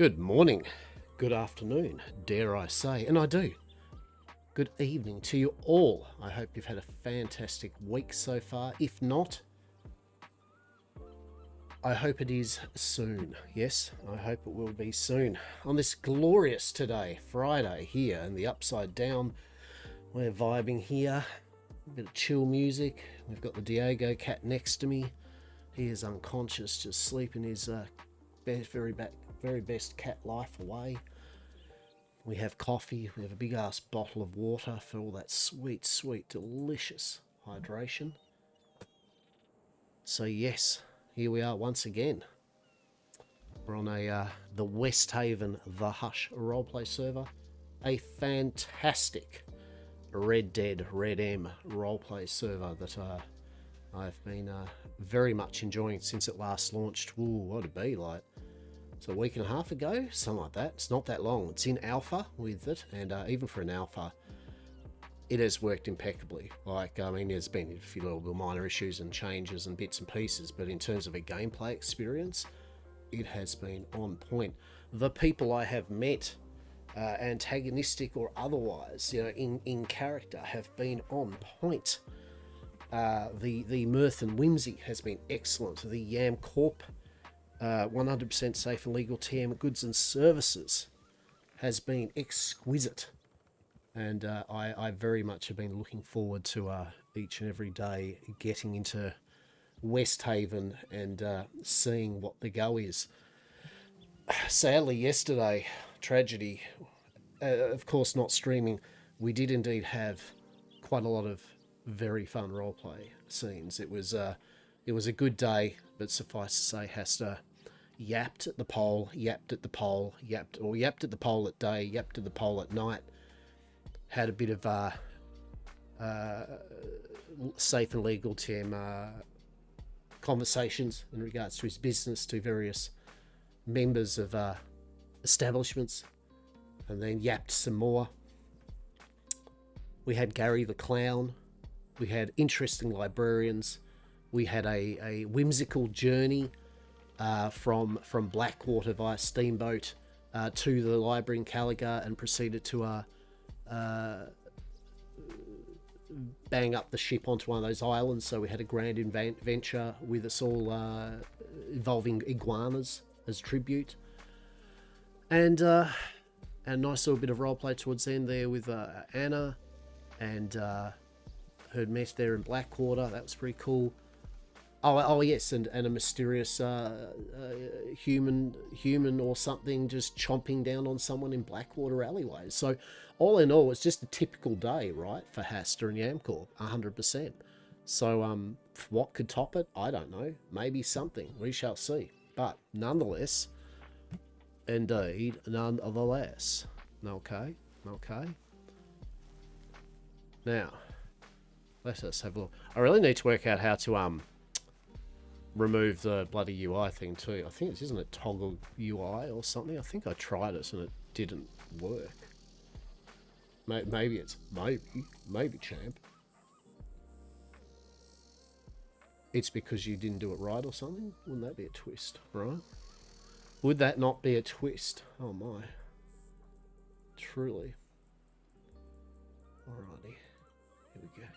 Good morning, good afternoon, dare I say, and I do. Good evening to you all. I hope you've had a fantastic week so far. If not, I hope it is soon. Yes, I hope it will be soon. On this glorious today, Friday, here in the Upside Down, we're vibing here. A bit of chill music. We've got the Diego cat next to me. He is unconscious, just sleeping his very best cat life away. We have coffee. We have a big ass bottle of water for all that sweet, sweet, delicious hydration. So yes, here we are once again. We're on the Westhaven The Hush roleplay server, a fantastic RedM roleplay server that I've been very much enjoying since it last launched. Ooh, what would it be like? It's a week and a half ago, something like that. It's not that long. It's in alpha with it, and even for an alpha, it has worked impeccably. Like, I mean, there's been a few little minor issues and changes and bits and pieces, but in terms of a gameplay experience, it has been on point. The people I have met, antagonistic or otherwise, you know, in character, have been on point. The mirth and whimsy has been excellent. The Yam Corp 100% safe and legal TM goods and services has been exquisite, and I very much have been looking forward to each and every day getting into Westhaven and seeing what the go is. Sadly, yesterday, tragedy, of course not streaming, we did indeed have quite a lot of very fun roleplay scenes. It was a good day, but suffice to say, Hastur yapped at the pole, yapped at the pole, yapped at the pole at day, yapped at the pole at night. Had a bit of safe and legal TM conversations in regards to his business to various members of establishments, and then yapped some more. We had Gary the Clown. We had interesting librarians. We had a whimsical journey from Blackwater via steamboat to the library in Caligar, and proceeded to bang up the ship onto one of those islands. So we had a grand adventure with us all involving iguanas as tribute, and a nice little bit of roleplay towards the end there with Anna, and her met there in Blackwater. That was pretty cool. Oh yes, and a mysterious human or something just chomping down on someone in Blackwater alleyways. So all in all, it's just a typical day, right, for Hastur and Yamcorp, 100%. So what could top it? I don't know. Maybe something. We shall see. But nonetheless, indeed, nonetheless. Okay. Now, let us have a look. I really need to work out how to remove the bloody UI thing too. I think isn't it toggle UI or something? I think I tried it and it didn't work. Maybe it's maybe champ. It's because you didn't do it right or something. Wouldn't that be a twist, right? Would that not be a twist? Oh my. Truly. Alrighty. Here we go.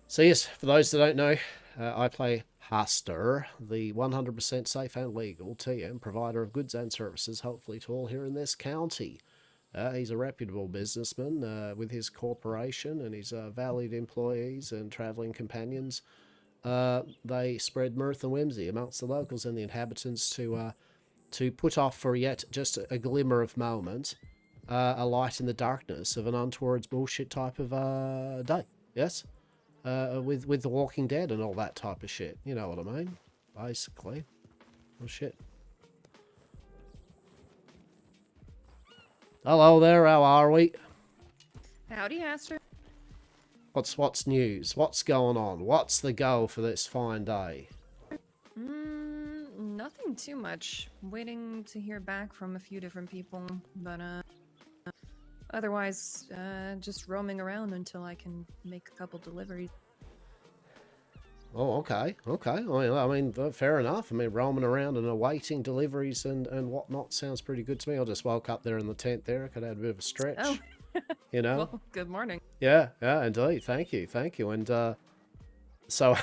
So yes, for those that don't know, I play Hastur, the 100% safe and legal TM provider of goods and services, hopefully to all here in this county. He's a reputable businessman with his corporation and his valued employees and travelling companions. They spread mirth and whimsy amongst the locals and the inhabitants to put off for yet just a glimmer of moment a light in the darkness of an untoward bullshit type of day. Yes? With The Walking Dead and all that type of shit. You know what I mean? Basically. Oh, shit. Hello there, how are we? Howdy, Hastur. What's news? What's going on? What's the go for this fine day? Nothing too much. Waiting to hear back from a few different people, but otherwise, just roaming around until I can make a couple deliveries. Oh, okay, okay. I mean, fair enough. I mean, roaming around and awaiting deliveries and whatnot sounds pretty good to me. I just woke up there in the tent there. I could have a bit of a Oh, stretch, you know? well, good morning. Yeah, yeah, indeed. Thank you, thank you. And so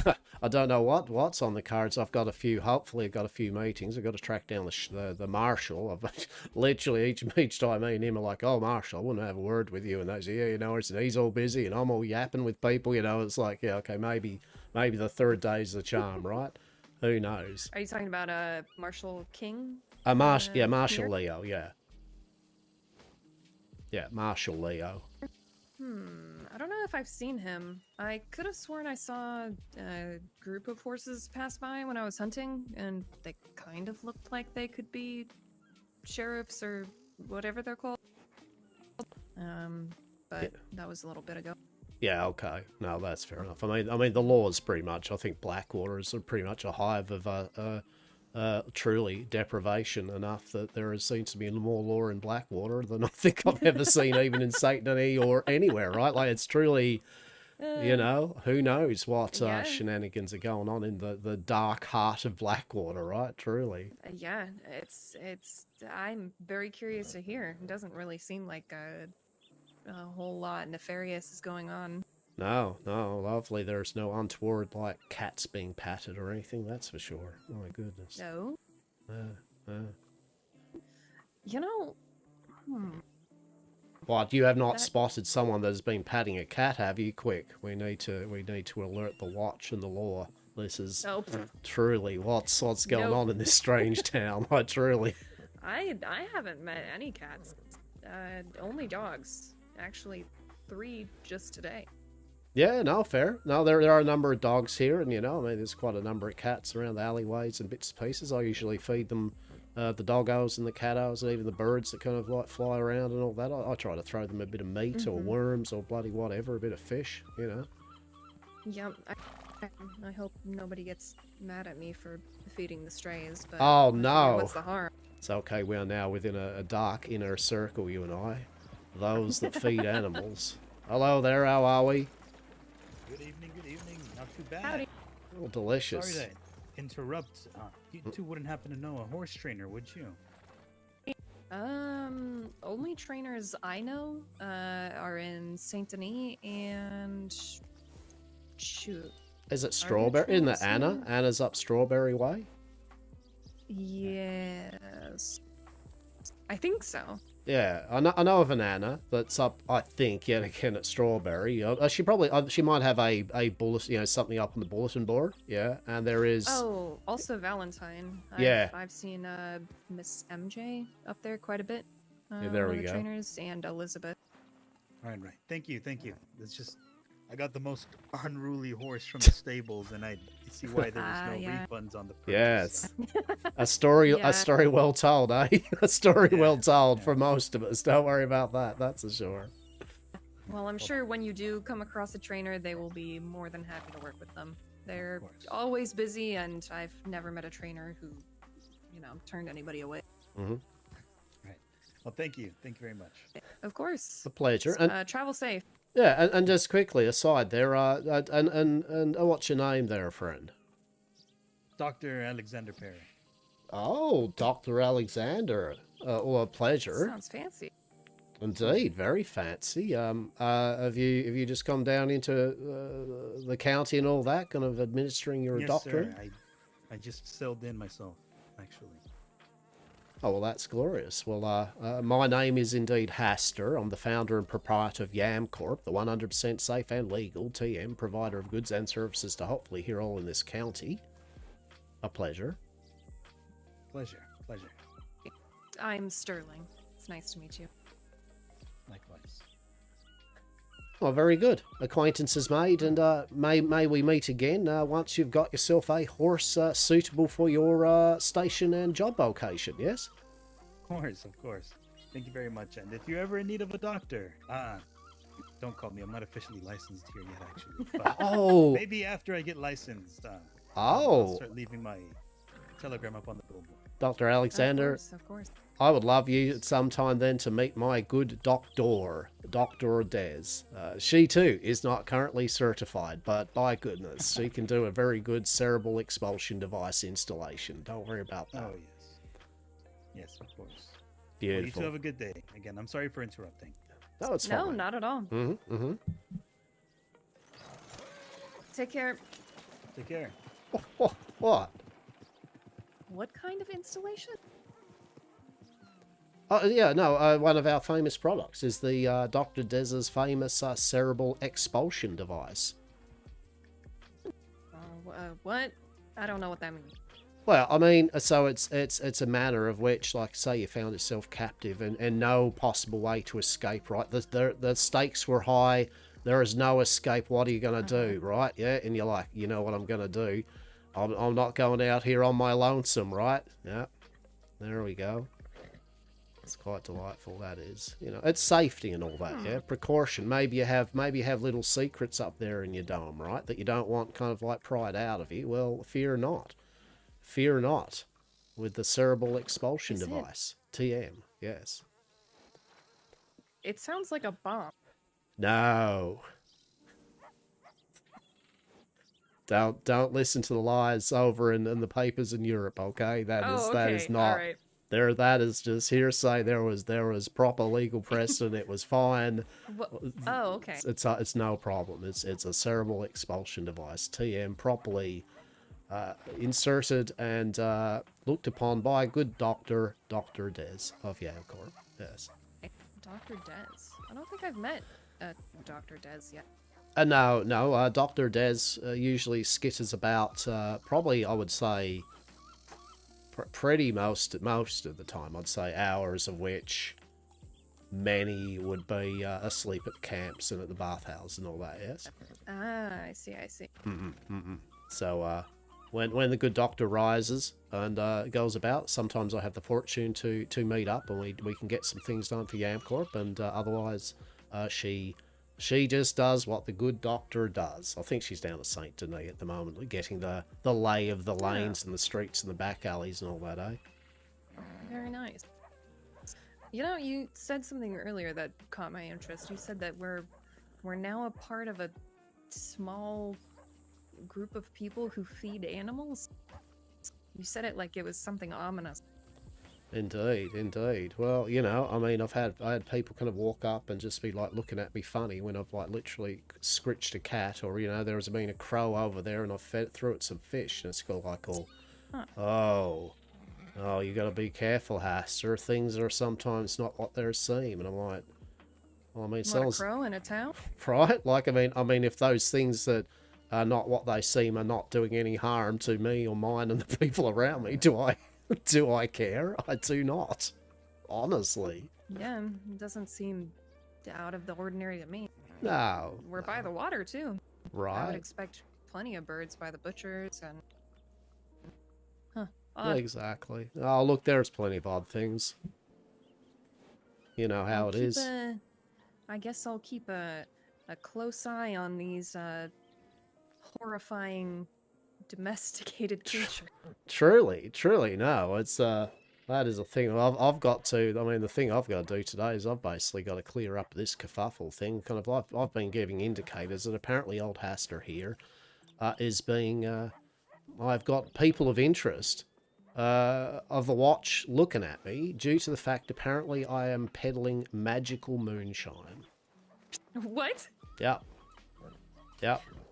I don't know what's on the cards. Hopefully, I've got a few meetings. I've got to track down the marshal. I've literally each time me and him are like, "Oh, marshal, I want to have a word with you." And they say, "Yeah, you know," and he's all busy, and I'm all yapping with people. You know, it's like, yeah, okay, maybe the third day's the charm, right? Who knows? Are you talking about Marshall King? Marshal Here? Leo, yeah, Marshal Leo. I don't know if I've seen him. I could have sworn I saw a group of horses pass by when I was hunting, and they kind of looked like they could be sheriffs or whatever they're called. But Yeah. that was a little bit ago. Yeah, okay. No, that's fair enough. I mean, the law is pretty much. I think Blackwater is pretty much a hive of truly deprivation enough that seems to be more law in Blackwater than I think I've ever seen, even in Saint Denis or anywhere. Right? Like it's truly, you know, who knows what Yeah. shenanigans are going on in the dark heart of Blackwater. Right? Truly. Yeah, it's. I'm very curious to hear. It doesn't really seem like a whole lot nefarious is going on. No, lovely. There's no untoward like cats being patted or anything. That's for sure. Oh my goodness. No. Uh, You know, What, you have not that spotted someone that has been patting a cat, have you? Quick, we need to alert the watch and the law. This is nope. truly what's going Nope. on in this strange town. I truly. I haven't met any cats. Only dogs. Actually, 3 just today. Yeah, no, fair. No, there are a number of dogs here, and you know, I mean, there's quite a number of cats around the alleyways and bits and pieces. I usually feed them the doggos and the catos and even the birds that kind of like fly around and all that. I try to throw them a bit of meat or worms or bloody whatever, a bit of fish, you know. Yeah, I hope nobody gets mad at me for feeding the strays, but Oh, I figure no. what's the harm? It's okay, we are now within a dark inner circle, you and I. Those that feed animals. Hello there, how are we? Good evening, good evening. Not too bad. Howdy. Oh, delicious. Sorry to interrupt. You two wouldn't happen to know a horse trainer, would you? Only trainers I know are in Saint Denis and shoot. Is it Strawberry? Isn't it Anna? trainers Anna's up Strawberry Way? Yes. I think so. Yeah, I know of an Anna that's up, I think, yet again at Strawberry. She might have a bullet, you know, something up on the bulletin board. Yeah, and there is. Oh, also Valentine. Yeah. I've seen Miss MJ up there quite a bit. Yeah, there one we of the go. trainers and Elizabeth. Right. Thank you. It's just, I got the most unruly horse from the stables, and I see why there was no yeah. refunds on the purchase. Yes, a story well told, eh? A story well told for most of us. Don't worry about that. That's for sure. Well, I'm sure when you do come across a trainer, they will be more than happy to work with them. They're always busy, and I've never met a trainer who, you know, turned anybody away. Mm-hmm. Right. Well, thank you. Thank you very much. Of course. A pleasure. And Travel safe. yeah, and just quickly aside there, and what's your name there, friend? Dr. Alexander Perry. Oh, Dr. Alexander. Well, a pleasure. Sounds fancy. Indeed, very fancy. Have you just come down into the county and all that, kind of administering your Yes, doctorate? sir. I just sailed in myself, actually. Oh, well, that's glorious. Well, my name is indeed Hastur. I'm the founder and proprietor of Yam Corp, the 100% safe and legal TM provider of goods and services to hopefully here all in this county. A pleasure. Pleasure. I'm Sterling. It's nice to meet you. Likewise. Oh, very good. Acquaintances made, and may we meet again once you've got yourself a horse suitable for your station and job location, yes? Of course. Thank you very much. And if you're ever in need of a doctor, don't call me. I'm not officially licensed here yet, actually. But Oh, maybe after I get licensed, I'll oh, start leaving my telegram up on the billboard. Dr. Alexander. Of course. I would love you at some time then to meet my good doctor, Dr. Des. She too is not currently certified, but by goodness, she can do a very good cerebral expulsion device installation. Don't worry about that. Oh, yes. Yes, of course. Beautiful. Well, you two have a good day. Again, I'm sorry for interrupting. No, it's fine. No, not at all. Mm-hmm, mm-hmm. Take care. Take care. What? What kind of installation? Oh, yeah, no, one of our famous products is the Dr. Des's famous cerebral expulsion device. What? I don't know what that means. Well, I mean, so it's a manner of which, like, say you found yourself captive and no possible way to escape, right? The stakes were high. There is no escape. What are you going to do, right? Yeah, and you're like, you know what I'm going to do? I'm not going out here on my lonesome, right? Yeah, there we go. It's quite delightful, that is. You know, it's safety and all that, yeah? Precaution. Maybe you have little secrets up there in your dome, right? That you don't want kind of like pried out of you. Well, fear not. Fear not. With the cerebral expulsion device. TM, yes. It sounds like a bomb. No. Don't listen to the lies over in the papers in Europe, okay? That is not... All right. That is just hearsay. There was proper legal precedent. It was fine. Oh, okay. It's no problem. It's a cerebral expulsion device. TM, properly inserted and looked upon by a good doctor, Dr. Des of Yale Corp. Yes. Dr. Des. I don't think I've met Dr. Des yet. No. Dr. Des usually skitters about. Probably, I would say. Pretty most of the time, I'd say hours of which many would be asleep at camps and at the bathhouse and all that, yes? Ah, I see. So, when the good doctor rises and goes about, sometimes I have the fortune to meet up and we can get some things done for Yamcorp, and otherwise she just does what the good doctor does. I think she's down at St. Denis at the moment, getting the lay of the lanes and the streets and the back alleys and all that, eh? Very nice. You know, you said something earlier that caught my interest. You said that we're now a part of a small group of people who feed animals. You said it like it was something ominous. Indeed. Well, you know, I mean, I had people kind of walk up and just be like looking at me funny when I've like literally scritched a cat, or you know, there's been a crow over there and I threw it some fish, and it's got like all, oh, you got to be careful, Hastur. Things are sometimes not what they seem, and I'm like, well, I mean, a crow in a town, right? Like, I mean, if those things that are not what they seem are not doing any harm to me or mine and the people around me, do I care? I do not. Honestly. Yeah, it doesn't seem out of the ordinary to me. No. We're by the water, too. Right. I would expect plenty of birds by the butchers and... Yeah, exactly. Oh, look, there's plenty of odd things. You know how it is. I guess I'll keep a close eye on these horrifying domesticated creatures. Truly, no. It's that is a thing. I've got to. I mean, the thing I've got to do today is I've basically got to clear up this kerfuffle thing. Kind of, I've been giving indicators that apparently old Hastur here is being. I've got people of interest of the watch looking at me due to the fact apparently I am peddling magical moonshine. What? Yep.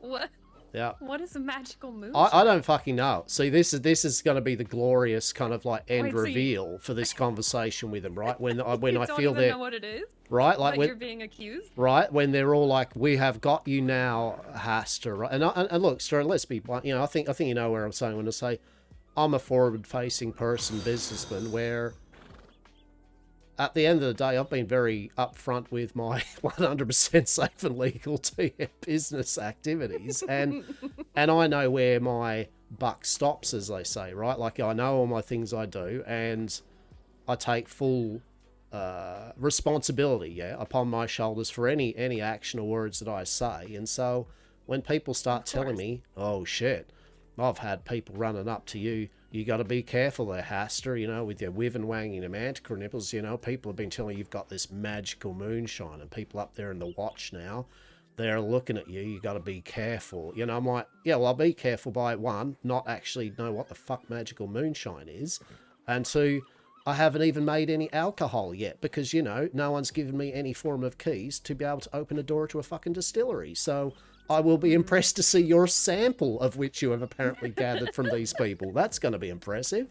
What? Yeah. What is a magical moonshine? I don't fucking know. See, this is going to be the glorious kind of like end Wait, reveal for this conversation with them, right? When I you feel don't even know what it is? Right, like what when you're being accused? Right, when they're all like, "We have got you now, Hastur." Right? And look, Stuart, let's be blunt. You know, I think you know where I'm saying when I say I'm a forward-facing person, businessman, where at the end of the day, I've been very upfront with my 100% safe and legal business activities, and I know where my buck stops, as they say, right? Like, I know all my things I do, and I take full responsibility, upon my shoulders for any action or words that I say. And so when people start telling me, "Oh shit, I've had people running up to you. You got to be careful there, Hastur, you know, with your wiven wanging and manticore nipples. You know, people have been telling you you've got this magical moonshine, and people up there in the watch now, they're looking at you. You got to be careful. You know, I'm like, yeah, well, I'll be careful by one, not actually know what the fuck magical moonshine is, and two, I haven't even made any alcohol yet because, you know, no one's given me any form of keys to be able to open a door to a fucking distillery. So I will be impressed to see your sample of which you have apparently gathered from these people. That's going to be impressive.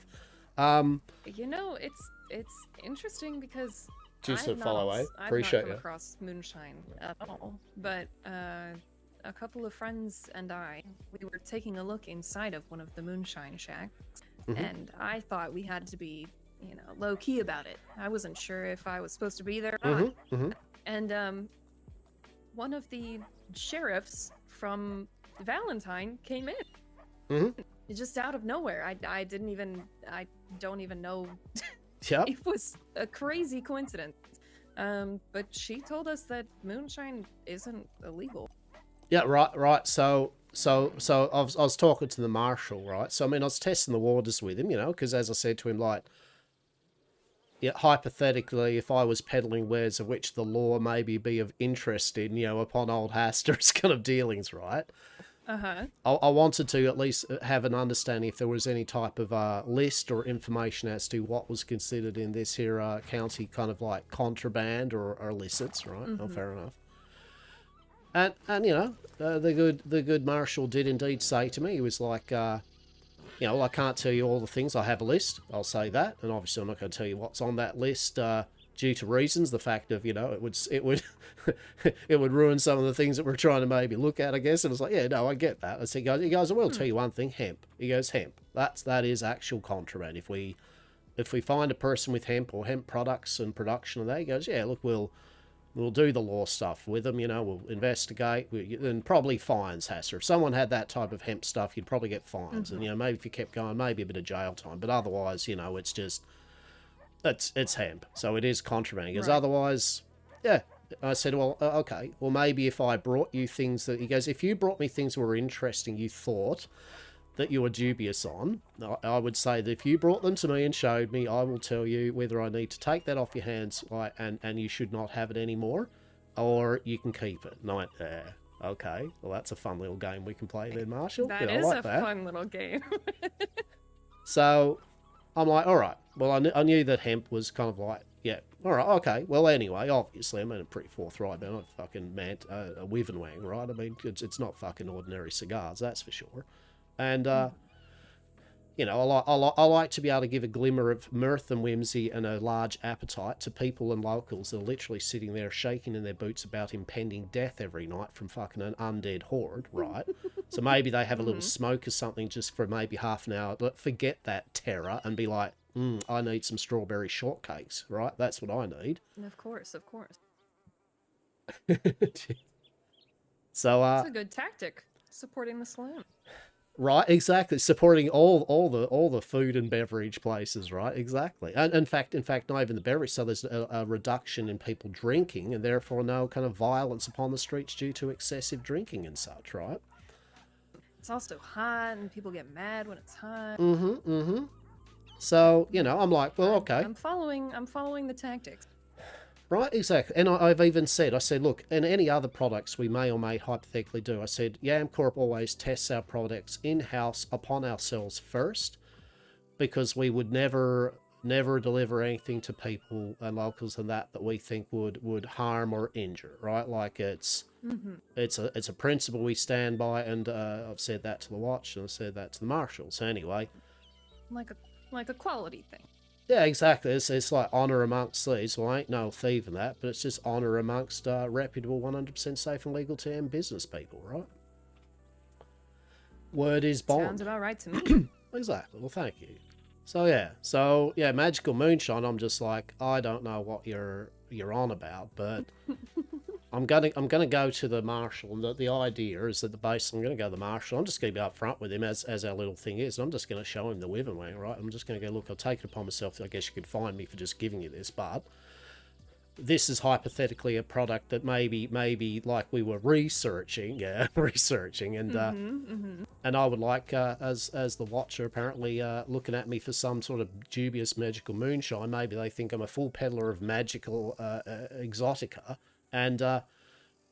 You know, it's interesting because Just I've to follow, not, eh? Appreciate I've not you. come across moonshine at all, but a couple of friends and we were taking a look inside of one of the moonshine shacks, and I thought we had to be, you know, low key about it. I wasn't sure if I was supposed to be there or not. And one of the sheriffs from Valentine came in. Just out of nowhere. I don't even know. Yep. It was a crazy coincidence. But she told us that moonshine isn't illegal. Yeah, right. So I was talking to the marshal, right? So, I mean, I was testing the waters with him, you know, because as I said to him, like, yeah, hypothetically, if I was peddling wares of which the law maybe be of interest in, you know, upon old Hastur's kind of dealings, right? I wanted to at least have an understanding if there was any type of list or information as to what was considered in this here county kind of like contraband or illicits, right? Oh, fair enough. And you know, the good marshal did indeed say to me, he was like, you know, I can't tell you all the things. I have a list. I'll say that, and obviously I'm not going to tell you what's on that list due to reasons. The fact of, you know, it would it would ruin some of the things that we're trying to maybe look at, I guess. And it's like, yeah, no, I get that. I said, he goes, I will tell you one thing. Hemp. He goes, hemp. That is actual contraband. If we find a person with hemp or hemp products and production of that, he goes, yeah, look, we'll do the law stuff with them, you know, we'll investigate, and probably fines, Hastur. If someone had that type of hemp stuff, you'd probably get fines. And, you know, maybe if you kept going, maybe a bit of jail time. But otherwise, you know, it's just, it's hemp. So it is contraband. Because otherwise, yeah. I said, well, okay. Well, maybe if I brought you things that, he goes, if you brought me things that were interesting, you thought that you were dubious on, I would say that if you brought them to me and showed me, I will tell you whether I need to take that off your hands and you should not have it anymore, or you can keep it. And I went, okay, well, that's a fun little game we can play then, Marshall. That is a fun little game. So I'm like, all right, well, I knew that hemp was kind of like, yeah, all right, okay. Well, anyway, obviously, I'm pretty forthright about it. I'm not fucking a wiven wang, right? I mean, it's not fucking ordinary cigars, that's for sure. And, you know, I like to be able to give a glimmer of mirth and whimsy and a large appetite to people and locals that are literally sitting there shaking in their boots about impending death every night from fucking an undead horde, right? So maybe they have a little smoke or something just for maybe half an hour, but forget that terror and be like, I need some strawberry shortcakes, right? That's what I need. Of course. So, that's a good tactic, supporting the saloon. Right, exactly. Supporting all the food and beverage places, right? Exactly. And in fact, not even the beverage. So there's a reduction in people drinking, and therefore no kind of violence upon the streets due to excessive drinking and such, right? It's also hot, and people get mad when it's hot. So, you know, I'm like, well, okay. I'm following the tactics. Right, exactly. And I've even said, look, in any other products we may or may hypothetically do, I said, Yamcorp always tests our products in-house upon ourselves first, because we would never deliver anything to people and locals and that we think would harm or injure, right? Like it's a principle we stand by, and I've said that to the watch, and I've said that to the marshal. So anyway, like a quality thing. Yeah, exactly. It's like honour amongst thieves. Well, I ain't no thief in that, but it's just honour amongst reputable, 100% safe and legal to end business people, right? Word is bond. Sounds about right to me. Exactly. Well, thank you. So yeah, magical moonshine. I'm just like, I don't know what you're on about, but I'm gonna go to the marshal, and the idea is that I'm gonna go to the marshal. I'm just gonna be up front with him as our little thing is, and I'm just gonna show him the wiven wang, right? I'm just gonna go, look, I'll take it upon myself. I guess you could fine me for just giving you this, but this is hypothetically a product that maybe like we were researching, and I would like, as the Watcher apparently looking at me for some sort of dubious magical moonshine. Maybe they think I'm a full peddler of magical exotica, and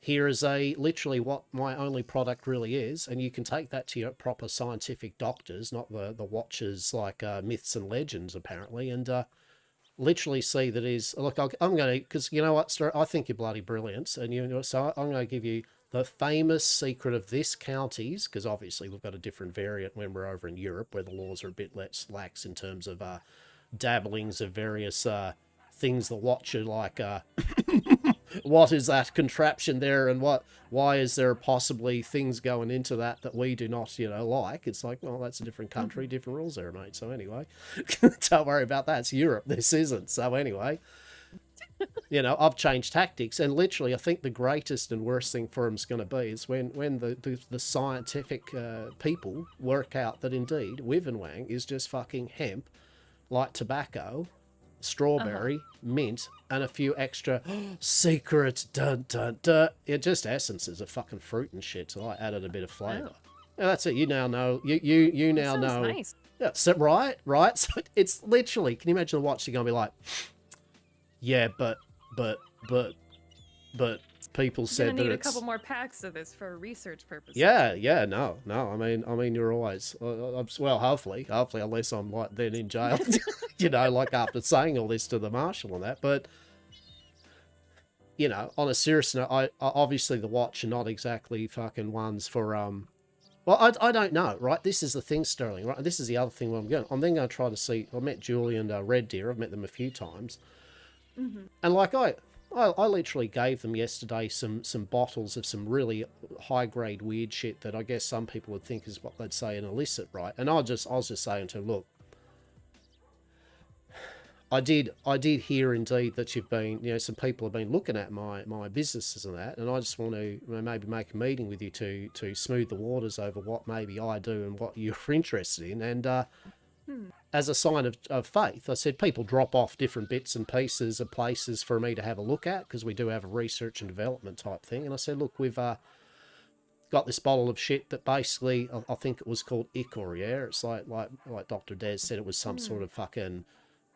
here is literally what my only product really is, and you can take that to your proper scientific doctors, not the Watchers like myths and legends apparently, and literally see that is, look, I'm going to, because you know what, Stuart, I think you're bloody brilliant, and so I'm going to give you the famous secret of this county's, because obviously we've got a different variant when we're over in Europe, where the laws are a bit less lax in terms of dabblings of various things the Watcher, like what is that contraption there, and why is there possibly things going into that we do not, like? It's like, well, that's a different country, different rules there, mate. So anyway, don't worry about that. It's Europe. This isn't. So anyway, I've changed tactics, and literally, I think the greatest and worst thing for them is going to be is when the scientific people work out that indeed Wivenwang is just fucking hemp, like tobacco, strawberry, mint, and a few extra secret just essences of fucking fruit and shit. So I added a bit of flavour. Yeah, that's it. You now know. You now know. Nice. Yeah, so, right. So it's literally. Can you imagine the Watcher going to be like, yeah, but people said gonna that need it's a couple more packs of this for research purposes. Yeah, no. I mean, you're always well. Hopefully, unless I'm like then in jail, like after saying all this to the marshal and that. But on a serious note, I obviously the Watch are not exactly fucking ones for Well, I don't know, right? This is the thing, Sterling, right? This is the other thing where I'm then going to try to see. I met Julie and Red Deer. I've met them a few times, and like I literally gave them yesterday some bottles of some really high grade weird shit that I guess some people would think is what they'd say an illicit, right? And I was just saying to them, look, I did hear indeed that you've been, some people have been looking at my businesses and that, and I just want to maybe make a meeting with you to smooth the waters over what maybe I do and what you're interested in, and as a sign of faith, I said people drop off different bits and pieces of places for me to have a look at, because we do have a research and development type thing. And I said, look, we've got this bottle of shit that basically, I think it was called Ichor, yeah? It's like Dr. Des said it was some sort of fucking,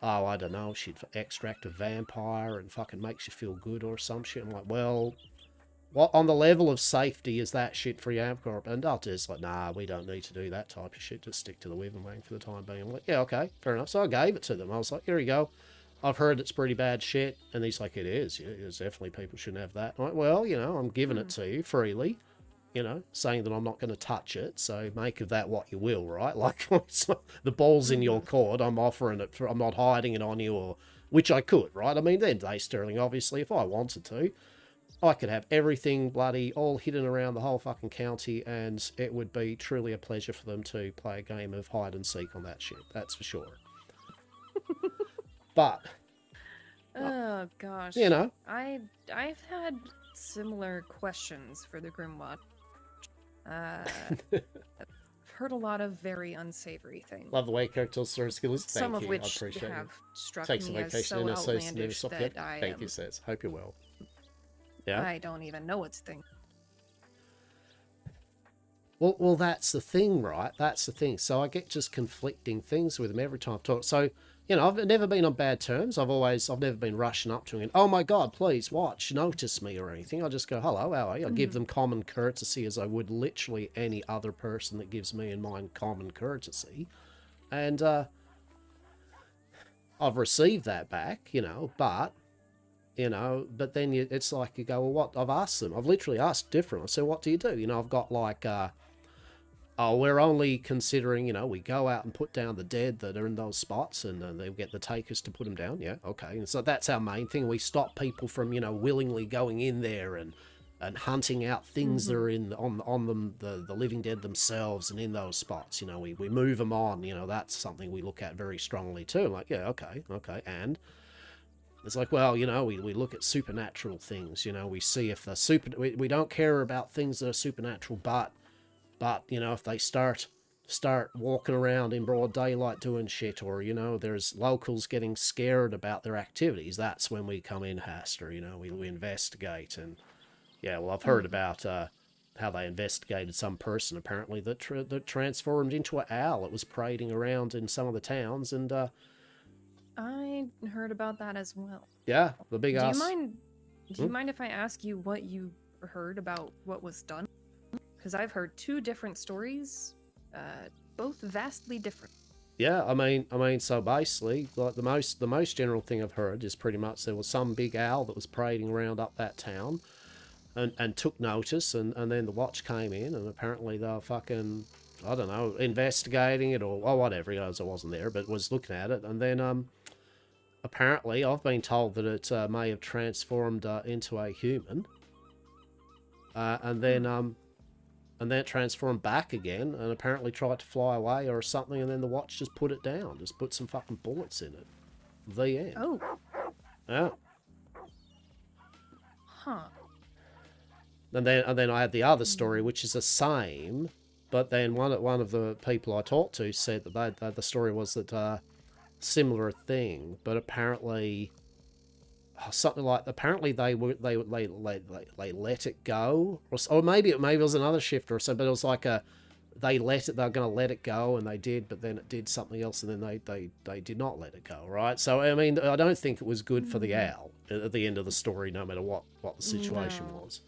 oh, I don't know, she'd extract a vampire and fucking makes you feel good or some shit. I'm like, well, what on the level of safety is that shit for Amcorp? And Delta's like, nah, we don't need to do that type of shit. Just stick to the Wivenwang for the time being. I'm like, yeah, okay, fair enough. So I gave it to them. I was like, here you go. I've heard it's pretty bad shit. And he's like, it is. Yeah, it's definitely people shouldn't have that. I'm like, well, I'm giving it to you freely, saying that I'm not going to touch it. So make of that what you will, right? Like, the ball's in your court. I'm offering it I'm not hiding it on you, or which I could, right? I mean, then day Sterling, obviously, if I wanted to, I could have everything bloody all hidden around the whole fucking county, and it would be truly a pleasure for them to play a game of hide and seek on that shit. That's for sure. But oh gosh, I've had similar questions for the Grimwatch. I've heard a lot of very unsavory things. Love the way characters are skills. Some Thank of you. which I appreciate have it. struck Takes a me as vacation so in a never outlandish stop that yet. I Thank you, says. Hope you're well. Yeah. I don't even know what's thing. Well, that's the thing, right? That's the thing. So I get just conflicting things with him every time I talk. So, I've never been on bad terms. I've never been rushing up to him and, oh my God, please watch, notice me or anything. I just go, hello, how are you? I give them common courtesy as I would literally any other person that gives me and mine common courtesy. And I've received that back, but then it's like you go, well, what? I've asked them. I've literally asked different. I said, what do you do? I've got like, we're only considering, we go out and put down the dead that are in those spots, and they'll get the takers to put them down. Yeah, okay. And so that's our main thing. We stop people from, willingly going in there and hunting out things that are on them, the living dead themselves and in those spots. We move them on. That's something we look at very strongly too. I'm like, yeah, okay. And it's like, well, we look at supernatural things. We see if the we don't care about things that are supernatural, but if they start start walking around in broad daylight doing shit, or, you know, there's locals getting scared about their activities, that's when we come in, Hastur, you know, we investigate. And yeah, well, I've heard about how they investigated some person apparently that that transformed into an owl. It was parading around in some of the towns, and I heard about that as well. yeah, the big Do you ass. mind? Do you mind if I ask you what you heard about what was done? Because I've heard two different stories, both vastly different. Yeah, I mean, so basically, like the most general thing I've heard is pretty much there was some big owl that was parading around up that town, and took notice, and then the watch came in, and apparently they were fucking, I don't know, investigating it or whatever. You know, I wasn't there, but was looking at it, and then apparently I've been told that it may have transformed into a human, and then it transformed back again, and apparently tried to fly away or something, and then the watch just put it down, just put some fucking bullets in it. The end. Oh. Yeah. Huh. And then I had the other story, which is the same, but then one of the people I talked to said that the story was that similar thing, but apparently something like, apparently they let it go, or maybe it was another shifter or something, but it was like they were going to let it go, and they did, but then it did something else, and then they did not let it go, right? So I mean, I don't think it was good for the owl at the end of the story, no matter what the situation was.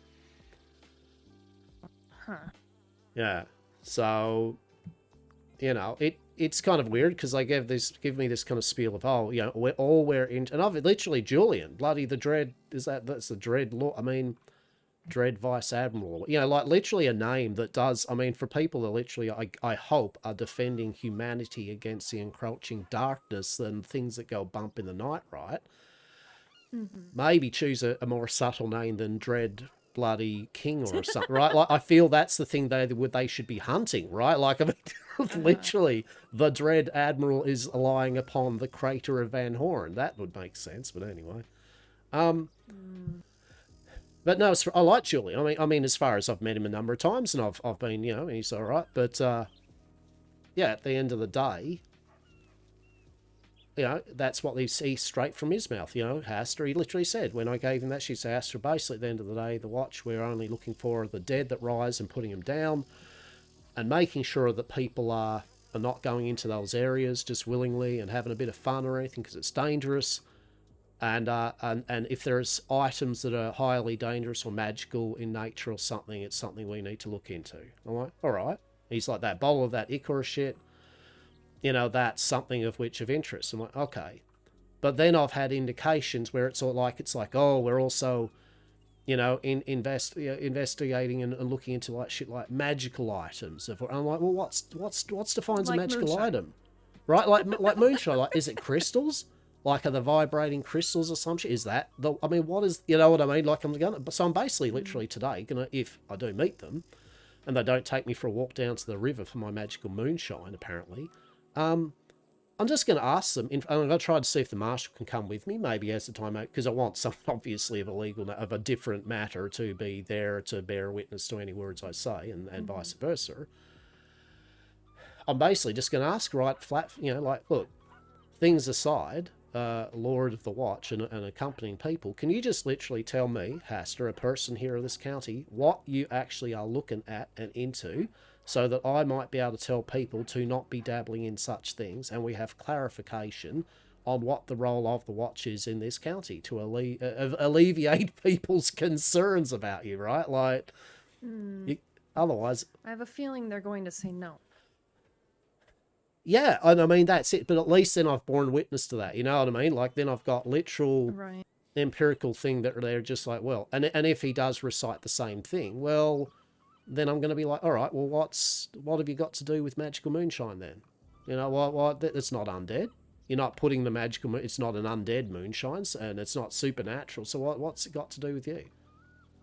Huh. Yeah. So, you know, it's kind of weird because they give me this kind of spiel of, oh, you know, we're in, and I've literally Julian, bloody the Dread, that's the Dread law. I mean, Dread Vice Admiral, you know, like literally a name that does, I mean, for people that literally, I hope, are defending humanity against the encroaching darkness and things that go bump in the night, right? Maybe choose a more subtle name than Dread bloody King or something, right? Like, I feel that's the thing they should be hunting, right? Like, I mean, literally, the Dread Admiral is lying upon the crater of Van Horn. That would make sense, but anyway. But no, I like Julian. I mean, as far as I've met him a number of times, and I've been, you know, he's all right. But yeah, at the end of the day, you know, that's what they see straight from his mouth. You know, Hastur, he literally said, when I gave him that, she said, Hastur, basically at the end of the day, the watch, we're only looking for the dead that rise and putting them down, and making sure that people are not going into those areas just willingly and having a bit of fun or anything, because it's dangerous. And if there's items that are highly dangerous or magical in nature or something, it's something we need to look into. I'm like, all right. He's like, that bowl of that Icarus shit, you know, that's something of interest. I'm like, okay. But then I've had indications where it's like, oh, we're also, you know, investigating and looking into like shit like magical items. I'm like, well, what's defines Like a magical moonshine. item, right? Like moonshine. Like, is it crystals? Like, are the vibrating crystals or some shit? Is that the? I mean, what is? You know what I mean? Like, I'm basically literally today gonna, if I do meet them, and they don't take me for a walk down to the river for my magical moonshine, apparently. I'm just going to ask them. I'm going to try to see if the marshal can come with me, maybe as the time out, because I want some, obviously, of a different matter to be there to bear witness to any words I say, and vice versa. I'm basically just going to ask right flat, you know, like, look, things aside, Lord of the Watch and accompanying people, can you just literally tell me, Hastur, a person here in this county, what you actually are looking at and into, so that I might be able to tell people to not be dabbling in such things, and we have clarification on what the role of the Watch is in this county to alleviate people's concerns about you, right? Like, otherwise... I have a feeling they're going to say no. Yeah, and I mean, that's it. But at least then I've borne witness to that. You know what I mean? Like, then I've got literal Right. empirical thing that they're just like, well, and if he does recite the same thing, well, then I'm going to be like, all right, well, what have you got to do with magical moonshine then? You know, what? It's not undead. You're not putting the magical, it's not an undead moonshine, and it's not supernatural. So what's it got to do with you?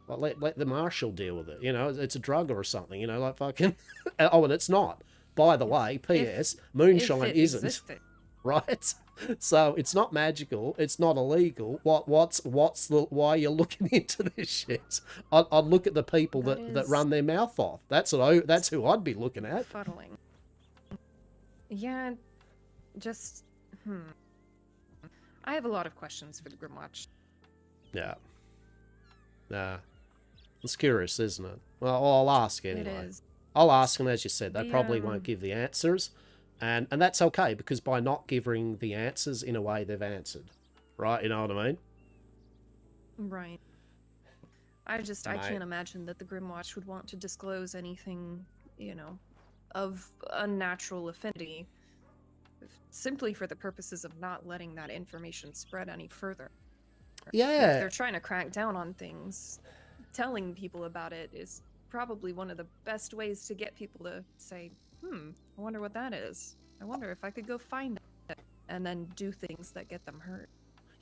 Like, let the marshal deal with it. You know, it's a drug or something, you know, like fucking, oh, and it's not. By the way, P.S. Moonshine If it isn't, existed. right? So it's not magical. It's not illegal. What's the why you're looking into this shit? I'd look at the people that run their mouth off. That's who I'd be looking at. Fuddling. Yeah, just I have a lot of questions for the Grimwatch. Yeah. Nah. It's curious, isn't it? Well, I'll ask It anyway. is. I'll ask them, as you said. They The probably won't give the answers. And that's okay, because by not giving the answers, in a way, they've answered. Right? You know what I mean? right. I can't imagine that the Grimwatch would want to disclose anything, of unnatural affinity, simply for the purposes of not letting that information spread any further. Yeah. If they're trying to crack down on things, telling people about it is probably one of the best ways to get people to say, I wonder what that is. I wonder if I could go find it, and then do things that get them hurt.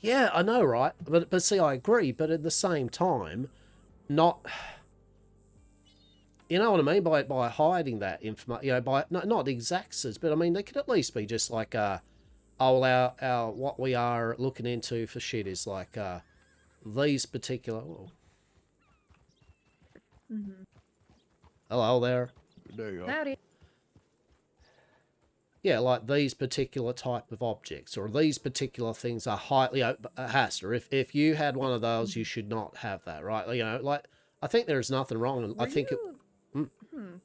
Yeah, I know, right? But see, I agree. But at the same time, not... You know what I mean? By hiding that information, by not the exacts, but I mean, they could at least be just like, our what we are looking into for shit is like, these particular... Oh. Hello there. There you go. Howdy. Yeah, like these particular type of objects, or these particular things are highly... Hastur, if you had one of those, you should not have that, right? Like, I think there's nothing wrong. I think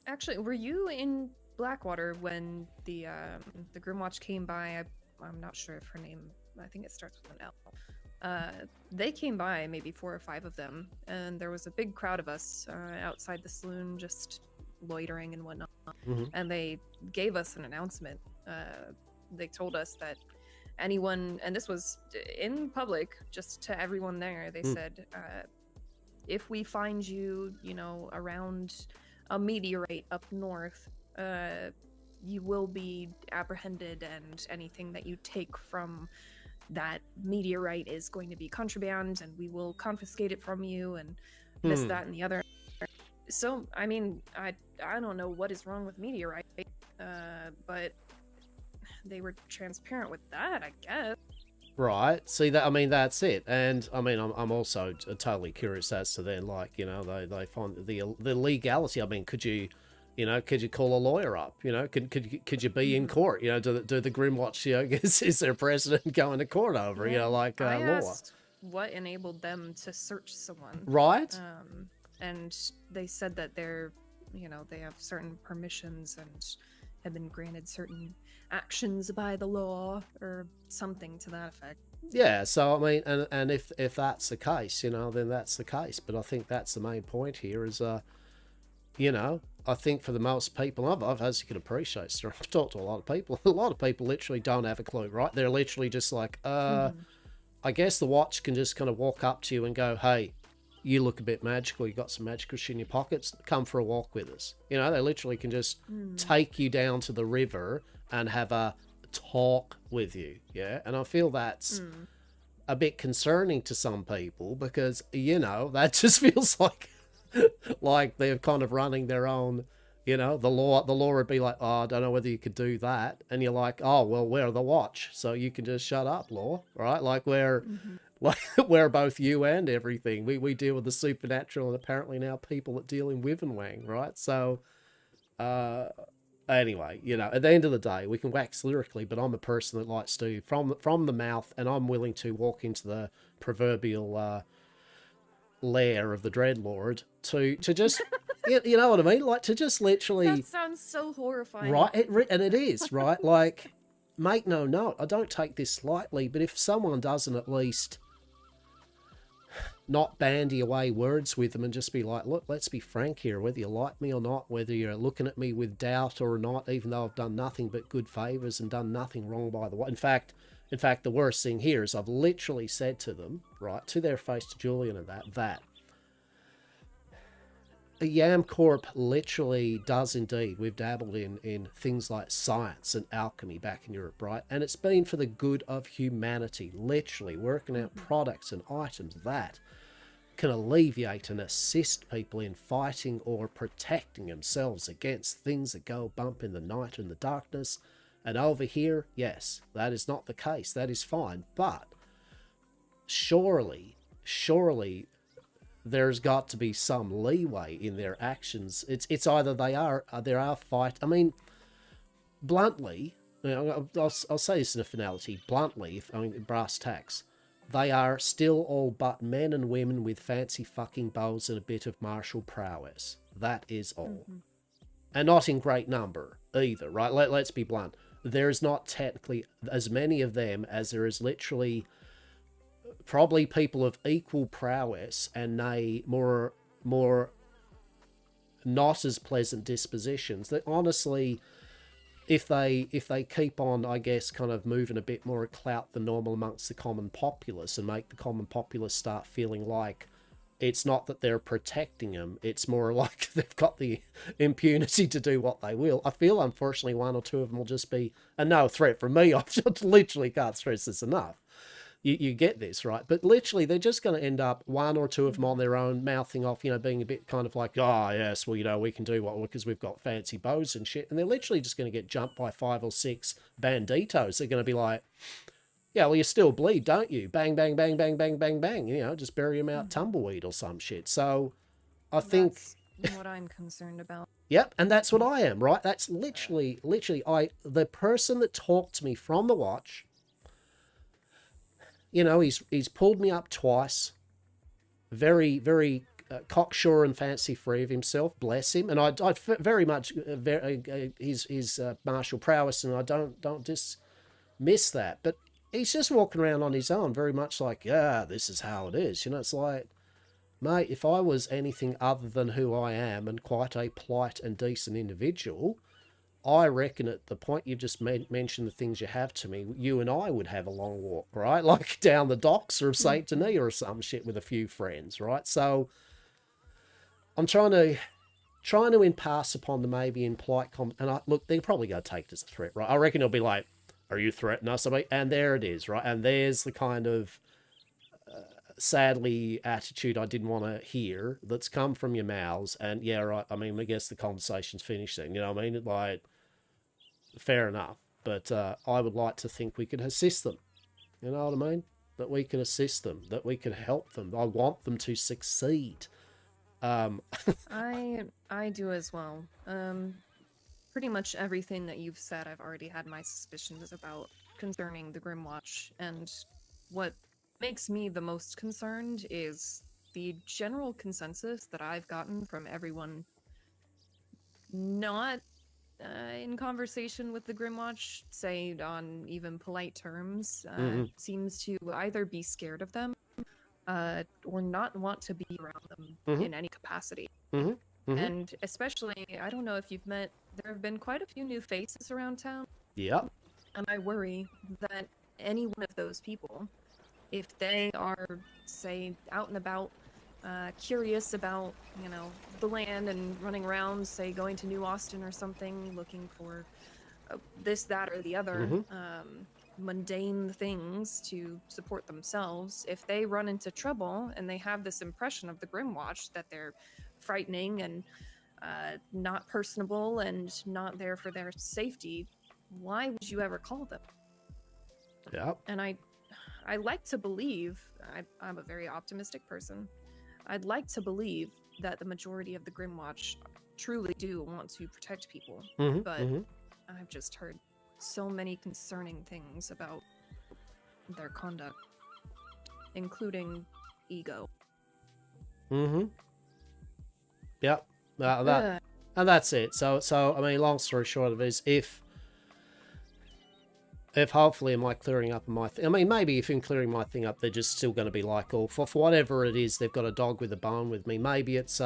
Actually, were you in Blackwater when the Grimwatch came by? I'm not sure if her name... I think it starts with an L. They came by, maybe 4 or 5 of them, and there was a big crowd of us outside the saloon, just loitering and whatnot. And they gave us an announcement. They told us that anyone, and this was in public, just to everyone there, they said, if we find you, around a meteorite up north, you will be apprehended, and anything that you take from that meteorite is going to be contraband, and we will confiscate it from you, and this, that, and the other. So, I mean, I don't know what is wrong with meteorite, but they were transparent with that, I guess. Right. See, that, I mean, that's it. And I mean, I'm also totally curious as to then, like, they find the legality. I mean, could you call a lawyer up? Could you be in court? Do the Grimwatch, is there precedent going to court over, I law? asked what enabled them to search someone. Right. And they said that they have certain permissions and have been granted certain actions by the law, or something to that effect. Yeah, so I mean, and if that's the case, then that's the case. But I think that's the main point here is, I think for the most people, I've as you can appreciate, sir, I've talked to a lot of people. A lot of people literally don't have a clue, right? They're literally just like, I guess the watch can just kind of walk up to you and go, hey, you look a bit magical, you got some magical shit in your pockets, come for a walk with us. They literally can just take you down to the river and have a talk with you, yeah? And I feel that's a bit concerning to some people, because, that just feels like they're kind of running their own, the law would be like, oh, I don't know whether you could do that. And you're like, oh, well, we're the watch, so you can just shut up, law, right? Like we're both you and everything. We deal with the supernatural, and apparently now people that deal in Wivenwang, right? So, anyway, at the end of the day, we can wax lyrically, but I'm a person that likes to, from the mouth, and I'm willing to walk into the proverbial lair of the Dreadlord to just, you know what I mean? Like, to just literally... That sounds so horrifying. Right, and it is, right? Like, make no note, I don't take this lightly, but if someone doesn't at least not bandy away words with them and just be like, look, let's be frank here, whether you like me or not, whether you're looking at me with doubt or not, even though I've done nothing but good favours and done nothing wrong by the way. In fact, the worst thing here is I've literally said to them, right, to their face, to Julian and that Yam Corp literally does indeed. We've dabbled in things like science and alchemy back in Europe, right? And it's been for the good of humanity, literally working out products and items that can alleviate and assist people in fighting or protecting themselves against things that go bump in the night and the darkness. And over here, yes, that is not the case. That is fine. But surely there's got to be some leeway in their actions. It's either there are fight. I mean, bluntly, I'll say this in a finality, bluntly, brass tacks. They are still all but men and women with fancy fucking bows and a bit of martial prowess. That is all. Mm-hmm. And not in great number either, right? Let's be blunt. There is not technically as many of them as there is literally probably people of equal prowess and nay, more not as pleasant dispositions. That honestly, if they keep on, I guess, kind of moving a bit more clout than normal amongst the common populace and make the common populace start feeling like it's not that they're protecting them, it's more like they've got the impunity to do what they will. I feel, unfortunately, one or two of them will just be a no threat from me. I literally can't stress this enough. You get this, right? But literally, they're just going to end up, one or two of them on their own, mouthing off, being a bit kind of like, oh, yes, well, we can do what, because we've got fancy bows and shit. And they're literally just going to get jumped by 5 or 6 banditos. They're going to be like, yeah, well, you still bleed, don't you? Bang, bang, bang, bang, bang, bang, bang. Just bury them out tumbleweed or some shit. So I think... That's what I'm concerned about. Yep, and that's what I am, right? That's literally, the person that talked to me from the watch... he's pulled me up twice. Very, very cocksure and fancy free of himself. Bless him. And I very much his martial prowess, and I don't dismiss that. But he's just walking around on his own, very much like, yeah, this is how it is. It's like, mate, if I was anything other than who I am and quite a polite and decent individual, I reckon at the point you just mentioned the things you have to me, you and I would have a long walk, right? Like down the docks or St. Denis or some shit with a few friends, right? So I'm trying to impasse upon the maybe in polite comment. And look, they're probably going to take it as a threat, right? I reckon it'll be like, are you threatening us? And there it is, right? And there's the kind of sadly attitude I didn't want to hear that's come from your mouths. And yeah, right. I mean, I guess the conversation's finished then. You know what I mean? Like, fair enough. But I would like to think we could assist them. You know what I mean? That we can assist them. That we can help them. I want them to succeed. I do as well. Pretty much everything that you've said, I've already had my suspicions about concerning the Grimwatch, and what makes me the most concerned is the general consensus that I've gotten from everyone not in conversation with the Grimwatch, say on even polite terms, seems to either be scared of them or not want to be around them in any capacity. And especially, I don't know if you've met, there have been quite a few new faces around town. Yeah. And I worry that any one of those people, if they are, say, out and about, curious about, the land and running around, say, going to New Austin or something, looking for this, that, or the other, mundane things to support themselves, if they run into trouble and they have this impression of the Grimwatch that they're frightening and not personable and not there for their safety, why would you ever call them? Yeah. And I like to believe, I'm a very optimistic person, I'd like to believe that the majority of the Grimwatch truly do want to protect people, but I've just heard so many concerning things about their conduct, including ego. Yep. And that's it. So I mean, long story short of it is, if hopefully am I clearing up my I mean, maybe if in clearing my thing up, they're just still going to be like, oh, for whatever it is, they've got a dog with a bone with me. Maybe it's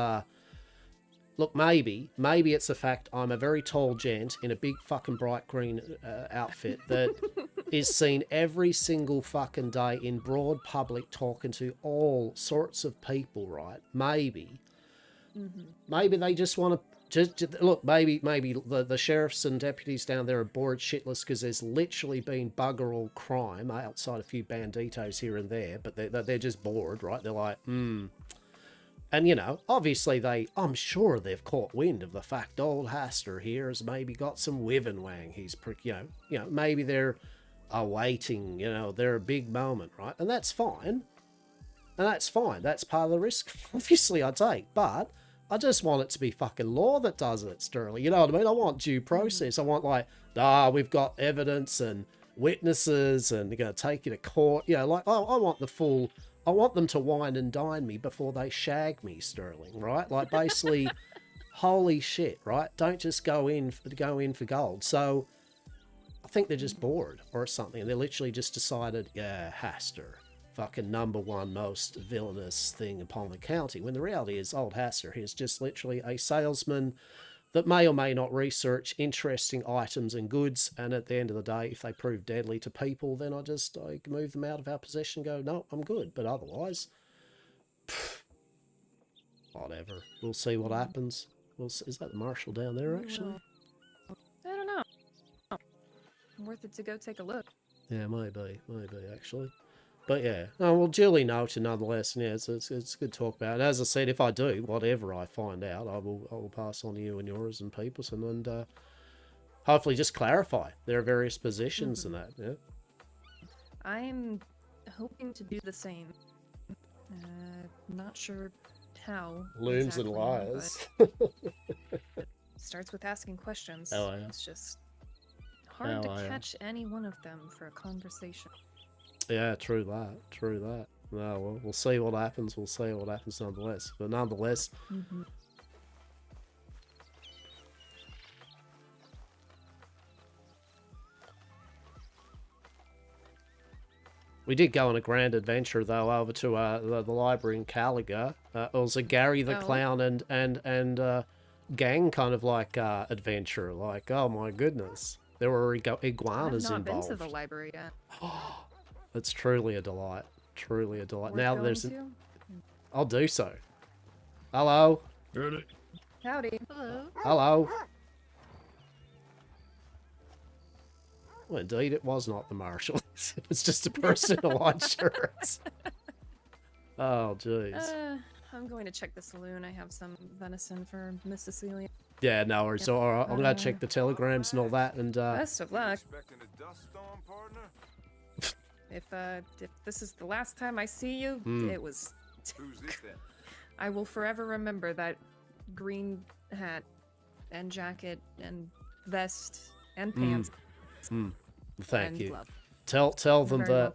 look, maybe it's the fact I'm a very tall gent in a big fucking bright green outfit that is seen every single fucking day in broad public talking to all sorts of people, right? Maybe they just want to just look. Maybe the sheriffs and deputies down there are bored shitless because there's literally been bugger all crime outside a few banditos here and there, but they're just bored, right? They're like, And, obviously I'm sure they've caught wind of the fact old Hastur here has maybe got some wivenwang. He's, maybe they're awaiting, their big moment, right? And that's fine. That's part of the risk, obviously, I take. But I just want it to be fucking law that does it, Sterling. You know what I mean? I want due process. I want like, we've got evidence and witnesses and they're going to take you to court. You know, like, I want the full, I want them to wine and dine me before they shag me, Sterling, right? Like basically, holy shit, right? Don't just go in for gold. So I think they're just bored or something. And they literally just decided, yeah, Hastur. Fucking #1 most villainous thing upon the county, when the reality is old Hastur is just literally a salesman that may or may not research interesting items and goods, and at the end of the day, if they prove deadly to people, then I move them out of our possession and go, no, I'm good. But otherwise, whatever. We'll see what happens. Is that the marshal down there, actually? I don't know. Worth it to go take a look. Yeah, maybe, actually. But yeah, well, duly noted nonetheless. And yeah, it's good talk about. And as I said, if I do, whatever I find out, I will pass on to you and yours and people's, and hopefully just clarify their various positions and that. Yeah. I'm hoping to do the same. Not sure how. Looms and exactly, liars. but starts with asking questions. Oh, yeah. It's just hard to catch any one of them for a conversation. Yeah, true that. No, well, we'll see what happens. We'll see what happens nonetheless. But nonetheless, we did go on a grand adventure though over to the library in Caliga. It was a Gary the Clown and gang kind of like adventure. Like, oh my goodness, there were iguanas I've not involved. been to the library yet. It's truly a delight. Truly a delight. Worth Now going there's to? I'll do so. Hello. Howdy. Hello. Hello. Well, indeed, it was not the marshal. It's just a person in a white shirt. Oh, jeez. I'm going to check the saloon. I have some venison for Miss Cecilia. Yeah, no worries. Yep. All right, I'm going to check the telegrams and all that. And Best of luck. Expecting a dust storm, partner? If this is the last time I see you, it was. Who's this then? I will forever remember that green hat and jacket and vest and pants. Thank and you. glove. Tell them Very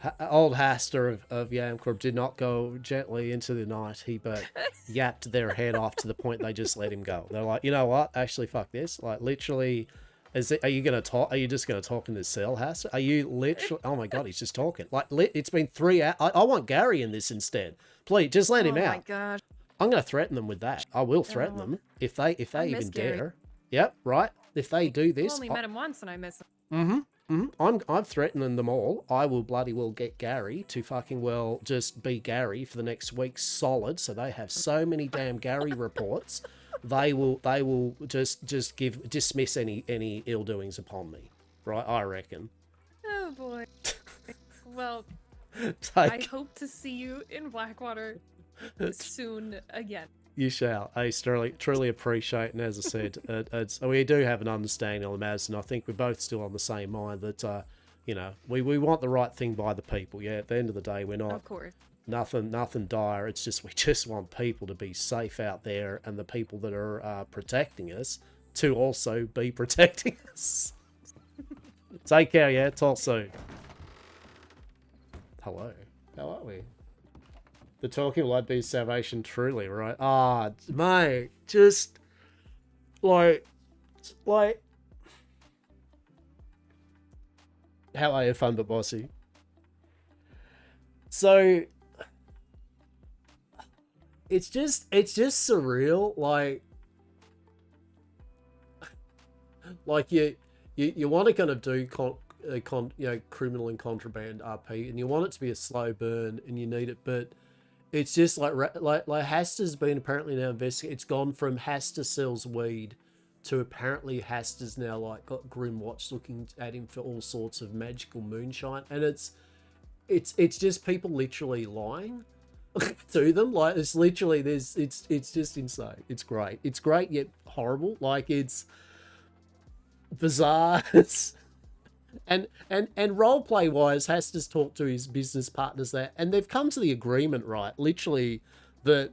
that old Hastur of Yamcorp did not go gently into the night. He yapped their head off to the point they just let him go. They're like, you know what? Actually, fuck this. Like, literally. Are you gonna talk? Are you just gonna talk in this cell, Hastur? Are you literally? Oh my god, he's just talking. Like, it's been 3 hours. I want Gary in this instead. Please, just let him out. Oh my gosh. I'm gonna threaten them with that. I will threaten them if they even Gary. dare. Yep, right. If they do this, I only met him once and I miss him. I'm threatening them all. I will bloody well get Gary to fucking well just be Gary for the next week solid. So they have so many damn Gary reports. They will just dismiss any ill doings upon me, right? I reckon. Oh boy. Well, I hope to see you in Blackwater soon again. You shall. Hey, Sterling, truly appreciate, and as I said, we do have an understanding on the matters, and I think we're both still on the same mind that, we want the right thing by the people. Yeah, at the end of the day, we're not. Of course. Nothing dire. It's just we just want people to be safe out there, and the people that are protecting us to also be protecting us. Take care, yeah. Talk soon. Hello. How are we? The talking will be salvation, truly, right? Ah, mate, just like. How are you, fun but bossy? So. It's just surreal, like you want to kind of do criminal and contraband RP, and you want it to be a slow burn, and you need it, but it's just like Hastur's been apparently now investigated. It's gone from Hastur sells weed to apparently Hastur's now like got Grimwatch looking at him for all sorts of magical moonshine, and it's just people literally lying to them. Like, it's literally it's just insane. It's great yet horrible. Like, it's bizarre. and roleplay wise, Hastur's talked to his business partners there, and they've come to the agreement, right, literally, that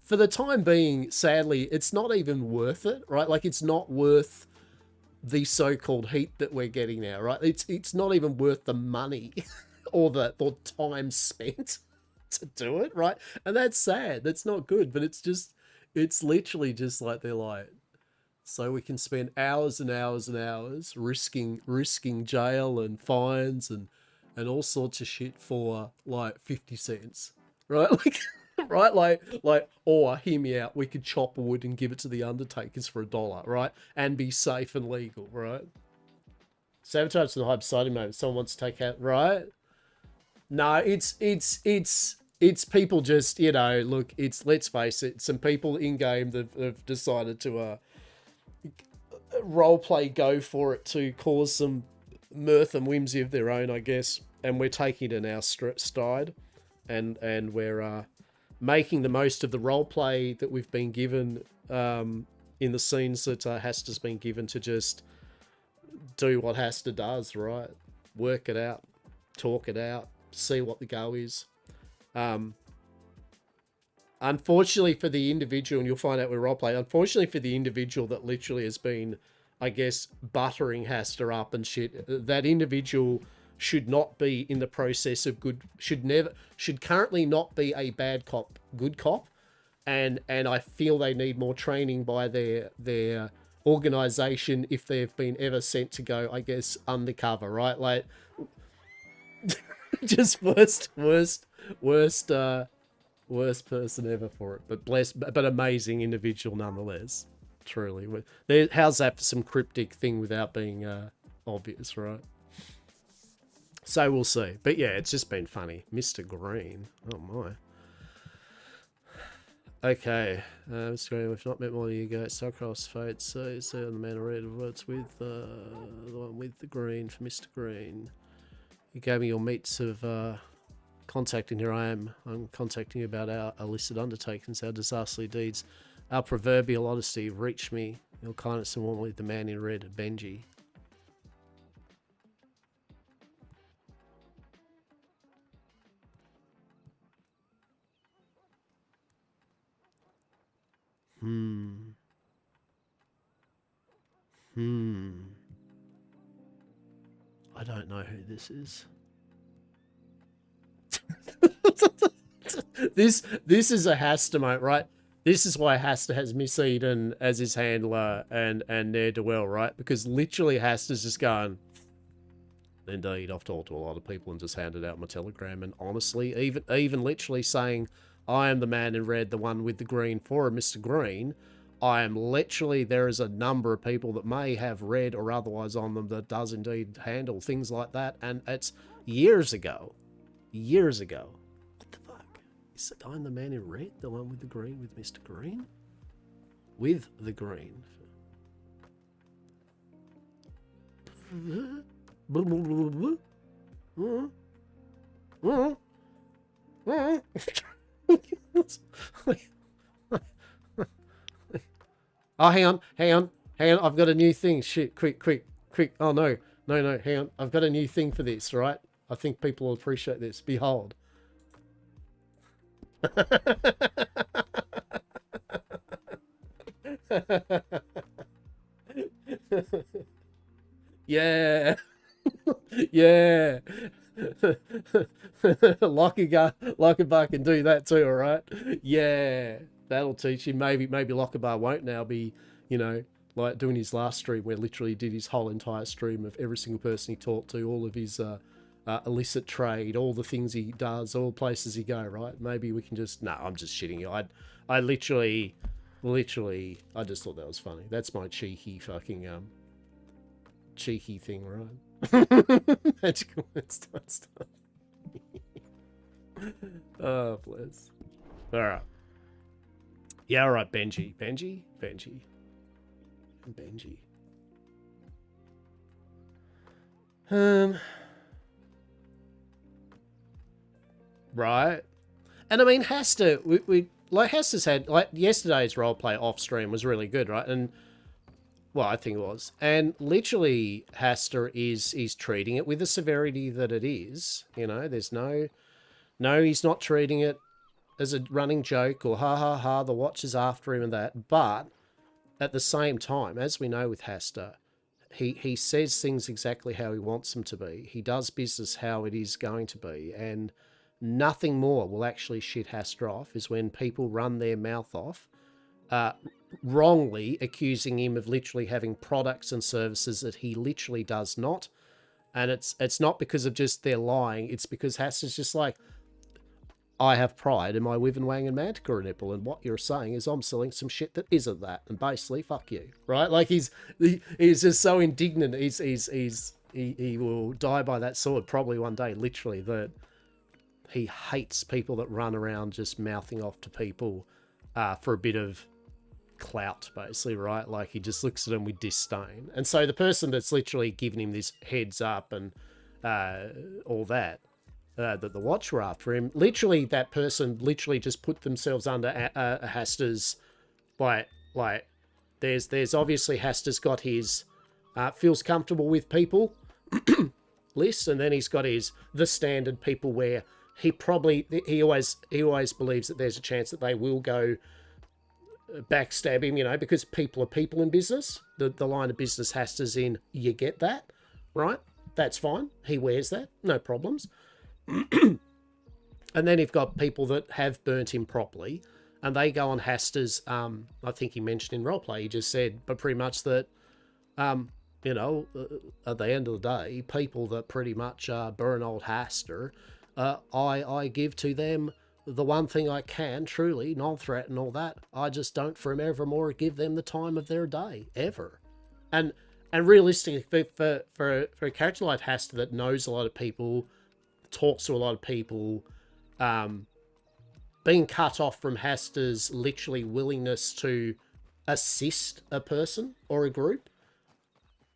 for the time being, sadly, it's not even worth it, right? Like, it's not worth the so-called heat that we're getting now, right? It's not even worth the money or the time spent to do it, right? And that's sad. That's not good, but it's literally just like they're like, so we can spend hours and hours and hours risking jail and fines and all sorts of shit for like 50 cents, right? Like, right? Like, or hear me out, we could chop wood and give it to the undertakers for $1, right? And be safe and legal, right? Sabotage to the hype exciting moment. Someone wants to take out, right? No, it's people just, you know, look, let's face it, some people in game that have decided to roleplay go for it to cause some mirth and whimsy of their own, I guess. And we're taking it in our stride, and we're making the most of the roleplay that we've been given in the scenes that Hastur's been given to just do what Hastur does, right? Work it out, talk it out, see what the go is. Unfortunately for the individual, and you'll find out with roleplay, unfortunately for the individual that literally has been, I guess, buttering Hastur up and shit, that individual should not be in the process of should currently not be a bad cop, good cop. And I feel they need more training by their organization if they've been ever sent to go, I guess, undercover, right? Like, just worst person ever for it, but amazing individual nonetheless. Truly, how's that for some cryptic thing without being obvious, right? So we'll see. But yeah, it's just been funny. Mr. Green, oh my. Okay, Mr. Green, we've not met more than you go. Starcross Fate, so you see on the man of red, what's with the one with the green for Mr. Green. You gave me your meats of contacting. Here I am. I'm contacting you about our illicit undertakings, our disasterly deeds, our proverbial honesty. Reach me, your kindness and warmly, the man in red, Benji. I don't know who this is. This is a Hastur mate, right? This is why Hastur has Miss Eden as his handler and ne'er-do-well, right? Because literally Hastur's just going, indeed, I've talked to a lot of people and just handed out my telegram, and honestly, even literally saying, I am the man in red, the one with the green for Mr. Green, I am literally, there is a number of people that may have red or otherwise on them that does indeed handle things like that, and it's years ago. Years ago. What the fuck? Is it I'm the man in red, the one with the green with Mr. Green? With the green. Oh, hang on. I've got a new thing. Shit, quick. Oh, no, hang on. I've got a new thing for this, right? I think people will appreciate this. Behold. Yeah. Yeah. Lochabar can do that too, alright? Yeah. That'll teach him. Maybe Lochabar won't now be, you know, like doing his last stream where literally did his whole entire stream of every single person he talked to, all of his illicit trade, all the things he does, all places he go, right? Maybe we can just... No, I'm just shitting you. I literally, I just thought that was funny. That's my cheeky fucking, cheeky thing, right? Magical stuff. Oh, bless. Alright. Yeah, alright, Benji. Benji. Right. And I mean, Hastur, we like Hastur's had, like, yesterday's roleplay off stream was really good, right? And, well, I think it was. And literally, Hastur is treating it with the severity that it is. You know, there's no, he's not treating it as a running joke or ha ha ha, the watch is after him and that. But at the same time, as we know with Hastur, he says things exactly how he wants them to be. He does business how it is going to be, and nothing more will actually shit Hastur off is when people run their mouth off, wrongly accusing him of literally having products and services that he literally does not. And it's not because of just their lying. It's because Hastur's just like, I have pride in my Wyvern Wang and Manticore nipple, and what you're saying is I'm selling some shit that isn't that, and basically, fuck you, right? Like he's just so indignant. He will die by that sword probably one day, literally. That he hates people that run around just mouthing off to people for a bit of clout, basically, right? Like he just looks at them with disdain. And so the person that's literally giving him this heads up and all that. That the watch were after him. Literally, that person literally just put themselves under Hastur's, like there's obviously Hastur's got his feels comfortable with people list, and then he's got his the standard people where he always believes that there's a chance that they will go backstab him, you know, because people are people in business. The line of business Hastur's in, you get that, right? That's fine. He wears that, no problems. And then you've got people that have burnt him properly, and they go on Hastur's, I think he mentioned in Roleplay, he just said, but pretty much that, you know, at the end of the day, people that pretty much burn old Hastur, I give to them the one thing I can, truly, non-threat and all that. I just don't from evermore give them the time of their day, ever. And realistically, for a character like Hastur that knows a lot of people, talks to a lot of people, being cut off from Hastur's literally willingness to assist a person or a group,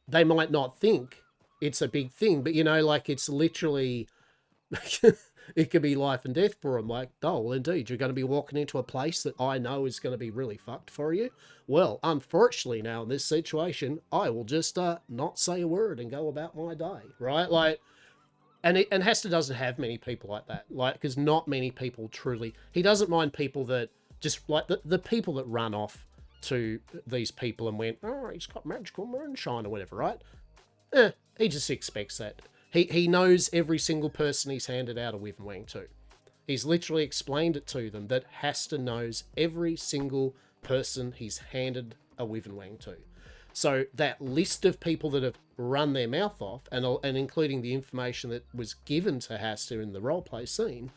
they might not think it's a big thing, but you know, like it's literally, it could be life and death for them. Like, oh, well, indeed, you're going to be walking into a place that I know is going to be really fucked for you. Well, unfortunately now in this situation, I will just not say a word and go about my day, right? Like, and Hastur doesn't have many people like that, like, because not many people truly, he doesn't mind people that just, like, the people that run off to these people and went, oh, he's got magical moonshine or whatever, right? He just expects that. He knows every single person he's handed out a Wyvern Wang to. He's literally explained it to them that Hastur knows every single person he's handed a Wyvern Wang to. So that list of people that have run their mouth off, and including the information that was given to Hastur in the roleplay scene,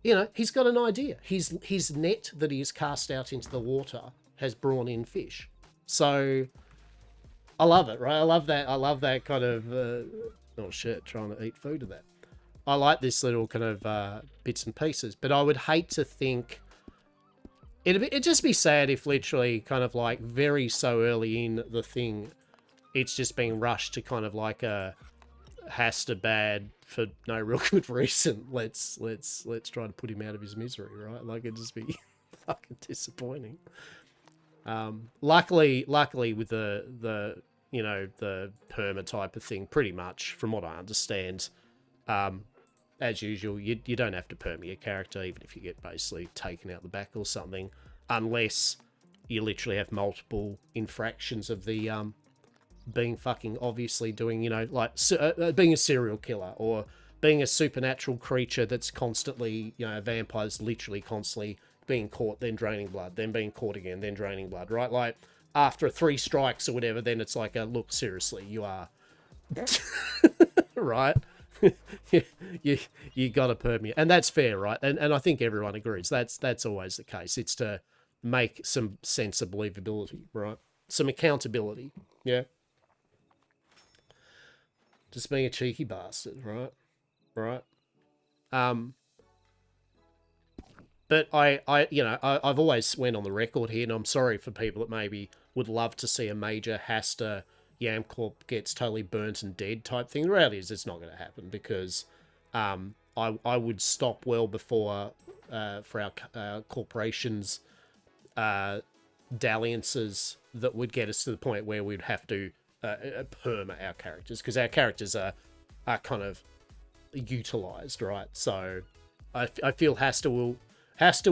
you know, he's got an idea. His net that he has cast out into the water has brought in fish. So I love it, right? I love that kind of, oh shit, trying to eat food of that. I like this little kind of bits and pieces, but I would hate to think, it'd just be sad if literally kind of like very so early in the thing, it's just being rushed to kind of like a Hastur bad for no real good reason. Let's try to put him out of his misery, right? Like it'd just be fucking disappointing. Luckily with the you know, the perma type of thing, pretty much from what I understand, as usual, you don't have to perma your character, even if you get basically taken out the back or something, unless you literally have multiple infractions of the being fucking obviously doing, you know, like being a serial killer or being a supernatural creature that's constantly, you know, a vampire's literally constantly being caught, then draining blood, then being caught again, then draining blood, right? Like after 3 strikes or whatever, then it's like, look, seriously, you are right. you got to perm, and that's fair, right? And I think everyone agrees that's always the case. It's to make some sense of believability, right? Some accountability, yeah. Just being a cheeky bastard, right? But I've always went on the record here, and I'm sorry for people that maybe would love to see a major Hastur Yamcorp gets totally burnt and dead type thing. The reality is it's not going to happen because I would stop well before for our corporation's dalliances that would get us to the point where we'd have to perma our characters, because our characters are kind of utilized, right? So I feel Hastur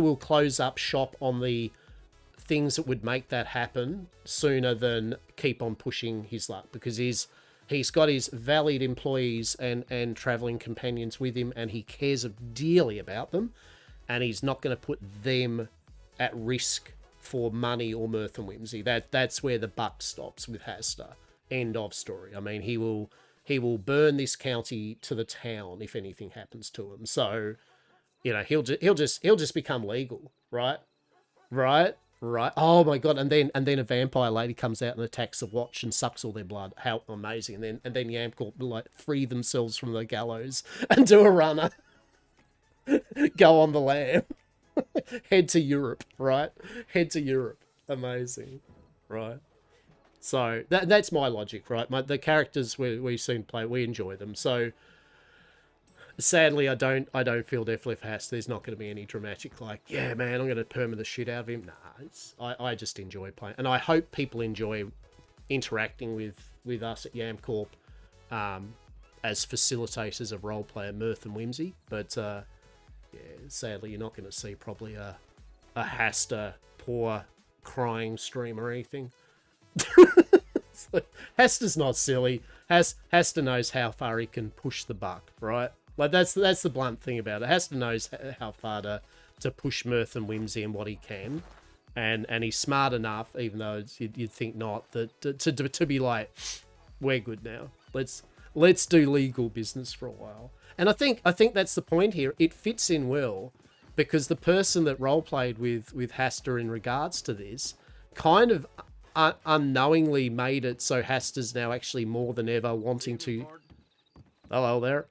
will close up shop on the things that would make that happen sooner than keep on pushing his luck, because he's got his valued employees and traveling companions with him, and he cares dearly about them, and he's not going to put them at risk for money or mirth and whimsy. That's where the buck stops with Hastur. End of story. I mean, he will burn this county to the town if anything happens to him. So, you know, he'll just become legal, right? Right. Oh my god! And then a vampire lady comes out and attacks the watch and sucks all their blood. How amazing! And then Yamcorp will like free themselves from the gallows and do a runner, go on the lam, head to Europe, right? Head to Europe. Amazing, right? So that's my logic, right? The characters we've seen play, we enjoy them. So sadly, I don't feel definitely for Hastur. There's not going to be any dramatic like, yeah, man, I'm going to perma the shit out of him. Nah, I just enjoy playing, and I hope people enjoy interacting with us at Yamcorp as facilitators of roleplay and mirth and whimsy. But yeah, sadly, you're not going to see probably a Hastur poor crying stream or anything. So, Hastur's not silly. Hastur knows how far he can push the buck, right? Like that's the blunt thing about it. Hastur knows how far to push mirth and whimsy and what he can, and he's smart enough, even though you'd think not, that to be like, we're good now. Let's do legal business for a while. And I think that's the point here. It fits in well because the person that roleplayed with Hastur in regards to this kind of unknowingly made it so Hastur's now actually more than ever wanting to. Hello there.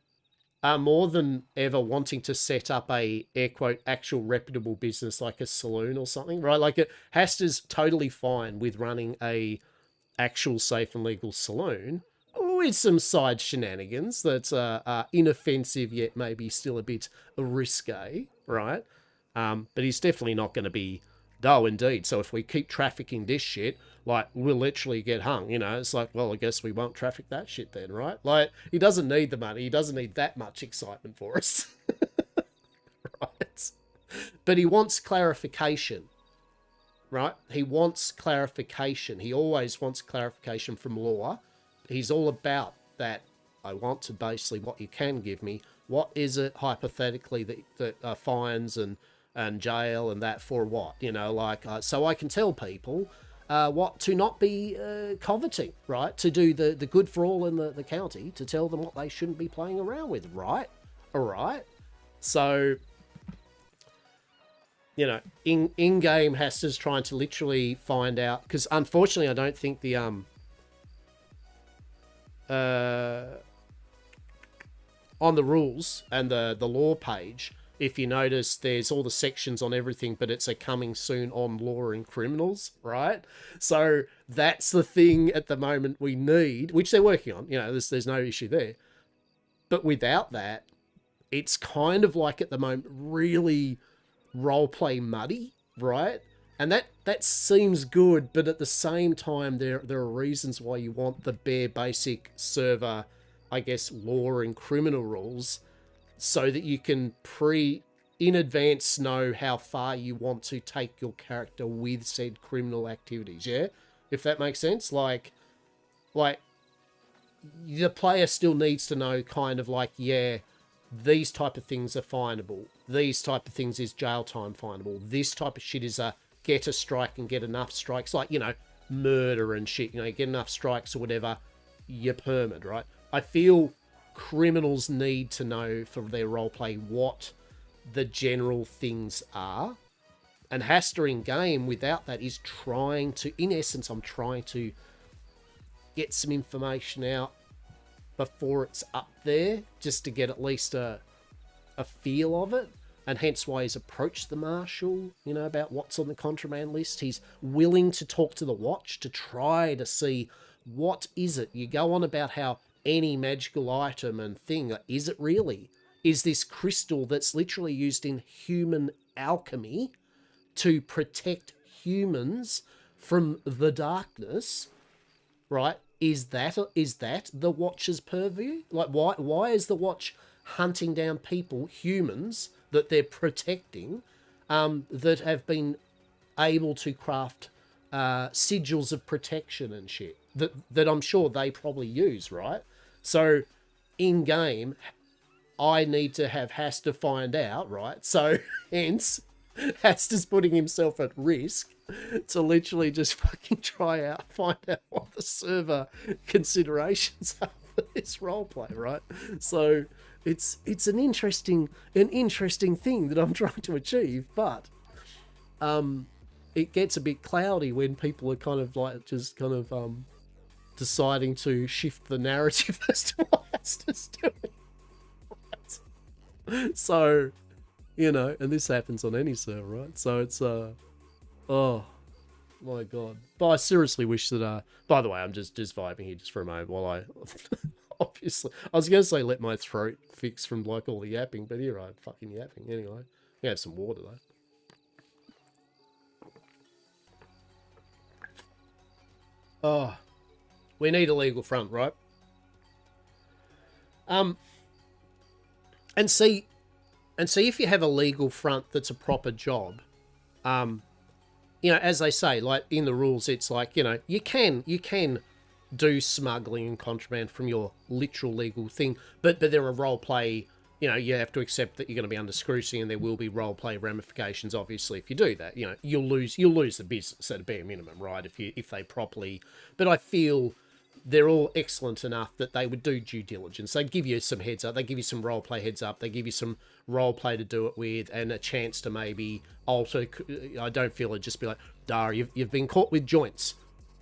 More than ever wanting to set up a, air quote, actual reputable business like a saloon or something, right? Like Hastur's totally fine with running a actual safe and legal saloon with some side shenanigans that are inoffensive yet maybe still a bit risque, right? But he's definitely not going to be, oh, indeed. So if we keep trafficking this shit, like, we'll literally get hung, you know? It's like, well, I guess we won't traffic that shit then, right? Like, he doesn't need the money. He doesn't need that much excitement for us. Right? But he wants clarification, right? He wants clarification. He always wants clarification from law. He's all about that. I want to basically what you can give me. What is it, hypothetically, that fines and jail and that for what? You know, like, so I can tell people what to not be coveting, right? To do the good for all in the county, to tell them what they shouldn't be playing around with, right? All right. So, you know, in-game Hastur's trying to literally find out, because unfortunately I don't think the on the rules and the law page, if you notice, there's all the sections on everything, but it's a coming soon on law and criminals, right? So that's the thing at the moment we need, which they're working on. You know, there's no issue there. But without that, it's kind of like at the moment really roleplay muddy, right? And that seems good, but at the same time, there are reasons why you want the bare basic server, I guess, law and criminal rules, so that you can in advance know how far you want to take your character with said criminal activities, yeah? If that makes sense? Like the player still needs to know kind of like, yeah, these type of things are finable. These type of things is jail time finable. This type of shit is a get a strike and get enough strikes. Like, you know, murder and shit, you know, get enough strikes or whatever, you're permanent, right? I feel criminals need to know for their roleplay what the general things are. And Hastur in game, without that, is trying to, in essence, I'm trying to get some information out before it's up there, just to get at least a feel of it. And hence why he's approached the marshal, you know, about what's on the contraband list. He's willing to talk to the watch to try to see what is it. You go on about how any magical item and thing, is it really? Is this crystal that's literally used in human alchemy to protect humans from the darkness, right? Is that the Watch's purview? Like, why is the Watch hunting down people, humans, that they're protecting, that have been able to craft sigils of protection and shit that I'm sure they probably use, right? So in game, I need to have Hastur find out, right? So hence, Hastur's putting himself at risk to literally just fucking find out what the server considerations are for this roleplay, right? So it's an interesting thing that I'm trying to achieve, but it gets a bit cloudy when people are kind of like just kind of deciding to shift the narrative as to what Hastur's doing. Right? So, you know, and this happens on any server, right? So it's oh my god. But I seriously wish that by the way, I'm just vibing here just for a moment while I obviously I was gonna say let my throat fix from like all the yapping, but here I'm fucking yapping anyway. We have some water though. Oh, we need a legal front, right? And see if you have a legal front that's a proper job, you know, as they say, like in the rules, it's like, you know, you can do smuggling and contraband from your literal legal thing, but there are role play, you know, you have to accept that you're going to be under scrutiny and there will be role play ramifications, obviously, if you do that. You know, you'll lose the business at a bare minimum, right? If they properly, but I feel they're all excellent enough that they would do due diligence. They'd give you some heads up. They give you some role play heads up. They give you some role play to do it with and a chance to maybe alter. I don't feel it'd just be like, Dar, you've been caught with joints.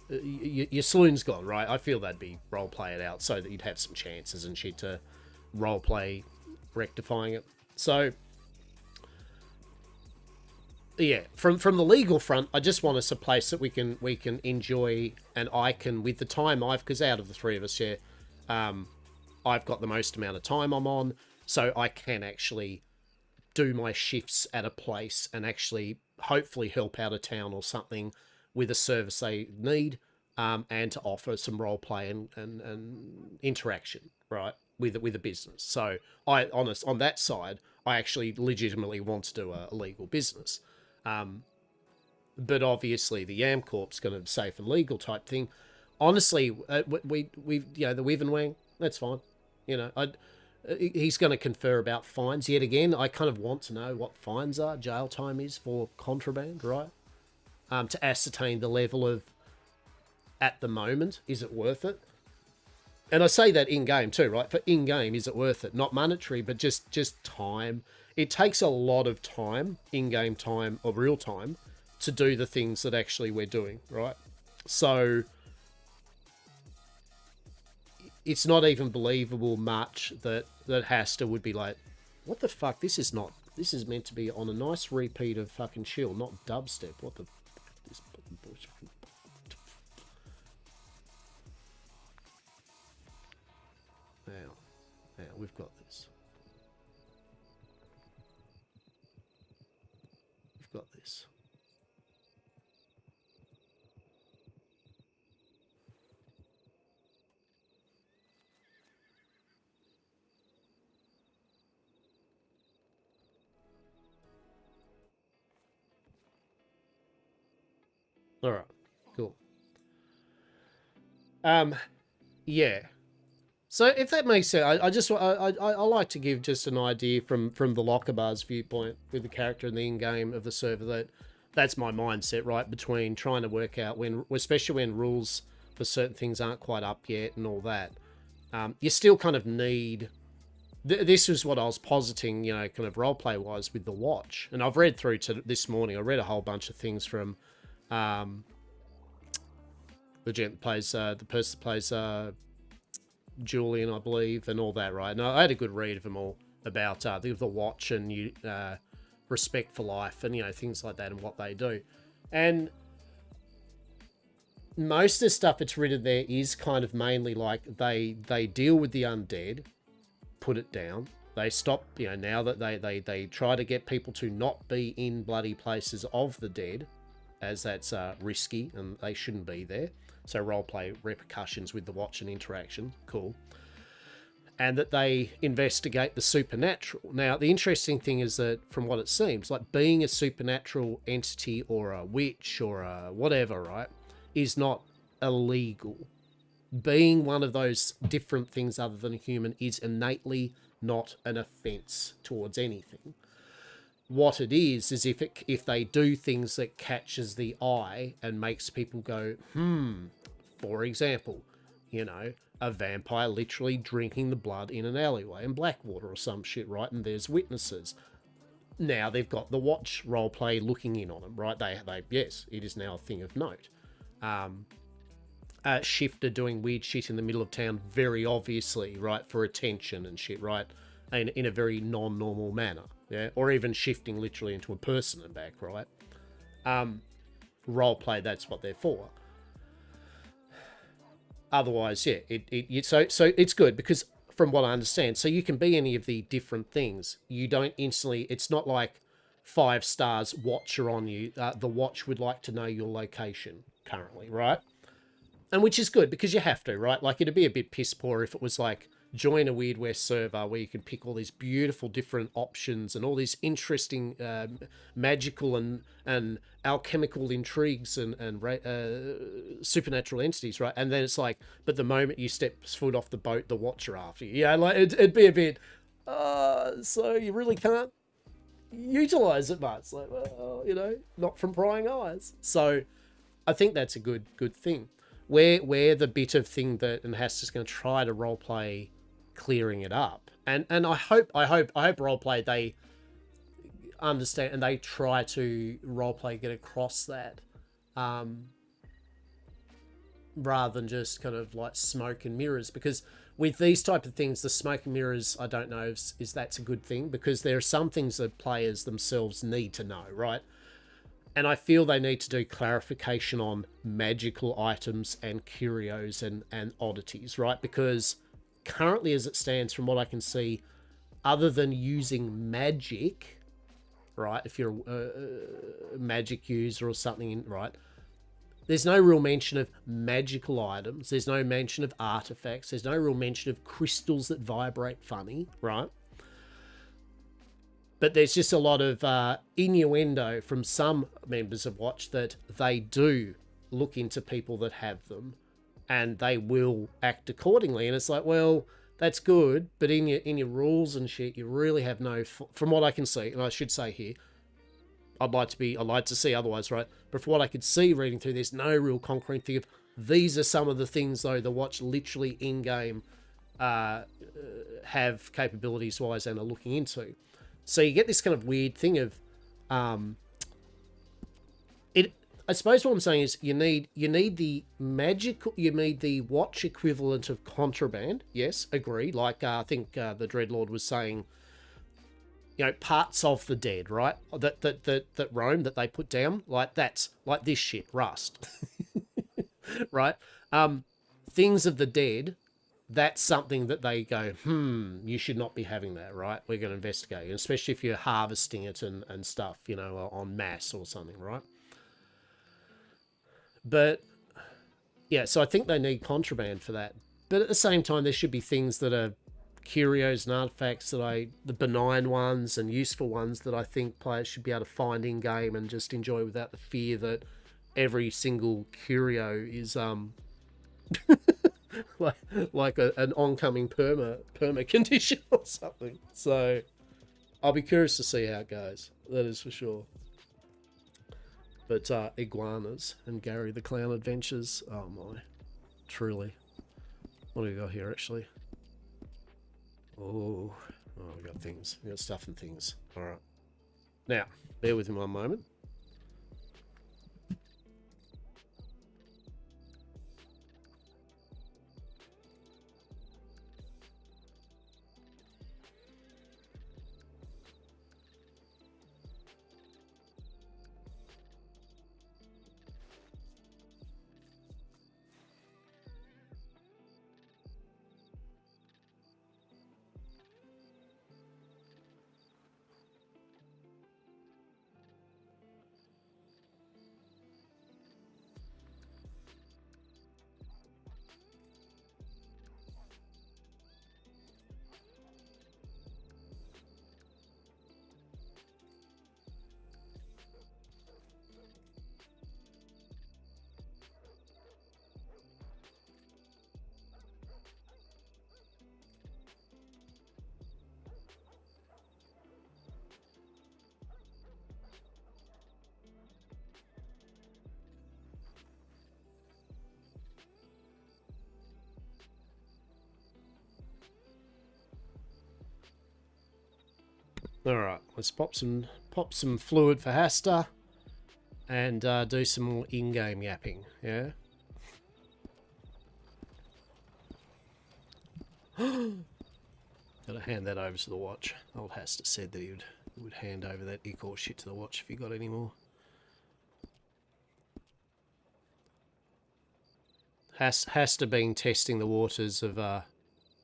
Your saloon's gone, right? I feel they'd be role play it out so that you'd have some chances and shit to role play rectifying it. So yeah, from the legal front, I just want us a place that we can enjoy, and I can, with the time because out of the three of us here, I've got the most amount of time I'm on, so I can actually do my shifts at a place and actually hopefully help out a town or something with a service they need, and to offer some role play and interaction, right, with a business. So on that side, I actually legitimately want to do a legal business. But obviously the Yam Corp's going to say for legal type thing. Honestly, we you know, the Wiven Wang, that's fine. You know, he's going to confer about fines yet again. I kind of want to know what fines are, jail time is for contraband, right? To ascertain the level of, at the moment, is it worth it? And I say that in-game too, right? For in-game, is it worth it? Not monetary, but just time. It takes a lot of time, in-game time, or real time, to do the things that actually we're doing, right? So it's not even believable much that Hastur would be like, what the fuck? This is meant to be on a nice repeat of fucking Chill, not dubstep. What the this fucking bullshit. Now, we've got this. We've got this. All right, cool. Yeah. So if that makes sense, I like to give just an idea from the Lochabar's viewpoint with the character in the in-game of the server. That's my mindset, right? Between trying to work out when, especially when rules for certain things aren't quite up yet and all that, you still kind of need. This is what I was positing, you know, kind of roleplay wise with the watch. And I've read through to this morning. I read a whole bunch of things from the gent plays the person that plays Julian, I believe, and all that, right? And I had a good read of them all about the watch and respect for life and, you know, things like that and what they do. And most of the stuff that's written there is kind of mainly like they deal with the undead, put it down. They stop, you know, now that they try to get people to not be in bloody places of the dead, as that's risky and they shouldn't be there. So roleplay repercussions with the watch and interaction. Cool. and that they investigate the supernatural. Now, the interesting thing is that, from what it seems, like being a supernatural entity or a witch or a whatever, right, is not illegal. Being one of those different things other than a human is innately not an offence towards anything. What it is if they do things that catches the eye and makes people go, for example, you know, a vampire literally drinking the blood in an alleyway in Blackwater or some shit, right? And there's witnesses. Now they've got the watch roleplay looking in on them, right? They yes, it is now a thing of note. Shifter doing weird shit in the middle of town, very obviously, right, for attention and shit, right, in a very non-normal manner, yeah, or even shifting literally into a person and back, right. Roleplay, that's what they're for. Otherwise, yeah, so it's good because from what I understand, so you can be any of the different things. You don't instantly. It's not like 5 stars watcher on you. The watch would like to know your location currently, right? And which is good because you have to, right? Like it'd be a bit piss poor if it was like join a Weird West server where you can pick all these beautiful different options and all these interesting magical and alchemical intrigues and supernatural entities, right? And then it's like, but the moment you step foot off the boat, the watcher after you. Yeah, like it'd be a bit, so you really can't utilize it much. Like, well, you know, not from prying eyes. So I think that's a good thing. Where the bit of thing that, and Hastur's going to try to roleplay clearing it up, and I hope roleplay they understand and they try to roleplay get across that, rather than just kind of like smoke and mirrors. Because with these type of things, the smoke and mirrors, I don't know if that's a good thing, because there are some things that players themselves need to know, right? And I feel they need to do clarification on magical items and curios and oddities, right? Because currently as it stands, from what I can see, other than using magic, right? If you're a magic user or something, right? There's no real mention of magical items. There's no mention of artifacts. There's no real mention of crystals that vibrate funny, right? But there's just a lot of innuendo from some members of Watch that they do look into people that have them and they will act accordingly. And it's like, well, that's good, but in your rules and shit, you really have no, from what I can see, and I should say here, I'd like to see otherwise, right? But from what I could see reading through this, no real concrete thing of, these are some of the things, though, the Watch literally in-game have capabilities-wise and are looking into. So you get this kind of weird thing of, I suppose what I'm saying is you need the magical, you need the watch equivalent of contraband. Yes, agree. Like I think the Dreadlord was saying, you know, parts of the dead, right? That roam, that they put down, like that's like this shit, rust, right? Things of the dead. That's something that they go, you should not be having that, right? We're going to investigate, especially if you're harvesting it and stuff, you know, en masse or something, right? But, yeah, so I think they need contraband for that. But at the same time, there should be things that are curios and artifacts that the benign ones and useful ones that I think players should be able to find in-game and just enjoy without the fear that every single curio is, like an oncoming perma condition or something. So I'll be curious to see how it goes. That is for sure. But iguanas and Gary the Clown Adventures. Oh my, truly. What do we got here actually? Oh, we got things. We got stuff and things. All right. Now, bear with me one moment. All right, let's pop some fluid for Hastur, and do some more in-game yapping. Yeah. Gotta hand that over to the watch. Old Hastur said that he would hand over that Ichor shit to the watch if he got any more. Hastur been testing the waters of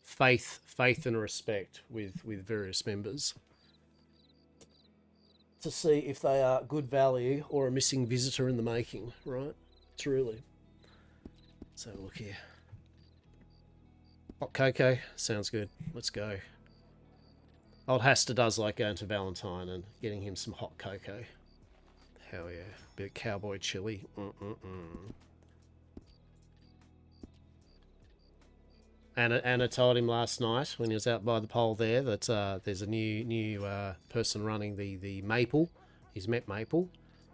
faith and respect with various members to see if they are good value or a missing visitor in the making, right? Truly. Let's have a look here. Hot cocoa, sounds good. Let's go. Old Hastur does like going to Valentine and getting him some hot cocoa. Hell yeah. Bit of cowboy chili. Anna told him last night when he was out by the pole there that there's a new person running the Maple. He's met Maple.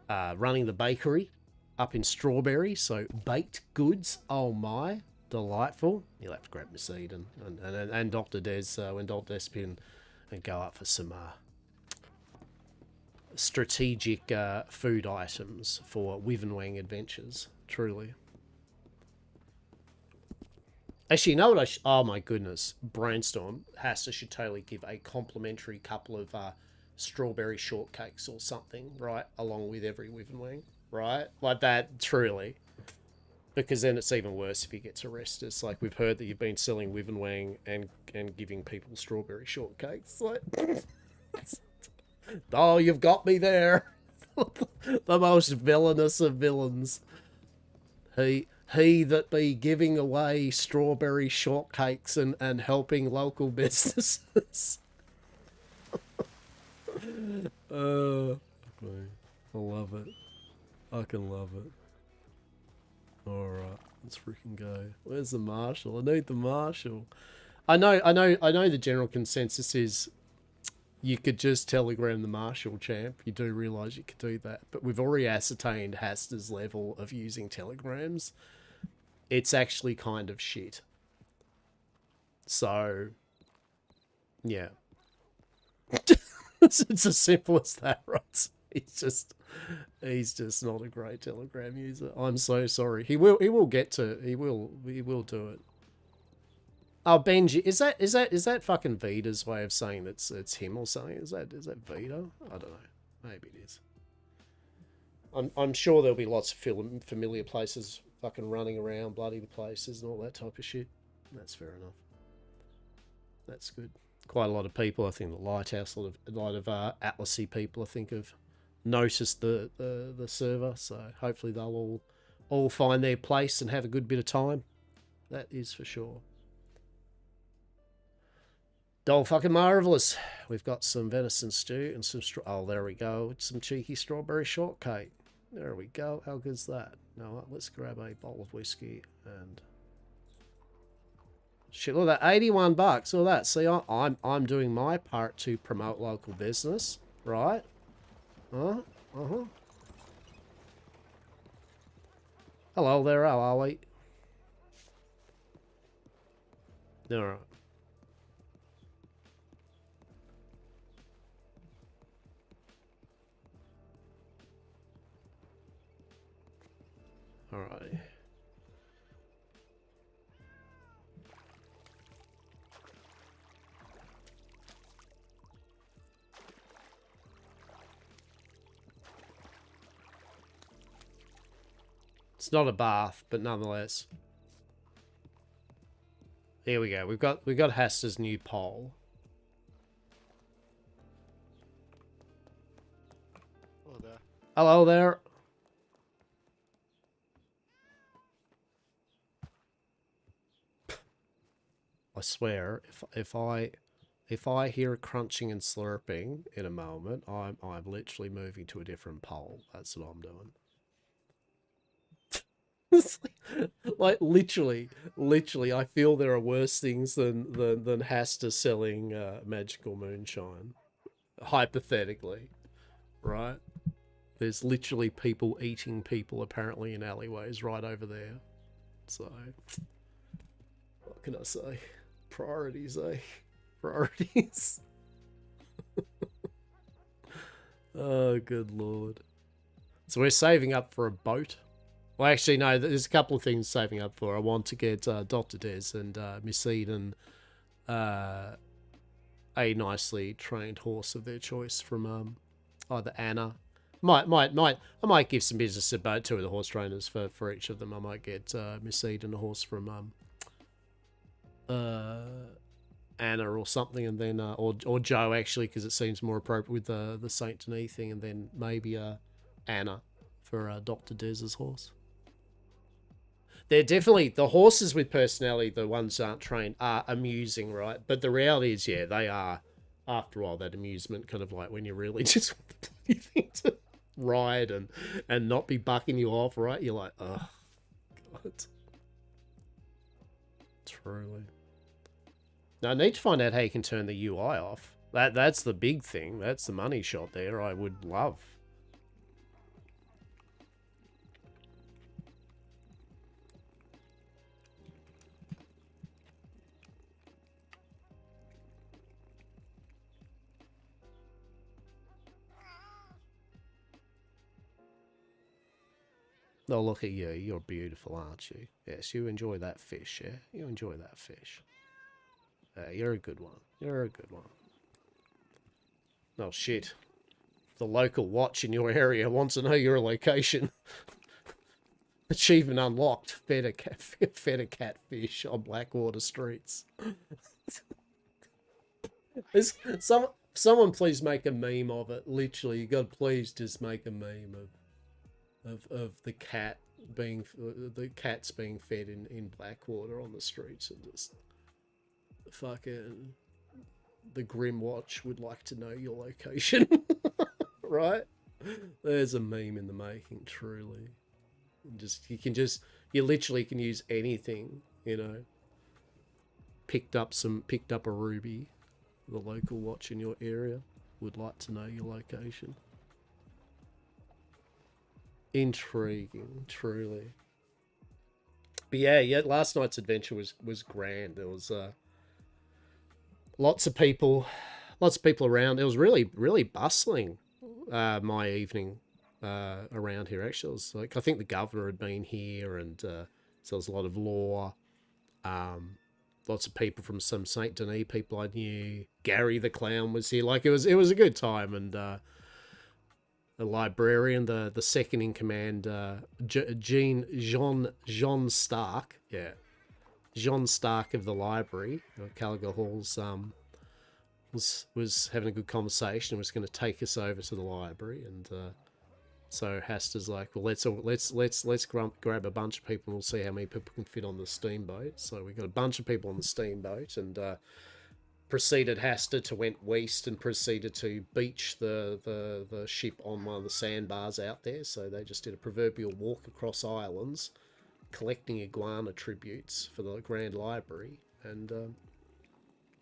Running the bakery up in Strawberry. So baked goods. Oh my. Delightful. You'll have to grab my seed and Dr. Des when Dr. Des pin and go up for some strategic food items for Wivenwang adventures. Truly. Actually, you know what oh my goodness. Brainstorm. Hastur should totally give a complimentary couple of strawberry shortcakes or something, right? Along with every Wivenwang, right? Like that, truly. Because then it's even worse if he gets arrested. It's like, we've heard that you've been selling Wivenwang and giving people strawberry shortcakes. Like, oh, you've got me there. The most villainous of villains. He that be giving away strawberry shortcakes and helping local businesses. I love it. I can love it. Alright, let's freaking go. Where's the marshal? I need the marshal. I know the general consensus is you could just telegram the marshal, champ. You do realise you could do that. But we've already ascertained Hastur's level of using telegrams. It's actually kind of shit. So, yeah. It's as simple as that, right? He's just not a great telegram user. I'm so sorry. He will do it. Oh, Benji, is that fucking Vita's way of saying that it's him or something? Is that Vita? I don't know. Maybe it is. I'm sure there'll be lots of familiar places fucking running around, bloody places and all that type of shit. That's fair enough. That's good. Quite a lot of people, I think the Lighthouse, a lot of Atlasy people, I think, have noticed the server. So hopefully they'll all find their place and have a good bit of time. That is for sure. Dole fucking marvellous. We've got some venison stew and some oh, there we go. Some cheeky strawberry shortcake. There we go. How good's that? Now let's grab a bottle of whiskey and shit. Look at that, 81 bucks. All that. See, I'm doing my part to promote local business, right? Hello there. How are we? All right. Alrighty. It's not a bath, but nonetheless. Here we go. We've got Hastur's new pole. Hello there. Hello there. I swear, if I hear crunching and slurping in a moment, I'm literally moving to a different pole. That's what I'm doing. Like literally, I feel there are worse things than Hastur selling magical moonshine. Hypothetically, right? There's literally people eating people apparently in alleyways right over there. So, what can I say? Priorities, eh? Priorities. Oh, good lord. So we're saving up for a boat. Well, actually, no, there's a couple of things saving up for. I want to get Dr. Des and Miss Eden a nicely trained horse of their choice from either Anna. I might give some business to both two of the horse trainers for each of them. I might get Miss Eden a horse from Anna or something, and then or Joe actually, because it seems more appropriate with the Saint Denis thing, and then maybe Anna for Dr. Des's horse. They're definitely the horses with personality. The ones that aren't trained are amusing, right? But the reality is, yeah, they are. After a while, that amusement kind of like when you really just want the bloody thing to ride and not be bucking you off, right? You're like, oh god, truly. Now I need to find out how you can turn the UI off. That's the big thing. That's the money shot there. I would love. Oh, look at you. You're beautiful, aren't you? Yes, you enjoy that fish, yeah? You enjoy that fish. You're a good one. You're a good one. Oh, shit. The local watch in your area wants to know your location. Achievement unlocked. Fed a catfish on Blackwater streets. Someone please make a meme of it. Literally, you gotta please just make a meme of the cats being fed in Blackwater on the streets, and just fucking the Grim Watch would like to know your location. Right? There's a meme in the making, truly. You literally can use anything, you know. Picked up a ruby. The local watch in your area would like to know your location. Intriguing, truly. But yeah, last night's adventure was grand. There was lots of people around. It was really bustling. My evening around here, actually. It was like, I think the governor had been here, and so there was a lot of law. Lots of people from some Saint Denis people I knew. Gary the clown was here. Like, it was a good time, and the librarian, the second in command, Jean Stark, yeah, Jean Stark of the library, Caliga Halls, was having a good conversation and was going to take us over to the library, and so Hastur's like, well, let's grab a bunch of people and we'll see how many people can fit on the steamboat. So we got a bunch of people on the steamboat, and proceeded Hastur to went west and proceeded to beach the ship on one of the sandbars out there. So they just did a proverbial walk across islands, collecting iguana tributes for the Grand Library, and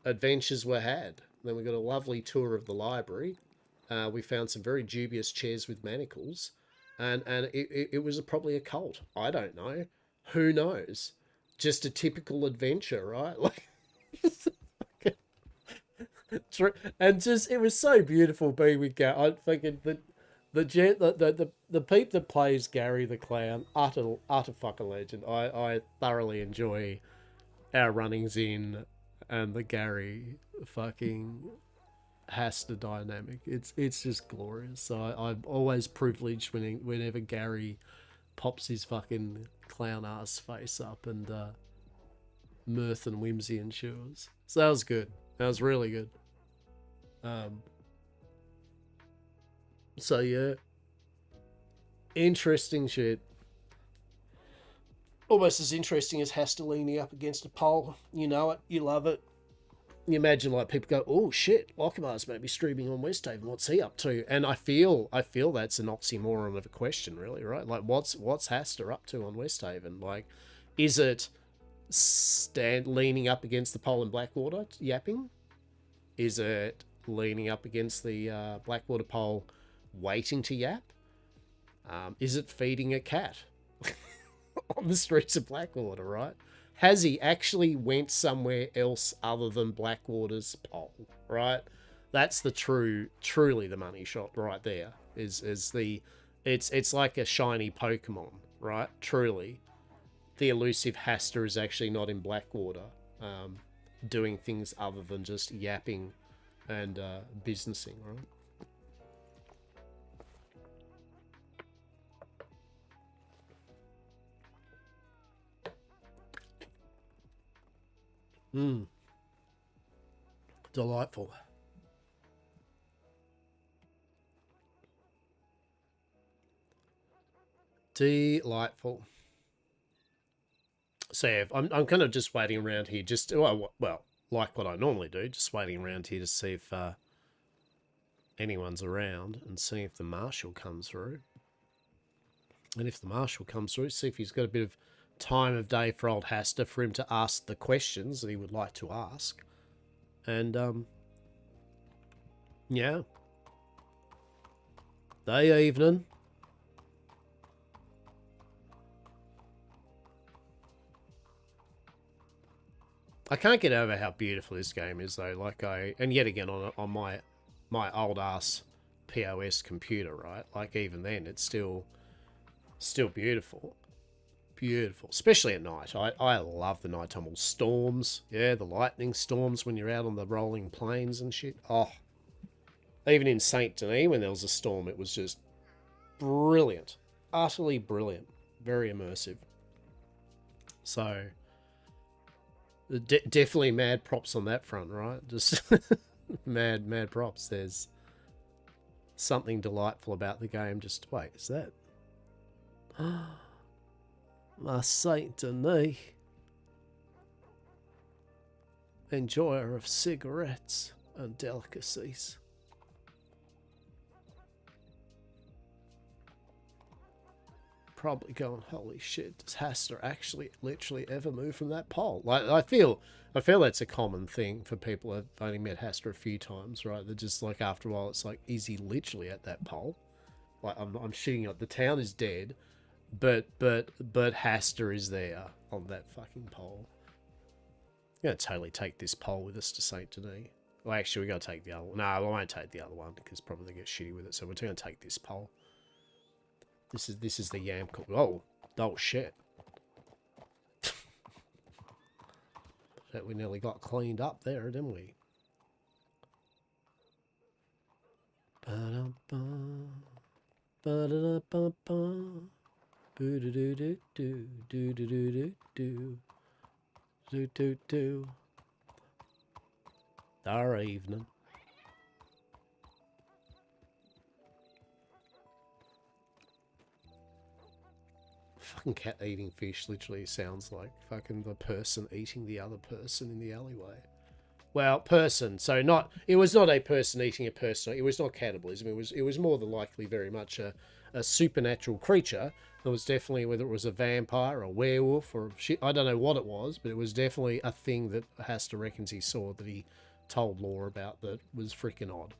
adventures were had. Then we got a lovely tour of the library. We found some very dubious chairs with manacles, and it was probably a cult. I don't know. Who knows? Just a typical adventure, right? Like. And just, it was so beautiful being with Gary. I thinking the peep that plays Gary the clown, utter fucking legend. I thoroughly enjoy our runnings in and the Gary fucking Hastur dynamic. It's just glorious. So I'm always privileged whenever Gary pops his fucking clown ass face up, and mirth and whimsy ensures. So that was good. That was really good. So yeah, interesting shit. Almost as interesting as Hastur leaning up against a pole. You know it, you love it. You imagine, like, people go, oh shit, Lochabar's maybe streaming on Westhaven. What's he up to? And I feel that's an oxymoron of a question, really, right? Like, what's Hastur up to on Westhaven? Like, is it leaning up against the pole in Blackwater yapping? Is it leaning up against the Blackwater pole waiting to yap? Is it feeding a cat on the streets of Blackwater, right? Has he actually went somewhere else other than Blackwater's pole, right? That's the truly the money shot right there. It's like a shiny Pokemon, right? Truly, the elusive Hastur is actually not in Blackwater, doing things other than just yapping and businessing, right? Delightful. Delightful. So yeah, I'm kind of just waiting around here, well, like what I normally do, just waiting around here to see if anyone's around and see if the marshal comes through. And if the marshal comes through, see if he's got a bit of time of day for old Hastur for him to ask the questions that he would like to ask. And yeah. Day evening. I can't get over how beautiful this game is, though. Like and yet again on my old ass POS computer, right? Like even then, it's still beautiful, beautiful. Especially at night. I love the nighttime storms. Yeah, the lightning storms when you're out on the rolling plains and shit. Oh, even in Saint Denis when there was a storm, it was just brilliant, utterly brilliant, very immersive. So. Definitely mad props on that front, right? Just mad props. There's something delightful about the game. Just wait, is that my Saint Denis, enjoyer of cigarettes and delicacies? Probably going, holy shit, does Hastur actually literally ever move from that pole? Like I feel that's a common thing for people who've only met Hastur a few times, right? They're just like, after a while it's like, is he literally at that pole? Like I'm shooting up, the town is dead, but Hastur is there on that fucking pole. We're gonna totally take this pole with us to Saint Denis. Well, actually we gotta take the other one. No, I won't take the other one because probably they get shitty with it, so we're gonna take this pole. This is the yam cook. Oh shit. That we nearly got cleaned up there, didn't we? Ba-dum-bum. Ba-da-da-bum-bum. Boo-doo-doo-doo-doo. Do-do-do-do-do. Do-do-do. Our evening. Fucking cat eating fish literally sounds like fucking the person eating the other person in the alleyway. Well, person, so not, it was not a person eating a person, it was not cannibalism, it was more than likely very much a supernatural creature. It was definitely, whether it was a vampire, a werewolf, or shit, I don't know what it was, but it was definitely a thing that Hastur reckons he saw, that he told Law about, that was freaking odd.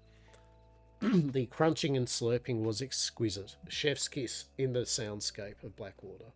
The crunching and slurping was exquisite. Chef's kiss in the soundscape of Blackwater.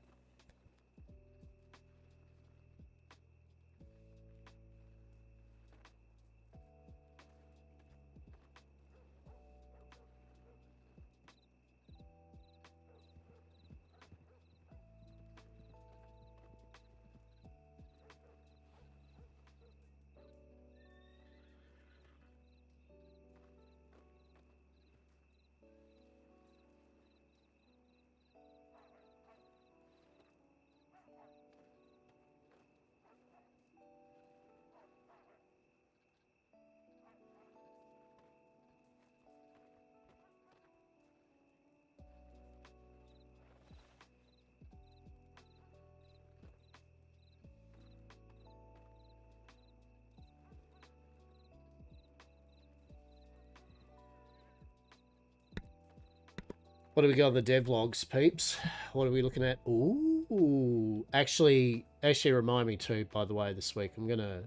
What do we got on the devlogs, peeps? What are we looking at? Ooh, actually remind me too. By the way, this week I'm gonna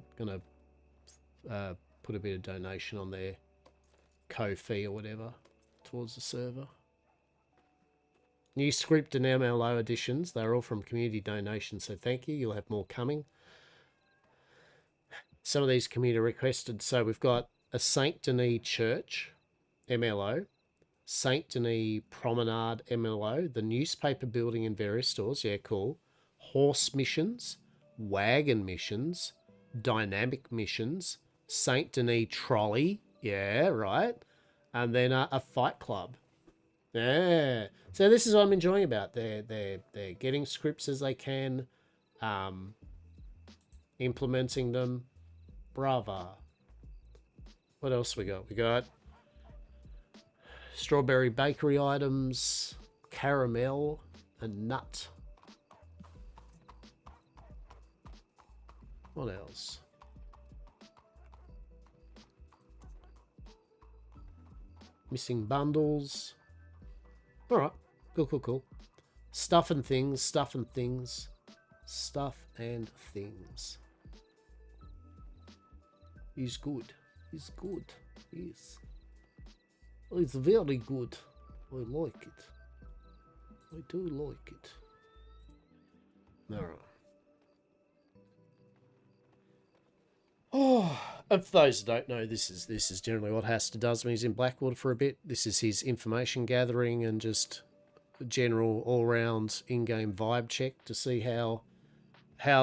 put a bit of donation on their Ko-fi or whatever towards the server. New script and MLO additions. They're all from community donations, so thank you. You'll have more coming. Some of these community requested. So we've got a Saint Denis Church, MLO, Saint Denis Promenade, MLO, the newspaper building in various stores, yeah, cool, horse missions, wagon missions, dynamic missions, Saint Denis trolley, yeah, right, and then a fight club. Yeah. So this is what I'm enjoying about. They're getting scripts as they can, implementing them. Brava. What else we got? We got strawberry bakery items, caramel, and nut. What else? Missing bundles. All right. Cool. Stuff and things. He's good. Yes. Oh, it's very good. I like it. I do like it. All right. Oh, and for those who don't know, this is generally what Hastur does when he's in Blackwater for a bit. This is his information gathering and just a general all-round in-game vibe check to see how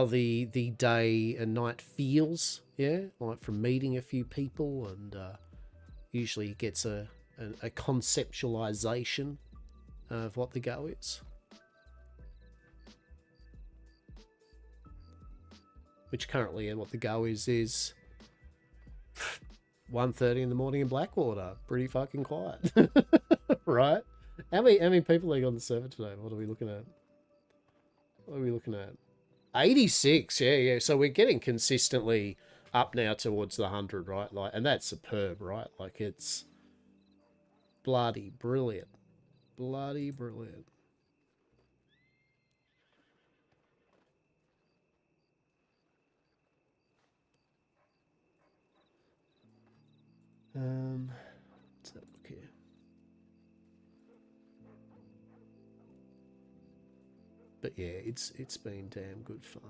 the day and night feels. Yeah, like from meeting a few people, and usually gets a conceptualization of what the go is. Which currently, and what the go is 1:30 in the morning in Blackwater. Pretty fucking quiet. Right? How many people are on the server today? What are we looking at? 86, yeah. So we're getting consistently up now towards the 100, right? Like, and that's superb, right? Like, it's bloody brilliant. Bloody brilliant. Let's have a look here. But yeah, it's been damn good fun.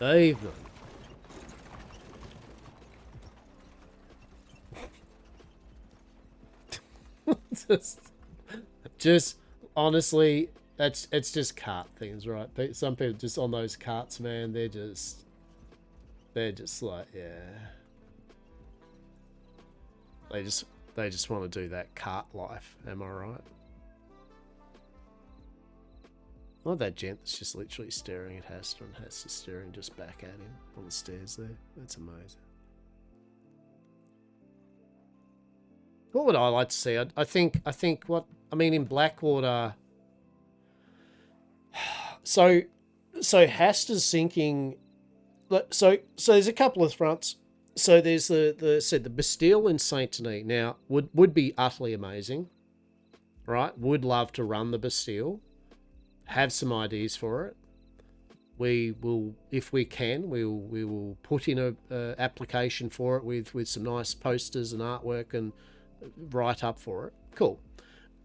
Evening. just honestly, it's just cart things, right? Some people just on those carts, man, they're just like, yeah, they just want to do that cart life. Am I right? Not that gent that's just literally staring at Hastur and Hastur staring just back at him on the stairs there. That's amazing. What would I like to see? I think in Blackwater. So Hastur's thinking. So there's a couple of fronts. So there's the Bastille in Saint Denis. Now would be utterly amazing, right? Would love to run the Bastille. Have some ideas for it. We will, if we can, we will put in a application for it with some nice posters and artwork and write up for it. Cool.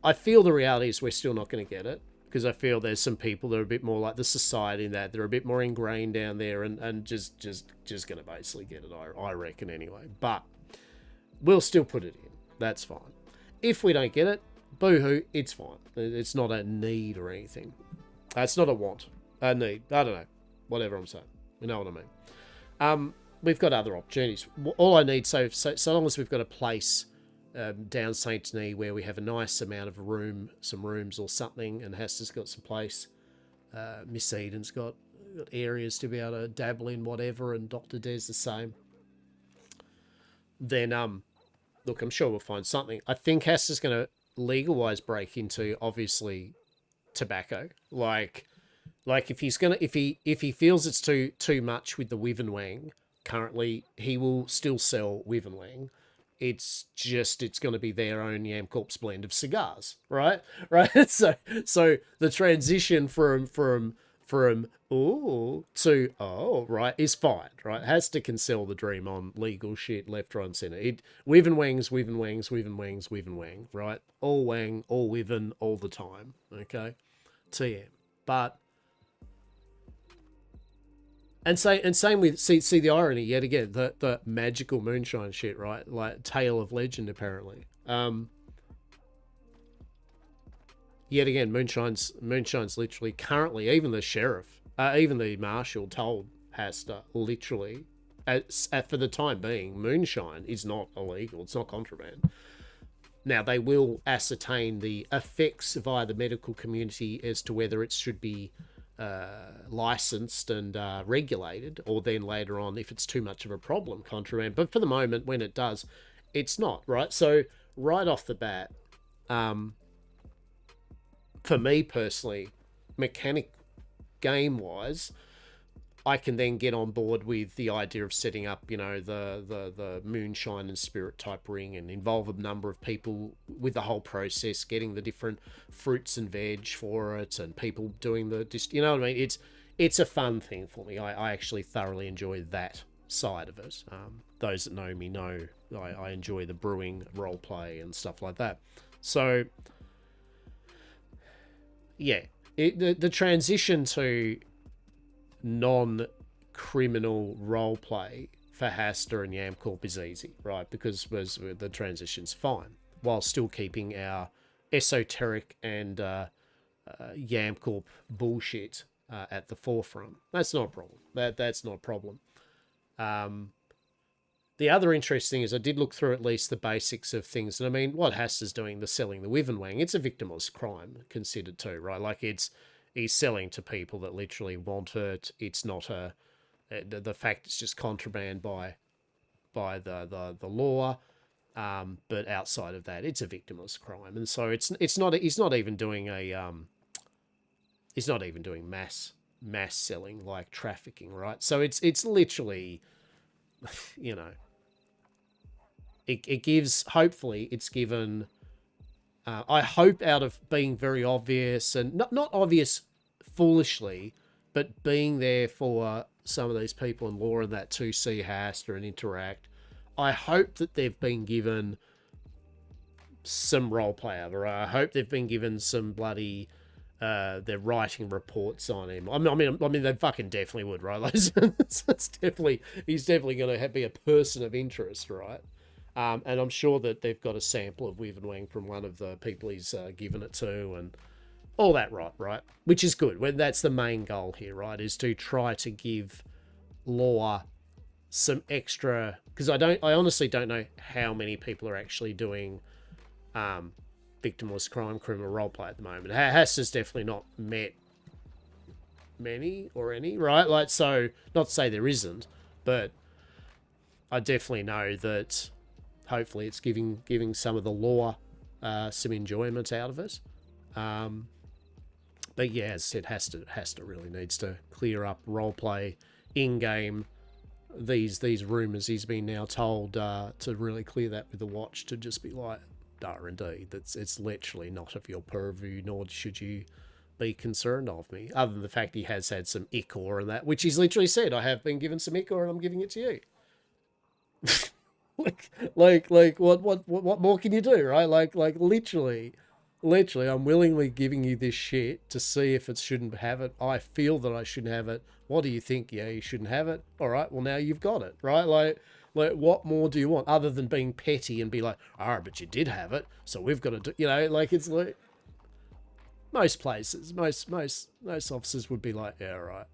I feel the reality is we're still not going to get it, because I feel there's some people that are a bit more like the society in that they're a bit more ingrained down there and just going to basically get it, I reckon anyway. But we'll still put it in. That's fine. If we don't get it, boo-hoo, it's fine. It's not a need or anything. It's not a want. A need. I don't know. Whatever I'm saying. You know what I mean. We've got other opportunities. All I need, so long as we've got a place down Saint Denis where we have a nice amount of some rooms or something, and Hastur's got some place. Miss Eden's got areas to be able to dabble in whatever, and Dr. Des the same. Then, look, I'm sure we'll find something. I think Hastur's going to legal-wise break into, obviously, tobacco. Like if he feels it's too much with the Wivenwang, currently he will still sell Wivenwang. It's going to be their own Yamcorp's blend of cigars, right? So the transition from from ooh to oh, right, is fine, right? Hastur can sell the dream on legal shit left, right, and centre. It weave and wangs, weave and wangs, weave and wangs, weave and wang, right? All wang, all weaving, all the time. Okay, TM. But and same with see the irony yet again, the magical moonshine shit, right? Like tale of legend apparently. Yet again, moonshine's literally currently, even the sheriff, even the marshal told Hastur literally, for the time being, moonshine is not illegal. It's not contraband. Now they will ascertain the effects via the medical community as to whether it should be licensed and regulated, or then later on, if it's too much of a problem, contraband. But for the moment, when it does, it's not, right? So right off the bat, for me personally, mechanic game-wise, I can then get on board with the idea of setting up, the moonshine and spirit type ring and involve a number of people with the whole process, getting the different fruits and veg for it, and people doing you know what I mean? It's a fun thing for me. I actually thoroughly enjoy that side of it. Those that know me know I enjoy the brewing, role play, and stuff like that. So yeah, the transition to non-criminal roleplay for Hastur and Yamcorp is easy, right? Because the transition's fine, while still keeping our esoteric and Yamcorp bullshit at the forefront. That's not a problem. That's not a problem. The other interesting thing is I did look through at least the basics of things. And I mean, what Hastur's doing, the selling the Wiven Wang, it's a victimless crime considered too, right? Like he's selling to people that literally want it. It's not the fact it's just contraband by the law. But outside of that, it's a victimless crime. And so he's not even doing mass selling like trafficking, right? So it's literally, hopefully it's given, I hope out of being very obvious and not obvious foolishly, but being there for some of these people in law and that to see Hastur and interact, I hope that they've been given some roleplay over. I hope they've been given some bloody, they're writing reports on him. I mean, they fucking definitely would, right? Like, he's definitely going to be a person of interest, right? And I'm sure that they've got a sample of Weave and Wang from one of the people he's given it to, and all that, right? Which is good. Well, that's the main goal here, right? Is to try to give law some extra, because I honestly don't know how many people are actually doing victimless crime, criminal roleplay at the moment. Hastur's definitely not met many or any, right? Like, so not to say there isn't, but I definitely know that hopefully it's giving some of the law some enjoyment out of it. But yeah, as I said, Hastur really needs to clear up roleplay in-game. These rumours he's been now told to really clear that with the watch, to just be like, indeed, it's literally not of your purview, nor should you be concerned of me, other than the fact he has had some ichor and that, which he's literally said, I have been given some ichor and I'm giving it to you. like what more can you do, right? Like literally I'm willingly giving you this shit to see if it shouldn't have it. I feel that I shouldn't have it. What do you think? Yeah, you shouldn't have it. All right, well now you've got it, right? Like what more do you want other than being petty and be like, but you did have it, so we've got to do, like, it's like most places, most officers would be like, yeah, all right,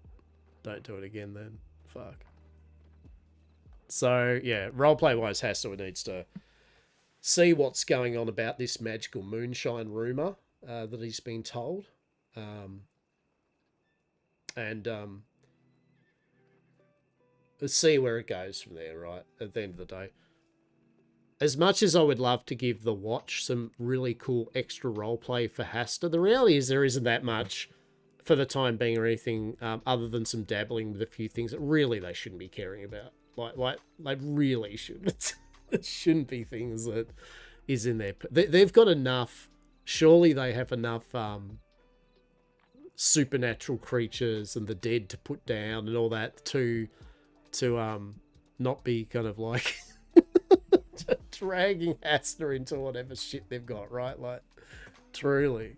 don't do it again then. Fuck. So yeah, roleplay wise, Hastur needs to see what's going on about this magical moonshine rumor that he's been told, and let's see where it goes from there, right? At the end of the day, as much as I would love to give the watch some really cool extra roleplay for Hastur, the reality is there isn't that much for the time being or anything other than some dabbling with a few things that really they shouldn't be caring about. Like they really shouldn't. It shouldn't be things that is in there. They've got enough. Surely they have enough supernatural creatures and the dead to put down and all that to not be kind of like dragging Hastur into whatever shit they've got, right? Like, truly.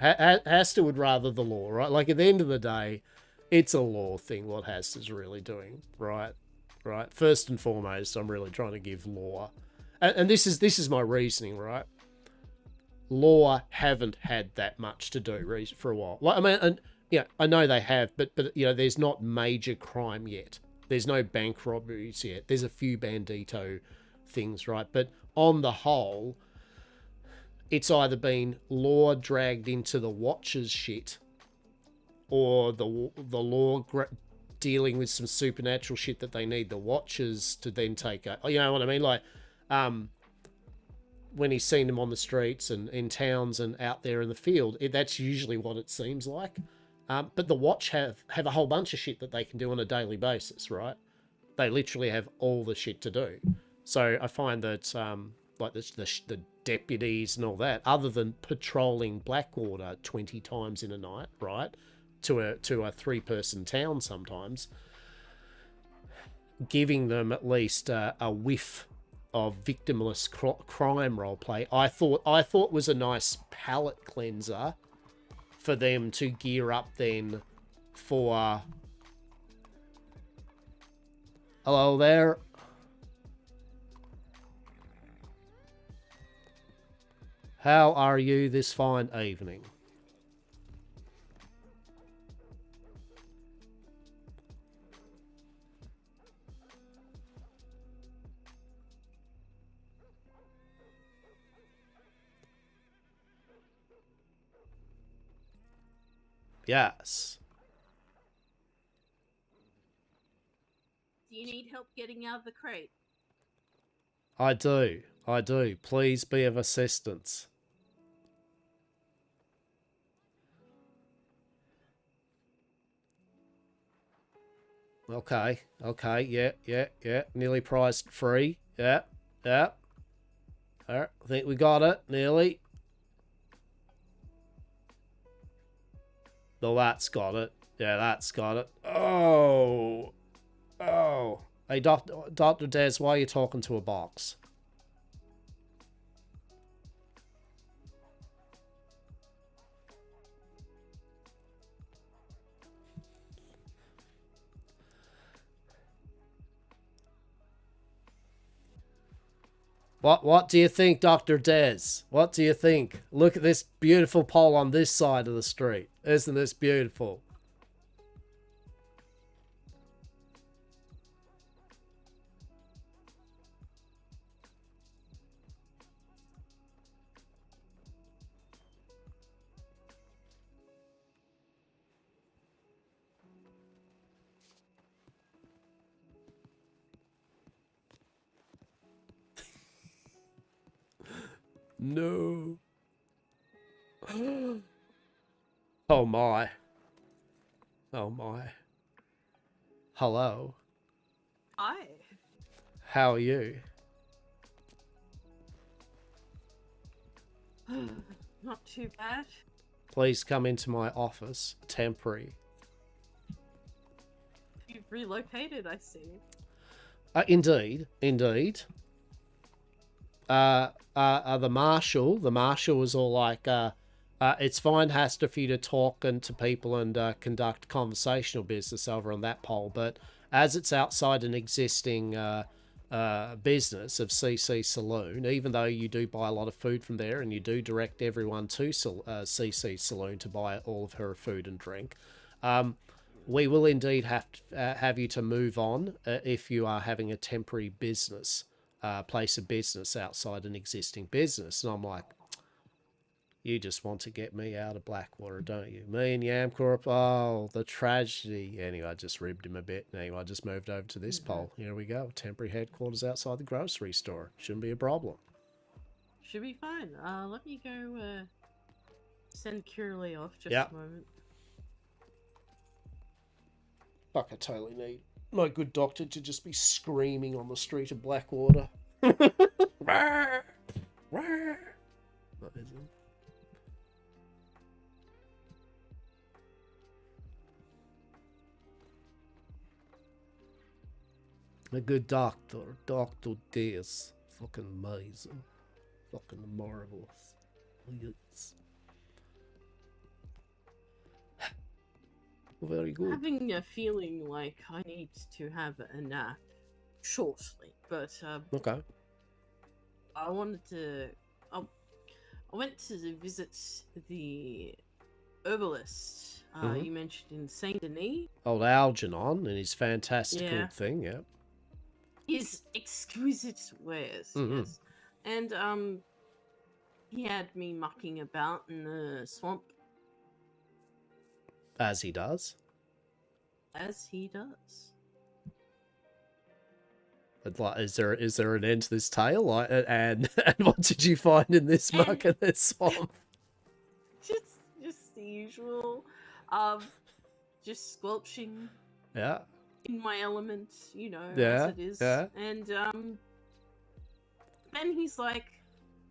Hastur would rather the law, right? Like, at the end of the day, it's a law thing what Hastur's really doing, right? Right. First and foremost, I'm really trying to give law, and this is my reasoning, right? Law haven't had that much to do for a while. Like, I mean, and yeah, I know they have, but you know, there's not major crime yet. There's no bank robberies yet. There's a few bandito things, right? But on the whole, it's either been law dragged into the Watchers shit, or the law dealing with some supernatural shit that they need the Watchers to then take over. You know what I mean? Like, when he's seen them on the streets and in towns and out there in the field, that's usually what it seems like. But the Watch have a whole bunch of shit that they can do on a daily basis, right? They literally have all the shit to do. So I find that like the deputies and all that, other than patrolling Blackwater 20 times in a night, right, to a 3-person town sometimes, giving them at least a whiff of victimless crime roleplay, I thought was a nice palate cleanser for them to gear up then for. Hello there. How are you this fine evening? Yes. Do you need help getting out of the crate? I do. Please be of assistance. Okay. Yeah. Nearly priced free. Yeah. All right, I think we got it. Nearly. No, that's got it. Yeah, that's got it. Oh. Hey, Dr. Des, why are you talking to a box? What do you think, Dr. Des? What do you think? Look at this beautiful pole on this side of the street. Isn't this beautiful? No. Oh my. Oh my. Hello. Hi. How are you? Not too bad. Please come into my office. Temporary. You've relocated, I see. Indeed. The marshal was all like, it's fine, Hastur, for you to talk and to people and conduct conversational business over on that pole, but as it's outside an existing business of CC Saloon, even though you do buy a lot of food from there and you do direct everyone to CC Saloon to buy all of her food and drink, we will indeed have you to move on if you are having a temporary business. Place of business outside an existing business. And I'm like, you just want to get me out of Blackwater, don't you? Me and Yamcorp, oh, the tragedy. Anyway, I just ribbed him a bit. Anyway, I just moved over to this pole. Here we go. Temporary headquarters outside the grocery store. Shouldn't be a problem. Should be fine. Let me go send Curly off just Yep. a moment. Fuck, I totally need my good doctor to just be screaming on the street of Blackwater. Rawr! Rawr! What is it? A good doctor. Dr. Deus. Fucking amazing. Fucking marvelous. Yes. Very good. Having a feeling like I need to have a nap shortly, but Okay. I wanted to. I went to visit the herbalist Mhm. you mentioned in Saint Denis. Old Algernon and his fantastical Yeah. thing, yeah. His exquisite wares, Mhm. yes. And he had me mucking about in the swamp As he does. as he does. But like, is there an end to this tale? Like, and what did you find in this muck and this swamp? Just the usual, um, just squelching Yeah. in my element, you know, Yeah, as it is. yeah. And then he's like,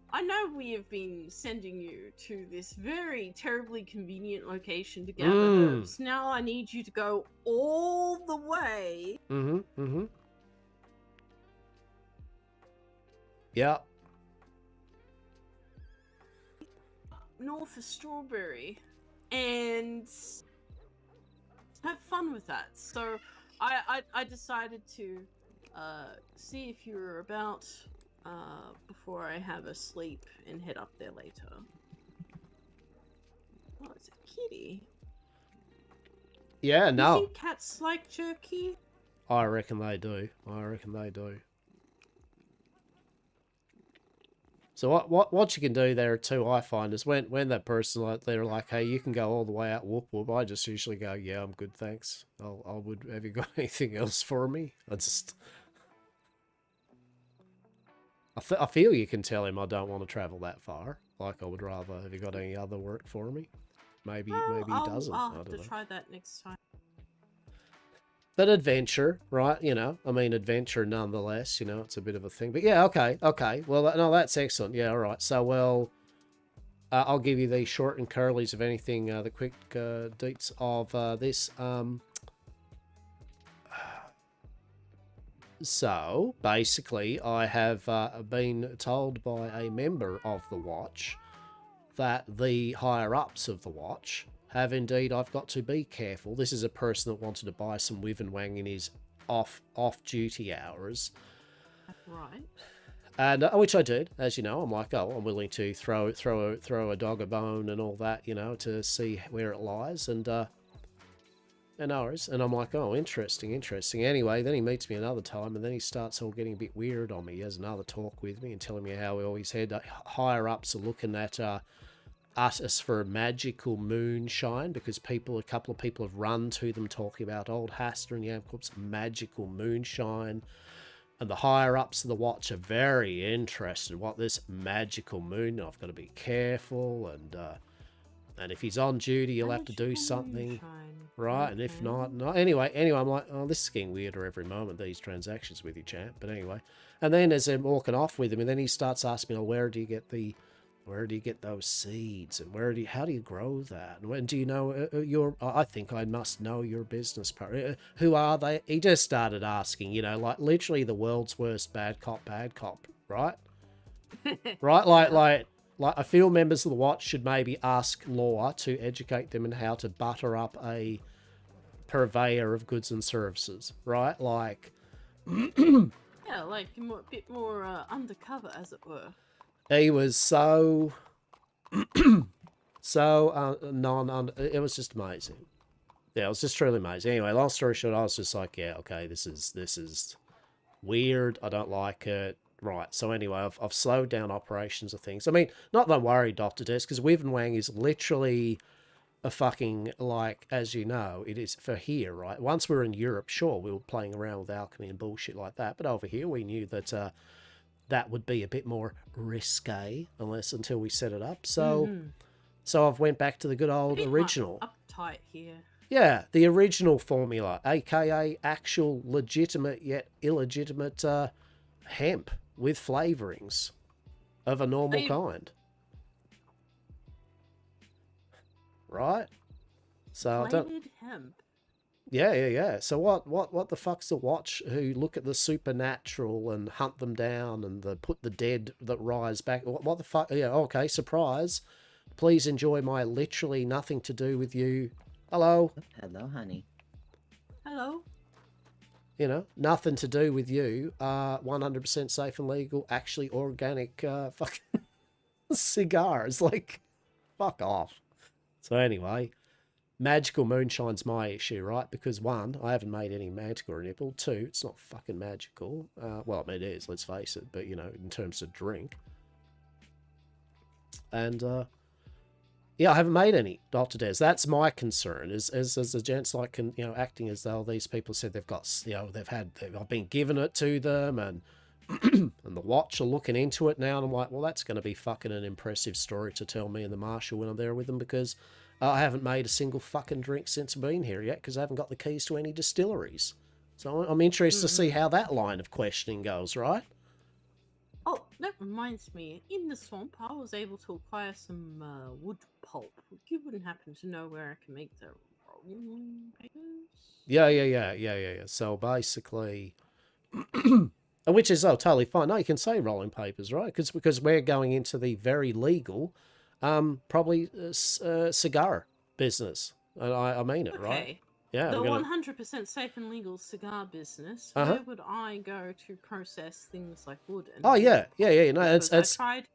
I know we have been sending you to this very terribly convenient location to gather herbs. Now I need you to go all the way. Mm-hmm. Yeah. North of Strawberry and have fun with that. So I decided to see if you were about before I have a sleep and head up there later. Oh, it's a kitty. Yeah, You no. think cats like jerky? I reckon they do. I reckon they do. So what you can do there too, I find, is when that person like they're like, hey, you can go all the way out whoop whoop, I just usually go, yeah, I'm good, thanks. Have you got anything else for me? I feel you can tell him I don't want to travel that far. Like, I would rather, have you got any other work for me? Maybe he doesn't. I'll I have don't to know. try that next time. But adventure, right? You know, I mean, adventure nonetheless, you know, it's a bit of a thing. But yeah, okay. Well, no, that's excellent. Yeah, all right. So, well, I'll give you the short and curlies of anything, the quick deets of this. So, basically, I have been told by a member of the Watch that the higher-ups of the Watch have indeed, I've got to be careful. This is a person that wanted to buy some Wivenwang in his off-duty hours. Right. And which I did, as you know. I'm like, oh, I'm willing to throw a dog a bone and all that, you know, to see where it lies. And I'm like, oh, interesting. Anyway, then he meets me another time, and then he starts all getting a bit weird on me. He has another talk with me and telling me how all his head higher ups are looking at us for magical moonshine, because a couple of people have run to them talking about old Hastur and Yamcorp's magical moonshine. And the higher-ups of the Watch are very interested in what this magical moon... I've got to be careful, and if he's on duty, he'll have to do something, Moonshine. right? And if not, no. Anyway, I'm like, oh, this is getting weirder every moment, these transactions with you, champ. But anyway, and then as I'm walking off with him, and then he starts asking me, oh, where do you get those seeds, and how do you grow that, and when do you know I think I must know your business partner. Who are they? He just started asking, you know, like literally the world's worst bad cop, right? Right, like I feel members of the Watch should maybe ask law to educate them in how to butter up a purveyor of goods and services, right? Like, Yeah, like a bit more undercover, as it were. he was so it was just amazing. Yeah, it was just truly amazing. Anyway, long story short, I was just like, yeah, okay, this is weird. I don't like it. Right. So anyway, I've slowed down operations of things. I mean, not that I'm worried, Dr. Des, because Wivenwang is literally a fucking, like, as you know, it is for here, right? Once we were in Europe, sure, we were playing around with alchemy and bullshit like that. But over here, we knew that that would be a bit more risque until we set it up. So so I've went back to the good old original. Uptight here. Yeah, the original formula, aka actual legitimate yet illegitimate hemp with flavorings of a normal kind. Right? So I don't... Plated hemp. Yeah. So what the fuck's the watch who look at the supernatural and hunt them down and put the dead that rise back? What the fuck? Yeah, okay, surprise. Please enjoy my literally nothing to do with you. Hello. Hello, honey. Hello. You know, nothing to do with you. 100% safe and legal, actually organic fucking cigars. Like, fuck off. So anyway, magical moonshine's my issue, right? Because one, I haven't made any magical or nipple. Two, it's not fucking magical. Well, I mean, it is, let's face it. But, you know, in terms of drink. And, yeah, I haven't made any, Dr. Des. That's my concern. Is the gents like, you know, acting as though these people said they've got, you know, I've been giving it to them, and and the watch are looking into it now. And I'm like, well, that's going to be fucking an impressive story to tell me and the marshal when I'm there with them, because I haven't made a single fucking drink since I've been here yet, because I haven't got the keys to any distilleries. So I'm interested to see how that line of questioning goes, right? Oh, that reminds me. In the swamp, I was able to acquire some wood pulp. You wouldn't happen to know where I can make the rolling papers? Yeah. So basically, which is totally fine. No, you can say rolling papers, right? Because we're going into the very legal, probably cigar business, and I mean it, right? Okay. Yeah, The we're gonna. 100% safe and legal cigar business. Uh-huh. Where would I go to process things like wood? And Oh yeah. No, because it's I tried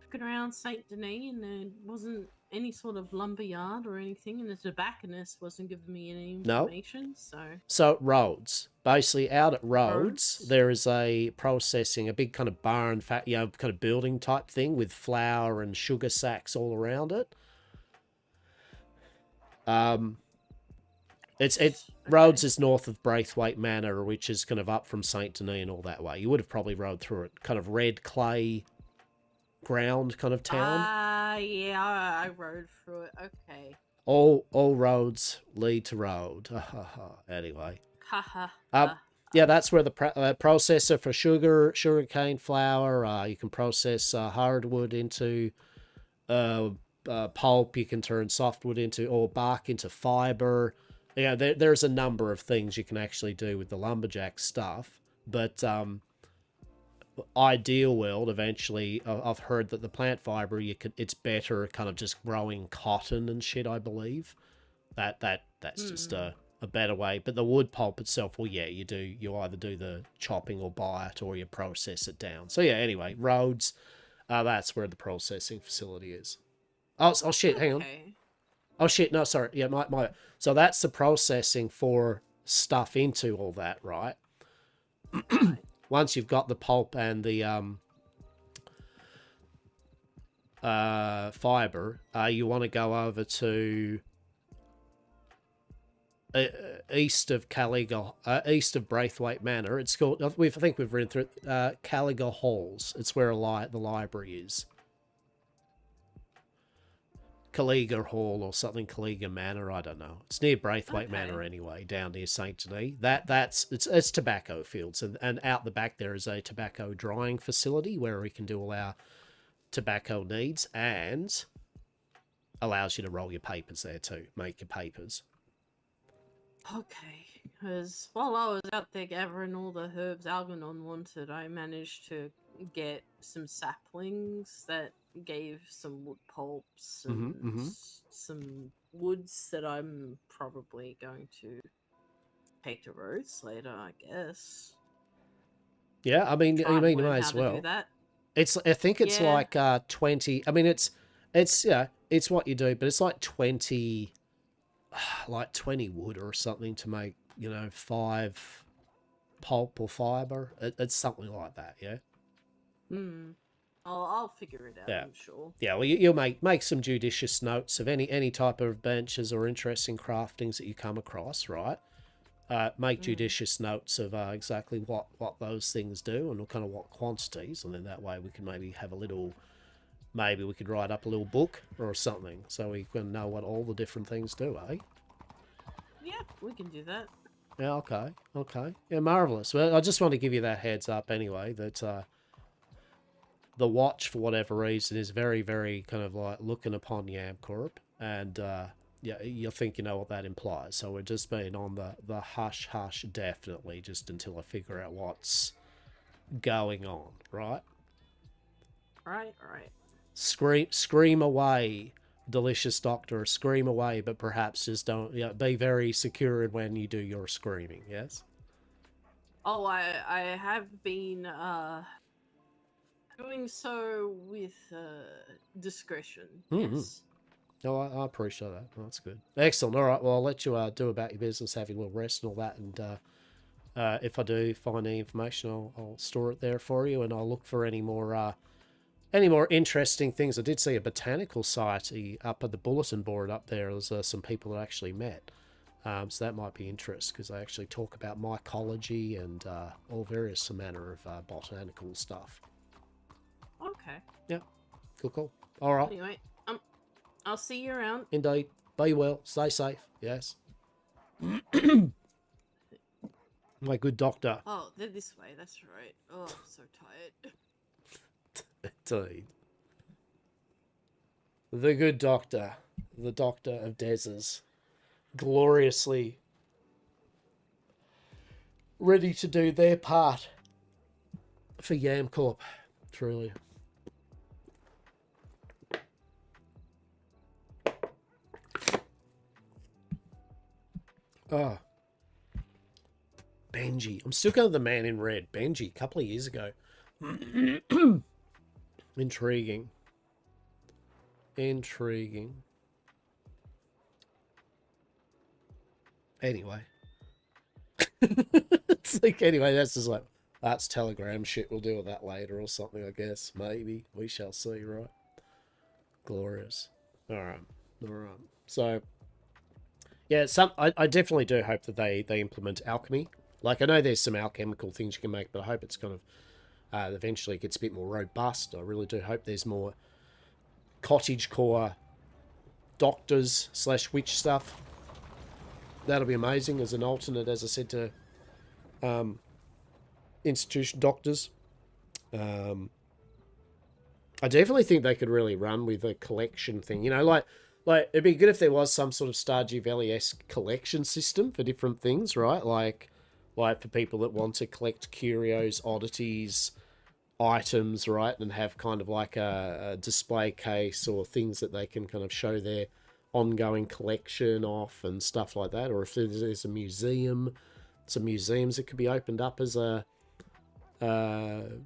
looking around Saint Denis, and there wasn't any sort of lumber yard or anything, and the tobacconist wasn't giving me any No. information. So Rhodes, basically out at Rhodes, Rhodes? there is a processing, a big kind of barn, you know, kind of building type thing with flour and sugar sacks all around it. It's Rhodes is north of Braithwaite Manor, which is kind of up from Saint Denis and all that way. You would have probably rode through it, kind of red clay ground kind of town. Yeah, I rode through it. Okay. All roads lead to Rhodes. Anyway. Haha. Yeah, that's where the processor for sugarcane flour. You can process hardwood into pulp. You can turn softwood into, or bark into fiber. Yeah, there's a number of things you can actually do with the lumberjack stuff. But ideal world, eventually, I've heard that the plant fiber, it's better kind of just growing cotton and shit. I believe that's just a better way. But the wood pulp itself, well, yeah, you either do the chopping or buy it, or you process it down. So yeah, anyway, Rhodes, that's where the processing facility is. Oh shit, hang on. Oh shit, no, sorry. Yeah, my. So that's the processing for stuff into all that, right? Once you've got the pulp and the fiber, you want to go over to east of east of Braithwaite Manor. It's called, I think we've ridden through it, Caliga Halls. It's where the library is. Caliga Hall or something, Caliga Manor, I don't know. It's near Braithwaite Manor anyway, down near Saint Denis. It's tobacco fields, and out the back there is a tobacco drying facility where we can do all our tobacco needs, and allows you to roll your papers there too, make your papers. Okay, because while I was out there gathering all the herbs Algernon wanted, I managed to get some saplings that gave some wood pulps and some woods that I'm probably going to take to Rhodes later, I guess. Yeah, I mean, you might as well. I think it's like 20. I mean, it's what you do, but it's like 20 wood or something to make, 5 pulp or fiber. It's something like that, yeah. I'll figure it out, yeah. I'm sure. Yeah, well, you'll make some judicious notes of any type of benches or interesting craftings that you come across, right? Make judicious notes of exactly what those things do and kind of what quantities, and then that way we can maybe have maybe we could write up a little book or something so we can know what all the different things do, eh? Yeah, we can do that. Yeah, okay. Yeah, marvellous. Well, I just want to give you that heads up anyway, that the watch, for whatever reason, is very, very kind of like looking upon Yamcorp, and yeah, you think you know what that implies. So we're just being on the hush hush, definitely, just until I figure out what's going on, right? Right, right. Scream away, delicious doctor, scream away, but perhaps just don't, yeah, be very secure when you do your screaming, yes? Oh, I have been doing so with discretion. Mm-hmm. Yes. No, I appreciate that. That's good. Excellent. All right, well, I'll let you do about your business, have your little rest and all that, and if I do find any information, I'll store it there for you, and I'll look for any more interesting things. I did see a botanical society up at the bulletin board up there. There's some people that I actually met. So that might be interesting because they actually talk about mycology and all various manner of botanical stuff. Okay. Yeah, cool. All right, Anyway, I'll see you around. indeed. Be well, stay safe. Yes. My good doctor. Oh, they're this way. That's right. Oh, I'm so tired. Indeed. The good doctor. The doctor of Dez's. Gloriously ready to do their part for Yam Corp. Truly. Oh. Benji. I'm still going to the man in red. Benji, a couple of years ago. Intriguing. Anyway. It's like, anyway, that's just like, that's Telegram shit. We'll deal with that later or something, I guess. Maybe. We shall see, right? Glorious. Alright. So, yeah, I definitely do hope that they implement alchemy. Like, I know there's some alchemical things you can make, but I hope it's kind of eventually gets a bit more robust. I really do hope there's more cottage core doctors / witch stuff. That'll be amazing as an alternate, as I said, to institution doctors. I definitely think they could really run with a collection thing. You know, like it'd be good if there was some sort of Stardew Valley-esque collection system for different things, right? Like for people that want to collect curios, oddities, items, right? And have kind of like a display case or things that they can kind of show their ongoing collection off and stuff like that. Or if there's a museum, some museums that could be opened up as a MLO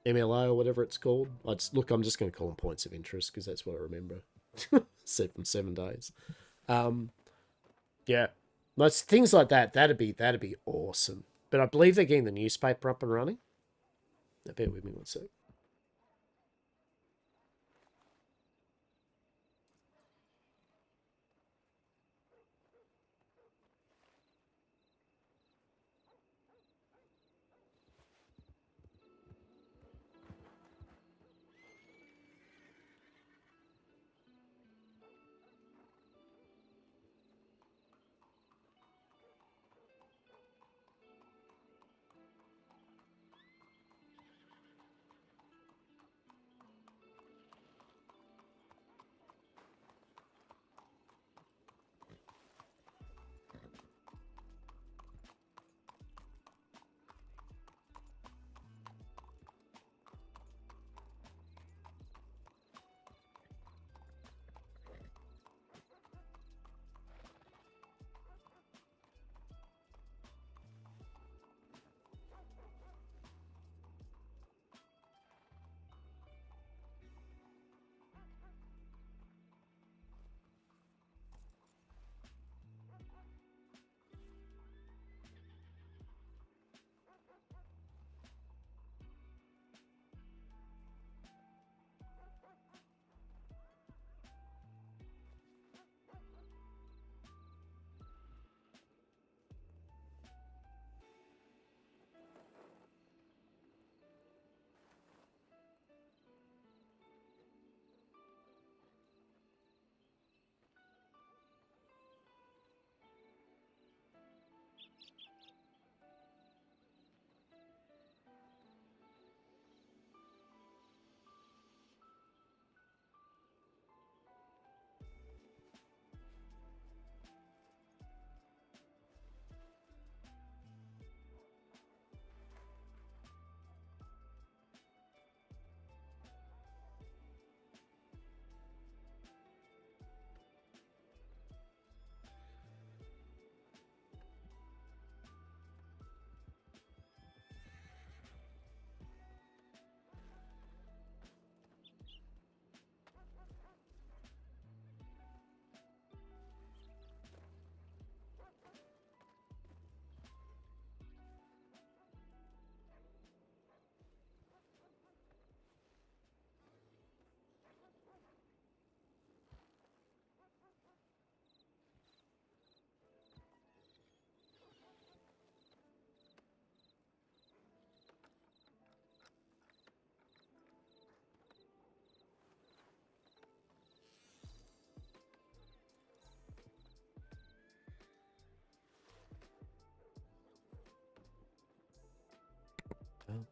or whatever it's called. I'm just going to call them points of interest because that's what I remember. Said from 7 days. Yeah, most things like that. That'd be awesome. But I believe they're getting the newspaper up and running. Now, bear with me one sec.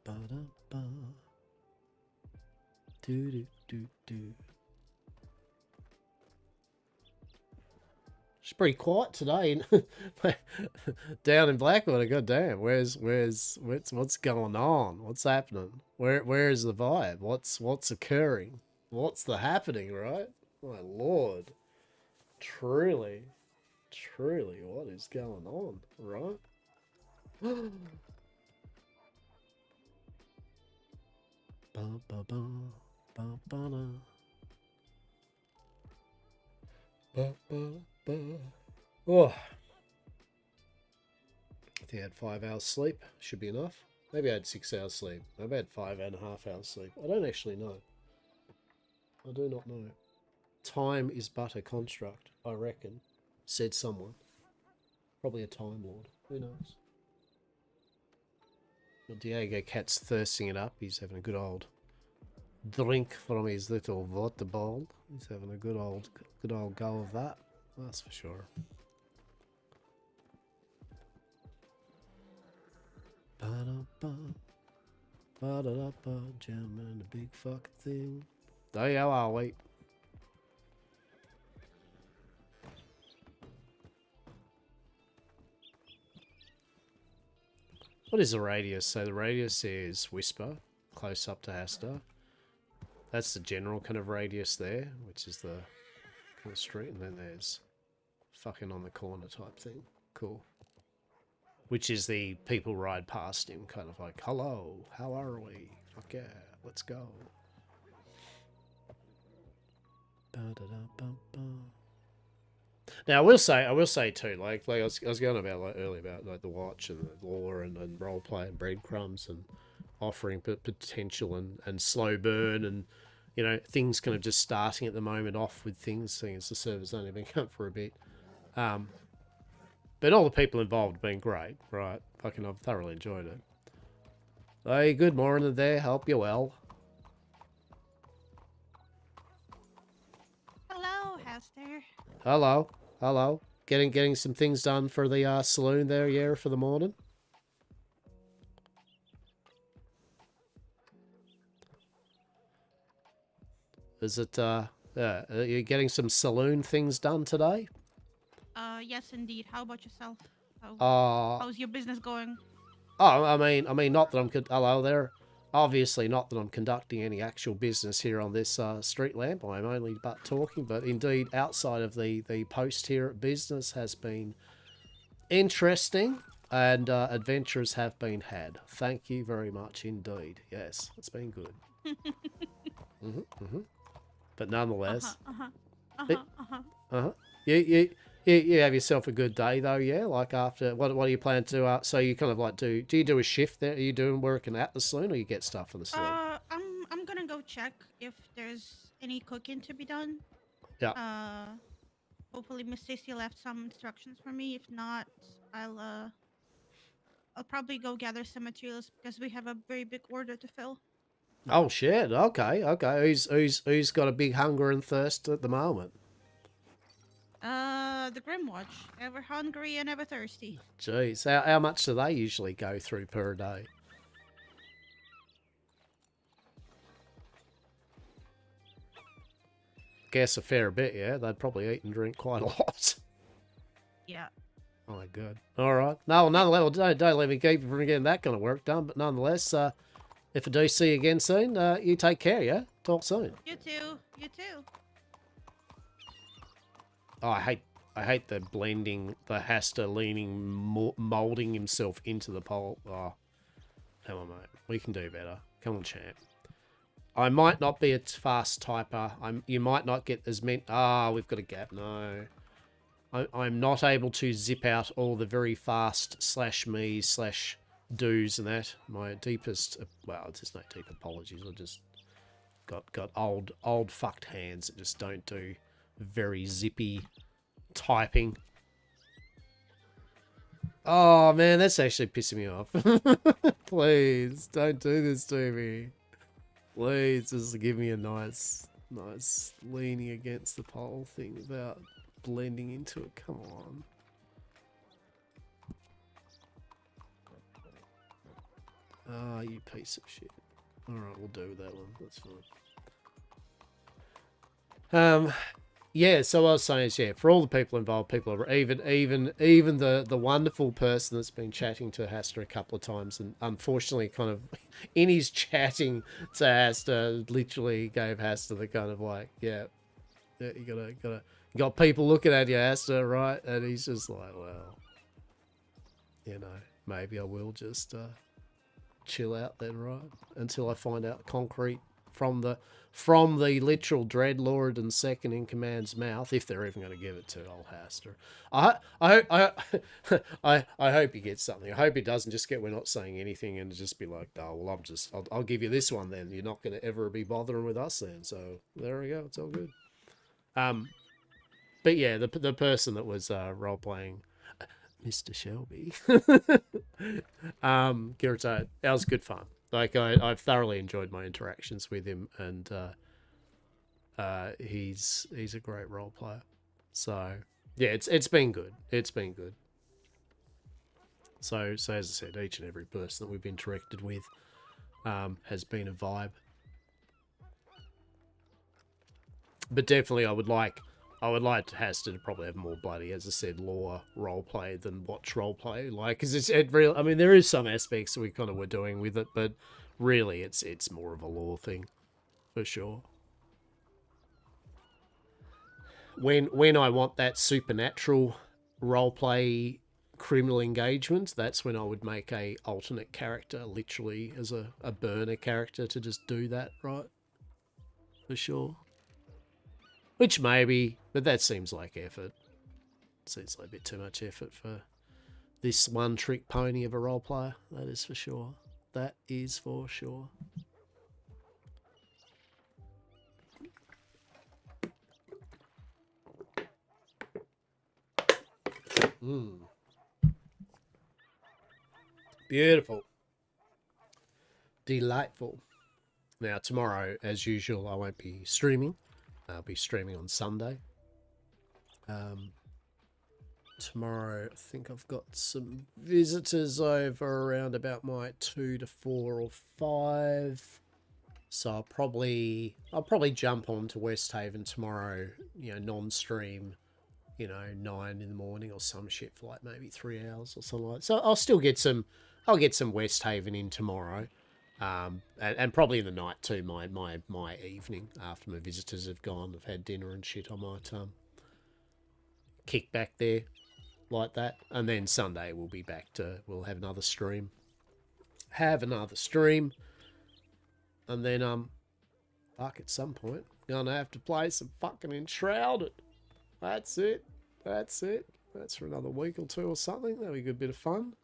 Ba-ba-da-ba. Do-do-do-do. It's pretty quiet today. Down in Blackwater, goddamn. What's going on? What's happening? Where is the vibe? What's occurring? What's the happening, right? My lord. Truly, what is going on, right? Ba ba ba ba ba da. Ba ba ba. Oh, I think I had 5 hours sleep. Should be enough. Maybe I had 6 hours sleep. Maybe I had 5.5 hours sleep. I don't actually know. I do not know. Time is but a construct, I reckon, said someone. Probably a Time Lord. Who knows? Well, Diego Cat's thirsting it up. He's having a good old drink from his little water bowl. He's having a good old go of that. That's for sure. Ba-da-ba. Ba-da-da-ba. Jamming the big fucking thing. There you are, wait. What is the radius? So the radius is Whisper, close up to Hastur. That's the general kind of radius there, which is the kind of street, and then there's fucking on the corner type thing. Cool. Which is the people ride past him, kind of like, hello, how are we? Fuck yeah, let's go. Ba-da-da-ba-ba. Now I will say too, like I was going about like earlier about like the watch and the lore and roleplay and breadcrumbs and offering potential and slow burn and you know things kind of just starting at the moment off with things, seeing as the server's only been up for a bit. But all the people involved have been great, right? Fucking I've thoroughly enjoyed it. Hey, good morning there. Hope you're well. Hello, Hastur. Hello. Hello. Getting some things done for the saloon there, yeah, for the morning. Is it are you getting some saloon things done today? Yes, indeed. How about yourself? Uh How's your business going? oh, I mean, not that I'm hello there. Obviously, not that I'm conducting any actual business here on this street lamp. I'm only but talking, but indeed, outside of the post here, business has been interesting and adventures have been had. Thank you very much indeed. Yes, it's been good. But nonetheless, you have yourself a good day though, yeah. Like after what do you plan to? So you kind of like do you do a shift there? Are you doing working at the saloon, or you get stuff from the saloon? I'm gonna go check if there's any cooking to be done. Yeah. Hopefully Miss Stacy left some instructions for me. If not, I'll probably go gather some materials because we have a very big order to fill. Oh shit. Okay. Who's got a big hunger and thirst at the moment? The Grimwatch. Ever hungry and ever thirsty. Jeez, how much do they usually go through per day? Guess a fair bit, yeah. They'd probably eat and drink quite a lot. Yeah. Oh my god. All right. No, nonetheless, don't let me keep you from getting that kind of work done. But nonetheless, if I do see you again soon, you take care, yeah. Talk soon. You too. You too. Oh, I hate the blending, the Hastur leaning, molding himself into the pole. Oh, come on, mate. We can do better. Come on, champ. I might not be a fast typer. You might not get as many. Ah, we've got a gap. No. I'm not able to zip out all the very fast /me/ do's and that. My deepest, well, there's no deep apologies. I just got old fucked hands that just don't do very zippy typing. Oh man, that's actually pissing me off. Please don't do this to me. Please just give me a nice leaning against the pole thing without blending into it. Come on. Ah, you piece of shit. Alright, we'll do that one. That's fine. Yeah, so what I was saying is, yeah, for all the people involved, people are even the wonderful person that's been chatting to Hastur a couple of times, and unfortunately, kind of in his chatting to Hastur, literally gave Hastur the kind of like, yeah, you got people looking at you, Hastur, right? And he's just like, well, you know, maybe I will just chill out then, right? Until I find out concrete from the literal Dreadlord and second in command's mouth, if they're even going to give it to old Hastur. I hope he gets something. I hope he doesn't just get we're not saying anything and just be like, oh well, I'll give you this one then. You're not going to ever be bothering with us then. So there we go. It's all good. But yeah, the person that was role playing Mr. Shelby, Kirito, that was good fun. Like I've thoroughly enjoyed my interactions with him, and he's a great role player. So yeah, it's been good. It's been good. So as I said, each and every person that we've interacted with has been a vibe. But definitely, I would like Hastur to probably have more bloody, as I said, lore roleplay than watch roleplay. Like, because it real. I mean, there is some aspects that we kind of were doing with it, but really, it's more of a lore thing, for sure. When I want that supernatural roleplay criminal engagement, that's when I would make a alternate character, literally as a burner character, to just do that, right? For sure. Which maybe, but that seems like effort. Seems like a bit too much effort for this one-trick pony of a role player. That is for sure. That is for sure. Beautiful. Delightful. Now, tomorrow, as usual, I won't be streaming. I'll be streaming on Sunday. Tomorrow, I think I've got some visitors over around about my 2 to 4 or 5. So I'll probably jump on to Westhaven tomorrow, you know, non-stream, you know, 9 in the morning or some shit for like maybe 3 hours or something like that. So I'll still get some Westhaven in tomorrow. And probably in the night too, my evening after my visitors have gone, I've had dinner and shit, I might kick back there like that. And then Sunday we'll have another stream. And then fuck, at some point gonna have to play some fucking Enshrouded. That's it. That's for another week or 2 or something. That'll be a good bit of fun.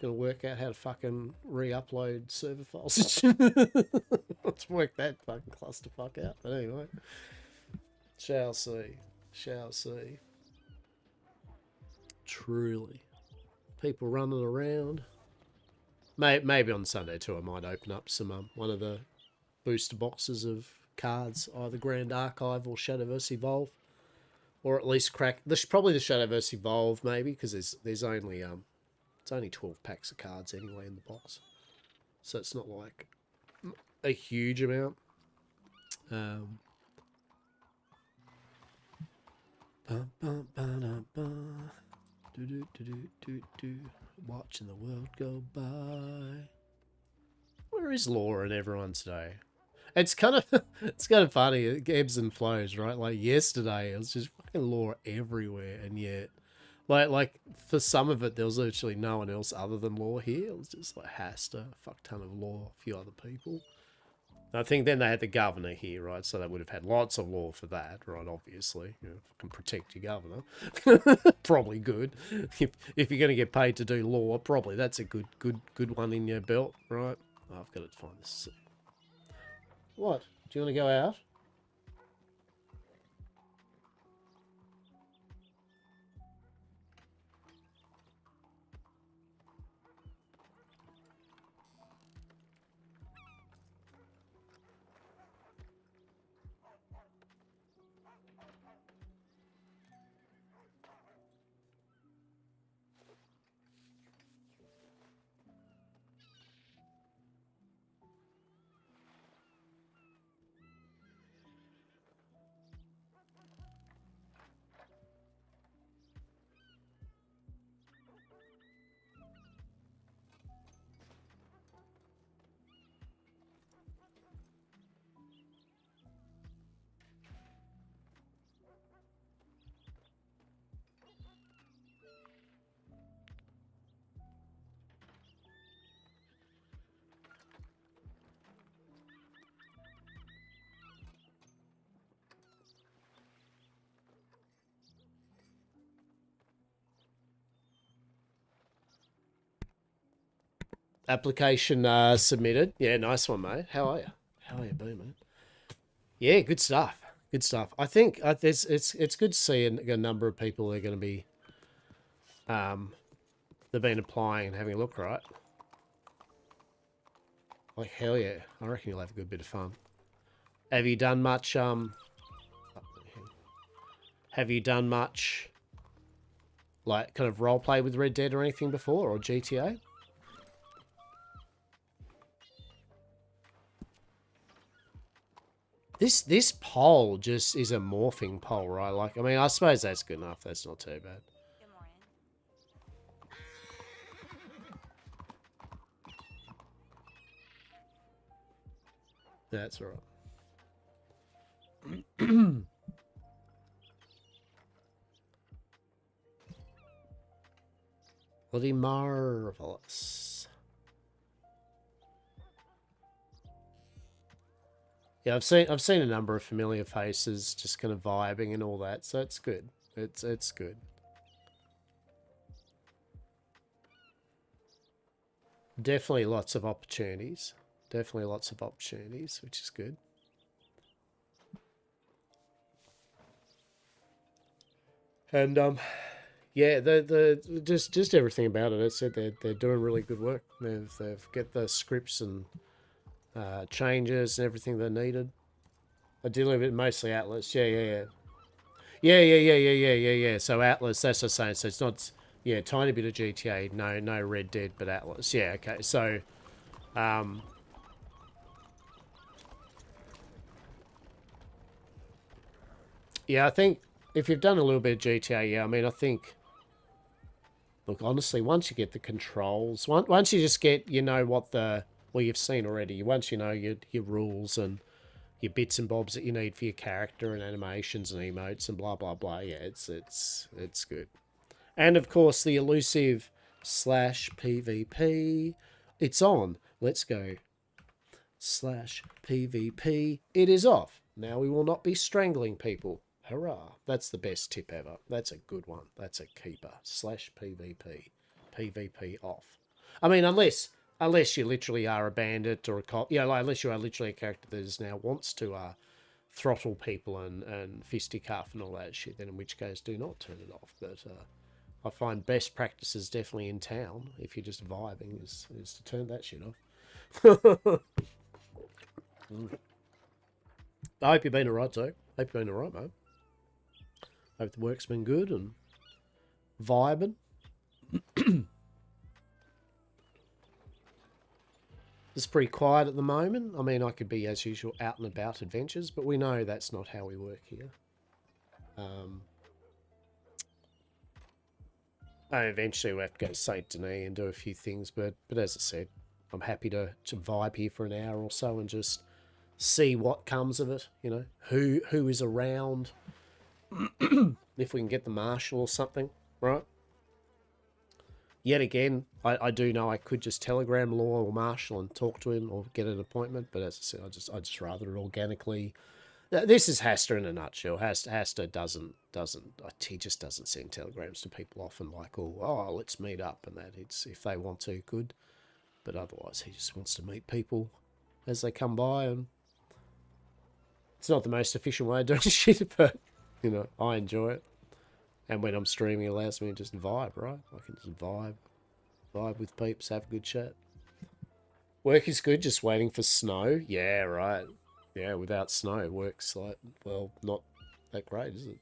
Gonna work out how to fucking re-upload server files. Let's work that fucking clusterfuck out. But anyway, shall see. Truly, people running around. Maybe on Sunday too, I might open up some one of the booster boxes of cards, either Grand Archive or Shadowverse Evolve, or at least crack. Probably the Shadowverse Evolve, maybe, because there's only it's only 12 packs of cards anyway in the box. So it's not like a huge amount. Watching the world go by. Where is Laura and everyone today? It's kind of funny. It ebbs and flows, right? Like yesterday, it was just fucking Laura everywhere, and yet Like for some of it, there was literally no one else other than Law here. It was just like Hastur, a fuck ton of Law, a few other people. I think then they had the governor here, right? So they would have had lots of Law for that, right? Obviously, you know, can protect your governor. Probably good. If you're going to get paid to do law, probably that's a good one in your belt, right? Oh, I've got to find this. What? Do you want to go out? Application submitted. Yeah, nice one, mate. How are you? How are you, been, mate? Yeah, good stuff. Good stuff. I think it's good to see a number of people that are going to be they've been applying and having a look, right? Like hell yeah. I reckon you'll have a good bit of fun. Have you done much like kind of roleplay with Red Dead or anything before, or GTA? This poll just is a morphing poll, right? Like, I mean, I suppose that's good enough. That's not too bad. Good morning. That's all right. Bloody marvelous. Yeah, I've seen a number of familiar faces just kind of vibing and all that, so it's good. It's good. Definitely lots of opportunities. Definitely lots of opportunities, which is good. And yeah, the just everything about it. I said they're doing really good work. They've got the scripts and changes and everything they needed. I did a little bit mostly Atlas. Yeah. So Atlas, that's what I'm saying. So it's not, yeah, tiny bit of GTA. No Red Dead, but Atlas. Yeah, okay. So, yeah, I think if you've done a little bit of GTA, yeah, I mean, I think, look, honestly, once you get the controls, once you just get, you know, well, you've seen already, once you know your rules and your bits and bobs that you need for your character and animations and emotes and blah, blah, blah, yeah, it's good. And, of course, the elusive /PvP, it's on. Let's go. /PvP, it is off. Now we will not be strangling people. Hurrah. That's the best tip ever. That's a good one. That's a keeper. /PvP. PvP off. I mean, unless you literally are a bandit or a cop, you know, like, unless you are literally a character that is now wants to throttle people and fisticuff and all that shit, then in which case do not turn it off. But I find best practices definitely in town, if you're just vibing, is to turn that shit off. I hope you've been alright, too. Hope you've been alright, mate. Hope the work's been good and vibing. It's pretty quiet at the moment. I mean, I could be, as usual, out and about adventures, but we know that's not how we work here. Eventually we'll have to go to Saint Denis and do a few things, but as I said, I'm happy to vibe here for an hour or so and just see what comes of it, you know, who is around, if we can get the marshal or something, right? Yet again, I do know I could just telegram Law or Marshall and talk to him or get an appointment, but as I said, I just rather organically. This is Hastur in a nutshell. Hastur doesn't he just doesn't send telegrams to people often like, oh, let's meet up and that. It's if they want to, good, but otherwise he just wants to meet people as they come by, and it's not the most efficient way of doing shit, but you know, I enjoy it. And when I'm streaming, it allows me to just vibe, right? I can just vibe with peeps, have a good chat. Work is good, just waiting for snow. Yeah, right. Yeah, without snow, work's like, well, not that great, is it?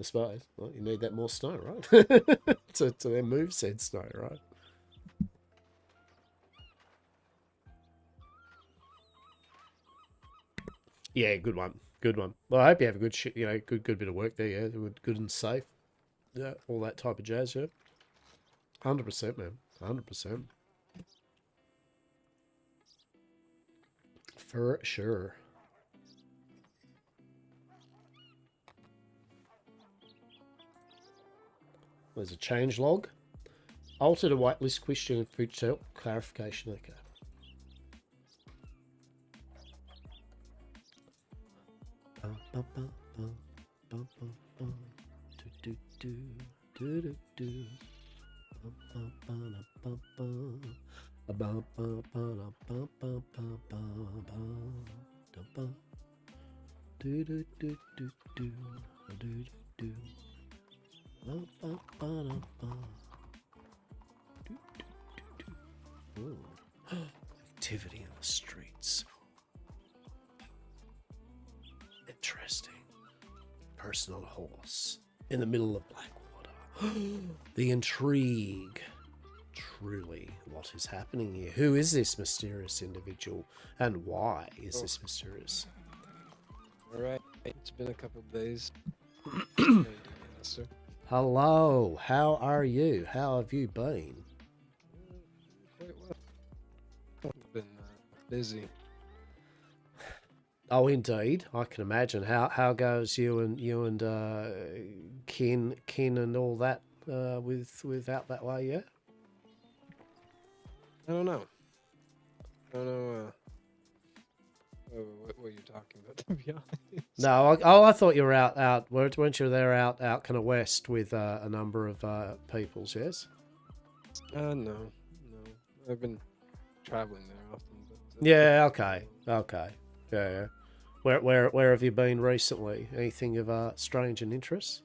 I suppose. Well, you need that more snow, right? to their move said snow, right? Yeah, good one. Good one. Well, I hope you have a good shit, you know, good bit of work there, yeah. Good and safe. Yeah, all that type of jazz, yeah. 100%, man. 100%. For sure. There's a change log. Altered a whitelist question for each clarification. Okay. Activity in the streets. Interesting. Person on a horse in the middle of Blackwater. The intrigue. Truly, what is happening here? Who is this mysterious individual, and why is this mysterious? All right, it's been a couple days. How you doing, Hastur? Hello, how are you? How have you been? Quite well. I've been busy. Oh, indeed, I can imagine. How goes you and kin and all that with out that way? Yeah. I don't know. What you're talking about, to be honest. No, I thought you were out. Weren't you there out kind of west with a number of peoples? Yes. No. I've been traveling there often. But, Yeah. Okay. Yeah. Where have you been recently? Anything of strange and interest?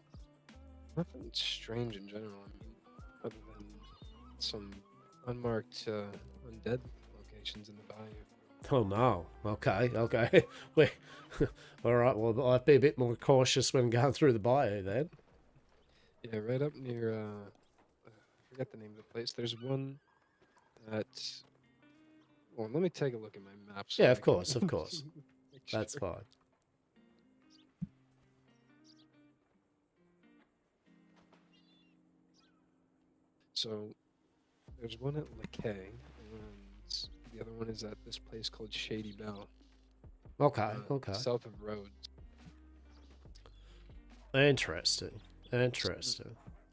Nothing strange in general. I mean, other than some unmarked undead locations in the bayou. Oh no. Okay. We, all right. Well, I'd be a bit more cautious when going through the bayou then. Yeah, right up near. I forget the name of the place. There's one at. Well, let me take a look at my map. Yeah, I of course. can make That's sure. fine. So, there's one at Lakay, and the other one is at this place called Shady Bell. Okay. Okay. South of Rhodes. Interesting.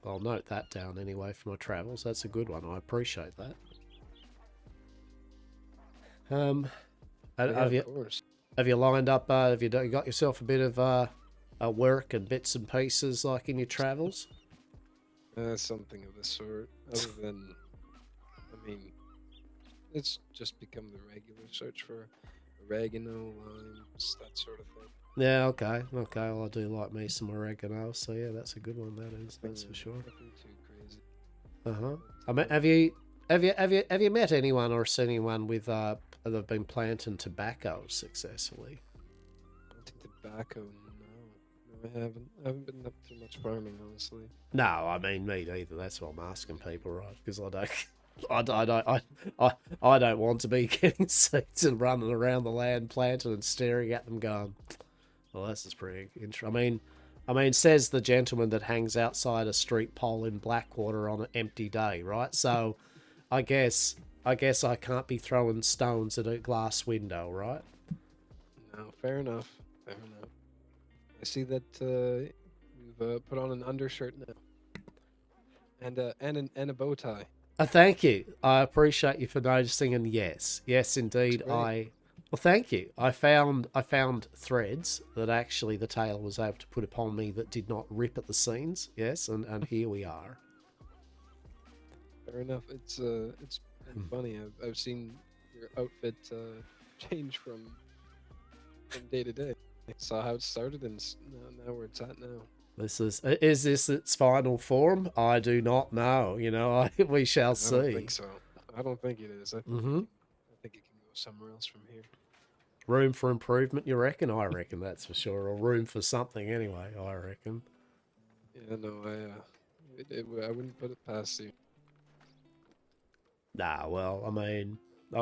I'll note that down anyway for my travels. That's a good one. I appreciate that. Yeah, Have of course. you lined up? Have you got yourself a bit of work and bits and pieces like in your travels? Something of the sort. Other than, I mean, it's just become the regular search for oregano, limes, that sort of thing. Yeah. Okay. Well, I do like me some oregano, so yeah, that's a good one. That's for sure. Nothing too crazy. I mean, have you met anyone or seen anyone with that have been planting tobacco successfully? Tobacco? No, I haven't. I haven't been up to much farming, honestly. No, I mean me neither. That's what I'm asking people, right? Because I don't want to be getting seeds and running around the land planting and staring at them, going, "Well, this is pretty interesting." I mean, says the gentleman that hangs outside a street pole in Blackwater on an empty day, right? So, I guess I can't be throwing stones at a glass window, right? No, fair enough. I see that you've put on an undershirt now, and a bow tie. Thank you. I appreciate you for noticing, and yes, indeed, great. Well, thank you. I found threads that actually the tailor was able to put upon me that did not rip at the seams. Yes, and here we are. Fair enough. It's been funny. I've seen your outfit change from day to day. I saw how it started, and now where it's at now. Is this its final form? I do not know. We shall see. I don't think so. I don't think it is. I think it can go somewhere else from here. Room for improvement, you reckon? I reckon that's for sure. Or room for something anyway, I reckon. Yeah, no, I wouldn't put it past you. Nah, well, I mean,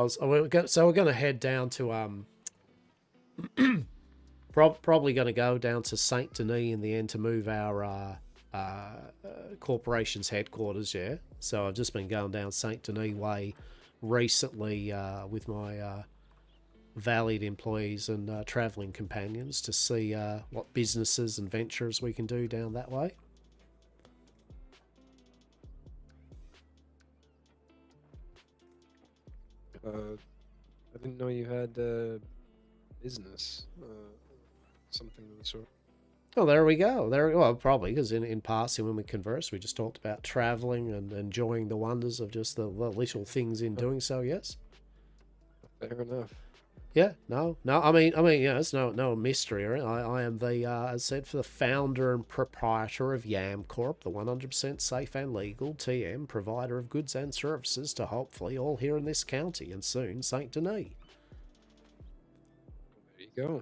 so we're going to head down to probably going to go down to Saint Denis in the end to move our corporation's headquarters. Yeah, so I've just been going down Saint Denis way recently with my valued employees and traveling companions to see what businesses and ventures we can do down that way. I didn't know you had business, something of the sort. Well, there we go. Well, probably because in passing when we conversed, we just talked about traveling and enjoying the wonders of just the little things in doing so. Yes. Fair enough. Yeah. No. I mean, it's no mystery. Right? I am the, as I said, for the founder and proprietor of Yam Corp, the 100% safe and legal TM provider of goods and services to hopefully all here in this county and soon Saint Denis. There you go.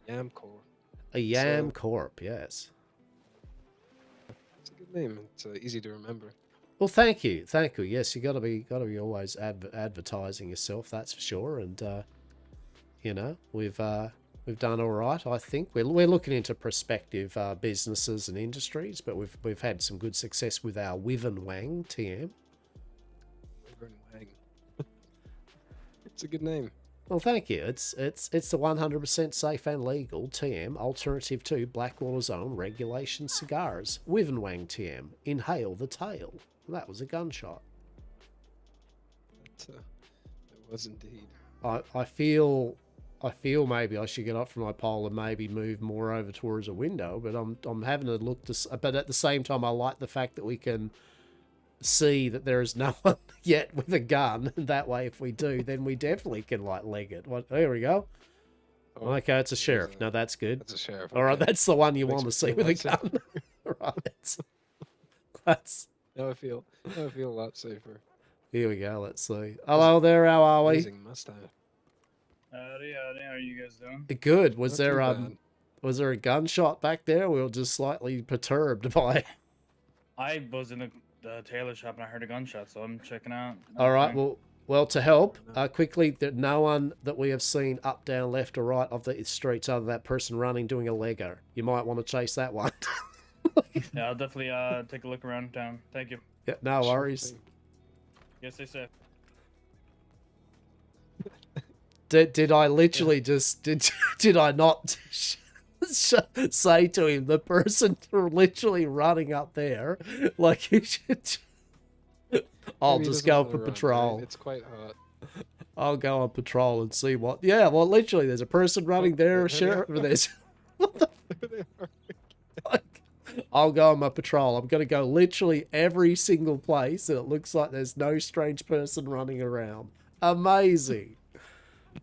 Yamcore. A Yam Corp. Yes. It's a good name. It's easy to remember. Well, thank you. Yes, you got to be always advertising yourself. That's for sure. And you know, we've done all right. I think we're looking into prospective businesses and industries, but we've had some good success with our Wiven Wang TM. Wyvern Wang. It's a good name. Well, thank you. It's the 100% safe and legal TM alternative to Blackwater Zone regulation cigars. Wiven Wang TM. Inhale the tail. That was a gunshot. It was indeed. I feel maybe I should get up from my pole and maybe move more over towards a window, but I'm having to look to. But at the same time, I like the fact that we can see that there is no one yet with a gun. That way, if we do, then we definitely can like leg it. There we go. Oh, Okay, it's a sheriff. No, that's good. That's a sheriff. All right, okay. that's the one you Thanks want to for see with a saying gun. Right. That's. Now I feel a lot safer. Here we go. Let's see. Hello there. How are we? Amazing mustache. Howdy, how are you guys doing? Good. Was Not there too bad. was there a gunshot back there? We were just slightly perturbed by. I was in the tailor shop and I heard a gunshot, so I'm checking out. All right. Well, to help No. quickly, there no one that we have seen up, down, left, or right of the streets other than that person running doing a Lego. You might want to chase that one. Yeah, I'll definitely take a look around town. Thank you. Yeah, no Sure worries. thing. Yes, they said. Did I literally just did I not say to him the person literally running up there like you should? I'll Maybe he just doesn't go wanna for run, right? patrol. It's quite hot. I'll go on patrol and see what. Yeah, well, literally, there's a person running there, there they sheriff. are. There's. There they are. Like, I'll go on my patrol. I'm going to go literally every single place and it looks like there's no strange person running around. Amazing.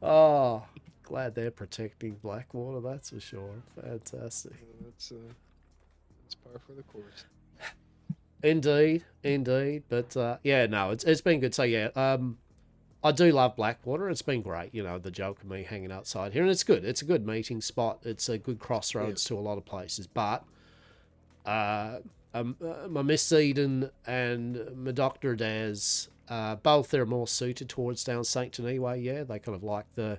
Oh, glad they're protecting Blackwater, that's for sure. Fantastic. That's par for the course. Indeed. But yeah, no, it's been good. So yeah, I do love Blackwater. It's been great, you know, the joke of me hanging outside here, and it's good. It's a good meeting spot. It's a good crossroads to a lot of places. But my Miss Eden and my Dr. Daz, both they're more suited towards down St. Denis way, yeah. They kind of like the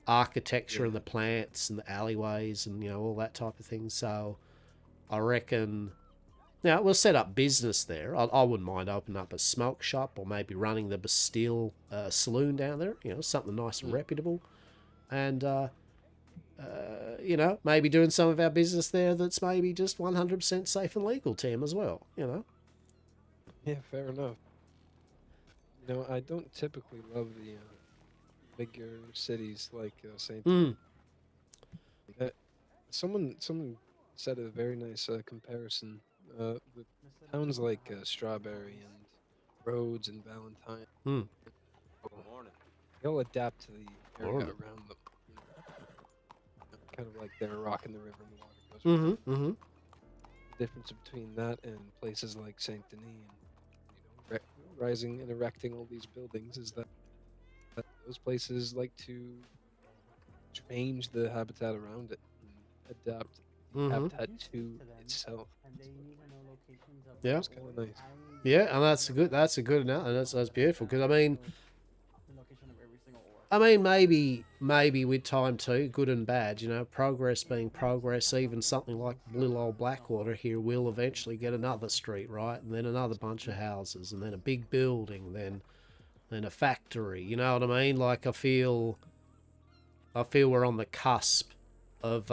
architecture and the plants and the alleyways and, you know, all that type of thing. So I reckon... Now, we'll set up business there. I wouldn't mind opening up a smoke shop or maybe running the Bastille saloon down there, you know, something nice and reputable. And, you know, maybe doing some of our business there that's maybe just 100% safe and legal, Tim, as well, you know. Yeah, fair enough. You know, I don't typically love the bigger cities like St. Mm. Someone said a very nice comparison. With towns like Strawberry and Rhodes and Valentine, Mm. they all adapt to the area Morning. around them. You know, kind of like they're a rock in the river and the water goes where it Mm-hmm. The difference between that and places like Saint Denis and, you know, rising and erecting all these buildings is that those places like to change the habitat around it and adapt Mm-hmm. habitat to itself. Yeah. It's kind of nice. Yeah, and that's a good and that's beautiful because I mean maybe with time too, good and bad, you know, progress being progress, even something like little old Blackwater here will eventually get another street, right? And then another bunch of houses and then a big building, then a factory, you know what I mean? Like I feel we're on the cusp of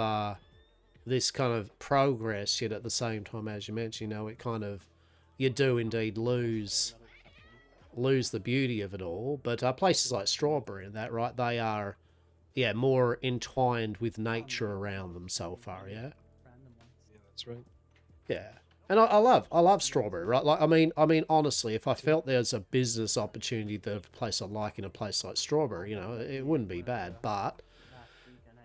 this kind of progress, yet at the same time, as you mentioned, you know, it kind of, you do indeed lose the beauty of it all. But places like Strawberry and that, right, they are, yeah, more entwined with nature around them so far, yeah? That's right. Yeah. And I love strawberry, right? Like, I mean, honestly, if I felt there's a business opportunity that a place I like in a place like Strawberry, you know, it wouldn't be bad. But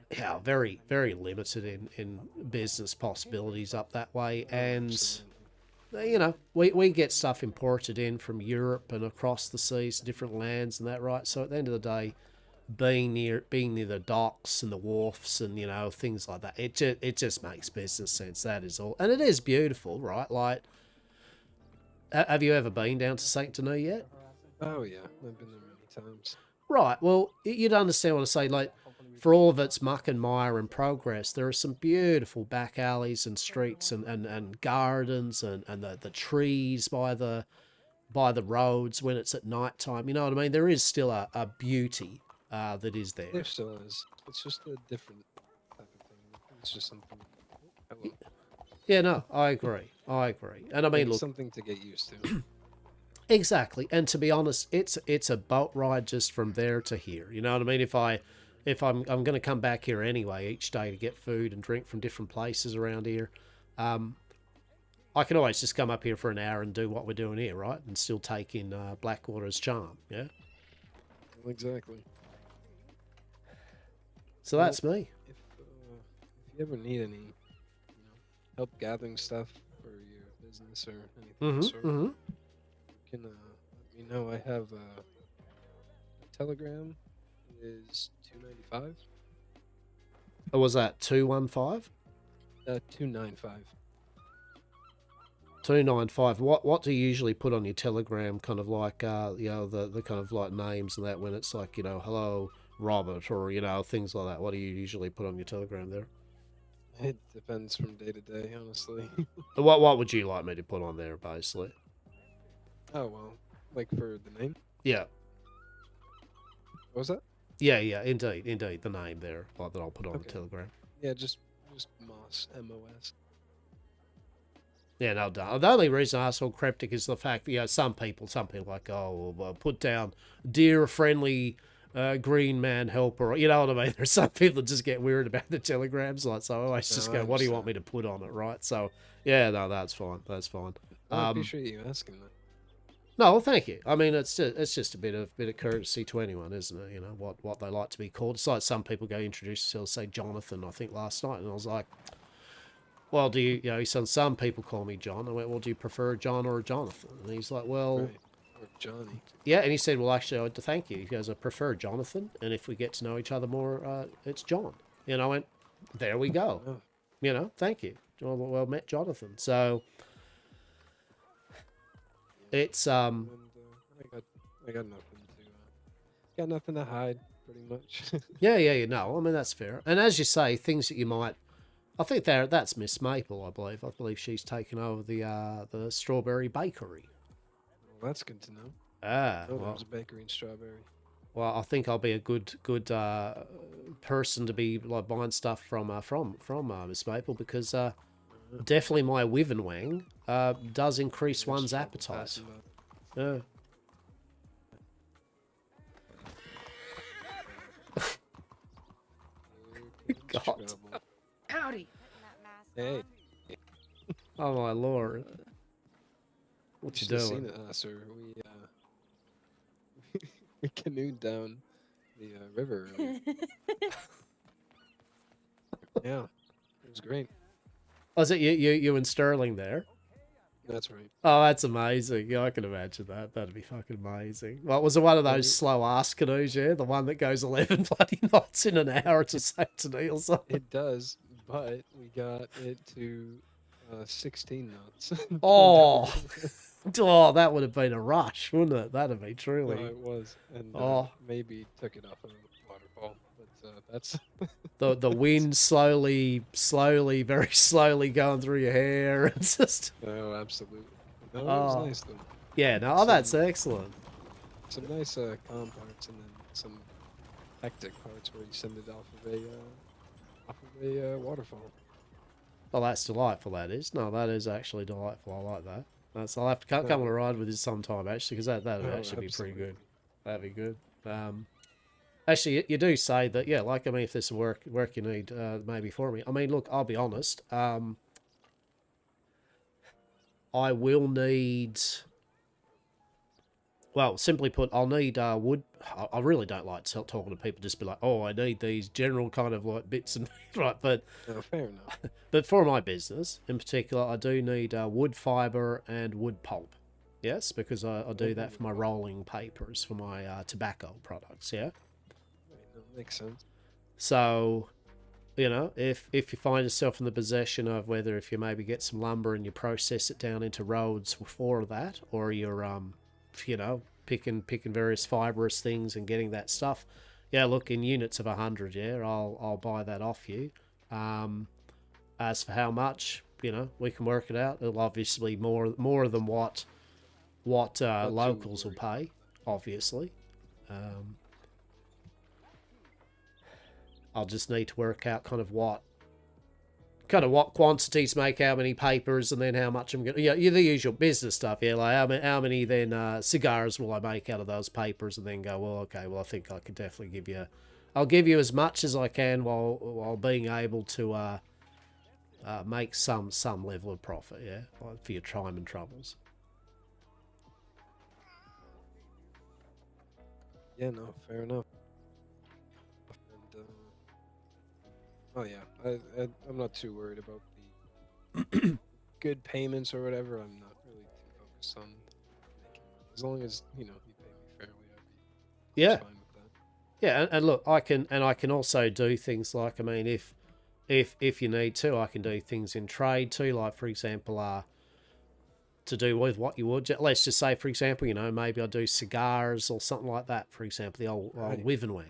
yeah, very, very limited in business possibilities up that way. And Absolutely. you know, we get stuff imported in from Europe and across the seas, different lands and that, right? So at the end of the day, being near the docks and the wharfs and, you know, things like that, it just makes business sense. That is all. And it is beautiful, right? Like, have you ever been down to Saint Denis yet? Oh yeah, I've been there many times. Right. Well, you'd understand what I say. Like, for all of its muck and mire and progress, there are some beautiful back alleys and streets and gardens and the trees by the roads when it's at night time. You know what I mean? There is still a beauty that is there. There still is. It's just a different type of thing. It's just something. Hello. Yeah, no, I agree. And I mean, It's look, something to get used to. exactly. And to be honest, it's a boat ride just from there to here. You know what I mean? If I'm going to come back here anyway each day to get food and drink from different places around here, I can always just come up here for an hour and do what we're doing here, right? And still take in Blackwater's charm. Yeah. Exactly. So that's me. If you ever need any, help gathering stuff for your business or anything of the sort, you can let me know. I have a Telegram is $2.95. Or was that 215? $2.95. 295. What do you usually put on your Telegram? Kind of like you know, the kind of like names and that, when it's like, you know, hello Robert, or, you know, things like that. What do you usually put on your Telegram there? It depends from day to day, honestly. What would you like me to put on there, basically? Oh well, like for the name. Yeah. What was that? Yeah, indeed, the name there, like, that I'll put on the Okay. Telegram. Yeah, just Moss, MOS. Yeah, no, the only reason I asked all cryptic is the fact that, you know, some people like, oh, well, put down dear friendly green man helper, you know what I mean? There's some people that just get weird about the telegrams, like, so I always just No, I go, what do you want understand. me to put on it, right? So yeah, no, that's fine. I appreciate you asking that. No, well, thank you. I mean, it's just a bit of courtesy to anyone, isn't it? You know, what they like to be called. It's like some people go introduce themselves, say Jonathan, I think last night, and I was like, well, do you know, he said, some people call me John. I went, well, do you prefer John or Jonathan? And he's like, well, Right. Or Johnny. yeah. And he said, well, actually, I would thank you. He goes, I prefer Jonathan, and if we get to know each other more, it's John. And I went, there we go. Oh, You know, thank you. Well met, Jonathan. So it's and, I got nothing to hide, pretty much. yeah, no, I mean, that's fair. And as you say, things that you might, I think that's Miss Maple, I believe. I believe she's taken over the strawberry bakery. Well, that's good to know. Ah, Oh, there well, was a bakery in Strawberry. I think I'll be a good person to be like buying stuff from Miss Maple, because definitely my Wivenwang does increase one's appetite. Yeah. God. Howdy. Hey, Oh my lord. What you should have seen doing? it, sir. We canoed down the river. earlier. Yeah, it was great. Was it you and Sterling there? That's right. Oh, that's amazing. Yeah, I can imagine that. That'd be fucking amazing. Well, was it one of those slow ass canoes, yeah? The one that goes 11 bloody knots in an hour to Saint Denis or something? It does, but we got it to 16 knots. Oh. Oh, that would have been a rush, wouldn't it? That'd be No, truly. it was, and Oh. maybe took it off of a waterfall, but that's The wind slowly, very slowly going through your hair. It's just, no, absolutely. No, it was Oh. nice though. yeah, no, that's excellent. Some nice calm parts, and then some hectic parts where you send it off of a waterfall. Oh, that's delightful, that is. No, that is actually delightful. I like that. I'll have to come on a ride with you sometime, actually, because that'd Oh, actually be pretty good. absolutely. That'd be good. Actually, you do say that, yeah, like, I mean, if there's some work you need, maybe for me. I mean, look, I'll be honest. I will need. Well, simply put, I'll need wood. I really don't like talking to people. Just be like, oh, I need these general kind of like bits and right. But No, fair enough. but for my business in particular, I do need wood fiber and wood pulp. Yes, because I do that for my rolling papers for my tobacco products. Yeah. Right, that makes sense. So, you know, if you find yourself in the possession of whether if you maybe get some lumber and you process it down into roads for that, or you're you know, picking various fibrous things and getting that stuff, yeah, look, in units of 100, yeah, I'll buy that off you. As for how much, you know, we can work it out. It'll obviously more than what locals will pay, obviously. I'll just need to work out kind of what quantities make how many papers, and then how much I'm going to... Yeah, the usual business stuff, yeah, like how many then cigars will I make out of those papers, and then go, well, okay, well, I think I could definitely give you... I'll give you as much as I can while being able to make some level of profit, yeah, for your time and troubles. Yeah, no, fair enough. And, oh yeah, I'm not too worried about the good payments or whatever. I'm not really too focused on making money. As long as, you know, you pay me fairly, I'd be Yeah. fine with that. Yeah, and look, I can also do things like, I mean, if you need to, I can do things in trade too, like for example, to do with what you would. Let's just say, for example, you know, maybe I do cigars or something like that. For example, the old Wivenwang.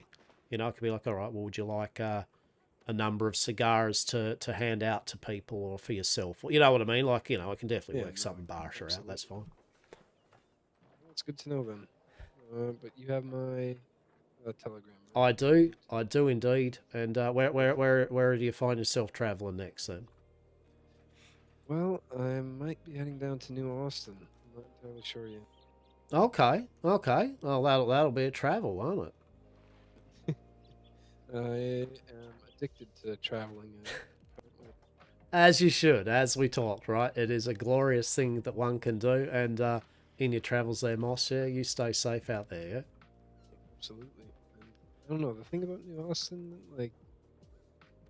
You know, I could be like, all right, well, would you like a number of cigars to hand out to people or for yourself? You know what I mean? Like, you know, I can definitely work something barter out. That's fine. That's good to know then. But you have my telegram. I do indeed. And where do you find yourself traveling next then? Well, I might be heading down to New Austin. I'm not entirely sure yet. Okay. Well, that'll be a travel, won't it? I am addicted to traveling. As you should, as we talked, right? It is a glorious thing that one can do, and in your travels there, Moss, yeah, you stay safe out there, yeah? Absolutely. And I don't know, the thing about New Austin, like,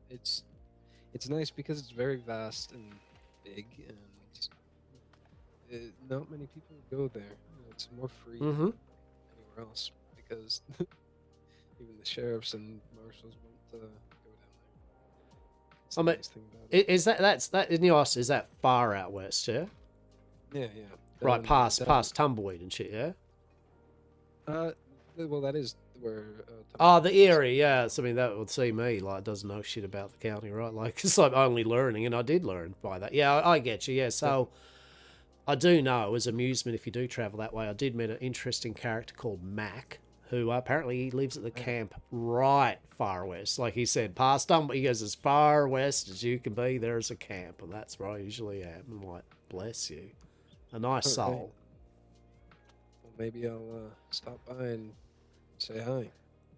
it's nice because it's very vast and big, and not many people go there. It's more free than anywhere else because even the sheriffs and marshals won't go down there. It's I mean, nice thing about it. is that in New Austin? Is that far out west? Yeah. Yeah. Right, past Tumbleweed and shit. Yeah. Well, that is where. The area. Yeah. So, I mean, that would see me like doesn't know shit about the county, right? Like, it's like only learning, and I did learn by that. Yeah, I get you. Yeah. So, I do know as amusement if you do travel that way. I did meet an interesting character called Mac, who apparently he lives at the camp right far west. Like he said, past he goes as far west as you can be. There's a camp, and that's where I usually am. I'm like, bless you, a nice soul. Well, maybe I'll stop by and say hi.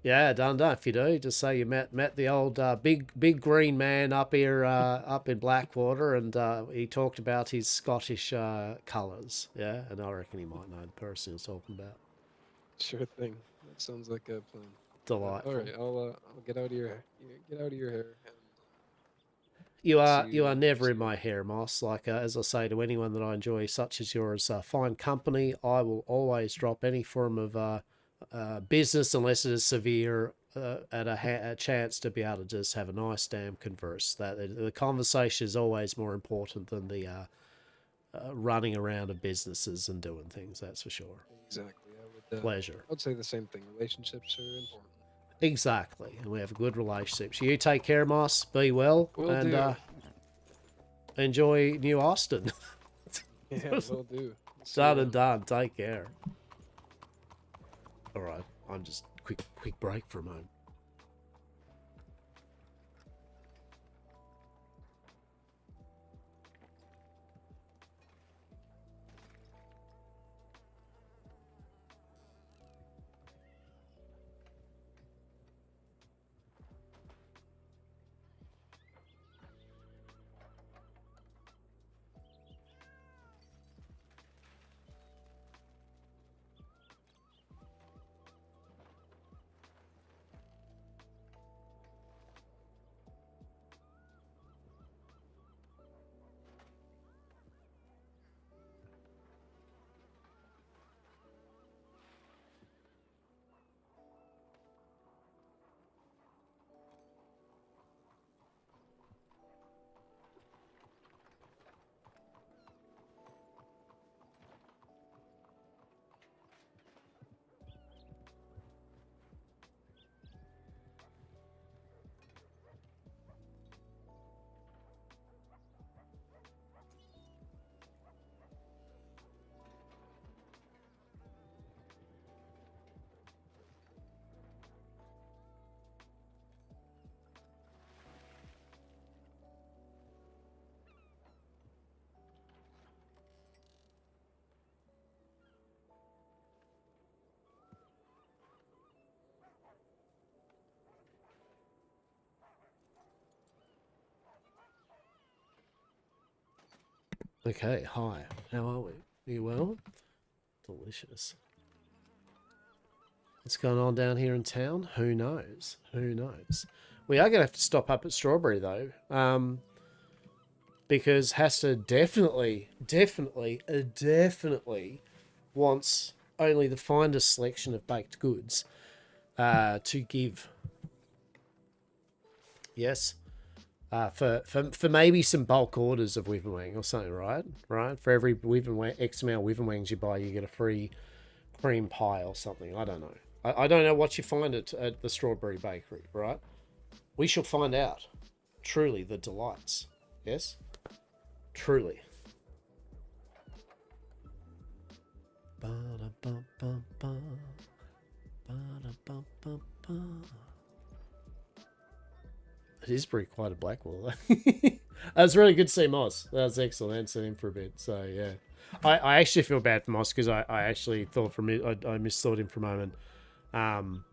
Yeah, done. If you do, just say you met the old big green man up here up in Blackwater, and he talked about his Scottish colours. Yeah, and I reckon he might know the person he's talking about. Sure thing. That sounds like a plan. Delightful. All right, I'll get out of your hair. And, you are never in my hair, Moss. Like as I say to anyone that I enjoy, such as yours, fine company. I will always drop any form of business unless it is severe at a chance to be able to just have a nice damn converse. That the conversation is always more important than the running around of businesses and doing things. That's for sure. Exactly. Pleasure. I'd say the same thing. Relationships are important. Exactly, and we have a good relationship. So you take care, Moss. Be well, and enjoy New Austin. Yeah, will do. Done and done. Take care. All right, I'm just quick break for a moment. Okay, hi. How are we? Are you well? Delicious. What's going on down here in town? Who knows? Who knows? We are going to have to stop up at Strawberry, though. Because Hastur definitely wants only the finest selection of baked goods to give. Yes. For maybe some bulk orders of Wyvern Wing or something, right? Right? For every X amount of Wyvern Wings you buy, you get a free cream pie or something. I don't know. I don't know what you find at the Strawberry Bakery, right? We shall find out. Truly, the delights. Yes? Truly. Ba-da-bum-bum-bum. Ba-da-bum-bum-bum. It is pretty quite a Blackwall. That's really good to see Moss. That's excellent. I hadn't seen him for a bit. So, yeah. I actually feel bad for Moss because I actually thought for me, I misthought him for a moment. And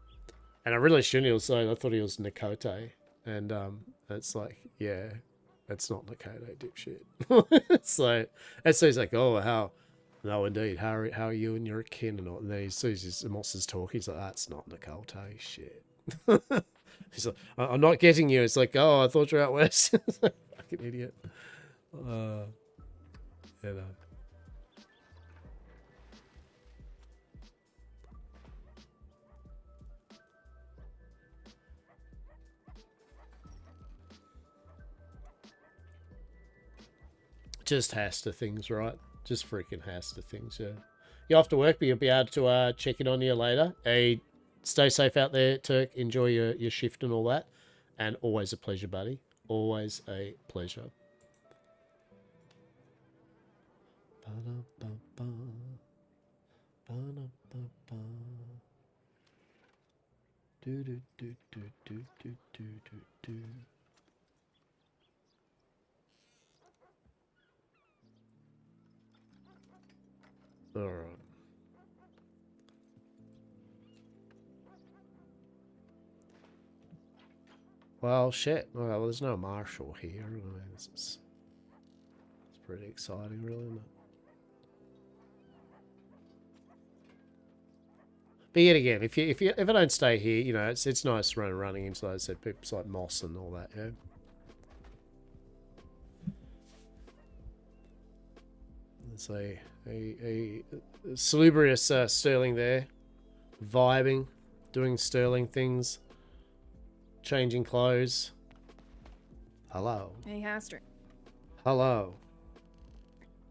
I really shouldn't. I thought he was Nakote. And it's like, yeah, that's not Nakote, dipshit. So he's like, oh, how? No, indeed. How are you and your kin and all? And then he sees Moss's talk. He's like, that's not Nakote. Shit. He's like, I'm not getting you. It's like, oh, I thought you were out west. Fucking idiot. You know. Just Hastur things, right? Just freaking Hastur things, yeah. You have to work, but you'll be able to check in on you later. Hey, stay safe out there, Turk. Enjoy your shift and all that. And always a pleasure, buddy. Always a pleasure. Ba-da-ba-ba. Ba-da-ba-ba. Do-do-do-do-do-do-do-do-do. All right. Well, shit. Well, there's no marshal here. I mean, it's pretty exciting, really, isn't it? But yet again, if I don't stay here, you know, it's nice running into, like I said, people like Moss and all that, yeah. There's a salubrious Sterling there, vibing, doing Sterling things, changing clothes. Hello. Hey, Hastur. Hello.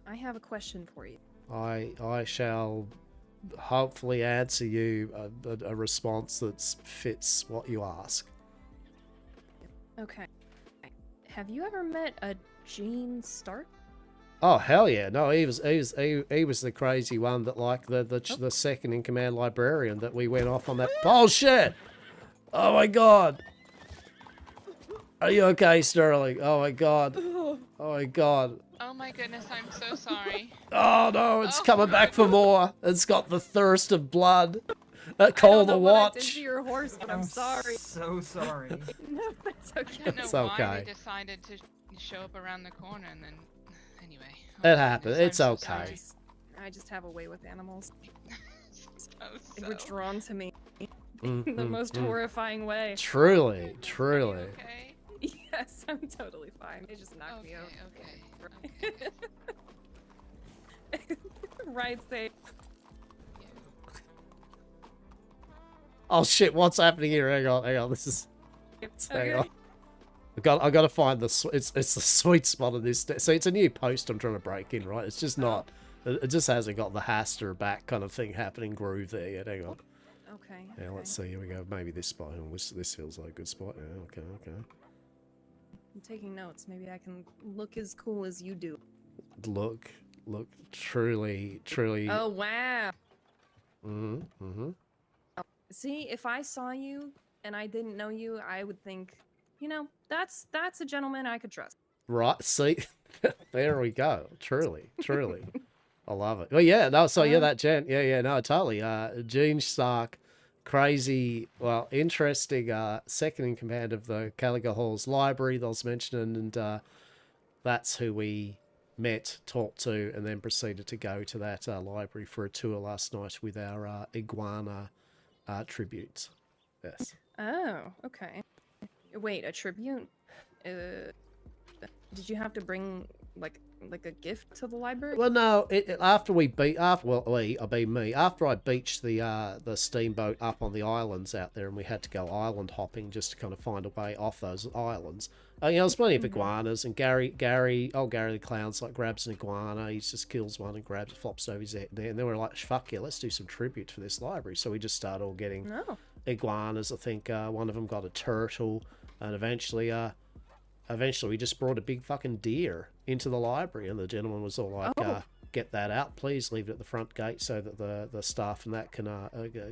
I have a question for you. I shall hopefully answer you a response that fits what you ask. Okay. Have you ever met a Gene Stark? Oh hell yeah! No, he was the crazy one that like the second in command librarian that we went off on that. Oh shit! Oh my god! Are you okay, Sterling? Oh my god! Oh my god! Oh my goodness, I'm so sorry. Oh no, it's coming back for God. more. It's got the thirst of blood. I Call the don't know what I did watch. to your horse, but I'm sorry. So sorry. No, it's I okay. don't know It's why okay. we decided to show up around the corner and then... Anyway. It happened. goodness, It's I'm okay. so sorry. I just have a way with animals. They so. were drawn to me Mm, in the mm, most mm. horrifying way. Truly, Are truly. you okay? Yes, I'm totally fine. They just knocked me Okay, over. okay. Right, say. Oh shit! What's happening here? Hang on. This is. Hang on. I got to find it's the sweet spot of this. So it's a new post I'm trying to break in, right? It's just not. It just hasn't got the Hastur back kind of thing happening groove there yet. Hang on. Okay. Yeah, okay. let's see. Here we go. Maybe this spot. Oh, this feels like a good spot. Yeah, okay. I'm taking notes. Maybe I can look as cool as you do. Look, truly. Oh wow. Mm-hmm. See, if I saw you and I didn't know you, I would think, you know, that's a gentleman I could trust. Right. See, there we go. Truly. I love it. Well, yeah. No. So yeah, that gent. Yeah. No, totally. Gene Stark, crazy. Well, interesting. Second in command of the Caliga Hall's library that I was mentioning, and that's who we met, talked to, and then proceeded to go to that library for a tour last night with our iguana tribute. Yes. Oh, okay. Wait, a tribute? Did you have to bring like a gift to the library? Well, no. After I beached the steamboat up on the islands out there, and we had to go island hopping just to kind of find a way off those islands. There's plenty of iguanas, and Gary the clown's like grabs an iguana, he just kills one and grabs it, flops over his head, and then we're like, fuck yeah, let's do some tribute for this library. So we just started all getting iguanas. I think one of them got a turtle, and eventually we just brought a big fucking deer into the library, and the gentleman was all like, get that out, please, leave it at the front gate so that the staff and that can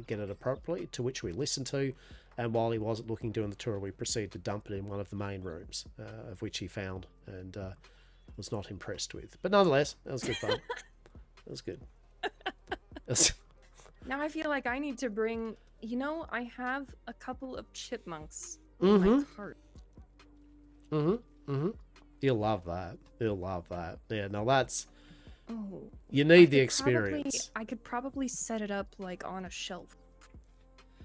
get it appropriately, to which we listened to. And while he wasn't looking doing the tour, we proceeded to dump it in one of the main rooms, of which he found and was not impressed with. But nonetheless, that was good fun. That was good. Now I feel like I need to bring, I have a couple of chipmunks in my cart. You'll love that. You'll love that. Yeah, no, that's... Oh, you need the experience. I could probably set it up like on a shelf,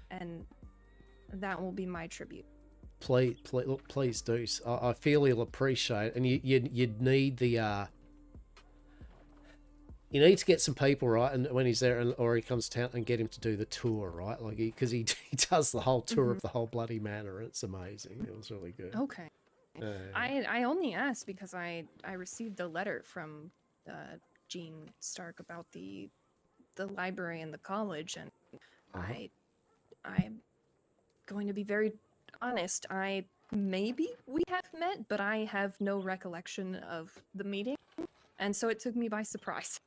and that will be my tribute. Please do. I feel you'll appreciate it. And you'd need the... you need to get some people, right? And when he's there, or he comes to town, and get him to do the tour, right? Like, because he does the whole tour of the whole bloody manor. It's amazing. It was really good. Okay. I only asked because I received a letter from Gene Stark about the library and the college, and I'm going to be very honest. Maybe we have met, but I have no recollection of the meeting, and so it took me by surprise.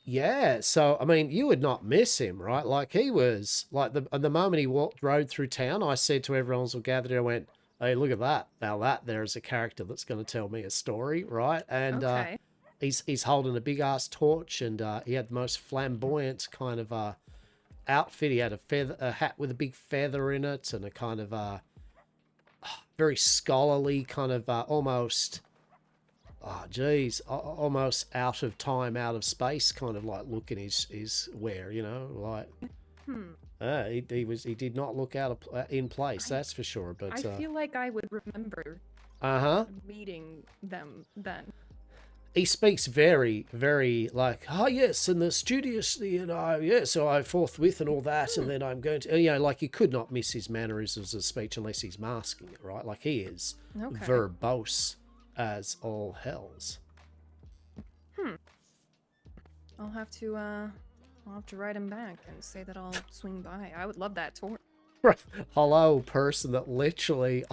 Yeah, so I mean, you would not miss him, right? Like, he was like the moment he rode through town, I said to everyone who gathered there, I went, "Hey, look at that! Now that there's a character that's going to tell me a story, right?" And he's holding a big ass torch, and he had the most flamboyant kind of outfit. He had a hat with a big feather in it, and a kind of very scholarly kind of almost. Oh, geez, almost out of time, out of space kind of like look in his wear, like. He did not look out of in place, that's for sure. But I feel like I would remember meeting them then. He speaks very, very like, oh yes, and the studiously, so I forthwith and all that, and then I'm going to, like, you could not miss his mannerisms of speech unless he's masking it, right? Like, he is verbose as all hells. I'll have to write him back and say that I'll swing by. I would love that tour. Hello, person that literally...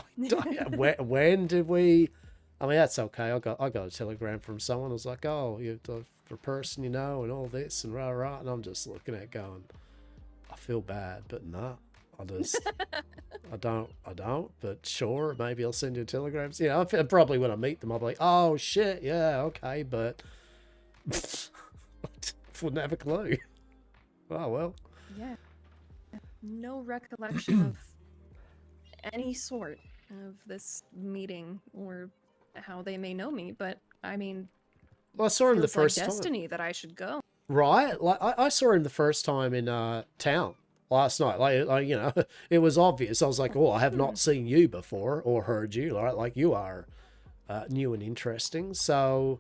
when did we... I mean, that's okay. I got a telegram from someone who was like, oh, you're the person and all this, and rah. And I'm just looking at it going, I feel bad, but no. I don't, but sure, maybe I'll send you a telegram. Probably when I meet them, I'll be like, oh, shit, yeah, okay, but... wouldn't have a clue. Oh, well. Yeah. No recollection of any sort of this meeting or how they may know me, but I mean, well, I saw him the first like destiny that I should go. Right? Like I saw him the first time in town last night. Like it was obvious. I was like, oh, I have not seen you before or heard you. Right? Like, you are new and interesting. So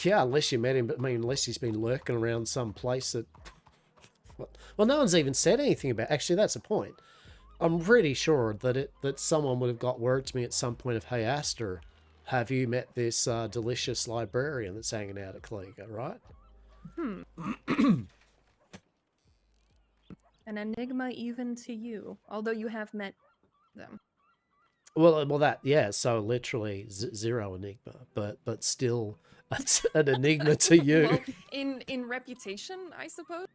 yeah, unless you met him, but I mean, unless he's been lurking around some place that... Well, no one's even said anything about... Actually, that's the point. I'm pretty sure that someone would have got word to me at some point of, hey, Hastur, have you met this delicious librarian that's hanging out at Kliga, right? An enigma even to you, although you have met them. Well, that, yeah, so literally zero enigma, but still an enigma to you. Well, in reputation, I suppose.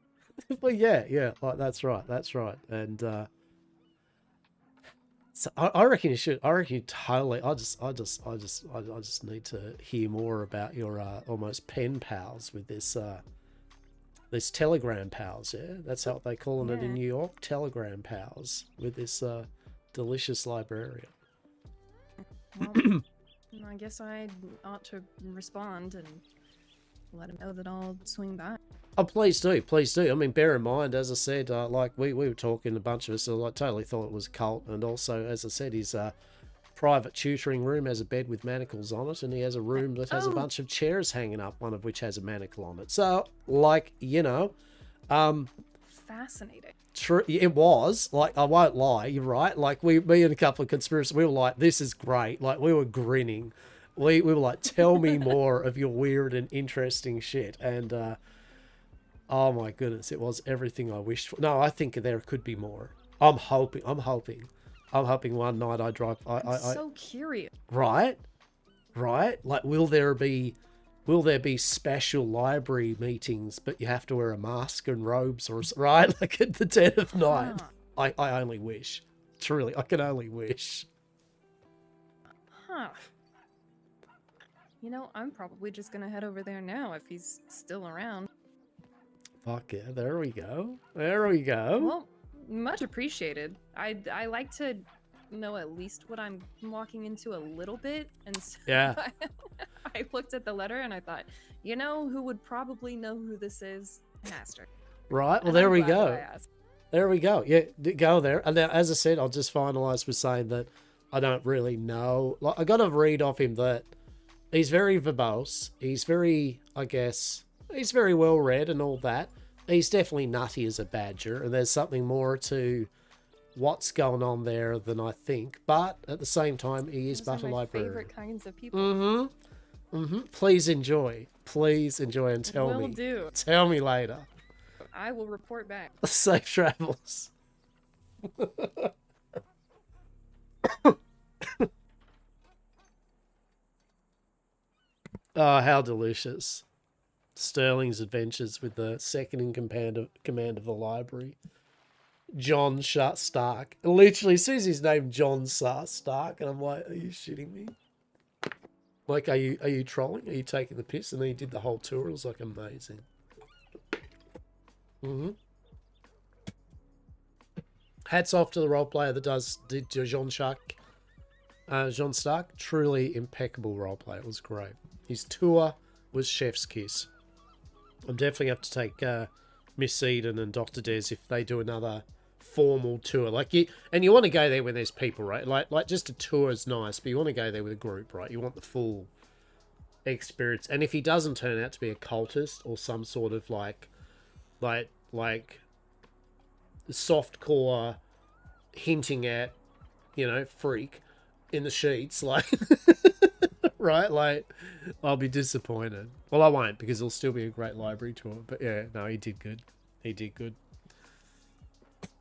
Well, yeah, like, that's right, and so I reckon you should. I reckon you totally. I just need to hear more about your almost pen pals with this this telegram pals. Yeah, that's how they calling it in New York. Telegram pals with this delicious librarian. Well, I guess I ought to respond and let him know that I'll swing by. Oh, please do, please do. I mean, bear in mind, as I said, like we were talking, a bunch of us, like, totally thought it was a cult, and also, as I said, his private tutoring room has a bed with manacles on it, and he has a room that has a bunch of chairs hanging up, one of which has a manacle on it. So, like, you know, Fascinating. true, it was, like, I won't lie, you're right. Like, me and a couple of conspiracies, we were like, this is great. Like, we were grinning. We were like, tell me more of your weird and interesting shit. And, oh my goodness, it was everything I wished for. No, I think there could be more. I'm hoping one night I drive. I'm so curious. Right. Like, will there be special library meetings, but you have to wear a mask and robes, or right? Like at the dead of night. I only wish. Truly, I can only wish. Huh. You know, I'm probably just gonna head over there now if he's still around. Fuck yeah! There we go. There we go. Well, much appreciated. I like to know at least what I'm walking into a little bit, and so Yeah. I looked at the letter and I thought, you know, who would probably know who this is? Hastur. Right. Well, And there I'm we glad that go. I asked. There we go. Yeah, go there. And now, as I said, I'll just finalise with saying that I don't really know. Like, I got to read off him that he's very verbose. He's very, I guess, he's very well read and all that. He's definitely nutty as a badger, and there's something more to what's going on there than I think. But at the same time, he is Those are but a my librarian. favorite kinds of people. Please enjoy. Please enjoy and tell Will me. do. Tell me later. I will report back. Safe travels. Oh, how delicious. Sterling's adventures with the second in command of the library. John Stark. Literally says his name John Stark, and I'm like, are you shitting me? Like, are you trolling? Are you taking the piss? And then he did the whole tour. It was like amazing. Hats off to the role player that did John Stark. Truly impeccable role play. It was great. His tour was chef's kiss. I'm definitely have to take Miss Eden and Dr. Des if they do another formal tour. Like, you want to go there when there's people, right? Like just a tour is nice, but you want to go there with a group, right? You want the full experience. And if he doesn't turn out to be a cultist or some sort of like softcore hinting at, you know, freak in the sheets, like right, like I'll be disappointed. Well, I won't, because it'll still be a great library tour. But yeah, no, he did good.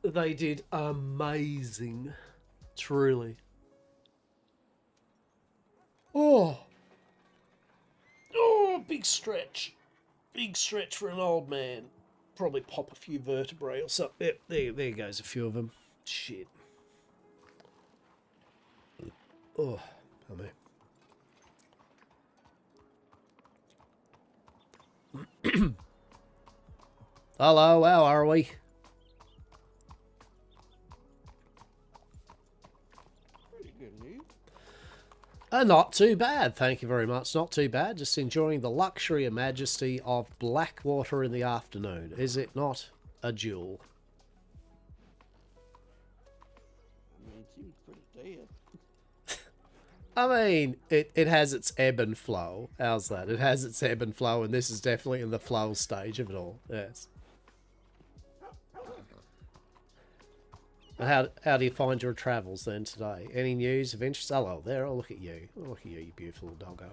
They did amazing, truly. Oh, big stretch for an old man. Probably pop a few vertebrae or something. Yep, there goes a few of them. Shit. Oh, I Hello, how are we? Pretty good news. Not too bad, thank you very much. Not too bad. Just enjoying the luxury and majesty of Blackwater in the afternoon. Is it not a jewel? I mean, it seems pretty dead. I mean, it has its ebb and flow. How's that? It has its ebb and flow, and this is definitely in the flow stage of it all. Yes. How do you find your travels then today? Any news of interest? Hello there. Oh, look at you. Oh, look at you, you beautiful doggo.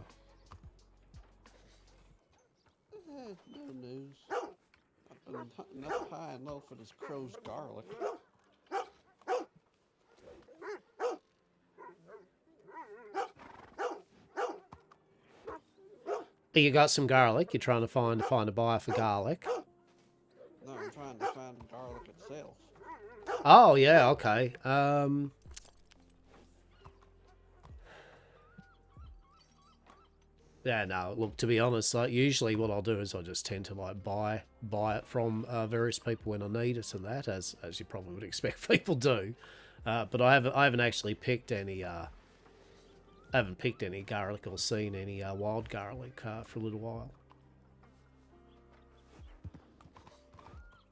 No news. I've been hunting up high and low for this crow's garlic. You got some garlic. You're trying to find a buyer for garlic. No, I'm trying to find the garlic itself. Oh yeah, okay. Yeah, no. Look, to be honest, like usually what I'll do is I just tend to like buy it from various people when I need it and that, as you probably would expect people do. But I haven't actually picked any I haven't picked any garlic or seen any wild garlic for a little while.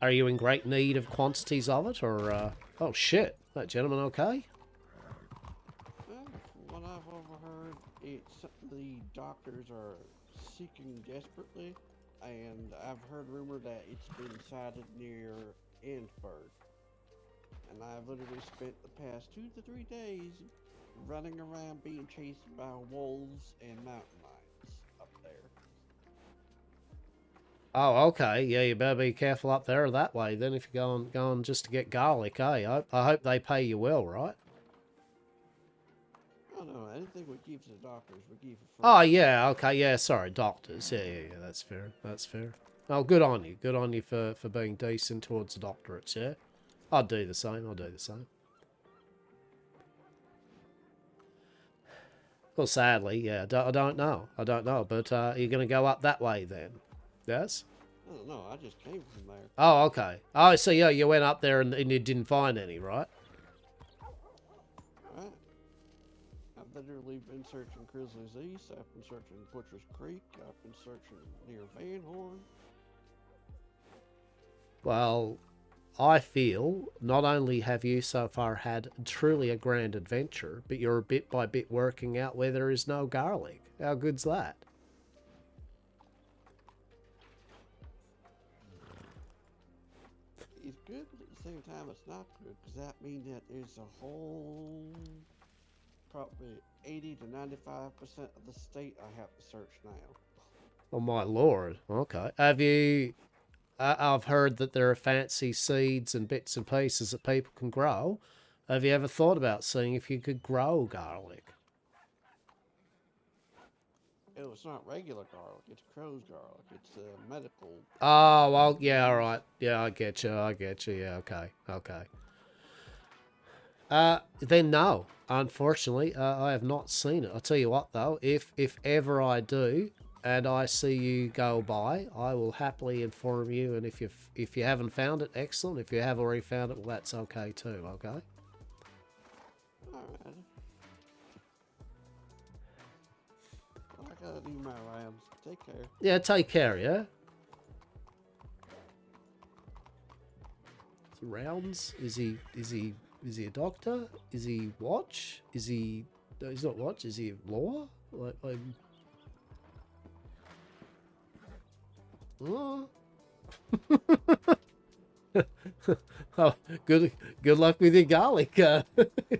Are you in great need of quantities of it, or... Oh, shit. That gentleman okay? Well, from what I've overheard, it's something the doctors are seeking desperately, and I've heard rumor that it's been sighted near Ensburg. And I've literally spent the past 2 to 3 days running around being chased by wolves and mountain lions up there. Oh, okay. Yeah, you better be careful up there that way then if you're going just to get garlic, eh? I hope they pay you well, right? Oh no, anything we give to the doctors, we give for free. Oh, yeah, okay, yeah, sorry, doctors. Yeah, that's fair, that's fair. Oh, good on you. Good on you for being decent towards the doctorates, yeah? I'd do the same, I'd do the same. Well, sadly, yeah, I don't know, but you're going to go up that way then? Yes? I don't know, I just came from there. Oh, okay. Oh, so yeah, you went up there and you didn't find any, right? Right. I've literally been searching Grizzly's East, I've been searching Butcher's Creek, I've been searching near Van Horn. Well, I feel not only have you so far had truly a grand adventure, but you're bit by bit working out where there is no garlic. How good's that? It's good, but at the same time it's not good, because that means that there's a whole, probably 80 to 95% of the state I have to search now. Oh my lord. Okay. Have you... I've heard that there are fancy seeds and bits and pieces that people can grow. Have you ever thought about seeing if you could grow garlic? Oh, it's not regular garlic, it's crow's garlic. It's medical. Oh, well, yeah, all right. Yeah, I get you. Yeah, okay. Then no. Unfortunately, I have not seen it. I'll tell you what, though. If ever I do, and I see you go by, I will happily inform you. And if you haven't found it, excellent. If you have already found it, well, that's okay too. Okay. Alright. I gotta do my rounds. Take care. Yeah, take care. Yeah. Rounds? Is he a doctor? Is he watch? Is he? No, he's not watch. Is he law? Like. Oh. Oh, good luck with your garlic.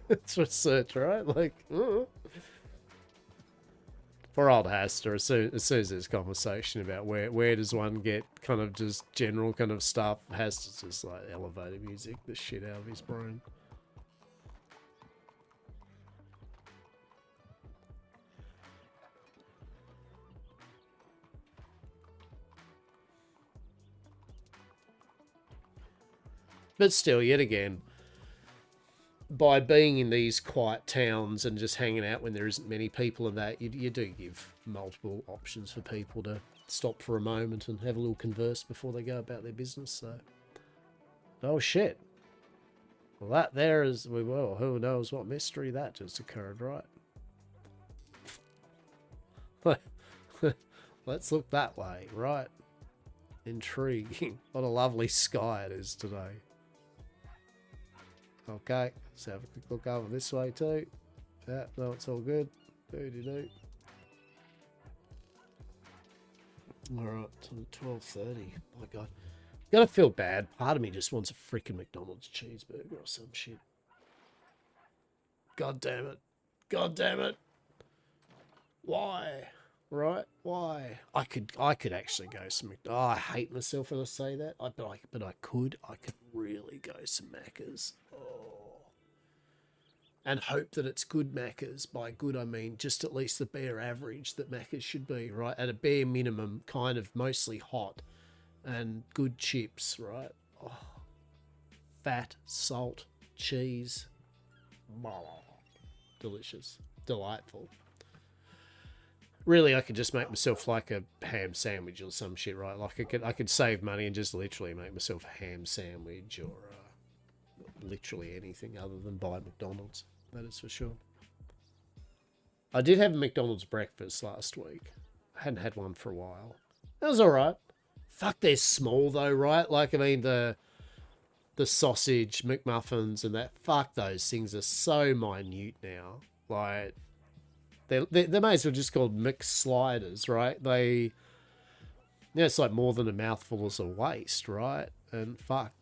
It's research, right? Like, poor old Hastur. As soon as there's conversation about where does one get kind of just general kind of stuff, Hastur's just like elevator music the shit out of his brain. But still, yet again, by being in these quiet towns and just hanging out when there isn't many people and that, you do give multiple options for people to stop for a moment and have a little converse before they go about their business. So, oh shit. Well, that there is, well, who knows what mystery that just occurred, right? Let's look that way, right? Intriguing. What a lovely sky it is today. Okay, let's have a quick look over this way too. Yeah, no, it's all good. Do. Alright, it's 12:30. My god. Gotta feel bad. Part of me just wants a freaking McDonald's cheeseburger or some shit. God damn it. God damn it. Why? Right? Why? I could actually go some McDonald's. Oh, I hate myself when I say that. But I could really go some Macca's. Oh. And hope that it's good Macca's. By good, I mean just at least the bare average that Macca's should be, right? At a bare minimum, kind of mostly hot and good chips, right? Oh. Fat, salt, cheese. Delicious. Delightful. Really, I could just make myself like a ham sandwich or some shit, right? Like I could save money and just literally make myself a ham sandwich or literally anything other than buy McDonald's. That is for sure. I did have a McDonald's breakfast last week. I hadn't had one for a while. That was alright. Fuck, they're small though, right? Like, I mean, the sausage McMuffins and that, fuck, those things are so minute now. Like, they may as well just called McSliders, right? They, it's like more than a mouthful is a waste, right? And fuck,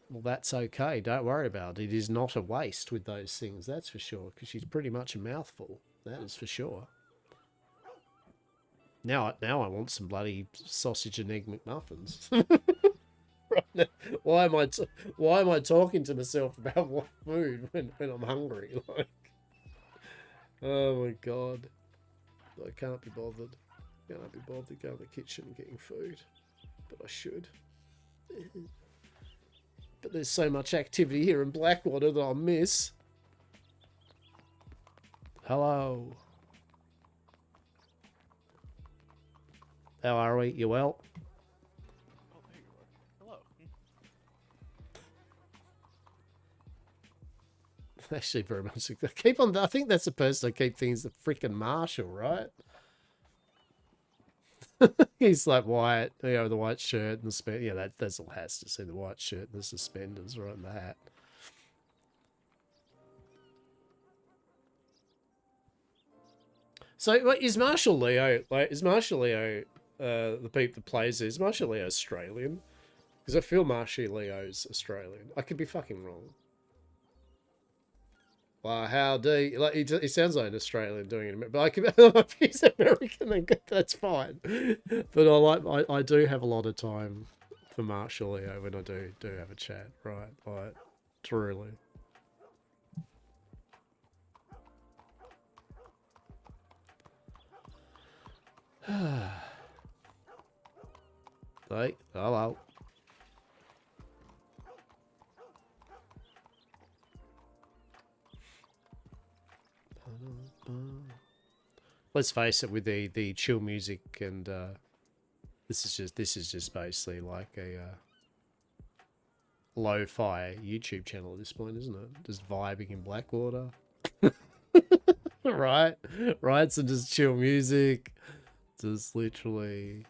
well, that's okay. Don't worry about it. It is not a waste with those things, that's for sure, because she's pretty much a mouthful. That is for sure. Now I want some bloody sausage and egg McMuffins. Why am I talking to myself about what food when I'm hungry? Like, oh my god, I can't be bothered. Can't be bothered going to the kitchen and getting food, but I should. But there's so much activity here in Blackwater that I'll miss. Hello. How are we? You well? Oh, there you are. Hello. Actually, very much. Keep on. I think that's the person I keep thinking is the freaking Marshal, right? He's like white, you know, the white shirt and the yeah, that's all has to see the white shirt and the suspenders, right, and the hat. So, like, is Marshal Leo the peep that plays is Marshal Leo Australian? Because I feel Marshal Leo's Australian. I could be fucking wrong. Wow, how do you, like he sounds like an Australian doing it, but I can if he's American, then that's fine. But I do have a lot of time for Marshal Leo when I do have a chat, right? Like, truly. Hey, hello. Let's face it, with the chill music and this is just basically like a lo-fi YouTube channel at this point, isn't it? Just vibing in Blackwater. right? So just chill music. Just literally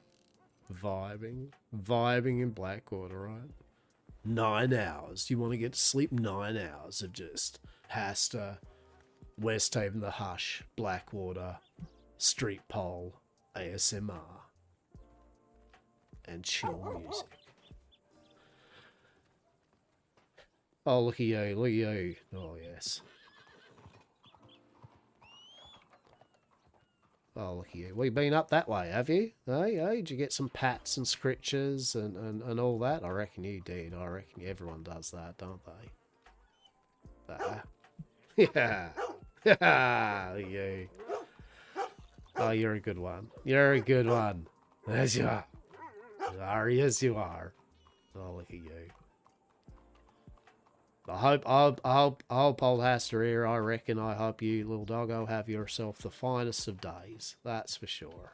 vibing in Blackwater, right? 9 hours. You want to get to sleep 9 hours of just Hastur, Westhaven, the Hush, Blackwater, Street Pole, ASMR, and chill music. Oh, look at you. Oh, yes. Oh, look at you. Well, you've been up that way, have you? Hey, did you get some pats and scritches and all that? I reckon you did. I reckon everyone does that, don't they? Yeah. Yeah. You. Oh, you're a good one. You're a good one. Yes, you are. Yes, you are. Oh, look at you. I hope old Hastur here, I reckon, I hope you, little doggo, have yourself the finest of days. That's for sure.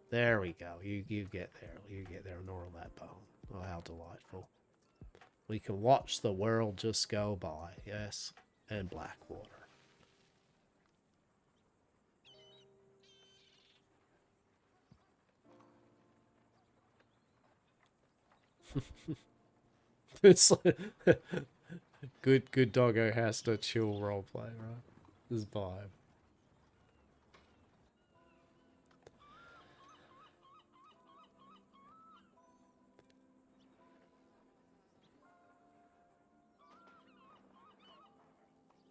There we go. You get there. You get there and all that bone. Oh, how delightful. We can watch the world just go by, yes, and Blackwater. It's like good doggo has to chill roleplay, right? This vibe.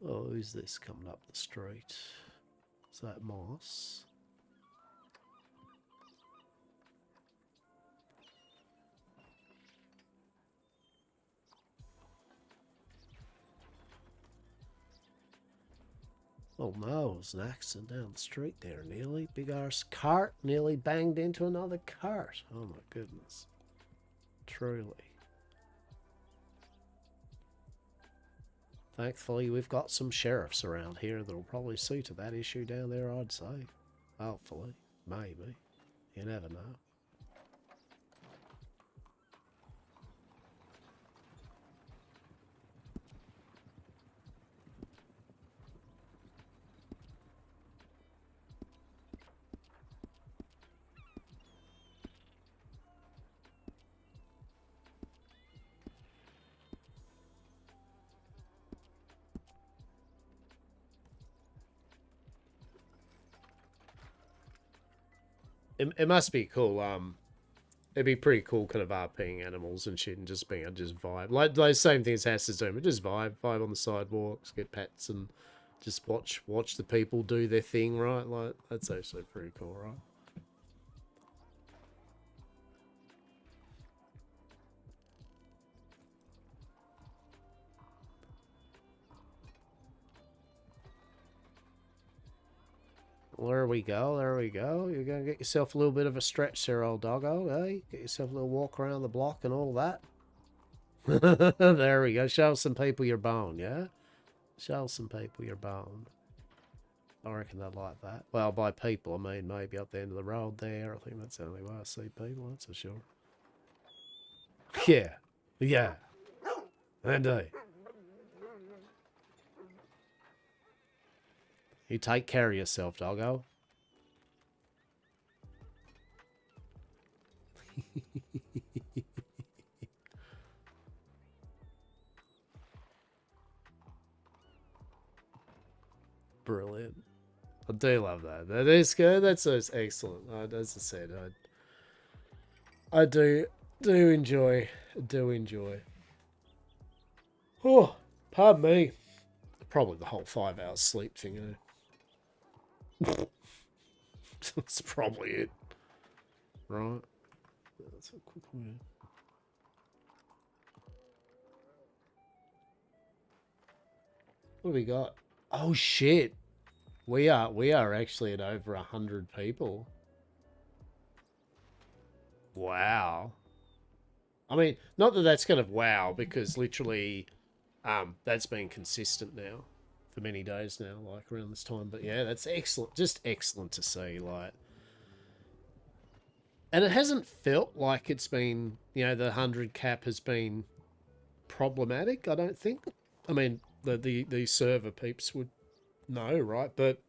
Oh, who's this coming up the street? Is that Moss? Oh no, it was an accident down the street there, nearly. Big arse cart nearly banged into another cart. Oh my goodness. Truly. Thankfully, we've got some sheriffs around here that'll probably see to that issue down there, I'd say. Hopefully. Maybe. You never know. it must be cool. It'd be pretty cool, kind of RPing animals and shit, and just being just vibe, like those same things Hastur's doing, but just vibe on the sidewalks, get pets, and just watch the people do their thing, right? Like that's actually pretty cool, right? There we go, there we go. You're going to get yourself a little bit of a stretch there, old doggo, eh? Get yourself a little walk around the block and all that. There we go. Show some people your bone, yeah? Show some people your bone. I reckon they'd like that. Well, by people, I mean maybe up the end of the road there. I think that's the only way I see people, that's for sure. Yeah. Yeah. Indeed. You take care of yourself, doggo. Brilliant. I do love that. That is good. That's excellent. As I said, I do enjoy. Oh, pardon me. Probably the whole 5 hours sleep thing, eh? That's probably it. Right. That's a quick one. What have we got? Oh shit. We are actually at over 100 people. Wow. I mean, not that that's kind of wow, because literally that's been consistent now for many days now, like around this time. But yeah, that's excellent. Just excellent to see, like. And it hasn't felt like it's been, you know, the 100 cap has been problematic, I don't think. I mean, the server peeps would know, right? But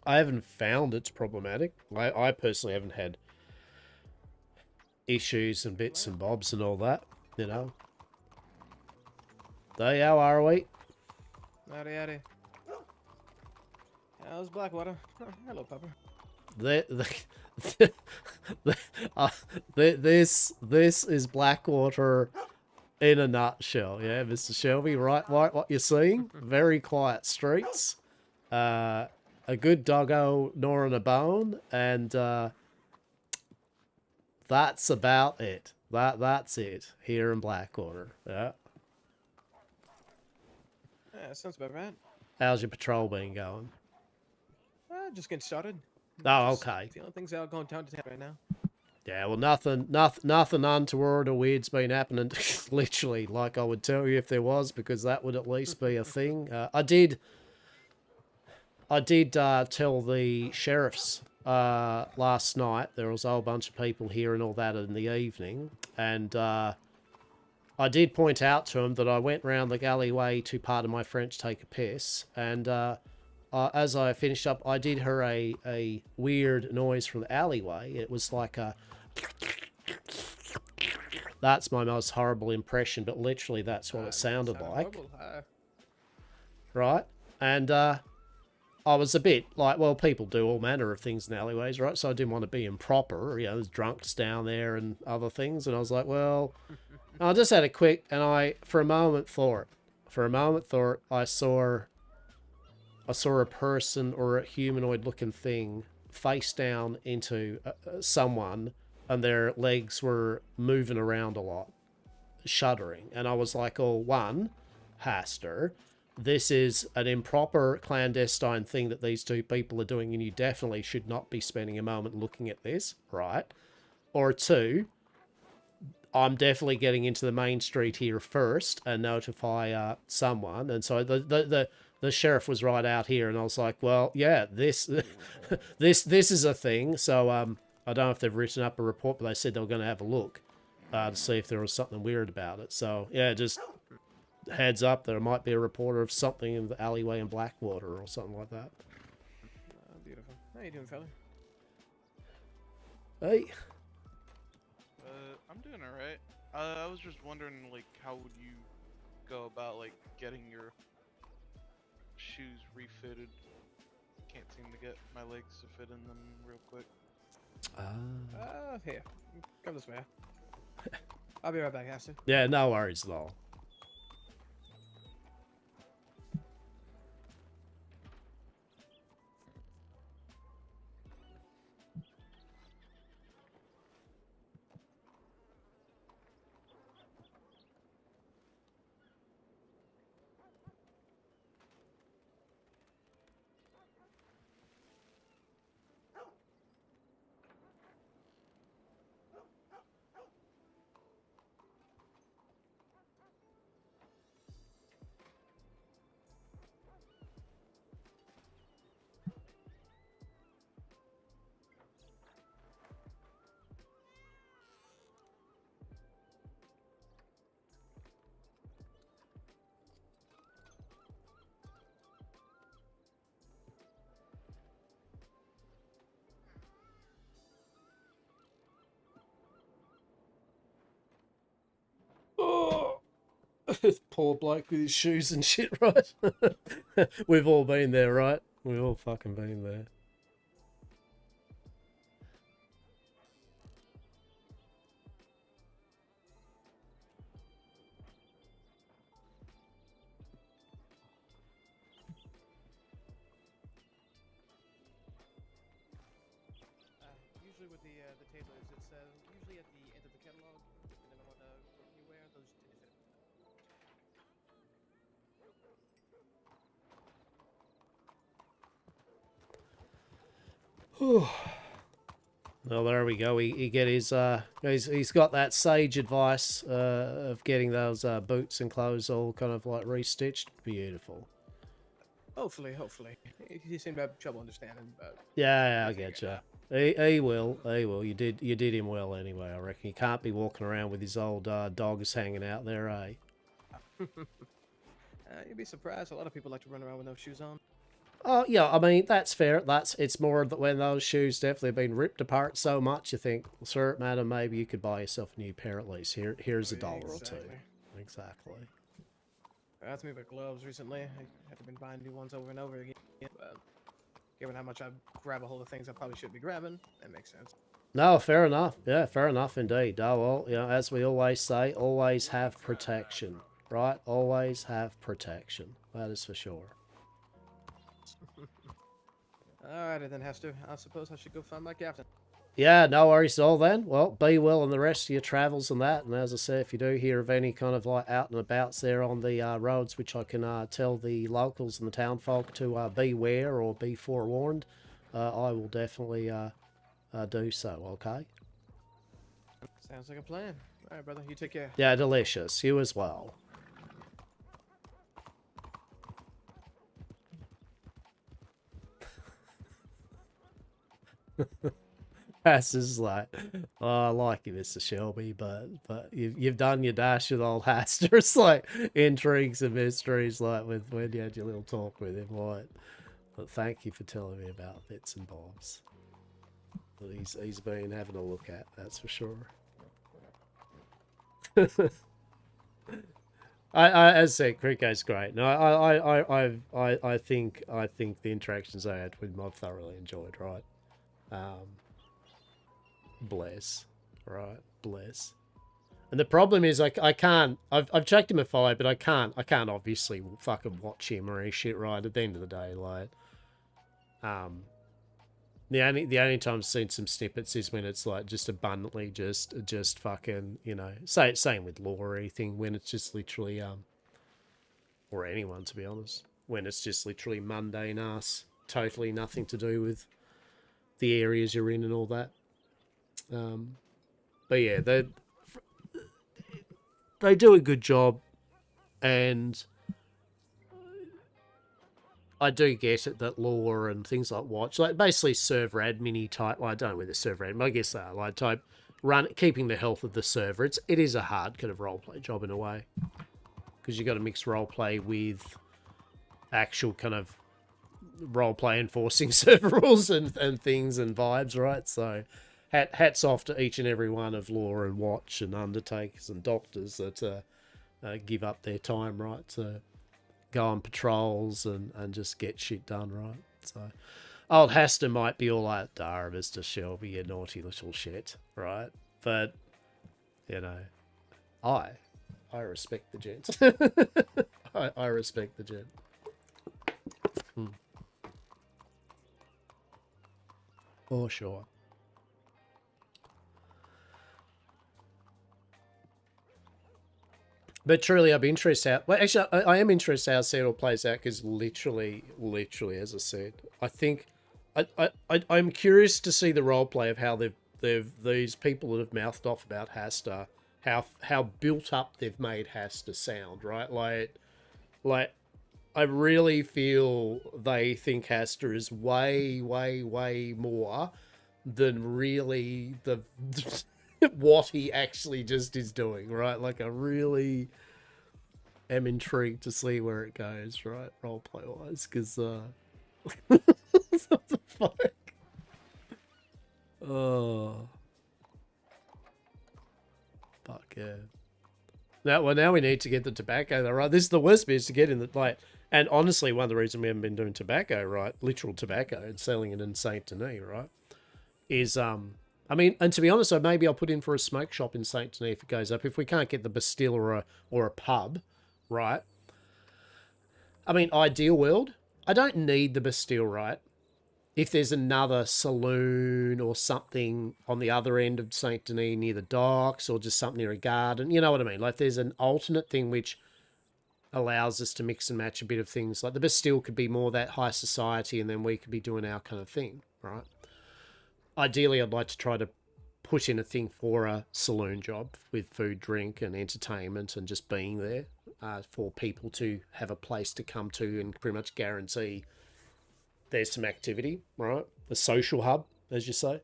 I haven't found it's problematic. I personally haven't had issues and bits and bobs and all that, you know. Hey, how are we? Howdy, howdy. How's Blackwater? Oh, hello, Pepper. This is Blackwater in a nutshell, yeah, Mr. Shelby. Right, what you're seeing? Very quiet streets, a good doggo gnawing a bone, and that's about it. That's it here in Blackwater. Yeah. Yeah, sounds about right. How's your patrol been going? Just getting started. Oh, Just okay. feeling things out going town to town right now. Yeah, well, nothing untoward or weird's been happening. Literally, like I would tell you if there was, because that would at least be a thing. I did tell the sheriffs last night. There was a whole bunch of people here and all that in the evening, and I did point out to them that I went round the alleyway to, pardon my French, take a piss, and as I finished up, I did hear a weird noise from the alleyway. It was like a... That's my most horrible impression, but literally that's what it sounded like. Right? And I was a bit like, well, people do all manner of things in alleyways, right? So I didn't want to be improper. You know, there's drunks down there and other things. And I was like, well, I just had a quick, and I, for a moment thought I saw a person or a humanoid looking thing face down into someone, and their legs were moving around a lot, shuddering. And I was like, oh, one, Hastur, this is an improper clandestine thing that these two people are doing, and you definitely should not be spending a moment looking at this, right? Or two, I'm definitely getting into the main street here first and notify someone. And so the sheriff was right out here, and I was like, well, yeah, this is a thing. So I don't know if they've written up a report, but they said they were going to have a look to see if there was something weird about it. So yeah, just heads up, there might be a reporter of something in the alleyway in Blackwater or something like that. Beautiful. How you doing, fella? Hey. I'm doing alright. I was just wondering, like, how would you go about, like, getting your shoes refitted? can't seem to get my legs to fit in them real quick. Here. Come this way. I'll be right back, Hastur. Yeah, no worries at all. Oh, poor bloke with his shoes and shit, right? We've all been there, right? We've all fucking been there. Usually with the tailors, it's usually at the end of the catalog, depending on what you wear. Those tend to fit. Well, there we go. He get his he's got that sage advice of getting those boots and clothes all kind of like restitched. Beautiful. Hopefully. He seemed to have trouble understanding, but Yeah, I get you. He will. You did him well anyway. I reckon he can't be walking around with his old dogs hanging out there, eh? you'd be surprised. A lot of people like to run around with no shoes on. Oh yeah, I mean that's fair. It's more that when those shoes definitely have been ripped apart so much, you think, sir, madam, maybe you could buy yourself a new pair at least. Here's $1 or two. Exactly. That's me with gloves recently. I have been buying new ones over and over again. But given how much I grab a hold of things I probably should be grabbing, that makes sense. No, fair enough. Yeah, fair enough indeed. Oh, well, you know, as we always say, always have protection, right? Always have protection. That is for sure. Alrighty then, Hastur. I suppose I should go find my captain. Yeah, no worries at all then. Well, be well in the rest of your travels and that. And as I say, if you do hear of any kind of like out and abouts there on the roads, which I can tell the locals and the town folk to beware or be forewarned, I will definitely do so, okay? Sounds like a plan. Alright, brother. You take care. Yeah, delicious. You as well. That's just like, oh, I like you, Mr. Shelby, but you've done your dash with old Hastur. It's like intrigues and mysteries, like with when you had your little talk with him, right? But thank you for telling me about bits and bobs that he's been having a look at. That's for sure. I as I said, Kriko's great. No, I think the interactions I had with him I've thoroughly enjoyed. Right. Bless, right? Bless. And the problem is, I can't. I've checked him a 5, but I can't obviously fucking watch him or any shit. Right? At the end of the day, like, the only time I've seen some snippets is when it's like just abundantly just fucking, you know. Same with law or anything, when it's just literally or anyone, to be honest, when it's just literally mundane ass, totally nothing to do with the areas you're in and all that. But yeah, they do a good job, and I do get it that lore and things like watch, like basically server admin type. Well, I don't know whether server admin, I guess they are like type keeping the health of the server. It is a hard kind of roleplay job in a way, because you got to mix roleplay with actual kind of roleplay enforcing server rules and things and vibes, right? So hats off to each and every one of law and watch and undertakers and doctors that give up their time, right, to go on patrols and just get shit done, right? So, old Hastur might be all like, "Dar, Mr. Shelby, you naughty little shit," right? But you know, I respect the gent. I respect the gent. For sure. But truly, I'd be interested how... Well, actually, I am interested how it all plays out, because literally, as I said, I think... I'm curious to see the roleplay of how these people that have mouthed off about Hastur, how built up they've made Hastur sound, right? Like, I really feel they think Hastur is way, way, way more than really the... what he actually just is doing, right? Like, I really am intrigued to see where it goes, right? Roleplay wise, because what the fuck? Oh, fuck yeah. Now we need to get the tobacco though, right? This is the worst bit, is to get in the like. And honestly, one of the reasons we haven't been doing tobacco, right, literal tobacco, and selling it in Saint Denis, right, is I mean, and to be honest, maybe I'll put in for a smoke shop in Saint Denis if it goes up. If we can't get the Bastille or a pub, right? I mean, ideal world, I don't need the Bastille, right? If there's another saloon or something on the other end of Saint Denis near the docks, or just something near a garden, you know what I mean? Like, there's an alternate thing which allows us to mix and match a bit of things. Like the Bastille could be more that high society, and then we could be doing our kind of thing, right? Ideally, I'd like to try to put in a thing for a saloon job with food, drink, and entertainment, and just being there for people to have a place to come to and pretty much guarantee there's some activity, right? A social hub, as you say.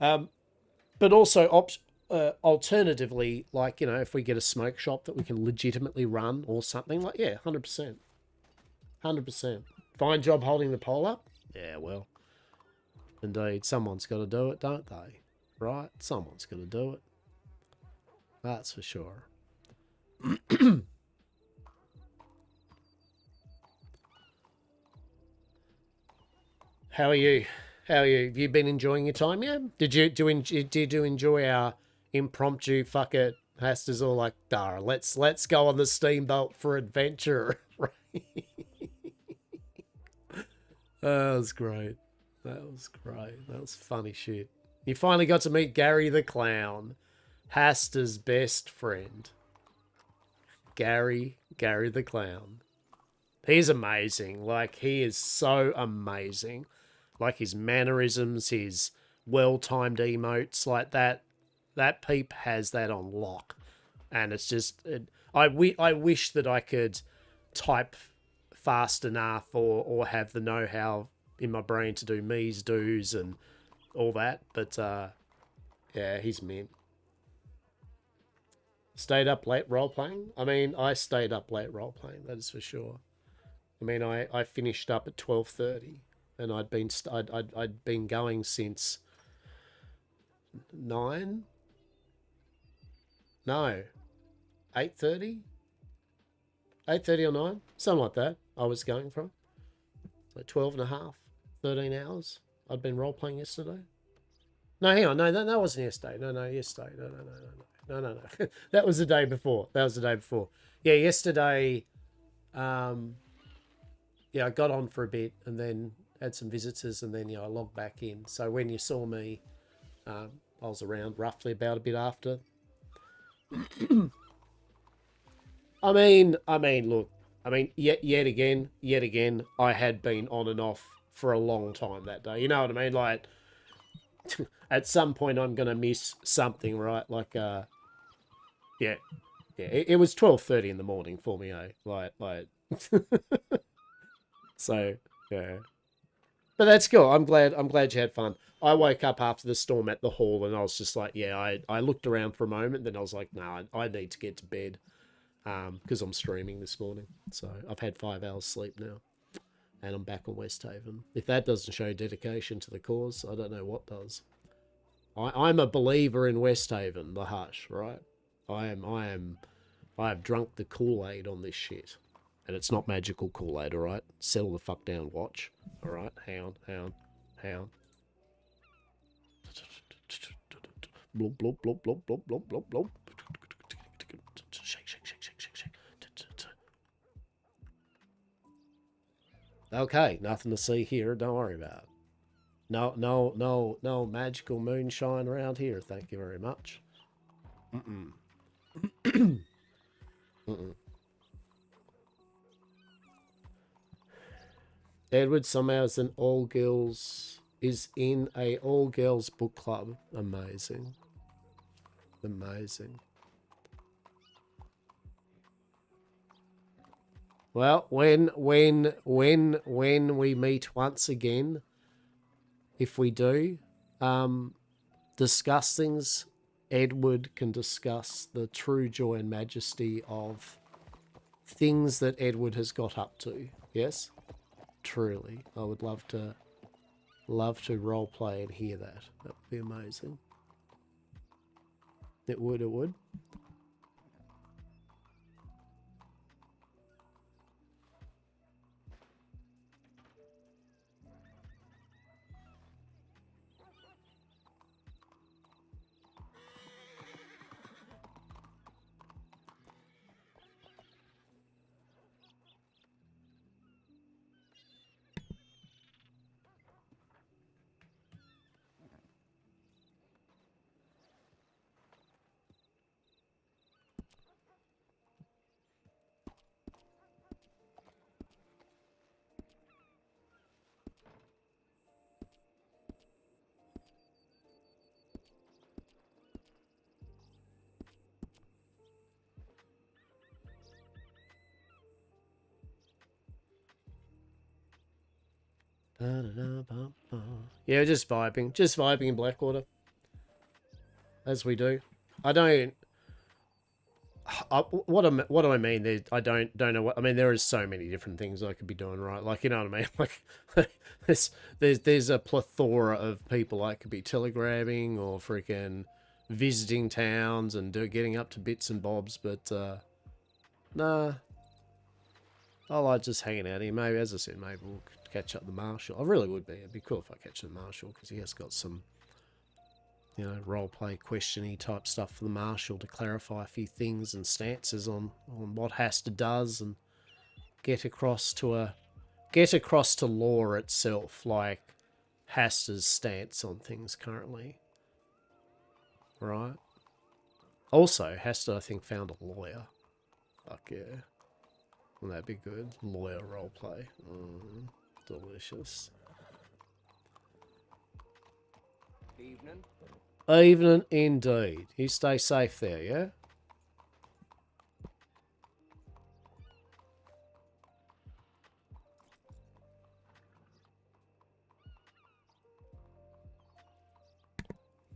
But also, alternatively, like, you know, if we get a smoke shop that we can legitimately run or something, like, yeah, 100%. 100%. Fine job holding the pole up? Yeah, well, indeed, someone's got to do it, don't they? Right? Someone's got to do it. That's for sure. How are you? How are you? Have you been enjoying your time yet? Did you enjoy our impromptu fuck it? Hastur's all like, Dara, let's go on the steamboat for adventure. That was great. That was great. That was funny shit. You finally got to meet Gary the Clown, Hastur's best friend. Gary the Clown. He's amazing. Like, he is so amazing. Like, his mannerisms, his well-timed emotes, like that peep has that on lock. And it's just, I wish that I could type fast enough or have the know-how in my brain to do me's, do's, and all that. But, yeah, he's mint. Stayed up late role-playing? I mean, I stayed up late role-playing, that is for sure. I mean, I finished up at 12:30, and I'd been going since 9? No, 8:30? 8:30 or 9? Something like that. I was going from. Like 12 and a half, 13 hours. I'd been role-playing yesterday. No, hang on. No, that wasn't yesterday. No, yesterday. No. That was the day before. Yeah, yesterday, yeah, I got on for a bit and then had some visitors, and then, you know, I logged back in. So when you saw me, I was around roughly about a bit after. I mean, look, yet again, I had been on and off for a long time that day. You know what I mean? Like, at some point I'm going to miss something, right? Like, yeah, it was 12:30 in the morning for me, eh? Like, so, yeah. But that's cool. I'm glad you had fun. I woke up after the storm at the hall, and I was just like, yeah, I looked around for a moment, then I was like, no, I need to get to bed, because I'm streaming this morning. So I've had 5 hours sleep now, and I'm back on Westhaven. If that doesn't show dedication to the cause, I don't know what does. I'm a believer in Westhaven, the Hush, right? I have drunk the Kool-Aid on this shit, And it's not magical Kool-Aid, alright? Settle the fuck down, watch. Alright, hang on, hang on, hang on. Blop, blop, blop, blop, blop, blop, blop, blop. Shake, shake, shake, shake, shake, shake. Okay, nothing to see here, don't worry about it. No magical moonshine around here, thank you very much. Mm-mm. Mm-mm. Edward somehow is in a all girls book club. Amazing. Amazing. Well, when we meet once again, if we do, discuss things, Edward can discuss the true joy and majesty of things that Edward has got up to. Yes? Truly. I would love to roleplay and hear that. That would be amazing. It would, it would. Yeah, just vibing in Blackwater, as we do. I don't. What do I mean? I don't know what I mean. There is so many different things I could be doing, right? Like, you know what I mean? Like, there's a plethora of people I could be telegramming or freaking visiting towns and getting up to bits and bobs. But nah, I like just hanging out here. Maybe, as I said, maybe we'll catch up the Marshal. I really would be. It'd be cool if I catch the Marshal, because he has got some, you know, roleplay questiony type stuff for the Marshal to clarify a few things and stances on what Hastur does, and get across to law itself, like Hastur's stance on things currently. Right? Also, Hastur, I think, found a lawyer. Fuck yeah. Wouldn't that be good? Lawyer roleplay. Delicious. Evening. Evening indeed. You stay safe there, yeah?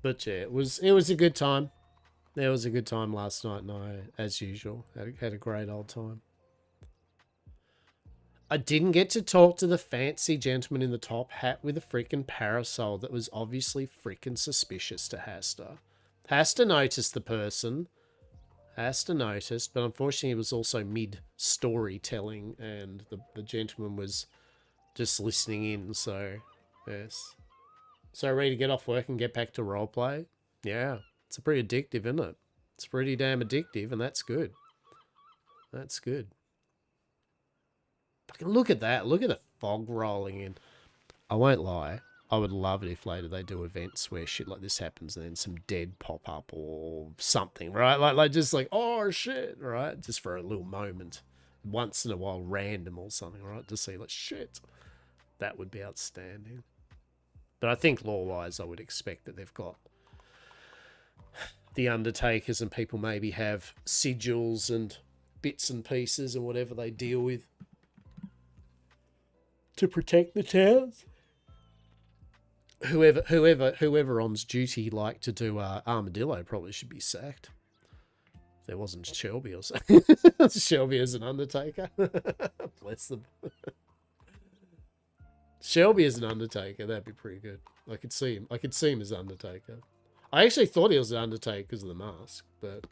But yeah, it was a good time. It was a good time last night, and I, as usual, had a great old time. I didn't get to talk to the fancy gentleman in the top hat with a freaking parasol that was obviously freaking suspicious to Hastur. Hastur noticed the person. Hastur noticed, but unfortunately he was also mid-storytelling, and the gentleman was just listening in, so yes. So ready to get off work and get back to roleplay? Yeah, it's pretty addictive, isn't it? It's pretty damn addictive, and that's good. That's good. Fucking look at that. Look at the fog rolling in. I won't lie. I would love it if later they do events where shit like this happens and then some dead pop up or something, right? Like just like, oh shit, right? Just for a little moment. Once in a while, random or something, right? To see like, shit. That would be outstanding. But I think law-wise, I would expect that they've got the undertakers and people maybe have sigils and bits and pieces and whatever they deal with to protect the towns. Whoever on's duty like to do Armadillo probably should be sacked. If there wasn't Shelby or something. Shelby as an undertaker. Bless them. Shelby as an undertaker, that'd be pretty good. I could see him as Undertaker. I actually thought he was an Undertaker because of the mask, but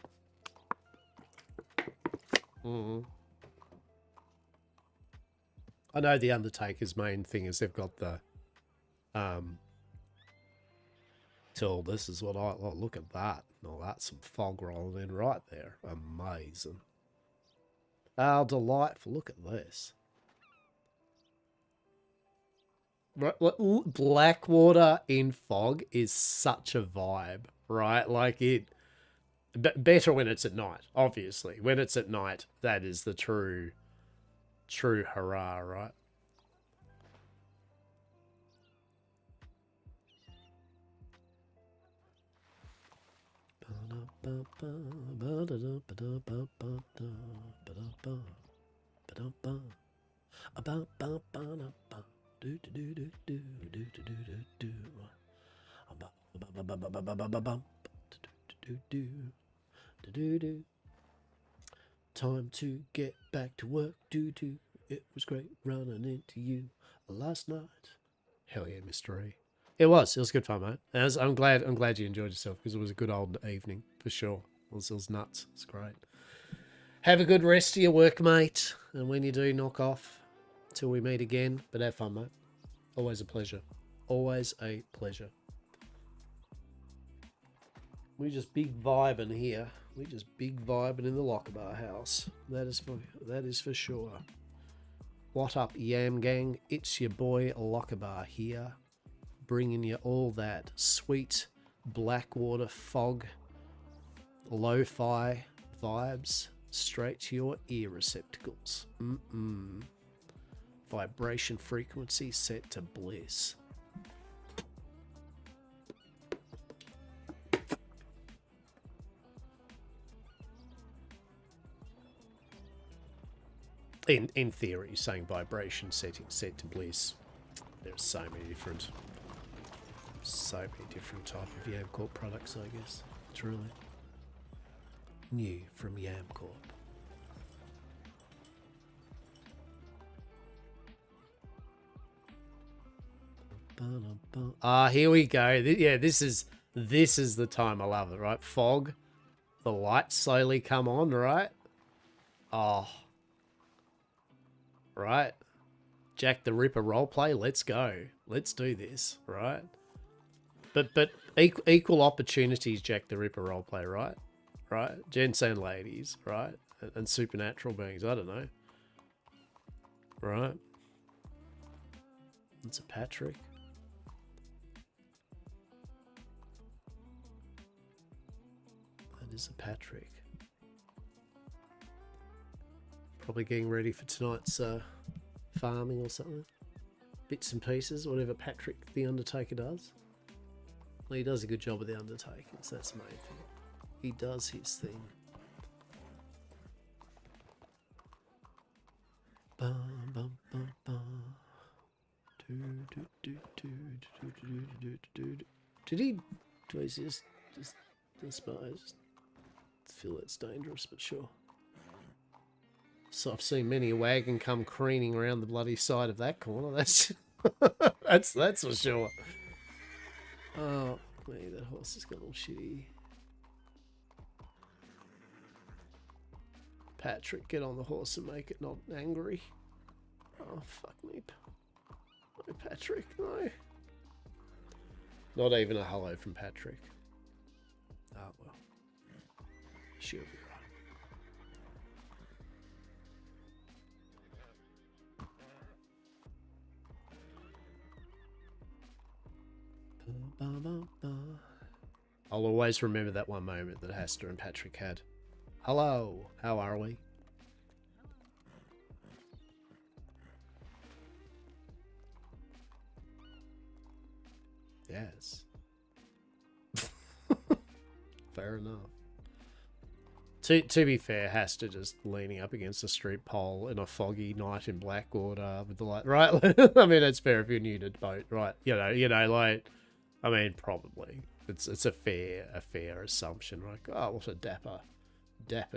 I know the Undertaker's main thing is they've got the till this is what I oh, look at that. Oh, that's some fog rolling in right there. Amazing. How delightful. Look at this. Blackwater in fog is such a vibe, right? Like it better when it's at night, obviously. When it's at night, that is the true hurrah, right? Time to get back to work. It was great running into you last night. Hell yeah, mystery. It was good fun, mate. I'm glad you enjoyed yourself because it was a good old evening for sure. It was nuts. It's great. Have a good rest of your work, mate. And when you do, knock off till we meet again. But have fun, mate. Always a pleasure. Always a pleasure. We just big vibing here. We just big vibing in the Lochabar house. That is for sure. What up, Yam Gang? It's your boy Lochabar here, bringing you all that sweet Blackwater fog, lo-fi vibes straight to your ear receptacles. Vibration frequency set to bliss. In theory, saying vibration setting set to bliss. There's so many different type of Yamcorp products, I guess. Truly. New from Yamcorp. Ah, here we go. Yeah, this is the time. I love it, right? Fog. The lights slowly come on, right? Oh. Right? Jack the Ripper roleplay. Let's go. Let's do this, right? But equal opportunities Jack the Ripper roleplay, right? Right? Gents and ladies, right? And supernatural beings. I don't know. Right? It's a Patrick. That is a Patrick. Probably getting ready for tonight's farming or something. Bits and pieces, whatever Patrick the Undertaker does. Well, he does a good job with the Undertakers, that's the main thing. He does his thing. Did he? Do I just feel it's dangerous, but sure. So I've seen many a wagon come careening around the bloody side of that corner. That's that's for sure. Oh, me, that horse has got all shitty. Patrick, get on the horse and make it not angry. Oh, fuck me. No, Patrick, no. Not even a hello from Patrick. Ah, well. She'll be right. I'll always remember that one moment that Hastur and Patrick had. Hello, how are we? Yes. Fair enough. To be fair, Hastur just leaning up against a street pole in a foggy night in Blackwater with the light, right? I mean, it's fair if you're new to the boat, right? You know, like, I mean, probably it's a fair assumption, right? Oh, what a dapper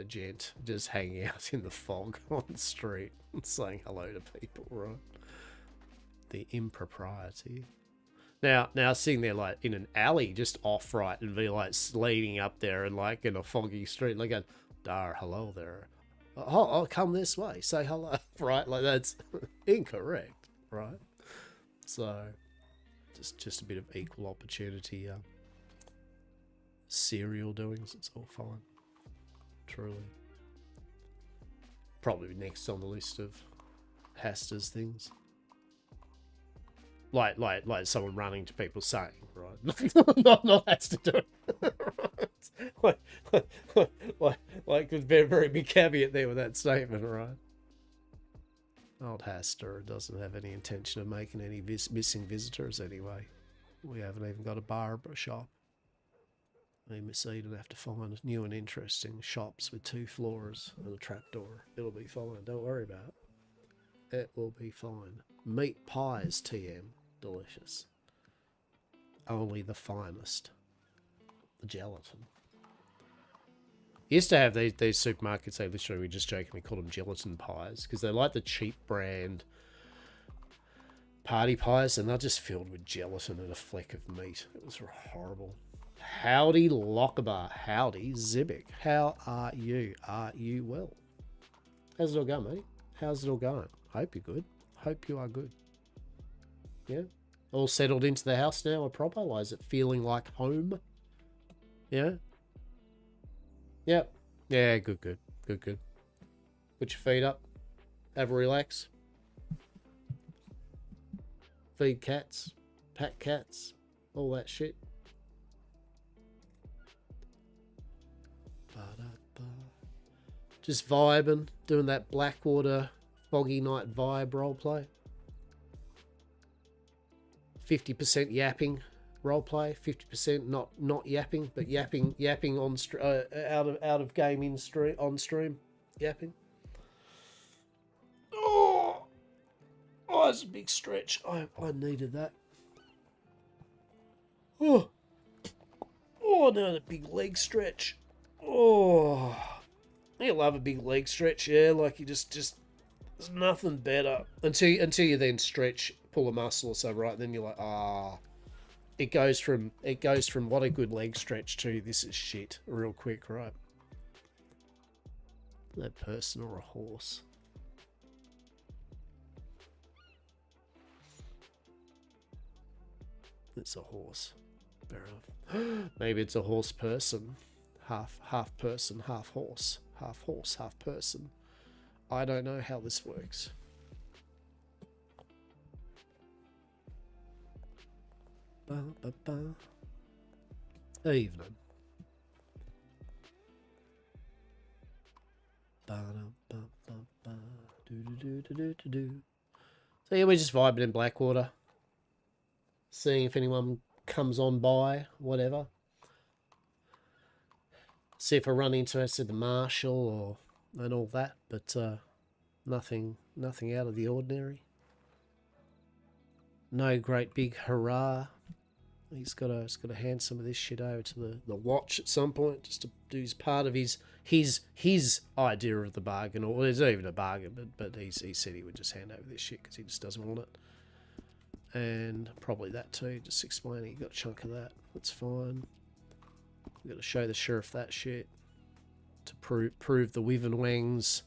gent just hanging out in the fog on the street and saying hello to people, right? The impropriety. Now sitting there like in an alley just off right and be like leaning up there and like in a foggy street like a dar hello there. Oh, come this way. Say hello. Right? Like, that's incorrect. Right? So, just a bit of equal opportunity serial doings. It's all fine. Truly. Probably next on the list of Hastur's things. Like someone running to people saying, right? not Hastur doing. Right? like there's a very big caveat there with that statement, right? Old Hastur doesn't have any intention of making any missing visitors anyway. We haven't even got a barber shop. Me and Miss Eden have to find new and interesting shops with 2 floors and a trapdoor. It'll be fine. Don't worry about it. It will be fine. Meat pies, TM. Delicious. Only the finest. The gelatin. Used to have these supermarkets, they literally, we just jokingly called them gelatin pies, because they're like the cheap brand party pies, and they're just filled with gelatin and a fleck of meat. It was horrible. Howdy, Lochabar. Howdy, Zibik. How are you? Are you well? How's it all going, mate? How's it all going? Hope you're good. Hope you are good. Yeah? All settled into the house now or proper? Like, is it feeling like home? Yeah? Yep. Yeah, good. Put your feet up. Have a relax. Feed cats. Pat cats. All that shit. Just vibing. Doing that Blackwater foggy night vibe roleplay. 50% yapping roleplay, 50% not yapping, but yapping on out of game in stream on stream yapping. Oh, that's a big stretch. I needed that. Oh, another big leg stretch. Oh, you love a big leg stretch, yeah. Like you just there's nothing better until you then stretch, pull a muscle or so, right? Then you're like, ah. It goes from what a good leg stretch to this is shit real quick, right? That person or a horse? It's a horse. Fair enough. Maybe it's a horse person. Half person, half horse. Half horse, half person. I don't know how this works. Evening. So yeah, we're just vibing in Blackwater. Seeing if anyone comes on by, whatever. See if I run into us at the Marshal and all that, but nothing out of the ordinary. No great big hurrah. He's got to hand some of this shit over to the watch at some point, just to do his part of his idea of the bargain, or it's not even a bargain, but he said he would just hand over this shit because he just doesn't want it, and probably that too. Just explaining he got a chunk of that. That's fine. We've got to show the sheriff that shit to prove the Wivenwang's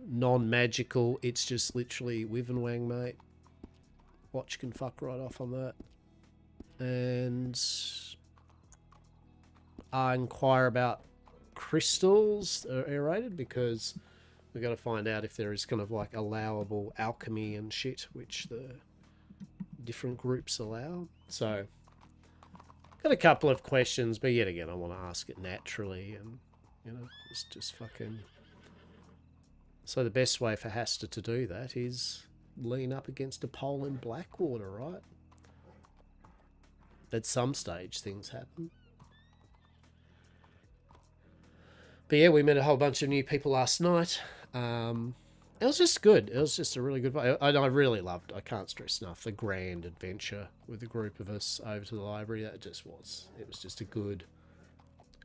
non-magical. It's just literally Wivenwang, mate. Watch can fuck right off on that. And inquire about crystals aerated, because we've got to find out if there is kind of like allowable alchemy and shit which the different groups allow. So got a couple of questions, but yet again I want to ask it naturally, and you know, just fucking. So the best way for Hastur to do that is lean up against a pole in Blackwater, right? At some stage things happen. But yeah, we met a whole bunch of new people last night. It was just good. It was just a really good vibe. I really loved, I can't stress enough, the grand adventure with a group of us over to the library. That just was. It was just a good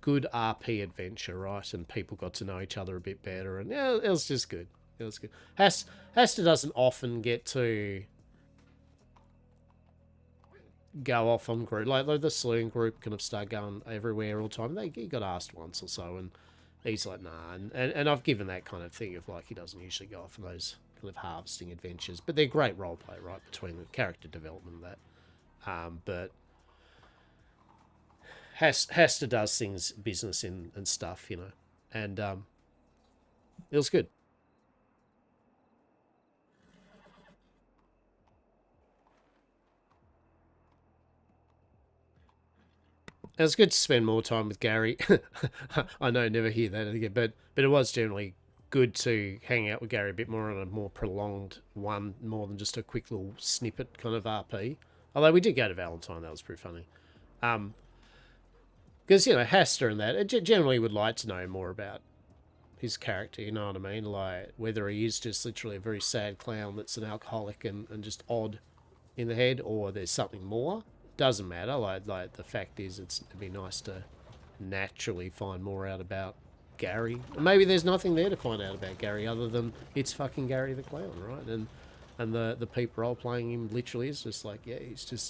RP adventure, right? And people got to know each other a bit better. And yeah, it was just good. It was good. Hastur doesn't often get to go off on group. Like the saloon group kind of start going everywhere all the time. He got asked once or so, and He's like, nah, and I've given that kind of thing of like he doesn't usually go off on those kind of harvesting adventures, but they're great roleplay, right, between the character development and that. But Hastur does things, business and stuff, you know, and it was good. It was good to spend more time with Gary. I know, never hear that again, but it was generally good to hang out with Gary a bit more on a more prolonged one, more than just a quick little snippet kind of RP. Although we did go to Valentine, that was pretty funny. Because, you know, Hastur and that, I generally would like to know more about his character, you know what I mean? Like, whether he is just literally a very sad clown that's an alcoholic and just odd in the head, or there's something more. Doesn't matter. Like the fact is, it'd be nice to naturally find more out about Gary. Maybe there's nothing there to find out about Gary other than it's fucking Gary the Clown, right? And the people role playing him literally is just like, yeah,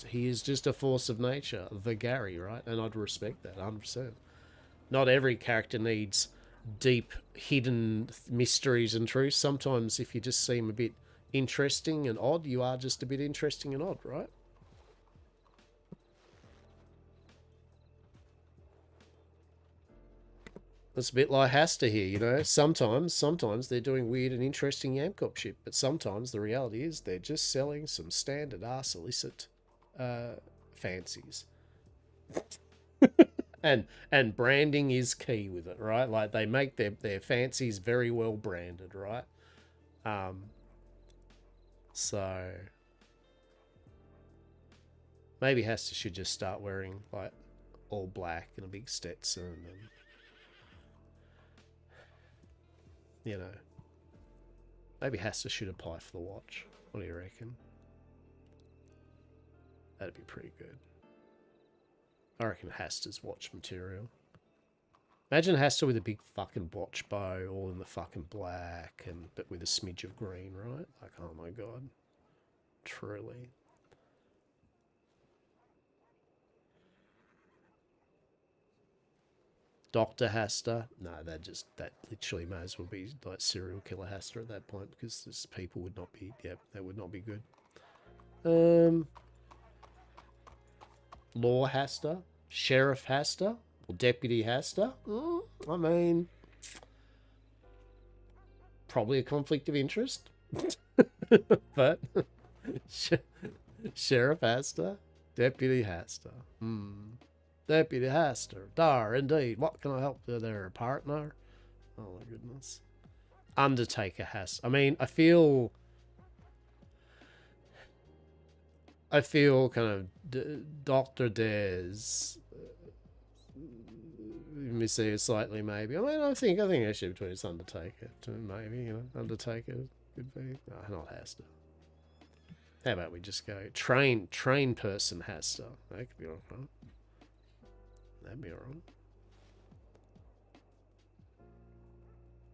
he is just a force of nature, the Gary, right? And I'd respect that 100%. Not every character needs deep hidden mysteries and truths. Sometimes if you just seem a bit interesting and odd, you are just a bit interesting and odd, right? It's a bit like Hastur here, you know. Sometimes they're doing weird and interesting Yamcop shit, but sometimes the reality is they're just selling some standard ass illicit fancies. and branding is key with it, right? Like they make their fancies very well branded, right? So maybe Hastur should just start wearing like all black and a big Stetson and, you know, maybe Hastur should apply for the watch. What do you reckon? That'd be pretty good. I reckon Hastur's watch material. Imagine Hastur with a big fucking watch bow, all in the fucking black, but with a smidge of green, right? Like, oh my god. Truly. Dr. Hastur? No, that literally may as well be like serial killer Hastur at that point, because this people would not be, that would not be good. Law Hastur? Sheriff Hastur? Or Deputy Hastur? I mean, probably a conflict of interest. But Sheriff Hastur? Deputy Hastur. Deputy Hastur. Dar, indeed. What can I help you there, partner? Oh my goodness. Undertaker Hastur. I mean, I feel kind of Dr. Des. Let me see it slightly, maybe. I mean, I think actually between it's Undertaker to maybe, you know, Undertaker could be. No, not Hastur. How about we just go train person Hastur? That could be alright. That'd be alright.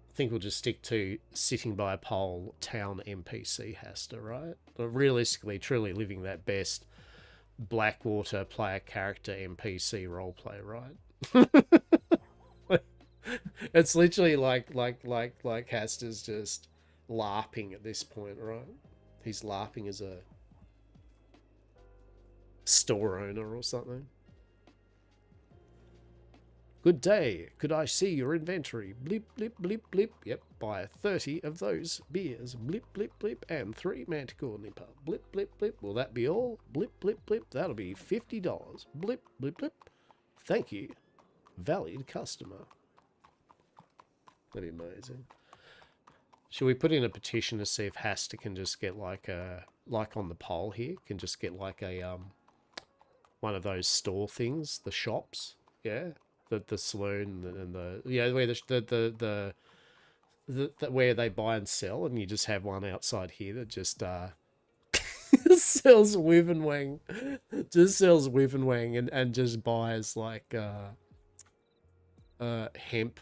I think we'll just stick to sitting by a pole town NPC Hastur, right? But realistically, truly living that best Blackwater player character NPC roleplay, right? It's literally like Hastur's just LARPing at this point, right? He's LARPing as a store owner or something. Good day. Could I see your inventory? Blip, blip, blip, blip. Yep, buy 30 of those beers. Blip, blip, blip. And 3 Manticore Nipper. Blip, blip, blip. Will that be all? Blip, blip, blip. That'll be $50. Blip, blip, blip. Thank you. Valued customer. That'd be amazing. Should we put in a petition to see if Hastur can just get like on the poll here, can just get like a, one of those store things, the shops, yeah? The saloon and the where where they buy and sell, and you just have one outside here that just sells Wiv and Wang, and just buys like hemp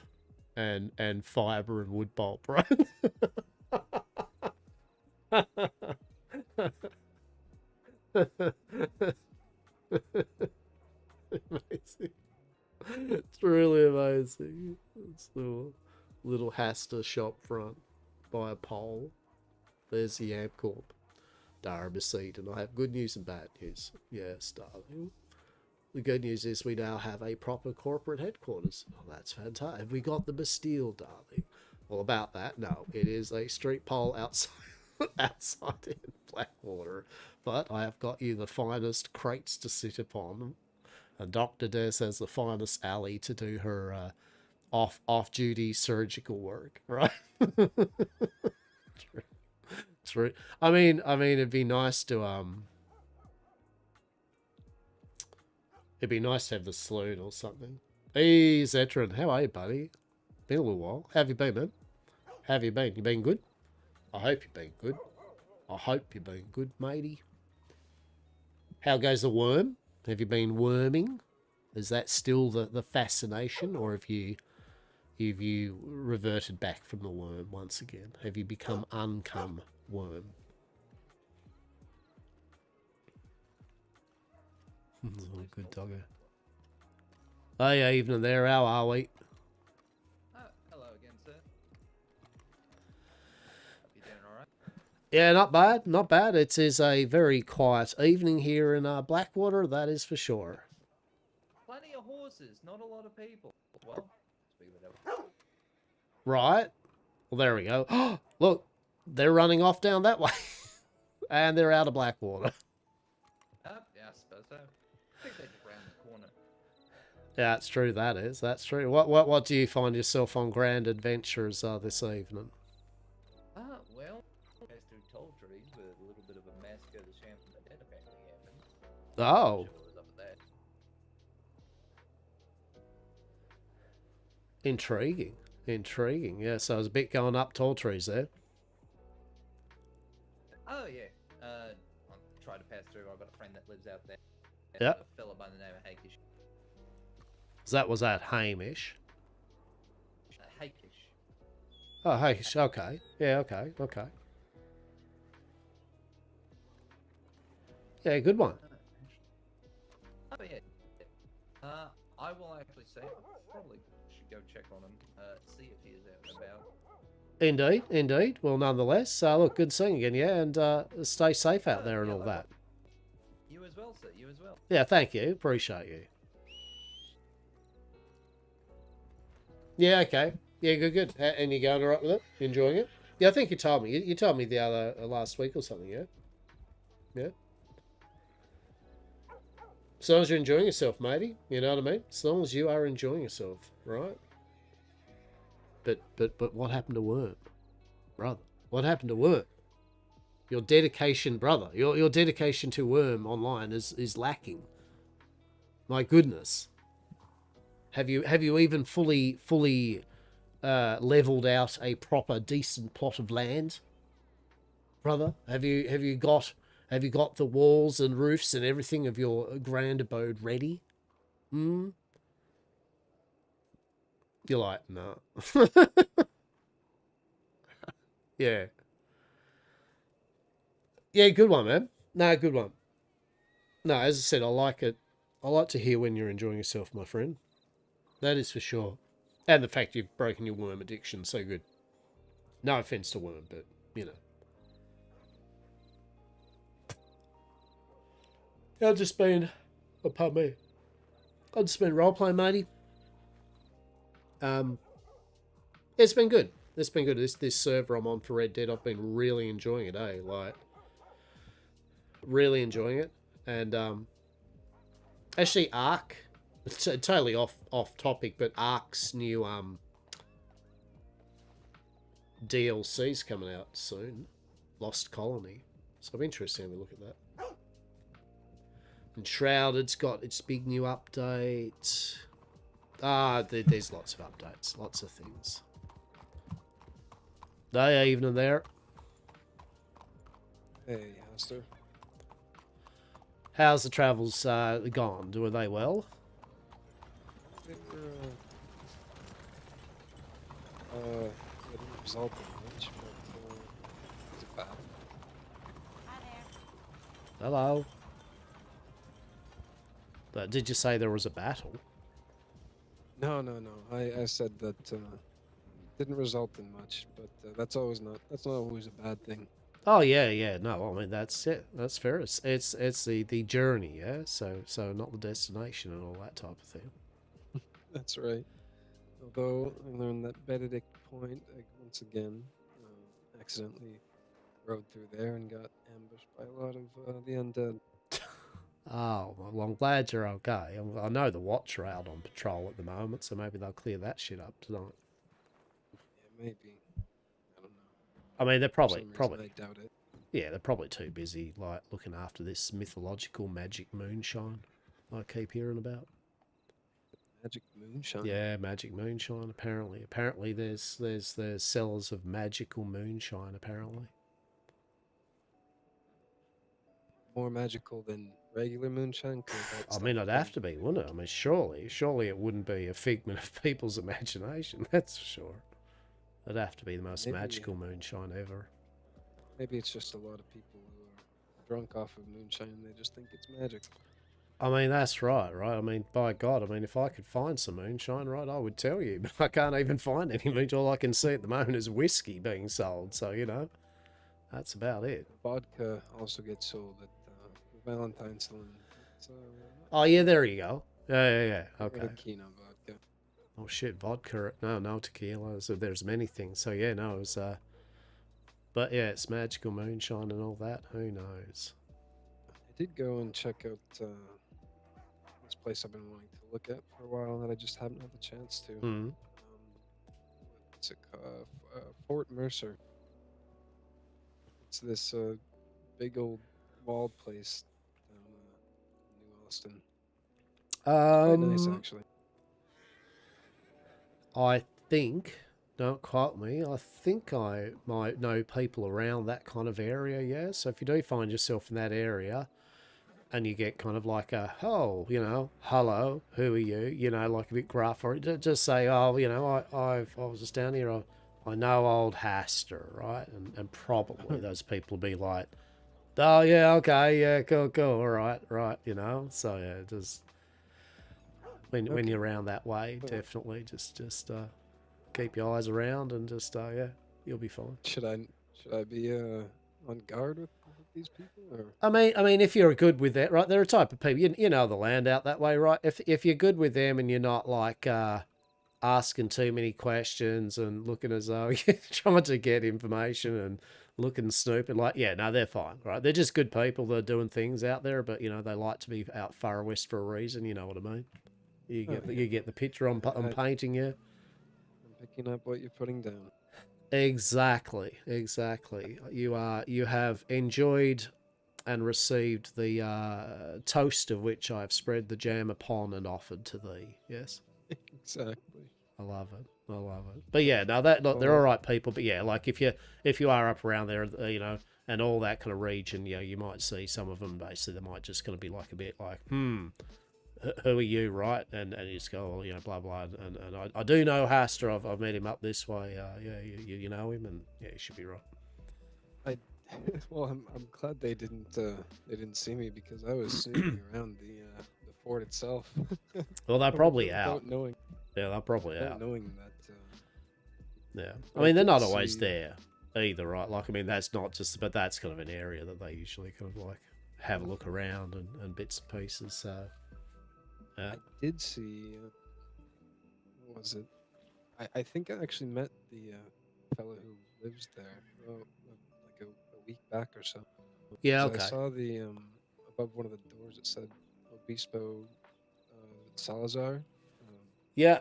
and fiber and wood pulp, right? Amazing. It's really amazing. It's little Hastur shop front by a pole. There's the Amp Corp. Darby Seed, and I have good news and bad news. Yes, darling. The good news is we now have a proper corporate headquarters. Oh, that's fantastic. Have we got the Bastille, darling? Well, about that, no. It is a street pole outside, outside in Blackwater. But I have got you the finest crates to sit upon. And Dr. Des has the finest alley to do her off-duty surgical work, right? True. I mean, it'd be nice to it'd be nice to have the saloon or something. Hey, Zetron, how are you, buddy? Been a little while. How have you been, man? How have you been? You been good? I hope you've been good. I hope you've been good, matey. How goes the worm? Have you been worming? Is that still the fascination, or have you reverted back from the worm once again? Have you become uncome worm? Oh, good doggo. Oh yeah, evening there. How are we? Hello again, sir. Hope you're doing alright. Yeah, not bad, not bad. It is a very quiet evening here in Blackwater, that is for sure. Plenty of horses, not a lot of people. Well, speak of it. Right. Well, there we go. Look, they're running off down that way. And they're out of Blackwater. Yeah, I suppose so. I think they're just round the corner. Yeah, that's true, that is. That's true. What do you find yourself on grand adventures this evening? Well, as through tall trees with a little bit of a massacre of the Sham from the Dead apparently happened. Oh. Sure was up with that. Intriguing. Intriguing. Yeah, so there's a bit going up tall trees there. Oh, yeah. I tried to pass through. I've got a friend that lives out there. Yep. A fella by the name of Hakish. Was that Hamish? Hakish. Oh, Hamish. Okay. Yeah, okay. Okay. Yeah, good one. Oh, yeah. I will actually say I probably should go check on him, see if he is out and about. Indeed, indeed. Well, nonetheless, look, good seeing you again, yeah, and stay safe out there and all that. You as well, sir. You as well. Yeah, thank you. Appreciate you. Yeah, okay. Yeah, good. And you going all right with it? You enjoying it? Yeah, I think you told me. You told me the other last week or something, yeah? Yeah. As long as you're enjoying yourself, matey. You know what I mean? As long as you are enjoying yourself, right? But what happened to Worm? Brother, what happened to Worm? Your dedication, brother. Your dedication to Worm online is lacking. My goodness. Have you even fully leveled out a proper decent plot of land? Brother, have you got the walls and roofs and everything of your grand abode ready? Hmm? You're like, no. Yeah. Yeah, good one, man. No, good one. No, as I said, I like it. I like to hear when you're enjoying yourself, my friend. That is for sure. And the fact you've broken your worm addiction, so good. No offense to Worm, but, you know. I've just been... Oh, pardon me. I've just been roleplaying, matey. It's been good. It's been good. This server I'm on for Red Dead, I've been really enjoying it, eh? Like, really enjoying it. And, actually, Ark... It's totally off topic, but Ark's new DLC's coming out soon. Lost Colony. So I'm interested in a look at that. And Shrouded's got its big new update. There's lots of updates, lots of things. Day evening there. Hey, Hastur. How's the travels gone? Were they well? It didn't result in much, but it was a battle. Hello. Did you say there was a battle? No, no, no. I said that didn't result in much, but that's not always a bad thing. Oh yeah, yeah. No, I mean that's it. That's fair. It's the journey, yeah. So not the destination and all that type of thing. That's right. Although I learned that Benedict Point once again accidentally rode through there and got ambushed by a lot of the undead. Oh, well, I'm glad you're okay. I know the Watch are out on patrol at the moment, so maybe they'll clear that shit up tonight. Yeah, maybe. I don't know. I mean, they're For probably some reason, probably I doubt it. yeah, they're probably too busy like looking after this mythological magic moonshine I keep hearing about. Magic moonshine. Yeah, magic moonshine. Apparently, there's sellers of magical moonshine. Apparently, More magical than regular moonshine. 'Cause that I stuff mean, it'd is have to be, wouldn't it? I mean, surely it wouldn't be a figment of people's imagination. That's for sure. It'd have to be the most Maybe, magical moonshine ever. Maybe it's just a lot of people who are drunk off of moonshine and they just think it's magic. I mean, that's right? I mean, by God, I mean, if I could find some moonshine, right, I would tell you. But I can't even find any moonshine. All I can see at the moment is whiskey being sold. So, you know, that's about it. Vodka also gets sold at Valentine's Saloon. Oh, yeah, there you go. Yeah. Not really Okay. keen on vodka. Oh, shit, vodka. No, tequila. So there's many things. So, yeah, no, it was, but yeah, it's magical moonshine and all that. Who knows? I did go and check out this place I've been wanting to look at for a while that I just haven't had the chance to. Mhm. What's it called? Fort Mercer. It's this big old walled place down in New Austin. Quite nice, actually. I think, don't quote me, I think I might know people around that kind of area, yeah? So if you do find yourself in that area and you get kind of like a, oh, you know, hello, who are you? You know, like a bit gruff, or just say, oh, you know, I was just down here, I know old Hastur, right? And probably those people will be like, oh, yeah, okay, yeah, cool, all right, you know? So, yeah, just... When you're around that way, definitely just keep your eyes around and just yeah, you'll be fine. Should I be on guard with these people? Or? I mean, if you're good with that, right? They're a type of people. You know the land out that way, right? If you're good with them and you're not like asking too many questions and looking as though you're trying to get information and looking snooping, like yeah, no, they're fine, right? They're just good people that are doing things out there, but you know they like to be out far west for a reason. You know what I mean? You get the picture I'm painting, yeah. I'm picking up what you're putting down. Exactly. You have enjoyed and received the toast of which I have spread the jam upon and offered to thee. Yes. Exactly. I love it. But yeah, no, look, they're all right people. But yeah, like if you are up around there, you know, and all that kind of region, you know, you might see some of them. Basically, they might just kind of be like a bit like, who are you, right? And you just go, well, you know, blah blah. And I do know Hastur. I've met him up this way. Yeah, you know him, and yeah, you should be right. Well, I'm glad they didn't see me because I was sneaking around the fort itself. Well, they're probably without out. Knowing. Yeah, they're probably Without out. knowing that. Yeah, I mean they're not always there either, right? Like I mean that's not just, but that's kind of an area that they usually kind of like have a look around and bits and pieces. So. I did see. What was it? I think I actually met the fellow who lives there like a week back or so. Yeah, 'Cause okay. I saw the above one of the doors it said Obispo Salazar. Yeah.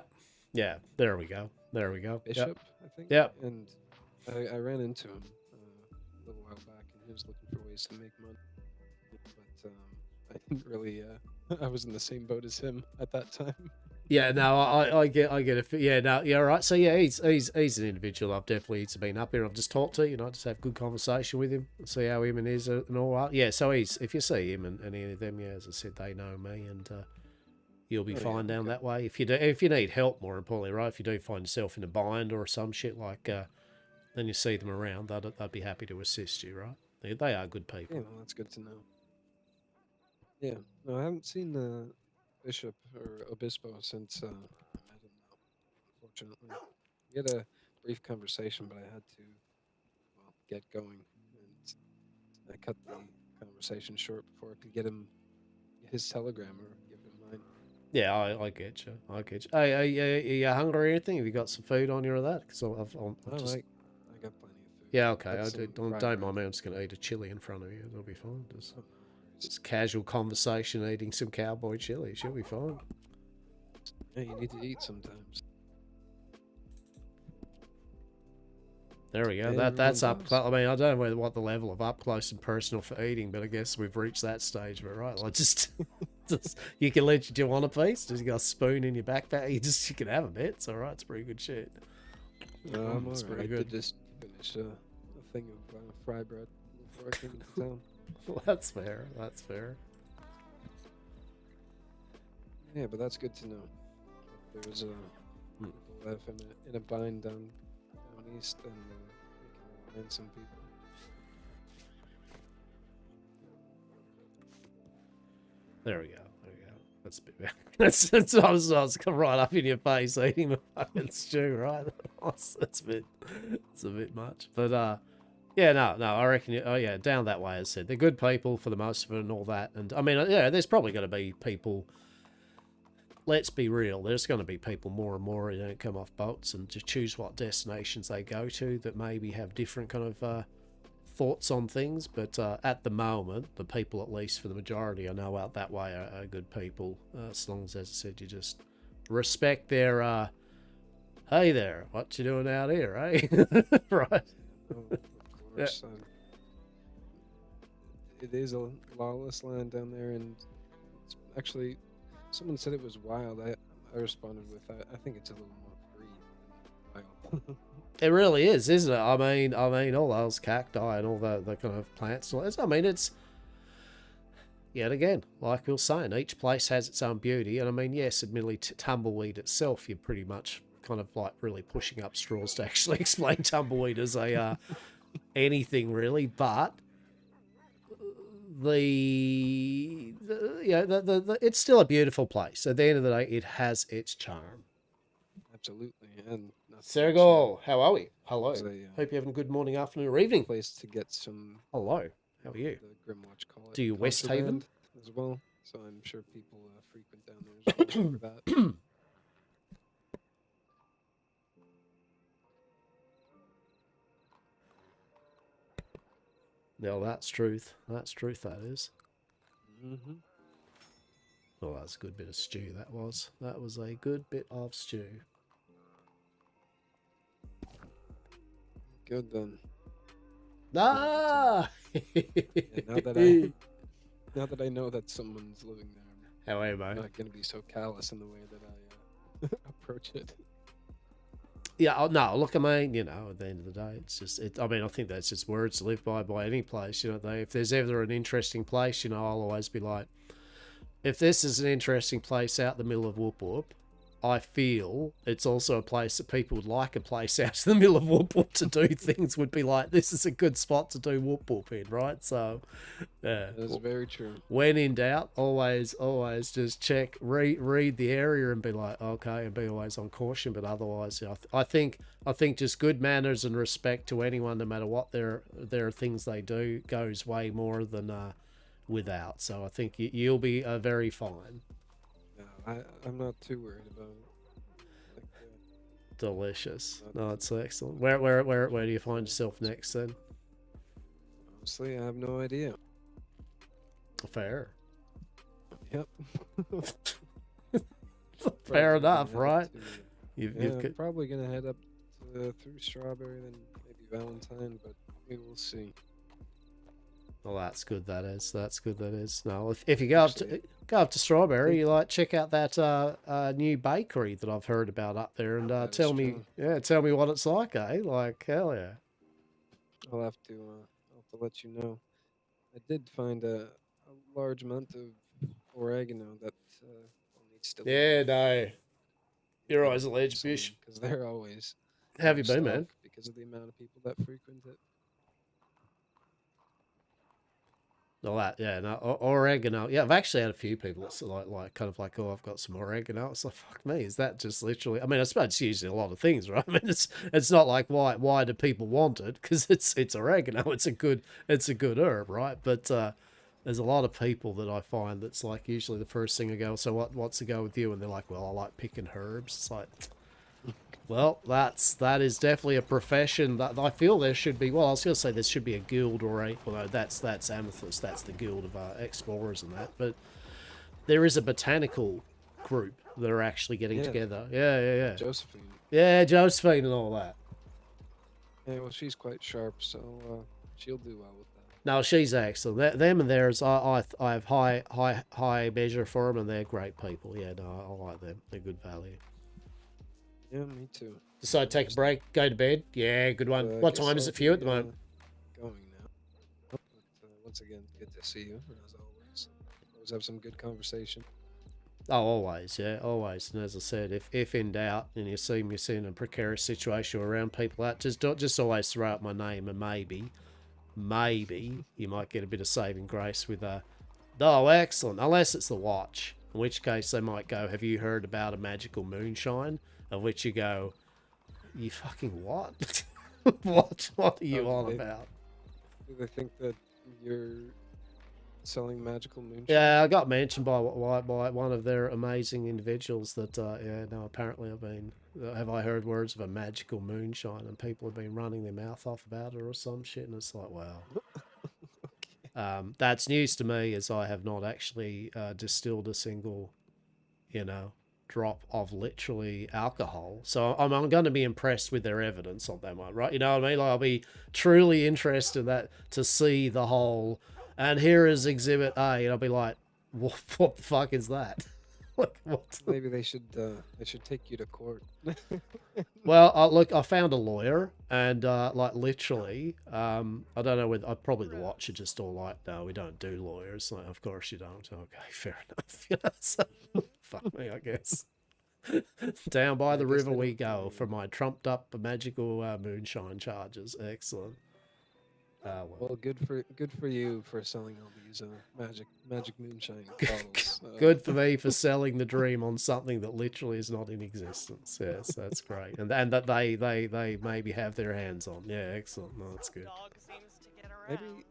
There we go. Bishop, I think. Yep. And I ran into him a little while back, and he was looking for ways to make money. But I didn't really. I was in the same boat as him at that time. Yeah, no, I get it. Yeah, no, yeah, right. So yeah, he's an individual I've definitely been up here. I've just talked to, you know, just have good conversation with him, see how him and his and all that. Yeah, so if you see him and any of them, yeah, as I said, they know me, and you'll be fine down that way. If you need help, more importantly, right? If you do find yourself in a bind or some shit like, then you see them around, they'd be happy to assist you, right? They are good people. Yeah, well, that's good to know. Yeah, no, I haven't seen Bishop or Obispo since I met him unfortunately. We had a brief conversation, but I had to, well, get going. And I cut the conversation short before I could get him his telegram or give him mine. Yeah, I get you. I get you. Hey, are you hungry or anything? Have you got some food on you or that? Because I've just... I got plenty of food. Yeah, okay. Got I some don't fried mind me. I'm just going to eat a chili in front of you. It'll be fine. Just casual conversation, eating some cowboy chili. She'll be fine. Yeah, you need to eat sometimes. There we go. Yeah, That's everyone up. does. I mean, I don't know what the level of up close and personal for eating, but I guess we've reached that stage. But right, like just you can let you do want a piece. Just you got a spoon in your backpack. You can have a bit. It's all right. It's pretty good shit. I'm It's alright. pretty I good. did just finish a thing of fry bread before I came into town. Well, that's fair. That's fair. Yeah, but that's good to know. There was people left in a bind down east, and we can remind some people. There we go. There we go. That's a bit better. That's I was come right up in your face eating a fucking stew, right? That's a bit much. But yeah, no, I reckon. Oh yeah, down that way. As I said, they're good people for the most of it and all that. And I mean, yeah, there's probably going to be people. Let's be real. There's going to be people more and more who don't come off boats and just choose what destinations they go to that maybe have different kind of thoughts on things. But at the moment, the people, at least for the majority I know out that way, are good people. As long as I said, you just respect their, hey there, what you doing out here, eh? Right. Of course. It is a lawless land down there, and it's actually... Someone said it was wild. I responded with, I think it's a little more free than wild. It really is, isn't it? I mean, all those cacti and all the kind of plants. I mean, it's yet again, like we were saying, each place has its own beauty. And I mean, yes, admittedly, tumbleweed itself, you're pretty much kind of like really pushing up straws to actually explain tumbleweed as a anything really, but. It's still a beautiful place. At the end of the day, it has its charm. Absolutely, and Sergol, how are we? Hello. Hope you're having a good morning, afternoon, or evening. Place to get some. Hello. How are you? The Grimwatch call it. Do you Westhaven as well? So I'm sure people frequent down there as well for that. No, that's truth. That's truth, that is. Mm-hmm. Oh, that's a good bit of stew, that was. That was a good bit of stew. Good then. Ah! Yeah, now that I know that someone's living there, how are you, mate? I'm not going to be so callous in the way that I approach it. Yeah, no, look, I mean, you know, at the end of the day, it's just, I mean, I think that's just words to live by any place, you know, if there's ever an interesting place, you know, I'll always be like, if this is an interesting place out in the middle of Whoop Whoop, I feel it's also a place that people would like a place out in the middle of Whoop Whoop to do things, would be like, this is a good spot to do Whoop Whoop in, right? So, yeah. That's very true. When in doubt, always just check, read the area and be like, okay, and be always on caution. But otherwise, I think just good manners and respect to anyone, no matter what their things they do, goes way more than without. So I think you'll be very fine. No, I'm not too worried about it. Delicious. No, it's excellent. Where do you find yourself next then? Honestly, I have no idea. Fair. Yep. Fair enough, right? I'm probably gonna head up through Strawberry, then maybe Valentine, but we will see. Well, that's good. That is. That's good. That is. No, if you go up to Strawberry, you like check out that new bakery that I've heard about up there, and tell me what it's like, eh? Like hell yeah. I'll have to let you know. I did find a large amount of oregano that needs to. Yeah, no. You're always a ledge fish. Because they're always. How have you been, man? Because of the amount of people that frequent it. No, that, yeah, no, oregano. Yeah, I've actually had a few people that's kind of like, oh, I've got some oregano. It's like, fuck me, is that just literally? I mean, I suppose it's used in a lot of things, right? I mean, it's not like why do people want it? Because it's oregano. It's a good herb, right? But there's a lot of people that I find that's like usually the first thing I go, so what's the go with you? And they're like, well, I like picking herbs. It's like, well, that is definitely a profession that I feel there should be. Well, I was going to say there should be a guild or a. Well, no, that's Amethyst. That's the guild of explorers and that. But there is a botanical group that are actually getting together. Yeah. Josephine. Yeah, Josephine and all that. Yeah, well, she's quite sharp, so she'll do well with that. No, she's excellent. Them and theirs, I have high measure for them, and they're great people. Yeah, no, I like them. They're good value. Yeah, me too. Decide to take a break, go to bed. Yeah, good one. What time is it for you at the moment? Going now. But, once again, good to see you, as always. Always have some good conversation. Oh, always, yeah, always. And as I said, if in doubt and you see me in a precarious situation or around people out, just always throw out my name, and maybe you might get a bit of saving grace with oh, excellent. Unless it's the watch, in which case they might go, have you heard about a magical moonshine? Of which you go, you fucking what? What are you on about? Do they think that you're selling magical moonshine? Yeah, I got mentioned by one of their amazing individuals that, apparently have I heard words of a magical moonshine, and people have been running their mouth off about it or some shit, and it's like, wow. Okay. That's news to me, as I have not actually distilled a single, drop of literally alcohol. So I'm going to be impressed with their evidence on that one, right? You know what I mean? Like, I'll be truly interested to see the whole, and here is Exhibit A, and I'll be like, what the fuck is that? What? Maybe they should take you to court. Well, look, I found a lawyer, and literally, I don't know whether probably the watch are just all like, no, we don't do lawyers. Like, of course you don't. Okay, fair enough. So, fuck me, I guess. Down by the river we go for my trumped up magical moonshine charges. Excellent. Well, good for you for selling all these magic moonshine bottles. Good for me for selling the dream on something that literally is not in existence. Yes, that's great, and that they maybe have their hands on. Yeah, excellent. No, that's good. Maybe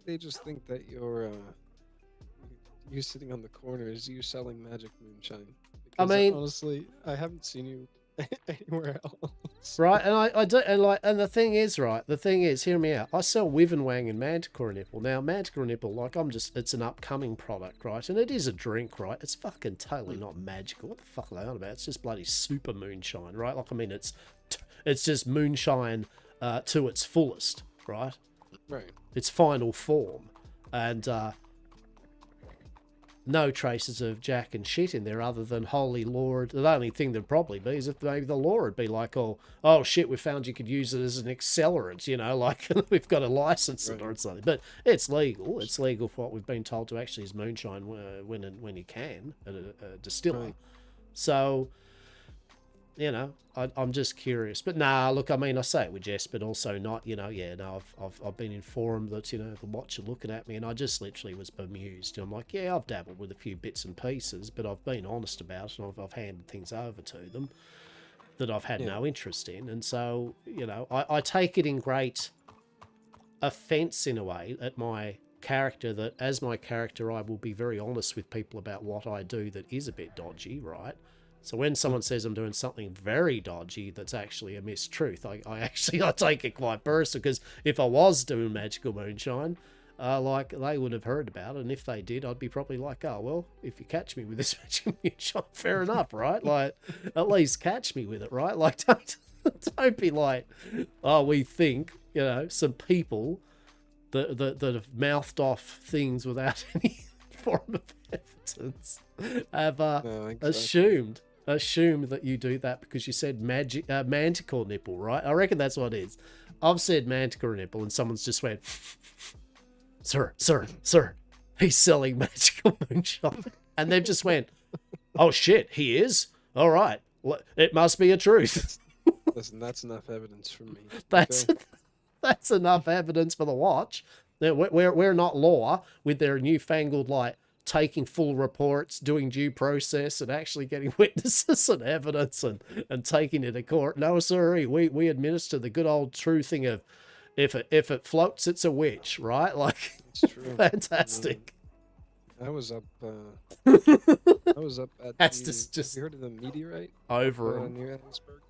they just think that you're you sitting on the corner is you selling magic moonshine. Because, I mean, honestly, I haven't seen you anywhere else. Right, and I do, and the thing is, hear me out. I sell Wivenwang and Manticore Nipple. Now, Manticore Nipple, it's an upcoming product, right? And it is a drink, right? It's fucking totally not magical. What the fuck are they on about? It's just bloody super moonshine, right? Like, I mean, it's just moonshine to its fullest, right? Right. Its final form, and no traces of Jack and shit in there other than Holy Lord. The only thing there'd probably be is if maybe the law would be like, oh shit, we found you could use it as an accelerant, like we've got to license it or something. But it's legal. It's legal for what we've been told to actually use moonshine when you can at a distiller. Right. So, I'm just curious. But nah, look, I mean, I say it with jest, but also not, I've been informed that, the watch are looking at me, and I just literally was bemused. I'm like, yeah, I've dabbled with a few bits and pieces, but I've been honest about it, and I've handed things over to them that I've had no interest in. And so, I take it in great offense in a way at my character, that as my character, I will be very honest with people about what I do that is a bit dodgy, right? So when someone says I'm doing something very dodgy that's actually a mistruth, I take it quite personal, because if I was doing magical moonshine, they would have heard about it, and if they did, I'd be probably like, oh, well, if you catch me with this magical moonshine, fair enough, right? Like, at least catch me with it, right? Like, don't be like, oh, we think, some people that have mouthed off things without any form of evidence have assumed that you do that because you said manticore nipple, right? I reckon that's what it is. I've said manticore nipple, and someone's just went, sir, he's selling magical moonshine. And they've just went, oh shit, he is? All right, it must be a truth. Listen, that's enough evidence for me. That's enough evidence for the watch. We're not law with their newfangled, like, taking full reports, doing due process, and actually getting witnesses and evidence and taking it to court. No, sir, we administer the good old true thing of if it floats, it's a witch, right? Like, It's true. fantastic. I was up. I was up at That's the. just Have you heard of the meteorite over up, 'em. near Hattiesburg?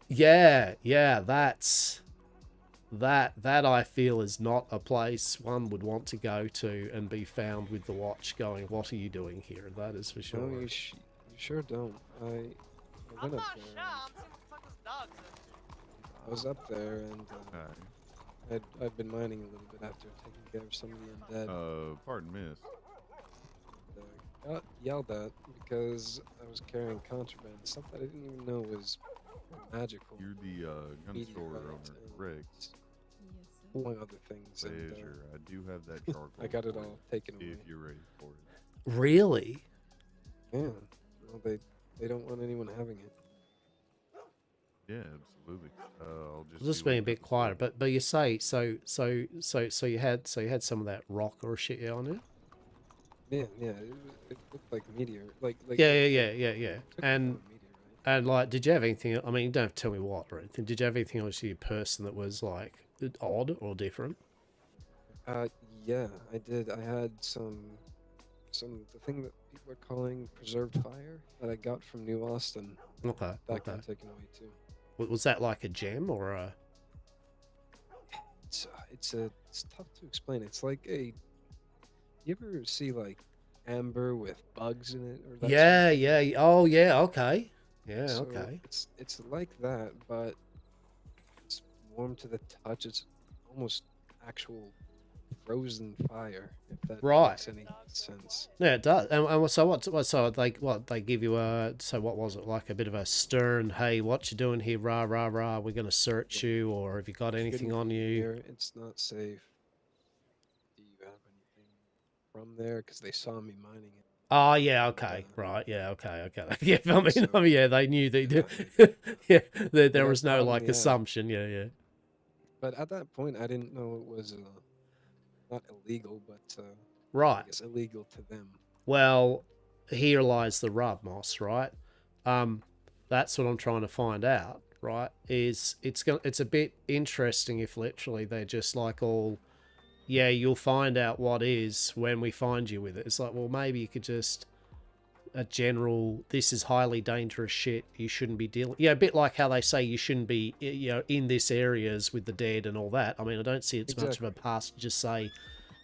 Yeah, that I feel is not a place one would want to go to and be found with the watch going, "What are you doing here?" That is for sure. No, you sure don't. I went up there. I was up there and I'd been mining a little bit after taking care of some of the undead. Pardon, miss. Got yelled at because I was carrying contraband, stuff that I didn't even know was magical. You're the gun store owner, correct? Among other things. And, Pleasure. I do have that charcoal. I got it for all you, taken away. if you're ready for it. Really? Yeah. Well, they don't want anyone having it. Yeah, absolutely. I'll just Just see what being a we bit can quieter, but you say so you had some of that rock or shit on it. Yeah. It looked like meteor. Like Yeah. And like, did you have anything? I mean, you don't have to tell me what or anything. Did you have anything else to your person that was like odd or different? Yeah, I did. I had some the thing that people are calling preserved fire that I got from New Austin. Okay. That got taken away too. Was that like a gem or a? It's tough to explain. It's like a. You ever see like amber with bugs in it? Or that Yeah. Oh, yeah. Okay. Yeah. So Okay. It's like that, but it's warm to the touch. It's almost actual frozen fire. If that Right. makes any sense. Yeah, it does. And so they give you what was it, like a bit of a stern, hey, what you doing here, rah we're gonna search you, or have you got anything on you? Here, it's not safe. Do you have anything from there? Because they saw me mining it. Oh yeah, okay, right, yeah, okay. Yeah, I mean, yeah, they knew they yeah, there was no like assumption, yeah. But at that point, I didn't know it was not illegal, but Right. I guess illegal to them. Well, here lies the rub, Moss, right? That's what I'm trying to find out, right? It's a bit interesting if literally they're just like all, yeah, you'll find out what is when we find you with it. It's like, well, maybe you could just a general, this is highly dangerous shit, you shouldn't be dealing. Yeah, a bit like how they say you shouldn't be, in this areas with the dead and all that. I mean, I don't see it's much of a pass to just say,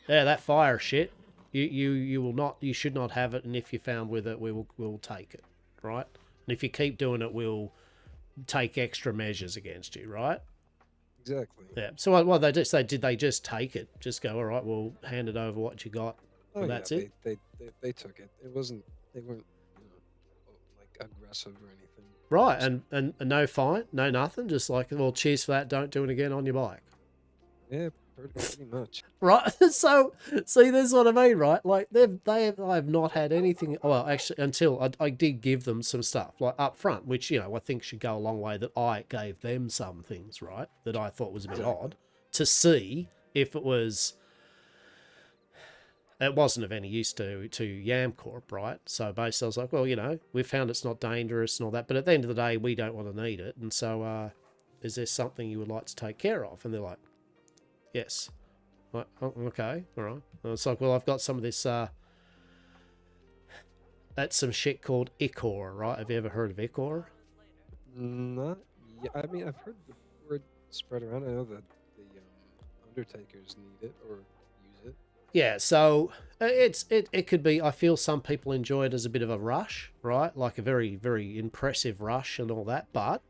yeah, that fire shit, you will not, you should not have it, and if you're found with it, we'll take it, right? And if you keep doing it, we'll take extra measures against you, right? Exactly. Yeah. So what they just say? Did they just take it? Just go, all right, we'll hand it over what you got. Oh, and that's it. They took it. It wasn't. They weren't, like aggressive or anything. Right, and no fine, no nothing. Just like, well, cheers for that. Don't do it again on your bike. Yeah, pretty much. Right. So see, this is what I mean, right? Like I have not had anything. Well, actually, until I did give them some stuff like up front, which I think should go a long way. That I gave them some things, right? That I thought was a bit odd to see if it was. It wasn't of any use to Yam Corp, right? So basically I was like, well, we found it's not dangerous and all that, but at the end of the day, we don't want to need it. And so is there something you would like to take care of? And they're like, yes. Like, oh, okay, all right. And it's like, well, I've got some of this, that's some shit called ichor, right? Have you ever heard of ichor? Not. Yeah, I mean, I've heard the word spread around. I know that the undertakers need it or use it. Yeah, so it could be, I feel some people enjoy it as a bit of a rush, right? Like a very, very impressive rush and all that. But,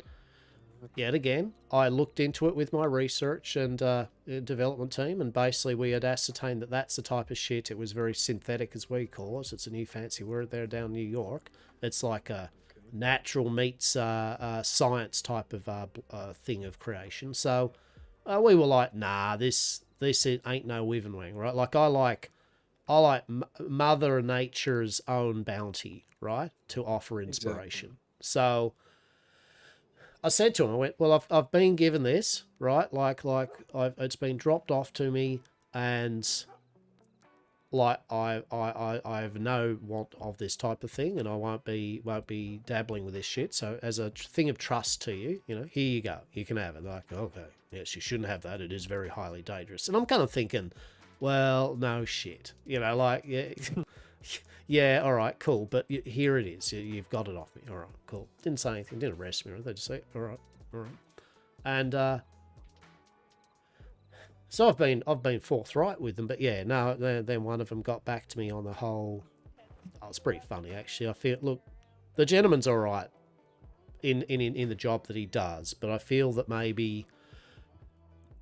yet again, I looked into it with my research and development team, and basically we had ascertained that that's the type of shit. It was very synthetic, as we call it. It's a new fancy word there down in New York. It's like a natural meets science type of thing of creation. So we were like, nah, this ain't no wiving wing, right? Like I like Mother Nature's own bounty, right, to offer inspiration. So I said to him, I went, well, I've been given this, right? It's been dropped off to me, and like I have no want of this type of thing, and I won't be dabbling with this shit. So as a thing of trust to you, here you go, you can have it. Like, okay, yes, you shouldn't have that. It is very highly dangerous. And I'm kind of thinking, well, no shit, like, yeah. Yeah, all right, cool. But here it is. You've got it off me. All right, cool. Didn't say anything. Didn't arrest me. They just say, all right. And so I've been forthright with them. But yeah, no. Then one of them got back to me on the whole. Oh, it's pretty funny actually. I feel, look, the gentleman's all right in the job that he does, but I feel that maybe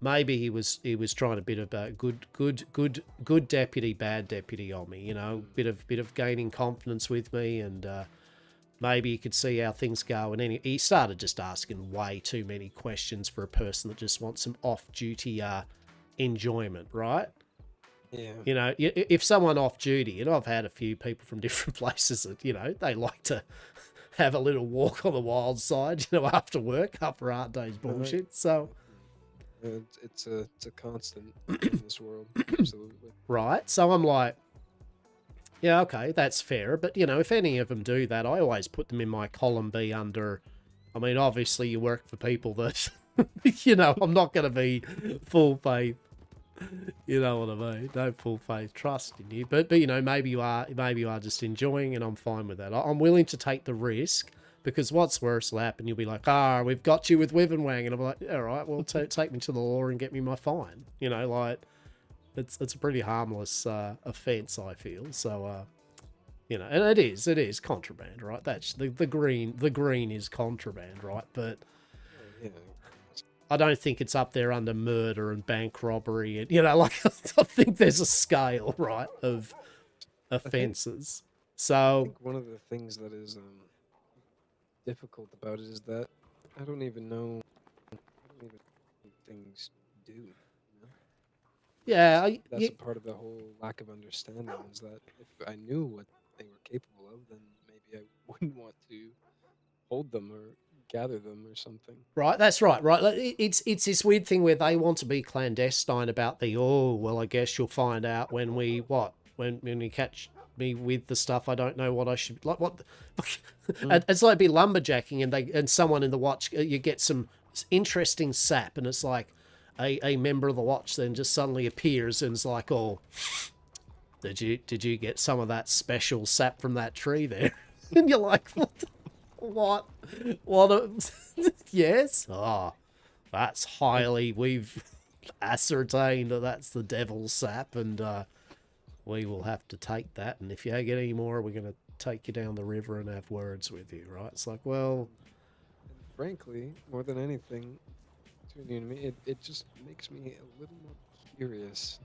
he was trying a bit of a good deputy, bad deputy on me, bit of gaining confidence with me, and maybe he could see how things go. And he started just asking way too many questions for a person that just wants some off-duty enjoyment, right? Yeah. If someone off duty, and I've had a few people from different places that, they like to have a little walk on the wild side, after work, after a hard day's bullshit. So. It's a constant in this world, absolutely. Right, so I'm like, yeah, okay, that's fair. But, if any of them do that, I always put them in my column B under, I mean, obviously you work for people that, I'm not going to be full faith, you know what I mean? No full faith trust in you. But maybe you are just enjoying, and I'm fine with that. I'm willing to take the risk. Because what's worse will happen, you'll be like, we've got you with Wivenwang. And I'm like, all right, well, take me to the law and get me my fine. Like, it's a pretty harmless offence, I feel. So, and it is contraband, right? That's the green is contraband, right? But I don't think it's up there under murder and bank robbery. And, like, I think there's a scale, right, of offences. So I think one of the things that is difficult about it is that I don't even know what things do. Yeah, that's a part of the whole lack of understanding, is that if I knew what they were capable of, then maybe I wouldn't want to hold them or gather them or something. Right, that's right. It's this weird thing where they want to be clandestine about I guess you'll find out when we catch me with the stuff. I don't know what I should like. What it's like be lumberjacking, and someone in the watch, you get some interesting sap, and it's like a member of the watch then just suddenly appears and is like, oh, did you get some of that special sap from that tree there? And you're like, what yes, that's highly, we've ascertained that that's the devil's sap, and we will have to take that, and if you get any more, we're going to take you down the river and have words with you, right? It's like, well... And frankly, more than anything, between you and me, it just makes me a little more curious.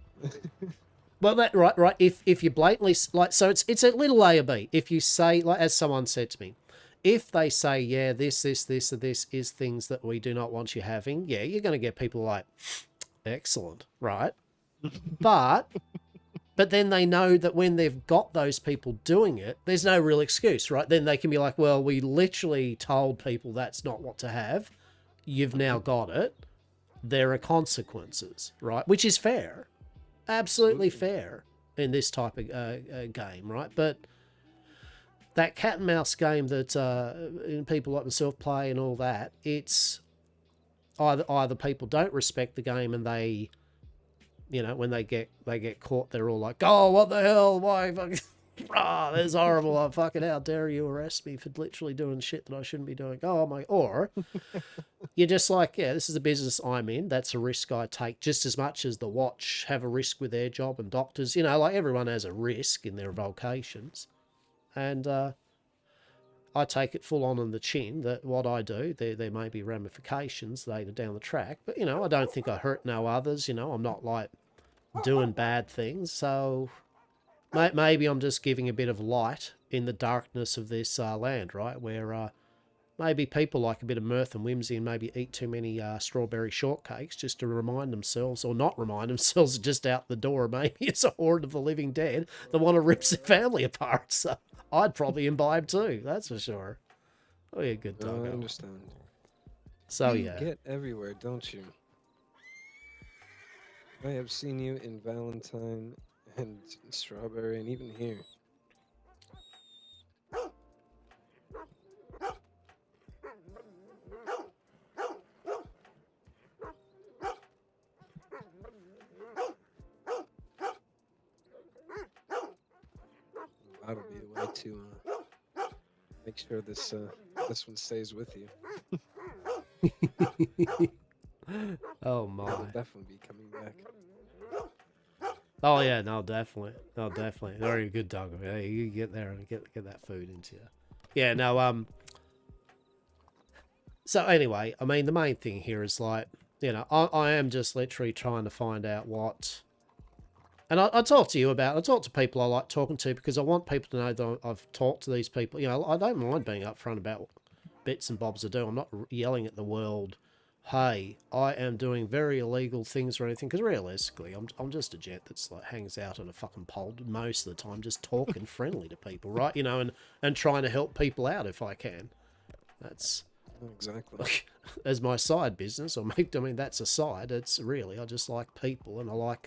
Well, that right. If you blatantly, like, so it's a little A or B. If you say, like, as someone said to me, if they say, yeah, this is things that we do not want you having, yeah, you're going to get people like, excellent, right? But then they know that when they've got those people doing it, there's no real excuse, right? Then they can be like, well, we literally told people that's not what to have. You've now got it. There are consequences, right? Which is fair. Absolutely fair in this type of game, right? But that cat and mouse game that people like myself play and all that, it's either people don't respect the game and they... when they get caught, they're all like, oh, what the hell? Why? That's horrible. Oh, fucking how dare you arrest me for literally doing shit that I shouldn't be doing. Oh, my. Or you're just like, yeah, this is a business I'm in. That's a risk I take just as much as the watch have a risk with their job, and doctors, like everyone has a risk in their vocations. And I take it full on the chin that what I do, there may be ramifications later down the track, but, I don't think I hurt no others, I'm not, like, doing bad things, so maybe I'm just giving a bit of light in the darkness of this land, right, where maybe people like a bit of mirth and whimsy and maybe eat too many strawberry shortcakes just to remind themselves, or not remind themselves, just out the door, maybe it's a horde of the living dead that want to rip their family apart, so... I'd probably imbibe too, that's for sure. Oh, yeah, good dog. I understand. So You yeah. get everywhere, don't you? I have seen you in Valentine and Strawberry and even here. That'll be a way to make sure this one stays with you. Oh my. It'll definitely be coming back. Oh yeah, no, definitely, no, definitely. Very good dog. Yeah, you get there and get that food into you. Yeah, no. So anyway, I mean, the main thing here is like, you know, I am just literally trying to find out what. And I talk to you about. I talk to people I like talking to because I want people to know that I've talked to these people. You know, I don't mind being upfront about bits and bobs I do. I'm not yelling at the world, hey, I am doing very illegal things or anything, because realistically, I'm just a jet that's like hangs out on a fucking pole most of the time, just talking friendly to people, right? You know, and trying to help people out if I can. That's exactly as my side business, or maybe, I mean, that's a side. It's really, I just like people, and I like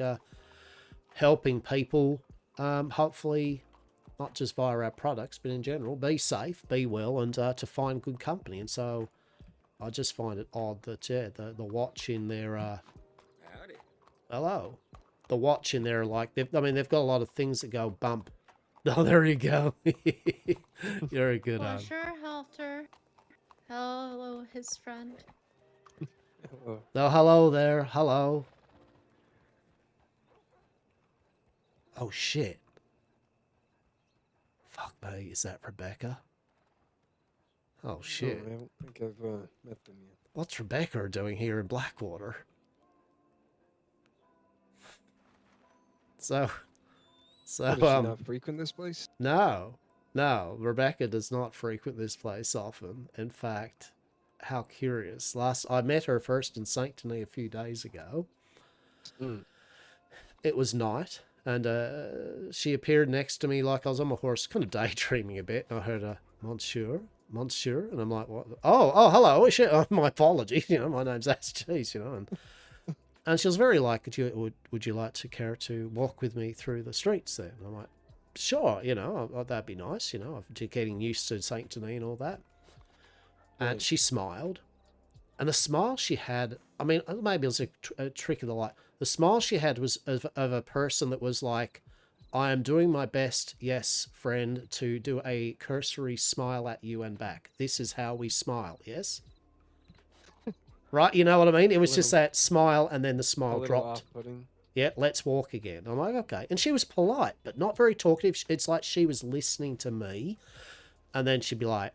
helping people, hopefully not just via our products, but in general, be safe, be well, and to find good company. And so I just find it odd that, yeah, the watch in their, Howdy. hello, the watch in there, like, they've got a lot of things that go bump. Oh, there you go. You're a good one. Pleasure, Halter. Hello, his friend. Hello. Oh, hello there. Hello. Oh, shit. Fuck me. Is that Rebecca? Oh, shit. I don't think I've met them yet. What's Rebecca doing here in Blackwater? So Does she not frequent this place? No, Rebecca does not frequent this place often. In fact, how curious. I met her first in Saint Denis a few days ago. It was night, and she appeared next to me like I was on my horse, kind of daydreaming a bit. And I heard a Monsieur, and I'm like, what? Oh, hello. Shit. Oh, my apologies. You know, my name's SGs, you know, and she was very like, would you like to care to walk with me through the streets there? And I'm like, sure, you know, that'd be nice, you know, getting used to Saint Denis and all that. And Right. she smiled. And the smile she had, I mean, maybe it was a trick of the light. The smile she had was of a person that was like, I am doing my best, yes, friend, to do a cursory smile at you and back. This is how we smile, yes? Right, you know what I mean? It was just that smile, and then the smile dropped. Off-putting. Yeah, let's walk again. I'm like, okay. And she was polite, but not very talkative. It's like she was listening to me, and then she'd be like,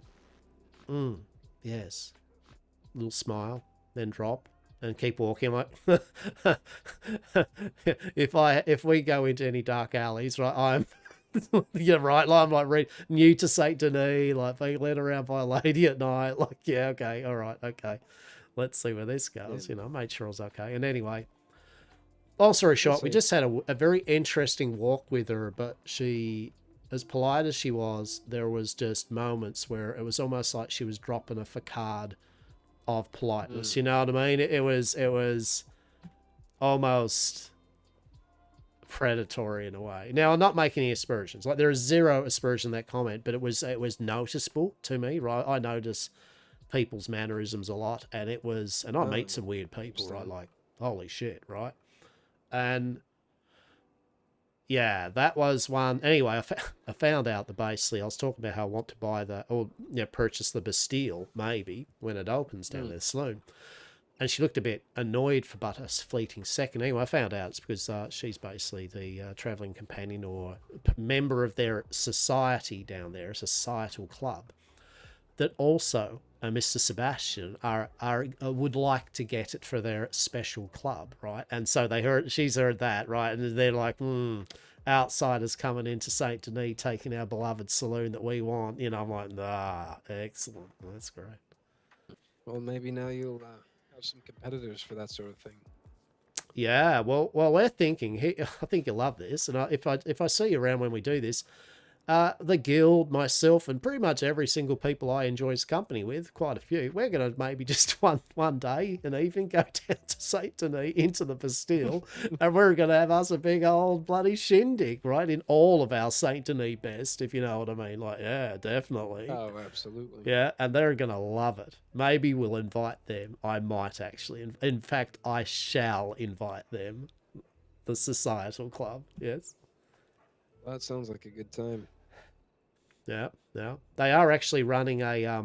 yes. Little smile, then drop, and keep walking. I'm like, if we go into any dark alleys, right, I'm... yeah, right. Like, I'm like new to Saint Denis, like being led around by a lady at night. Like, yeah, okay, all right, okay. Let's see where this goes. You know, made sure I was okay. And anyway, long story short, we just had a very interesting walk with her, but she, as polite as she was, there was just moments where it was almost like she was dropping a facade of politeness. You know what I mean? It was almost predatory in a way. Now, I'm not making any aspersions. Like, there is zero aspersion in that comment, but it was noticeable to me, right? I notice people's mannerisms a lot, and I meet some weird people, right? Like, holy shit, right? And yeah, that was one. Anyway, I found out that basically I was talking about how I want to buy purchase the Bastille maybe when it opens down there, the saloon. And she looked a bit annoyed for but a fleeting second. Anyway, I found out it's because she's basically the traveling companion or member of their society down there, a societal club, that also Mr. Sebastian would like to get it for their special club, right? And so she's heard that, right? And they're like, outsiders coming into Saint Denis taking our beloved saloon that we want. You know, I'm like, excellent, that's great. Well, maybe now you'll have some competitors for that sort of thing. Yeah, well, we're thinking. I think you'll love this, and if I see you around when we do this, the guild, myself, and pretty much every single people I enjoy's company with, quite a few, we're going to maybe just one day, an evening, go down to Saint Denis into the Bastille, and we're going to have us a big old bloody shindig, right? In all of our Saint Denis best, if you know what I mean. Like, yeah, definitely. Oh, absolutely. Yeah, and they're going to love it. Maybe we'll invite them. I might actually. In fact, I shall invite them. The Societal Club, yes. That sounds like a good time. Yeah, yeah. They are actually running a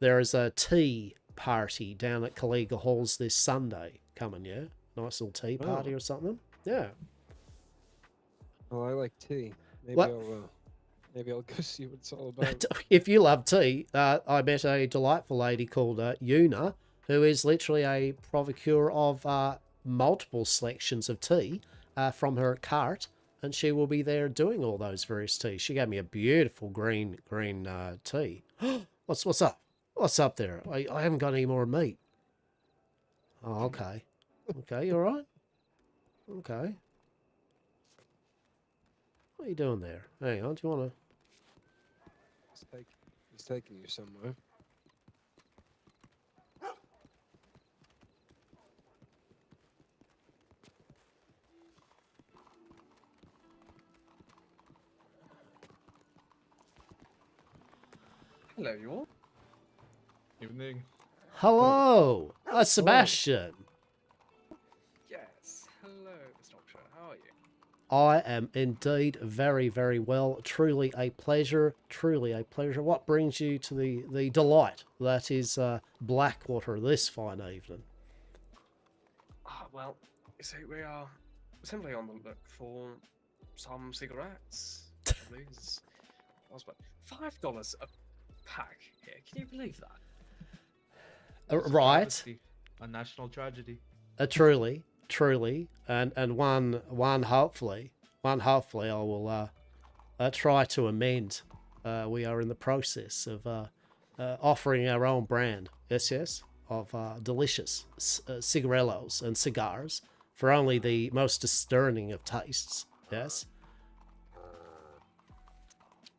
there is a tea party down at Caliga Halls this Sunday coming, yeah? Nice little tea party or something. Yeah. Oh, I like tea. Maybe I'll go see what it's all about. If you love tea, I met a delightful lady called Una, who is literally a provocateur of multiple selections of tea from her cart. And she will be there doing all those various teas. She gave me a beautiful green tea. What's up? What's up there? I haven't got any more meat. Oh, okay. Okay, you all right? Okay. What are you doing there? Hang on, do you want to... He's taking you somewhere. Hello, you all. Evening. Hello! That's Sebastian. Yes. Hello, Mr. Doctor. How are you? I am indeed very, very well. Truly a pleasure. Truly a pleasure. What brings you to the delight that is Blackwater this fine evening? Well, you see, we are simply on the look for some cigarettes. I believe it's about $5 a pack here. Can you believe that? Right. A national tragedy. Truly, and one hopefully I will try to amend. We are in the process of offering our own brand, yes, of delicious cigarellos and cigars for only the most discerning of tastes, yes.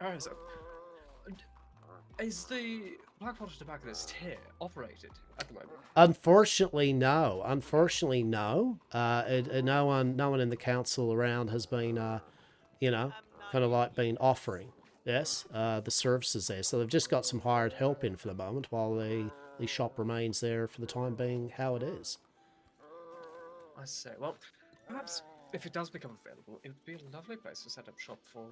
Alright, so is the Blackwater Tobacconist here operated at the moment? Unfortunately, no. No one in the council around has been, kind of like been offering, yes, the services there. So they've just got some hired help in for the moment while the shop remains there for the time being how it is. I see. Well, perhaps if it does become available, it would be a lovely place to set up shop for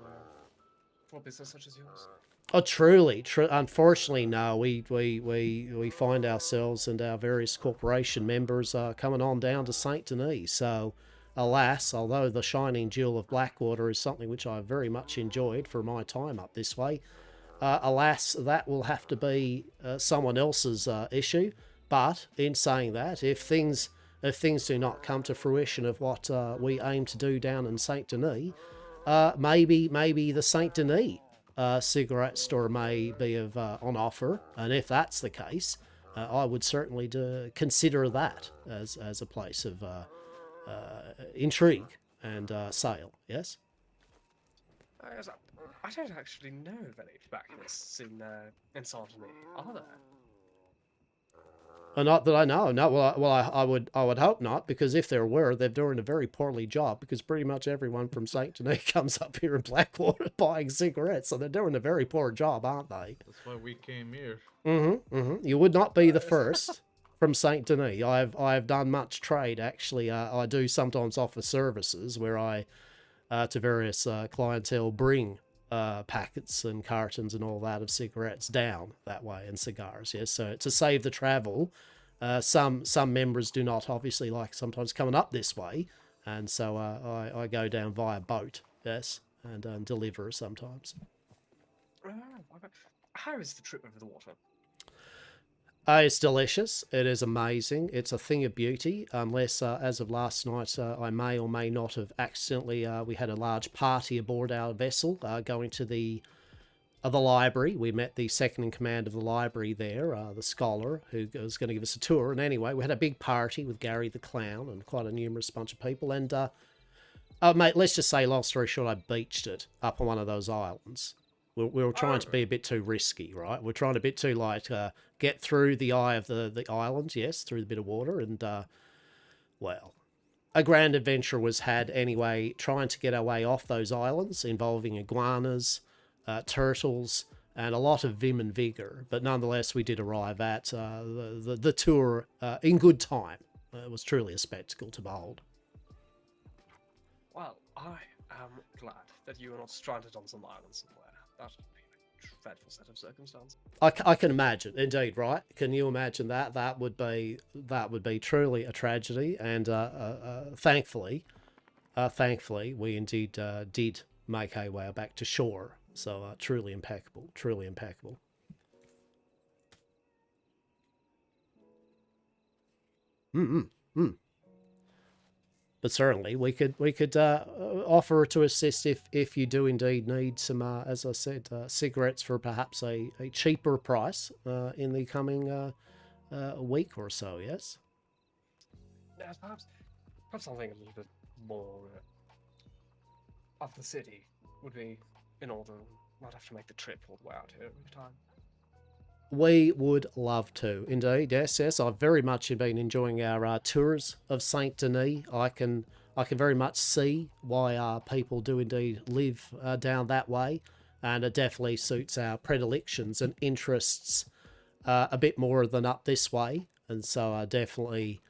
a business such as yours. Oh, truly. Unfortunately, no. We find ourselves and our various corporation members coming on down to Saint Denis. So, alas, although the shining jewel of Blackwater is something which I very much enjoyed for my time up this way, alas, that will have to be someone else's issue. But in saying that, if things do not come to fruition of what we aim to do down in Saint Denis, maybe the Saint Denis cigarette store may be on offer, and if that's the case, I would certainly consider that as a place of intrigue and sale. Yes. I don't actually know of any tobacconists in Saint Denis, are there? Not that I know. No, well, I would hope not, because if there were, they're doing a very poorly job, because pretty much everyone from Saint Denis comes up here in Blackwater buying cigarettes, so they're doing a very poor job, aren't they? That's why we came here. You would not be the first from Saint Denis. I've done much trade, actually. I do sometimes offer services where I, to various clientele, bring packets and cartons and all that of cigarettes down that way, and cigars, yes. So to save the travel, some members do not obviously like sometimes coming up this way, and so I go down via boat, yes, and deliver sometimes. How is the trip over the water? It's delicious. It is amazing. It's a thing of beauty, unless, as of last night, I may or may not have accidentally, we had a large party aboard our vessel going to the library. We met the second in command of the library there, the scholar, who was going to give us a tour. And anyway, we had a big party with Gary the Clown and quite a numerous bunch of people. And Oh, mate, let's just say, long story short, I beached it up on one of those islands. We were trying to be a bit too risky, right? We're trying a bit too, like, get through the eye of the island, yes, through the bit of water, and, well, a grand adventure was had anyway, trying to get our way off those islands, involving iguanas, turtles, and a lot of vim and vigour. But nonetheless, we did arrive at the tour in good time. It was truly a spectacle to behold. Well, I am glad that you are not stranded on some island somewhere. That would be a dreadful set of circumstances. I can imagine, indeed, right? Can you imagine that? That would be truly a tragedy, and thankfully, we indeed did make our way back to shore. So truly impeccable, truly impeccable. But certainly we could offer to assist if you do indeed need some, as I said, cigarettes for perhaps a cheaper price in the coming week or so. Yes. Yes, perhaps something a little bit more of the city would be in order. Not have to make the trip all the way out here every time. We would love to, indeed. Yes. I've very much been enjoying our tours of Saint Denis. I can very much see why people do indeed live down that way, and it definitely suits our predilections and interests a bit more than up this way. And so definitely,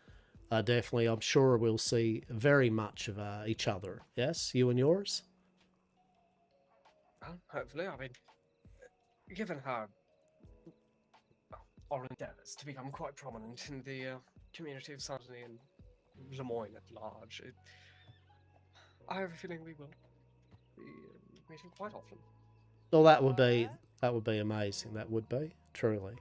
I'm sure we'll see very much of each other. Yes, you and yours. Well, hopefully, I mean, given how our endeavours to become quite prominent in the community of Saint-Denis and Lemoyne at large, I have a feeling we will be meeting quite often. Well, that would be amazing. That would be truly.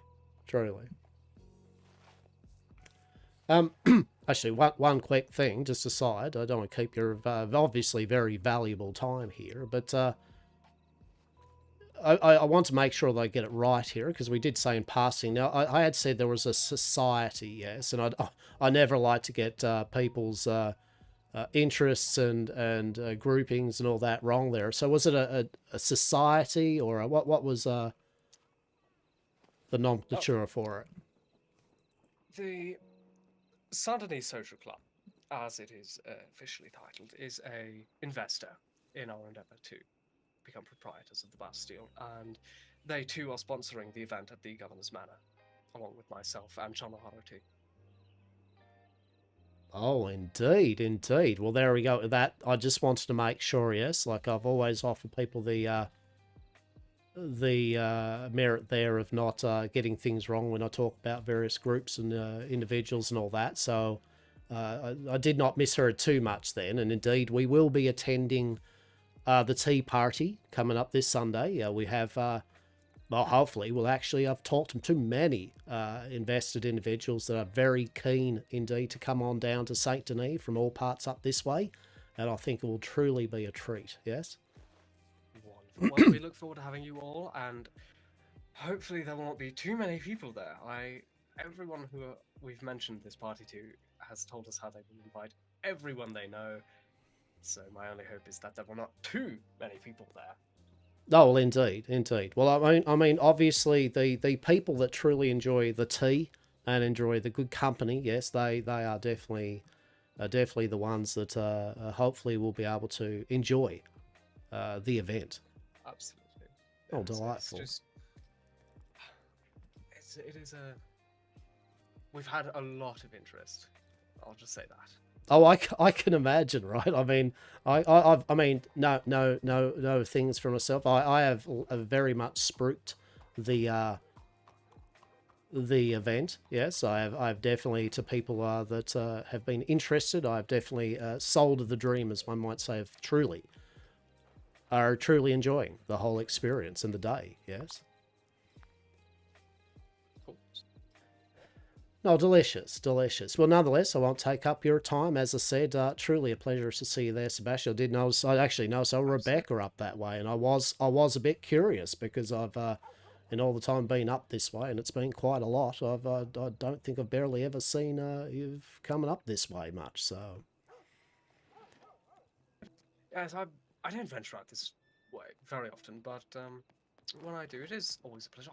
Actually, one quick thing, just aside. I don't want to keep your obviously very valuable time here, but I want to make sure that I get it right here, because we did say in passing. Now, I had said there was a society, yes, and I never like to get people's interests and groupings and all that wrong there. So was it a society, or what was the nomenclature for it? The Saint-Denis Social Club, as it is officially titled, is a investor in our endeavour to become proprietors of the Bastille, and they too are sponsoring the event at the Governor's Manor, along with myself and Chanahara too. Oh, indeed. Well, there we go with that. I just wanted to make sure, yes, like I've always offered people the merit there of not getting things wrong when I talk about various groups and individuals and all that. So I did not misheard too much then, and indeed we will be attending the tea party coming up this Sunday. We have, well, hopefully we'll actually have talked to many invested individuals that are very keen indeed to come on down to Saint Denis from all parts up this way, and I think it will truly be a treat. Yes. Wonderful. Well, we look forward to having you all, and hopefully there won't be too many people there. Everyone who we've mentioned this party to has told us how they will invite everyone they know. So my only hope is that there were not too many people there. Oh, well, indeed. Well, I mean, obviously the people that truly enjoy the tea and enjoy the good company, yes, they are definitely the ones that hopefully will be able to enjoy the event. Absolutely. Oh, delightful. We've had a lot of interest. I'll just say that. Oh, I can imagine, right? I mean, I mean, no things for myself. I have very much spruiked the event. Yes, I've definitely, to people that have been interested, I've definitely sold the dream, as one might say, of truly enjoying the whole experience and the day. Yes. No, delicious. Well, nonetheless, I won't take up your time. As I said, truly a pleasure to see you there, Sebastian. I actually noticed Rebecca up that way, and I was a bit curious because I've, in all the time been up this way, and it's been quite a lot. I don't think I've barely ever seen you've coming up this way much. So Yes, I don't venture out this way very often, but when I do, it is always a pleasure.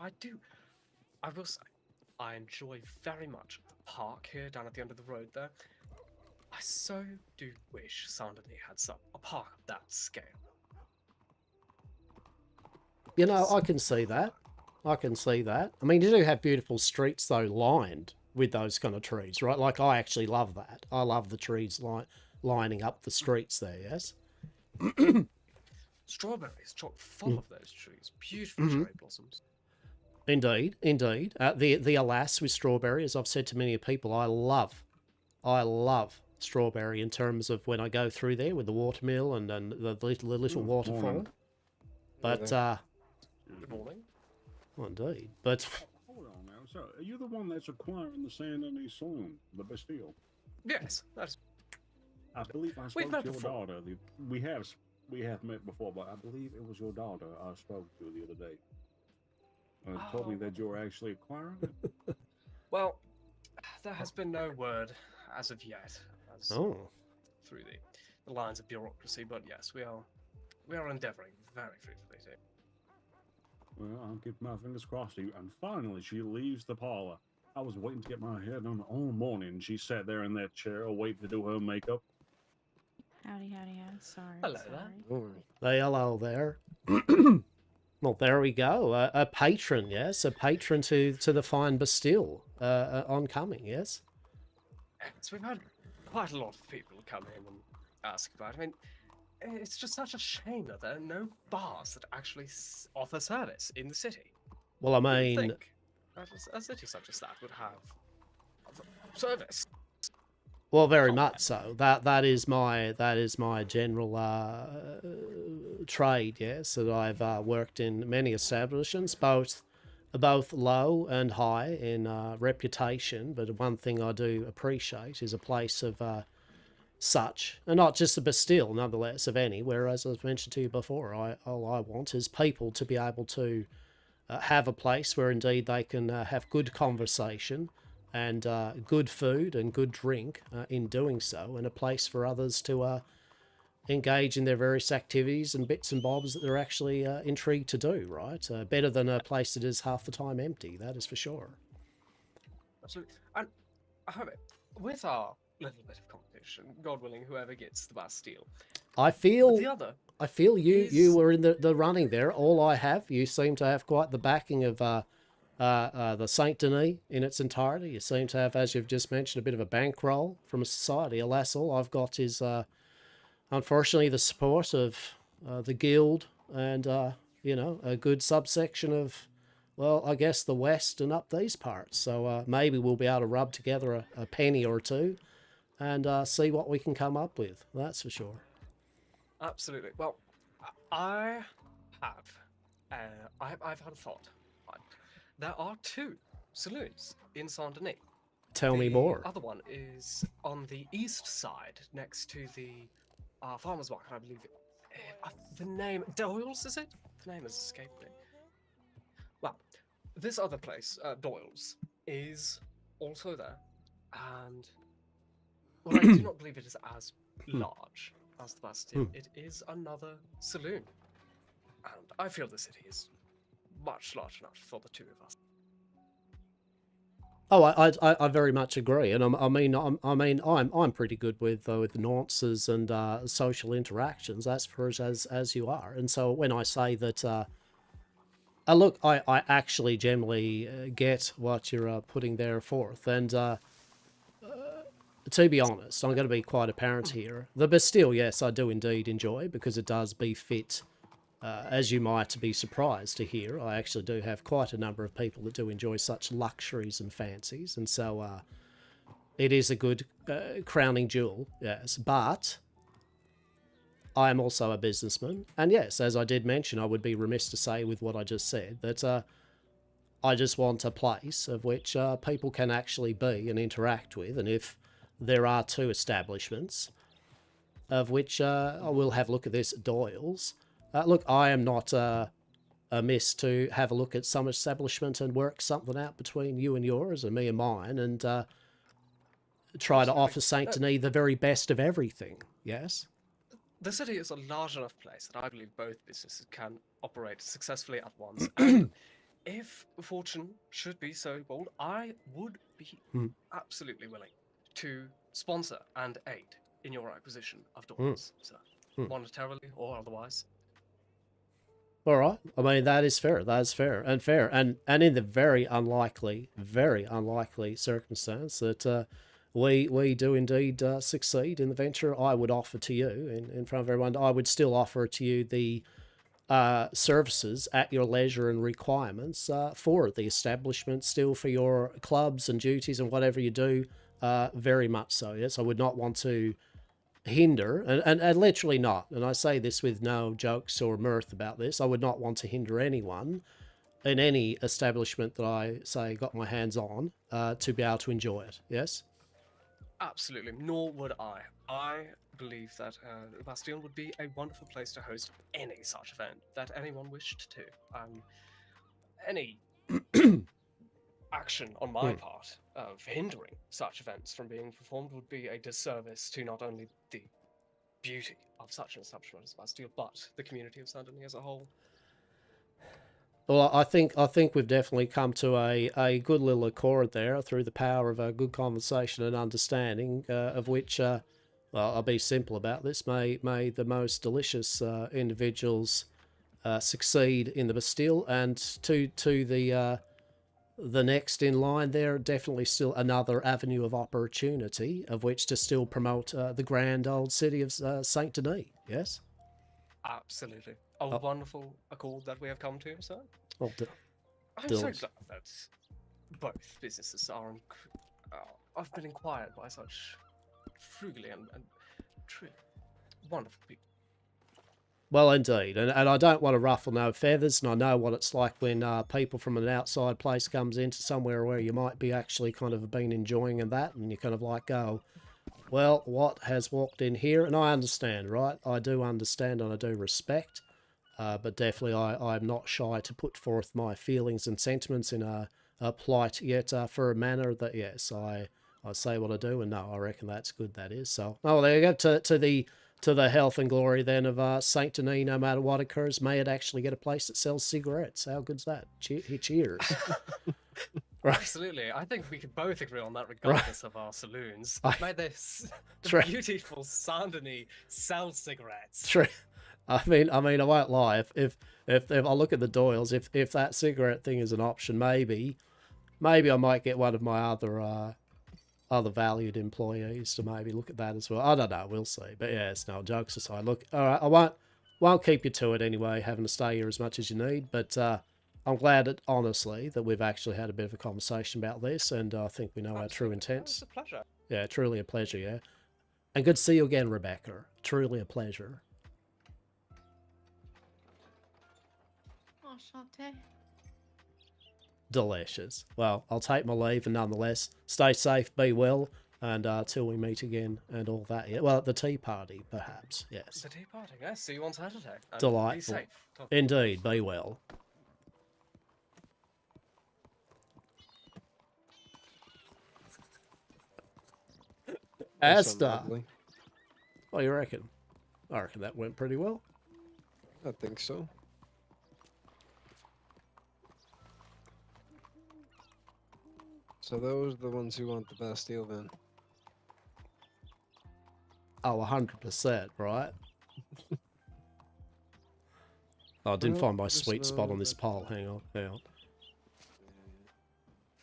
I will say, I enjoy very much the park here down at the end of the road there. I so do wish Saint-Denis had a park of that scale. You know, I can see that. I can see that. I mean, you do have beautiful streets, though, lined with those kind of trees, right? Like, I actually love that. I love the trees lining up the streets there, yes? Strawberries chock full of those trees. Beautiful cherry blossoms. Indeed, indeed. The alas with strawberry, as I've said to many people, I love strawberry in terms of when I go through there with the watermill and the little waterfall. Morning. But, Good morning. Indeed, but... Hold on now. So, are you the one that's acquiring the Saint-Denis Saloon, the Bastille? Yes, that's... I believe I spoke to your daughter. We have met before, but I believe it was your daughter I spoke to the other day. Told me that you were actually acquiring it. Well, there has been no word as of yet. Through the lines of bureaucracy, but yes, we are endeavouring very frequently to. Well, I'll keep my fingers crossed to you. And finally, she leaves the parlor. I was waiting to get my hair done all morning. She sat there in that chair waiting to do her makeup. Howdy, howdy, howdy. Sorry. Hello Hey, hello there. Well, there we go. A patron, yes? A patron to the fine Bastille oncoming, yes? So we've had quite a lot of people come in and ask about it. I mean, it's just such a shame that there are no bars that actually offer service in the city. Well, I mean... You'd think that a city such as that would have service. Well, very much so. That is my general trade. Yes, that I've worked in many establishments, both low and high in reputation. But one thing I do appreciate is a place of such, and not just the Bastille, nonetheless, of any. Whereas, as I've mentioned to you before, all I want is people to be able to have a place where indeed they can have good conversation and good food and good drink in doing so, and a place for others to engage in their various activities and bits and bobs that they're actually intrigued to do, right? Better than a place that is half the time empty, that is for sure. Absolutely. And I hope with our little bit of competition, God willing, whoever gets the Bastille. I feel is... you were in the running there. All I have, you seem to have quite the backing of the Saint-Denis in its entirety. You seem to have, as you've just mentioned, a bit of a bankroll from a society. Alas, all I've got is, unfortunately, the support of the guild and, a good subsection of, well, I guess the West and up these parts. So maybe we'll be able to rub together a penny or two and see what we can come up with. That's for sure. Absolutely. Well, I've had a thought. There are 2 saloons in Saint-Denis. Tell me more. The other one is on the east side, next to the farmer's market, I believe. The name, Doyle's, is it? The name has escaped me. Well, this other place, Doyle's, is also there. And, well, I do not believe it is as large as the Bastille. It is another saloon. And I feel the city is much large enough for the 2 of us. Oh, I very much agree, and I'm pretty good with nuances and social interactions. That's for as you are, and so when I say that, look, I actually generally get what you're putting there forth, and to be honest, I'm going to be quite apparent here. The Bastille, yes, I do indeed enjoy because it does befit. As you might be surprised to hear, I actually do have quite a number of people that do enjoy such luxuries and fancies, and so it is a good crowning jewel, yes. But I am also a businessman, and yes, as I did mention, I would be remiss to say with what I just said, that I just want a place of which people can actually be and interact with, and if there are 2 establishments, of which I will have a look at this, Doyle's. Look, I am not amiss to have a look at some establishment and work something out between you and yours and me and mine and try to offer Saint-Denis the very best of everything, yes? the city is a large enough place that I believe both businesses can operate successfully at once. And if fortune should be so bold, I would be absolutely willing to sponsor and aid in your acquisition of doors, sir, monetarily or otherwise. All right. I mean, that is fair. That is fair. And in the very unlikely circumstance that we do indeed succeed in the venture, I would offer to you, in front of everyone, I would still offer to you the services at your leisure and requirements for the establishment, still for your clubs and duties and whatever you do, very much so. Yes, I would not want to hinder, and literally not, and I say this with no jokes or mirth about this, I would not want to hinder anyone in any establishment that I, say, got my hands on to be able to enjoy it, yes? Absolutely, nor would I. I believe that Bastion would be a wonderful place to host any such event that anyone wished to. Any action on my part of hindering such events from being performed would be a disservice to not only the beauty of such an establishment as Bastille, but the community of Saint Denis as a whole. Well, I think we've definitely come to a good little accord there through the power of a good conversation and understanding, of which, well, I'll be simple about this. May the most delicious individuals succeed in the Bastille, and to the next in line there, definitely still another avenue of opportunity of which to still promote the grand old city of Saint Denis. Yes. Absolutely. A wonderful accord that we have come to, sir. Oh, I'm so glad that both businesses are I've been inquired by such frugally and truly wonderful people. Well, indeed, and I don't want to ruffle no feathers, and I know what it's like when people from an outside place comes into somewhere where you might be actually kind of been enjoying and that, and you kind of like go, well, what has walked in here? And I understand, right? I do understand and I do respect, but definitely I'm not shy to put forth my feelings and sentiments in a polite yet for a manner that, yes, I say what I do, and no, I reckon that's good, that is. So, oh, there you go, to the health and glory then of Saint Denis, no matter what occurs. May it actually get a place that sells cigarettes. How good's that? Cheers. Right. Absolutely. I think we could both agree on that regardless of our saloons. May this beautiful Saint Denis sell cigarettes. True. I mean, I won't lie. If I look at the Doyles, if that cigarette thing is an option, maybe I might get one of my other valued employees to maybe look at that as well. I don't know, we'll see. But yes, no, jokes aside. Look, all right, I won't keep you to it anyway, having to stay here as much as you need, but I'm glad, honestly, that we've actually had a bit of a conversation about this, and I think we know our true intents. It's a pleasure. Yeah, truly a pleasure, yeah. And good to see you again, Rebecca. Truly a pleasure. Enchanté. Delicious. Well, I'll take my leave, and nonetheless, stay safe, be well, and till we meet again and all that. Yeah. Well, at the tea party, perhaps. Yes. The tea party. Yes. See you on Saturday. And Delightful. Be safe. Indeed. Be well. Hastur. What do you reckon? I reckon that went pretty well. I think so. So those are the ones who want the Bastille then? Oh, 100%, right? Oh, I didn't find my sweet spot on this pole. Hang on.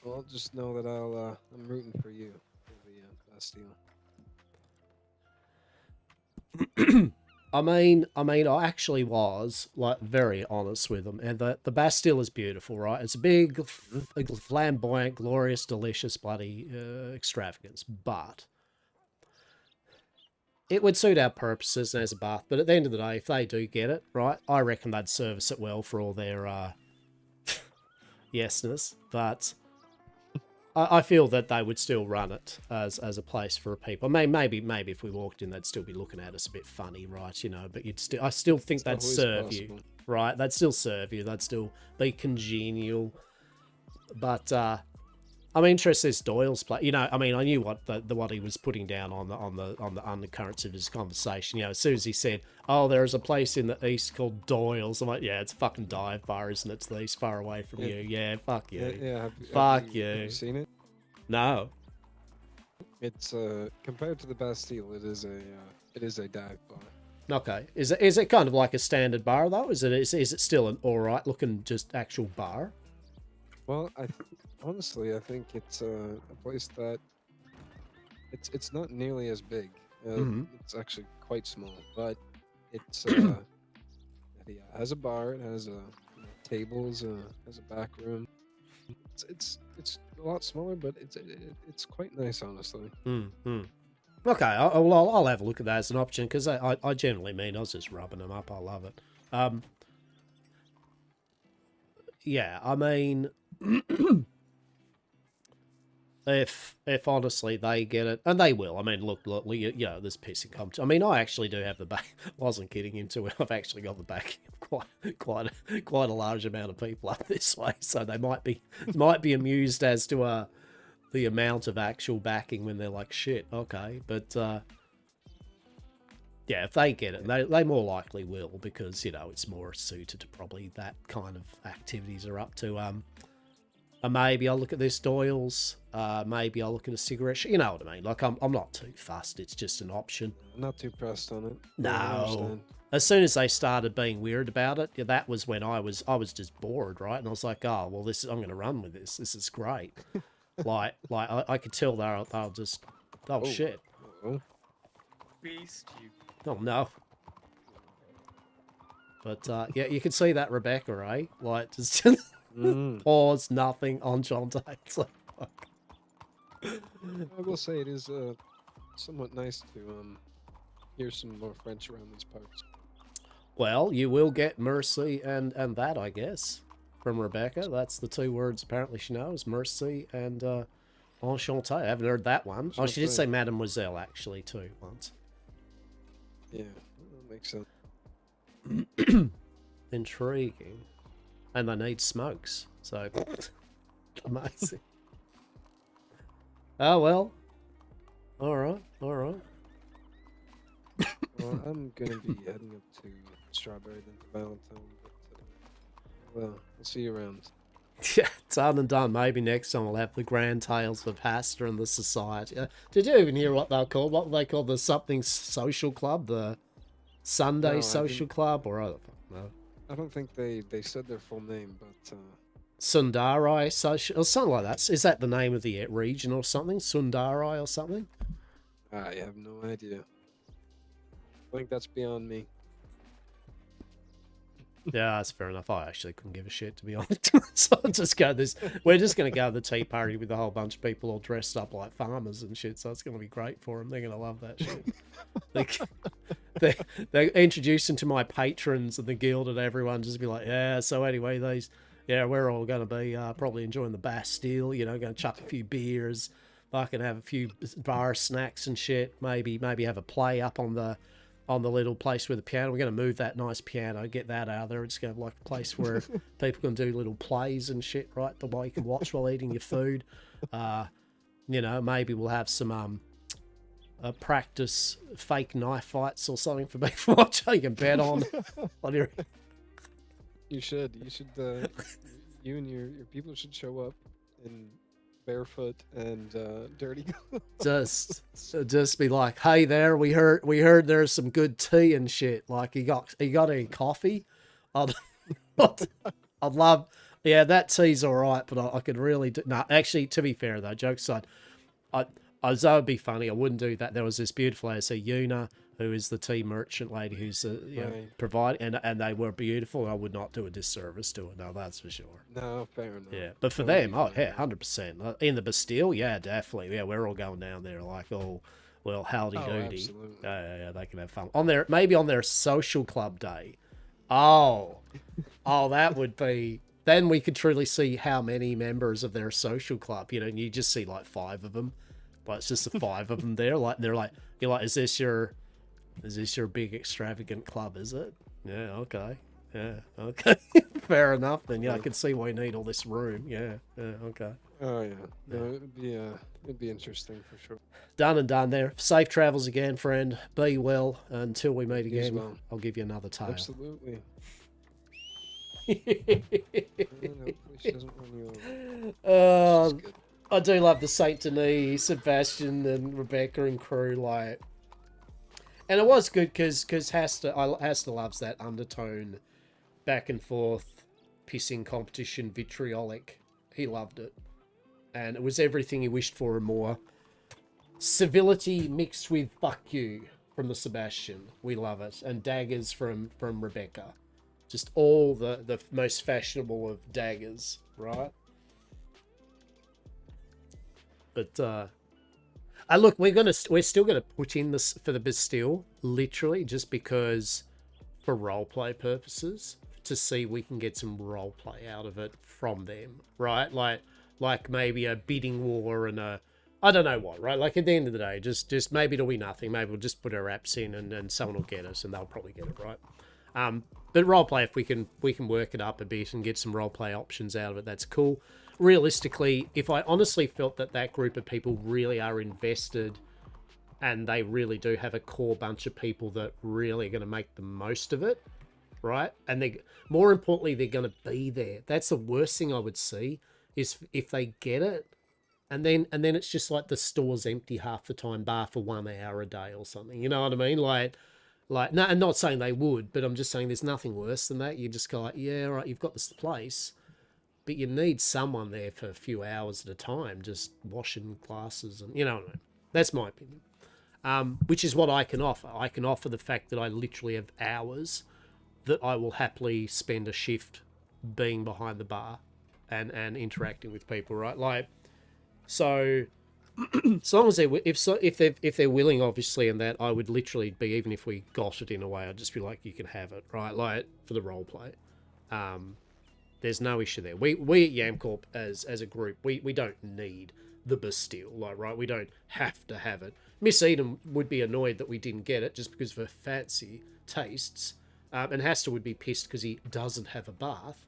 Well, just know that I'm rooting for you for the Bastille. I mean, I actually was like very honest with them, and the Bastille is beautiful, right? It's a big, flamboyant, glorious, delicious, bloody extravagance, but it would suit our purposes as a bath. But at the end of the day, if they do get it right, I reckon they'd service it well for all their yesness. But I feel that they would still run it as a place for people. Maybe if we walked in, they'd still be looking at us a bit funny, right? You know, but I still think they'd serve you, right? They'd still serve you. They'd still be congenial. But I'm interested in this Doyle's play. You know, I mean, I knew what what he was putting down on the undercurrents of his conversation. You know, as soon as he said, "Oh, there's a place in the east called Doyle's," I'm like, "Yeah, it's a fucking dive bar, isn't it? It's the east, far away from you. Yeah, fuck you. Yeah, Fuck you. Have you seen it? No. It's compared to the Bastille, it is a dive bar. Okay. Is it kind of like a standard bar though? Is it still an all right looking just actual bar? Well, honestly, I think it's a place that it's not nearly as big. It's actually quite small, but it's has a bar. It has tables. Has a back room. It's a lot smaller, but it's quite nice, honestly. Okay, I'll have a look at that as an option because I generally mean I was just rubbing them up. I love it. Yeah, I mean, if honestly they get it, and they will. I mean, look, you know, this pissing competition. I mean, I actually do have the back. Wasn't kidding into it. I've actually got the back quite a large amount of people up this way, so they might be amused as to the amount of actual backing when they're like, shit, okay, but yeah, if they get it, they more likely will because, you know, it's more suited to probably that kind of activities are up to. Maybe I'll look at this Doyle's. Maybe I'll look at a cigarette. You know what I mean? Like I'm not too fussed. It's just an option. I'm not too pressed on it. No. As soon as they started being weird about it, that was when I was just bored, right? And I was like, oh well, I'm going to run with this. This is great. like I could tell they'll just shit. Beast, you. Oh no. But yeah, you can see that Rebecca, right? Like just pause, nothing, enchante. It's like, fuck. I will say it is somewhat nice to hear some more French around these parts. Well, you will get mercy and that, I guess, from Rebecca. That's the two words apparently she knows, mercy and enchanté. I haven't heard that one. Oh, she did say mademoiselle actually too once. Yeah, that makes sense. Intriguing. And they need smokes, so amazing. Oh well. Alright. Well, I'm gonna be heading up to Strawberry then to Valentine, but well, I'll see you around. Yeah, done and done. Maybe next time we'll have the grand tales of Hastur and the society. Did you even hear what they're called? What were they called? The something social club? The Sunday social club? Or I don't know. I don't think they said their full name, but Sundarai social or something like that. Is that the name of the region or something? Sundarai or something? I have no idea. I think that's beyond me. Yeah, that's fair enough. I actually couldn't give a shit, to be honest. So I'll just go we're just going to go to the tea party with a whole bunch of people all dressed up like farmers and shit, so it's going to be great for them. They're going to love that shit. They're introducing to my patrons of the guild and everyone just be like, yeah, so anyway, we're all going to be probably enjoying the Bastille, you know, going to chuck a few beers, fucking have a few bar snacks and shit, maybe have a play up on the little place with the piano. We're going to move that nice piano, get that out of there. It's going to be like a place where people can do little plays and shit, right? The way you can watch while eating your food. You know, maybe we'll have some practice fake knife fights or something for me to watch. You can bet on. You should. You and your people should show up in barefoot and dirty. just be like, hey there, we heard there's some good tea and shit. Like, you got any coffee? I'd love. Yeah, that tea's all right, but I could really do. No, actually, to be fair though, jokes aside, that would be funny. I wouldn't do that. There was this beautiful lady, Yuna, who is the tea merchant lady who's providing, and they were beautiful. I would not do a disservice to it. No, that's for sure. No, fair enough. Yeah, but for them, oh yeah, 100%. In the Bastille, yeah, definitely. Yeah, we're all going down there like, oh, well, howdy doody. Absolutely. Yeah, they can have fun maybe on their social club day. Oh, that would be. Then we could truly see how many members of their social club. You know, and you just see like 5 of them. But it's just the 5 of them there. Like you're like, is this your big extravagant club? Is it? Yeah, okay. Yeah. Okay. Fair enough. Then yeah, I can see why you need all this room. Yeah. Yeah. Okay. Oh yeah, no, it'd be interesting for sure. Done and done there. Safe travels again, friend. Be well until we meet You as again. well. I'll give you another tale. Absolutely. Hopefully she doesn't run you over. I do love the Saint Denis, Sebastian, and Rebecca and crew. Like, and it was good because Hastur loves that undertone, back and forth, pissing competition, vitriolic. He loved it, and it was everything he wished for and more. Civility mixed with fuck you from the Sebastian. We love it, and daggers from Rebecca. Just all the most fashionable of daggers, right? But look, we're still gonna put in this for the Bastille, literally, just because for roleplay purposes, to see we can get some roleplay out of it from them, right? Like maybe a bidding war and I don't know what, right? Like at the end of the day, just maybe it'll be nothing. Maybe we'll just put our apps in and someone will get us and they'll probably get it, right? But roleplay, if we can work it up a bit and get some roleplay options out of it, that's cool. Realistically, if I honestly felt that group of people really are invested and they really do have a core bunch of people that really are going to make the most of it, right? And they, more importantly, they're going to be there. That's the worst thing I would see is if they get it and then it's just like the store's empty half the time, bar for 1 hour a day or something. You know what I mean? Like, no, I'm not saying they would, but I'm just saying there's nothing worse than that. You just go like, yeah, right, you've got this place, but you need someone there for a few hours at a time, just washing glasses and, you know what I mean? That's my opinion. Which is what I can offer. I can offer the fact that I literally have hours that I will happily spend a shift being behind the bar and interacting with people, right? Like, so as long as if they're willing, obviously, and that I would literally be, even if we got it in a way, I'd just be like, you can have it, right? Like for the role play. There's no issue there. We at Yamcorp as a group, we don't need the Bastille, like, right? We don't have to have it. Miss Eden would be annoyed that we didn't get it just because of her fancy tastes. And Hastur would be pissed because he doesn't have a bath.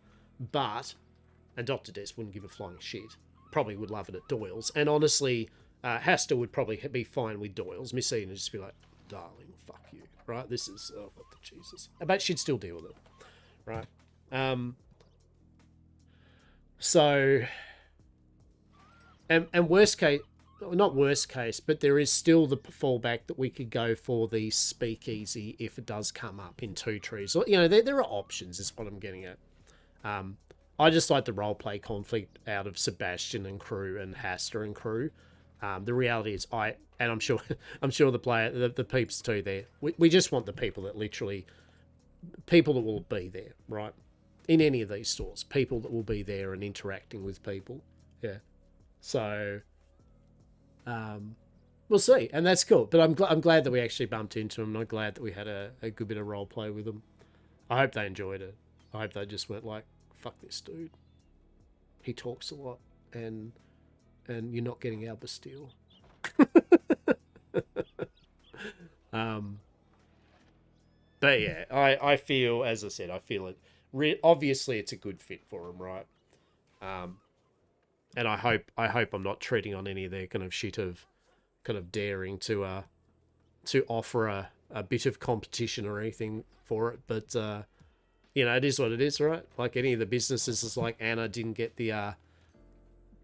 And Dr. Des wouldn't give a flying shit. Probably would love it at Doyle's. And honestly, Hastur would probably be fine with Doyle's. Miss Eden would just be like, darling, fuck you, right? This is, oh, what the Jesus. But she'd still deal with it, right? So, and worst case, not worst case, but there is still the fallback that we could go for the speakeasy if it does come up in Two Trees. You know, there are options, is what I'm getting at. I just like the roleplay conflict out of Sebastian and crew and Hastur and crew. The reality is and I'm sure the peeps too there. We just want the people that will be there, right? In any of these stores, people that will be there and interacting with people. Yeah. So, we'll see, and that's cool. But I'm glad that we actually bumped into them. I'm glad that we had a good bit of role play with them. I hope they enjoyed it. I hope they just went like, fuck this dude. He talks a lot, and you're not getting our Bastille. But yeah, I feel, as I said, I feel it. Obviously, it's a good fit for him, right? And I hope I'm not treading on any of their kind of shit of kind of daring to offer a bit of competition or anything for it. But you know, it is what it is, right? Like any of the businesses, is like Anna didn't get the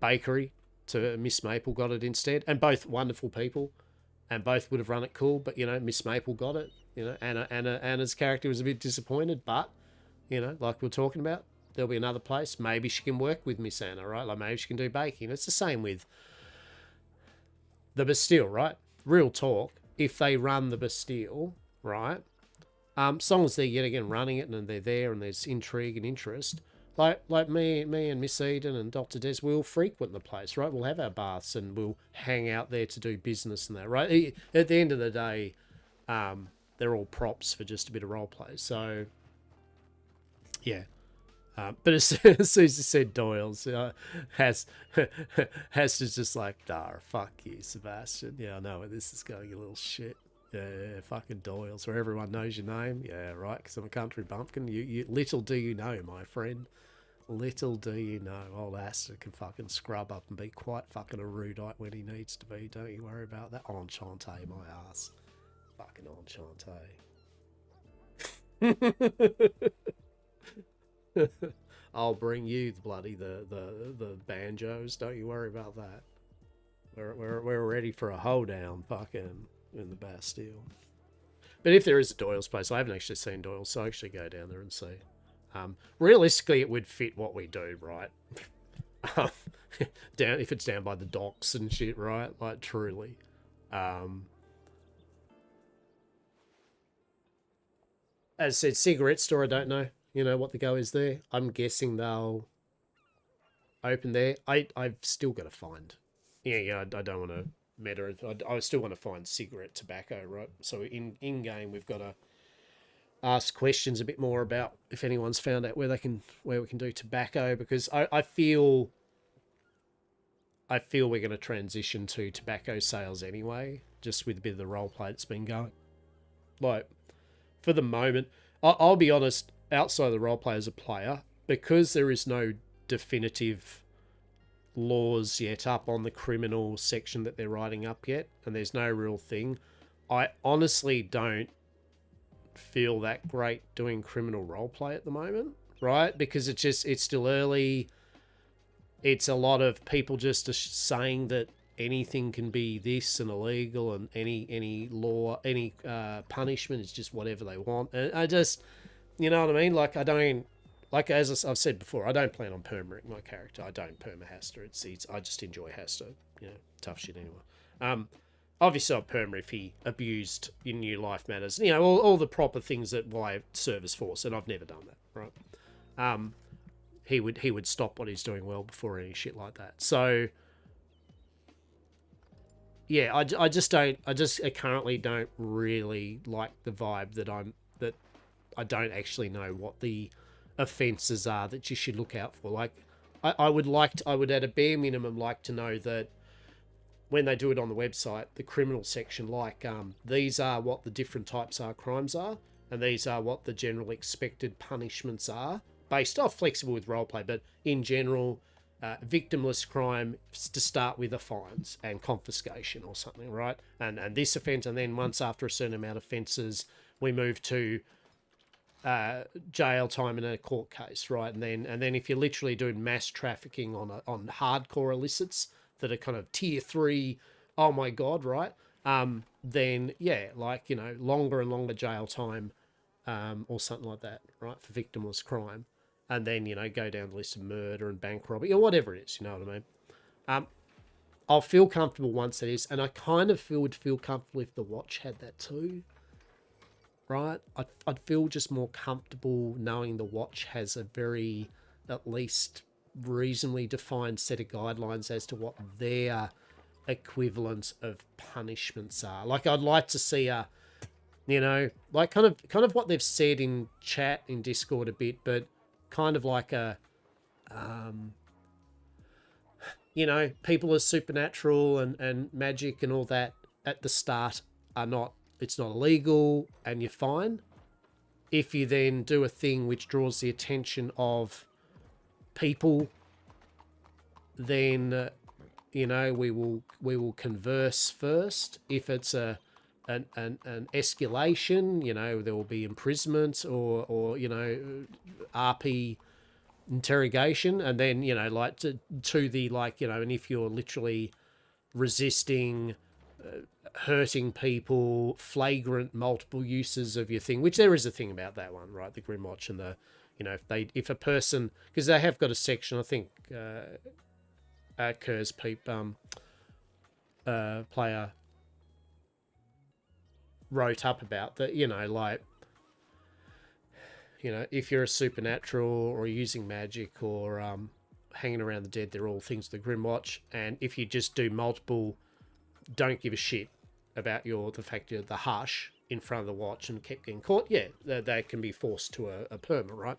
bakery, to Miss Maple got it instead, and both wonderful people, and both would have run it cool. But you know, Miss Maple got it. You know, Anna's character was a bit disappointed, but you know, like we're talking about, there'll be another place. Maybe she can work with Miss Anna, right? Like maybe she can do baking. It's the same with the Bastille, right? Real talk. If they run the Bastille, right? As long as they're yet again running it and they're there and there's intrigue and interest, like me and Miss Eden and Dr. Des, we'll frequent the place, right? We'll have our baths and we'll hang out there to do business and that, right? At the end of the day, they're all props for just a bit of role play. So, yeah. But as soon as he said Doyle's, Hastur's just like, fuck you, Sebastian. Yeah, I know where this is going, you little shit. Yeah, fucking Doyle's, where everyone knows your name. Yeah, right, because I'm a country bumpkin. You little do you know, my friend. Little do you know, old Hastur can fucking scrub up and be quite fucking erudite when he needs to be. Don't you worry about that. Enchanté, my ass. Fucking enchanté. I'll bring you the banjos. Don't you worry about that. We're ready for a hoedown, fucking in the Bastille. But if there is a Doyle's place, I haven't actually seen Doyle's, so I actually go down there and see. Realistically, it would fit what we do, right? Down if it's down by the docks and shit, right? Like truly. As I said, cigarette store, I don't know. You know what the go is there. I'm guessing they'll open there. I've still got to find. Yeah, I don't want to meta. I still want to find cigarette tobacco, right? So in game, we've got to ask questions a bit more about if anyone's found out where we can do tobacco, because I feel we're going to transition to tobacco sales anyway, just with a bit of the roleplay that's been going. Like, for the moment, I'll be honest, outside of the roleplay as a player, because there is no definitive laws yet up on the criminal section that they're writing up yet, and there's no real thing, I honestly don't feel that great doing criminal roleplay at the moment, right? Because it's still early. It's a lot of people just saying that anything can be this and illegal, and any law, any punishment is just whatever they want. And I just, you know what I mean? Like, I don't, like, as I've said before, I don't plan on permering my character. I don't perma Hastur. I just enjoy Hastur. You know, tough shit anyway. Obviously, I'd perma if he abused in New Life Matters. You know, all the proper things that why service force, and I've never done that, right? He would stop what he's doing well before any shit like that. So, yeah, I currently don't really like the vibe that I don't actually know what the offences are that you should look out for. Like, I would at a bare minimum like to know that when they do it on the website, the criminal section, like, these are what the different types of crimes are, and these are what the general expected punishments are, based off flexible with roleplay, but in general, victimless crime to start with are fines and confiscation or something, right? And this offence, and then once after a certain amount of offences, we move to jail time in a court case, right? And then if you're literally doing mass trafficking on hardcore illicits that are kind of tier 3, oh my god, right? Then yeah, like, you know, longer and longer jail time, or something like that, right, for victimless crime. And then, you know, go down the list of murder and bank robbery, or whatever it is, you know what I mean? I'll feel comfortable once it is, and I kind of would feel comfortable if the watch had that too, right? I'd feel just more comfortable knowing the watch has a very, at least, reasonably defined set of guidelines as to what their equivalents of punishments are. Like, I'd like to see a, you know, like kind of what they've said in chat in Discord a bit, but kind of like a, you know, people are supernatural and magic and all that at the start are not, it's not illegal and you're fine. If you then do a thing which draws the attention of people, then, you know, we will converse first. If it's an escalation, you know, there will be imprisonment or you know, RP interrogation, and then, you know, like to the, like, you know, and if you're literally resisting, hurting people, flagrant multiple uses of your thing, which there is a thing about that one, right? The Grimwatch and the, you know, if a person, because they have got a section, I think, Kerr's player wrote up about that, you know, like, you know, if you're a supernatural or using magic or hanging around the dead, they're all things of the Grimwatch. And if you just do multiple, don't give a shit about the fact you're the hush in front of the watch and kept getting caught, yeah, they can be forced to a perma, right?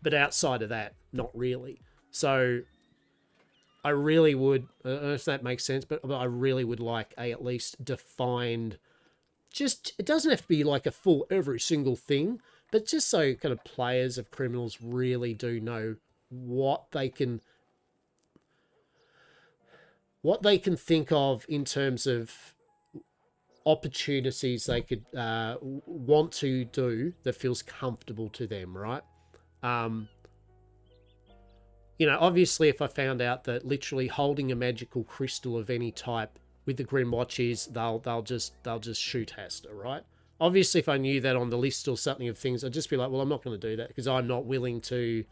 But outside of that, not really. So I really would, I don't know if that makes sense, but I really would like a at least defined just, it doesn't have to be like a full every single thing, but just so kind of players of criminals really do know what they can think of in terms of opportunities they could want to do that feels comfortable to them, right? You know, obviously, if I found out that literally holding a magical crystal of any type with the Grim Watch is, they'll just shoot Hastur, right? Obviously, if I knew that on the list or something of things, I'd just be like, well, I'm not going to do that because I'm not willing to.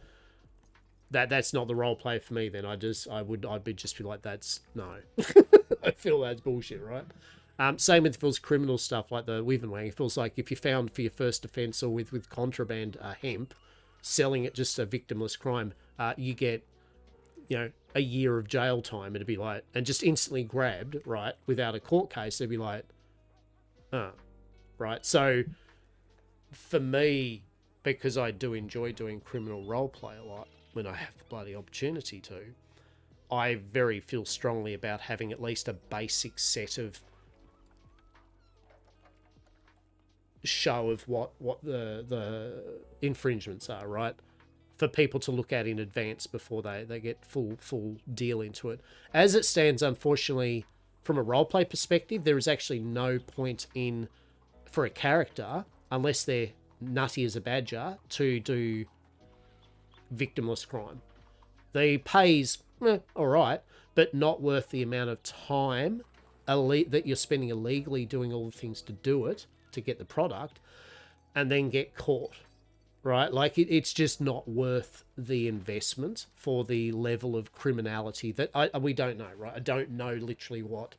That's not the role play for me. Then I'd be just be like, that's no. I feel that's bullshit, right? Same with if it was criminal stuff like the Weavenwang. It feels like if you found for your first offence or with contraband hemp, selling it just a victimless crime, you get, you know, a year of jail time. It'd be like, and just instantly grabbed, right, without a court case. It'd be like, right. So for me, because I do enjoy doing criminal roleplay a lot when I have the bloody opportunity to, I very feel strongly about having at least a basic set of show of what the infringements are, right? For people to look at in advance before they get full deal into it. As it stands, unfortunately, from a roleplay perspective, there is actually no point in, for a character, unless they're nutty as a badger, to do victimless crime. The pay's alright, but not worth the amount of time that you're spending illegally doing all the things to do it, to get the product, and then get caught. Right? Like, it's just not worth the investment for the level of criminality that we don't know, right? I don't know literally what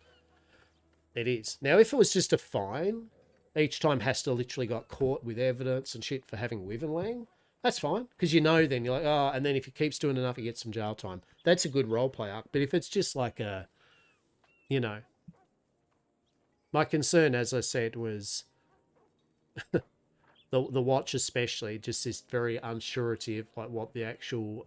it is. Now, if it was just a fine, each time Hastur literally got caught with evidence and shit for having Weavenwang, that's fine. Because you know then, you're like, oh, and then if he keeps doing enough, he gets some jail time. That's a good roleplay arc. But if it's just like a, you know... My concern, as I said, was... The watch especially, just this very unsurety of like what the actual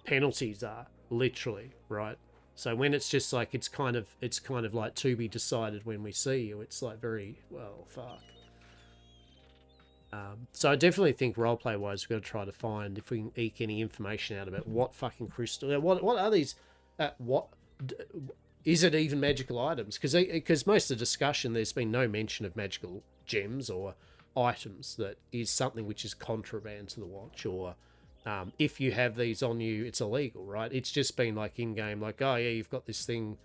penalties are, literally, right? So when it's just like it's kind of like to be decided when we see you, it's like very, well, fuck. So I definitely think roleplay wise we've got to try to find if we can eke any information out about what fucking crystal, what are these, is it even magical items? Because most of the discussion, there's been no mention of magical gems or items that is something which is contraband to the watch, or if you have these on you, it's illegal, right? It's just been like in-game, like, oh yeah, you've got this thing,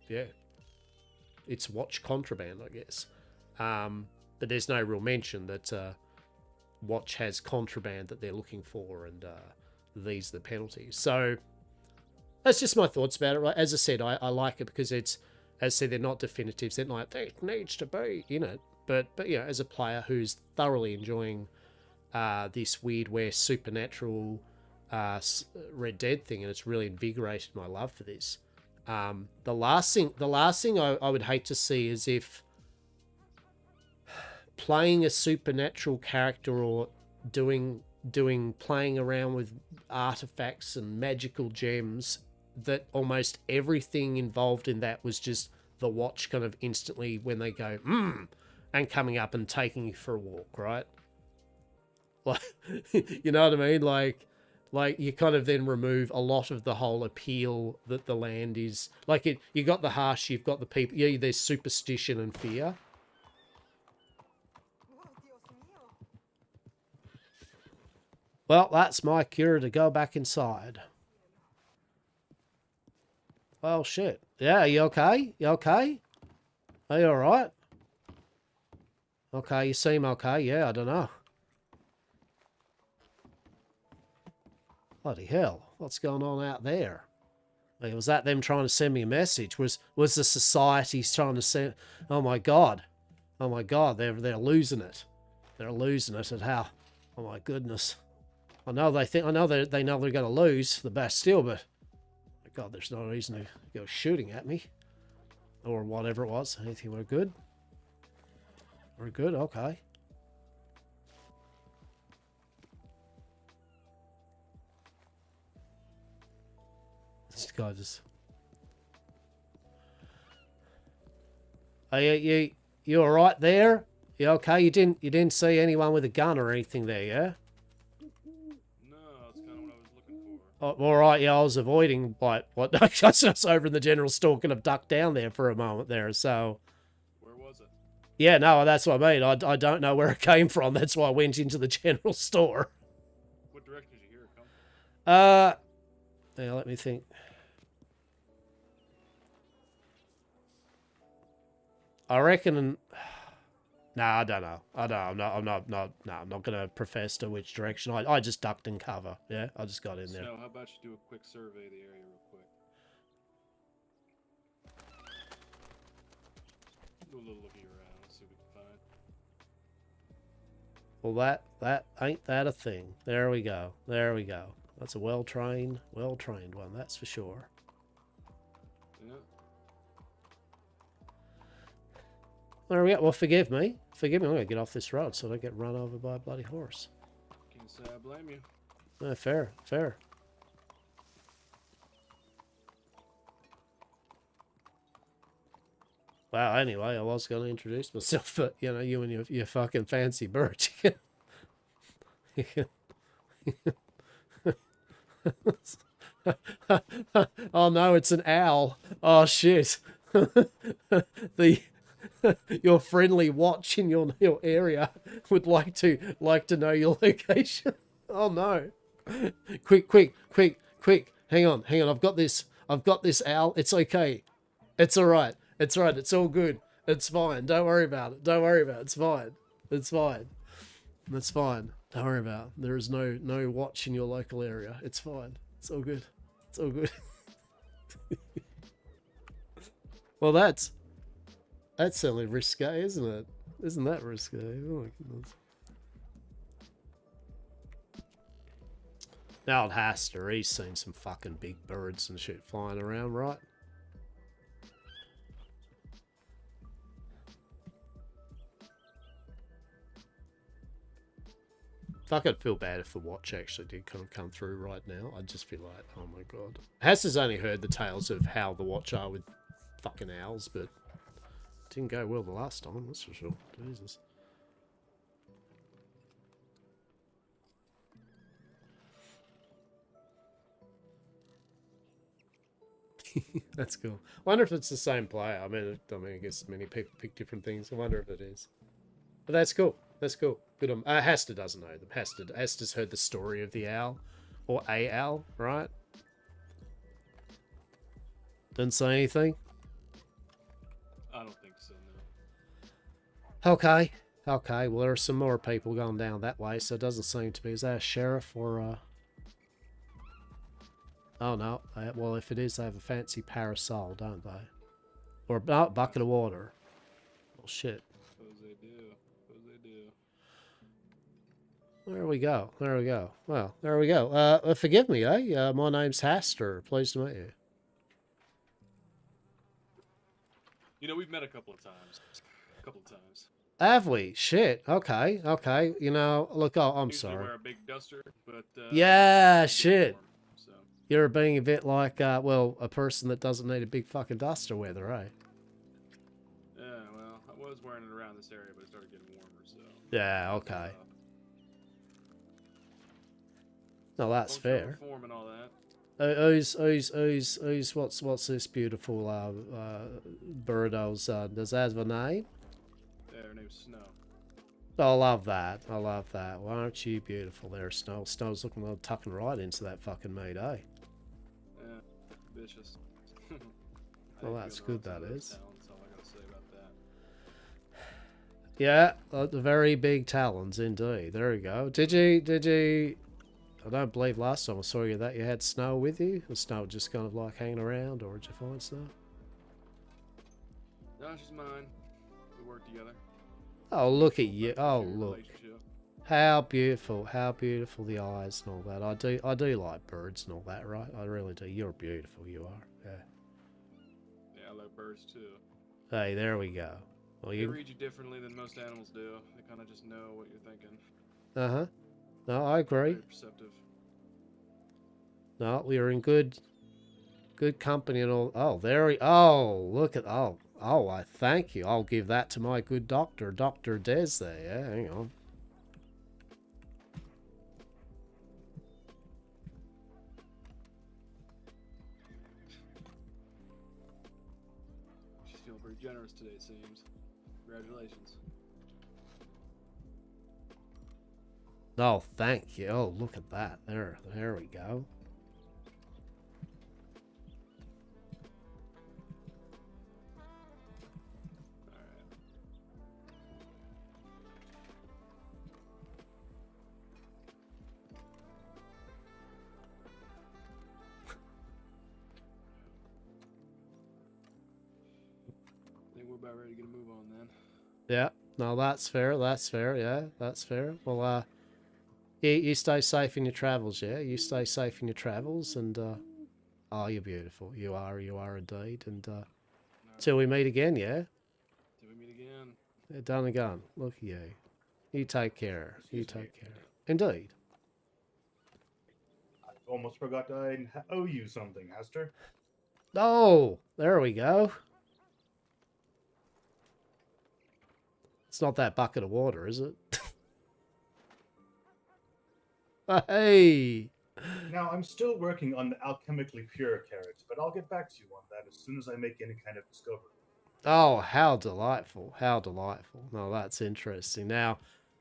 yeah, it's watch contraband, I guess. But there's no real mention that watch has contraband that they're looking for, and these are the penalties. So... that's just my thoughts about it. Right? As I said, I like it because it's, as I said, they're not definitives. They're not like, it needs to be in it. But you know, as a player who's thoroughly enjoying this weird West supernatural Red Dead thing, and it's really invigorated my love for this. The last thing I would hate to see is if playing a supernatural character or playing around with artifacts and magical gems, that almost everything involved in that was just the watch kind of instantly when they go, and coming up and taking you for a walk, right? Like, you know what I mean? Like you kind of then remove a lot of the whole appeal that the land is. Like, you got the harsh, you've got the people, yeah, there's superstition and fear. Well, that's my cure to go back inside. Well, shit. Yeah, you okay? You okay? Are you alright? Okay, you seem okay. Yeah, I don't know. Bloody hell. What's going on out there? Like, was that them trying to send me a message? Was the societies trying to send... Oh my god. Oh my god, they're losing it. They're losing it at how... Oh my goodness. I know they know they're going to lose the Bastille, but God, there's no reason to go shooting at me or whatever it was. Anything, we're good. We're good. Okay. This guy just. Are you all right there? You okay? You didn't see anyone with a gun or anything there, yeah? No, that's kind of what I was looking for. Oh, all right, yeah, I was avoiding what I was over in the general store, could have ducked down there for a moment there, so. Where was it? Yeah, no, that's what I mean. I don't know where it came from. That's why I went into the general store. What direction did you hear it come from? Yeah, let me think. I reckon. No, I don't know. I'm not gonna profess to which direction. I just ducked in cover. Yeah, I just got in there. Snow, how about you do a quick survey of the area real quick? Do a little looky around. Let's see what we can find. Well, that ain't that a thing. There we go. There we go. That's a well-trained one. That's for sure. Yeah. There we go. Well, forgive me. Forgive me. I'm gonna get off this road so I don't get run over by a bloody horse. Can't say I blame you. No, fair, fair. Well, anyway, I was going to introduce myself, but, you know, you and your fucking fancy bird. Oh, no, it's an owl. Oh, shit. Your friendly watch in your area would like to know your location. Oh, no. Quick. Hang on. I've got this owl. It's okay. It's all right. It's all good. It's fine. Don't worry about it. It's fine. It's fine. Don't worry about it. There is no watch in your local area. It's fine. It's all good. Well, that's certainly risque, isn't it? Isn't that risque? Oh my goodness. Now old Hastur, he's seen some fucking big birds and shit flying around, right? Fuck, I'd feel bad if the watch actually did come through right now. I'd just be like, oh my god. Hastur's only heard the tales of how the watch are with fucking owls, but it didn't go well the last time, that's for sure. Jesus. That's cool. Wonder if it's the same player. I mean, I guess many people pick different things. I wonder if it is. But that's cool. Good on. Hastur doesn't know them. Hastur's heard the story of the owl, or a owl, right? Didn't say anything. I don't think so, no. Okay. Well, there are some more people going down that way, so it doesn't seem to be. Is that a sheriff or Oh no. Well, if it is, they have a fancy parasol, don't they? Or a bucket of water. Well, shit. Suppose they do. There we go. Well, there we go. Forgive me, eh? My name's Hastur. Pleased to meet you. You know, we've met a couple of times. Have we? Shit. Okay. You know, look, I'm Usually sorry. wear a big duster, but Yeah, it's shit. warm, so. You're being a bit like, well, a person that doesn't need a big fucking duster weather, eh? Yeah, well, I was wearing it around this area, but it started getting warmer, so. Yeah, okay. No, that's fair. Form and all that. What's this beautiful bird's, does that have a name? Yeah, her name's Snow. I love that. Why aren't you beautiful there, Snow? Snow's looking a little tucking right into that fucking meat, eh? Yeah, vicious. Well, that's good, that is. That's all I gotta say about that. Yeah, the very big talons, indeed. There we go. Did you... I don't believe last time I saw you that you had Snow with you. Was Snow just kind of like hanging around, or did you find Snow? No, she's mine. We work together. Oh, look at you. Oh, look. Relationship. How beautiful the eyes and all that. I do like birds and all that, right? I really do. You're beautiful, you are. Yeah. Yeah, I love birds too. Hey, there we go. Well, They read you differently than most animals do. They kind of just know what you're thinking. Uh-huh. No, I agree. Very perceptive. No, we are in good company and all. Oh, there we... Oh, look at... Oh, Oh, I thank you. I'll give that to my good doctor, Dr. Des there. Yeah, hang on. She's feeling pretty generous today, it seems. Congratulations. Oh, thank you. Oh, look at that. There we go. I think we're about ready to get a move on then. Yeah. No, that's fair. That's fair. Yeah, that's fair. Well, you stay safe in your travels, yeah? You stay safe in your travels, and, oh, you're beautiful. You are indeed. And, till we meet again, yeah? Till we meet again. Yeah, done and gone. Look at you. You take care. You Excuse me. take care. Indeed. I almost forgot I owe you something, Hastur. Oh, there we go. It's not that bucket of water, is it? Hey! Now, I'm still working on the alchemically pure carrots, but I'll get back to you on that as soon as I make any kind of discovery. Oh, how delightful. How delightful. No, that's interesting. Now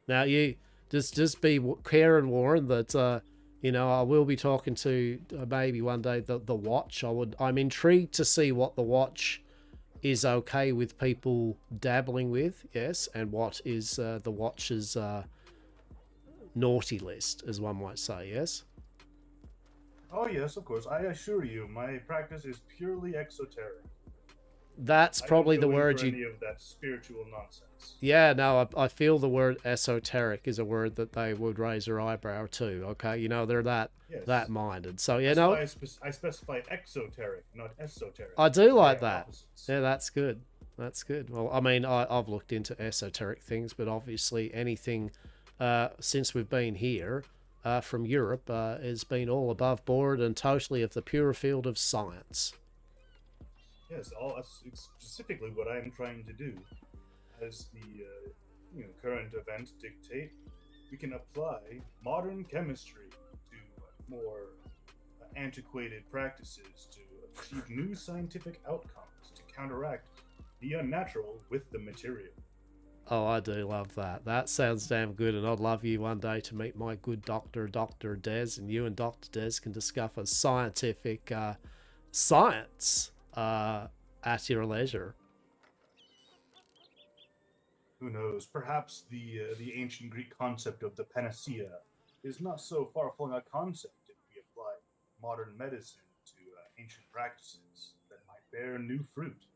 you just be care and warned that, you know, I will be talking to maybe one day the watch. I'm intrigued to see what the watch is okay with people dabbling with, yes, and what is the watch's naughty list, as one might say, yes? Oh yes, of course. I assure you, my practice is purely exoteric. That's probably I the don't go in word for you... any of that spiritual nonsense. Yeah, no, I feel the word esoteric is a word that they would raise their eyebrow to, okay? You know, they're that minded. So, you That's know... why I specify exoteric, not esoteric. I do like They are that. opposites. Yeah, that's good. That's good. Well, I mean, I've looked into esoteric things, but obviously anything since we've been here from Europe has been all above board and totally of the pure field of science. Yes, it's specifically what I'm trying to do. As the current events dictate, we can apply modern chemistry to more antiquated practices to achieve new scientific outcomes to counteract the unnatural with the material. Oh, I do love that. That sounds damn good, and I'd love you one day to meet my good doctor, Dr. Des, and you and Dr. Des can discuss a scientific science at your leisure. Who knows? Perhaps the ancient Greek concept of the panacea is not so far-flung a concept if we apply modern medicine to ancient practices that might bear new fruit.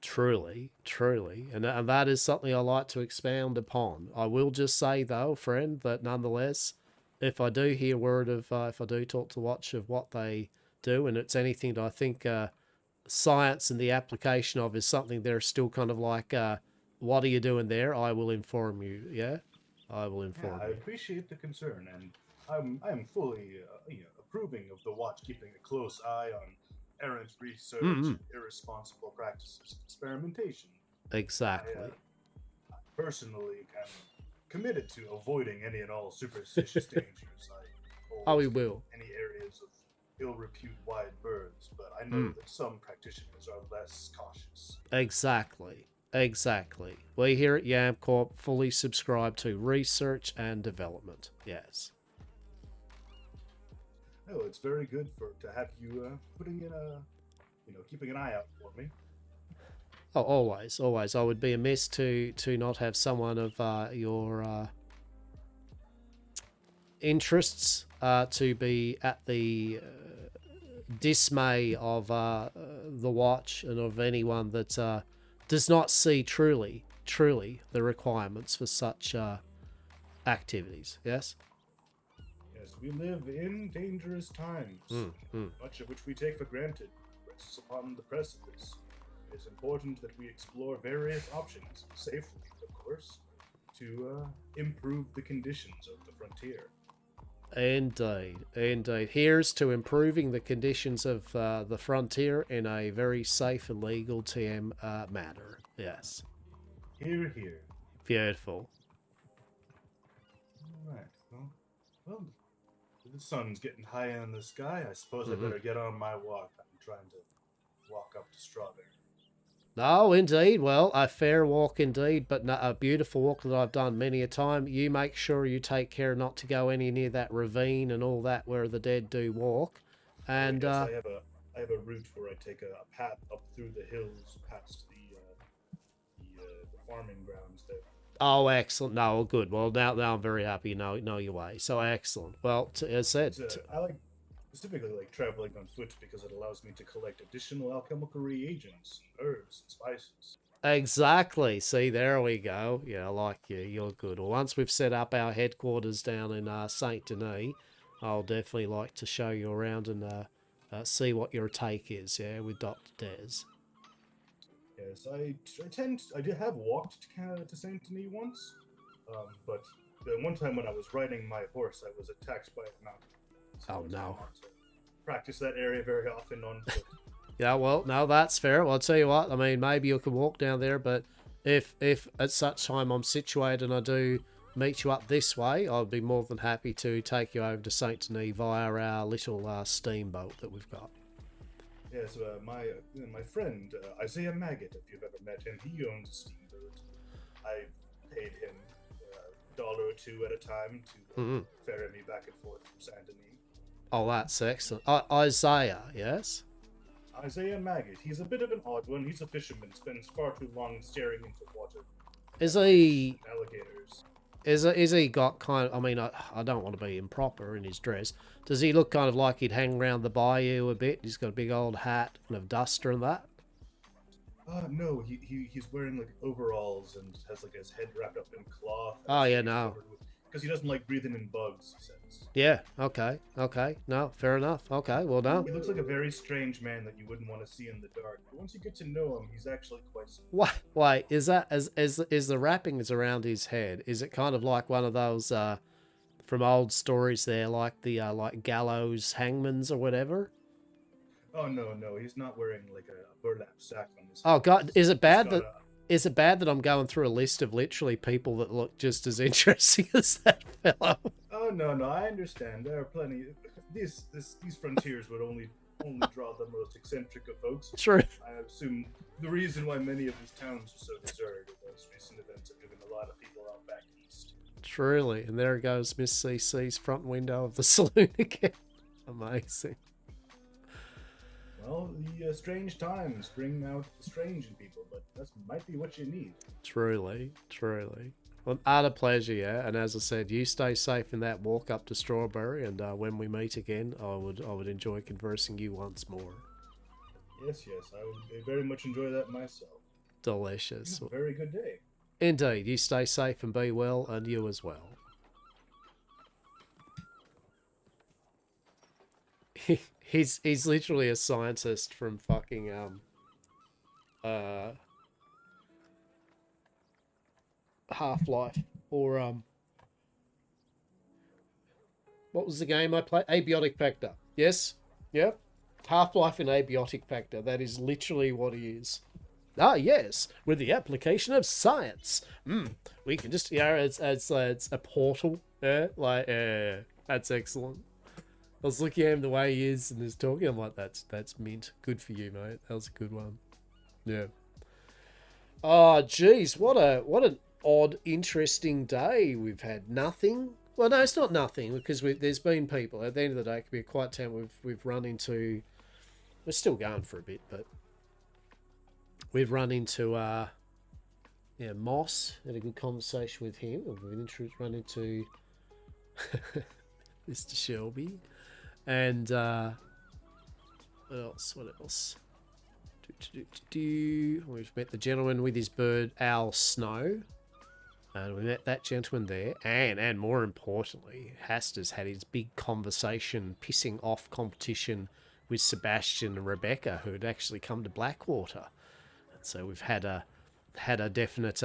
Truly, truly. And that is something I like to expound upon. I will just say, though, friend, that nonetheless, if I do hear word of, if I do talk to Watch of what they do, and it's anything that I think science and the application of is something they're still kind of like, what are you doing there? I will inform you, yeah? I will inform I you. appreciate the concern, and I'm fully approving of the Watch keeping a close eye on errant research and irresponsible practices of experimentation. Exactly. I personally am committed to avoiding any and all superstitious dangers. Oh, we will. Any areas of ill repute wide birds, but I know that some practitioners are less cautious. Exactly. Exactly. We here at Yam Corp fully subscribe to research and development. Yes. No, it's very good to have you putting in keeping an eye out for me. Oh, always, always. I would be amiss to not have someone of your interests to be at the dismay of the Watch and of anyone that does not see truly the requirements for such activities. Yes? Yes, we live in dangerous times, much of which we take for granted rests upon the precipice. It is important that we explore various options, safely, of course, to improve the conditions of the frontier. Indeed, indeed. Here's to improving the conditions of the frontier in a very safe and legal TM manner. Yes. Here, here. Beautiful. All right. Well, the sun's getting high in the sky. I suppose I Mhm. better get on my walk. I'm trying to walk up to Strawberry. Oh, indeed. Well, a fair walk indeed, but a beautiful walk that I've done many a time. You make sure you take care not to go any near that ravine and all that where the dead do walk. And Yes, I have a route where I take a path up through the hills past the farming grounds there. oh, excellent. No, good. Well, now I'm very happy you know your way. So excellent. Well, as said, I like specifically like traveling on foot because it allows me to collect additional alchemical reagents, herbs, and spices. exactly. See, there we go. Yeah, I like you. You're good. Well, once we've set up our headquarters down in Saint Denis, I'll definitely like to show you around and see what your take is. Yeah, with Dr. Des. Yes, I did have walked to Saint Denis once, but the one time when I was riding my horse, I was attacked by a mountain. So Oh I was no. not to practice that area very often on foot. Yeah, well, no, that's fair. Well, I'll tell you what. I mean, maybe you can walk down there, but if at such time I'm situated and I do meet you up this way, I'd be more than happy to take you over to Saint Denis via our little steamboat that we've got. Yes, my friend Isaiah Maggot, if you've ever met him, he owns a steamboat. I paid him $1 or $2 at a time to ferry me back and forth from Saint Denis. Oh, that's excellent. Isaiah, yes? Isaiah Maggot, he's a bit of an odd one. He's a fisherman, spends far too long staring into water. Is he... Alligators. Is he got kind of... I mean, I don't want to be improper in his dress. Does he look kind of like he'd hang around the bayou a bit? He's got a big old hat and a duster and that? No, he's wearing like overalls and has like his head wrapped up in cloth. Oh, yeah, no. Because he doesn't like breathing in bugs, he says. Yeah, okay. No, fair enough. Okay, well, no. He looks like a very strange man that you wouldn't want to see in the dark. But once you get to know him, he's actually quite... Wait, is that... Is the wrappings around his head, is it kind of like one of those... from old stories there, like the like gallows hangmans or whatever? Oh, no, he's not wearing like a burlap sack on his Oh head. God, is it bad He's that is it bad that I'm going through a list of literally people that look just as interesting as that fellow? Oh, no, I understand. There are plenty... These frontiers would only draw the most eccentric of folks. True. I assume the reason why many of these towns are so deserted are those recent events have driven a lot of people out back east. Truly, and there goes Miss CC's front window of the saloon again. Amazing. Well, the strange times bring out the strange in people, but that might be what you need. Truly. Well, utter pleasure, yeah. And as I said, you stay safe in that walk up to Strawberry, and when we meet again, I would enjoy conversing you once more. Yes, I would very much enjoy that myself. Delicious. Have a very good day. Indeed, you stay safe and be well, and you as well. He's literally a scientist from fucking Half-Life, or what was the game I played? Abiotic Factor. Yes, yep. Half-Life and Abiotic Factor. That is literally what he is. Ah, yes, with the application of science. We can just, it's a portal. Yeah, that's excellent. I was looking at him the way he is and he's talking. I'm like, that's mint. Good for you, mate. That was a good one. Yeah. Oh, geez, what an odd, interesting day we've had. Nothing. Well, no, it's not nothing because there's been people. At the end of the day, it could be a quiet town. We've run into. We're still going for a bit, but we've run into Moss. Had a good conversation with him. We've run into Mr. Shelby. And what else? We've met the gentleman with his bird, Al Snow. And we met that gentleman there. And more importantly, Hastur's had his big conversation, pissing off competition with Sebastian and Rebecca, who had actually come to Blackwater. And so we've had a definite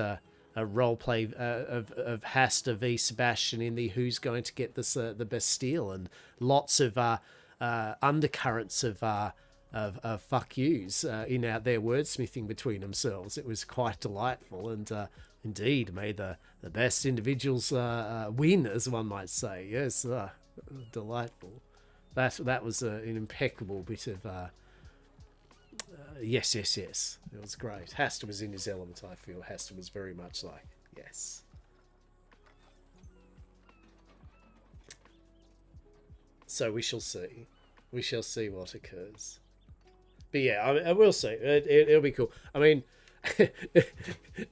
roleplay of Hastur v Sebastian in the who's going to get this the Bastille, and lots of undercurrents of fuck yous in their wordsmithing between themselves. It was quite delightful, and indeed made the best individuals win, as one might say. Yes, delightful. That was an impeccable bit of yes. It was great. Hastur was in his element, I feel. Hastur was very much like, yes. So we shall see. We shall see what occurs. But yeah, I will see. It'll be cool. I mean,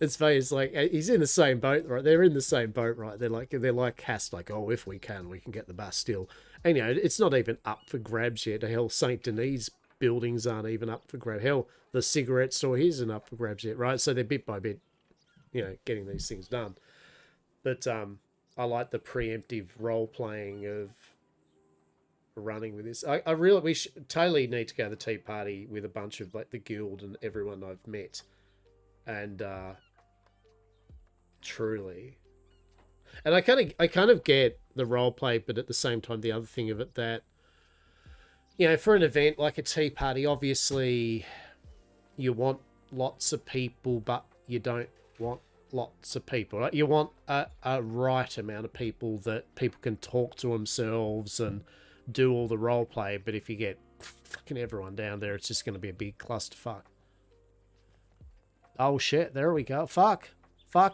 it's funny. It's like he's in the same boat, right? They're in the same boat, right? They're like Hastur, like, oh, if we can get the Bastille. And it's not even up for grabs yet. Hell, Saint Denis buildings aren't even up for grabs. Hell, the cigarette store isn't up for grabs yet, right? So they're bit by bit, getting these things done. But I like the preemptive role playing of running with this. I really Taylor need to go to the tea party with a bunch of like the guild and everyone I've met, and truly, and I kind of get the role play, but at the same time the other thing of it that for an event like a tea party, obviously you want lots of people, but you don't want lots of people, right? You want a right amount of people that people can talk to themselves and do all the role play, but if you get fucking everyone down there, it's just going to be a big clusterfuck. Oh shit, there we go. Fuck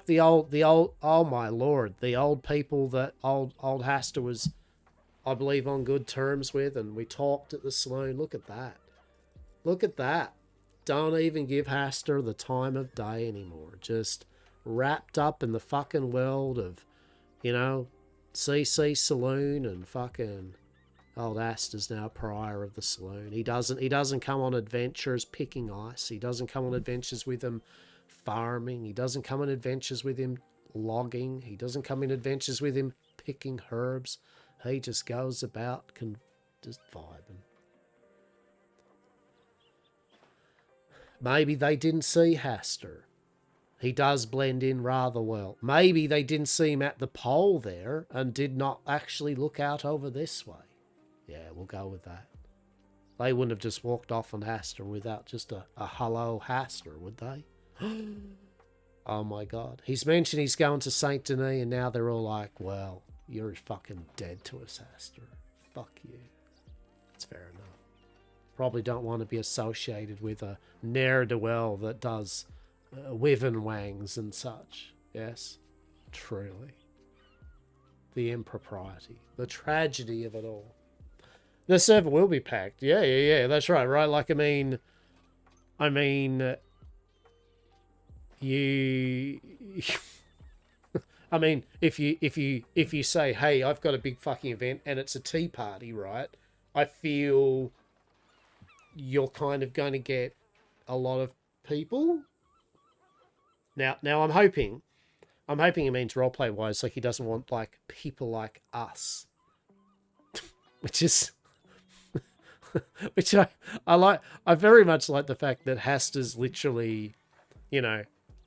the old, oh my lord, the old people that old Hastur was, I believe, on good terms with, and we talked at the saloon. Look at that. Don't even give Hastur the time of day anymore. Just wrapped up in the fucking world of, CC Saloon, and fucking old Hastur's now prior of the saloon. He doesn't come on adventures picking ice. He doesn't come on adventures with him farming. He doesn't come on adventures with him logging. He doesn't come in adventures with him picking herbs. He just goes about just vibing. Maybe they didn't see Hastur. He does blend in rather well. Maybe they didn't see him at the pole there and did not actually look out over this way. Yeah, we'll go with that. They wouldn't have just walked off on Hastur without just a hello Hastur, would they? Oh my god. He's mentioned he's going to Saint Denis, and now they're all like, well, you're fucking dead to us, Hastur. Fuck you. It's fair enough. Probably don't want to be associated with a ne'er-do-well that does Wyvern wangs and such. Yes, truly. The impropriety. The tragedy of it all. The server will be packed. Yeah, that's right, Like, I mean, you... I mean, if you say, hey, I've got a big fucking event and it's a tea party, right? I feel you're kind of going to get a lot of people. Now I'm hoping it means roleplay wise, like he doesn't want like people like us, which I like. I very much like the fact that Hastur's literally,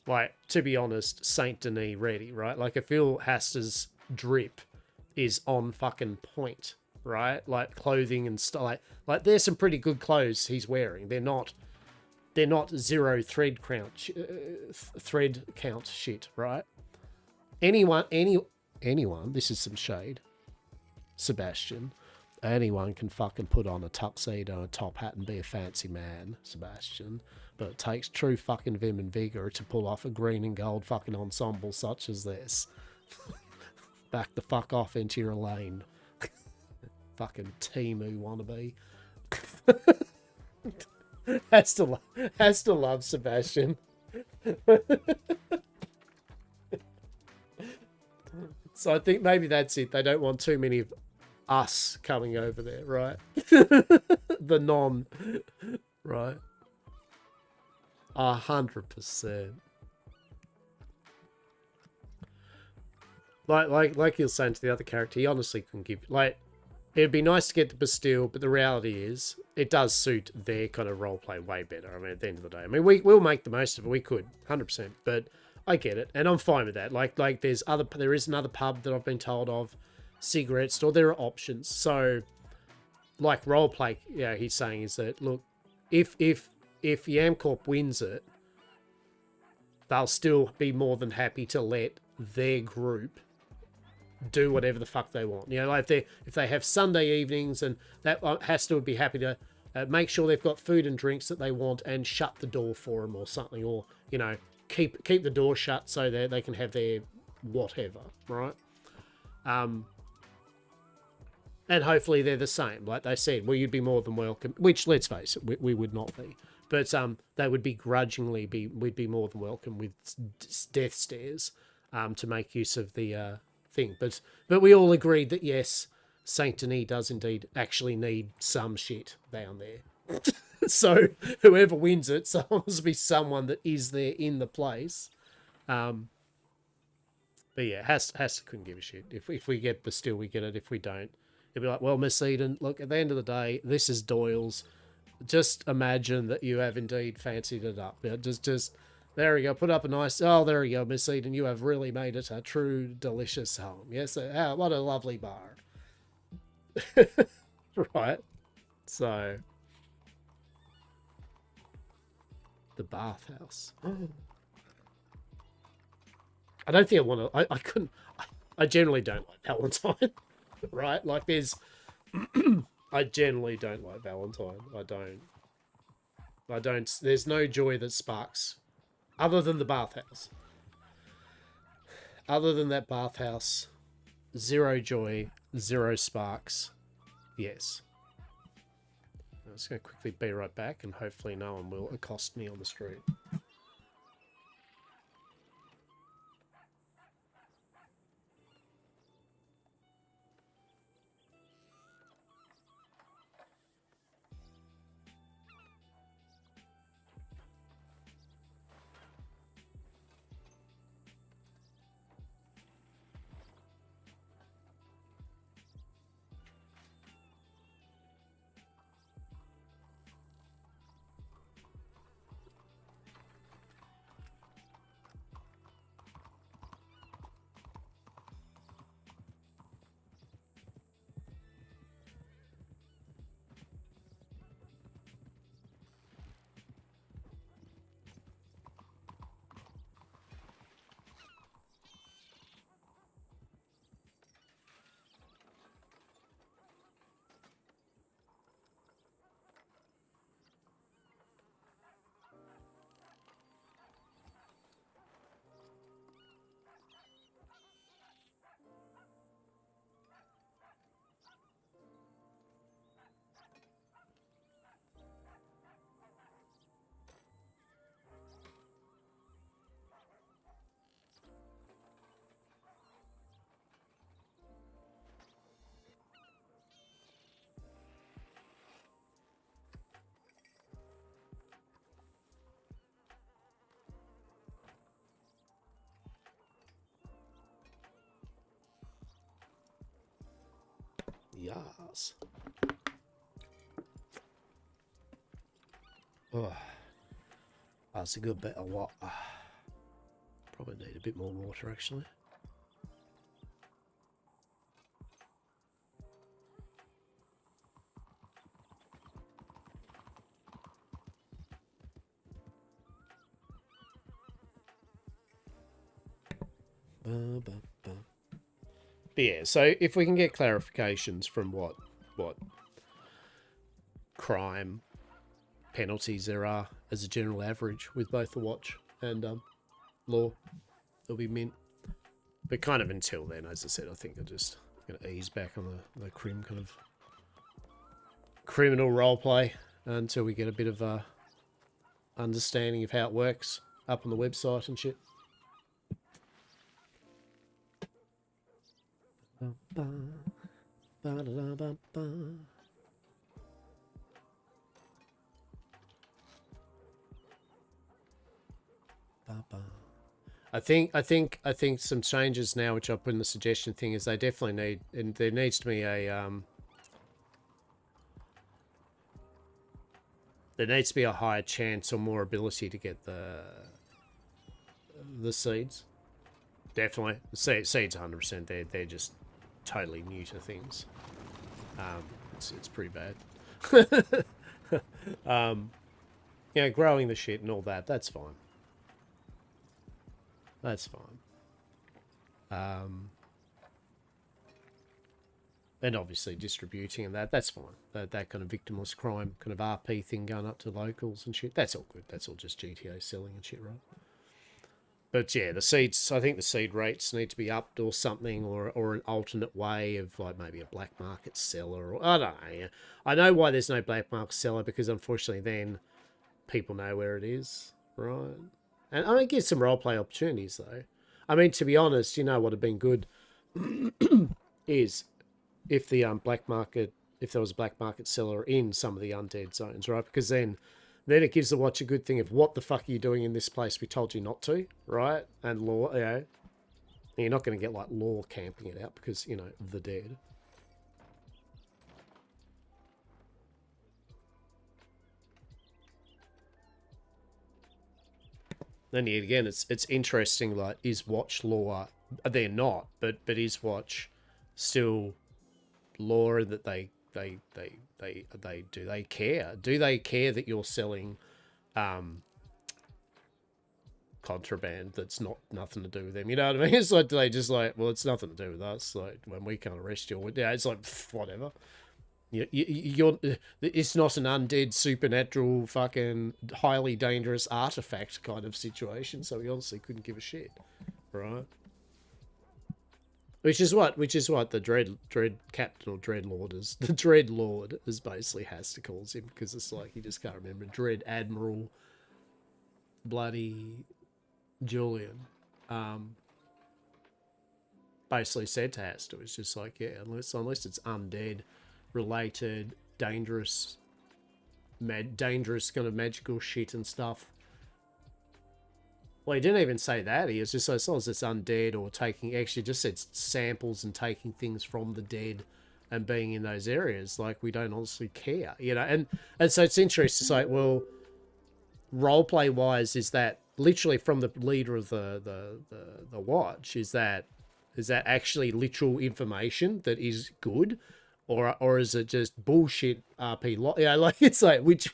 like, to be honest, Saint Denis ready, right? Like, I feel Hastur's drip is on fucking point, right? Like, clothing and stuff. Like there's some pretty good clothes he's wearing. They're not zero thread count shit, right? Anyone, this is some shade, Sebastian. Anyone can fucking put on a tuxedo and a top hat and be a fancy man, Sebastian. But it takes true fucking vim and vigor to pull off a green and gold fucking ensemble such as this. Back the fuck off into your lane. Fucking Timu wannabe. Has to love Sebastian. So I think maybe that's it. They don't want too many of us coming over there, right? The non, right? 100%. Like you're saying to the other character, he honestly couldn't give, like, it'd be nice to get the Bastille, but the reality is it does suit their kind of roleplay way better. I mean, at the end of the day, I mean, we'll make the most of it. We could, 100%. But I get it, and I'm fine with that. Like there is another pub that I've been told of, cigarette store. There are options. So, like roleplay, yeah, he's saying is that look, if Yamcorp wins it, they'll still be more than happy to let their group do whatever the fuck they want. You know, like if they have Sunday evenings, and that Hastur would be happy to make sure they've got food and drinks that they want and shut the door for them or something, or you know, keep the door shut so that they can have their whatever, right? And hopefully they're the same. Like they said, well, you'd be more than welcome, which, let's face it, we would not be. But they would begrudgingly we'd be more than welcome with death stares to make use of the thing. But we all agreed that, yes, Saint Denis does indeed actually need some shit down there. So whoever wins it, so must be someone that is there in the place. But yeah, Hastur couldn't give a shit. If we get Bastille, we get it. If we don't, it'd be like, well, Miss Eden, look, at the end of the day, this is Doyle's. Just imagine that you have indeed fancied it up. Yeah, just there we go. Put up a nice. Oh, there we go, Miss Eden. You have really made it a true delicious home. Yes, what a lovely bar. Right. So the bathhouse. I don't think I want to. I couldn't. I generally don't like Valentine. Right? Like there's. I generally don't like Valentine. I don't. There's no joy that sparks, other than the bathhouse. Other than that bathhouse, zero joy, zero sparks. Yes. I'm just going to quickly be right back, and hopefully no one will accost me on the street. Yes. Oh, that's a good bit of water. Probably need a bit more water, actually. But yeah, so if we can get clarifications from what crime penalties there are as a general average with both the watch and law, they'll be mint. But kind of until then, as I said, I think I'm just going to ease back on the kind of criminal roleplay until we get a bit of a understanding of how it works up on the website and shit. I think some changes now, which I put in the suggestion thing, is they definitely need, and there needs to be a higher chance or more ability to get the the seeds. Definitely. Seeds 100%. They're just totally new to things. It's pretty bad. Yeah, growing the shit and all that, that's fine. That's fine. And obviously distributing and that's fine. That kind of victimless crime, kind of RP thing going up to locals and shit, that's all good. That's all just GTA selling and shit, right? But yeah, the seeds, I think the seed rates need to be upped or something, or an alternate way of like maybe a black market seller, or I don't know. Yeah. I know why there's no black market seller, because unfortunately then people know where it is, right? And I mean, it gives some roleplay opportunities though. I mean, to be honest, you know what would have been good is if the black market, if there was a black market seller in some of the undead zones, right? Because then it gives the watch a good thing of what the fuck are you doing in this place? We told you not to, right? And law, you know, you're not going to get like law camping it out because, you know, the dead. Then yet again, it's interesting. Like, is watch law? They're not, but is watch still law that they do they care? Do they care that you're selling contraband that's nothing to do with them? You know what I mean? It's like, do they just like, well, it's nothing to do with us. Like, when we can't arrest you, yeah, it's like, whatever. You're it's not an undead supernatural fucking highly dangerous artifact kind of situation, so we honestly couldn't give a shit, right? Which is what the dread captain or dread lord is. The dread lord is basically Hastur calls him, because it's like he just can't remember. Dread Admiral bloody Julian basically said to Hastur, it's just like, yeah, unless it's undead related, dangerous kind of magical shit and stuff. Well, he didn't even say that. He was just, as long as it's undead or taking, actually just said samples and taking things from the dead and being in those areas, like, we don't honestly care, you know. And so it's interesting. It's like, well, roleplay wise, is that literally from the leader of the watch? Is that actually literal information that is good? Or is it just bullshit RP? Yeah, like, it's like, which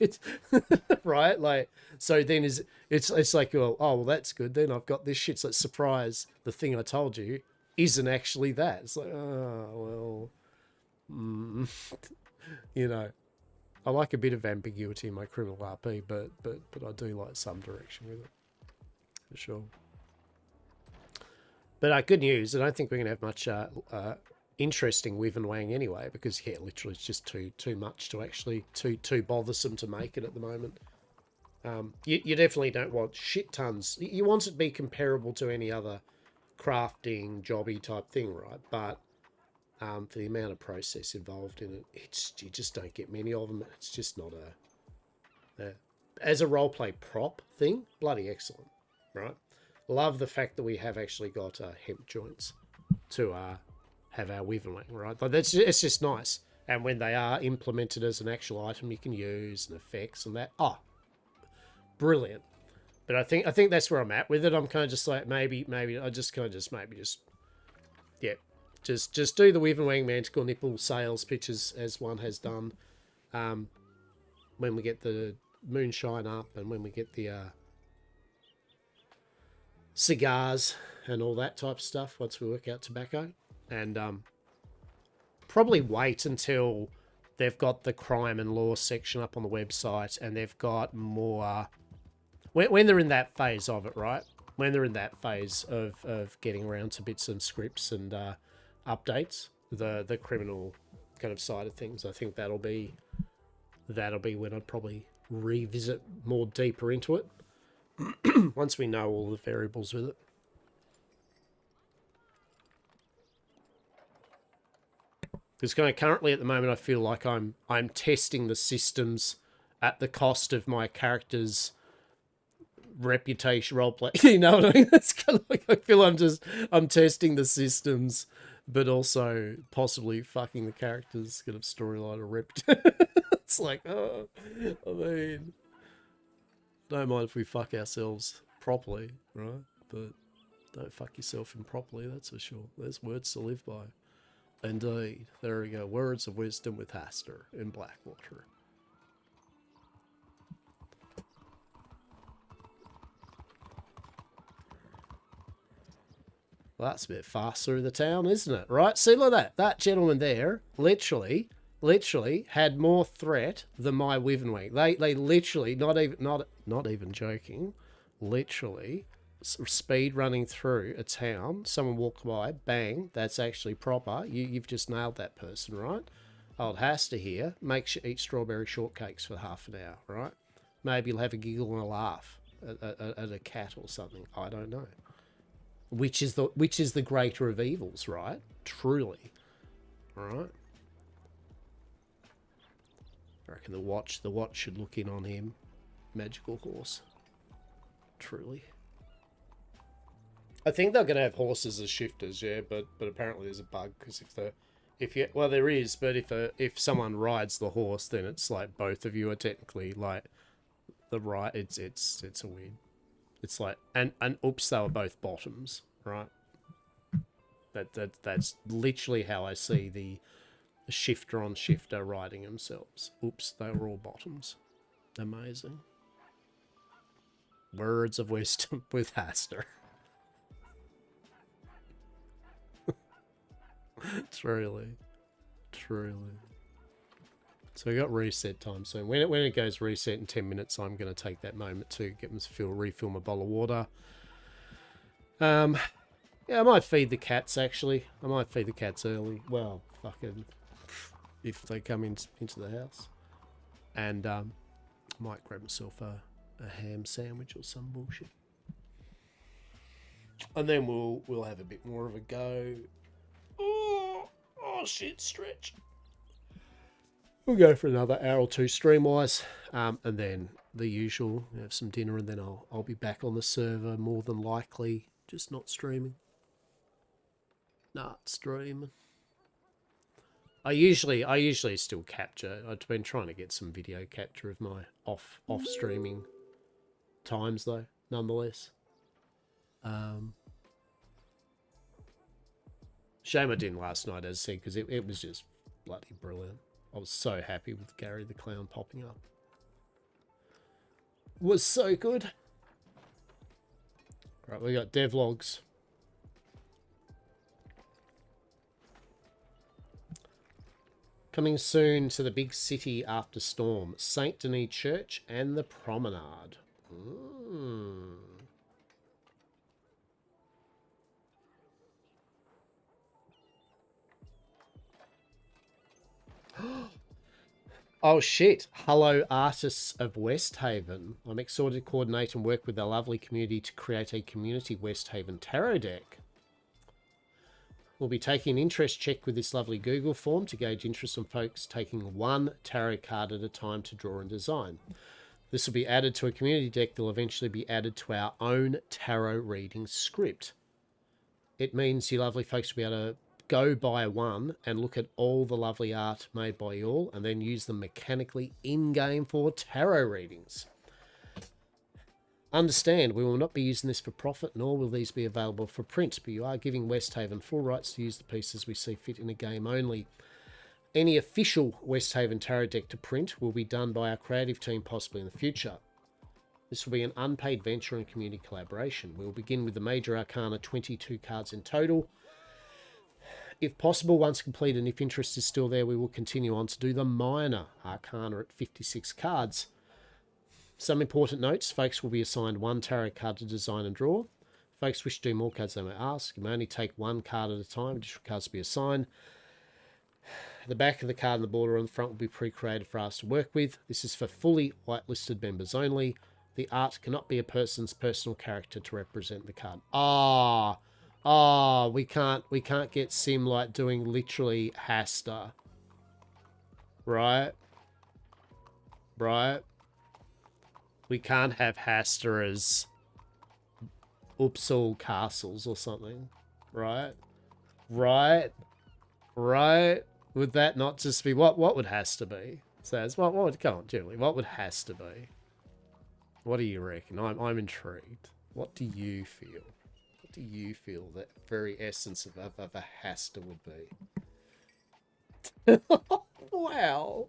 right? Like, so then it's like, well, that's good. Then I've got this shit. So it's surprise. The thing I told you isn't actually that. It's like, oh, well, you know, I like a bit of ambiguity in my criminal RP, but I do like some direction with it, for sure. But good news. I don't think we're gonna have much interesting Wiv and Wang anyway, because yeah, literally it's just too much to actually too bothersome to make it at the moment. You definitely don't want shit tons. You want it to be comparable to any other crafting jobby type thing, right? But for the amount of process involved in it, you just don't get many of them. It's just not as a roleplay prop thing, bloody excellent, right? Love the fact that we have actually got hemp joints to have our Wiveling, right? Like, it's just nice. And when they are implemented as an actual item you can use and effects and that, brilliant. But I think that's where I'm at with it. I'm kind of just like, maybe I just kind of just yeah, just do the Wiveling Manticore nipple sales pitches as one has done. When we get the moonshine up and when we get the cigars and all that type of stuff, once we work out tobacco. And probably wait until they've got the crime and law section up on the website and they've got more... When they're in that phase of it, right? When they're in that phase of getting around to bits and scripts and updates, the criminal kind of side of things, I think that'll be when I'd probably revisit more deeper into it. Once we know all the variables with it. Because currently at the moment I feel like I'm testing the systems at the cost of my character's reputation roleplay. You know what I mean? That's kind of like, I feel I'm testing the systems, but also possibly fucking the character's kind of storyline or reputation. It's like, I mean, don't mind if we fuck ourselves properly, right? but don't fuck yourself improperly, that's for sure. There's words to live by. Indeed. There we go. Words of wisdom with Hastur in Blackwater. Well, that's a bit fast through the town, isn't it? Right? See, look at that. That gentleman there, literally had more threat than my Wyvernwing. They literally, not even joking, literally speed running through a town. Someone walked by, bang, that's actually proper. You've just nailed that person, right? Old Hastur here makes you eat strawberry shortcakes for half an hour, right? Maybe you'll have a giggle and a laugh at a cat or something. I don't know. Which is the greater of evils, right? Truly. Alright. I reckon the watch should look in on him. Magical horse. Truly. I think they're gonna have horses as shifters, yeah, but apparently there's a bug, because there is, but if someone rides the horse, then it's like both of you are technically like the right. It's a weird. It's like, and oops, they were both bottoms, right? That's literally how I see the shifter on shifter riding themselves. Oops, they were all bottoms. Amazing. Words of wisdom with Hastur. Truly. So we got reset time soon. When it goes reset in 10 minutes, I'm going to take that moment to get them to refill my bottle of water. Yeah, I might feed the cats, actually. I might feed the cats early. Well, fucking, if they come into the house. And I might grab myself a ham sandwich or some bullshit. And then we'll have a bit more of a go. Oh shit, stretch. We'll go for another hour or two stream-wise, and then the usual, have some dinner, and then I'll be back on the server more than likely, just not streaming. Not streaming. I usually still capture. I've been trying to get some video capture of my off streaming times though, nonetheless. Shame I didn't last night, as I said, because it was just bloody brilliant. I was so happy with Gary the Clown popping up. Was so good. Right, we got devlogs. Coming soon to the big city after storm. Saint Denis Church and the Promenade. Oh shit. Hello, artists of Westhaven. I'm excited to coordinate and work with the lovely community to create a community Westhaven tarot deck. We'll be taking an interest check with this lovely Google form to gauge interest from folks taking one tarot card at a time to draw and design. This will be added to a community deck that will eventually be added to our own tarot reading script. It means you lovely folks will be able to go buy one and look at all the lovely art made by you all, and then use them mechanically in-game for tarot readings. Understand, we will not be using this for profit, nor will these be available for print, but you are giving Westhaven full rights to use the pieces we see fit in a game only. Any official Westhaven tarot deck to print will be done by our creative team, possibly in the future. This will be an unpaid venture and community collaboration. We will begin with the Major Arcana, 22 cards in total. If possible, once completed, and if interest is still there, we will continue on to do the Minor Arcana at 56 cards. Some important notes: folks will be assigned one tarot card to design and draw. Folks wish to do more cards, they may ask. You may only take one card at a time. Additional cards will be assigned. The back of the card and the border on the front will be pre-created for us to work with. This is for fully whitelisted members only. The art cannot be a person's personal character to represent the card. We can't get Simlight doing literally Hastur. Right? We can't have Hastur as Uppsala Castles or something. Right? Would that not just be what would Hastur be? Says what would, come on, Julie, what would Hastur be? What do you reckon? I'm intrigued. What do you feel? What do you feel that very essence of a Hastur would be? Wow.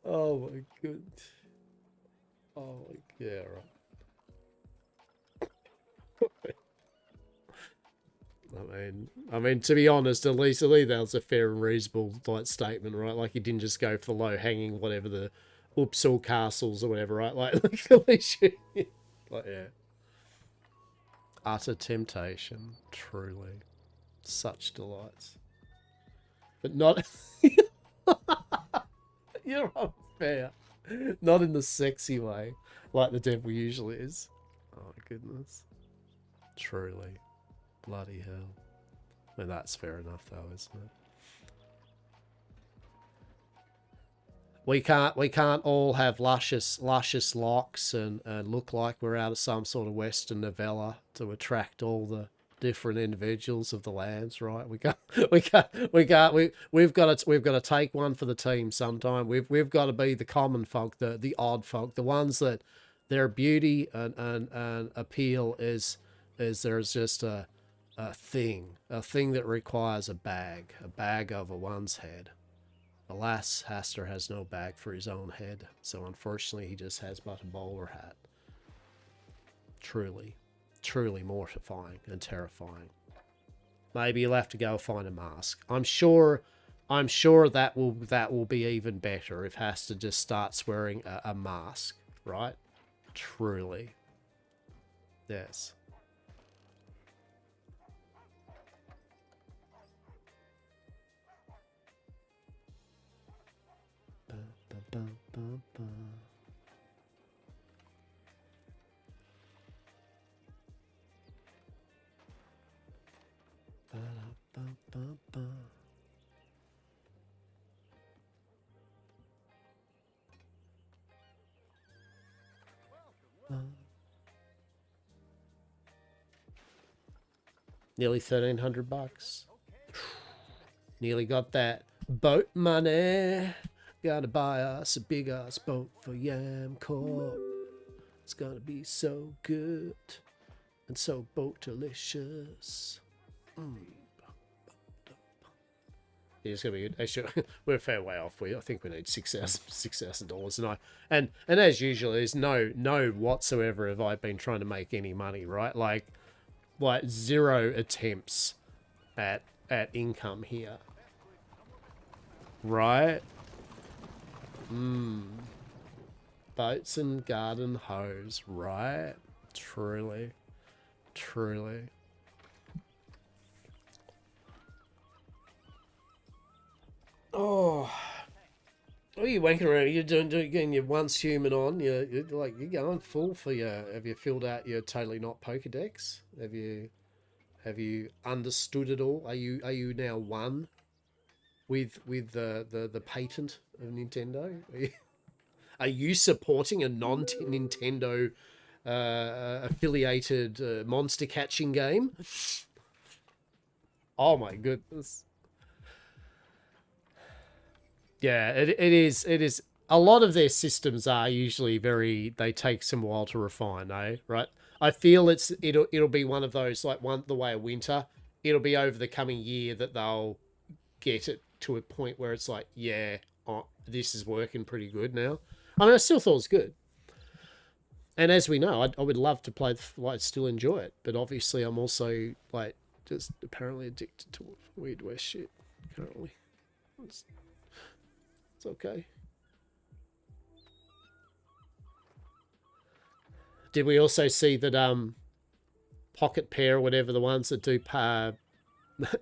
Oh my good. Oh my yeah, right. I mean, to be honest, at least that was a fair and reasonable like statement, right? Like he didn't just go for low hanging, whatever the Uppsala castles or whatever, right? Like at least you, like yeah. Utter temptation, truly, such delights, but not. You're unfair. Not in the sexy way, like the devil usually is. Oh goodness. Truly. Bloody hell. I mean, that's fair enough though, isn't it? We can't all have luscious locks and look like we're out of some sort of Western novella to attract all the different individuals of the lands, right? We've got to take one for the team sometime. We've got to be the common folk, the odd folk, the ones that their beauty and appeal is there's just a thing that requires a bag over one's head. Alas, Hastur has no bag for his own head, so unfortunately he just has but a bowler hat. Truly, truly mortifying and terrifying. Maybe you'll have to go find a mask. I'm sure that will be even better if Hastur just starts wearing a mask, right? Truly. Yes. Nearly $1,300. Nearly got that boat money. Gotta buy us a big ass boat for Yam Corp. It's gonna be so good and so boat delicious. Yeah, it's gonna be good. Actually, we're a fair way off. I think we need $6,000, and as usual, there's no whatsoever have I been trying to make any money, right? Like zero attempts at income here, right? Boats and garden hose, right? Truly. Oh, what are you wanking around? You're getting your once human on. You're going full for your. Have you filled out your totally not Pokedex? Have you understood it all? Are you now one with the patent of Nintendo? Are you supporting a non-Nintendo affiliated monster catching game? Oh my goodness. Yeah, it is. A lot of their systems are usually they take some while to refine, eh? Right? I feel it'll be one of those, like the way of Winter. It'll be over the coming year that they'll get it to a point where it's like, yeah, this is working pretty good now. I mean, I still thought it was good. And as we know, I would love to play, still enjoy it. But obviously, I'm also, just apparently addicted to Weird West shit currently. It's okay. Did we also see that Pocket Pair, or whatever, the ones that do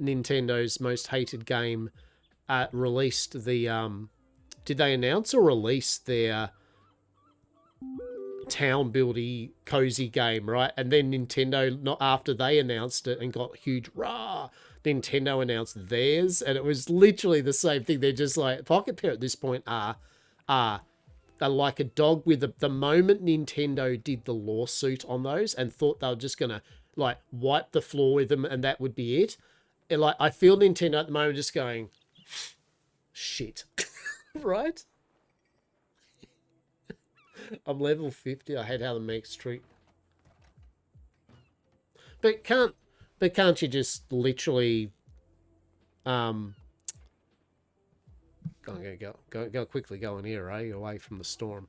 Nintendo's most hated game, released the... did they announce or release their town buildy cozy game, right? And then Nintendo, not after they announced it and got huge rah, Nintendo announced theirs, and it was literally the same thing. They're just like, Pocket Pair at this point are like a dog with the moment Nintendo did the lawsuit on those and thought they were just gonna wipe the floor with them and that would be it. And I feel Nintendo at the moment just going, shit. Right? I'm level 50. I hate how the mechs treat. But can't you just literally go quickly, go in here, eh? Away from the storm.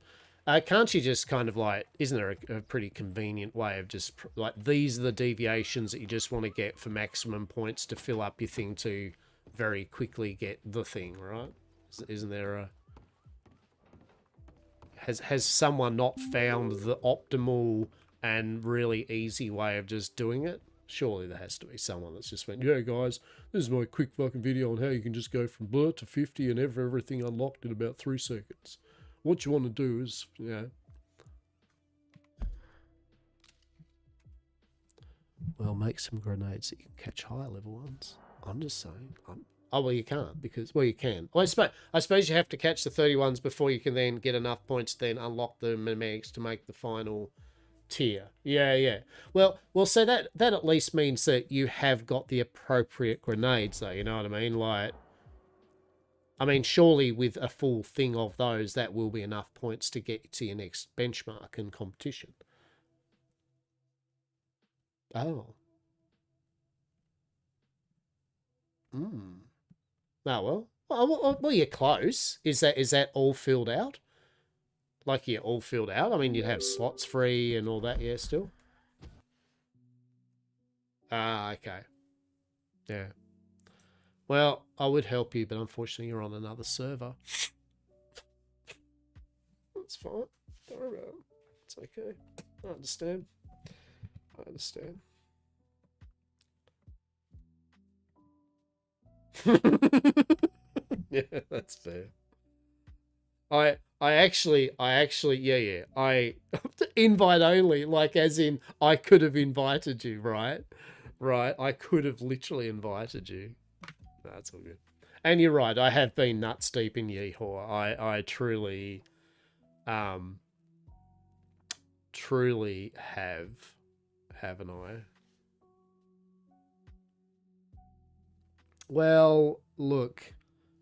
Can't you just kind of like, isn't there a pretty convenient way of just like, these are the deviations that you just want to get for maximum points to fill up your thing to very quickly get the thing, right? Isn't there a... Has someone not found the optimal and really easy way of just doing it? Surely there has to be someone that's just went, yeah, guys, this is my quick fucking video on how you can just go from blur to 50 and have everything unlocked in about 3 seconds. What you want to do is, you know... Well, make some grenades that you can catch higher level ones. I'm just saying. Oh, well, you can't, because... Well, you can. Well, I suppose you have to catch the 31s before you can then get enough points to then unlock the mechanics to make the final tier. Yeah. Well, so that at least means that you have got the appropriate grenades, though, you know what I mean? Like... I mean, surely with a full thing of those, that will be enough points to get to your next benchmark and competition. Oh. Oh, well, you're close. Is that all filled out? Like, you're all filled out? I mean, you'd have slots free and all that, yeah, still? Ah, okay. Yeah. Well, I would help you, but unfortunately you're on another server. That's fine. Don't worry about it. It's okay. I understand. Yeah, that's fair. I actually, yeah. Invite only, like as in I could have invited you, right? Right, I could have literally invited you. No, that's all good. And you're right, I have been nuts deep in Yeehaw. I truly have, haven't I? Well, look,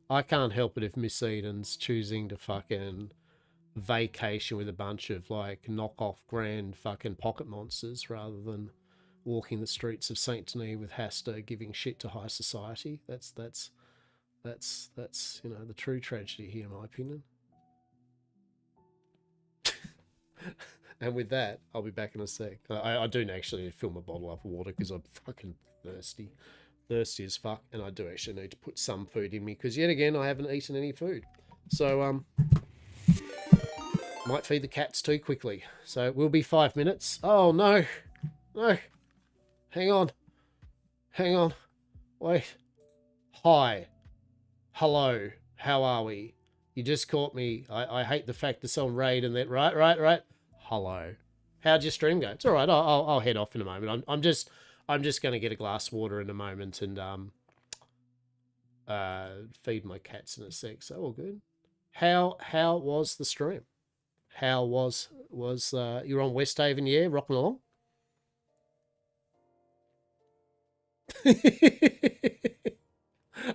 I can't help it if Miss Eden's choosing to fucking vacation with a bunch of like knockoff grand fucking pocket monsters rather than walking the streets of Saint Denis with Hastur giving shit to high society. That's you know, the true tragedy here, in my opinion. And with that, I'll be back in a sec. I do actually fill my bottle up of water because I'm fucking thirsty. Thirsty as fuck, and I do actually need to put some food in me because yet again I haven't eaten any food. So might feed the cats too quickly. So it will be 5 minutes. Oh no. Hang on. Wait. Hi. Hello. How are we? You just caught me. I hate the fact that someone raid and that. Right. Hello. How'd your stream go? It's all right. I'll head off in a moment. I'm just going to get a glass of water in a moment and feed my cats in a sec. So all good. How was the stream? How was you're on Westhaven, yeah, rocking along?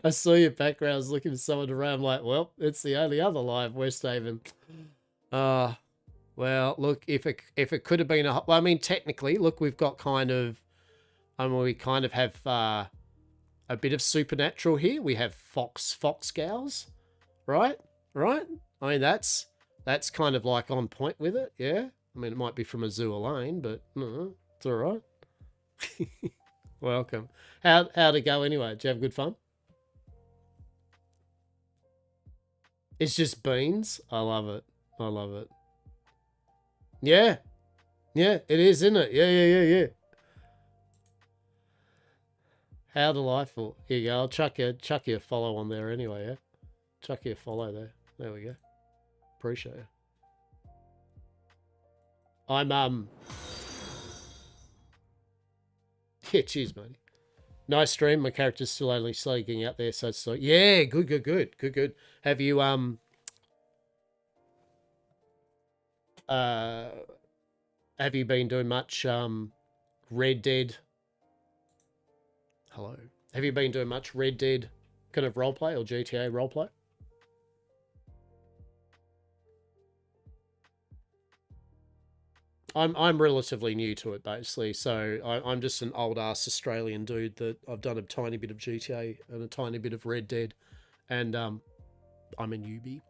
I saw your background. I was looking for someone to run. I'm like, well, it's the only other live Westhaven. Well, look, if it could have been well, I mean, technically, look, we've got kind of, we kind of have a bit of supernatural here. We have fox gals, right? I mean, that's kind of like on point with it, yeah. I mean, it might be from Azure Lane, but no, it's all right. Welcome. How'd it go anyway? Did you have good fun? It's just beans. I love it. Yeah, it is, isn't it? Yeah. How delightful. Here you go. I'll chuck you a follow on there anyway, yeah? Chuck you a follow there. There we go. Appreciate it. I'm, yeah, cheers, buddy. Nice stream. My character's still only slowly getting out there, so it's like, yeah, good. Have you, have you been doing much, Red Dead? Hello. Have you been doing much Red Dead kind of roleplay or GTA roleplay? I'm relatively new to it, basically. So I'm just an old ass Australian dude that I've done a tiny bit of GTA and a tiny bit of Red Dead, and I'm a newbie.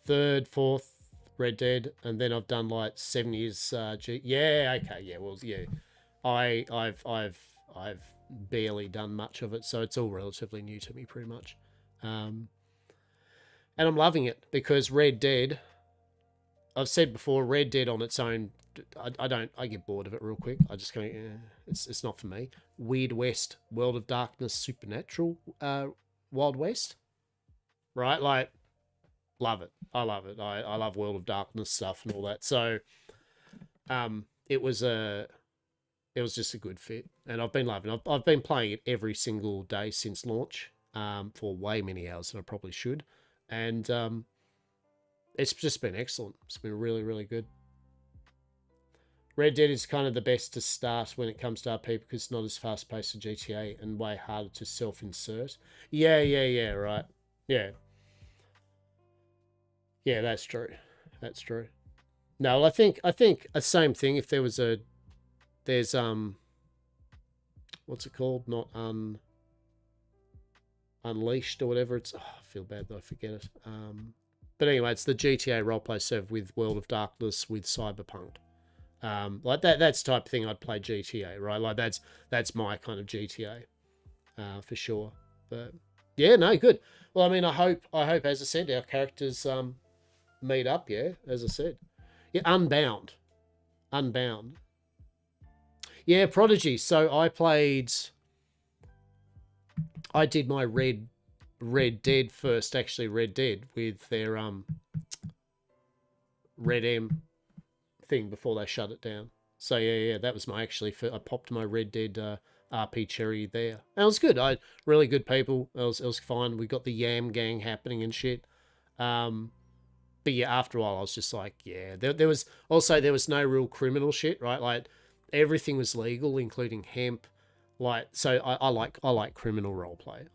Third, fourth Red Dead, and then I've done like 7 years. Yeah, okay, yeah, well, yeah. I've barely done much of it, so it's all relatively new to me, pretty much. And I'm loving it because Red Dead, I've said before, Red Dead on its own, I get bored of it real quick. I just kind of, it's not for me. Weird West, World of Darkness, Supernatural, Wild West, right? Like, love it. I love it. I love World of Darkness stuff and all that. So, it was just a good fit, and I've been loving it. I've been playing it every single day since launch, for way many hours than I probably should. And it's just been excellent. It's been really, really good. Red Dead is kind of the best to start when it comes to RP because it's not as fast-paced as GTA and way harder to self-insert. Yeah, right. Yeah. Yeah, that's true. That's true. No, I think the same thing. If there was there's what's it called? Not Unleashed or whatever. It's I feel bad that I forget it. But anyway, it's the GTA roleplay server with World of Darkness with Cyberpunk. Like that's the type of thing I'd play GTA, right? Like that's my kind of GTA, for sure. But yeah, no, good. Well, I mean, I hope, as I said, our characters meet up. Yeah, as I said, yeah, Unbound. Yeah, Prodigy. So I did my Red Dead first, actually, Red Dead with their RedM thing before they shut it down. So yeah, that was I popped my Red Dead RP cherry there. And it was good. Really good people. It was fine. We got the Yam Gang happening and shit. But yeah, after a while I was just like, yeah. There was no real criminal shit, right? Like everything was legal, including hemp. Like, so I like criminal roleplay.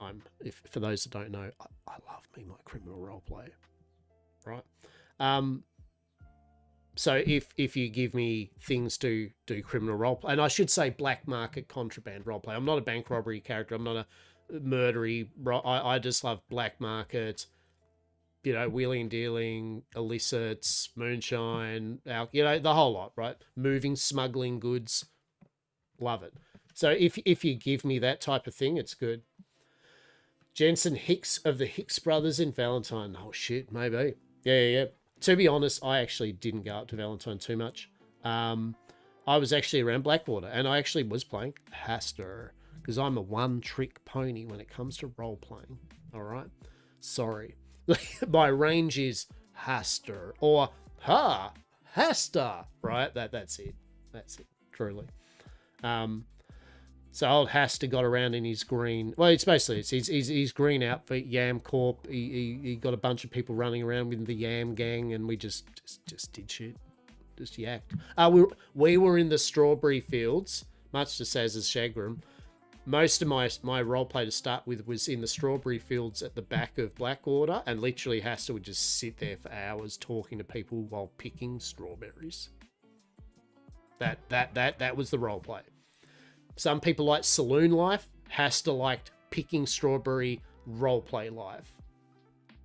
For those that don't know, I love me my criminal roleplay, right? So if you give me things to do criminal roleplay, and I should say black market contraband roleplay. I'm not a bank robbery character. I'm not a murdery. I just love black market. You know, wheeling and dealing, illicits, moonshine, the whole lot, right? Moving, smuggling goods, love it. So if you give me that type of thing, it's good. Jensen Hicks of the Hicks Brothers in Valentine. Oh, shit, maybe. Yeah. To be honest, I actually didn't go up to Valentine too much. I was actually around Blackwater, and I actually was playing Hastur, because I'm a one-trick pony when it comes to role-playing, all right? Sorry. My range is Hastur, or Hastur, right? That's it. That's it, truly. So old Hastur got around in his green. Well, it's basically his green outfit, Yam Corp. He got a bunch of people running around with the Yam Gang, and we just did shit, just yacked. We were in the strawberry fields, much to Saz's chagrin. Most of my roleplay to start with was in the strawberry fields at the back of Blackwater, and literally Hastur would just sit there for hours talking to people while picking strawberries. That was the roleplay. Some people like saloon life. Hastur liked picking strawberry roleplay life.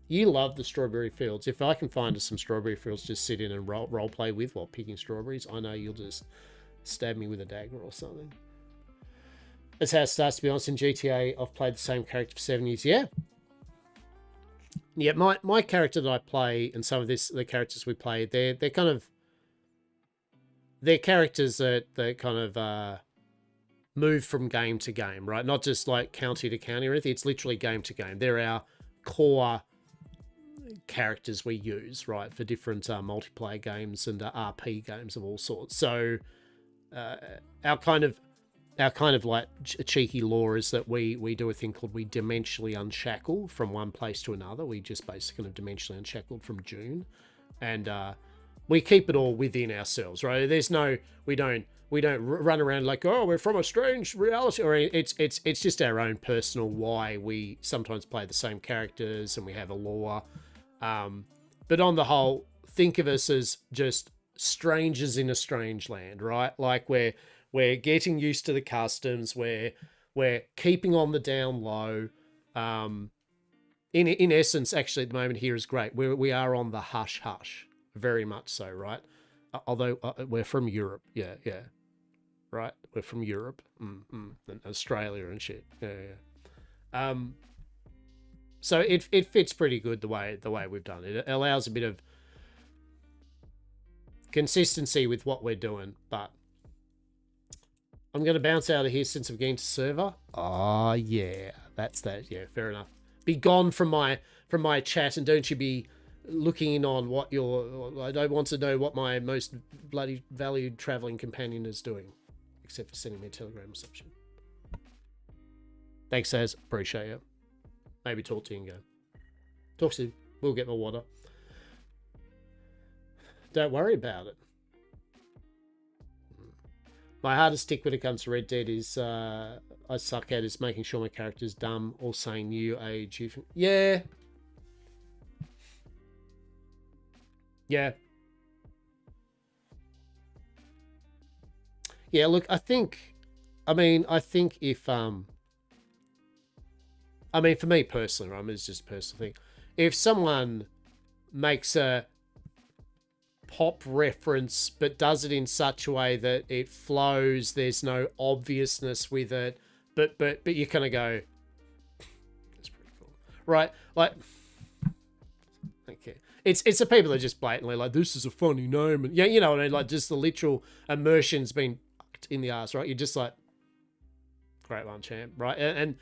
You love the strawberry fields. If I can find us some strawberry fields, just sit in and roleplay with while picking strawberries, I know you'll just stab me with a dagger or something. That's how it starts, to be honest. In GTA, I've played the same character for 7 years. Yeah. Yeah, my character that I play and some of the characters we play, they're characters that kind of move from game to game, right? Not just like county to county or anything. It's literally game to game. They're our core characters we use, right, for different multiplayer games and RP games of all sorts. So our kind of like cheeky law is that we do a thing called we dimensionally unshackle from one place to another. We just basically kind of dimensionally unshackled from June, and we keep it all within ourselves, right? We don't run around like, oh, we're from a strange reality, or it's just our own personal why we sometimes play the same characters and we have a lore. but on the whole, think of us as just strangers in a strange land, right? Like we're getting used to the customs, we're keeping on the down low. In essence, actually, at the moment here is great. We are on the hush hush, very much so, right? Although we're from Europe, yeah, right. We're from Europe, and Australia and shit, yeah. So it fits pretty good the way we've done it. It allows a bit of consistency with what we're doing, but I'm going to bounce out of here since I've gained a server. Oh, yeah. That's that. Yeah, fair enough. Be gone from my chat, and don't you be looking in on what your... I don't want to know what my most bloody valued travelling companion is doing, except for sending me a telegram or some shit. Thanks, Saz. Appreciate it. Maybe talk to you and go. Talk soon. We'll get my water. Don't worry about it. My hardest stick when it comes to Red Dead is I suck at is making sure my character's dumb or saying new age. Yeah. Yeah. Yeah, look, I think if for me personally, right, it's just a personal thing. If someone makes a pop reference but does it in such a way that it flows, there's no obviousness with it, but you kind of go, that's pretty cool, right? Like, okay, it's the people that are just blatantly like, this is a funny name, and yeah, you know what I mean, like just the literal immersion's been fucked in the ass, right? You're just like, great one, champ, right? And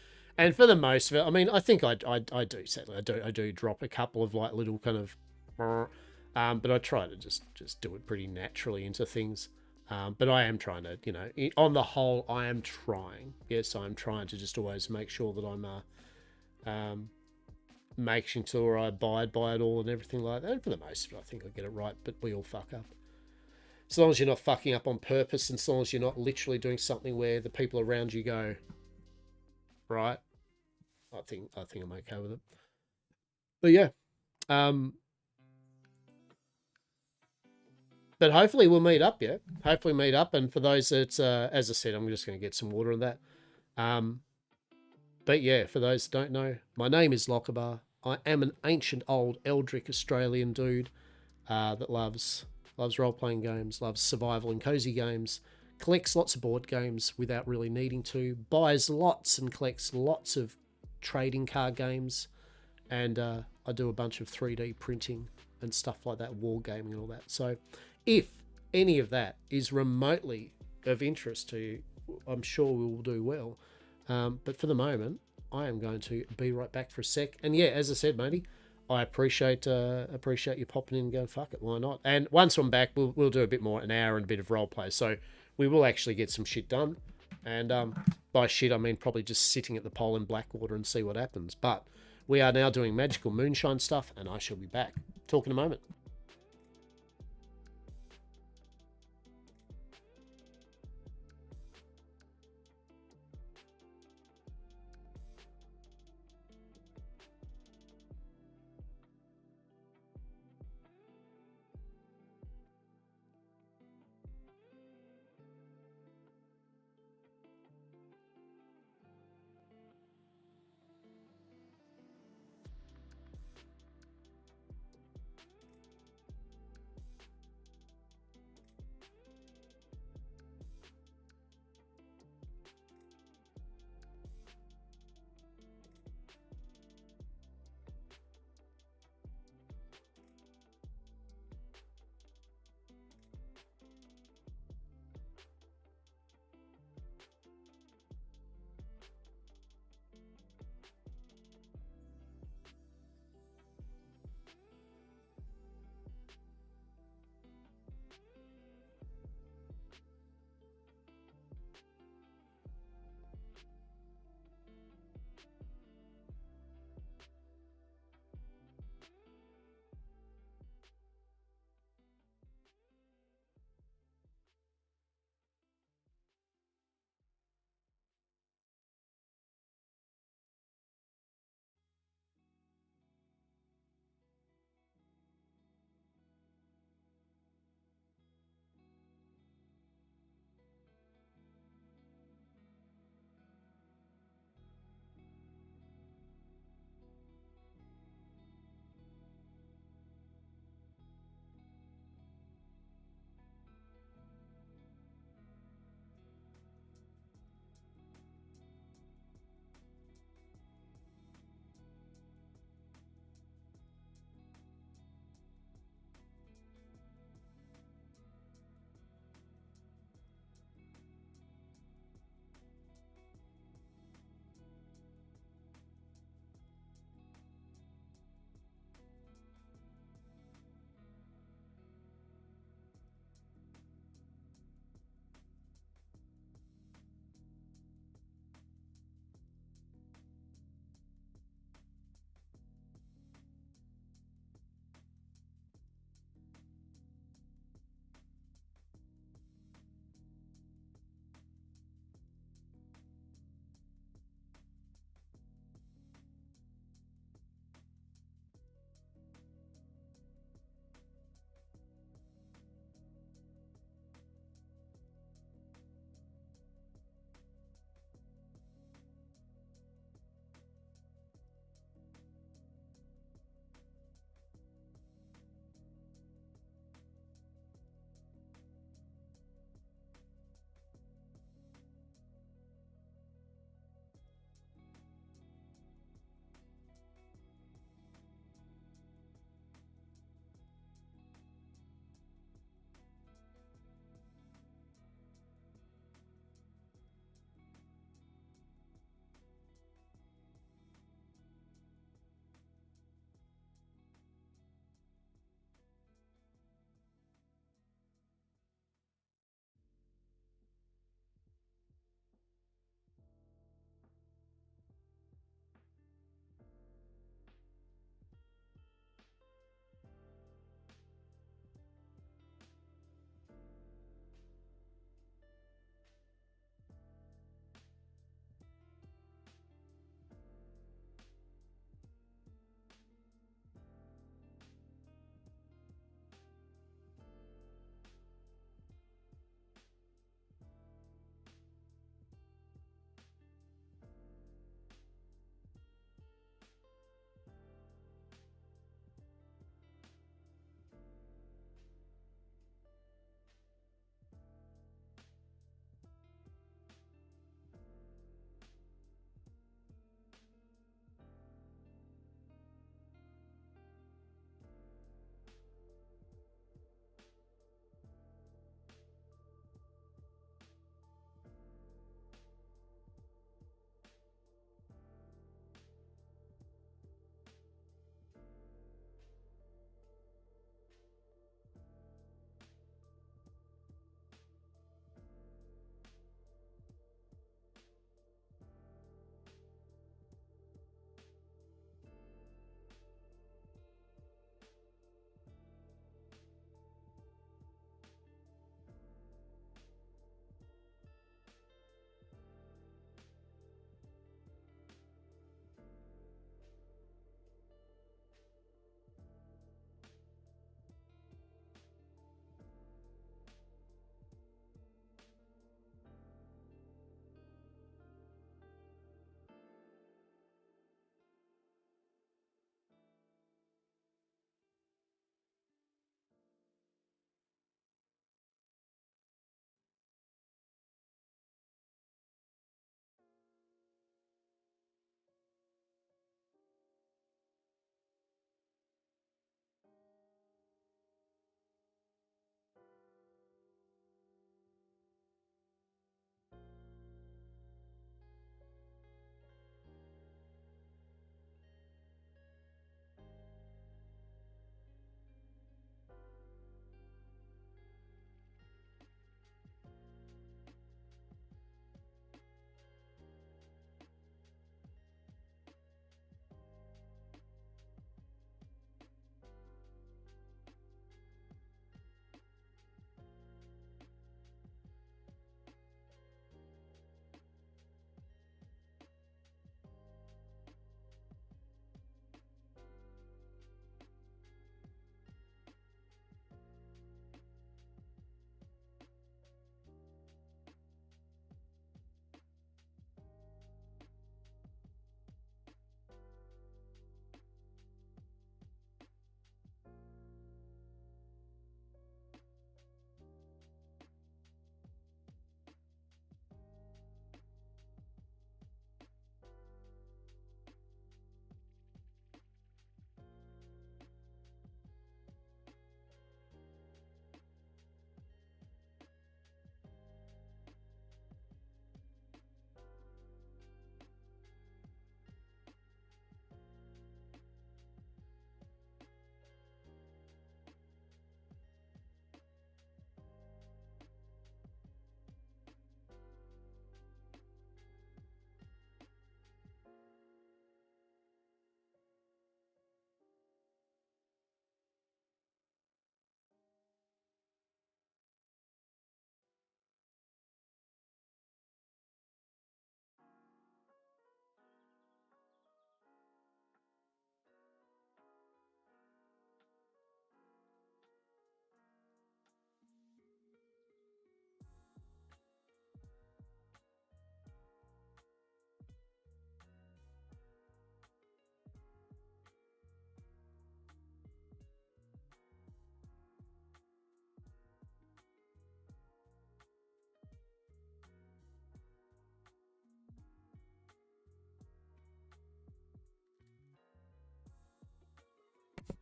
for the most of it, I mean, I think I do sadly I do drop a couple of like little kind of but I try to just do it pretty naturally into things. But I am trying to, you know, on the whole, I am trying. Yes, I'm trying to just always make sure that I'm making sure I abide by it all and everything like that. And for the most of it, I think I get it right, but we all fuck up. As long as you're not fucking up on purpose, and as long as you're not literally doing something where the people around you go, right? I think I'm okay with it. But yeah. But hopefully we'll meet up, yeah? Hopefully meet up. And for those that, as I said, I'm just going to get some water on that. But yeah, for those that don't know, my name is Lochabar. I am an ancient old Eldritch Australian dude that loves role-playing games, loves survival and cozy games, collects lots of board games without really needing to, buys lots and collects lots of trading card games, and I do a bunch of 3D printing and stuff like that, wargaming and all that. So if any of that is remotely of interest to you, I'm sure we will do well. But for the moment, I am going to be right back for a sec. And yeah, as I said, matey, I appreciate you popping in and going, fuck it, why not? And once I'm back, we'll do a bit more, an hour and a bit of role play. So we will actually get some shit done. And by shit, I mean probably just sitting at the pole in Blackwater and see what happens. But we are now doing magical moonshine stuff, and I shall be back. Talk in a moment.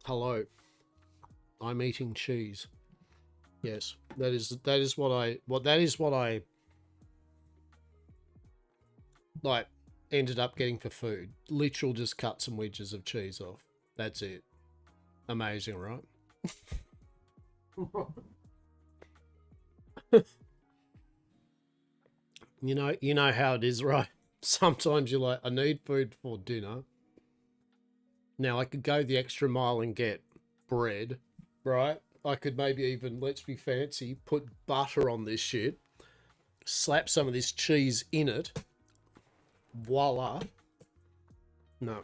Hello. I'm eating cheese. Yes, that is what I like ended up getting for food. Literal just cut some wedges of cheese off. That's it. Amazing, right? You know how it is, right? Sometimes you're like, I need food for dinner. Now I could go the extra mile and get bread, right? I could maybe even, let's be fancy, put butter on this shit, slap some of this cheese in it. Voila. No.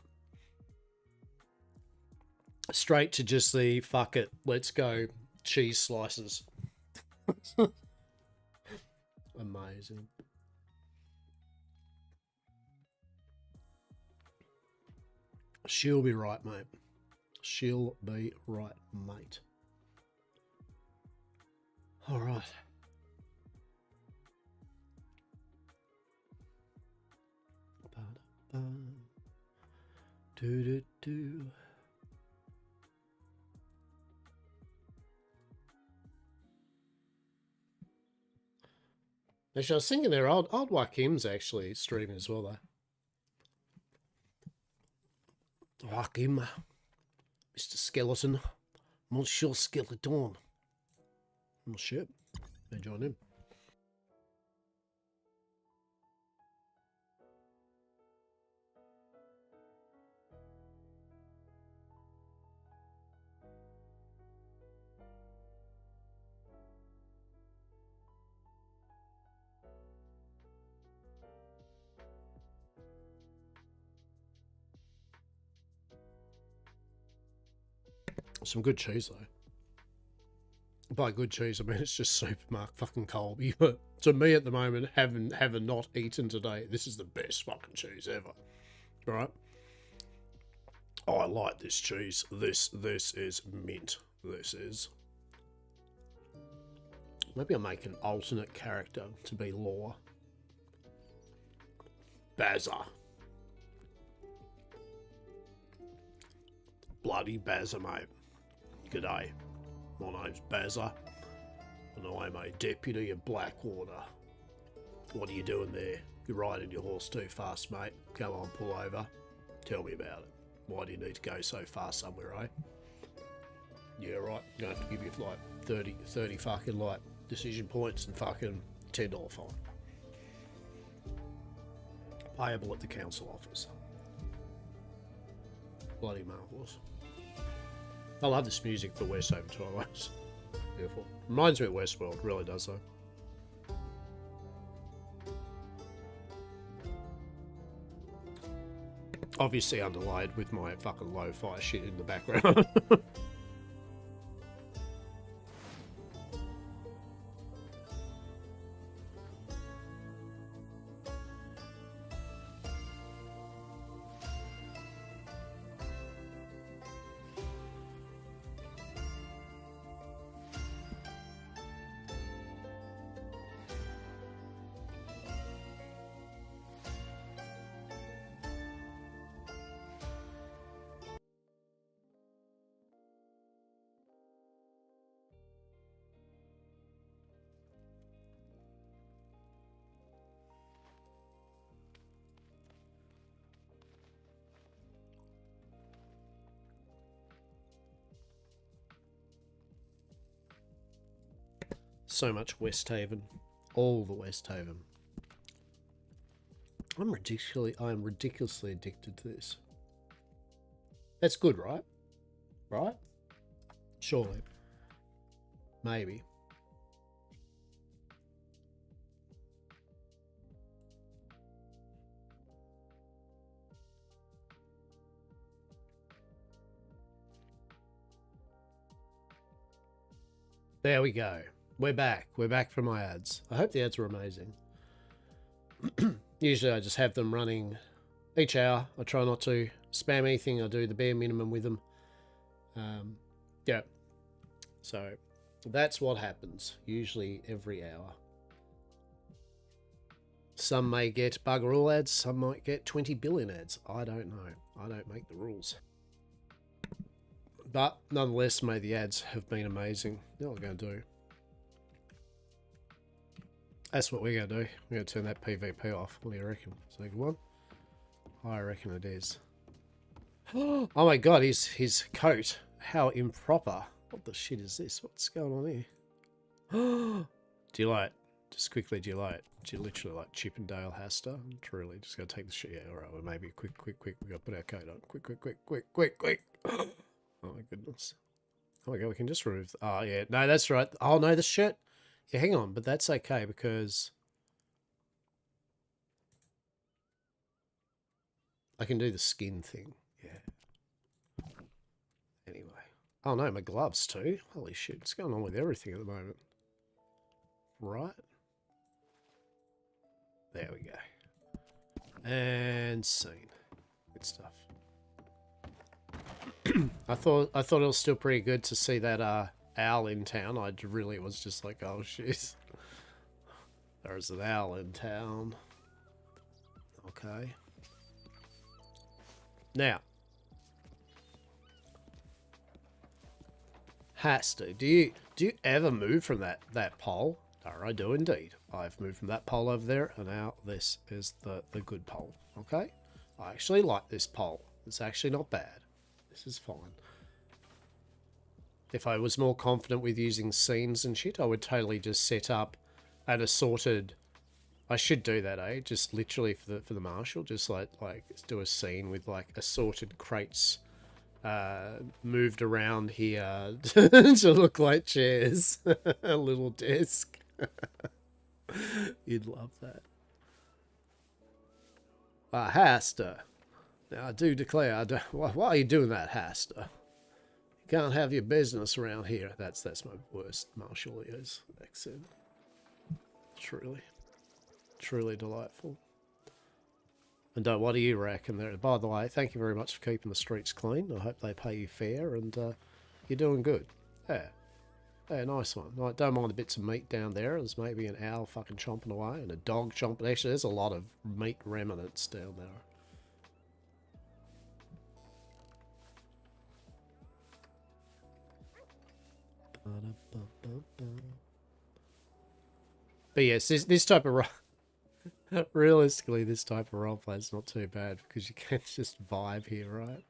Straight to just the fuck it, let's go cheese slices. Amazing. She'll be right, mate. She'll be right, mate. All right. Do. Actually, I was thinking there, old Joaquim's actually streaming as well, though. Joaquim, Mr. Skeleton, Monsieur Skeleton. Oh shit, they join him. Some good cheese though. By good cheese, I mean it's just supermarket fucking Colby. But to me at the moment, having not eaten today, this is the best fucking cheese ever. Right? Oh, I like this cheese. This is mint. This is. Maybe I'll make an alternate character to be Law. Bazza. Bloody Bazza, mate. G'day. My name's Bazza, and I'm a deputy of Blackwater. What are you doing there? You're riding your horse too fast, mate. Come on, pull over. Tell me about it. Why do you need to go so fast somewhere, eh? Yeah, right. I'm going to have to give you like 30 fucking like decision points and fucking $10 fine. Payable at the council office. Bloody marvellous. I love this music for Westhaven Twilight. Beautiful. Reminds me of Westworld, really does though. Obviously underlaid with my fucking lo-fi shit in the background. So much Westhaven. All the Westhaven. I'm ridiculously addicted to this. That's good, right? Right? Surely. Maybe. There we go. We're back. We're back from my ads. I hope the ads were amazing. Usually I just have them running each hour. I try not to spam anything. I do the bare minimum with them. Yeah. So that's what happens. Usually every hour. Some may get bugger all ads. Some might get 20 billion ads. I don't know. I don't make the rules. But nonetheless, mate, the ads have been amazing. You know what we're going to do? That's what we're going to do. We're going to turn that PvP off. What do you reckon? Is that a good one? I reckon it is. Oh my god, his coat. How improper. What the shit is this? What's going on here? Do you like, just quickly, do you literally like Chippendale Hastur? Truly, just gotta take the shit. Yeah, alright, well, maybe quick. We gotta put our coat on. Quick. Oh my goodness. Oh my god, we can just remove. Oh yeah, no, that's right. Oh no, the shirt. Yeah, hang on, but that's okay because I can do the skin thing. Yeah. Anyway. Oh no, my gloves too. Holy shit, what's going on with everything at the moment? Right. There we go. And scene. Good stuff. I thought it was still pretty good to see that owl in town. I really was just like, oh shit. There's an owl in town. Okay. Now, Hastur, do you ever move from that pole? I do indeed. I've moved from that pole over there, and now this is the good pole. Okay? I actually like this pole. It's actually not bad. This is fine. If I was more confident with using scenes and shit, I would totally just set up an assorted. I should do that, eh? Just literally for the marshal, just like do a scene with like assorted crates moved around here to look like chairs. A little desk. You'd love that. Hastur. Now I do declare, why are you doing that, Hastur? You can't have your business around here. That's my worst martial accent. Truly delightful. And what do you reckon there? By the way, thank you very much for keeping the streets clean. I hope they pay you fair and you're doing good. Yeah. Yeah, nice one. I don't mind the bits of meat down there. There's maybe an owl fucking chomping away and a dog chomping. Actually, there's a lot of meat remnants down there. But yes, this type of realistically, this type of roleplay is not too bad because you can just vibe here, right?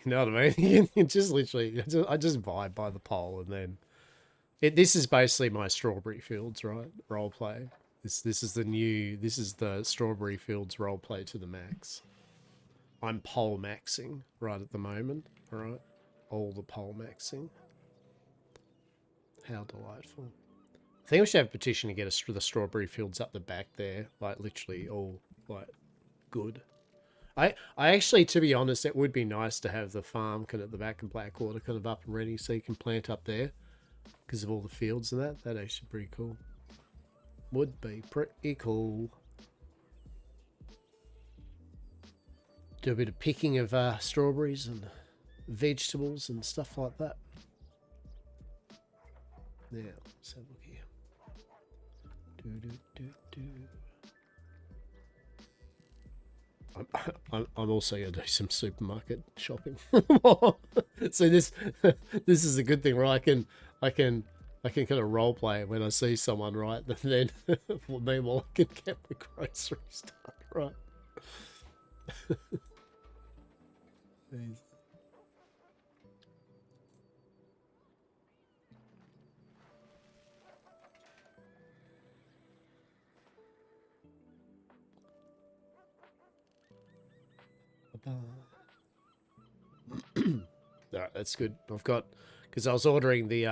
You know what I mean? You can just literally, I just vibe by the pole, and then this is basically my Strawberry Fields, right? Roleplay. This is the Strawberry Fields roleplay to the max. I'm pole maxing right at the moment, all right? All the pole maxing. How delightful. I think we should have a petition to get the Strawberry Fields up the back there. Like, literally all, like, good. I actually, to be honest, it would be nice to have the farm kind of at the back of Blackwater kind of up and ready so you can plant up there. Because of all the fields and that. That'd actually be pretty cool. Would be pretty cool. Do a bit of picking of strawberries and vegetables and stuff like that. Now, let's have a look here. I'm also going to do some supermarket shopping. So this is a good thing, right? I can kind of role play when I see someone, right? And then meanwhile I can get my groceries done, right? Alright, that's good. I've got, because I was ordering the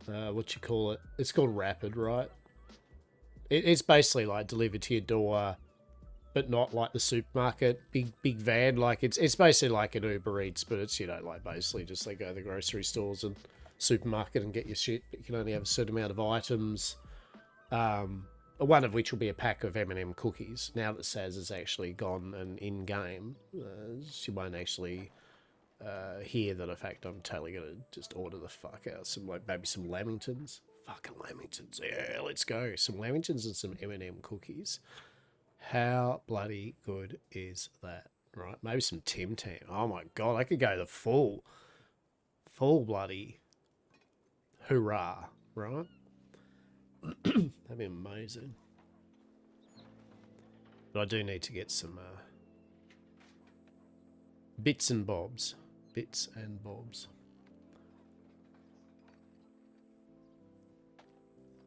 what you call it? It's called Rapid, right? It's basically like delivered to your door, but not like the supermarket big van. Like it's basically like an Uber Eats, but it's, you know, like basically just like go to the grocery stores and supermarket and get your shit. But you can only have a certain amount of items. One of which will be a pack of M&M cookies. Now that Saz is actually gone and in game, she won't actually hear that. In fact, I'm totally gonna just order the fuck out some, like, maybe some Lamingtons. Fucking Lamingtons, yeah, let's go. Some Lamingtons and some M&M cookies. How bloody good is that? right? Maybe some Tim Tam. Oh my god, I could go the full bloody hurrah, right? That'd be amazing. But I do need to get some bits and bobs. Bits and bobs.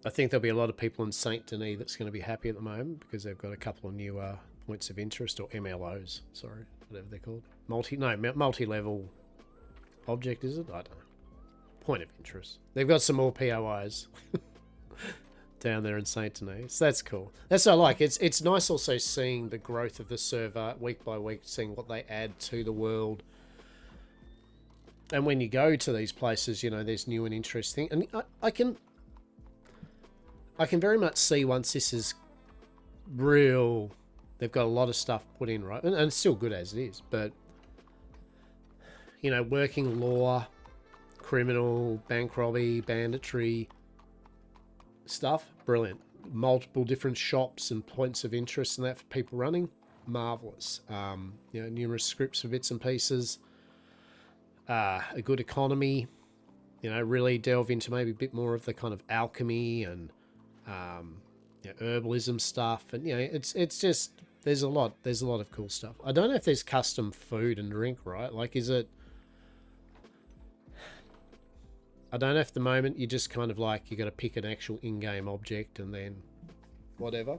I think there'll be a lot of people in Saint Denis that's going to be happy at the moment because they've got a couple of new points of interest, or MLOs, sorry, whatever they're called. Multi-level object, is it? I don't know. Point of interest. They've got some more POIs down there in Saint Denis. So that's cool. That's what I like. It's nice also seeing the growth of the server week by week, seeing what they add to the world. And when you go to these places, you know, there's new and interesting. And I can very much see once this is real, they've got a lot of stuff put in, right? And it's still good as it is, but, you know, working law, criminal, bank robbery, banditry stuff, brilliant. Multiple different shops and points of interest and that for people running, marvelous. You know, numerous scripts for bits and pieces, a good economy, you know, really delve into maybe a bit more of the kind of alchemy and you know, herbalism stuff, and you know, it's just there's a lot of cool stuff. I don't know if there's custom food and drink, right? Like, is it? I don't know if at the moment you just kind of like you got to pick an actual in-game object and then whatever.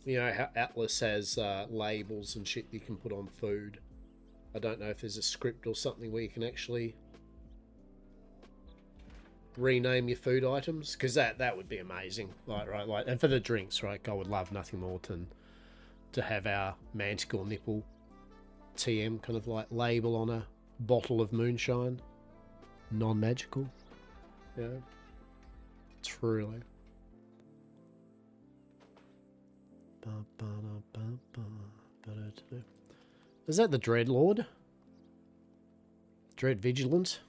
You know how Atlas has labels and shit you can put on food. I don't know if there's a script or something where you can actually rename your food items, because that would be amazing. Like, right, like, and for the drinks, right, I would love nothing more than to have our Manticore Nipple TM kind of like label on a bottle of moonshine, non-magical. Yeah, truly. Is that the Dread Lord? Dread Vigilant?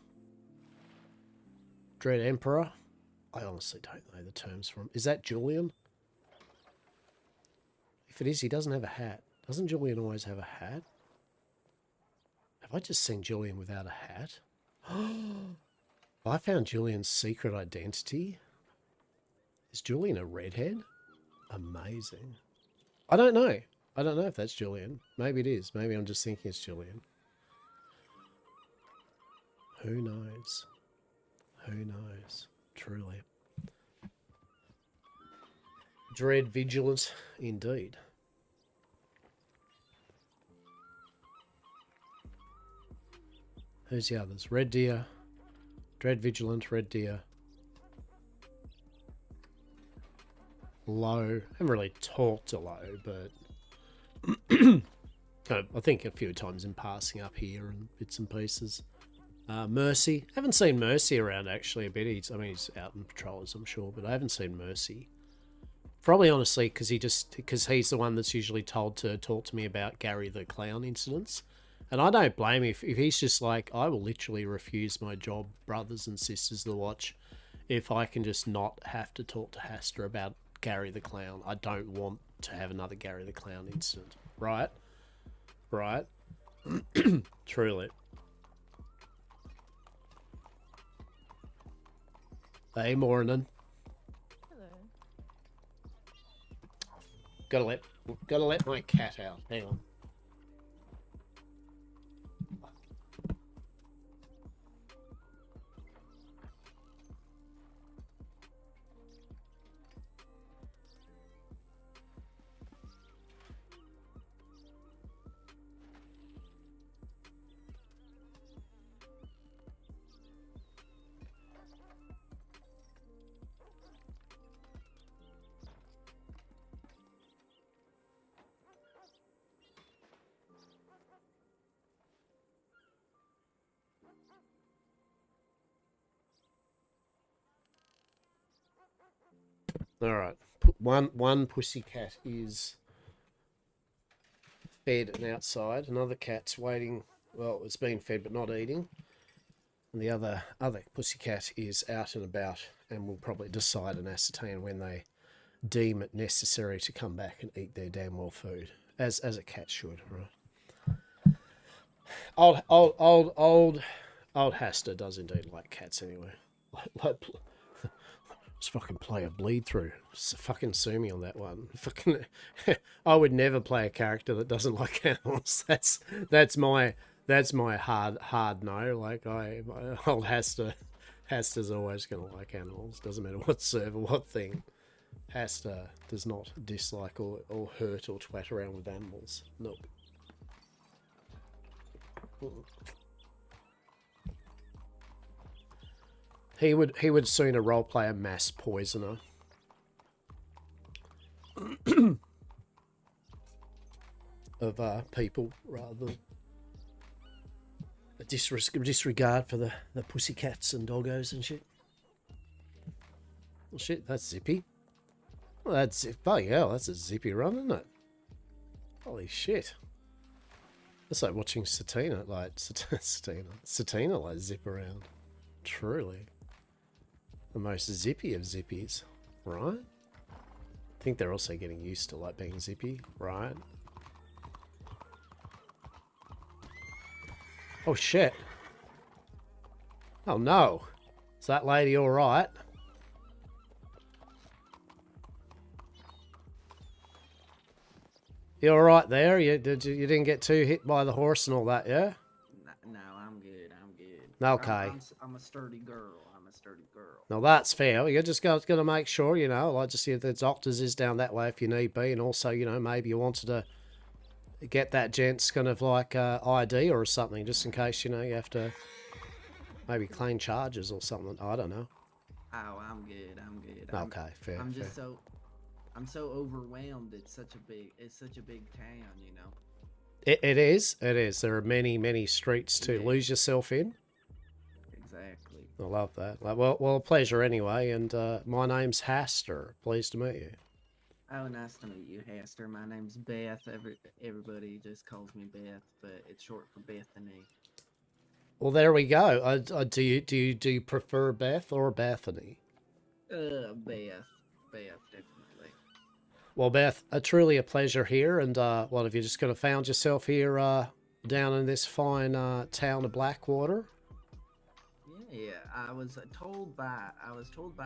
Dread Emperor? I honestly don't know the terms for him. Is that Julian? If it is, he doesn't have a hat. Doesn't Julian always have a hat? Have I just seen Julian without a hat? I found Julian's secret identity. Is Julian a redhead? Amazing. I don't know. I don't know if that's Julian. Maybe it is. Maybe I'm just thinking it's Julian. Who knows? Who knows? Truly. Dread Vigilant, indeed. Who's the others? Red Deer, Dread Vigilant, Red Deer. Low. Haven't really talked to Low, but I think a few times in passing up here and bits and pieces. Mercy. Haven't seen Mercy around actually a bit. He's out in patrols, I'm sure, but I haven't seen Mercy. Probably honestly because he's the one that's usually told to talk to me about Gary the Clown incidents. And I don't blame him if he's just like, I will literally refuse my job, brothers and sisters of the watch, if I can just not have to talk to Hastur about Gary the Clown. I don't want to have another Gary the Clown incident. Right? Right? Truly. Hey, morning. Hello. Gotta let my cat out. Hang on. All right. One pussycat is fed and outside. Another cat's waiting. Well, it's being fed but not eating. And the other pussycat is out and about and will probably decide and ascertain when they deem it necessary to come back and eat their damn well food. as a cat should, right? Old Hastur does indeed like cats anyway. Let's fucking play a bleed through. Fucking sue me on that one. Fucking, I would never play a character that doesn't like animals. That's my hard no. Like old Hastur's always gonna like animals. Doesn't matter what server, what thing. Hastur does not dislike or hurt or twat around with animals. Nope. He would sooner roleplay a mass poisoner. Of people rather than a disregard for the pussycats and doggos and shit. Well, shit, that's zippy. Well, that's bloody hell, that's a zippy run, isn't it? Holy shit. It's like watching Satina like zip around. Truly. The most zippy of zippies, right? I think they're also getting used to like being zippy, right? Oh shit. Oh no. Is that lady alright? You alright there? You didn't get too hit by the horse and all that, yeah? No, I'm good. I'm good. Okay. I'm a sturdy girl. No, that's fair. You just got to make sure, you know, like just see if the doctors is down that way if you need be, and also, you know, maybe you wanted to get that gent's kind of like ID or something, just in case, you know, you have to maybe claim charges or something. I don't know. Oh, I'm good. I'm good. Okay, fair. I'm just fair. I'm so overwhelmed. It's such a big town, you know. It is. There are many streets to lose yourself in. Exactly. I love that. Well, pleasure anyway. And my name's Hastur. Pleased to meet you. Oh, nice to meet you, Hastur. My name's Beth. Everybody just calls me Beth, but it's short for Bethany. Well, there we go. Do you prefer Beth or Bethany? Beth, definitely. Well, Beth, truly a pleasure here. And what have you just kind of found yourself here down in this fine town of Blackwater? Yeah, I was told by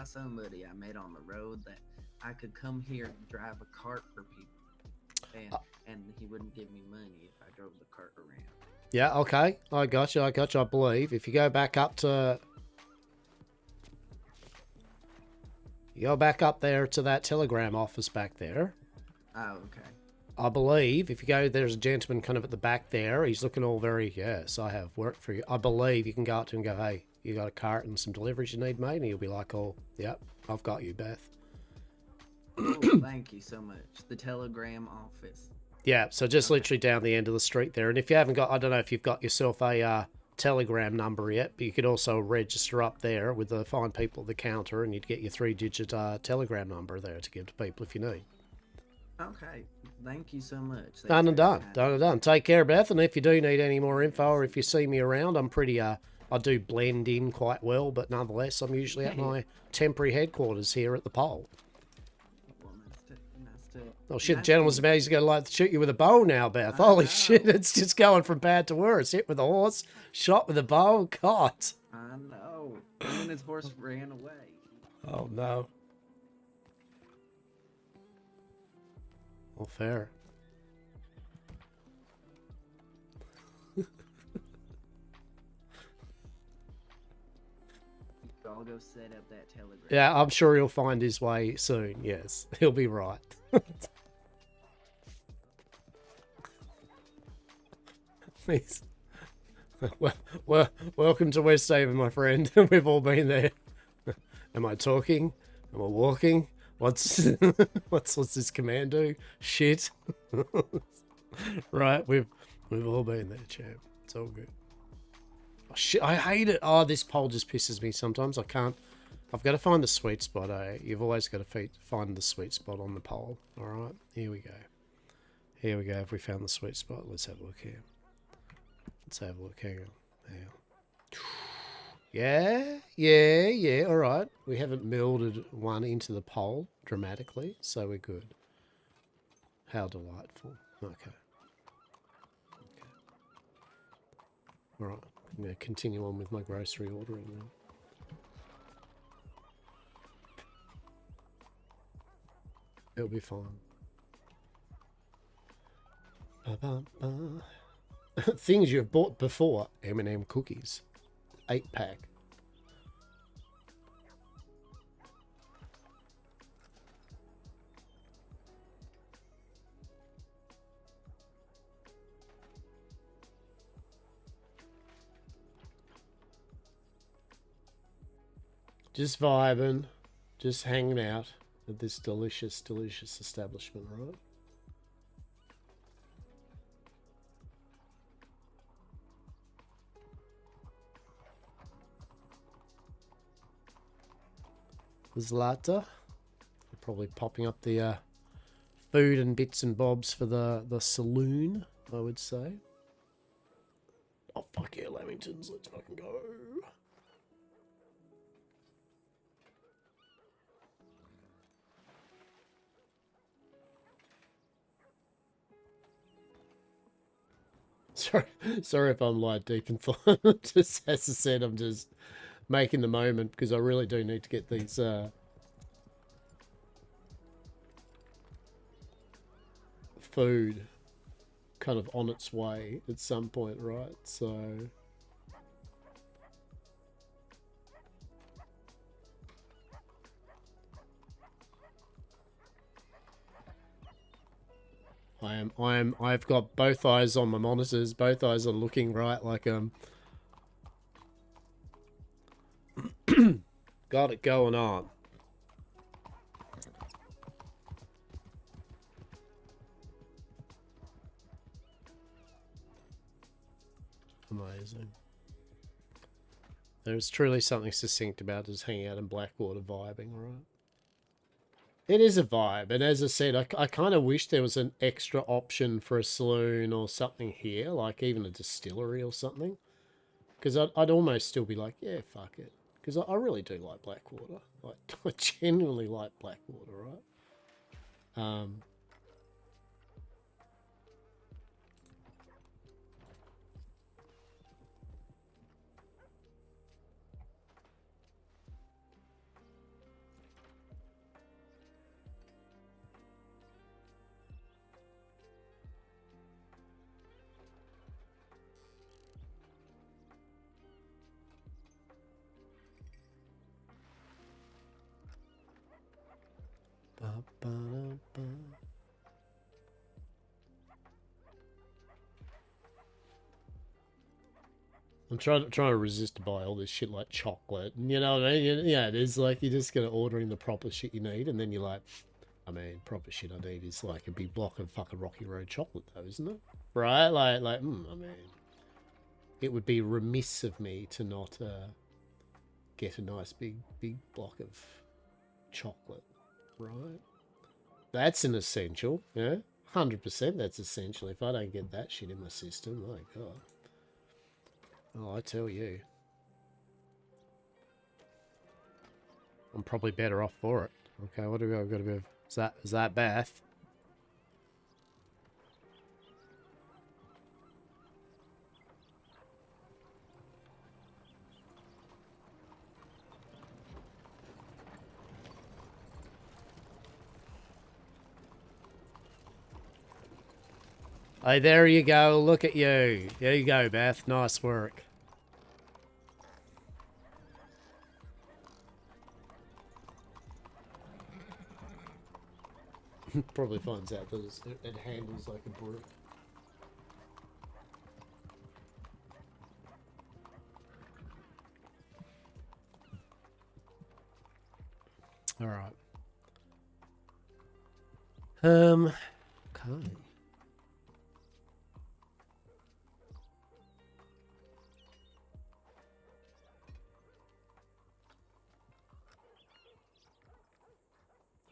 somebody I met on the road that I could come here and drive a cart for people, and he wouldn't give me money if I drove the cart around. Yeah, okay, I got you. I believe if you go back up there to that telegram office back there. Oh, okay. I believe if you go, there's a gentleman kind of at the back there. He's looking all very, yes, I have work for you. I believe you can go up to him and go, hey, you got a cart and some deliveries you need made? And he'll be like, oh, yep, I've got you, Beth. Oh, thank you so much. The telegram office. Yeah, so just literally down the end of the street there. And if you haven't got, I don't know if you've got yourself a telegram number yet, but you could also register up there with the fine people at the counter and you'd get your 3-digit telegram number there to give to people if you need. Okay, thank you so much. Done and done. Take care, Beth. And if you do need any more info or if you see me around, I'm pretty, I do blend in quite well, but nonetheless, I'm usually at my temporary headquarters here at the pole. Oh shit, the gentleman's about he's going to like shoot you with a bow now, Beth. Holy shit, it's just going from bad to worse. Hit with a horse, shot with a bow, God. I know. And then his horse ran away. Oh no. Well, fair. I'll go set up that telegram. Yeah, I'm sure he'll find his way soon. Yes, he'll be right. Please. Welcome to Westhaven, my friend. We've all been there. Am I talking? Am I walking? What's this command do? Shit. Right, we've all been there, champ. It's all good. Oh, shit, I hate it. Oh, this pole just pisses me sometimes. I can't. I've got to find the sweet spot. You've always got to find the sweet spot on the pole. All right, here we go. Here we go. Have we found the sweet spot? Let's have a look here. Let's have a look. Hang on. Yeah. All right. We haven't melded one into the pole dramatically, so we're good. How delightful. Okay. Alright, I'm going to continue on with my grocery ordering now. It'll be fine. Ba-ba-ba. Things you've bought before. M&M cookies. 8-pack. Just vibing, just hanging out at this delicious, delicious establishment, right? Zlata. Probably popping up the food and bits and bobs for the saloon, I would say. Oh, fuck yeah, Lamingtons, let's fucking go. Sorry if I'm like deep in thought. Just as I said, I'm just making the moment because I really do need to get these food kind of on its way at some point, right? So I've got both eyes on my monitors, both eyes are looking right like got it going on. Amazing. There's truly something succinct about just hanging out in Blackwater vibing, right? It is a vibe, and as I said, I kind of wish there was an extra option for a saloon or something here, like even a distillery or something. Because I'd almost still be like, yeah, fuck it. Because I really do like Blackwater. Like, I genuinely like Blackwater, right? Ba-ba-da-ba. I'm trying to resist to buy all this shit like chocolate, and you know what I mean? Yeah, it is like you're just gonna ordering the proper shit you need, and then you're like, I mean, proper shit I need is like a big block of fucking Rocky Road chocolate, though, isn't it? Right? I mean, it would be remiss of me to not get a nice big block of chocolate, right? That's an essential, yeah. 100% that's essential. If I don't get that shit in my system, my God. Oh, I tell you. I'm probably better off for it. Okay, what do we got? We've got a bit of... Is that Beth? Hey, there you go. Look at you. There you go, Beth. Nice work. Probably finds out that it handles like a brick. All right. Okay.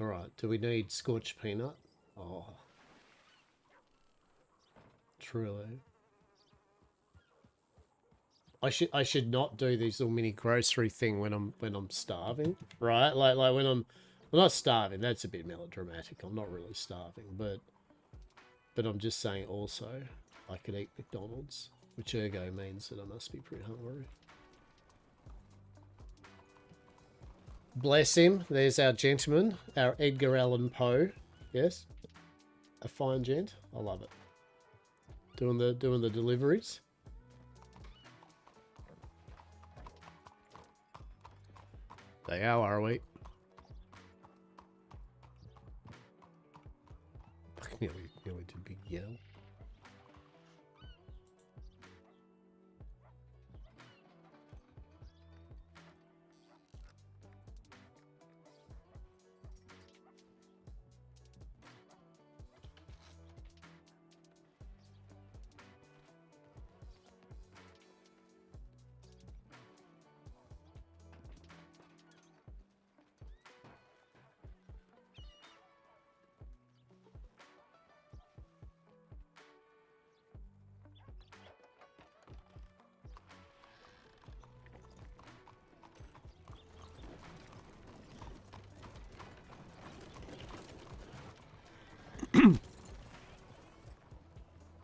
All right. Do we need scorched peanut? Oh. Truly. I should not do these little mini grocery thing when I'm starving, right? Like when I'm not starving. That's a bit melodramatic. I'm not really starving, but But I'm just saying also, I could eat McDonald's, which ergo means that I must be pretty hungry. Bless him. There's our gentleman, our Edgar Allan Poe. Yes, a fine gent. I love it. Doing the deliveries. They are we? Nearly did big yell.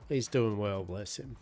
He's doing well, bless him.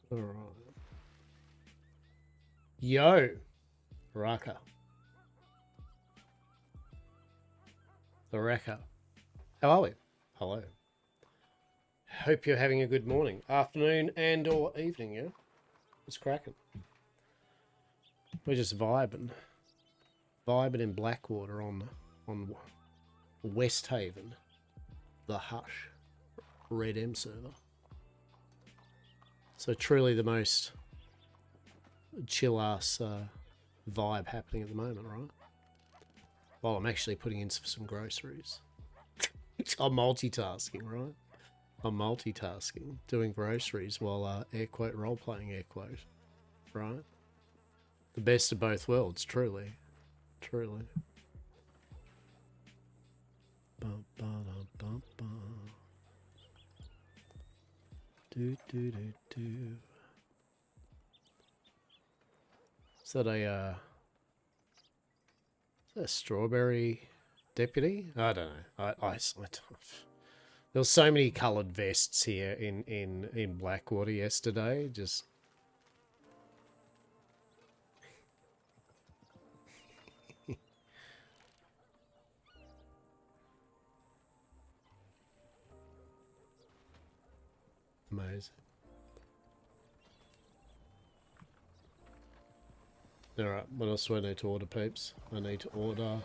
All right. Yo, Raka. The Raka. How are we? Hello. Hope you're having a good morning, afternoon, and or evening, yeah? It's cracking. We're just vibing. Vibing in Blackwater on Westhaven, the Hush RedM server. So truly the most chill-ass vibe happening at the moment, right? While I'm actually putting in some groceries. I'm multitasking, right? I'm multitasking, doing groceries while air quote role-playing, air quote, right? The best of both worlds, truly. Truly. Bum, ba, dum, bum. Do, do, do, do. Is that a strawberry deputy? I don't know. I don't. There was so many coloured vests here in Blackwater yesterday. Just amazing. Alright, what else do I need to order, peeps? I need to order...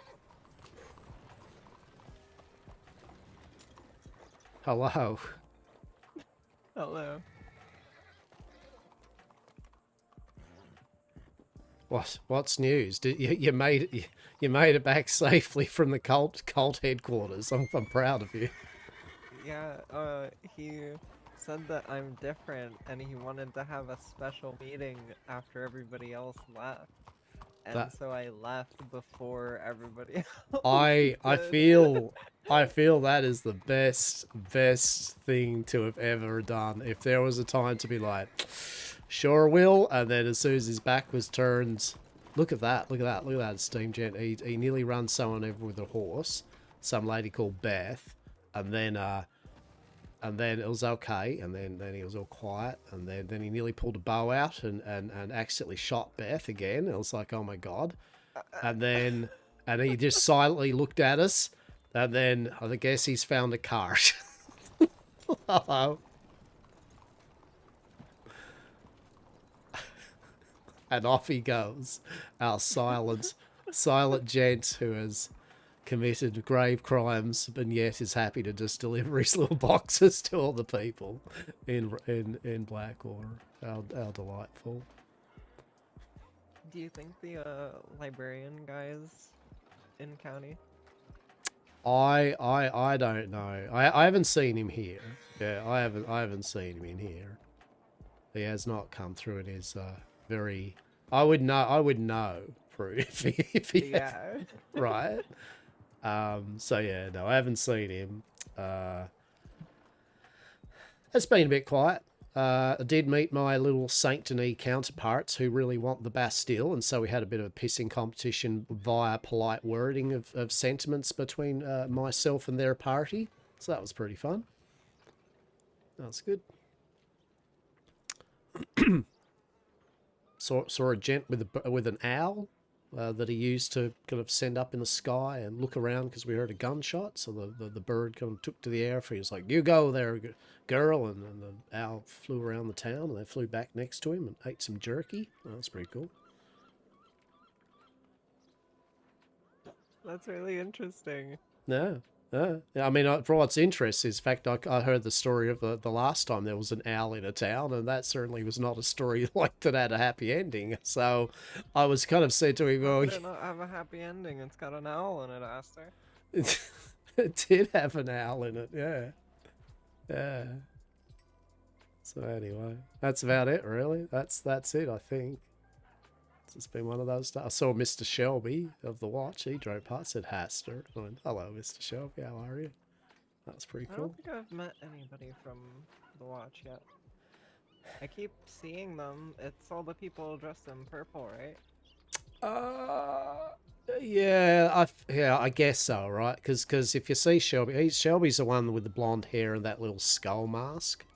Hello. Hello. What's news? Did you made it back safely from the cult headquarters? I'm proud of you. Yeah, he said that I'm different, and he wanted to have a special meeting after everybody else left. And That- so I left before everybody else. I did. feel that is the best thing to have ever done. If there was a time to be like, sure will, and then as soon as his back was turned, look at that, steam gent. He nearly ran someone over with a horse, some lady called Beth, and then it was okay, and then he was all quiet, and then he nearly pulled a bow out and accidentally shot Beth again. It was like, oh my god. And he just silently looked at us, and then I guess he's found a cart. Hello. And off he goes. Our silent gent who has committed grave crimes, but yet is happy to just deliver his little boxes to all the people in Blackwater. How delightful. Do you think the librarian guy's in county? I don't know. I haven't seen him here. Yeah, I haven't seen him in here. He has not come through in his very. I would know if he Yeah. right. So yeah, no, I haven't seen him. It's been a bit quiet. I did meet my little Saint Denis counterparts who really want the Bastille, and so we had a bit of a pissing competition via polite wording of sentiments between myself and their party. So that was pretty fun. That was good. saw a gent with an owl that he used to kind of send up in the sky and look around because we heard a gunshot. So the bird kind of took to the air. He was like, "You go there, girl," and the owl flew around the town, and they flew back next to him and ate some jerky. That was pretty cool. That's really interesting. Yeah. I mean, for what's interesting is the fact I heard the story of the last time there was an owl in a town, and that certainly was not a story like that had a happy ending. So I was kind of said to him, "Well, It did not have a happy ending. It's got an owl in it, Hastur." it did have an owl in it, yeah. So anyway, that's about it, really. That's it, I think. It's been one of those days. I saw Mr. Shelby of the watch. He drove past, said Hastur. I went, "Hello, Mr. Shelby. How are you?" That was pretty I cool. don't think I've met anybody from the watch yet. I keep seeing them. It's all the people dressed in purple, right? Yeah, I guess so, right? Because if you see Shelby, Shelby's the one with the blonde hair and that little skull mask.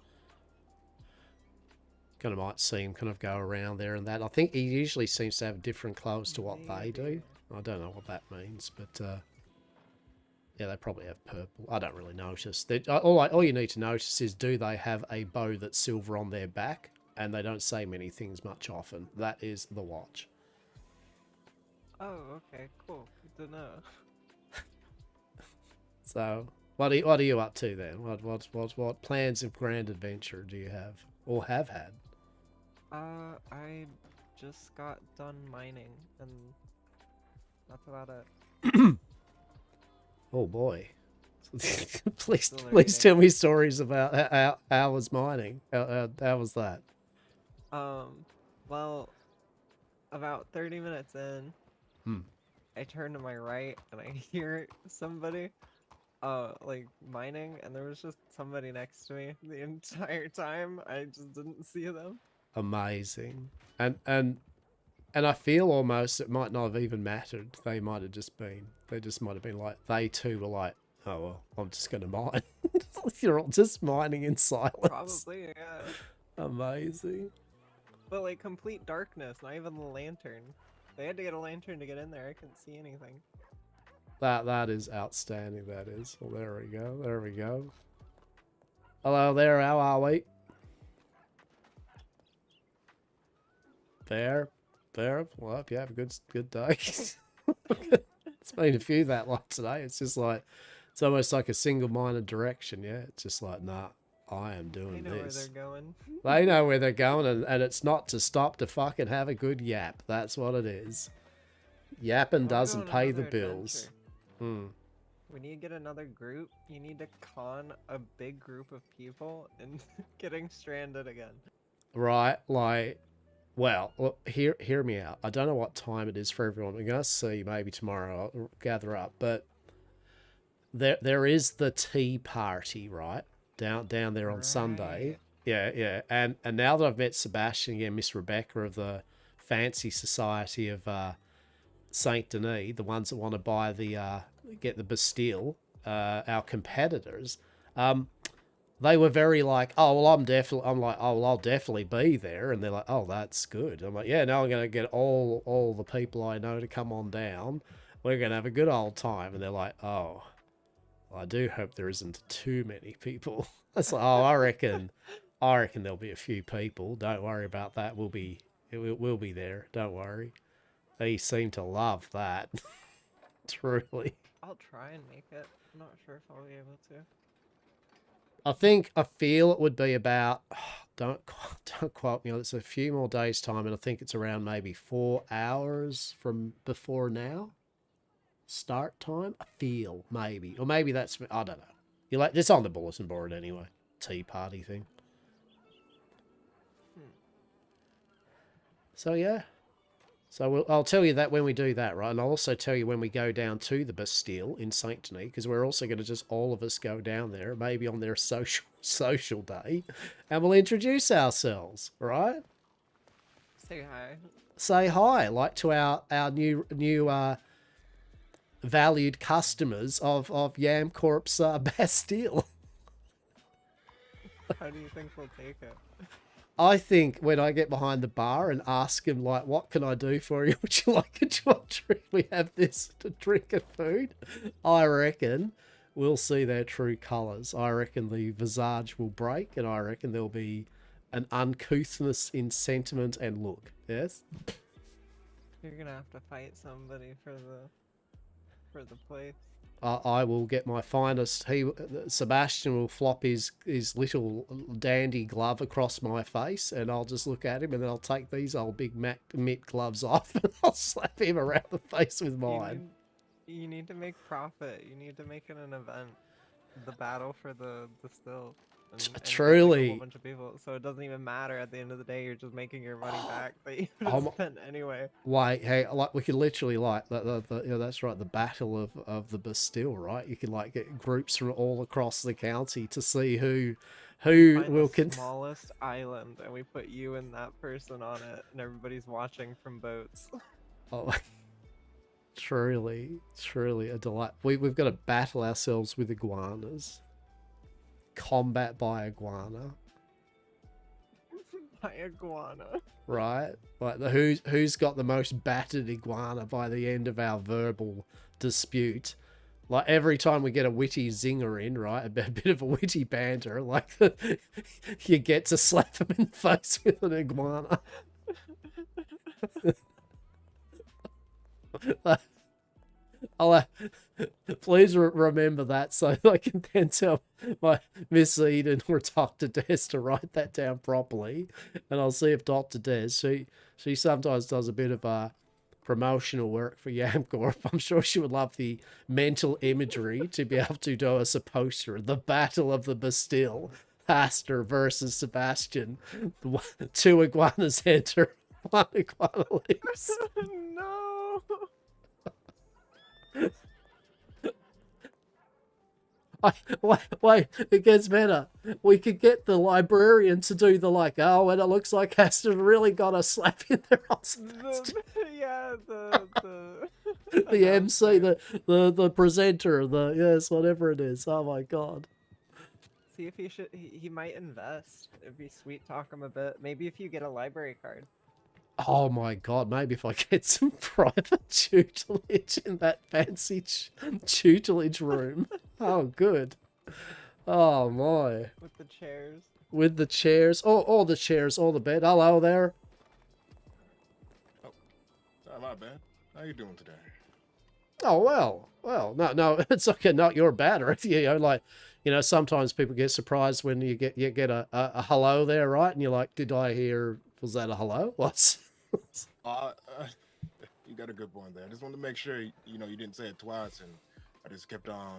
Kind of might see him kind of go around there and that. I think he usually seems to have different clothes to what they do. I don't know what that means, but yeah, they probably have purple. I don't really notice. All you need to notice is, do they have a bow that's silver on their back? And they don't say many things much often. That is the watch. Oh, okay, cool. Good to know. So, what are you up to then? What plans of grand adventure do you have or have had? I just got done mining, and that's about it. Oh boy. please tell me stories about how was mining. How was that? Well, about 30 minutes in, I turn to my right and I hear somebody like mining, and there was just somebody next to me the entire time. I just didn't see them. Amazing. And I feel almost it might not have even mattered. They might have just been like, they too were like, "Oh well, I'm just gonna mine." You're all just mining in silence. Probably, yeah. Amazing. But like complete darkness, not even the lantern. They had to get a lantern to get in there. I couldn't see anything. That is outstanding, that is. Well, there we go. Hello there, how are we? Fair. Well, I hope you have a good day. It's been a few that like today. It's just like, it's almost like a single-minded direction, yeah? It's just like, nah, I am doing this. They know where they're going. They know where they're going, and it's not to stop to fucking have a good yap. That's what it is. Yapping doesn't pay the bills. When you get another group, you need to con a big group of people and getting stranded again. Right, like, well, look, hear me out. I don't know what time it is for everyone. We're going to see maybe tomorrow. I'll gather up, but there is the tea party, right? Down there on Sunday. Yeah. And now that I've met Sebastian again, Miss Rebecca of the Fancy Society of Saint Denis, the ones that want to buy the get the Bastille, our competitors, they were very like, oh well, I'm like, oh well, I'll definitely be there, and they're like, oh, that's good. I'm like, yeah, now I'm gonna get all the people I know to come on down. We're gonna have a good old time, and they're like, oh, well, I do hope there isn't too many people. That's like, oh, I reckon there'll be a few people. Don't worry about that. We'll be there. Don't worry. They seem to love that. Truly. I'll try and make it. I'm not sure if I'll be able to. I feel it would be about, don't quote me on it, it's a few more days time, and I think it's around maybe 4 hours from before now. Start time, I feel, maybe. Or maybe that's, I don't know. It's on the bulletin board anyway. Tea party thing. So yeah. So I'll tell you that when we do that, right? And I'll also tell you when we go down to the Bastille in Saint Denis, because we're also going to just all of us go down there, maybe on their social day, and we'll introduce ourselves, right? Say hi. Say hi, like to our new valued customers of Yamcorp's Bastille. How do you think we'll take it? I think when I get behind the bar and ask him, like, what can I do for you? Would you like a drink? We have this to drink and food. I reckon we'll see their true colours. I reckon the visage will break, and I reckon there'll be an uncouthness in sentiment and look. Yes? You're going to have to fight somebody for the place. I will get my finest. Sebastian will flop his little dandy glove across my face, and I'll just look at him, and then I'll take these old big mitt gloves off, and I'll slap him around the face with mine. You need to make profit. You need to make it an event. The battle for the still. And Truly. A whole bunch of people, so it doesn't even matter at the end of the day. You're just making your money back that you would have spent anyway. Wait, hey, like we could literally that's right, the battle of the Bastille, right? You can like get groups from all across the county to see who will the smallest island, and we put you and that person on it, and everybody's watching from boats. Oh, truly a delight. We've got to battle ourselves with iguanas. Combat by iguana. By iguana. Right? Like who's got the most battered iguana by the end of our verbal dispute. Like every time we get a witty zinger in, right? A bit of a witty banter, like you get to slap him in the face with an iguana. Please remember that so I can then tell my Miss Eden or Dr. Des to write that down properly, and I'll see if Dr. Des, she sometimes does a bit of promotional work for Yamcorp. I'm sure she would love the mental imagery to be able to do us a poster. The Battle of the Bastille, Hastur versus Sebastian. 2 iguanas enter, 1 iguana leaves. No. Wait, it gets better. We could get the librarian to do the like, oh, and it looks like Hastur really got a slap in there on Sebastian. The MC, the presenter, whatever it is. Oh my god. See if he might invest. It'd be sweet, talk him a bit. Maybe if you get a library card. Oh my god, maybe if I get some private tutelage in that fancy tutelage room. Oh, good. Oh my. With the chairs. With the chairs. Oh, all the chairs, all the bed. Hello there. Oh, sorry, my bad. How you doing today? Oh, well, no, it's okay, not your bad, or sometimes people get surprised when you get a hello there, right? And you're like, did I hear, was that a hello? What's... You got a good point there. I just wanted to make sure, you didn't say it twice, and I just kept on,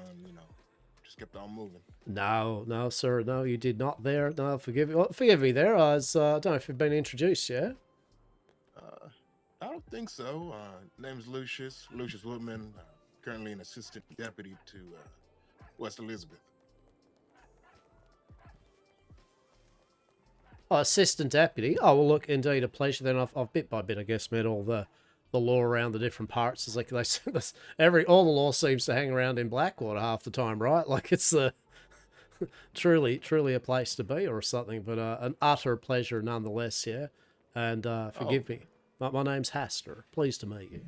just kept on moving. No, no, sir, no, you did not there. No, forgive me there. I don't know if you've been introduced yet. I don't think so. Name's Lucius Woodman. Currently an assistant deputy to West Elizabeth. Oh, assistant deputy. Oh, well, look, indeed, a pleasure. Then I've bit by bit, I guess, met all the law around the different parts. It's like all the law seems to hang around in Blackwater half the time, right? Like it's truly a place to be or something. But an utter pleasure nonetheless, yeah. And forgive me, my name's Hastur. Pleased to meet you.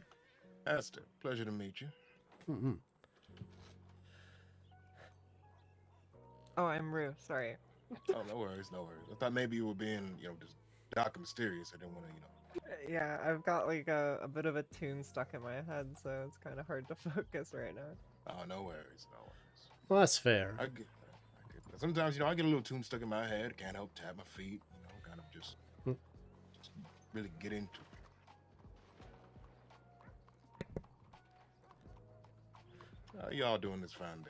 Hastur, pleasure to meet you. Mm-hmm. Oh, I'm Rue. Sorry. Oh, no worries. I thought maybe you were being, just dark and mysterious. I didn't want to, Yeah, I've got like a bit of a tune stuck in my head, so it's kind of hard to focus right now. Oh, no worries. Well, that's fair. I get sometimes, I get a little tune stuck in my head. Can't help tap my feet, kind of just really get into it. How y'all doing this fine day?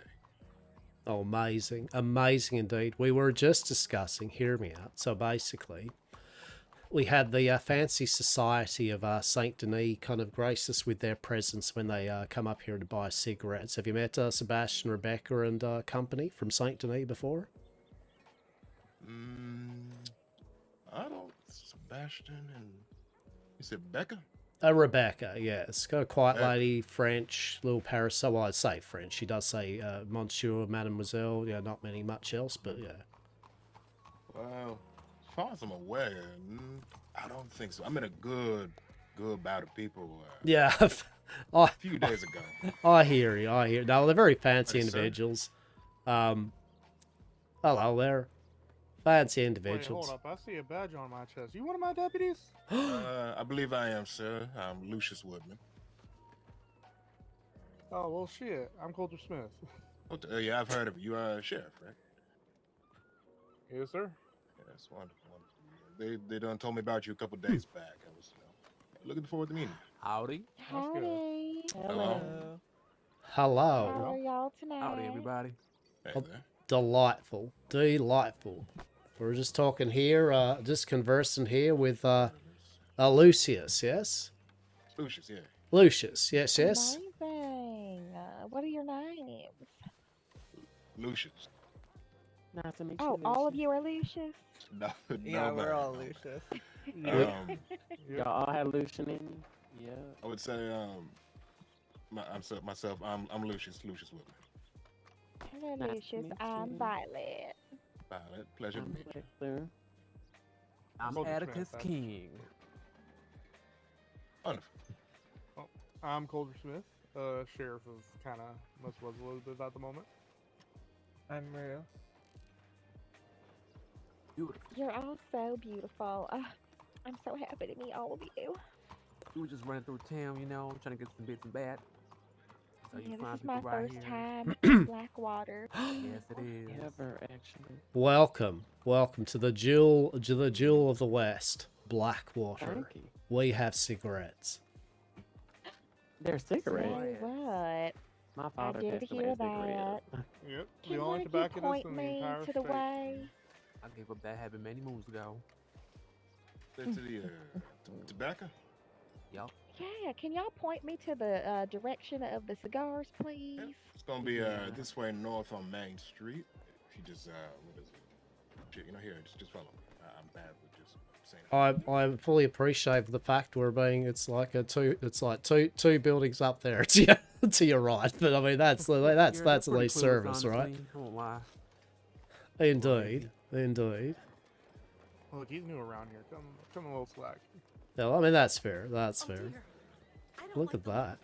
Oh, amazing. Amazing indeed. We were just discussing, hear me out. So basically, we had the Fancy Society of St. Denis kind of grace us with their presence when they come up here to buy cigarettes. Have you met Sebastian, Rebecca, and company from St. Denis before? I don't. Sebastian and... You said Becca? Rebecca, yes. Got a quiet lady, French, little parasol. Well, I'd say French. She does say Monsieur, Mademoiselle. Yeah, not much else, but yeah. Well, as far as I'm aware, I don't think so. I met a good bout of people. Yeah. A few days ago. I hear you. No, they're very fancy Yes, individuals. Hello there. Fancy individuals. Wait, hold up. I see a badge on my chest. You one of my deputies? I believe I am, sir. I'm Lucius Woodman. Oh, well, shit. I'm Coulter Smith. Yeah, I've heard of you. You are a sheriff, right? Yes, sir. Yes, wonderful. They done told me about you a couple days back. I was looking forward to meeting you. Howdy. Howdy. Hello. Hello. How are y'all tonight? Howdy, everybody. Hey Oh, there. delightful. We're just talking here, just conversing here with Lucius, yes? Lucius, yeah. Lucius, yes. Amazing. What are your names? Lucius. Nice to meet Oh, you. all of you are Lucius? No, Yeah, we're man, all no. Lucius. Y'all all had Lucian in you? Yeah. I would say, I'm Lucius Woodman. Hello, Nice to Lucius. meet I'm you. Violet. Violet, pleasure to I'm meet you. Hector. I'm Coulter Atticus Smith, King. Wonderful. I'm Coulter Smith, sheriff of kind of West Elizabeth at the moment. I'm Rue. Beautiful. You're all so beautiful. I'm so happy to meet all of you. We were just running through town, trying to get some bits and bats. So Yeah, you this find is my people right first here. time in Blackwater. Yes, it is. Ever, actually. Welcome to the jewel of the West, Blackwater. Thank you. We have cigarettes. They're Say cigarettes. what? My father did tested hear me a cigarette. Yep. Can The one only of you tobacconist point in the me entire to the state. way? I gave up that habit many moons ago. To the tobacco? Yup. Yeah, can y'all point me to the direction of the cigars, please? It's gonna be this way north on Main Street. If you just what is it? Shit, here, just follow me. I'm bad with just saying. I fully appreciate the fact it's like two buildings up there to your right, but I mean that's You're at pretty least clueless, service, right? honestly. I won't lie. Indeed. Look, he's new around here. Come a little slack. No, I mean that's fair. Look at that.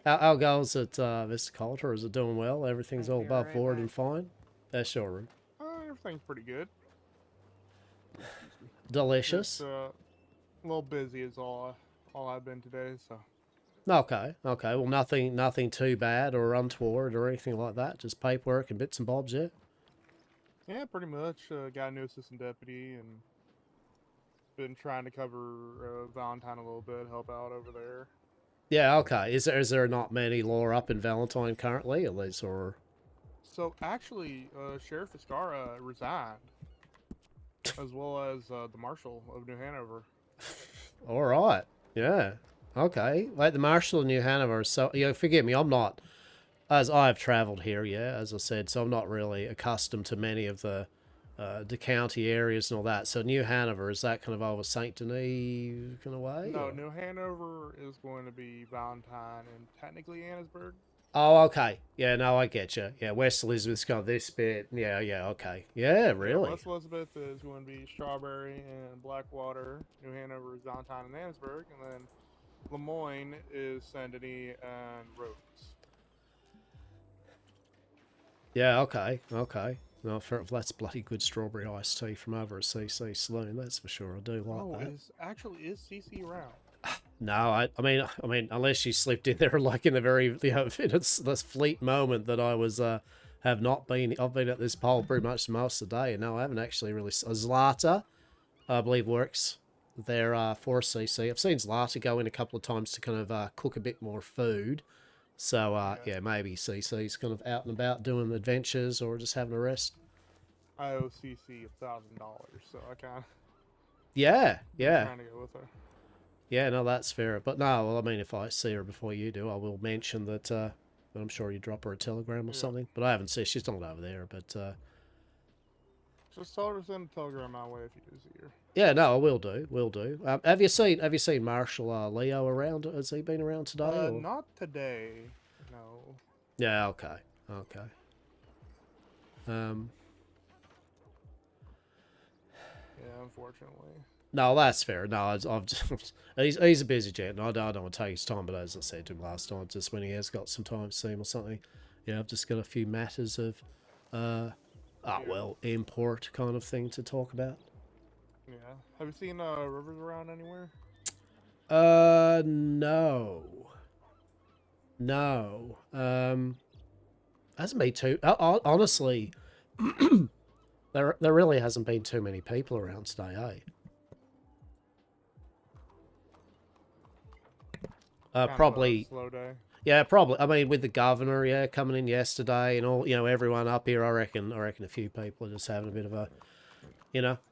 How goes it, Mr. Coulter? Is it doing well? Everything's all above board and fine? That's sure. Everything's pretty good. Delicious. Just, a little busy is all I've been today, so. Okay. Well, nothing too bad or untoward or anything like that. Just paperwork and bits and bobs, yeah? Yeah, pretty much. Got a new assistant deputy and been trying to cover Valentine a little bit, help out over there. Yeah, okay. Is there not many law up in Valentine currently, at least, or? So actually, Sheriff Escara resigned, as well as the Marshal of New Hanover. All right. Yeah. Okay. Like the Marshal of New Hanover. So, forgive me, I'm not, as I've travelled here, as I said, so I'm not really accustomed to many of the county areas and all that. So New Hanover, is that kind of over Saint Denis kind of way? No, or? New Hanover is going to be Valentine and technically Annisburg. Oh, okay. Yeah, no, I get you. Yeah, West Elizabeth's got this bit. Yeah, okay. Yeah, really? Yeah, West Elizabeth is going to be Strawberry and Blackwater. New Hanover is Valentine and Annisburg. And then Lemoyne is Saint Denis and Rhodes. Yeah, okay. No, that's bloody good strawberry iced tea from over at CC Saloon, that's for sure. I do like that. Is CC around? No, I mean, unless you slipped in there like in the very, it's this fleet moment that I was, have not been. I've been at this poll pretty much most of the day, and no, I haven't actually really. Zlata, I believe, works there for CC. I've seen Zlata go in a couple of times to kind of cook a bit more food. So yeah, maybe CC's kind of out and about doing adventures or just having a rest. I owe CC $1,000, so I kind of. Yeah. Trying to go with her. Yeah, no, that's fair. But no, well, I mean, if I see her before you do, I will mention that. I'm sure you drop her a telegram or something. But I haven't seen. She's not over there. But just tell her to send a telegram my way if you do see her. yeah, no, I will do. Will do. Have you seen Marshal Leo around? Has he been around today? Or? Not today. No. Yeah. Okay. Yeah, unfortunately. No, that's fair. No, I've just, he's a busy gent, and I don't want to take his time, but as I said to him last night, just when he has got some time to see him or something, yeah, I've just got a few matters of, import kind of thing to talk about. Yeah. Have you seen Rivers around anywhere? No. Hasn't been too, honestly, there really hasn't been too many people around today, eh? Probably. Slow day. Yeah, probably. I mean, with the governor, coming in yesterday and all, everyone up here, I reckon a few people are just having a bit of a,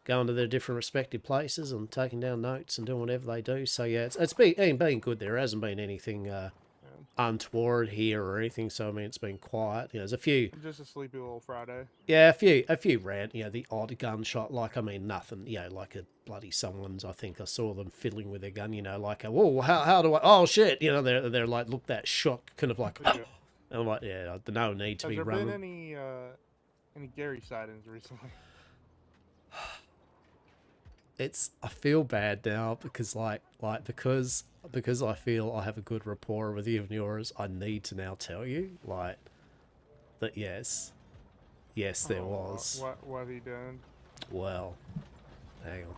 going to their different respective places and taking down notes and doing whatever they do. So yeah, it's been good there. There hasn't been anything untoward here or anything. So I mean, it's been quiet. There's a few. Just a sleepy little Friday. Yeah, a few rant. The odd gunshot. Like I mean, nothing. Like a bloody someone's. I think I saw them fiddling with their gun. Like a whoa. How do I? Oh shit. They're like look that shock kind of like. And I'm like no need to be running. Has there been any Gary sightings recently? I feel bad now because because I feel I have a good rapport with you and yours, I need to now tell you that yes there was. What he done? Well, hang on.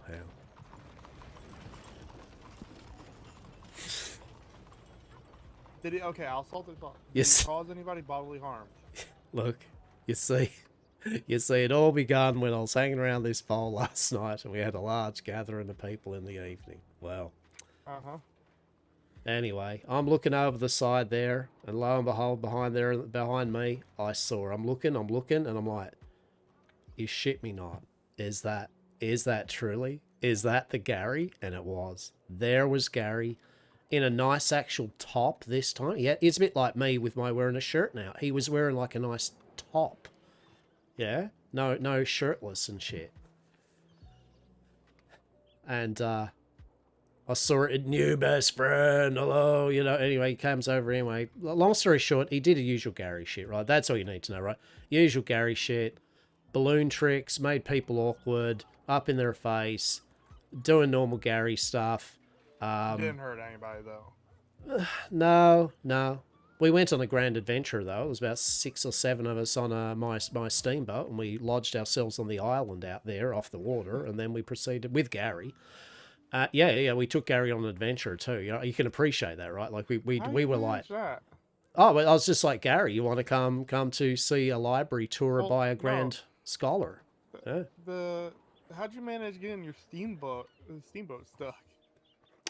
Did he? Okay, I'll salt it. Yes. Did he cause anybody bodily harm? Look, you see, it all began when I was hanging around this pole last night and we had a large gathering of people in the evening. Well. Anyway, I'm looking over the side there, and lo and behold, behind me, I saw. I'm looking, and I'm like, "You shit me not? Is that truly? Is that the Gary?" And it was. There was Gary, in a nice actual top this time. Yeah, it's a bit like me with my wearing a shirt now. He was wearing like a nice top. Yeah, no shirtless and shit. And I saw it, new best friend, hello, anyway, he comes over anyway. Long story short, he did a usual Gary shit, right? That's all you need to know, right? Usual Gary shit, balloon tricks, made people awkward, up in their face, doing normal Gary stuff. Didn't hurt anybody, though. No. We went on a grand adventure, though. It was about 6 or 7 of us on my steamboat, and we lodged ourselves on the island out there off the water, and then we proceeded with Gary. We took Gary on an adventure too. You can appreciate that, right? Like we were like, that? Oh, I was just like, Gary, you want to come to see a library tour by a grand scholar? How'd you manage getting your steamboat stuck?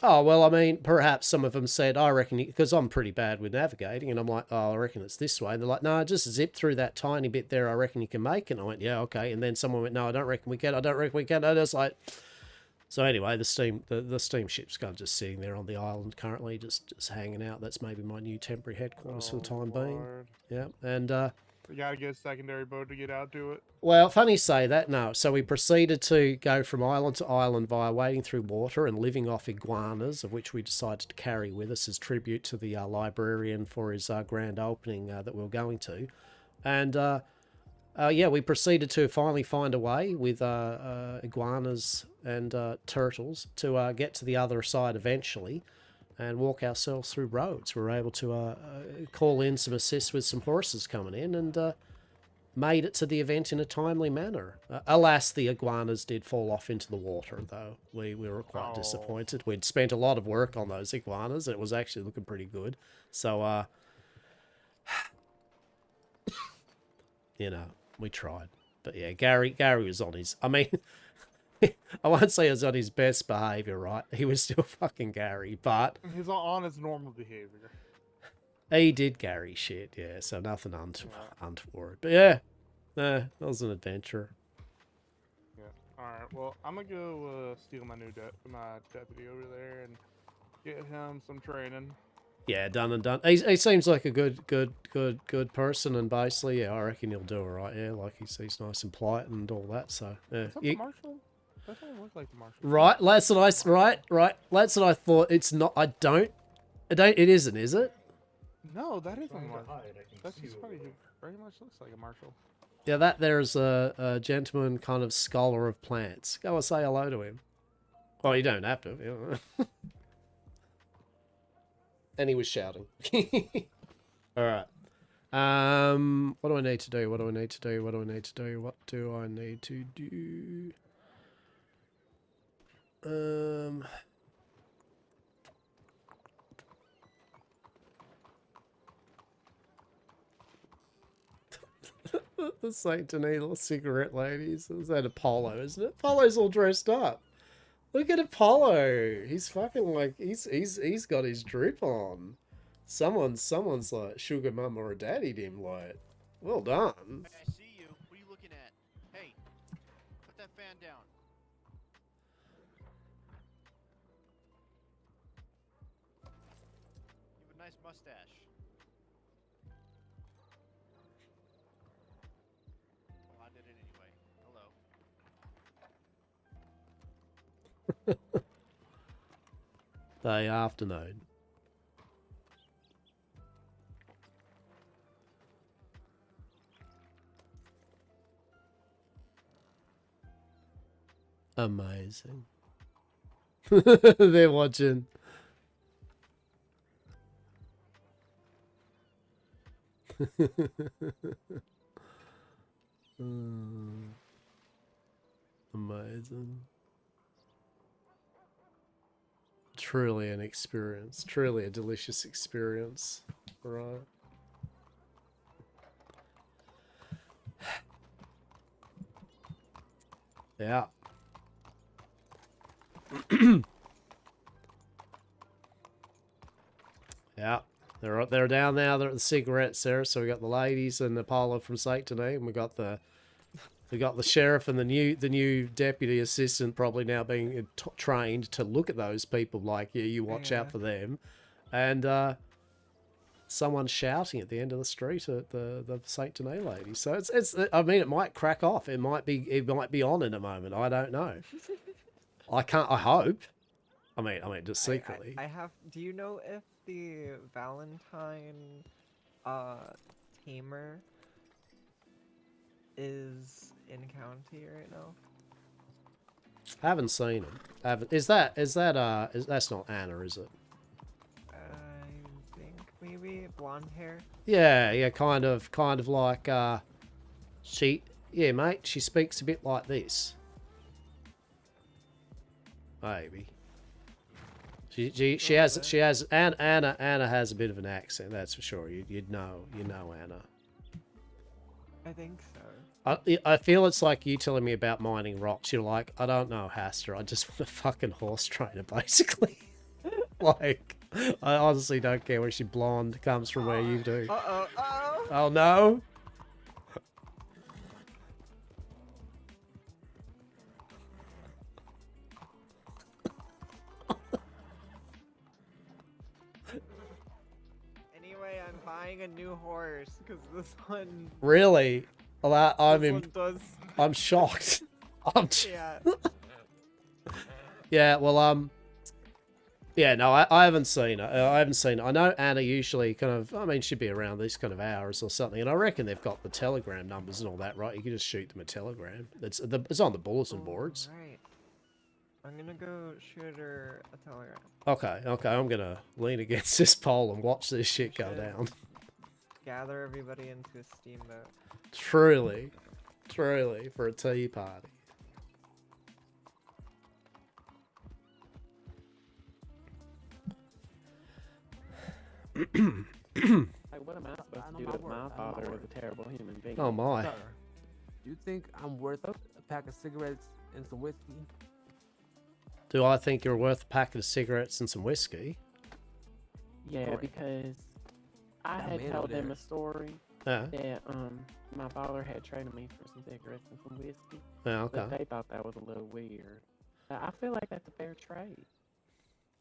Oh, well, I mean, perhaps some of them said, I reckon, because I'm pretty bad with navigating, and I'm like, oh, I reckon it's this way. And they're like, no, just zip through that tiny bit there, I reckon you can make it. And I went, yeah, okay. And then someone went, no, I don't reckon we can, I don't reckon we can. And I was like, so anyway, the steamship's kind of just sitting there on the island currently, just hanging out. That's maybe my new temporary headquarters for the time being. Yeah, and we gotta get a secondary boat to get out to it. well, funny you say that. No, so we proceeded to go from island to island via wading through water and living off iguanas, of which we decided to carry with us as tribute to the librarian for his grand opening that we were going to, and yeah, we proceeded to finally find a way with iguanas and turtles to get to the other side eventually and walk ourselves through roads. We were able to call in some assist with some horses coming in and made it to the event in a timely manner. Alas, the iguanas did fall off into the water, though. We were quite disappointed. We'd spent a lot of work on those iguanas, and it was actually looking pretty good. So, you know, we tried. But yeah, Gary was on his... I mean... I won't say he was on his best behaviour, right? He was still fucking Gary, but... He's on his normal behaviour. He did Gary shit, yeah, so nothing untoward. But yeah, that was an adventure. Yeah. Alright, well, I'm gonna go steal my new deputy over there and get him some training. Yeah, done and done. He seems like a good person, and basically, yeah, I reckon he'll do all right. Yeah, like he's nice and polite and all that. So yeah. Is that the marshal? That doesn't look like the marshal. Right, that's what I that's what I thought. It's not. It isn't, is it? No, that isn't a marshal. That's just funny. He very much looks like a marshal. Yeah, that there's a gentleman, kind of scholar of plants. Go and say hello to him. Well, you don't have to. You know. And he was shouting. All right. What do I need to do? What do I need to do? What do I need to do? What do I need to do? The Saint Denis cigarette ladies. Is that Apollo, isn't it? Apollo's all dressed up. Look at Apollo. He's fucking like he's got his drip on. Someone's like sugar mama or daddied him like. Well done. Hey, I see you. What are you looking at? Hey, put that fan down. You have a nice mustache. Well, I did it anyway. Hello. Day afternoon. Amazing. They're watching. Amazing. Truly an experience. Truly a delicious experience. Right. Yeah. Yeah. They're down now. They're at the cigarettes there. So we got the ladies and Apollo from Saint Denis, and we got the sheriff and the new deputy assistant probably now being trained to look at those people like, yeah, you watch out for them. And someone shouting at the end of the street at the Saint Denis lady. So it's I mean, it might crack off. It might be on in a moment. I don't know. I hope. I mean, just secretly. I have. Do you know if the Valentine tamer is in county right now? I haven't seen him. Is that's not Anna, is it? I think maybe blonde hair. Yeah, kind of like mate, she speaks a bit like this. Maybe. She has Anna has a bit of an accent, that's for sure. You'd know Anna. I think so. I feel it's like you telling me about mining rocks. You're like, I don't know, Hastur. I just want a fucking horse trainer, basically. Like, I honestly don't care where she blonde comes from where you do. Uh-oh, uh-oh. Oh no! Anyway, I'm buying a new horse, because this one... Really? Well, This one does... I'm shocked. Yeah. Yeah, well, yeah, no, I haven't seen it. I haven't seen it. I know Anna usually kind of, I mean, she'd be around these kind of hours or something, and I reckon they've got the telegram numbers and all that, right? You can just shoot them a telegram. It's on the bulletin boards. Right. I'm gonna go shoot her a telegram. Okay, I'm gonna lean against this pole and watch this shit go down. Gather everybody into a steamboat. Truly, for a tea party. Like, what am I supposed to do if my father is a terrible human being? Oh my. Sir, do you think I'm worth a pack of cigarettes and some whiskey? Do I think you're worth a packet of cigarettes and some whiskey? Yeah, because I That had man told over them there. a story Yeah. that my father had traded me for some cigarettes and some whiskey. Yeah, okay. But they thought that was a little weird. I feel like that's a fair trade.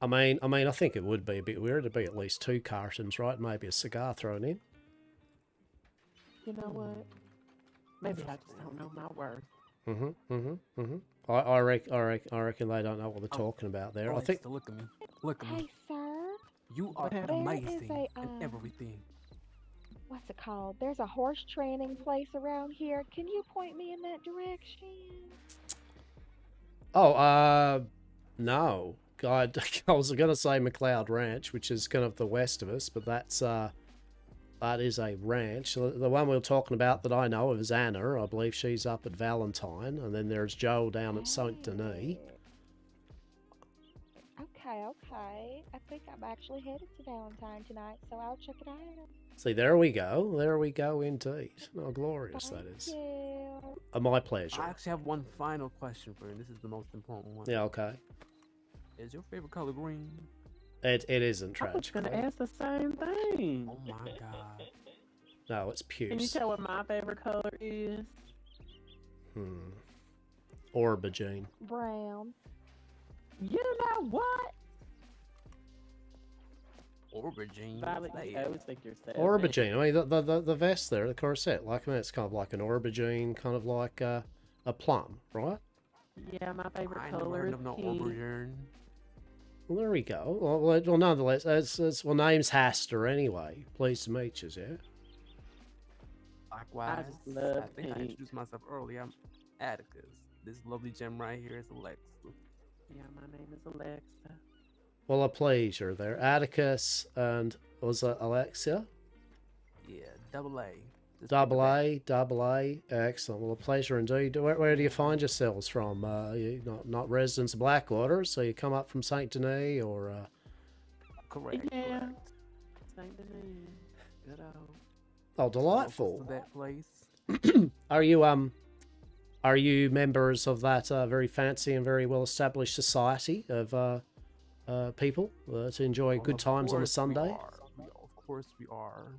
I mean, I think it would be a bit weird. It'd be at least 2 cartons, right? Maybe a cigar thrown in. You know what? Maybe I just don't know my worth. I reckon they don't know what they're talking about there. I think. Look at me. Look at me. Hey, sir. You are There is amazing a, in everything. What's it called? There's a horse training place around here. Can you point me in that direction? Oh, no. God, I was gonna say McLeod Ranch, which is kind of the west of us, but that is a ranch. The one we were talking about that I know of is Anna. I believe she's up at Valentine, and then there's Joel down at Saint Denis. Okay. I think I'm actually headed to Valentine tonight, so I'll check it out. See, there we go. There we go indeed. Oh, glorious that is. You. My pleasure. I actually have one final question for you. This is the most important one. Yeah, okay. Is your favorite color green? It isn't I was tragic. gonna ask the same thing. Oh my god. No, it's Can you puce. tell what my favorite color is? Aubergine. Brown. You know what? Aubergine. Violet, I always think you're sad. Aubergine. I mean, the vest there, the corset. Like, I mean, it's kind of like an aubergine, kind of like a plum, right? Yeah, my favorite I never color heard is of no pink. aubergine. Well, there we go. Well nonetheless, well, name's Hastur anyway. Pleased to meet you, yeah? Likewise. just love I think I pink. introduced myself earlier. I'm Atticus. This lovely gem right here is Alexa. Yeah, my name is Alexa. Well, a pleasure there. Atticus and, was that Alexia? Yeah, double A. Just Double A. Excellent. Well, a pleasure indeed. Where do you find yourselves from? You not residents of Blackwater, so you come up from Saint Denis or? Correct. Yeah. Correct. Saint Denis. Good old. Oh, delightful. To that place. Are you members of that very fancy and very well established society of people to enjoy good times on a Sunday? Of course we are.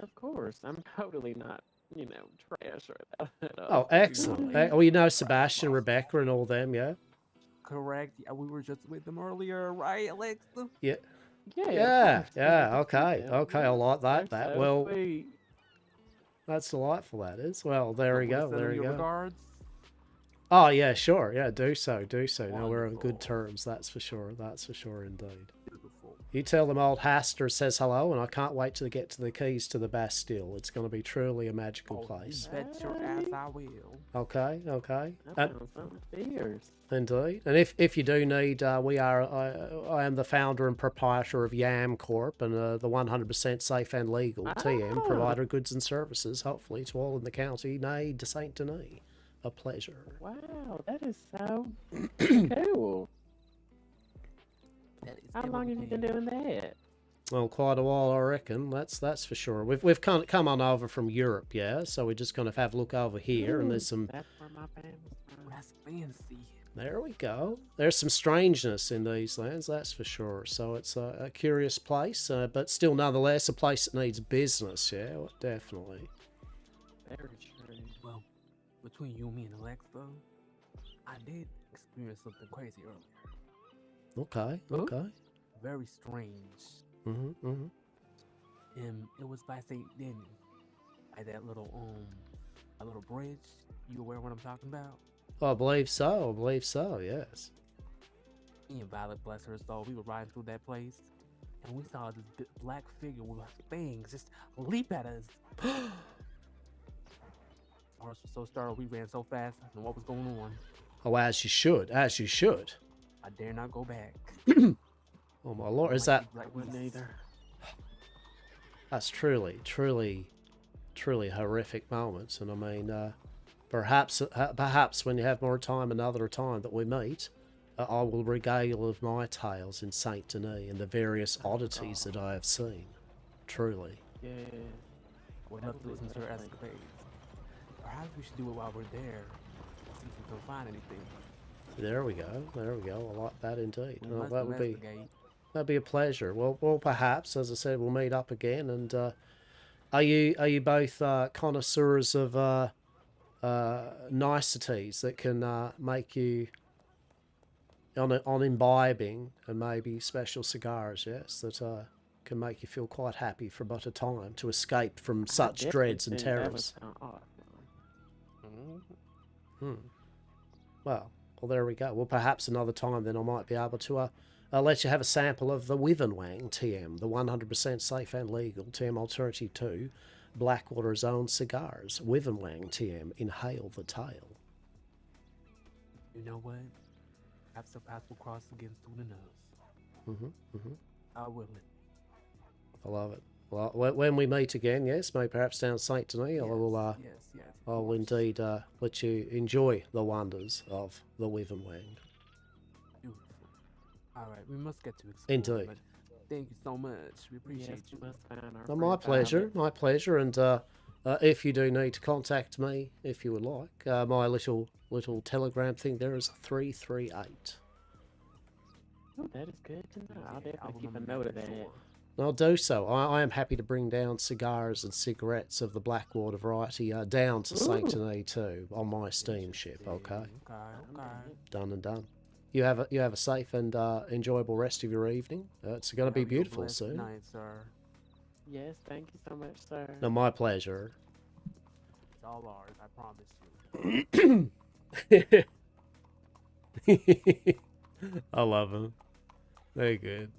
Of course. I'm totally not, trash or that at all. Oh, excellent. Well, you know Sebastian, Rebecca, and all them, yeah? Correct. Yeah, we were just with them earlier, right, Alexa? Yeah. Yeah. Okay. I like that. They're so Well, sweet. that's delightful, that is. Well, there we go. There we Your go. regards. Oh, yeah, sure. Yeah, do so. Now we're on good terms, that's for sure. That's for sure indeed. You tell them old Hastur says hello, and I can't wait to get to the keys to the Bastille. It's going to be truly a magical place. Bet your ass I will. Okay. That sounds something fierce. Indeed. And if you do need, I am the founder and proprietor of Yam Corp and the 100% safe and legal TM provider of goods and services, hopefully to all in the county, nay, to Saint Denis. A pleasure. Wow, that is so cool. How long have you been doing that? Well, quite a while, I reckon. That's for sure. We've come on over from Europe, yeah. So we just kind of have a look over here, and there's some. That's where my family's from. That's fancy. There we go. There's some strangeness in these lands, that's for sure. So it's a curious place, but still nonetheless a place that needs business, yeah, well, definitely. Very strange. Well, between you, me, and Alex, though, I did experience something crazy earlier. Okay, okay. Very strange. Mm-hmm. It was by St. Denis, by that little a little bridge. You aware of what I'm talking about? I believe so, yes. Me and Violet, bless her soul, we were riding through that place, and we saw this black figure with fangs just leap at us. I was so startled, we ran so fast, I didn't know what was going on. Oh, as you should, as you should. I dare not go back. Oh my lord, is that... I wouldn't either. That's truly horrific moments, and I mean, perhaps when you have more time another time that we meet, I will regale you of my tales in Saint Denis and the various oddities that I have seen. Truly. Yeah, would love to listen to her escapades. Perhaps we should do it while we're there. See if we can find anything. There we go. I like that indeed. We Well, must investigate. that'd be a pleasure. Well, perhaps, as I said, we'll meet up again. And are you both connoisseurs of niceties that can make you on imbibing, and maybe special cigars, yes, that can make you feel quite happy for but a time to escape from such dreads and terrors. Well, there we go. Well, perhaps another time then I might be able to let you have a sample of the Withenwang TM, the 100% safe and legal TM alternative to Blackwater's own cigars. Withenwang TM, inhale the tail. You know what? Perhaps the path will cross again soon enough. I will. I love it. Well, when we meet again, yes, maybe perhaps down Saint Denis, I will. I'll indeed let you enjoy the wonders of the Withenwang. Beautiful. All right, we must get to explore. Indeed. But thank you so much. We appreciate you. Well, my pleasure. My pleasure. And if you do need to contact me, if you would like, my little telegram thing there is 338. Oh, that is good to know. I'll definitely keep a note of that. I'll do so. I am happy to bring down cigars and cigarettes of the Blackwater variety down to Saint Denis too on my steamship. Okay. Done and done. You have a safe and enjoyable rest of your evening. It's going to be beautiful soon. Night, sir. Yes, thank you so much, sir. No, my pleasure. It's all ours, I promise you. I love them. They're good.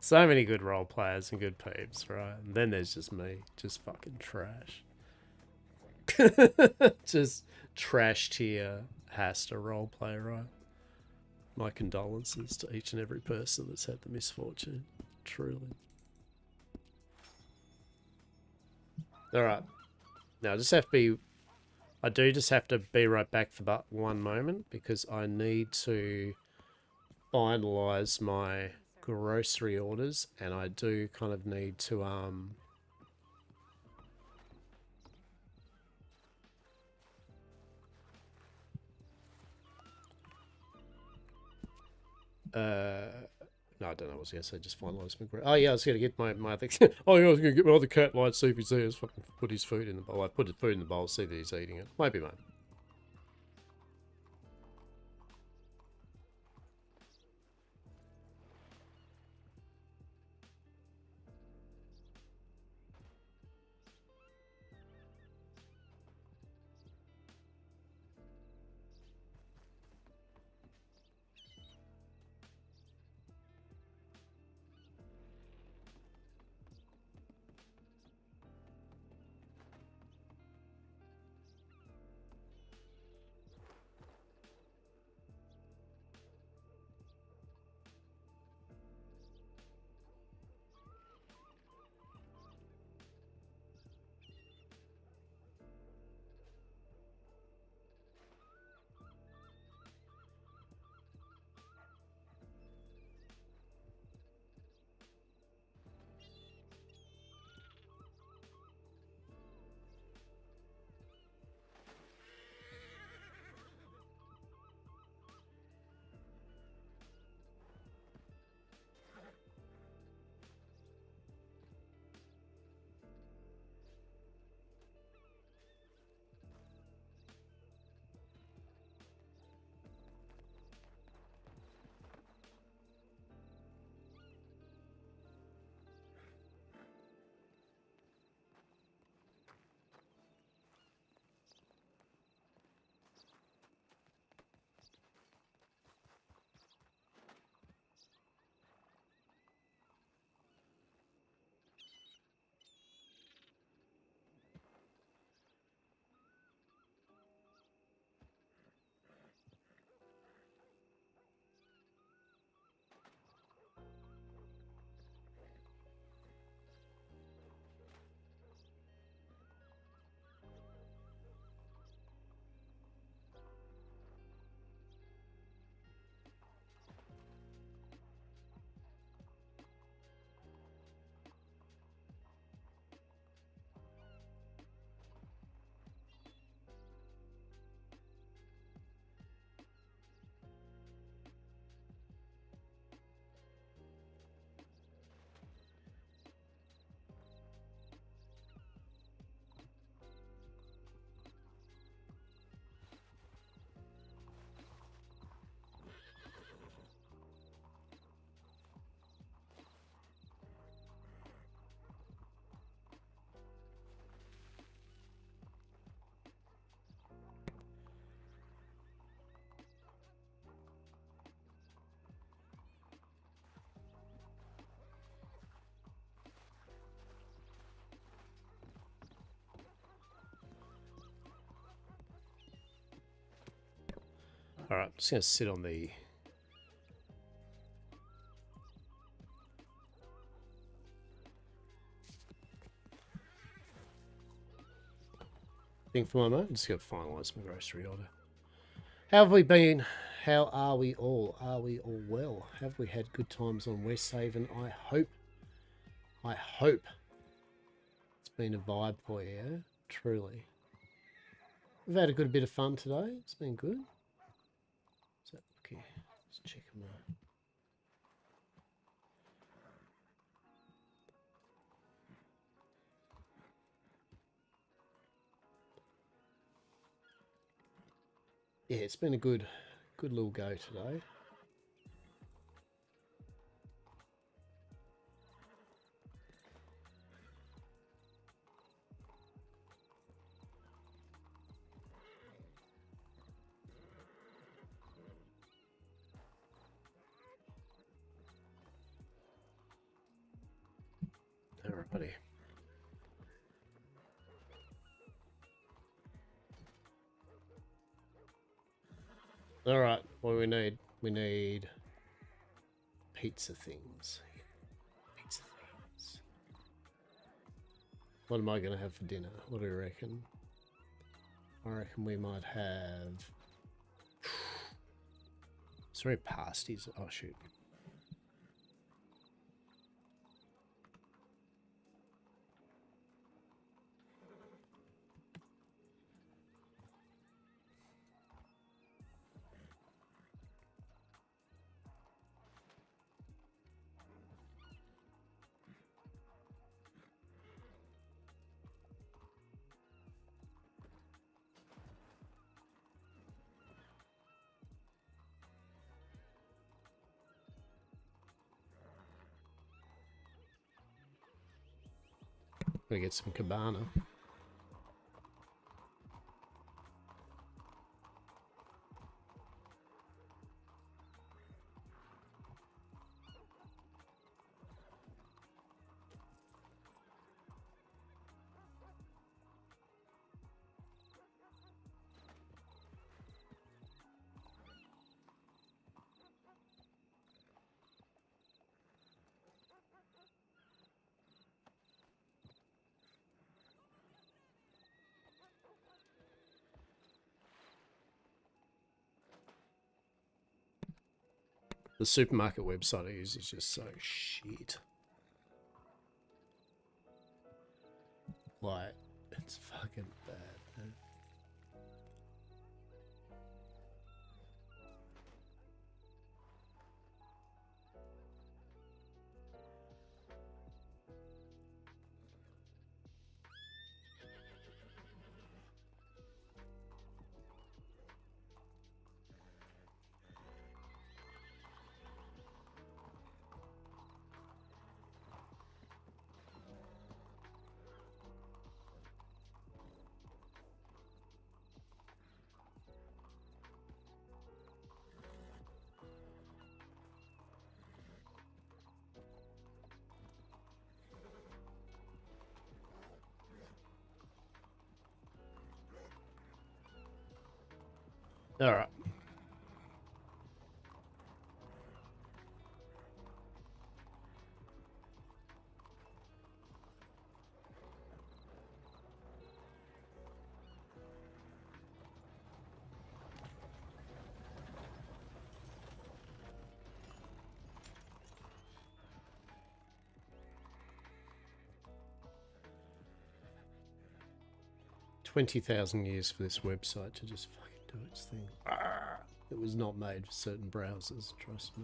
So many good role players and good peeps, right? And then there's just me, just fucking trash. Just trash tier Hastur roleplay, right? My condolences to each and every person that's had the misfortune. Truly. Alright. Now I do just have to be right back for but one moment because I need to finalise my grocery orders, and I do kind of need to no, I don't know what I was going to say, just finalise my oh yeah, I was going to get my thing. Oh yeah, I was going to get my other cat light, see if he's there. Just fucking put his food in the bowl. I put his food in the bowl, see that he's eating it. Might be mine. All right, I'm just going to sit on the... thing for my moment. I'm just going to finalise my grocery order. How have we been? How are we all? Are we all well? Have we had good times on Westhaven? I hope it's been a vibe for you, truly. We've had a good bit of fun today. It's been good. So, okay, let's check them out. Yeah, it's been a good little go today. Alrighty. Alright, what do we need? We need pizza things. Pizza things. What am I going to have for dinner? What do you reckon? I reckon we might have... Sorry, pasties. Oh, shoot. Gonna get some cabana. The supermarket website I use is just so shit. Like, it's fucking bad, man. All right. $20,000 for this website to just fucking do its thing. It was not made for certain browsers, trust me.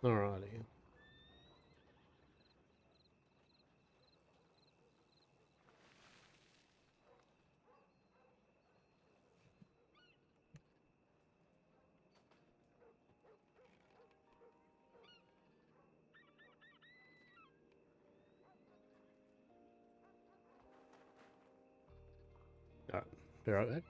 Alrighty. Be right back.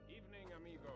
Evening, amigo.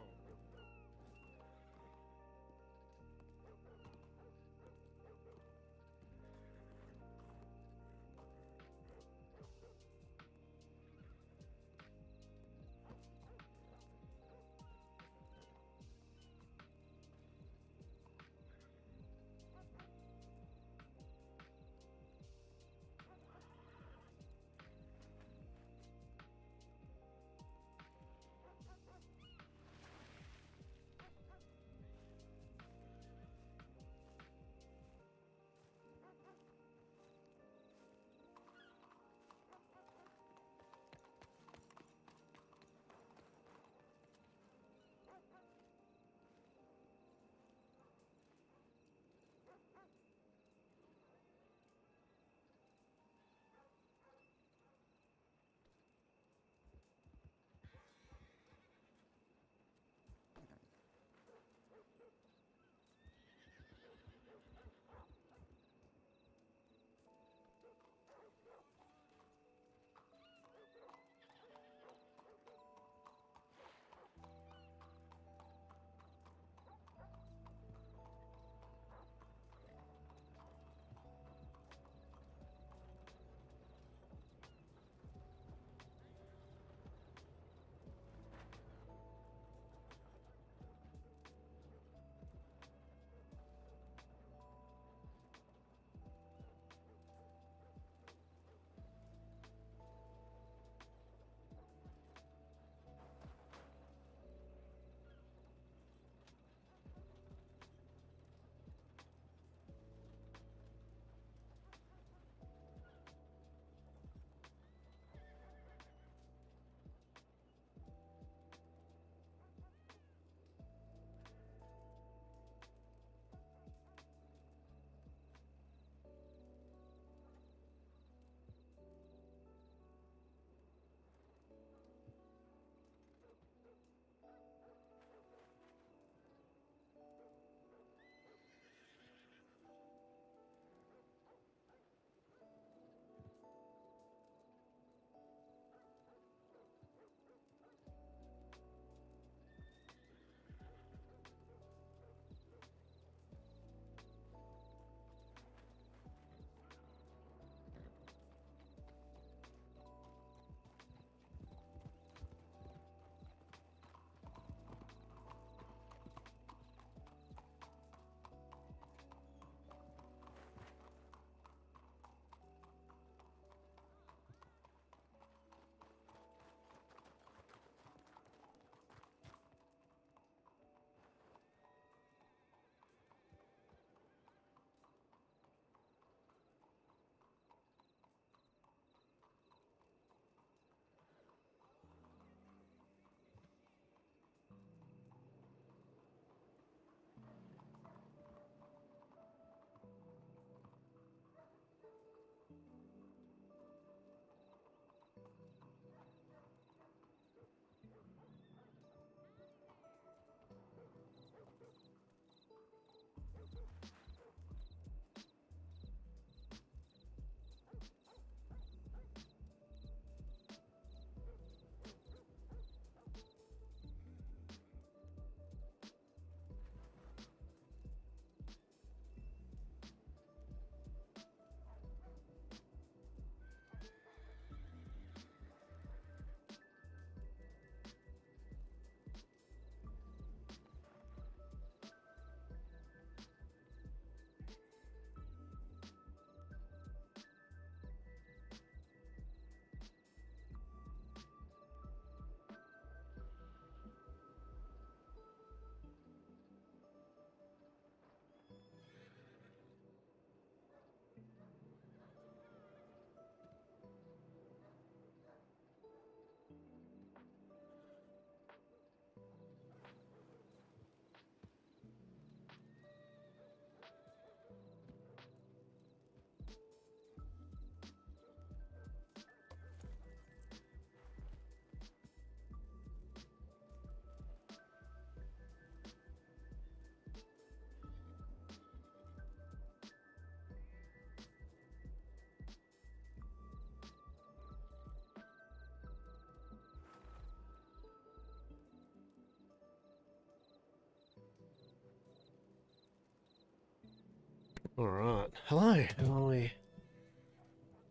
All right. Hello. How are we?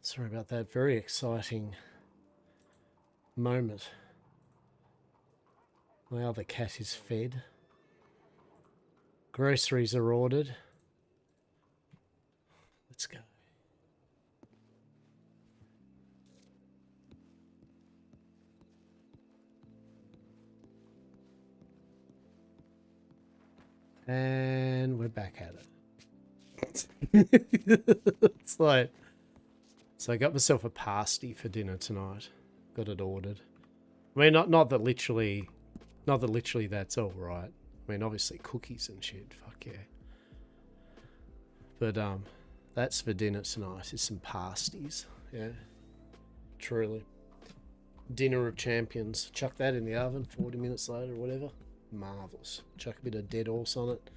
Sorry about that. Very exciting moment. My other cat is fed. Groceries are ordered. Let's go. And we're back at it. It's like, so I got myself a pasty for dinner tonight. Got it ordered. I mean, not that literally that's all right. I mean, obviously cookies and shit. Fuck yeah. But that's for dinner tonight. Is some pasties. Yeah. Truly. Dinner of champions. Chuck that in the oven. 40 minutes later or whatever. Marvellous. Chuck a bit of dead horse on it.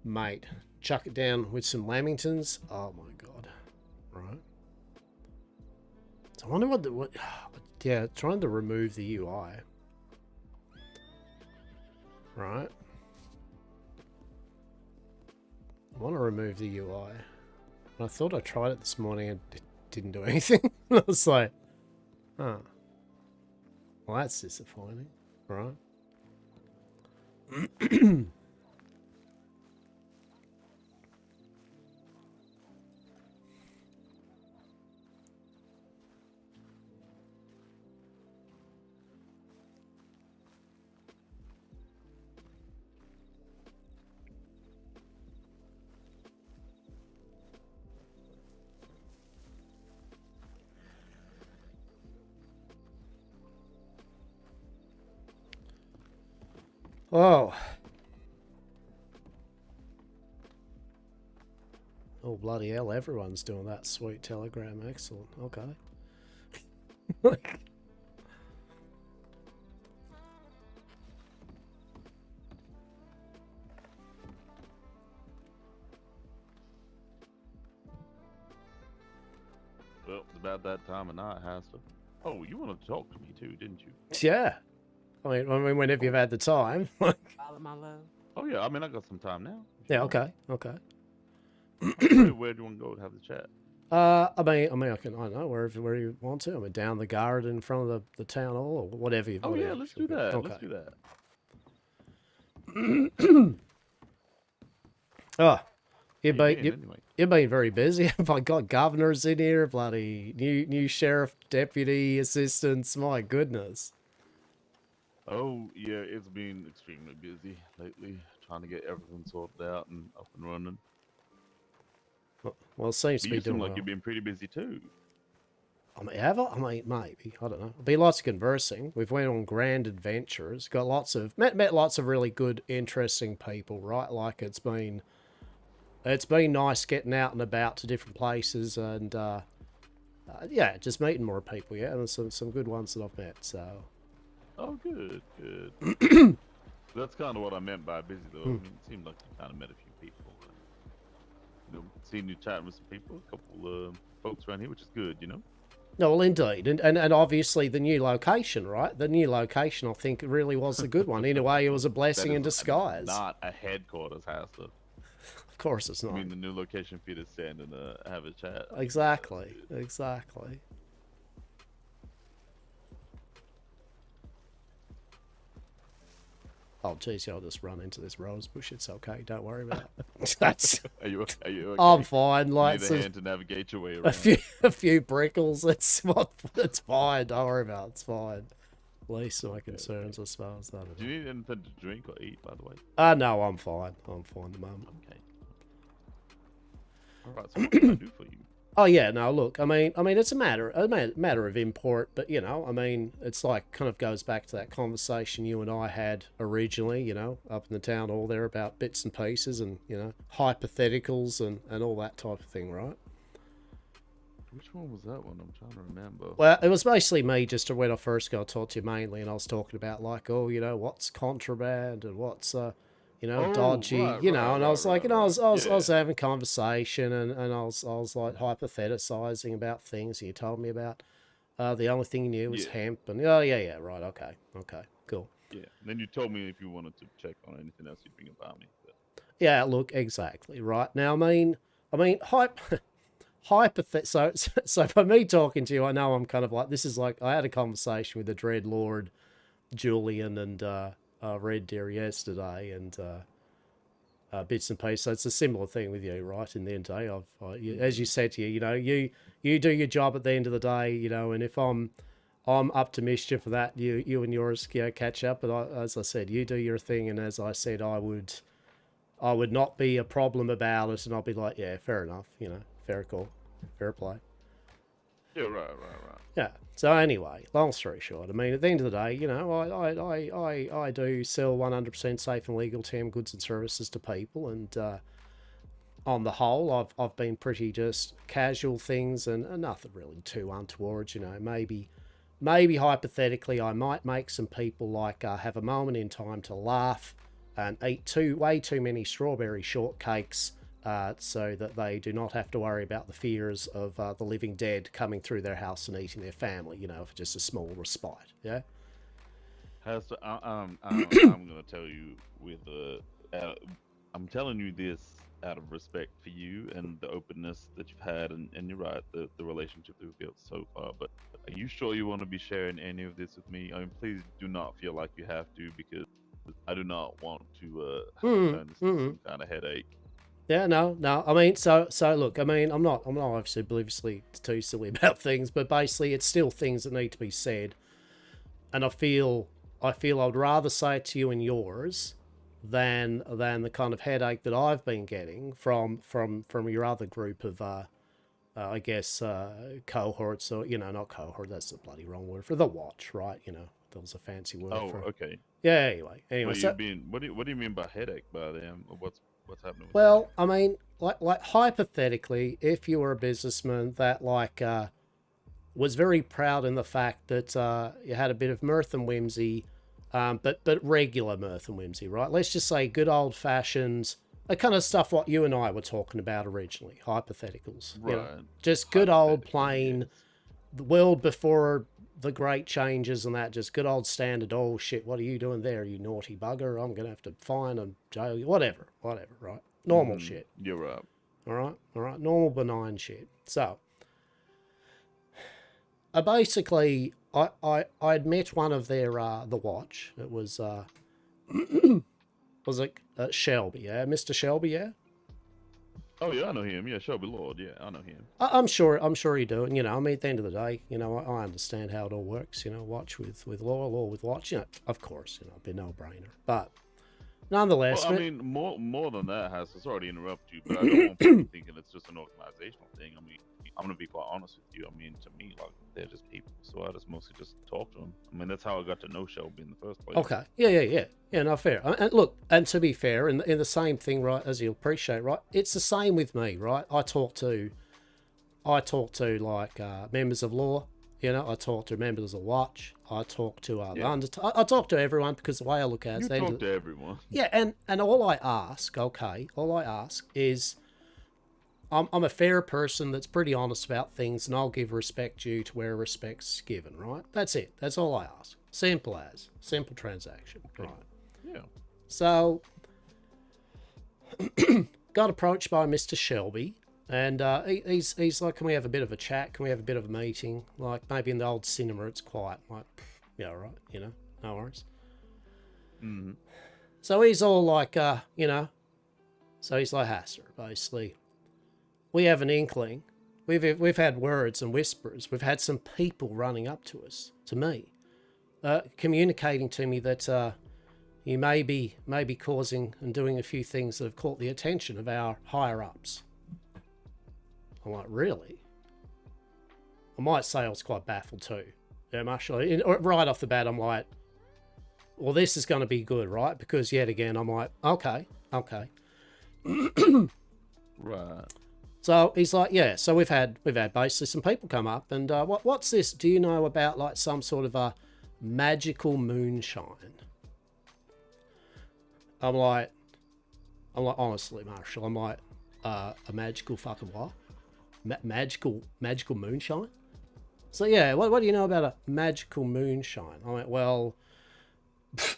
Mate. Chuck it down with some lamingtons. Oh my god. Right. So I wonder what yeah, trying to remove the UI. Right. I want to remove the UI. I thought I tried it this morning and it didn't do anything. I was like, huh. Well, that's disappointing. Right. Oh. Oh, bloody hell, everyone's doing that sweet telegram. Excellent. Okay. Well, it's about that time of night, Hastur. Oh, you wanted to talk to me too, didn't you? Yeah. I mean, whenever you've had the time. Follow my love. Oh yeah, I mean I got some time now. Yeah, okay, okay. Where do you want to go to have the chat? I mean, I don't know, where you want to. I mean, down the garden in front of the town hall or whatever you. Oh yeah, whatever let's feel do good. that. Okay. Let's do that. Oh, you've How you been been, anyway? you've been very busy. I got governors in here, bloody new sheriff, deputy, assistants. My goodness. Oh yeah, it's been extremely busy lately, trying to get everything sorted out and up and running. Well, it seems to You be seem doing like well. you've been pretty busy too. I mean, have I? I mean, maybe. I don't know. Been lots of conversing. We've went on grand adventures. Got lots of met lots of really good, interesting people. Right, like it's been nice getting out and about to different places and yeah, just meeting more people. Yeah, and some good ones that I've met. So. Oh, good, good. That's kind of what I meant by busy, though. I mean, it seemed like you kind of met a few people. You know, seen you chatting with some people, a couple folks around here, which is good, you know. No, well, indeed, and obviously the new location, right? The new location, I think, really was a good one. In a way, it was a blessing in disguise. Not a headquarters house, though. Of course, it's not. I mean, the new location for you to stand and have a chat. Exactly, exactly. Oh, geez, I'll just run into this rose bush. It's okay. Don't worry about it. That's. Are you okay? I'm fine. Like you need a hand to navigate your way around. a few brickles. It's fine. Don't worry about it. It's fine. Least of my concerns, I suppose. I don't Do know. you need anything to drink or eat, by the way? No, I'm fine. I'm fine at the moment. Okay. All right. So what can I do for you? Oh yeah, no. Look, I mean, it's a matter of import, but you know, I mean, it's like kind of goes back to that conversation you and I had originally, you know, up in the town hall there about bits and pieces and you know hypotheticals and all that type of thing, right? Which one was that one? I'm trying to remember. Well, it was basically me just when I first got to talk to you mainly, and I was talking about like, oh, you know, what's contraband and what's you know, dodgy, you know, and I was like, you know, I was having conversation and I was like hypothesizing about things, and you told me about the only thing you knew was hemp, and oh yeah, right, okay, cool. Yeah, and then you told me if you wanted to check on anything else, you'd bring it by me. Yeah, look, exactly, right. Now, so for me talking to you, I know I'm kind of like, this is like, I had a conversation with the Dread Lord, Julian, and Red Deer yesterday, and bits and pieces. So it's a similar thing with you, right? In the end of the day, as you said to you, you do your job at the end of the day, and if I'm up to mischief for that, you and yours catch up. But as I said, you do your thing, and as I said, I would not be a problem about it, and I'll be like, yeah, fair enough, fair call, fair play. Yeah, right. Yeah. So anyway, long story short, at the end of the day, I do sell 100% safe and legal TM goods and services to people, and on the whole, I've been pretty just casual things and nothing really too untoward. Maybe hypothetically, I might make some people have a moment in time to laugh and eat way too many strawberry shortcakes. So that they do not have to worry about the fears of the living dead coming through their house and eating their family, for just a small respite, yeah? Hastur, I'm going to tell you I'm telling you this out of respect for you and the openness that you've had, and you're right, the relationship that we've built so far, but are you sure you want to be sharing any of this with me? Please do not feel like you have to, because I do not want to turn this into some kind of headache. Yeah, no. So look, I'm not obviously obliviously too silly about things, but basically it's still things that need to be said. And I feel I'd rather say it to you and yours than the kind of headache that I've been getting from your other group of I guess cohorts, or not cohort, that's the bloody wrong word for the watch, right? There was a fancy word for it. Okay. Yeah, anyway. What do you mean by headache by them? What's happening with well, like hypothetically, if you were a businessman that was very proud in the fact that you had a bit of mirth and whimsy, but regular mirth and whimsy, right? Let's just say good old fashioned, the kind of stuff what you and I were talking about originally, hypotheticals. Right. Just good old plain, the world before the great changes and that, just good old standard, oh shit, what are you doing there, you naughty bugger? I'm going to have to fine and jail you, whatever, right? Normal shit. You're right. All right, normal benign shit. So, basically, I'd met one of their, the watch. It was, was it Shelby, yeah? Mr. Shelby, yeah? Oh yeah, I know him. Yeah, Shelby Lord. Yeah, I know him. I'm sure you do. And at the end of the day, I understand how it all works. Watch with law with watch. Of course, it'd be a no-brainer. But nonetheless, well, more than that, Hastur, sorry to interrupt you, but I don't want people thinking it's just an organizational thing. I'm gonna be quite honest with you. To me, they're just people. So I just mostly just talk to them. That's how I got to know Shelby in the first place. Okay. Yeah, no, fair. And look, and to be fair, in the same thing, right, as you'll appreciate, right, it's the same with me, right? I talk to members of law, I talk to members of watch, I talk to I talk to everyone, because the way I look at it, you talk to everyone. Yeah, and all I ask is, I'm a fair person that's pretty honest about things, and I'll give respect due to where respect's given, right? That's it. That's all I ask. Simple transaction, right? Yeah. So, got approached by Mr. Shelby, and he's like, can we have a bit of a chat? Can we have a bit of a meeting? Like, maybe in the old cinema, it's quiet. Like, yeah, all right, no worries. Mm-hmm. So he's all like, so he's like, Hastur, basically. We have an inkling. We've had words and whispers. We've had some people running up to us, to me, communicating to me that you may be causing and doing a few things that have caught the attention of our higher ups. I'm like, really? I might say I was quite baffled too. Yeah, Marshall. Right off the bat, I'm like, well, this is going to be good, right? Because yet again, I'm like, okay. Right. So he's like, yeah. So we've had basically some people come up, and what's this? Do you know about some sort of a magical moonshine? I'm like, honestly, Marshall, I'm like, a magical fucking what? Magical moonshine? So yeah, what do you know about a magical moonshine? I went, well,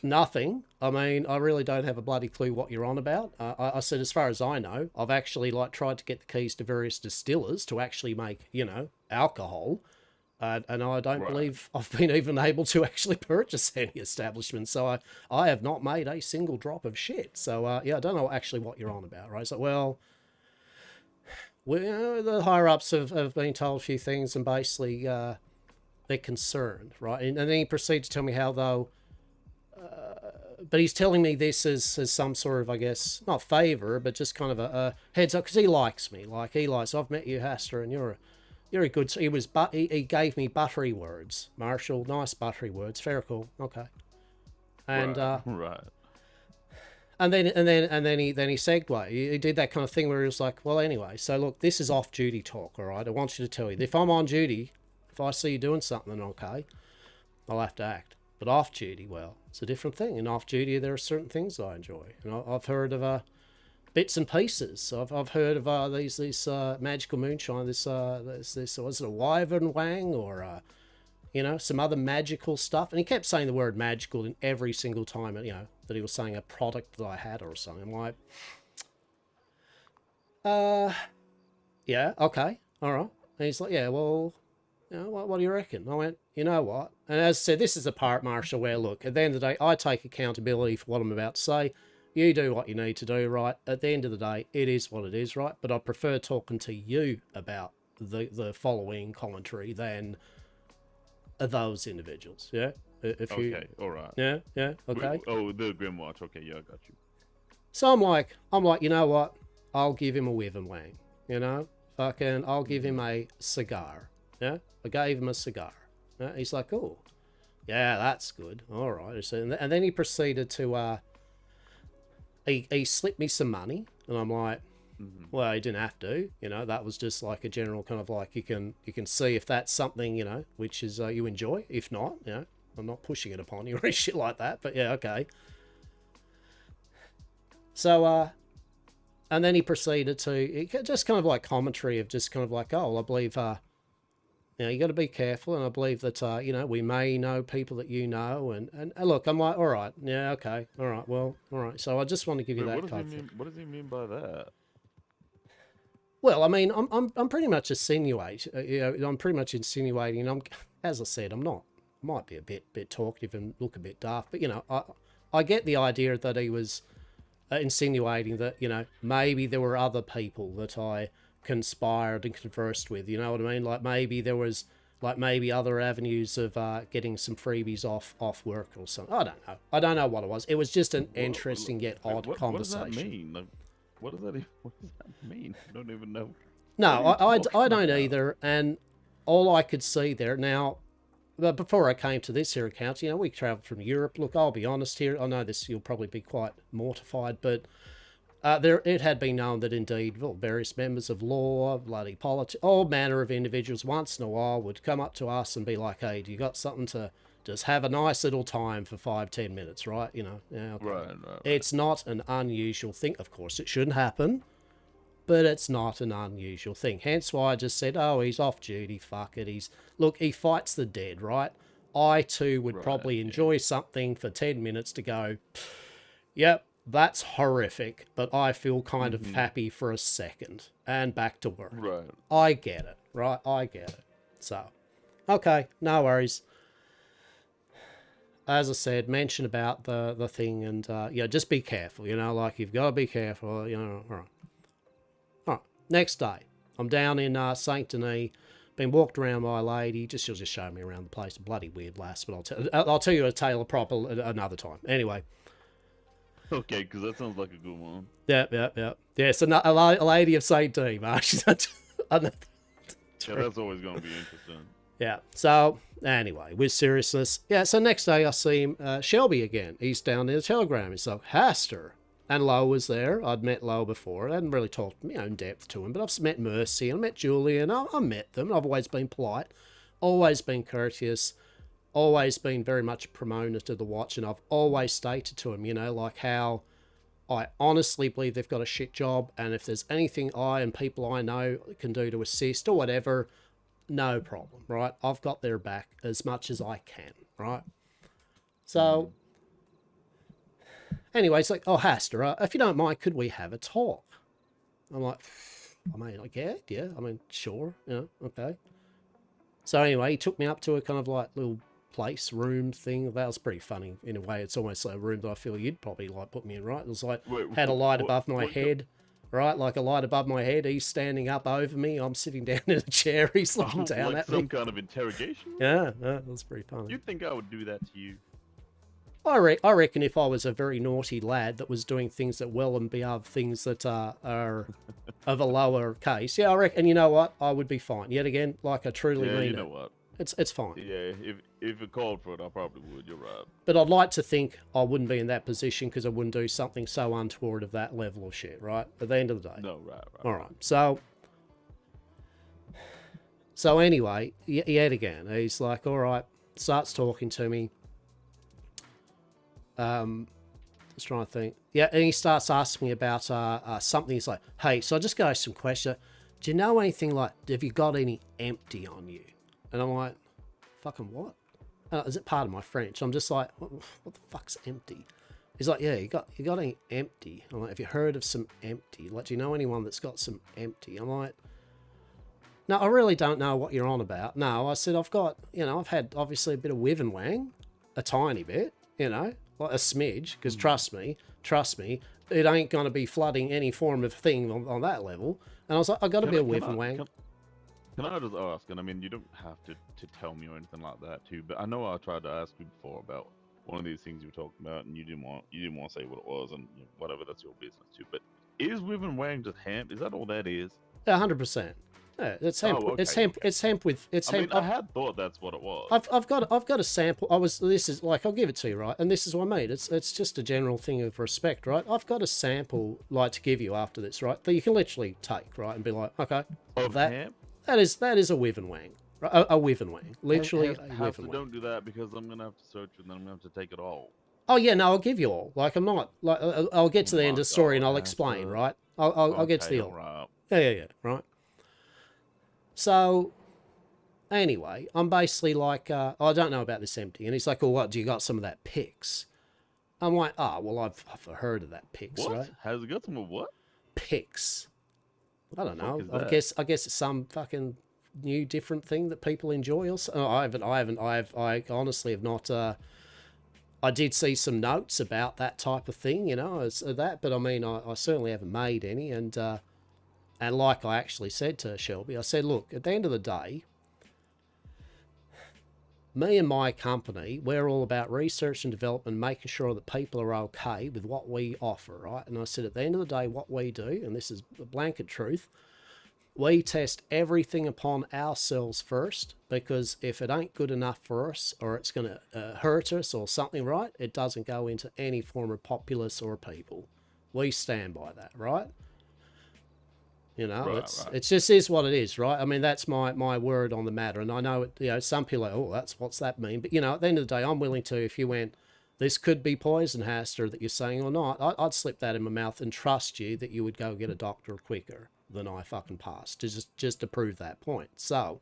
nothing. I mean, I really don't have a bloody clue what you're on about. I said, as far as I know, I've actually like tried to get the keys to various distillers to actually make, you know, alcohol. And I don't believe I've been even able to actually purchase any establishment. So I have not made a single drop of shit. So, yeah, I don't know actually what you're on about, right? So, well, the higher-ups have been told a few things, and basically they're concerned, right? And then he proceeds to tell me how, though, but he's telling me this as some sort of, I guess, not favour, but just kind of a heads up, because he likes me. Like, he likes, I've met you, Hastur, and you're a good, he gave me buttery words, Marshall, nice buttery words, fair call, okay. And, right. And then he segued. He did that kind of thing where he was like, well, anyway, so look, this is off-duty talk, all right? I want you to tell you, if I'm on duty, if I see you doing something, okay, I'll have to act. But off-duty, well, it's a different thing. In off-duty, there are certain things I enjoy. You know, I've heard of bits and pieces. I've heard of these magical moonshine. This was it a wyvern wang or you know, some other magical stuff. And he kept saying the word magical in every single time, you know, that he was saying a product that I had or something. I'm like, yeah, okay, all right. And he's like, yeah, well, you know, what do you reckon? I went, you know what? And as I said, this is the part, Marshall, where, look, at the end of the day, I take accountability for what I'm about to say. You do what you need to do, right? At the end of the day, it is what it is, right? But I prefer talking to you about the following commentary than those individuals, yeah? Okay, all right. Yeah, okay. Oh, the Grimwatch. Okay, yeah, I got you. So I'm like, you know what? I'll give him a wyvern wang, you know? Fucking, I'll give him a cigar, yeah? I gave him a cigar. Yeah? He's like, oh, yeah, that's good. All right. And then he proceeded to, he slipped me some money, and I'm like, well, he didn't have to, you know, that was just like a general kind of like, you can see if that's something, you know, which is you enjoy. If not, you know, I'm not pushing it upon you or shit like that, but yeah, okay. So, and then he proceeded to, just kind of like commentary of just kind of like, oh, I believe, you know, you got to be careful, and I believe that, you know, we may know people that you know, and look, I'm like, all right, yeah, okay, all right, well, all right. So I just want to give you that What kind does of he thing. mean? What does he mean by that? Well, I mean, I'm pretty much insinuating. You know, I'm pretty much insinuating. As I said, I might be a bit talkative and look a bit daft, but you know, I get the idea that he was insinuating that, you know, maybe there were other people that I conspired and conversed with. You know what I mean? Like maybe there was maybe other avenues of getting some freebies off work or something. I don't know. I don't know what it was. It was just an interesting yet odd conversation. What does that mean? Like, what does that mean? I don't even know. No, I don't either. And all I could see there now, but before I came to this here account, you know, we travelled from Europe. Look, I'll be honest here. I know this, you'll probably be quite mortified, but it had been known that indeed, well, various members of law, bloody politics, all manner of individuals once in a while would come up to us and be like, hey, do you got something to just have a nice little time for 5-10 minutes, right? You know, yeah, okay. Right. It's not an unusual thing. Of course, it shouldn't happen, but it's not an unusual thing. Hence why I just said, oh, he's off duty, fuck it. Look, he fights the dead, right? I too would probably enjoy something for 10 minutes to go, yep, that's horrific, but I feel kind of happy for a second and back to work. Right. I get it, right? I get it. So, okay, no worries. As I said, mention about the thing, and yeah, just be careful, you know, like you've got to be careful, you know, all right. All right, next day, I'm down in Saint Denis, been walked around by a lady, she'll just show me around the place, a bloody weird lass, but I'll tell you a tale of proper another time. Anyway. Okay, because that sounds like a good one. Yeah. Yes, a lady of Saint Denis, Mark. Yeah, that's always going to be interesting. Yeah, so anyway, with seriousness, yeah, so next day I see him, Shelby again. He's down in the Telegram. He's like, Hastur. And Lo was there. I'd met Lo before. I hadn't really talked, you know, in depth to him, but I've met Mercy and I met Julie, and I met them. I've always been polite, always been courteous, always been very much a promoter to the watch, and I've always stated to him, you know, like how I honestly believe they've got a shit job, and if there's anything I and people I know can do to assist or whatever, no problem, right? I've got their back as much as I can, right? So, anyway, it's like, oh, Hastur, if you don't mind, could we have a talk? I'm like, I mean, like, yeah, I mean, sure, okay. So anyway, he took me up to a kind of like little place, room thing. That was pretty funny in a way. It's almost like a room that I feel you'd probably like put me in, right? It was like, had a light above my head, right? Like a light above my head. He's standing up over me. I'm sitting down in a chair. He's looking down like at some me. kind of interrogation? Yeah, that was pretty funny. You'd think I would do that to you? I reckon if I was a very naughty lad that was doing things that well and above things that are of a lower case, yeah, I reckon. And you know what? I would be fine. Yet again, like I truly mean you it. know what? It's fine. Yeah, if it called for it, I probably would. You're right. But I'd like to think I wouldn't be in that position because I wouldn't do something so untoward of that level of shit, right? At the end of the day. No, right. All right. So anyway, yet again, he's like, all right, starts talking to me. Just trying to think. Yeah, and he starts asking me about something. He's like, hey, so I just got some questions. Do you know anything like, have you got any empty on you? And I'm like, fucking what? Is it part of my French? I'm just like, what the fuck's empty? He's like, yeah, you got any empty? I'm like, have you heard of some empty? Like, do you know anyone that's got some empty? I'm like, no, I really don't know what you're on about. No, I said, I've got, I've had obviously a bit of wiv and wang, a tiny bit, like a smidge, because trust me, it ain't going to be flooding any form of thing on that level. And I was like, I got a bit of wiv and wang. Can I just ask, and I mean, you don't have to tell me or anything like that too, but I know I tried to ask you before about one of these things you were talking about, and you didn't want to say what it was, and whatever, that's your business too. But is wiv and wang just hemp? Is that all that is? Yeah, 100%. Yeah, it's hemp. Oh, okay, it's hemp. okay. It's hemp with. It's hemp. I had thought that's what it was. I've got a sample. This is like, I'll give it to you, right? And this is what I mean. It's just a general thing of respect, right? I've got a sample like to give you after this, right? That you can literally take, right, and be like, okay, of hemp. That is a wiv and wang, right? A wiv and wang, literally a wiv and wang. Don't do that because I'm gonna have to search and then I'm gonna have to take it all. Oh yeah, no, I'll give you all. Like I'm not like I'll get to the end of the story and I'll explain, right? I'll get to the all. Right. Yeah, right. So, anyway, I'm basically like, I don't know about this empty. And he's like, well, what, do you got some of that Pix? I'm like, well, I've heard of that Pix, what? Right? Has it got some of what? Pix. I don't know. I guess it's some fucking new different thing that people enjoy. Or so. I honestly have not, I did see some notes about that type of thing, as that, but I mean, I certainly haven't made any. And like I actually said to Shelby, I said, look, at the end of the day, me and my company, we're all about research and development, making sure that people are okay with what we offer, right? And I said, at the end of the day, what we do, and this is a blanket truth, we test everything upon ourselves first, because if it ain't good enough for us, or it's going to hurt us or something, right, it doesn't go into any form of populace or people. We stand by that, right? It just is what it is, right? I mean, that's my word on the matter. And I know, some people are like, oh, what's that mean? But, at the end of the day, I'm willing to, if you went, this could be poison, Hastur, that you're saying or not, I'd slip that in my mouth and trust you that you would go get a doctor quicker than I fucking passed, just to prove that point. So,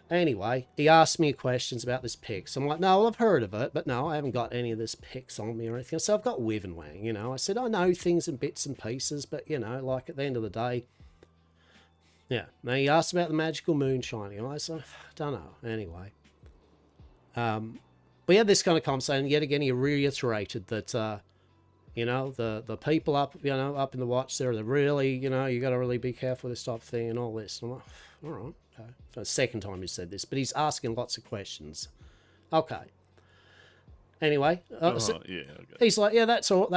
anyway, he asked me questions about this Pix. I'm like, no, well, I've heard of it, but no, I haven't got any of this Pix on me or anything. So I've got wiv and wang, I said, I know things in bits and pieces, but, like at the end of the day, yeah. Now, he asked about the magical moonshining, and I said, I don't know. Anyway. We had this kind of conversation, and yet again, he reiterated that, the people up in the watch there, they're really, you got to really be careful with this type of thing and all this. And I'm like, all right. Okay. For the second time he said this, but he's asking lots of questions. Okay. Anyway, he's like, yeah, that's all,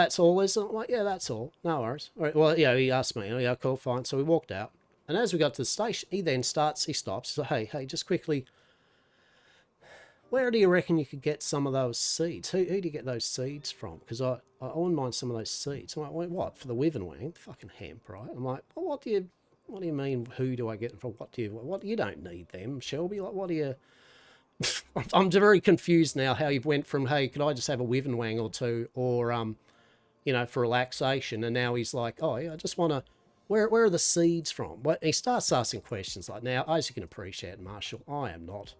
isn't it? I'm like, yeah, that's all. No worries. All right, well, he asked me, yeah, cool, fine. So we walked out, and as we got to the station, he stops. He's like, hey, just quickly, where do you reckon you could get some of those seeds? Who do you get those seeds from? Because I wouldn't mind some of those seeds. I'm like, wait, what? For the wiv and wang? Fucking hemp, right? I'm like, well, what do you mean, who do I get them from? You don't need them, Shelby. Like, what do you... I'm very confused now how you went from, hey, could I just have a wiv and wang or two, or, for relaxation, and now he's like, oh, yeah, I just want to... Where are the seeds from? Well, he starts asking questions like, now, as you can appreciate, Marshall, I am not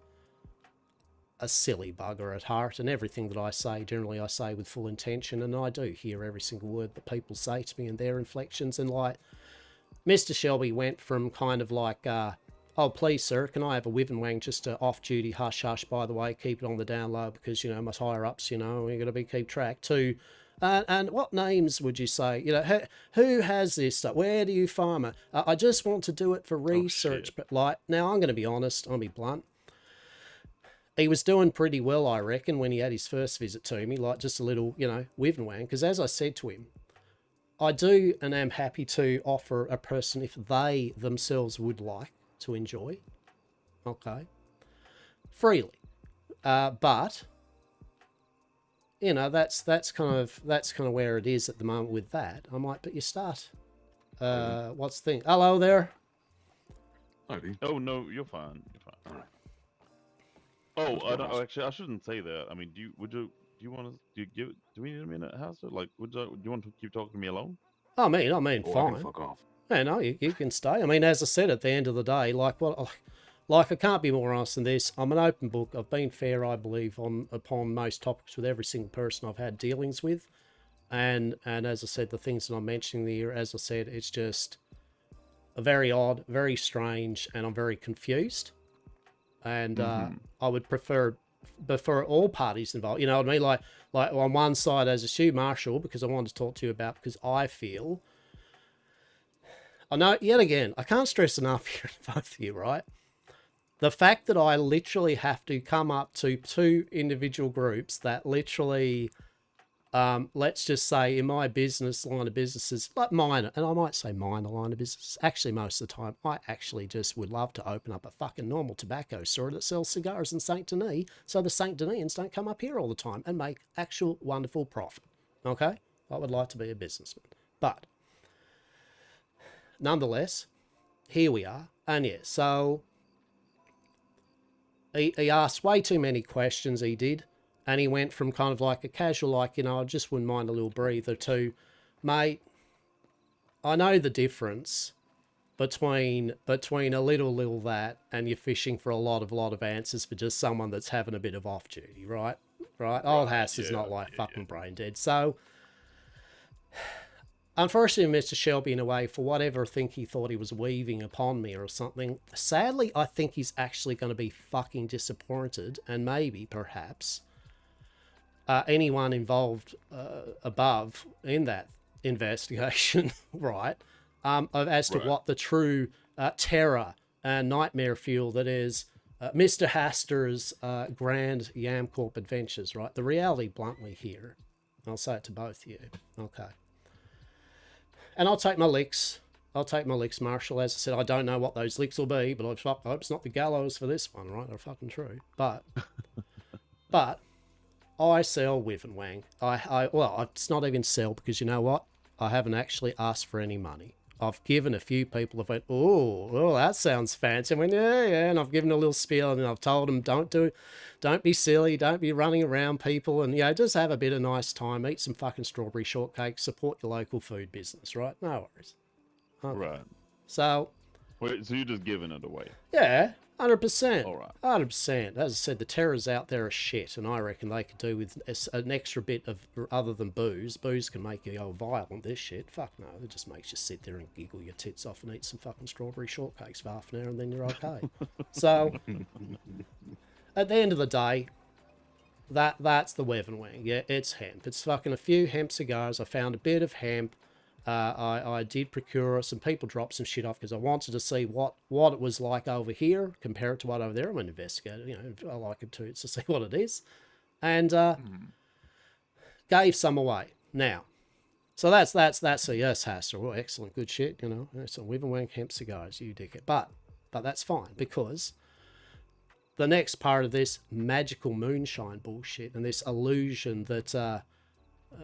a silly bugger at heart, and everything that I say, generally I say with full intention, and I do hear every single word that people say to me and their inflections, and like, Mr. Shelby went from kind of like, oh, please, sir, can I have a Wyvern Wang just off-duty, hush-hush, by the way, keep it on the down low because, you know, my higher-ups, you know, we're going to keep track, to, and what names would you say? You know, who has this stuff? Where do you farm it? I just want to do it for research, but like, now I'm going to be honest, I'll be blunt. He was doing pretty well, I reckon, when he had his first visit to me, like just a little, you know, Wyvern Wang, because as I said to him, I do and am happy to offer a person if they themselves would like to enjoy, okay, freely, but you know, that's kind of where it is at the moment with that. I might, but you start. What's the thing? Hello there. Oh no, you're fine. You're fine. All right. Oh, I don't, actually, I shouldn't say that. I mean, do you want to? Do we need a minute, Hastur? Like, do you want to keep talking to me alone? I mean, Or fine. I can fuck off. Yeah, no, you can stay. I mean, as I said, at the end of the day, like I can't be more honest than this. I'm an open book. I've been fair, I believe, upon most topics with every single person I've had dealings with, and as I said, the things that I'm mentioning here, as I said, it's just a very odd, very strange, and I'm very confused. And I would prefer all parties involved. You know what I mean? Like on one side as a Sioux Marshal, because I wanted to talk to you about, because I feel. I know, yet again, I can't stress enough here to both of you, right? The fact that I literally have to come up to two individual groups that literally, let's just say in my business, line of businesses, like minor, and I might say minor line of business, actually most of the time, I actually just would love to open up a fucking normal tobacco store that sells cigars in St. Denis, so the St. Denisans don't come up here all the time and make actual wonderful profit, okay? I would like to be a businessman, but nonetheless, here we are. And yeah, so he asked way too many questions, he did. And he went from kind of like a casual, like, you know, I just wouldn't mind a little breather, to, mate, I know the difference between a little that and you're fishing for a lot of answers for just someone that's having a bit of off duty, right? Old Hass is not like fucking brain dead. So unfortunately, Mr. Shelby, in a way, for whatever I think he thought he was weaving upon me or something, sadly, I think he's actually going to be fucking disappointed, and maybe, perhaps, anyone involved above in that investigation, right, as to what the true terror and nightmare fuel that is Mr. Hastur's grand Yam Corp adventures, right? The reality, bluntly, here, I'll say it to both of you, okay. And I'll take my licks. Marshall. As I said, I don't know what those licks will be, but I hope it's not the gallows for this one, right? They're fucking true. But I sell Wyvern Wang. Well, it's not even sell, because you know what? I haven't actually asked for any money. I've given a few people have went, oh, that sounds fancy. I went, yeah, and I've given a little spiel, and I've told them, don't be silly, don't be running around people, and, you know, just have a bit of nice time, eat some fucking strawberry shortcake, support your local food business, right? No worries. Okay. Right. So. Wait, so you're just giving it away? Yeah, 100%. All right. 100%. As I said, the terrors out there are shit, and I reckon they could do with an extra bit of, other than booze. Booze can make you violent, this shit. Fuck no, it just makes you sit there and giggle your tits off and eat some fucking strawberry shortcakes for half an hour, and then you're okay. So, at the end of the day, that's the Wyvern Wang. Yeah, it's hemp. It's fucking a few hemp cigars. I found a bit of hemp. I did procure some people dropped some shit off because I wanted to see what it was like over here, compare it to what over there. I'm an investigator, you know, I like it too, to see what it is. And gave some away. Now, so that's a yes, Hastur. Oh, excellent, good shit, you know. It's a Wyvern Wang hemp cigars, you dickhead. But that's fine, because the next part of this magical moonshine bullshit and this illusion that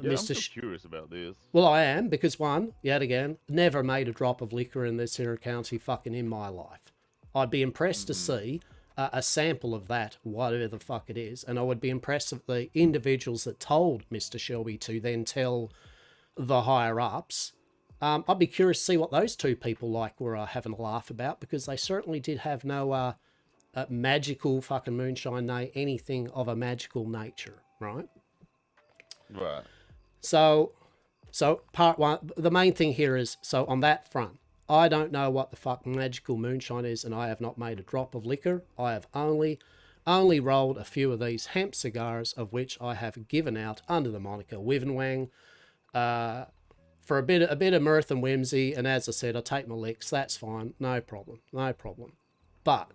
Yeah, I'm just curious about this. Well, I am, because one, yet again, never made a drop of liquor in this here county fucking in my life. I'd be impressed to see a sample of that, whatever the fuck it is, and I would be impressed with the individuals that told Mr. Shelby to then tell the higher-ups. I'd be curious to see what those two people were having a laugh about, because they certainly did have no magical fucking moonshine, anything of a magical nature, right? Right. So part one, the main thing here is, so on that front, I don't know what the fuck magical moonshine is, and I have not made a drop of liquor. I have only rolled a few of these hemp cigars, of which I have given out under the moniker Wivenwang, for a bit of mirth and whimsy. And as I said, I take my licks. That's fine, no problem. But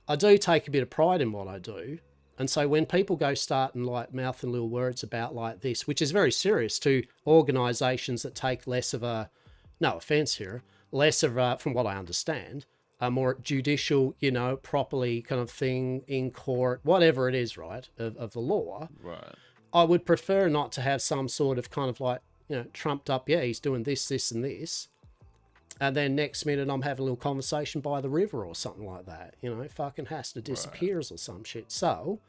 I do take a bit of pride in what I do. And so when people go starting like mouthing little words about like this, which is very serious to organisations that take less of a, no offence here, less of a, from what I understand, a more judicial, properly kind of thing in court, whatever it is, right, of the law. Right. I would prefer not to have some sort of kind of like, trumped up, yeah, he's doing this, this and this. And then next minute I'm having a little conversation by the river or something like that. Fucking Hastur disappears or some shit. So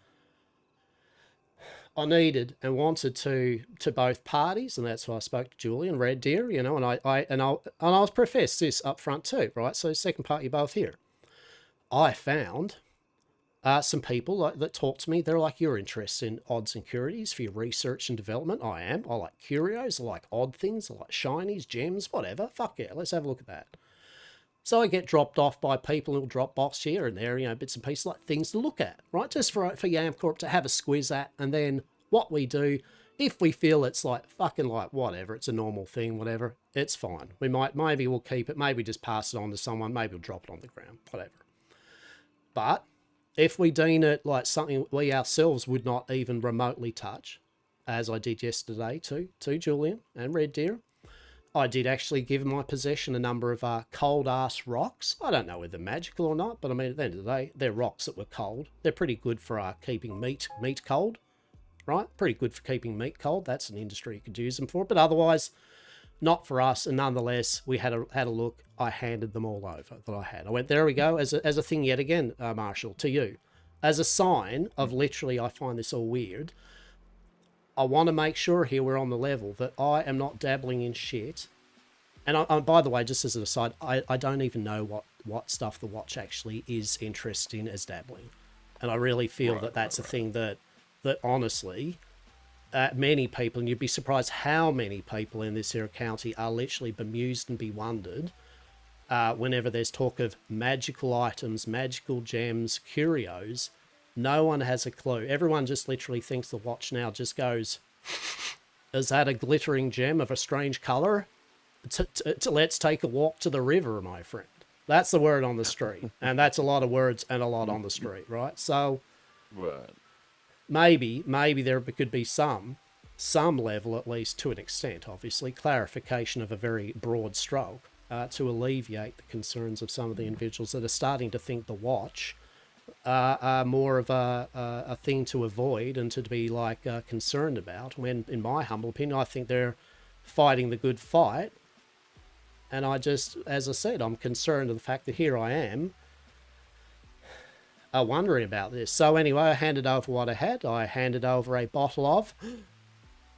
I needed and wanted to both parties, and that's why I spoke to Julie and Red Deer, and I'll profess this up front too, right? So second part, you're both here. I found some people that talk to me. They're like, you're interested in odds and curios for your research and development. I am. I like curios. I like odd things. I like shinies, gems, whatever. Fuck yeah, let's have a look at that. So I get dropped off by people, little drop box here and there, bits and pieces, like things to look at, right? Just for Yam Corp to have a squiz at. And then what we do, if we feel it's like fucking like whatever, it's a normal thing, whatever, it's fine. Maybe we'll keep it, maybe just pass it on to someone, maybe we'll drop it on the ground, whatever. But if we deem it like something we ourselves would not even remotely touch, as I did yesterday to Julian and Red Deer, I did actually give my possession a number of cold-ass rocks. I don't know whether they're magical or not, but I mean, at the end of the day, they're rocks that were cold. They're pretty good for keeping meat cold, right? Pretty good for keeping meat cold. That's an industry you could use them for, but otherwise, not for us. And nonetheless, we had a look. I handed them all over that I had. I went, there we go, as a thing yet again, Marshall, to you. As a sign of literally, I find this all weird. I want to make sure here we're on the level that I am not dabbling in shit. And by the way, just as an aside, I don't even know what stuff the watch actually is interested in as dabbling. And I really feel that's a thing that honestly, many people, and you'd be surprised how many people in this here county are literally bemused and bewildered whenever there's talk of magical items, magical gems, curios. No one has a clue. Everyone just literally thinks the watch now just goes, is that a glittering gem of a strange colour? Let's take a walk to the river, my friend. That's the word on the street. And that's a lot of words and a lot on the street, right? So right. Maybe there could be some level, at least to an extent, obviously, clarification of a very broad stroke to alleviate the concerns of some of the individuals that are starting to think the watch are more of a thing to avoid and to be like concerned about, when, in my humble opinion, I think they're fighting the good fight. And I just, as I said, I'm concerned of the fact that here I am wondering about this. So anyway, I handed over what I had. I handed over a bottle of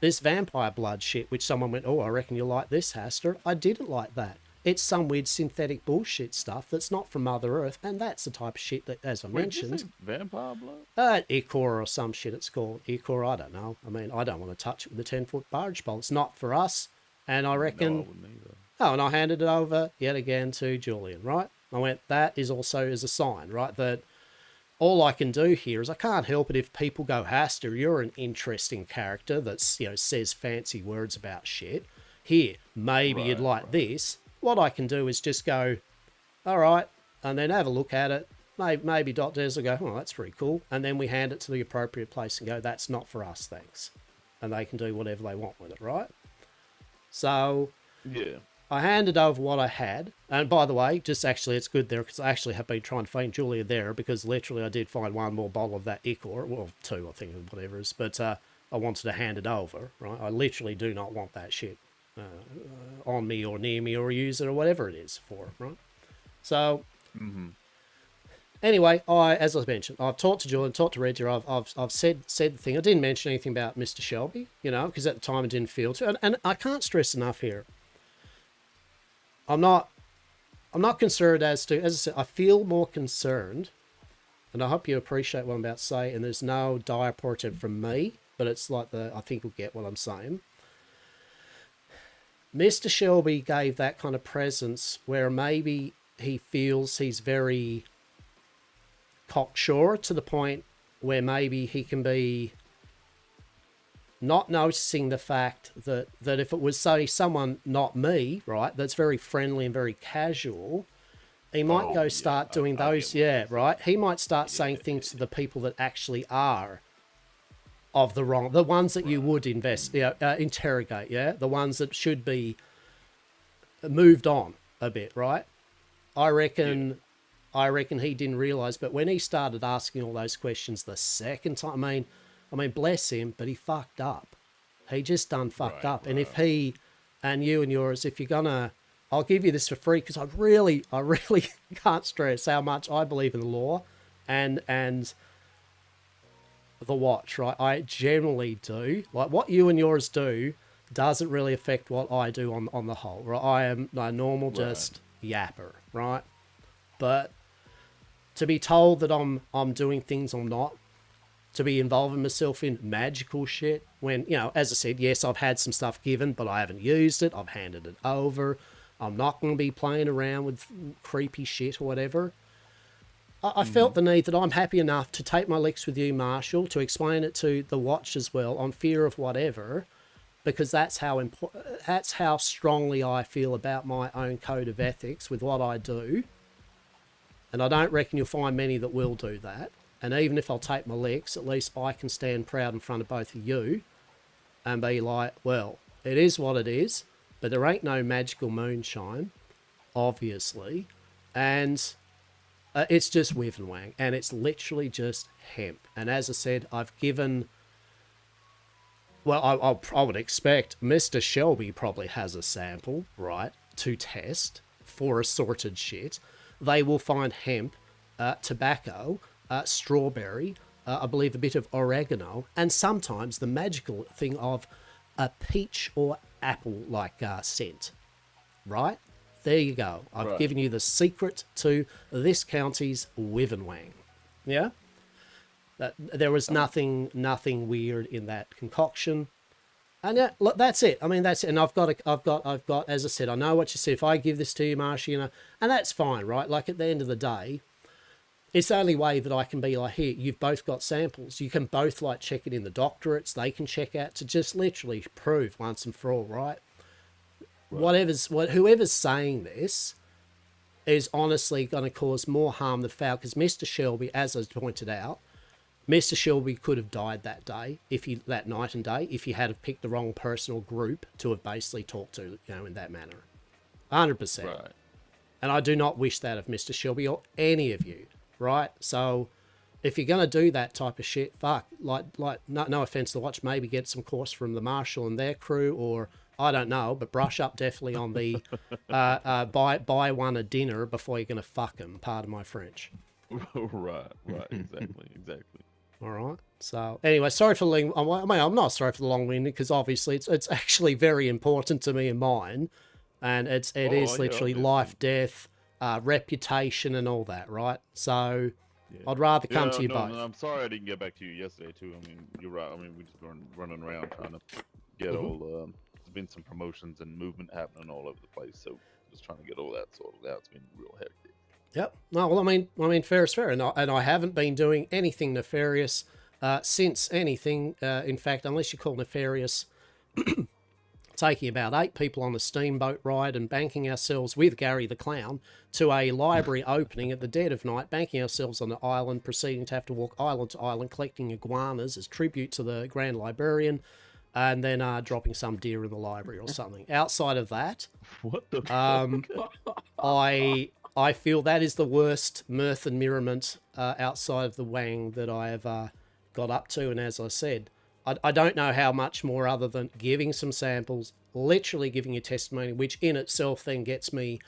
this vampire blood shit, which someone went, oh, I reckon you'll like this, Hastur. I didn't like that. It's some weird synthetic bullshit stuff that's not from Mother Earth, and that's the type of shit that, as I mentioned... vampire blood? Ichor or some shit it's called. Ichor, I don't know. I mean, I don't want to touch it with a 10-foot barge pole. It's not for us, and I reckon... No, I wouldn't either. Oh, and I handed it over yet again to Julian, right? I went, that is also as a sign, right, that all I can do here is I can't help it if people go, Hastur, you're an interesting character that's, says fancy words about shit. Here, maybe you'd like this. What I can do is just go, all right, and then have a look at it. Maybe Dot Des will go, oh, that's pretty cool. And then we hand it to the appropriate place and go, that's not for us, thanks. And they can do whatever they want with it, right? So... yeah. I handed over what I had, and by the way, just actually, it's good there, because I actually have been trying to find Julia there, because literally I did find one more bottle of that Ichor, well, two, I think, whatever it is, but I wanted to hand it over, right? I literally do not want that shit on me or near me or use it or whatever it is for, right? So, anyway, as I mentioned, I've talked to Julian, talked to Reggie, I've said the thing. I didn't mention anything about Mr. Shelby, because at the time I didn't feel to, and I can't stress enough here. I'm not concerned as to, as I said, I feel more concerned and I hope you appreciate what I'm about to say, and there's no dire portent from me, but it's like I think you'll get what I'm saying. Mr. Shelby gave that kind of presence where maybe he feels he's very cocksure to the point where maybe he can be not noticing the fact that if it was, say, someone, not me, right, that's very friendly and very casual, he might go start doing those, right? He might start saying things to the people that actually are of the wrong, the ones that you would interrogate, the ones that should be moved on a bit, right? I reckon he didn't realise, but when he started asking all those questions the second time, I mean, bless him, but he fucked up. He just done fucked up. And if he and you and yours, if you're gonna, I'll give you this for free because I really can't stress how much I believe in the law and the watch, right? I generally do. Like what you and yours do doesn't really affect what I do on the whole, right? I am a normal just yapper, right? But to be told that I'm doing things I'm not, to be involving myself in magical shit when, as I said, yes, I've had some stuff given, but I haven't used it. I've handed it over. I'm not going to be playing around with creepy shit or whatever. I felt the need that I'm happy enough to take my licks with you, Marshall, to explain it to the watch as well on fear of whatever, because that's how strongly I feel about my own code of ethics with what I do. And I don't reckon you'll find many that will do that. And even if I'll take my licks, at least I can stand proud in front of both of you and be like, well, it is what it is, but there ain't no magical moonshine, obviously. And it's just whiff and wang, and it's literally just hemp. And as I said, I've given... Well, I would expect Mr. Shelby probably has a sample, right, to test for assorted shit. They will find hemp, tobacco, strawberry, I believe a bit of oregano, and sometimes the magical thing of a peach or apple-like scent, right? There you go. I've given you the secret to this county's Wivenwang. Yeah? There was nothing weird in that concoction. And yeah, look, that's it. I mean, that's it. And I've got, as I said, I know what you said. If I give this to you, Marsha, and that's fine, right? Like at the end of the day, it's the only way that I can be like, here, you've both got samples. You can both like check it in the doctorates. They can check out to just literally prove once and for all, right? Whoever's saying this is honestly going to cause more harm than foul, because Mr. Shelby, as I pointed out, Mr. Shelby could have died that night and day, if he had have picked the wrong person or group to have basically talked to, in that manner. 100%. Right. And I do not wish that of Mr. Shelby or any of you, right? So if you're going to do that type of shit, fuck, no offense to the watch, maybe get some course from the Marshal and their crew, or I don't know, but brush up definitely on the buy one a dinner before you're going to fuck them, pardon my French. Right, exactly. All right. So anyway, sorry for the I'm not sorry for the long-winded, because obviously it's actually very important to me and mine, and it is literally life, death, reputation, and all that, right? So I'd rather come to you both. No, I'm sorry I didn't get back to you yesterday too. I mean, you're right. I mean, we just running around trying to get all. There's been some promotions and movement happening all over the place, so just trying to get all that sorted out. It's been real hectic. Yep. No, well, I mean, fair is fair, and I haven't been doing anything nefarious since anything. In fact, unless you call nefarious taking about 8 people on a steamboat ride and banking ourselves with Gary the Clown to a library opening at the dead of night, banking ourselves on an island, proceeding to have to walk island to island, collecting iguanas as tribute to the Grand Librarian, and then dropping some deer in the library or something. Outside of that, what the fuck? I feel that is the worst mirth and merriment outside of the Wang that I have got up to. And as I said, I don't know how much more other than giving some samples, literally giving you testimony, which in itself then gets me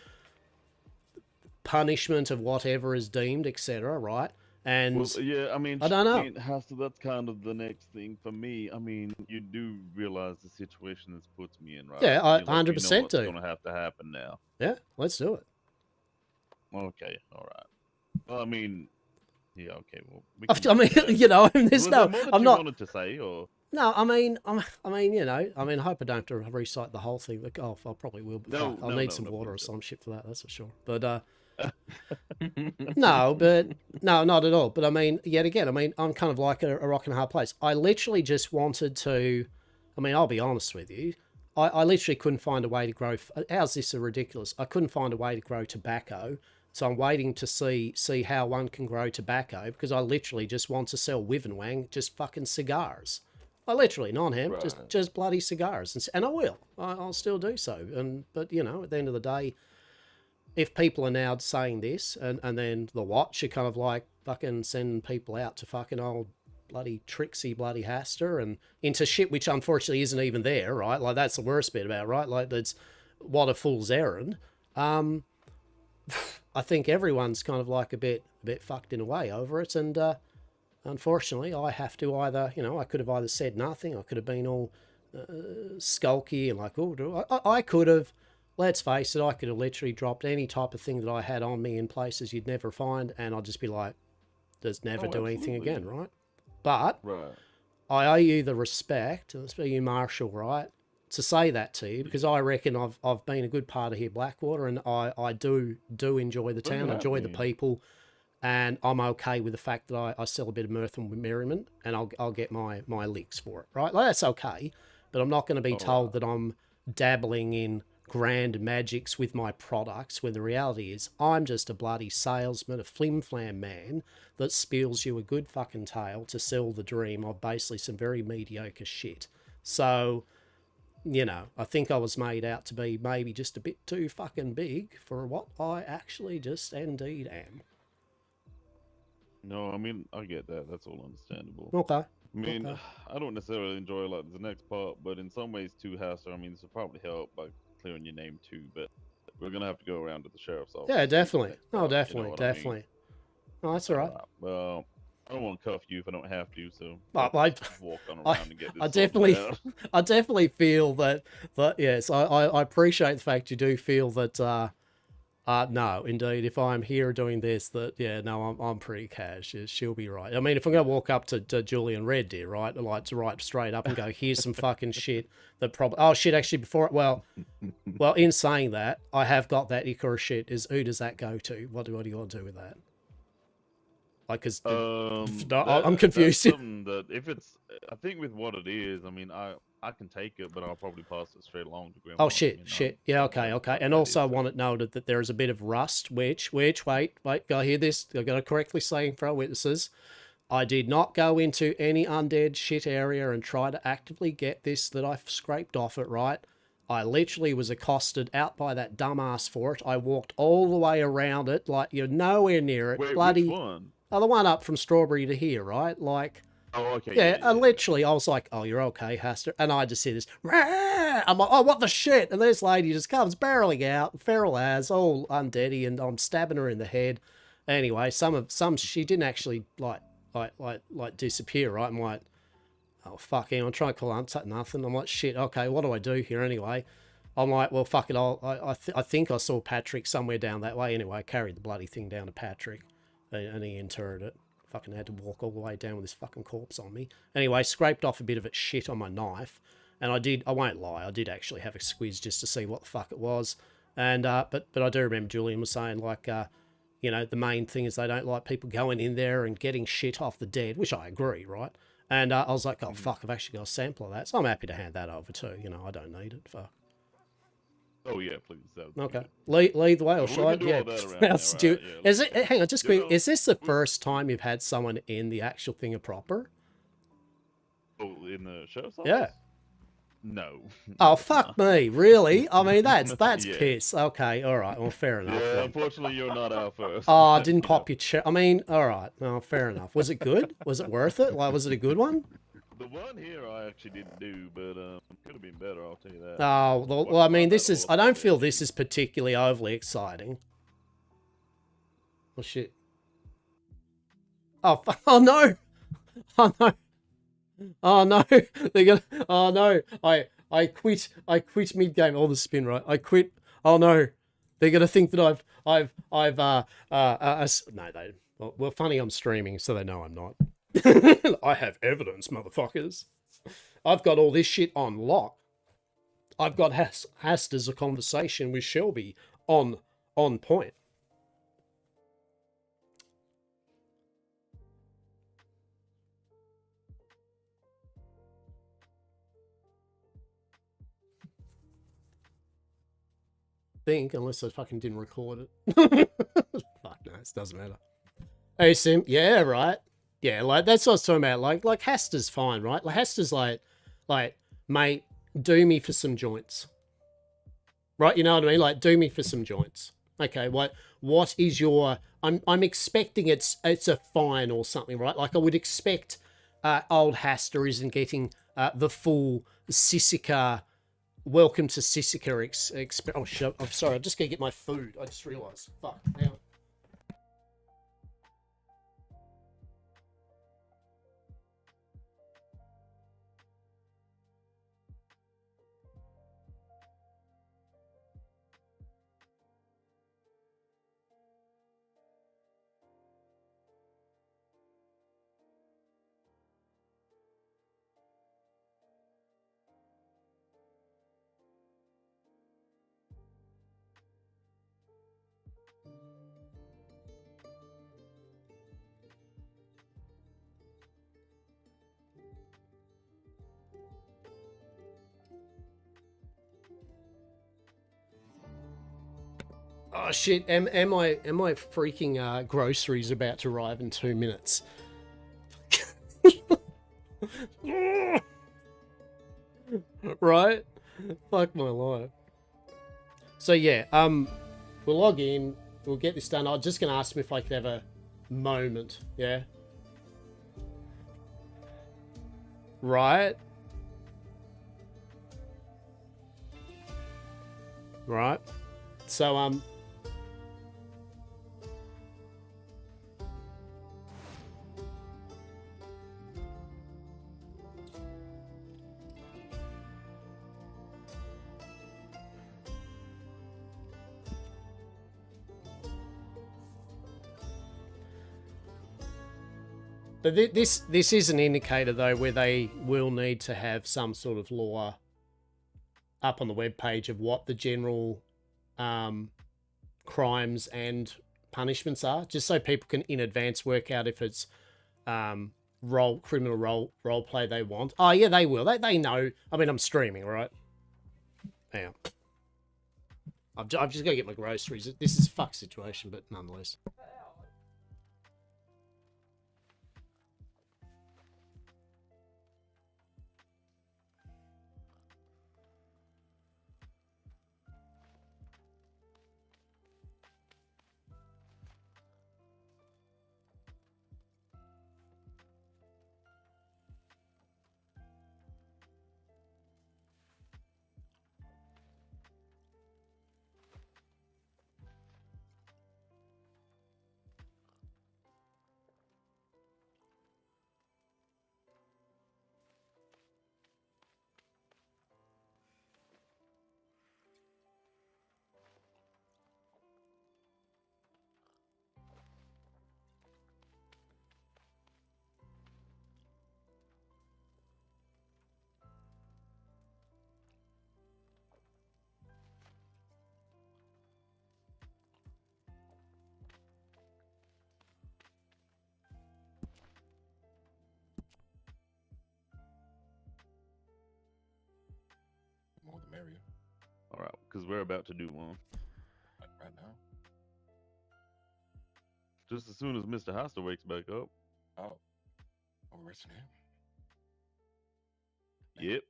punishment of whatever is deemed, etc. Right? And I mean, I don't know. I mean, Hastur, that's kind of the next thing for me. I mean, you do realize the situation this puts me in, right? Yeah, I 100% do. What's going to have to happen now? Yeah, let's do it. Okay, all right. Well, I mean, Yeah, okay. Well, I mean, you know, there's was no. there more that I'm you not. wanted to say, or No, I mean, you know, I mean, I hope I don't have to recite the whole thing. Like, oh, I probably will. But No, fuck, I'll no, need no, some no, water or please some shit for that. That's for sure. But no, not at all. But I mean, yet again, I mean, I'm kind of like a rock and a hard place. I literally just wanted to. I mean, I'll be honest with you. I literally couldn't find a way to grow. How's this so ridiculous? I couldn't find a way to grow tobacco. So I'm waiting to see how one can grow tobacco because I literally just want to sell Wivenwang just fucking cigars. I literally non-hemp, just bloody cigars, and I will. I'll still do so. But you know, at the end of the day, if people are now saying this, and then the watch are kind of like fucking sending people out to fucking old bloody tricksy bloody Hastur and into shit which unfortunately isn't even there, right? Like that's the worst bit about it, right? Like that's what a fool's errand. I think everyone's kind of like a bit fucked in a way over it, and unfortunately, I have to either, you know, I could have either said nothing, I could have been all skulky and like, oh, I could have, let's face it, I could have literally dropped any type of thing that I had on me in places you'd never find, and I'd just be like, just never do anything again, right? But I owe you the respect, and especially you, Marshall, right, to say that to you, because I reckon I've been a good part of here, Blackwater, and I do enjoy the town, enjoy the people, and I'm okay with the fact that I sell a bit of mirth and merriment, and I'll get my licks for it, right? Like, that's okay, but I'm not going to be told that I'm dabbling in grand magics with my products, when the reality is I'm just a bloody salesman, a flim-flam man that spills you a good fucking tale to sell the dream of basically some very mediocre shit. So, you know, I think I was made out to be maybe just a bit too fucking big for what I actually just indeed am. No, I mean, I get that. That's all understandable. Okay. I mean, Okay. I don't necessarily enjoy like the next part, but in some ways too, Hastur, I mean, this will probably help by clearing your name too, but we're going to have to go around to the sheriff's office. Yeah, definitely. Oh, You know definitely, what I mean? definitely. Oh, that's all right. Well, I don't want to cuff you if I don't have to, so I walk on around and get this I sorted definitely, out. I definitely feel that yes, I appreciate the fact you do feel that, no, indeed, if I'm here doing this, that, yeah, no, I'm pretty cash. Yeah, she'll be right. I mean, if I'm going to walk up to Julian Red Deer, right, like to right straight up and go, here's some fucking shit that probably, oh shit, actually before it, well, in saying that, I have got that Icarus shit. Who does that go to? What do you want to do with that? Like, because I'm confused. That's something that if it's, I think with what it is, I mean, I can take it, but I'll probably pass it straight along to Grandma. Oh shit. Yeah, okay. And also I want it noted that there is a bit of rust, which wait, go hear this. I've got to correctly say in front of witnesses. I did not go into any undead shit area and try to actively get this that I've scraped off it, right? I literally was accosted out by that dumbass for it. I walked all the way around it, like you're nowhere near it. Wait, bloody which one? Oh, the one up from Strawberry to here, right? Like, oh, okay. Yeah, literally, I was like, oh, you're okay, Hastur. And I just hear this, rah! I'm like, oh, what the shit? And this lady just comes barreling out, feral as, all undeady, and I'm stabbing her in the head. Anyway, some she didn't actually, like disappear, right? I'm like, oh, fuck, I'm trying to call her nothing. I'm like, shit, okay, what do I do here anyway? I'm like, well, fuck it, I think I saw Patrick somewhere down that way. Anyway, I carried the bloody thing down to Patrick. And he interred it. Fucking had to walk all the way down with this fucking corpse on me. Anyway, scraped off a bit of its shit on my knife. And I won't lie, I did actually have a squiz just to see what the fuck it was. And, but I do remember Julian was saying, like, you know, the main thing is they don't like people going in there and getting shit off the dead, which I agree, right? And I was like, oh, fuck, I've actually got a sample of that. So I'm happy to hand that over too. You know, I don't need it for... Oh yeah, please. Okay, lead the way, or should I? Yeah. Is it? Hang on, just quick. Is this the first time you've had someone in the actual thing of proper? Oh, in the sheriff's office? Yeah. No. Oh fuck me! Really? I mean, that's Yeah. piss. Okay, all right. Well, fair enough. Yeah, then. unfortunately, you're not our first. Oh, I didn't pop your chair. I mean, all right. Well, fair enough. Was it good? Was it worth it? Like, was it a good one? The one here I actually didn't do, but could have been better. I'll tell you that. Oh, well, I mean, this is... I don't feel this is particularly overly exciting. Oh, shit. Oh, oh no! Oh, no! Oh, no! They're gonna... Oh, no! I quit mid-game. Oh, the spin, right? I quit. Oh, no! They're gonna think that I've... No, they... Well, funny I'm streaming, so they know I'm not. I have evidence, motherfuckers. I've got all this shit on lock. I've got Hastur's a conversation with Shelby on point. Think, unless I fucking didn't record it. Fuck no, it doesn't matter. Hey Sim, yeah, right. Yeah, like that's what I was talking about. Like Hastur's fine, right? Like Hastur's like, mate, do me for some joints. Right, you know what I mean? Like, do me for some joints. Okay, what is your I'm expecting it's a fine or something, right? Like I would expect old Hastur isn't getting the full Sissika. Welcome to Sissika oh shit, I'm sorry, I'm just gonna get my food. I just realised. Fuck. Now. Oh shit! Am I freaking groceries about to arrive in 2 minutes? Right? Fuck my life. So yeah, we'll log in. We'll get this done. I was just gonna ask him if I could have a moment. Yeah. Right. Right. So but this is an indicator though where they will need to have some sort of law up on the web page of what the general crimes and punishments are, just so people can in advance work out if it's criminal role play they want. Oh yeah, they will. They know. I mean, I'm streaming, right? Yeah. I've just got to get my groceries. This is a fuck situation, but nonetheless. More the merrier. All right, because we're about to do one. Right now. Just as soon as Mr. Hastur wakes back up. Oh. Oh, we're resting him. Yep.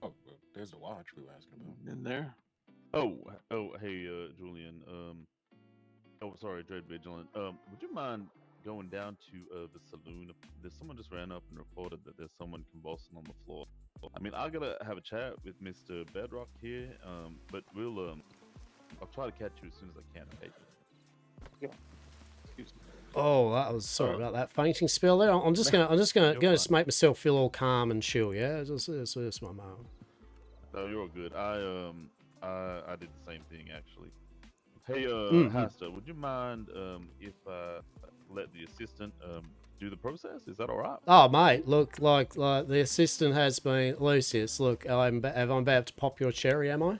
Oh, well, there's the watch we were asking about. In there. Oh, hey, Julian. Oh, sorry, Dread Vigilant. Would you mind going down to the saloon? There's someone just ran up and reported that there's someone convulsing on the floor. I mean, I gotta have a chat with Mr. Bedrock here. But I'll try to catch you as soon as I can. Okay. Yeah. Excuse me. Oh, that was sorry about that fainting spell there. I'm just gonna make myself feel all calm and chill. Yeah, just my mom. No, you're all good. I did the same thing actually. Hey, Mhm. Hastur, would you mind if I let the assistant do the process? Is that all right? Oh, mate, look, like the assistant has been Lucius. Look, I'm about to pop your cherry, am I?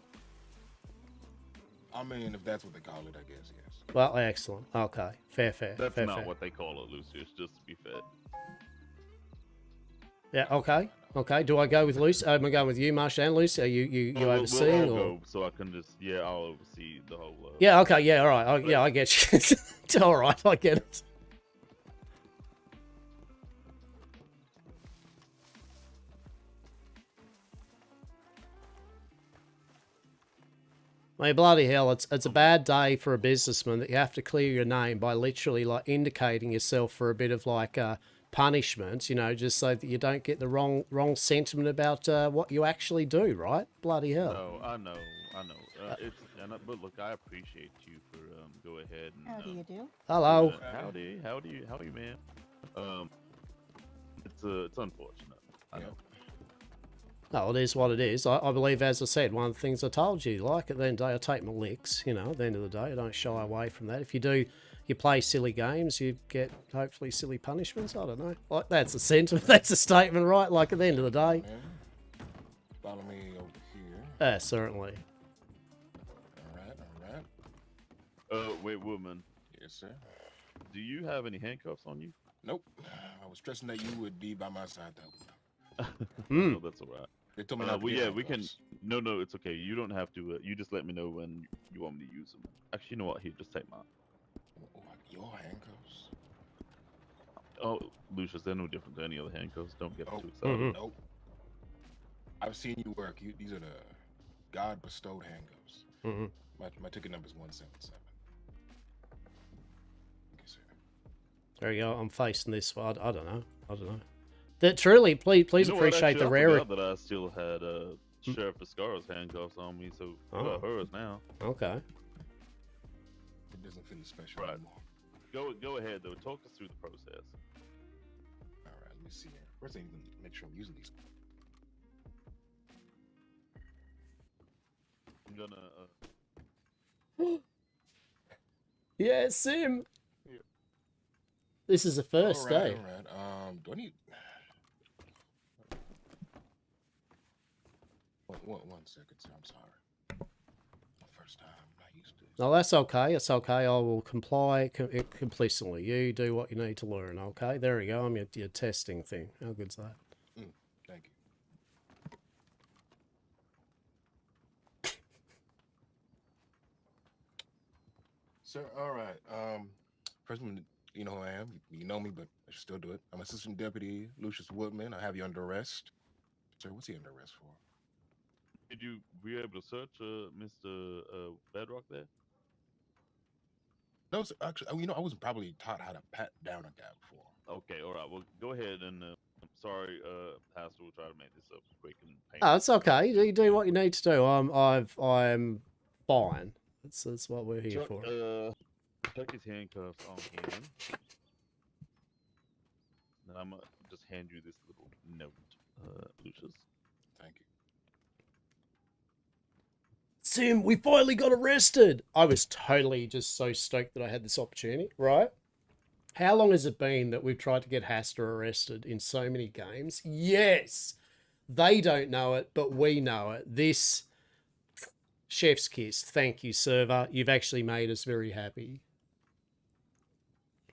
I mean, if that's what they call it, I guess, yes. Well, excellent. Okay, fair. That's fair, not fair. what they call it, Lucius. Just to be fair. Yeah. Okay. Okay. Do I go with Lucy? Am I going with you, Marsh and Lucy? Are you overseeing I'll or? go so I can just I'll oversee the whole. Yeah. Okay. Yeah. All right. Yeah, I get you. All right. I get it. I mean, bloody hell, it's a bad day for a businessman that you have to clear your name by literally like indicating yourself for a bit of like punishment, you know, just so that you don't get the wrong sentiment about what you actually do, right? Bloody hell. No, I know. But look, I appreciate you for go ahead and. How do you do? Hello. Howdy, how are you, man? It's unfortunate. I know. No, it is what it is. I believe, as I said, one of the things I told you, like at the end of the day, I take my licks, you know, at the end of the day, I don't shy away from that. If you play silly games, you get hopefully silly punishments. I don't know. Like, that's a sentiment, that's a statement, right? Like, at the end of the day. Yeah. Follow me over here. Certainly. All right. Wait, woman. Yes, sir. Do you have any handcuffs on you? Nope. I was stressing that you would be by my side, though. No, that's all right. They told me not to get yeah, we can. handcuffs. No, it's okay. You don't have to. You just let me know when you want me to use them. Actually, you know what? Here, just take mine. Your handcuffs? Oh, Lucius, they're no different than any other handcuffs. Don't get too excited. Nope. I've seen you work. These are the God bestowed handcuffs. My ticket number is 177. There you go. I'm facing this. I don't know. That truly, please You know what, appreciate actually, the I rarity. forgot that I still had Sheriff Viscaro's handcuffs on me, so I got hers now. Okay. It doesn't feel special Right. anymore. Go ahead though. Talk us through the process. All right, let me see here. First, I need to make sure I'm using these. I'm gonna. Yeah, Sim. This is the first day. All right. Do I need? One second, sir. I'm sorry. First time. I'm not used to it. No, that's okay. It's okay. I will comply complacently. You do what you need to learn. Okay. There you go. I'm your testing thing. How good's that? Thank you. Sir, all right. First one, you know who I am. You know me, but I should still do it. I'm Assistant Deputy Lucius Woodman. I have you under arrest. Sir, what's he under arrest for? Did you were you able to search Mr. Bedrock there? No, sir, actually, I wasn't probably taught how to pat down a guy before. Okay, all right. Well, go ahead and. I'm sorry, Pastor. We'll try to make this up quick and painless. Oh, it's okay. You do what you need to do. I'm fine. That's what we're here for. Check his handcuffs on him. And I'm gonna just hand you this little note, Lucius. Thank you. Sim, we finally got arrested. I was totally just so stoked that I had this opportunity, right? How long has it been that we've tried to get Hastur arrested in so many games? Yes. They don't know it, but we know it. This chef's kiss. Thank you, server. You've actually made us very happy.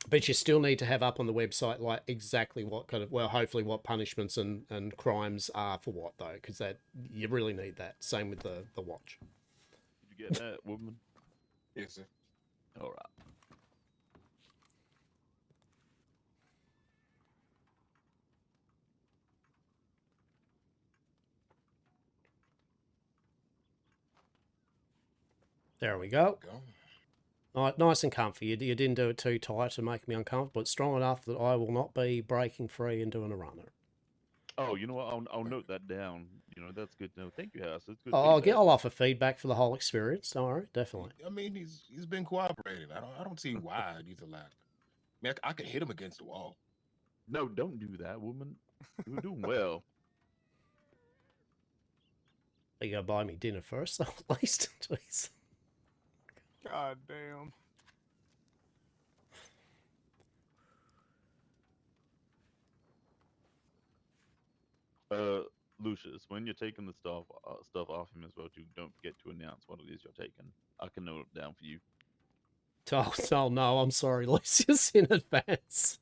But you still need to have up on the website like exactly what kind of, well, hopefully what punishments and crimes are for what though, because that you really need that. Same with the watch. Did you get that, woman? Yes, sir. All right. There we go. Nice and comfy. You didn't do it too tight to make me uncomfortable. It's strong enough that I will not be breaking free and doing a runner. Oh, you know what? I'll note that down. You know, that's good to know. Thank you, House. That's good. I'll offer feedback for the whole experience. Don't worry, definitely. I mean, he's been cooperating. I don't see why he's allowed. I mean, I could hit him against the wall. No, don't do that, woman. You're doing well. Are you gonna buy me dinner first, at least? Jeez. God damn. Lucius, when you're taking the stuff off him as well, too, don't forget to announce what it is you're taking. I can note it down for you. Oh no, I'm sorry, Lucius, in advance.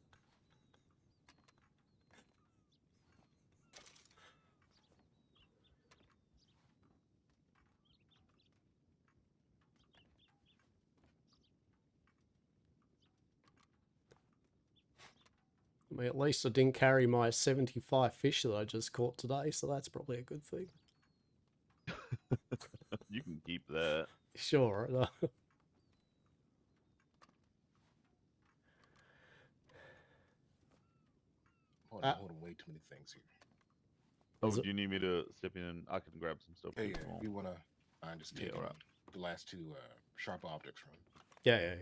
I mean, at least I didn't carry my 75 fish that I just caught today, so that's probably a good thing. You can keep that. Sure. I'm holding way too many things here. Oh, do you need me to step in? I can grab some stuff. Yeah, if you wanna, I just take the last two sharp objects from. Yeah.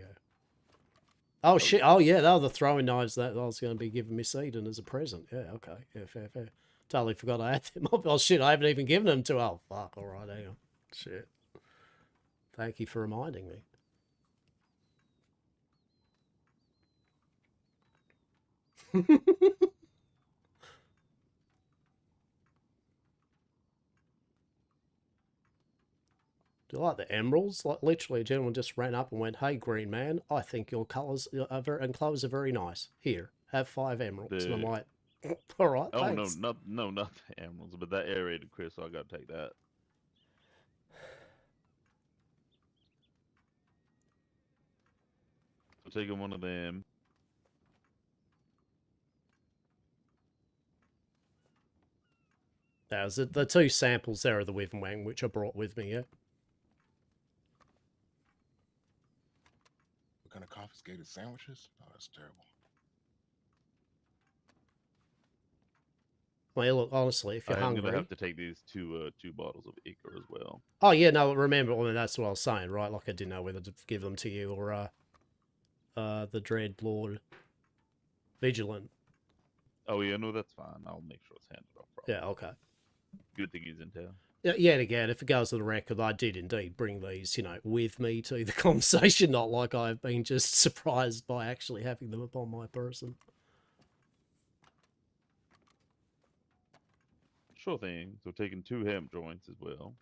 Oh shit! Oh yeah, they were the throwing knives that I was going to be giving Miss Eden as a present. Yeah, okay, yeah, fair. Totally forgot I had them. Oh shit, I haven't even given them to. Oh fuck! All right, hang on. Shit. Thank you for reminding me. Do you like the emeralds? Like literally, a gentleman just ran up and went, "Hey, green man, I think your colours and clothes are very nice. Here, have 5 emeralds." And I'm like, "All right, oh thanks." no, not the emeralds, but that aerated Chris. So I gotta take that. So taking one of them. That was the 2 samples there of the Wyvern Wang, which I brought with me. Yeah. What kind of confiscated sandwiches? Oh, that's terrible. Well, look, honestly, if you're I'm hungry, gonna have to take these two bottles of Icar as well. Oh yeah, no, remember, I mean, that's what I was saying, right? Like I didn't know whether to give them to you or the Dread Lord Vigilant. Oh yeah, no, that's fine. I'll make sure it's handed off properly. Yeah, okay. Good thing he's in town. Yeah, yet again, if it goes to the record, I did indeed bring these, with me to the conversation, not like I've been just surprised by actually having them upon my person. Sure thing. So taking 2 hemp joints as well.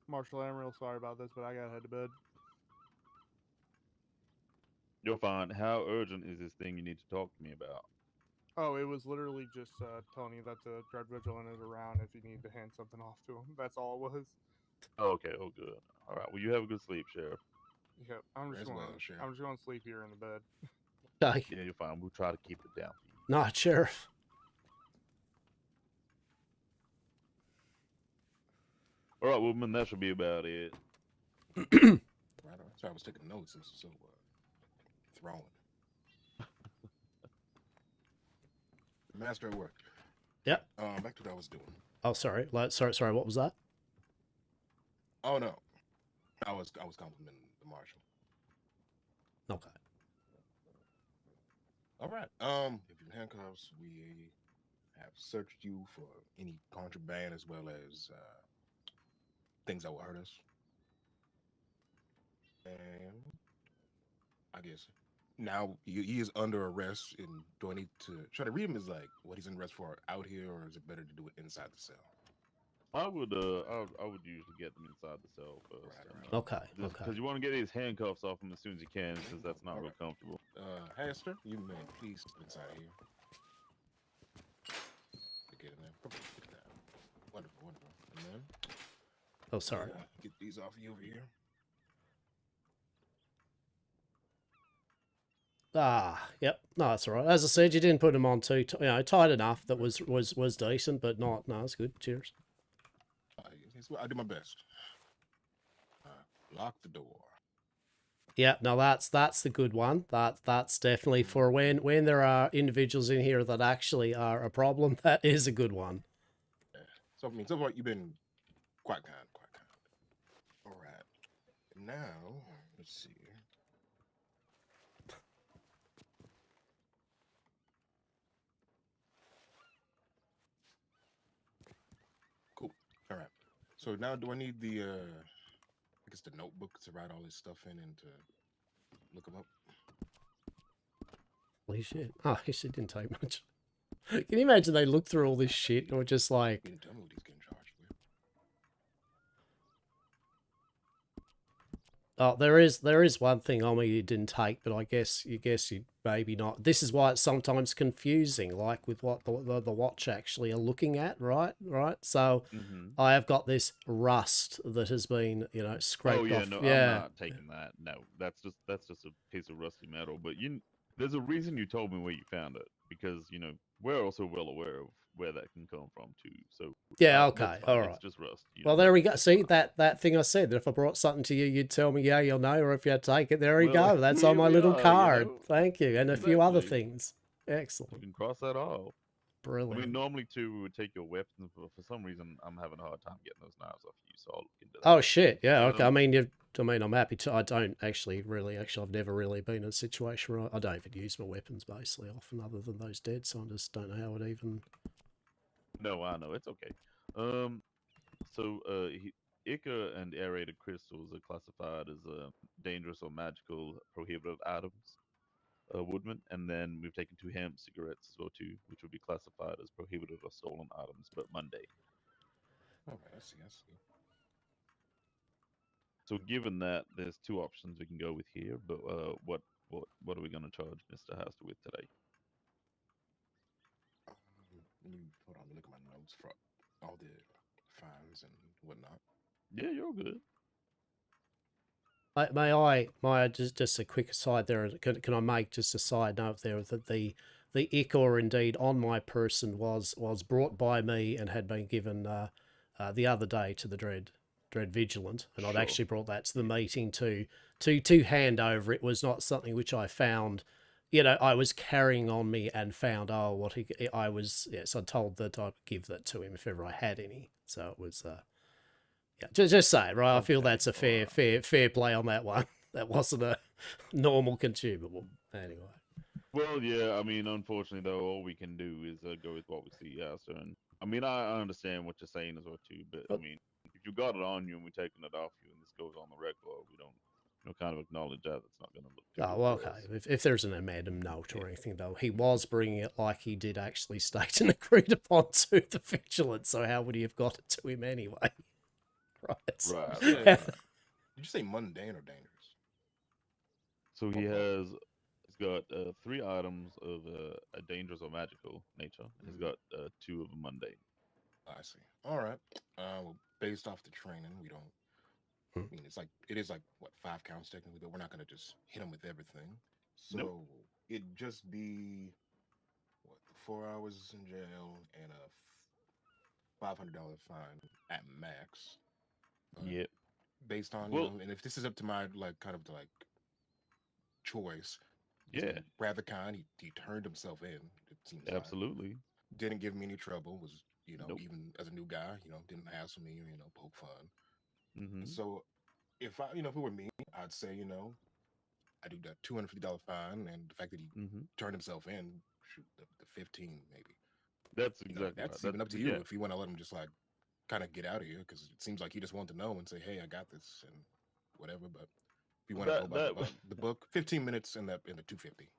Marshall, I'm real sorry about this, but I gotta head to bed. You're fine. How urgent is this thing you need to talk to me about? Oh, it was literally just telling you that the Dread Vigilant is around if you need to hand something off to him. That's all it was. Oh, okay. Oh, good. All right. Well, you have a good sleep, Sheriff. Yep, I'm just going to sleep here in the bed. Okay. Yeah, you're fine. We'll try to keep it down for you. No, Sheriff. All right, Woodman. That should be about it. Right. So I was taking notes. This is so throwing. Master at work. Yep. Back to what I was doing. Oh, sorry. Sorry. What was that? Oh no, I was complimenting the marshal. Okay. All right. If you're in handcuffs, we have searched you for any contraband as well as things that will hurt us. And I guess now he is under arrest. And do I need to try to read him as like what he's in arrest for out here, or is it better to do it inside the cell? I would usually get them inside the cell first. Right. Okay. Because you want to get these handcuffs off him as soon as you can, because that's not real comfortable. Hastur, you may please step inside here. Get in there. Get that. Wonderful. And then. Oh, sorry. Get these off you over here. Yep. No, that's all right. As I said, you didn't put them on too, tight enough. That was decent, but not. No, it's good. Cheers. I do my best. Lock the door. Yeah, no, that's the good one. That's definitely for when there are individuals in here that actually are a problem. That is a good one. So I mean, so far you've been quite kind, quite kind. All right. Now let's see. Cool. All right. So now, do I need the I guess the notebook to write all this stuff in and to look them up? Holy shit! Oh, actually didn't take much. Can you imagine they look through all this shit and were just like, You didn't tell me what he's getting charged with. oh, there is one thing on me you didn't take, but I guess you maybe not. This is why it's sometimes confusing, like with what the watch actually are looking at, right? So I have got this rust that has been, scraped Oh yeah, off. no, Yeah. I'm not taking that. No, that's just a piece of rusty metal. But there's a reason you told me where you found it, because we're also well aware of where that can come from too. So Yeah, that's okay, fine. all right. It's just rust. Well, there we go. See that thing I said, that if I brought something to you, you'd tell me, yeah, you'll know, or if you had to take it, there you Well, go. That's on here my we little are, card. Thank you, and a few other Exactly. things. Excellent. You can cross that off. Brilliant. I mean, normally too, we would take your weapons, but for some reason, I'm having a hard time getting those knives off you, so I'll look into that. Oh shit, yeah, okay. I Um, mean, I'm happy to. I don't actually, I've never really been in a situation where I don't even use my weapons basically often, other than those dead. So I just don't know how it even. No, I know it's okay. So Ichor and aerated crystals are classified as dangerous or magical prohibited items. Woodman, and then we've taken 2 hemp cigarettes as well too, which would be classified as prohibited or stolen items, but Monday. Okay, I see. So given that, there's 2 options we can go with here, but what are we going to charge Mr. Hastur with today? Let me hold on. Let me look at my notes for all the fines and whatnot. Yeah, you're good. May I just a quick aside there? Can I make just a side note there that the ichor indeed on my person was brought by me and had been given the other day to the Dread Vigilant, and I'd actually brought that to the meeting to hand over. It was not something which I found, I was carrying on me and found. Oh, I told that I would give that to him if ever I had any. So it was. Yeah, just say it, right? I feel that's a fair play on that one. That wasn't a normal consumable. Anyway. Well, yeah, I mean, unfortunately, though, all we can do is go with what we see, yeah. So, and I mean, I understand what you're saying as well, too, but I mean, if you got it on you and we're taking it off you and this goes on the record, we don't, kind of acknowledge that. It's not going to look too Oh, good well, for okay. us. If there's an addendum note or anything, though, he was bringing it like he did actually state and agreed upon to the Vigilant, so how would he have got it to him anyway? Right. Did you say mundane or dangerous? So he's got 3 items of a dangerous or magical nature. He's got 2 of a mundane. I see. All right. Well, based off the training, we don't. I mean, it is like what 5 counts technically, but we're not gonna just hit him with everything. So it'd just be what 4 hours in jail and a $500 fine at max. Yep. Based on and if this is up to my kind of choice, yeah, rather kind. He turned himself in. It seems absolutely didn't give me any trouble. Was even as a new guy, didn't hassle me or poke fun. So if I if it were me, I'd say I do that $250 fine, and the fact that he turned himself in, shoot the 15 maybe. That's exactly that's right. even up to you if you want to let him just kind of get out of here, because it seems like he just wanted to know and say, hey, I got this and whatever. But if you want to go by the book, 15 minutes in the 250.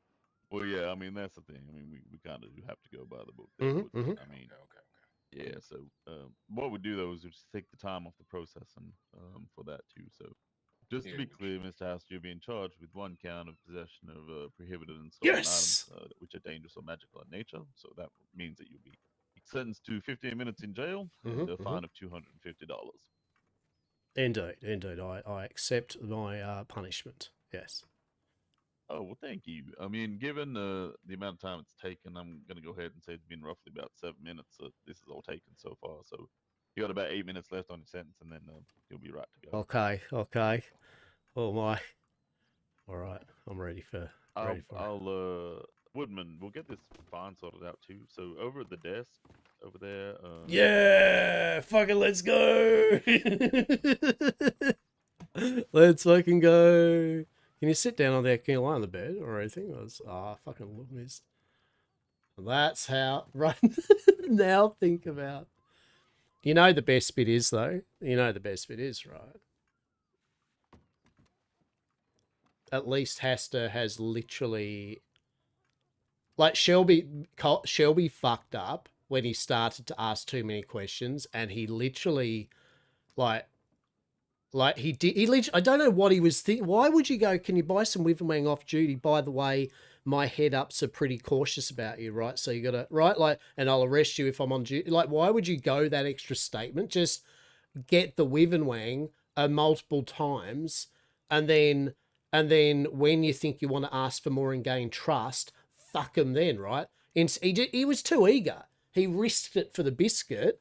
Well, yeah, I mean that's the thing. I mean we kind of do have to go by the book. I mean, okay. Yeah. So what we do though is just take the time off the processing for that too. So just to be clear, Mr. House, you're being charged with 1 count of possession of prohibited and stolen items, which are dangerous or magical in nature. So that means that you'll be sentenced to 15 minutes in jail and a fine of $250. Indeed. I accept my punishment. Yes. Oh, well, thank you. I mean, given the amount of time it's taken, I'm going to go ahead and say it's been roughly about 7 minutes. This is all taken so far. So you got about 8 minutes left on your sentence, and then you'll be right to go. Okay. Oh, my. All right, I'm ready for Woodman, we'll get this fine sorted out too. So over at the desk, over there. Yeah, fucking let's go. Let's fucking go. Can you sit down on there? Can you lie on the bed or anything? Fucking missed. That's how. Right now, think about. You know the best bit is though. You know the best bit is, right? At least Hastur has literally, like, Shelby fucked up when he started to ask too many questions, and he literally, like he did. I don't know what he was thinking. Why would you go? Can you buy some Witherwang off duty? By the way, my head ups are pretty cautious about you, right? So you gotta, right, like, and I'll arrest you if I'm on duty. Like, why would you go that extra statement? Just get the Witherwang multiple times, and then when you think you want to ask for more and gain trust, fuck him then, right? And he was too eager. He risked it for the biscuit.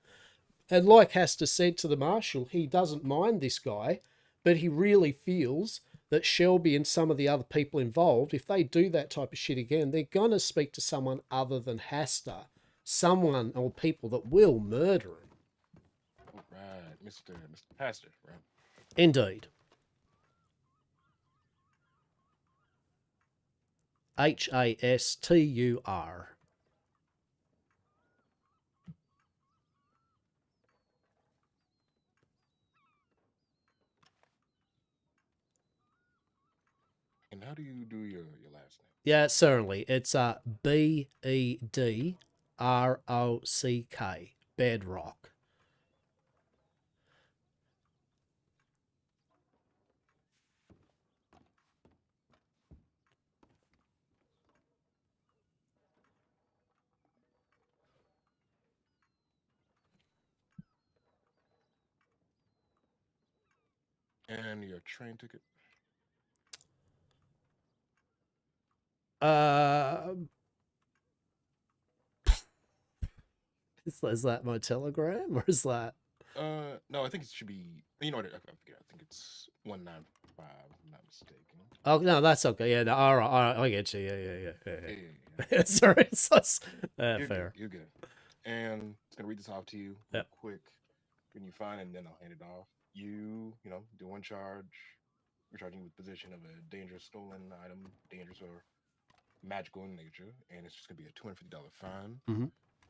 And like Hastur said to the marshal, he doesn't mind this guy, but he really feels that Shelby and some of the other people involved, if they do that type of shit again, they're going to speak to someone other than Hastur. Someone or people that will murder him. All right, Mr. Hastur, right? Indeed. Hastur. And how do you do your last name? Yeah, certainly. It's Bedrock. Bedrock. And your train ticket? Is that my telegram or is that? No, I think it should be. You know what? I forget. I think it's 195. If I'm not mistaken. Oh no, that's okay. Yeah, no, all right, I get you. Yeah. Sorry, You're fair. Good, you're good. And it's gonna read this off to you real quick. When you find it, and then I'll hand it off. You do one charge. We're charging you with possession of a dangerous stolen item, dangerous or magical in nature, and it's just gonna be a $250 fine. Mm-hmm.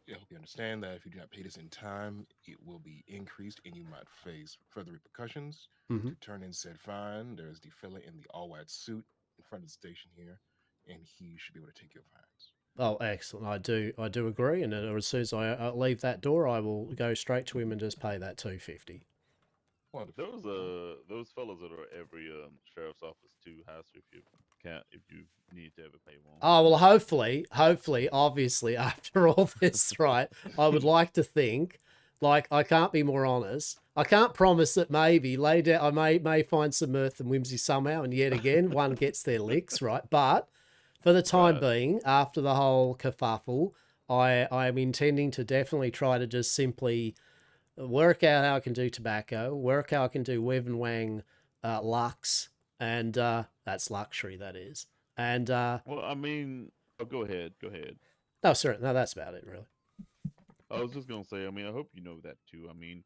I hope you understand that if you do not pay this in time, it will be increased and you might face further repercussions. Mm-hmm. To turn in said fine, there's the fella in the all-white suit in front of the station here, and he should be able to take your fines. Oh, excellent. I do agree. And as soon as I leave that door, I will go straight to him and just pay that $250. Well, those fellas that are every sheriff's office too, Hastur, if you need to ever pay one. Oh well, hopefully, obviously, after all this, right? I would like to think, like, I can't be more honest. I can't promise that maybe later I may find some mirth and whimsy somehow, and yet again one gets their licks, right? But for the time being, after the whole kerfuffle, I am intending to definitely try to just simply work out how I can do tobacco, work how I can do Wang Lux, and that's luxury, that is. And well, I mean, go ahead. No, sorry, no, that's about it, really. I was just gonna say, I mean, I hope you know that too. I mean,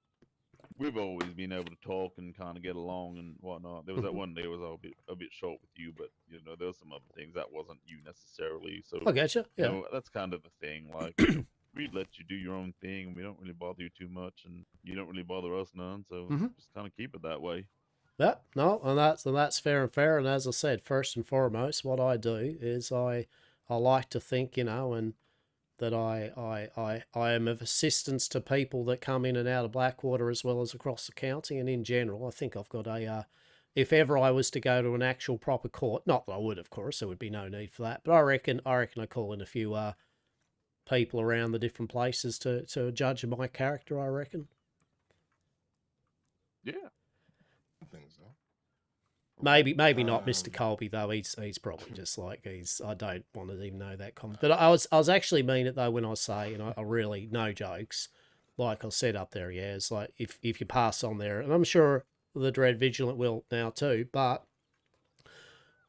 we've always been able to talk and kind of get along and whatnot. There was that one day it was a bit short with you, but there was some other things that wasn't you necessarily. So I getcha. Yeah, that's kind of the thing. Like, we let you do your own thing, and we don't really bother you too much, and you don't really bother us none. So just kind of keep it that way. Yeah, no, and that's fair and fair. And as I said, first and foremost, what I do is I like to think, and that I am of assistance to people that come in and out of Blackwater as well as across the county, and in general, I think I've got a. If ever I was to go to an actual proper court, not that I would, of course, there would be no need for that. But I reckon I call in a few people around the different places to judge my character. I reckon. Yeah. I think so. Maybe not Mr. Colby though. He's probably just like I don't want to even know that comment. But I was actually mean it though when I say, I really, no jokes, like I said up there. Yeah, it's like if you pass on there, and I'm sure the Dread Vigilant will now too. But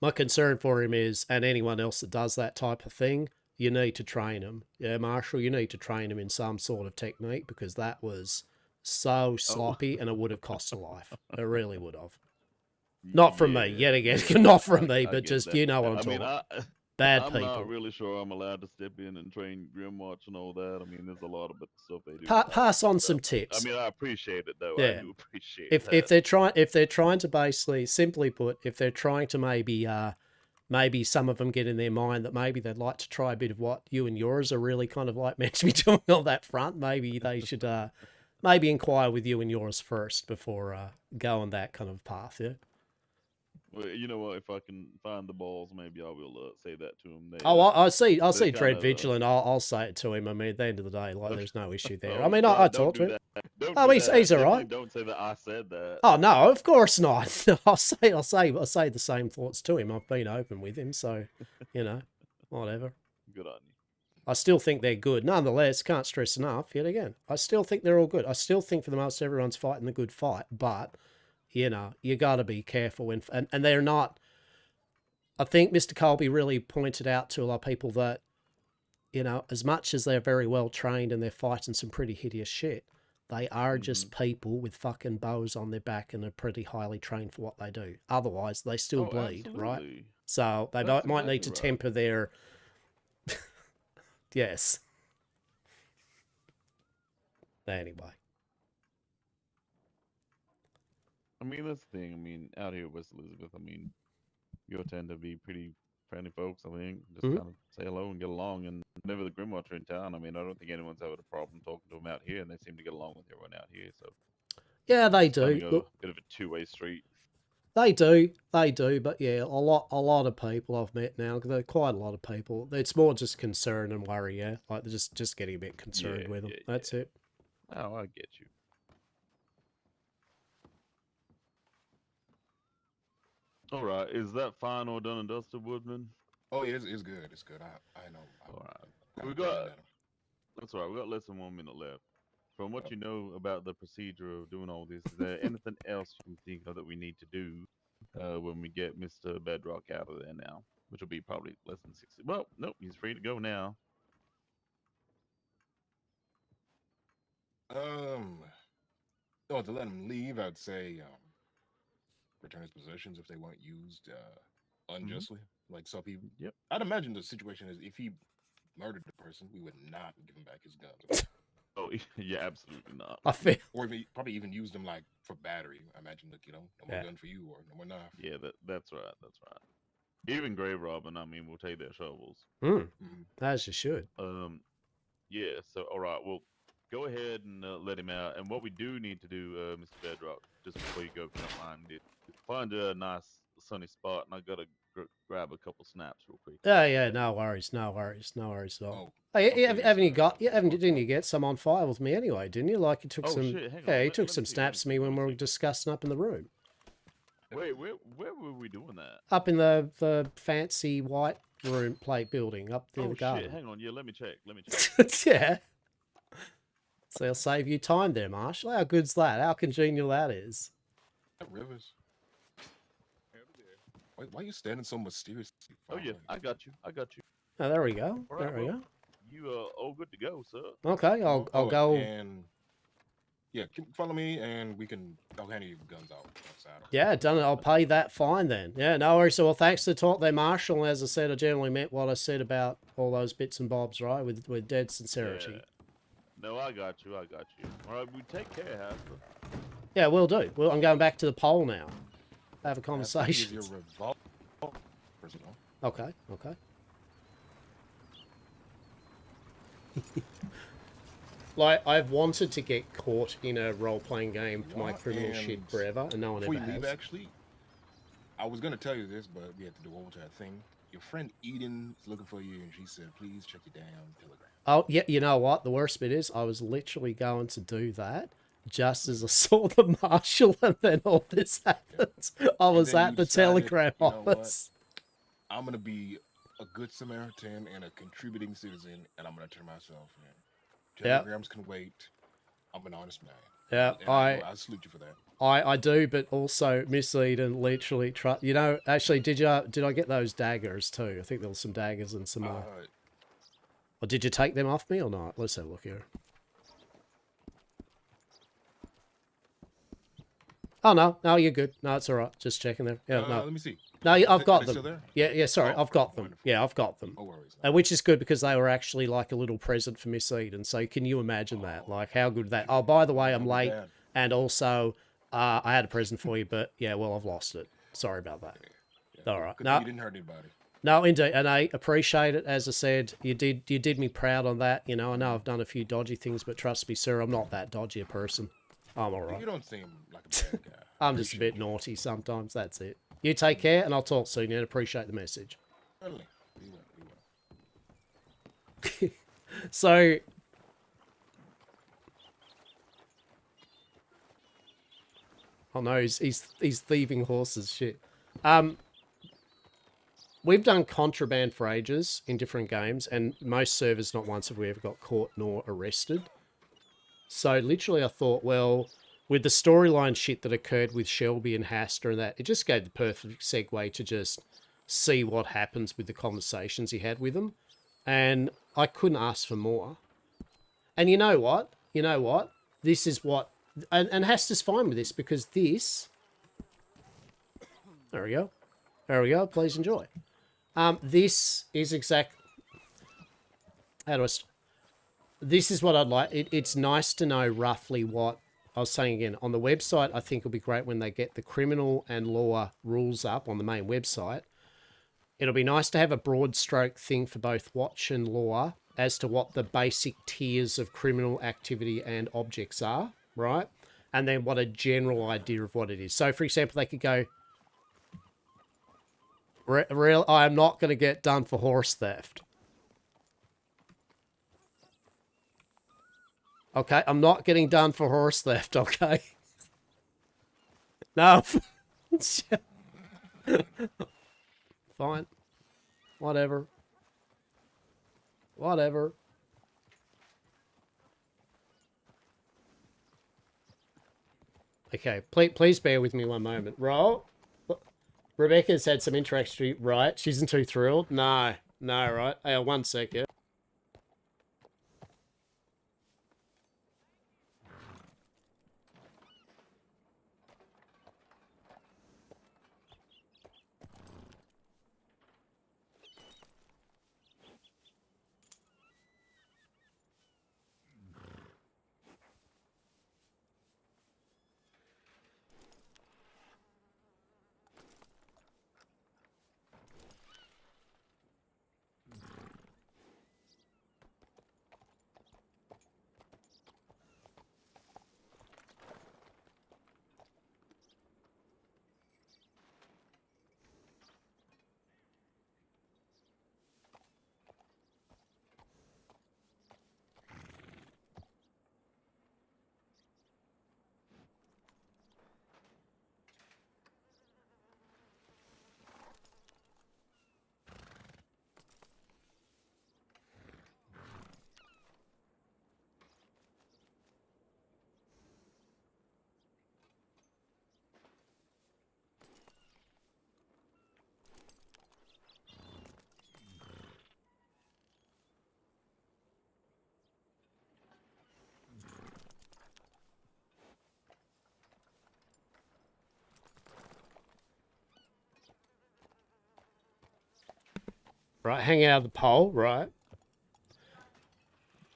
My concern for him is, and anyone else that does that type of thing, you need to train him. Yeah, Marshall, you need to train him in some sort of technique because that was so sloppy and it would have cost a life. It really would have. Not from me, yet again, not from me, but get just, that. you know what I'm I talking mean, about. Bad I'm people. not really sure I'm allowed to step in and train Grimwatch and all that. I mean, there's a lot of stuff they do. Pass on some tips. I mean, I appreciate it though. Yeah. I do appreciate if that. if they're trying to basically, simply put, if they're trying to maybe some of them get in their mind that maybe they'd like to try a bit of what you and yours are really kind of like meant to be doing on that front, maybe they should maybe inquire with you and yours first before going that kind of path. Yeah. Well, you know what? If I can find the balls, maybe I will say that to him. I see they're Dread kinda, Vigilant. I'll say it to him. I mean, at the end of the day, like, there's no issue there. Oh, I mean, God, I don't talked do to him. that. Don't Oh, do he's that. all Definitely right. Don't say that I said that. Oh no, of course not. I'll say the same thoughts to him. I've been open with him, so you know, whatever. Good on you. I still think they're good. Nonetheless, can't stress enough. Yet again, I still think they're all good. I still think for the most everyone's fighting the good fight, but you know, you got to be careful when and they're not. I think Mr. Colby really pointed out to a lot of people that, you know, as much as they're very well trained and they're fighting some pretty hideous shit, they are just people with fucking bows on their back and are pretty highly trained for what they do. Otherwise, they still bleed, right? Absolutely. So they That's might need exactly to right. temper their... Yes. Anyway. I mean, that's the thing. I mean, out here at West Elizabeth, I mean, you tend to be pretty friendly folks, I think. Just Mhm. kind of say hello and get along. And whenever the Grimwatch are in town, I mean, I don't think anyone's having a problem talking to them out here, and they seem to get along with everyone out here. So Yeah, they it's kind do. of Look, a bit of a two-way street. They do, but yeah, a lot of people I've met now, there are quite a lot of people. It's more just concern and worry, yeah. Like they're just getting a bit concerned Yeah, with them. yeah, That's it. Oh, I get you. All right, is that fine or done and dusted, Woodman? Oh, yeah, it's good. It's good. I know. All right. We got. That's all right. We got less than 1 minute left. From what you know about the procedure of doing all this, is there anything else you can think of that we need to do when we get Mr. Bedrock out of there now? Which will be probably less than 60. Well, nope, he's free to go now. Oh, to let him leave, I'd say return his possessions if they weren't used unjustly. Like some people. Yep. I'd imagine the situation is if he murdered the person, we would not give him back his guns. Oh, yeah, absolutely not. I feel. Or even, probably even use them like for battery. I imagine, like, no more gun for you or no more knife. Yeah, that's right. That's right. Even grave robbing, I mean, we'll take their shovels. As you should. Yeah. So, all right. Well, go ahead and let him out. And what we do need to do, Mr. Bedrock, just before you go, if you don't mind, is find a nice sunny spot, and I gotta grab a couple snaps real quick. Yeah, no worries at all. Hey, didn't you get some on fire with me anyway? Didn't you? Like you took some. Shit, hang on. Yeah, you Let took me some see, snaps to me when we were discussing up in the room, Wait, where were we doing that? up in the fancy white room plate building up near Oh the shit! garden. Hang on. Yeah, let me check. Yeah. So I'll save you time there, Marshall. How good's that? How congenial that is. Rivers. Why are you standing so mysteriously? Oh yeah, I got you. Oh, there we go. All right, There we well, go. You all good to go, sir. Okay, I'll go. And yeah, follow me, and I'll hand you guns out outside. Yeah, done it. I'll pay that fine then. Yeah, no worries. So, well, thanks for the talk there, Marshall. As I said, I generally meant what I said about all those bits and bobs, right? With dead sincerity. Yeah. No, I got you. All right, we take care, Hastur. Yeah, we'll do. Well, I'm going back to the pole now. Have a conversation. Your revolver. Okay. Like, I've wanted to get caught in a role-playing game for my criminal shit forever, and no one ever Before you leave, has. actually, I was gonna tell you this, but we had to do old chat thing. Your friend Eden is looking for you, and she said, "Please check your damn Telegram." Oh, yeah, you know what? The worst bit is I was literally going to do that just as I saw the marshal, and then all this happened. I was at the Telegram office. I'm going to be a good Samaritan and a contributing citizen, and I'm going to turn myself in. Yep. Telegrams can wait. I'm an honest man. Yeah, And I salute you for that. I do, but also mislead and literally trust. You know, actually, did I get those daggers too? I think there was some daggers and some. Or did you take them off me or not? Let's have a look here. Oh no, you're good. No, it's all right. Just checking them. Yeah, no. Let me see. No, I've got Are they still them. there? Yeah. Sorry, Oh, I've got them. wonderful. Yeah, I've got them. No worries. Which is good because they were actually like a little present for Miss Eden. So can you imagine that? Like how good that? Oh, by the way, I'm late, bad. and also I had a present for you, but yeah, well, I've lost it. Sorry about that. All right. Good No, thing you didn't hurt anybody. no, indeed, and I appreciate it. As I said, you did me proud on that. You know, I know I've done a few dodgy things, but trust me, sir, I'm not that dodgy a person. I'm all right. You don't seem like a bad guy. I'm just a bit naughty sometimes. That's it. You take care, and I'll talk soon. And appreciate the message. Certainly. You will. So, oh no, he's thieving horses. Shit. We've done contraband for ages in different games, and most servers, not once have we ever got caught nor arrested. So literally, I thought, well, with the storyline shit that occurred with Shelby and Hastur and that, it just gave the perfect segue to just see what happens with the conversations he had with them. And I couldn't ask for more. And you know what? This is what... And Hastur's fine with this, because this... There we go. There we go. Please enjoy. This is this is what I'd like. It's nice to know roughly what... I was saying again, on the website, I think it'll be great when they get the criminal and law rules up on the main website. It'll be nice to have a broad stroke thing for both watch and law as to what the basic tiers of criminal activity and objects are, right? And then what a general idea of what it is. So, for example, they could go, I am not going to get done for horse theft. Okay, I'm not getting done for horse theft, okay? No. Fine. Whatever. Okay, please bear with me one moment. Roll. Rebecca's had some interaction, right? She isn't too thrilled? No, right? Hey, 1 second. Right, hanging out of the pole, right?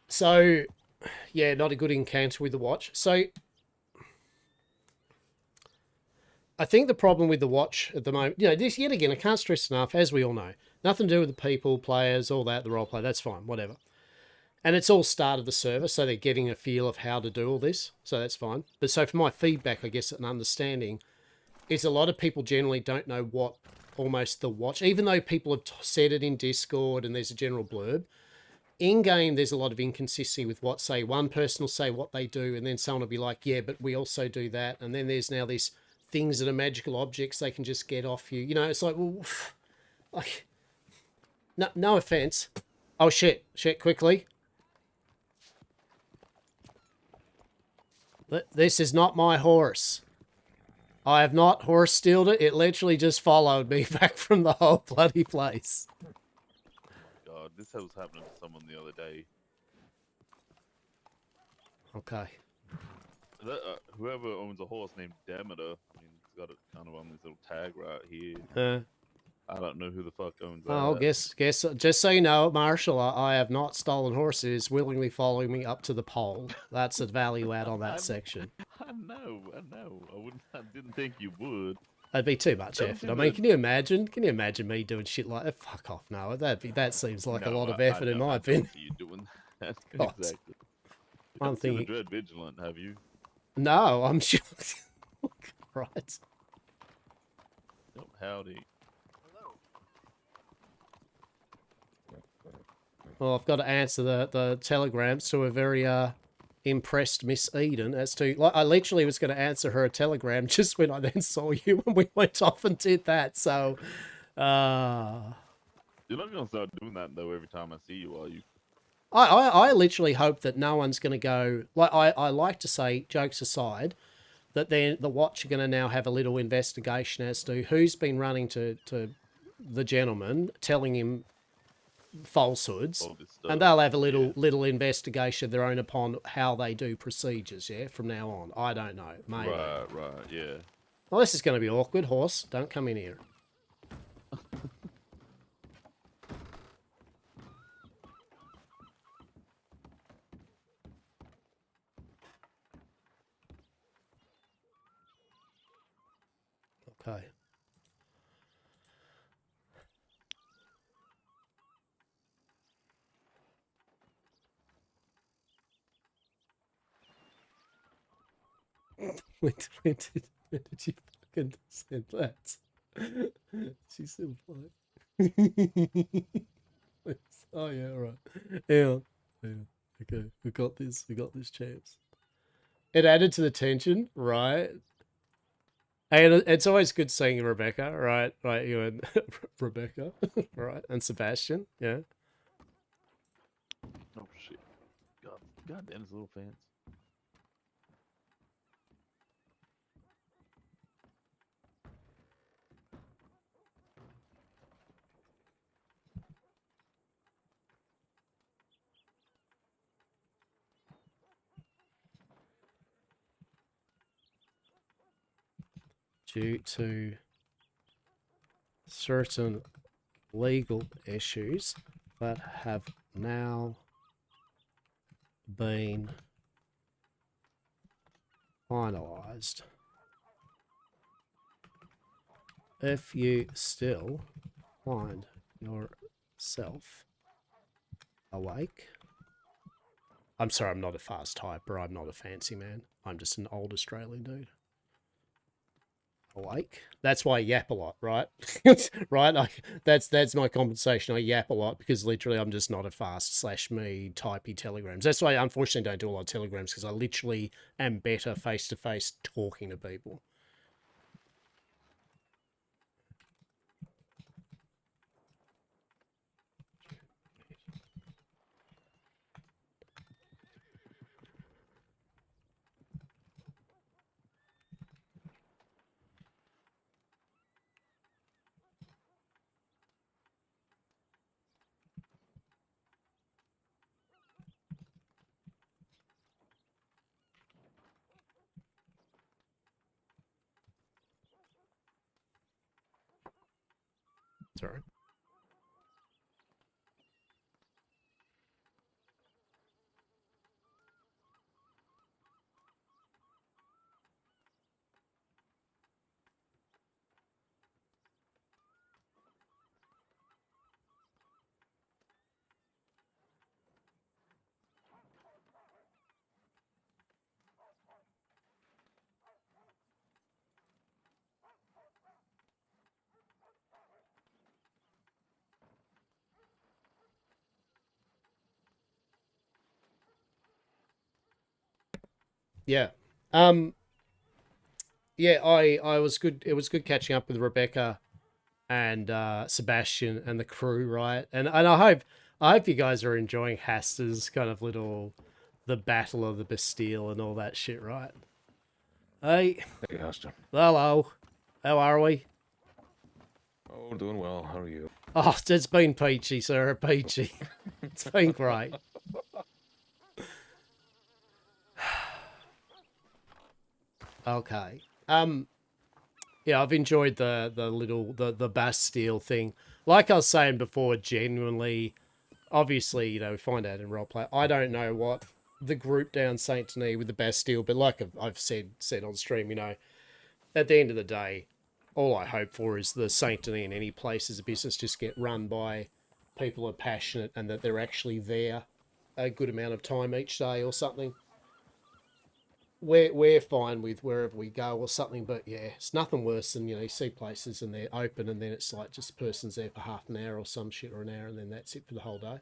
So, yeah, not a good encounter with the watch. So, I think the problem with the watch at the moment, this, yet again, I can't stress enough, as we all know, nothing to do with the people, players, all that, the roleplay, that's fine, whatever. And it's all started the server, so they're getting a feel of how to do all this, so that's fine. But so for my feedback, I guess, and understanding, is a lot of people generally don't know what almost the watch, even though people have said it in Discord and there's a general blurb, in-game there's a lot of inconsistency with what, say, one person will say what they do, and then someone will be like, yeah, but we also do that, and then there's now these things that are magical objects they can just get off you. It's like, well, like, no offense. Oh, shit, quickly. This is not my horse. I have not horse stealed it. It literally just followed me back from the whole bloody place. God, this was happening to someone the other day. Okay. That, whoever owns a horse named Demeter, I mean, it's got it kind of on this little tag right here. I don't know who the fuck owns that. Oh, guess. Just so you know, Marshall, I have not stolen horses. Willingly following me up to the pole. That's the value add on that section. I know. I didn't think you would. That'd be too much effort. I mean, can you imagine? Can you imagine me doing shit like that? Fuck off, no. That seems like a lot of effort in my opinion. You doing that. God. Exactly. I'm thinking. Dread Vigilant, have you? No, I'm sure. Right. Oh, howdy. Well, I've got to answer the telegrams to a very impressed Miss Eden as to... Like, I literally was going to answer her a telegram just when I then saw you and we went off and did that, so... You're not going to start doing that, though, every time I see you, are you? I literally hope that no one's going to go... Like, I like to say, jokes aside, that then the Watch are going to now have a little investigation as to who's been running to the gentleman, telling him falsehoods, and they'll have a little investigation of their own upon how they do procedures, yeah, from now on. I don't know, maybe. Right, yeah. Well, this is going to be awkward. Horse, don't come in here. Okay. When did you fucking send that? She said what? Oh yeah, right. Yeah. Okay, we got this, champs. It added to the tension, right? And it's always good seeing Rebecca, right? Right, you and Rebecca, right? And Sebastian, yeah. Oh shit. God damn, this little fence. Due to certain legal issues that have now been finalized. If you still find yourself awake, I'm sorry, I'm not a fast typer, I'm not a fancy man, I'm just an old Australian dude. Awake. That's why I yap a lot, right? Right? That's my compensation. I yap a lot because literally I'm just not a fast /me typey telegrams. That's why I unfortunately don't do a lot of telegrams, because I literally am better face-to-face talking to people. Sorry. Yeah. Yeah, I was good. It was good catching up with Rebecca and Sebastian and the crew, right? And I hope you guys are enjoying Hastur's kind of little the Battle of the Bastille and all that shit, right? Hey. Hey, Hastur. Hello. How are we? Oh, doing well. How are you? Oh, it's been peachy, sir. Peachy. It's been great. Okay. Yeah, I've enjoyed the Bastille thing. Like I was saying before, genuinely, obviously, you know, we find out in roleplay. I don't know what the group down Saint Denis with the Bastille, but like I've said on stream, you know, at the end of the day, all I hope for is the Saint Denis in any place as a business just get run by people who are passionate and that they're actually there a good amount of time each day or something. We're fine with wherever we go or something, but yeah, it's nothing worse than, you know, you see places and they're open and then it's like just the person's there for half an hour or some shit or an hour and then that's it for the whole day.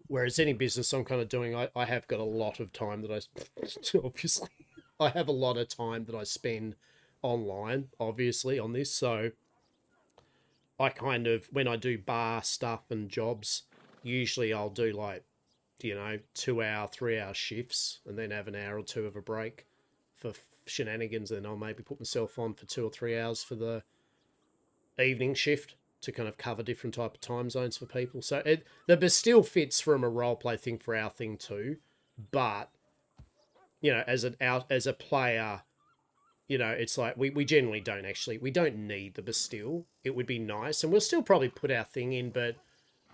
Whereas any business I'm kind of doing, I have got a lot of time that obviously, I have a lot of time that I spend online, obviously, on this. So I kind of, when I do bar stuff and jobs, usually I'll do like, you know, 2 hour, 3 hour shifts and then have an hour or two of a break for shenanigans. And I'll maybe put myself on for 2 or 3 hours for the evening shift to kind of cover different type of time zones for people. So the Bastille fits from a roleplay thing for our thing too. But, you know, as a player, you know, it's like we generally we don't need the Bastille. It would be nice. And we'll still probably put our thing in, but,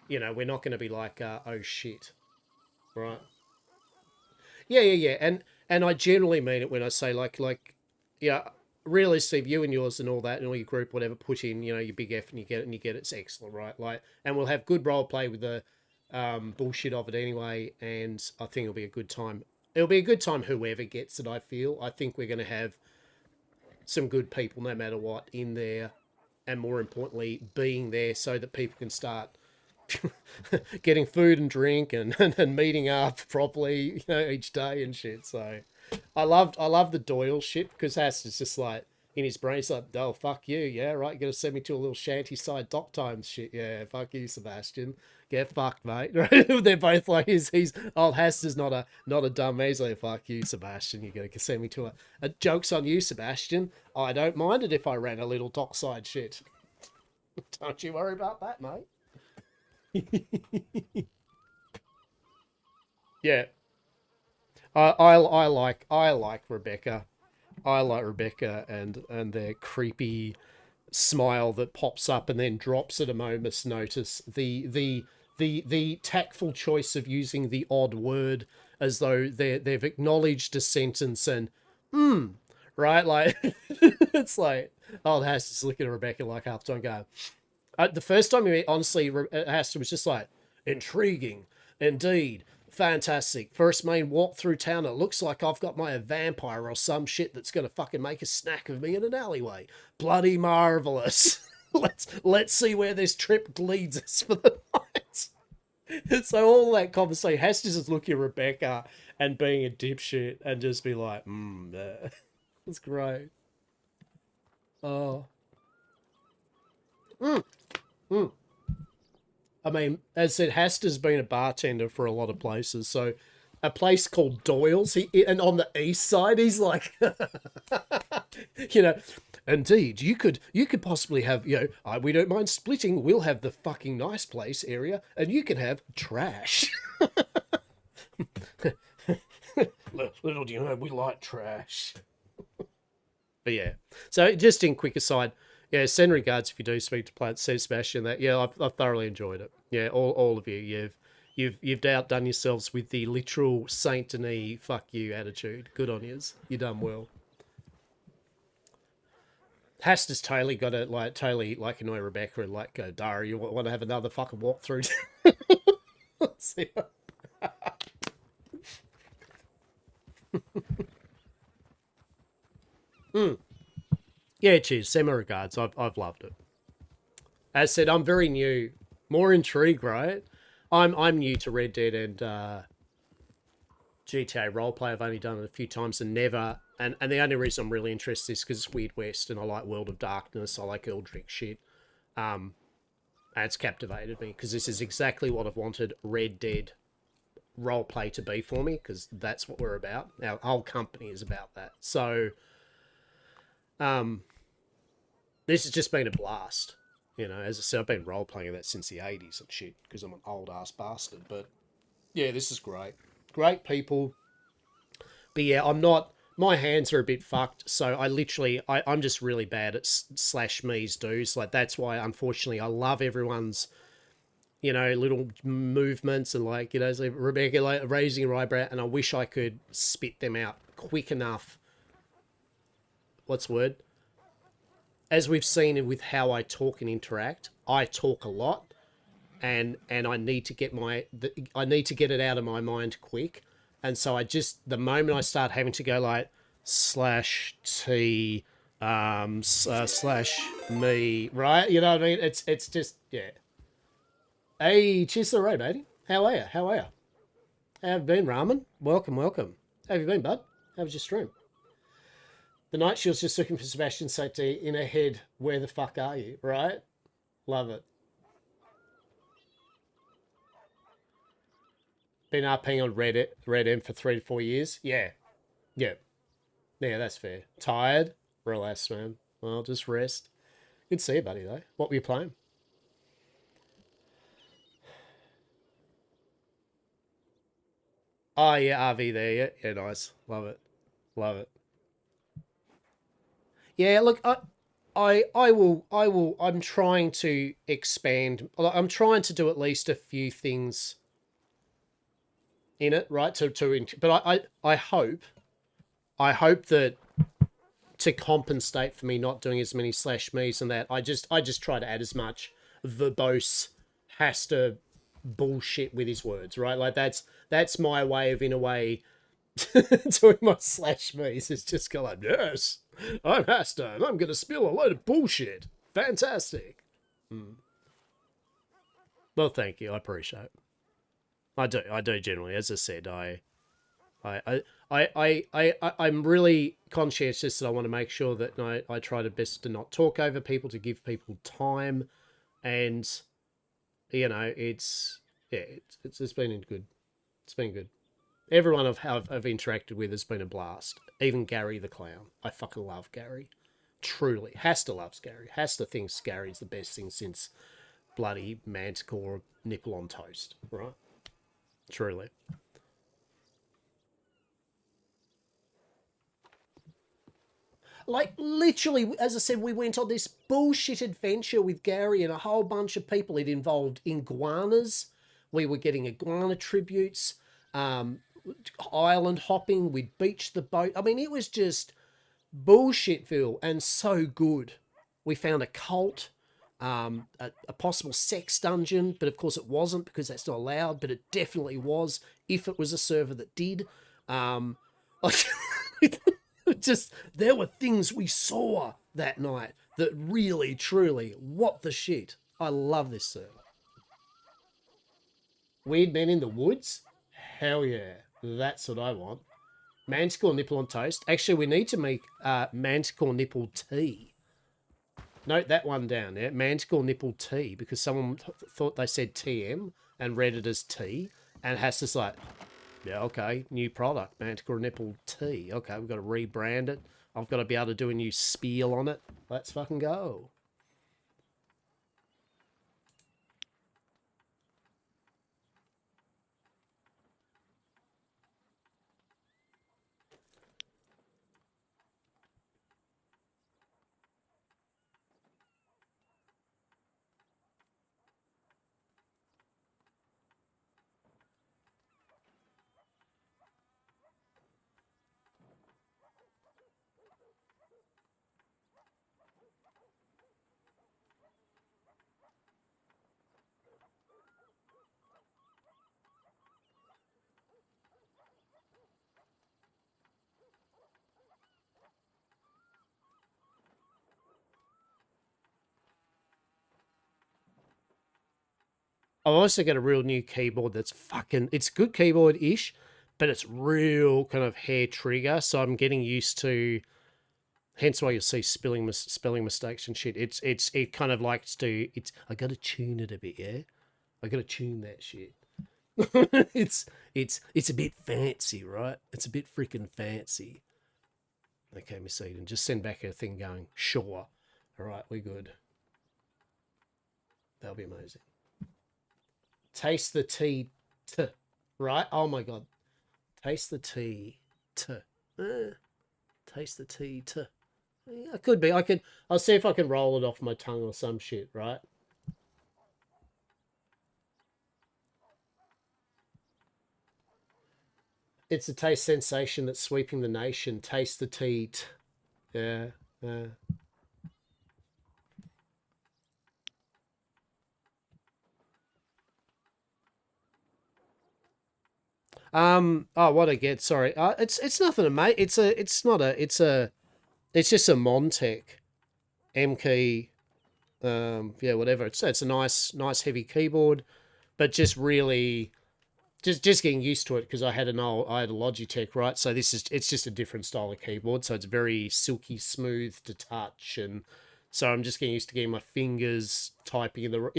you know, we're not going to be like, oh shit. Right. Yeah. And I generally mean it when I say like, yeah, realistically, you and yours and all that and all your group, whatever, put in, you know, your big effort and you get it, it's excellent, right? Like, and we'll have good role play with the bullshit of it anyway, and I think it'll be a good time. It'll be a good time whoever gets it, I feel. I think we're going to have some good people no matter what in there, and more importantly, being there so that people can start getting food and drink and meeting up properly, you know, each day and shit. So I love the Doyle shit because Hastur's just like in his brain, he's like, oh fuck you, yeah, right, you're gonna send me to a little shanty side dock times shit, yeah, fuck you, Sebastian, get fucked, mate. They're both like he's old Hastur's not a dumb man. He's like, fuck you, Sebastian, you're gonna send me to a joke's on you, Sebastian. I don't mind it if I ran a little dockside shit. Don't you worry about that, mate. Yeah, I like Rebecca. I like Rebecca and their creepy smile that pops up and then drops at a moment's notice. The tactful choice of using the odd word as though they've acknowledged a sentence and right, like it's like old Hastur's looking at Rebecca like half time going. The first time we met, honestly, Hastur was just like, intriguing, indeed, fantastic. First main walk through town, it looks like I've got my vampire or some shit that's going to fucking make a snack of me in an alleyway. Bloody marvellous. Let's see where this trip leads us for the night. So all that conversation, Hastur's just looking at Rebecca and being a dipshit and just be like, that's great. Oh. I mean, as I said, Hastur's been a bartender for a lot of places. So a place called Doyle's, and on the east side, he's like, you know, indeed, you could possibly have, you know, we don't mind splitting. We'll have the fucking nice place area, and you can have trash. Little do you know, we like trash. But yeah, so just in quick aside, yeah, send regards if you do speak to Plant Sebastian. That yeah, I've thoroughly enjoyed it. Yeah, all of you, you've outdone yourselves with the literal Saint Denis fuck you attitude. Good on yous. You done well. Hastur's totally got to totally annoy Rebecca and go, Dara, you want to have another fucking walkthrough? See. Yeah, cheers. Send my regards. I've loved it. As said, I'm very new, more intrigued, right? I'm new to Red Dead and GTA roleplay. I've only done it a few times and never. And the only reason I'm really interested is because it's Weird West and I like World of Darkness. I like Eldritch shit. And it's captivated me because this is exactly what I've wanted Red Dead role play to be for me, because that's what we're about. Our whole company is about that. So, this has just been a blast. You know, as I said, I've been role playing that since the 80s and shit, because I'm an old ass bastard. But yeah, this is great. Great people. But yeah, I'm not. My hands are a bit fucked, so I'm just really bad at slash me's do's. Like, that's why, unfortunately, I love everyone's, you know, little movements and, like, you know, like Rebecca, like, raising her eyebrow, and I wish I could spit them out quick enough. What's the word? As we've seen with how I talk and interact, I talk a lot, and I need to get I need to get it out of my mind quick. And so the moment I start having to go like slash T slash me, right? You know what I mean? It's just, yeah. Hey, cheers to the road, matey. How are you? How have you been, Ramen? Welcome. How have you been, bud? How was your stream? The night she was just looking for Sebastian safety in her head. Where the fuck are you? Right? Love it. Been RPing on RedM for 3 to 4 years. Yeah, that's fair. Tired? Relax, man. Well, just rest. Good to see you, buddy, though. What were you playing? Oh, yeah, RV there. Yeah, nice. Love it. Yeah, look, I will. I'm trying to expand. I'm trying to do at least a few things in it, right? But I hope that to compensate for me not doing as many slash me's and that, I just try to add as much verbose Hastur bullshit with his words, right? Like, that's my way of, in a way, doing my slash me's. It's just go like, yes, I'm Hastur and I'm gonna spill a load of bullshit. Fantastic. Well, thank you. I appreciate it. I do generally. As I said, I'm really conscientious that I want to make sure that I try to best to not talk over people, to give people time, and, you know, it's been good. It's been good. Everyone I've interacted with has been a blast. Even Gary the Clown. I fucking love Gary. Truly. Hastur loves Gary. Hastur thinks Gary's the best thing since bloody Manticore nipple on toast, right? Truly. Like, literally, as I said, we went on this bullshit adventure with Gary and a whole bunch of people. It involved iguanas. We were getting iguana tributes, island hopping. We beached the boat. I mean, it was just bullshitville and so good. We found a cult, a possible sex dungeon, but of course it wasn't, because that's not allowed, but it definitely was if it was a server that did. Just, there were things we saw that night that really, truly, what the shit. I love this server. Weird Men in the Woods? Hell yeah. That's what I want. Manticore nipple on toast. Actually, we need to make Manticore nipple tea. Note that one down, yeah? Manticore nipple tea, because someone thought they said TM and read it as tea, and has this like, yeah, okay, new product, Manticore nipple tea. Okay, we've got to rebrand it. I've got to be able to do a new spiel on it. Let's fucking go. I've also got a real new keyboard that's fucking... It's good keyboard-ish, but it's real kind of hair trigger, so I'm getting used to... Hence why you'll see spelling mistakes and shit. It kind of likes to... I got to tune it a bit, yeah? I got to tune that shit. it's a bit fancy, right? It's a bit freaking fancy. Okay, Miss Eden, just send back a thing going, sure. All right, we're good. That'll be amazing. Taste the tea, right? Oh my God. Taste the tea, taste the tea, Yeah, it could be. I'll see if I can roll it off my tongue or some shit, right? It's a taste sensation that's sweeping the nation. Taste the tea. Yeah. Oh, what I get? Sorry. It's nothing, mate. It's just a Montec M key. Yeah, whatever. It's a nice heavy keyboard, but just really. Just getting used to it because I had a Logitech, right? So it's just a different style of keyboard. So it's very silky smooth to touch, and so I'm just getting used to getting my fingers typing in the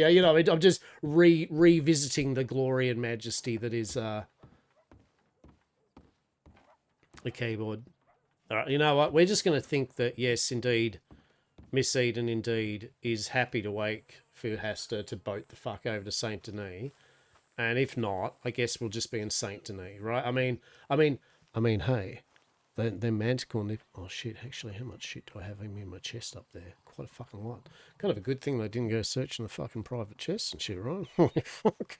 I'm just revisiting the glory and majesty that is the keyboard. All right, you know what? We're just going to think that yes, indeed, Miss Eden indeed is happy to wait for Hastur to boat the fuck over to Saint Denis. And if not, I guess we'll just be in Saint Denis, right? I mean, hey, they're manticore nip. Oh shit! Actually, how much shit do I have in my chest up there? Quite a fucking lot. Kind of a good thing they didn't go searching the fucking private chests and shit, right? Holy fuck!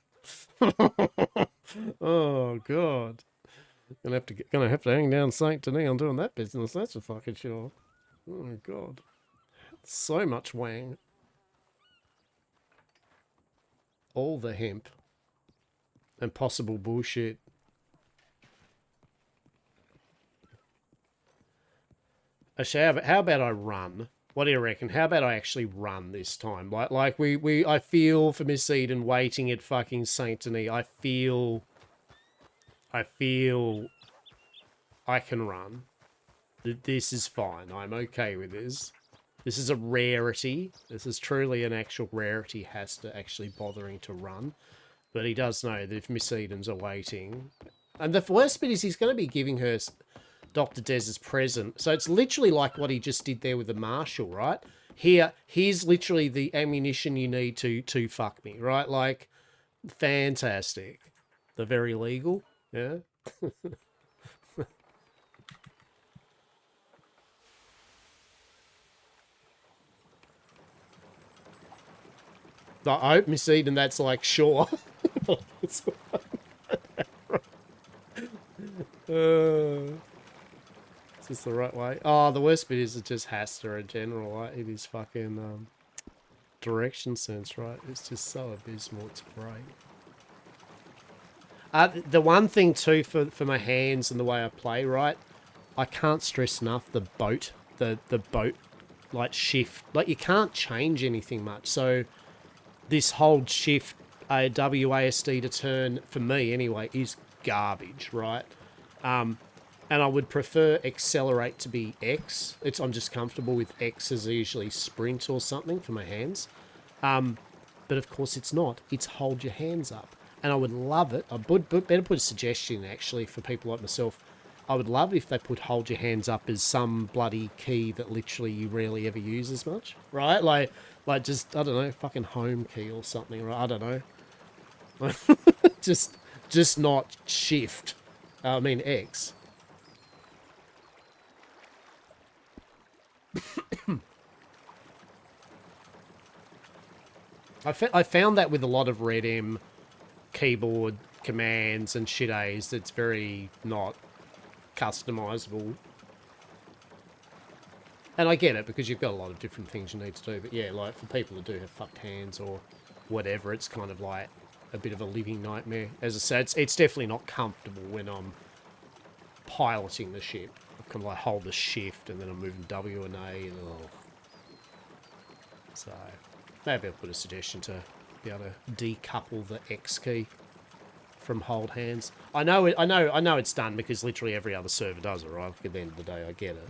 Oh god, gonna have to hang down Saint Denis on doing that business. That's for fucking sure. Oh my god, so much wang. All the hemp. And possible bullshit. Actually, how about I run? What do you reckon? How about I actually run this time? I feel for Miss Eden waiting at fucking Saint Denis. I feel I can run. This is fine. I'm okay with this. This is a rarity. This is truly an actual rarity. Hastur actually bothering to run. But he does know that if Miss Eden's awaiting... And the worst bit is he's going to be giving her Dr. Dez's present. So it's literally like what he just did there with the Marshal, right? Here's literally the ammunition you need to fuck me, right? Like, fantastic. They're very legal, yeah? I hope Miss Eden that's like, sure. Is this the right way? Oh, the worst bit is it's just Hastur in general, right? It is fucking direction sense, right? It's just so abysmal, it's great. The one thing too for my hands and the way I play, right? I can't stress enough the boat like shift. Like you can't change anything much. So this hold shift WASD to turn, for me anyway, is garbage, right? And I would prefer accelerate to be X. I'm just comfortable with X as usually sprint or something for my hands. But of course it's not. It's hold your hands up. And I would love it. I would better put a suggestion actually for people like myself. I would love it if they put hold your hands up as some bloody key that literally you rarely ever use as much, right? Like just, I don't know, fucking home key or something, right? I don't know. just not shift. I mean X. I found that with a lot of RedM keyboard commands and shit A's, that's very not customizable. And I get it because you've got a lot of different things you need to do, but yeah, like for people that do have fucked hands or whatever, it's kind of like a bit of a living nightmare. As I said, it's definitely not comfortable when I'm piloting the ship. I kind of like hold the shift and then I'm moving W and A and oh. So maybe I'll put a suggestion to be able to decouple the X key from hold hands. I know it's done because literally every other server does it, right? At the end of the day, I get it.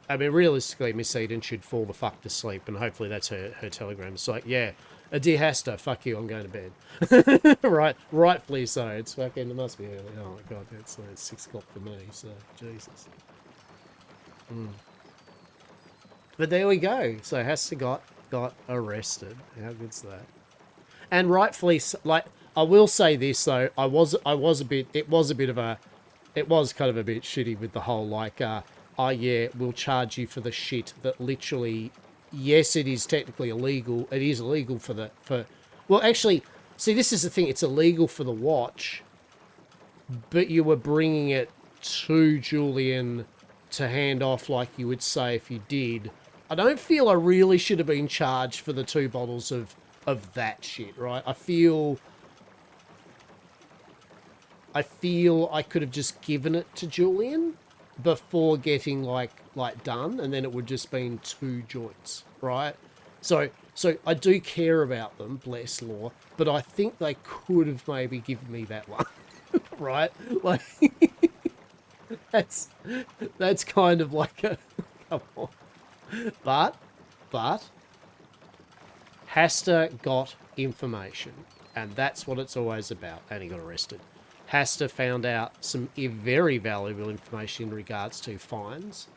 I mean, realistically, Miss Eden should fall the fuck to sleep, and hopefully that's her telegram. It's like, yeah, dear Hastur, fuck you, I'm going to bed. Right, rightfully so. It's fucking, it must be early. Oh my god, it's 6 o'clock for me, so, Jesus. But there we go. So Hastur got arrested. How good's that? And rightfully, like, I will say this though, it was kind of a bit shitty with the whole like, oh yeah, we'll charge you for the shit that literally, yes, it is technically illegal. It is illegal well, actually, see, this is the thing. It's illegal for the watch, but you were bringing it to Julian to hand off like you would say if you did. I don't feel I really should have been charged for the 2 bottles of that shit, right? I feel I could have just given it to Julian before getting like done, and then it would just been 2 joints, right? So I do care about them, bless Law, but I think they could have maybe given me that one, right? Like that's kind of like a come on. But Hastur got information, and that's what it's always about, and he got arrested. Hastur found out some very valuable information in regards to fines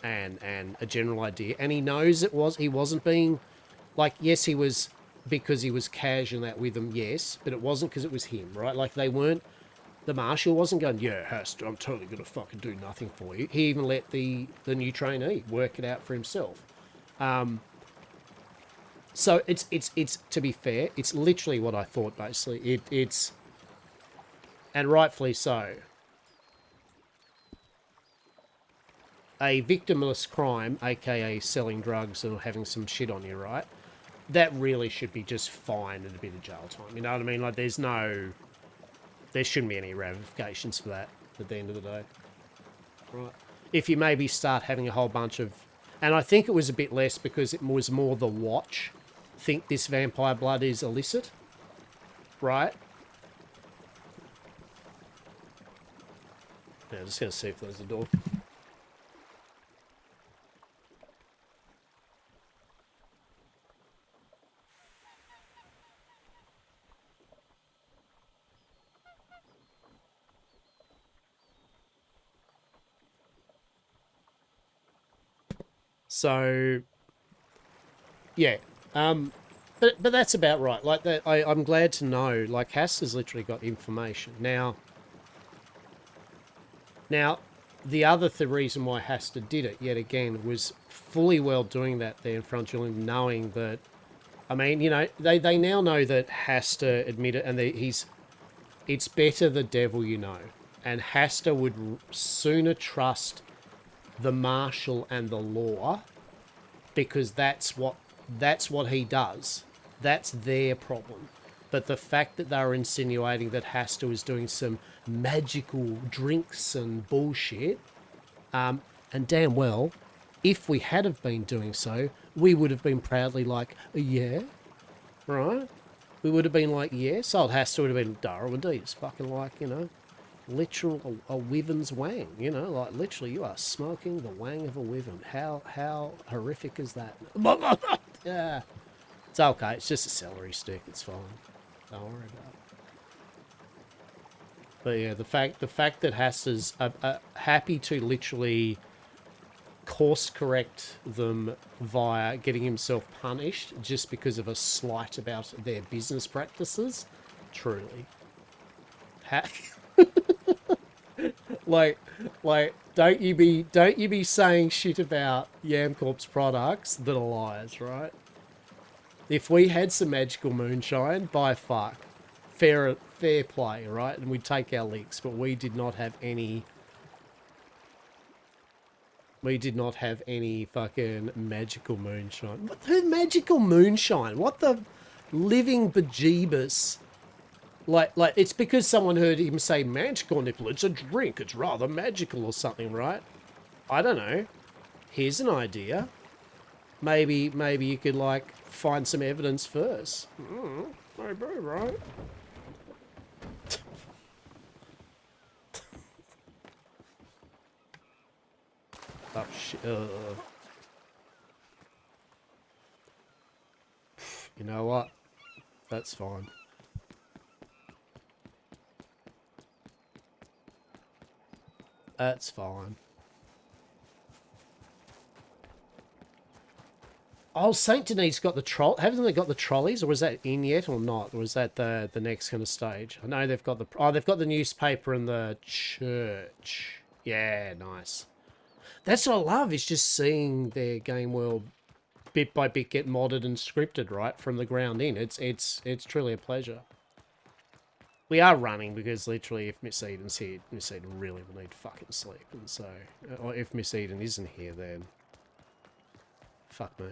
and a general idea, and he knows he wasn't being like, yes, he was, because he was casual that with them, yes, but it wasn't because it was him, right? Like they weren't, the marshal wasn't going, yeah, Hastur, I'm totally gonna fucking do nothing for you. He even let the new trainee work it out for himself. So it's to be fair, it's literally what I thought basically. It's and rightfully so. A victimless crime, aka selling drugs or having some shit on you, right? That really should be just fine and a bit of jail time. You know what I mean? Like there shouldn't be any ramifications for that at the end of the day. Right. If you maybe start having a whole bunch of, and I think it was a bit less because it was more the watch. Think this vampire blood is illicit, right? Yeah, just gonna see if there's a door. So, yeah, but that's about right. Like that, I'm glad to know. Like Hastur's literally got information now. The other reason why Hastur did it yet again was fully well doing that there in front of Julian, knowing that. I mean, you know, they now know that Hastur admitted, and it's better the devil you know, and Hastur would sooner trust the marshal and the law, because that's what he does. That's their problem. But the fact that they were insinuating that Hastur was doing some magical drinks and bullshit, and damn well, if we had have been doing so, we would have been proudly like, yeah, right? We would have been like, yes. Old Hastur would have been, Darrow indeed. It's fucking like, you know, literal a wyvern's wang, you know, like literally you are smoking the wang of a wyvern. How horrific is that? Yeah, it's okay. It's just a celery stick. It's fine. Don't worry about it. But yeah, the fact that Hastur's happy to literally course correct them via getting himself punished just because of a slight about their business practices, truly. Like, don't you be saying shit about Yamcorp's products that are lies, right? If we had some magical moonshine, by fuck, fair play, right? And we'd take our licks, but we did not have any. We did not have any fucking magical moonshine. What the magical moonshine? What the living bejeebus? Like, it's because someone heard him say magical nipple. It's a drink. It's rather magical or something, right? I don't know. Here's an idea. Maybe you could, like, find some evidence first. Maybe, right? Oh, shit. You know what? That's fine. That's fine. Oh, Saint Denis got the troll. Haven't they got the trolleys, or was that in yet, or not? Or was that the next kind of stage? I know they've got the they've got the newspaper and the church. Yeah, nice. That's what I love. Is just seeing their game world bit by bit get modded and scripted right from the ground in. It's truly a pleasure. We are running because literally, if Miss Eden's here, Miss Eden really will need fucking sleep, and so, or if Miss Eden isn't here, then fuck me.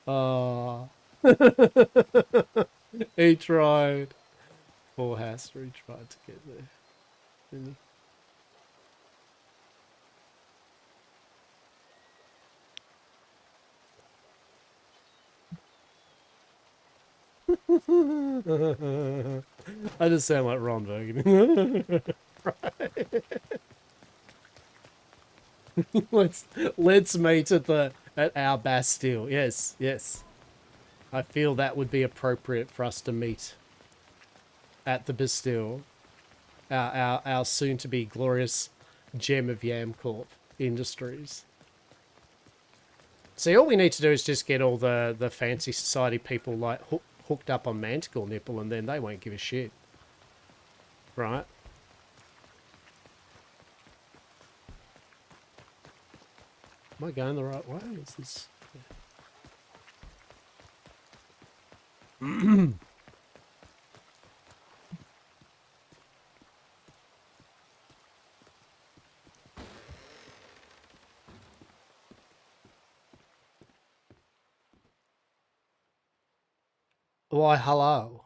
Oh. He tried. Poor Hastur, he tried to get there, didn't he? I just sound like Ron Burgundy. let's meet at our Bastille. Yes, yes. I feel that would be appropriate for us to meet at the Bastille. Our soon to be glorious gem of Yamcorp Industries. See, all we need to do is just get all the fancy society people like hooked up on Manticore Nipple, and then they won't give a shit. Right? Am I going the right way? Is this... Why, hello.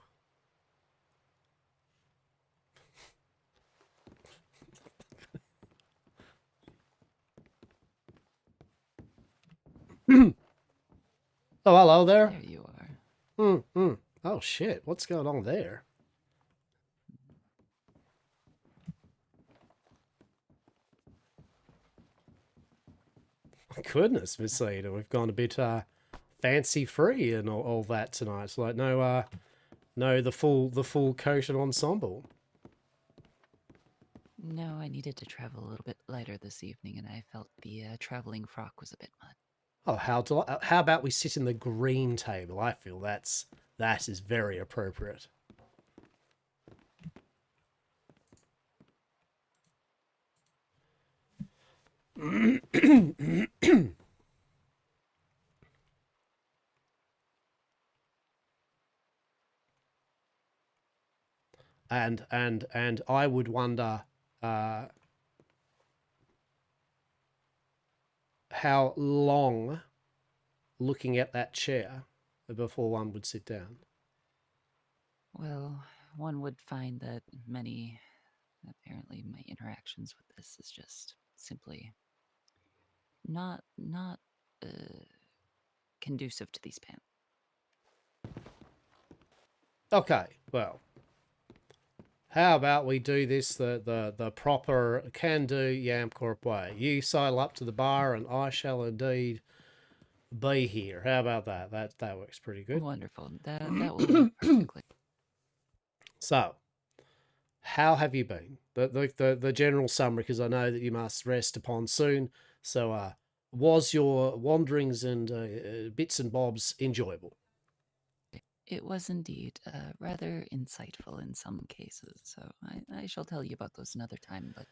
Oh, hello there. There you are. Oh, shit. What's going on there? Goodness, Miss Ada, we've gone a bit fancy free and all that tonight. It's like no the full coat and ensemble. No, I needed to travel a little bit lighter this evening, and I felt the traveling frock was a bit much. Oh, how about we sit in the green table? I feel that is very appropriate. and I would wonder how long looking at that chair before one would sit down. Well, one would find that apparently my interactions with this is just simply not conducive to these pants. Okay, well, how about we do this the proper can-do Yamcorp way? You sail up to the bar and I shall indeed be here. How about that? That works pretty good. Wonderful. That will work perfectly. So, how have you been? The general summary, because I know that you must rest upon soon. So, was your wanderings and bits and bobs enjoyable? It was indeed rather insightful in some cases, so I shall tell you about those another time, but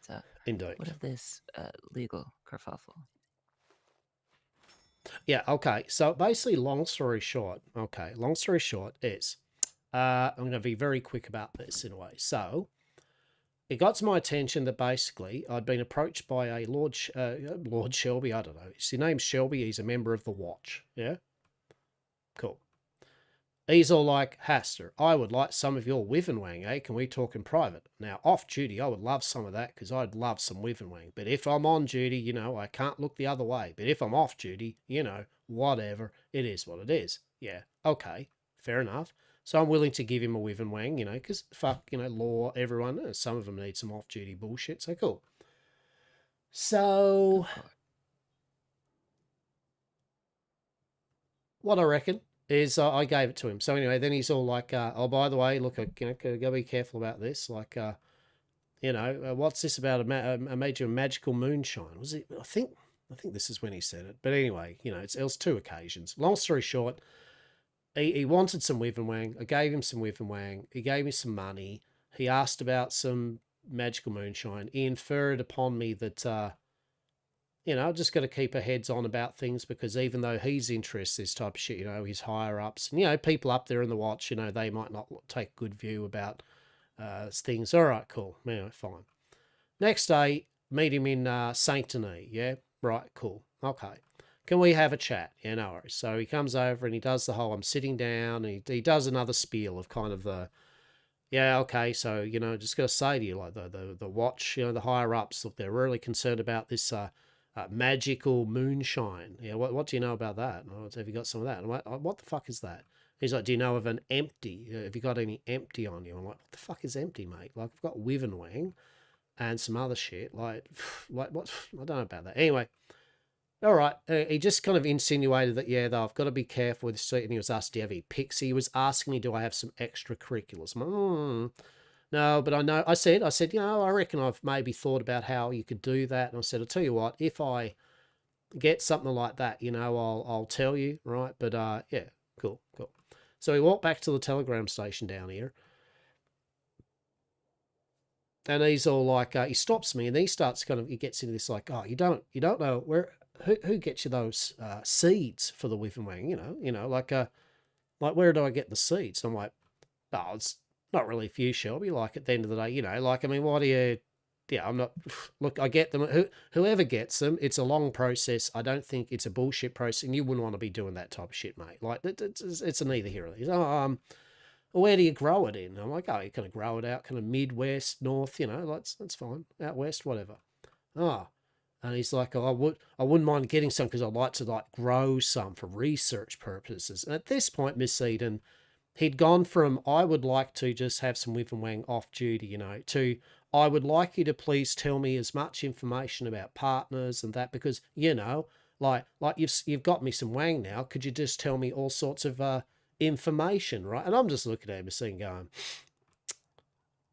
indeed. What of this legal kerfuffle? Yeah, okay, so basically, long story short is, I'm going to be very quick about this in a way. So, it got to my attention that basically I'd been approached by a Lord Shelby, I don't know, his name's Shelby, he's a member of the Watch, yeah? Cool. He's all like, Hastur, I would like some of your Wyvernwang, eh? Can we talk in private? Now, off duty, I would love some of that, because I'd love some Wyvernwang. But if I'm on duty, you know, I can't look the other way. But if I'm off duty, you know, whatever, it is what it is. Yeah, okay, fair enough. So I'm willing to give him a whiv and wang, you know, because fuck, you know, law, everyone, some of them need some off-duty bullshit, so cool. So what I reckon is I gave it to him. So anyway, then he's all like, oh, by the way, look, you know, gotta be careful about this. Like, you know, what's this about a major magical moonshine? Was it? I think this is when he said it. But anyway, you know, it was 2 occasions. Long story short, he wanted some whiv and wang. I gave him some whiv and wang. He gave me some money. He asked about some magical moonshine. He inferred upon me that, you know, just got to keep our heads on about things, because even though he's interested in this type of shit, you know, his higher ups and, you know, people up there in the watch, you know, they might not take a good view about things. All right, cool. Yeah, fine. Next day, meet him in Saint Denis. Yeah, right, cool. Okay. Can we have a chat? Yeah, no worries. So he comes over and he does the whole, I'm sitting down, and he does another spiel of kind of the, yeah, okay, so, you know, just got to say to you, like, the watch, you know, the higher ups, look, they're really concerned about this magical moonshine. Yeah, what do you know about that? Oh, have you got some of that? And I'm like, oh, what the fuck is that? He's like, do you know of an empty? Have you got any empty on you? I'm like, what the fuck is empty, mate? Like, I've got whiv and wang and some other shit. Like what? I don't know about that. Anyway, all right. He just kind of insinuated that, yeah, though, I've got to be careful with this. And he was asked, do you have any pics? He was asking me, do I have some extracurriculars? No, but I know, I said, you know, I reckon I've maybe thought about how you could do that. And I said, I'll tell you what, if I get something like that, you know, I'll tell you, right? But yeah, cool. So we walked back to the telegram station down here, and he's all like, he stops me, and he starts he gets into this like, oh, you don't know who gets you those seeds for the whiff and wang, you know, like where do I get the seeds? And I'm like, oh, it's not really for you, Shelby. Like, at the end of the day, you know, like, I mean, what do you? Yeah, I'm not. Look, I get them. Whoever gets them, it's a long process. I don't think it's a bullshit process, and you wouldn't want to be doing that type of shit, mate. Like, it's a neither here or there. Oh, where do you grow it in? I'm like, oh, you kind of grow it out, kind of Midwest, North, you know, that's fine. Out West, whatever. Oh, and he's like, oh, I wouldn't mind getting some because I'd like to like grow some for research purposes. And at this point, Miss Eden, he'd gone from I would like to just have some whiff and wang off duty, you know, to I would like you to please tell me as much information about partners and that, because, you know, like you've got me some wang now. Could you just tell me all sorts of information, right? And I'm just looking at him and going,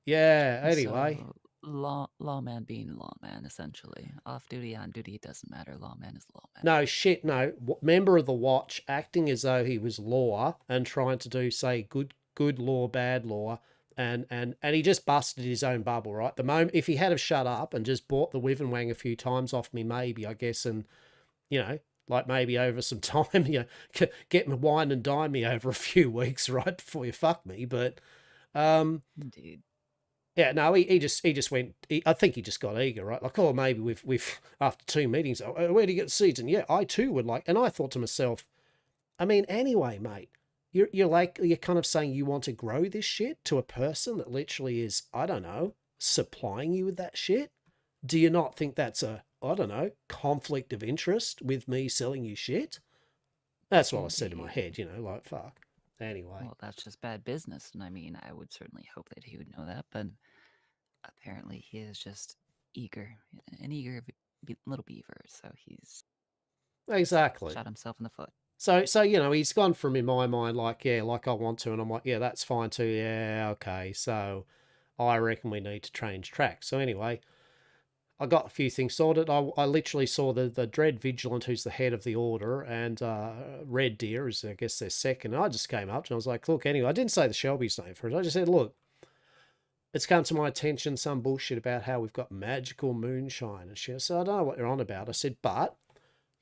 yeah, anyway. So, lawman being lawman, essentially. Off duty, on duty, it doesn't matter. Lawman is lawman. No, shit, no. Member of the watch acting as though he was law and trying to do, say, good law, bad law. And he just busted his own bubble, right? The moment, if he had have shut up and just bought the whiff and wang a few times off me, maybe, I guess, and, you know, like maybe over some time, you know, get me wine and dine me over a few weeks, right, before you fuck me. But, indeed. Yeah, no, he just went. I think he just got eager, right? Like, oh, maybe we've after 2 meetings. Oh, where do you get the seeds? And yeah, I too would like. And I thought to myself, I mean, anyway, mate, you're kind of saying you want to grow this shit to a person that literally is, I don't know, supplying you with that shit. Do you not think that's a, I don't know, conflict of interest with me selling you shit? That's what I said in my head, you know, like, fuck. Anyway. Well, that's just bad business. And I mean, I would certainly hope that he would know that, but apparently he is just an eager little beaver. So he's exactly shot himself in the foot. So, you know, he's gone from, in my mind, like, yeah, like I want to. And I'm like, yeah, that's fine too. Yeah, okay. So I reckon we need to change track. So anyway, I got a few things sorted. I literally saw the Dread Vigilant, who's the head of the order, and Red Deer is, I guess, their second. And I just came up to him. I was like, look, anyway, I didn't say the Shelby's name for it. I just said, look, it's come to my attention some bullshit about how we've got magical moonshine and shit. So I don't know what you're on about. I said, but,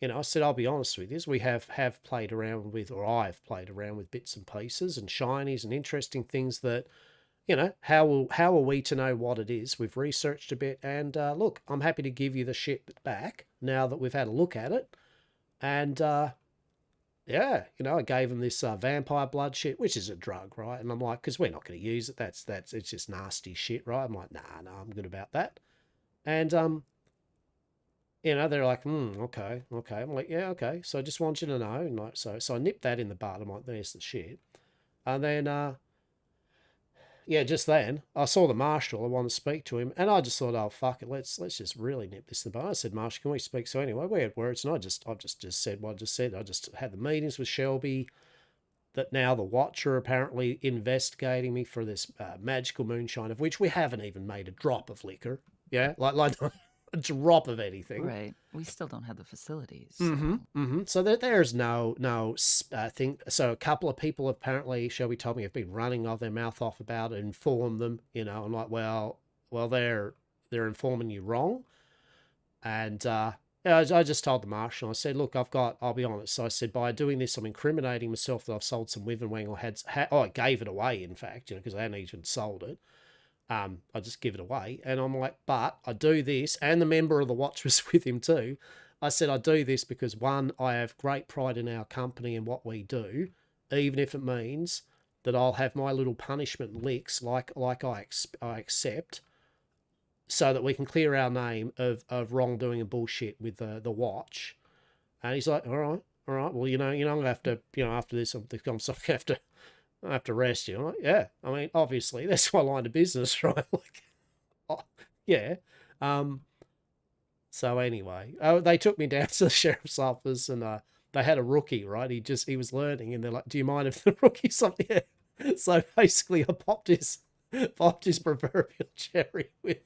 you know, I said, I'll be honest with you. We have played around with, or I've played around with bits and pieces and shinies and interesting things that, you know, how are we to know what it is? We've researched a bit, and look, I'm happy to give you the shit back now that we've had a look at it. And yeah, you know, I gave him this vampire blood shit, which is a drug, right? And I'm like, because we're not going to use it. That's it's just nasty shit, right? I'm like, nah, I'm good about that. And you know, they're like, okay. I'm like, yeah, okay. So I just want you to know, and like, so I nipped that in the bud. I'm like, there's the shit. And then yeah, just then I saw the marshal. I wanted to speak to him, and I just thought, oh fuck it, let's just really nip this in the bud. I said, Marshal, can we speak? So anyway, we had words, and I just said what I just said. I just had the meetings with Shelby. That now the Watch are apparently investigating me for this magical moonshine, of which we haven't even made a drop of liquor. Yeah, like a drop of anything. Right. We still don't have the facilities. So there's no thing. So a couple of people apparently, Shelby told me, have been running their mouth off about it, inform them. You know, I'm like, well, they're informing you wrong, and yeah, I just told the marshal. I said, look, I'll be honest. So I said, by doing this, I'm incriminating myself that I've sold some Wivenwang or I gave it away, in fact, you know, because I hadn't even sold it. I just give it away. And I'm like, but I do this, and the member of the Watch was with him too. I said, I do this because, one, I have great pride in our company and what we do, even if it means that I'll have my little punishment licks like I accept, so that we can clear our name of wrongdoing and bullshit with the Watch. And he's like, all right. Well, I'm gonna have to, after this, I'm sorry, I have to arrest you. I'm like, yeah. I mean, obviously, that's my line of business, right? Like, oh, yeah. So anyway, they took me down to the sheriff's office, and they had a rookie, right? He was learning, and they're like, do you mind if the rookie's something? Yeah. So basically, I popped his proverbial cherry with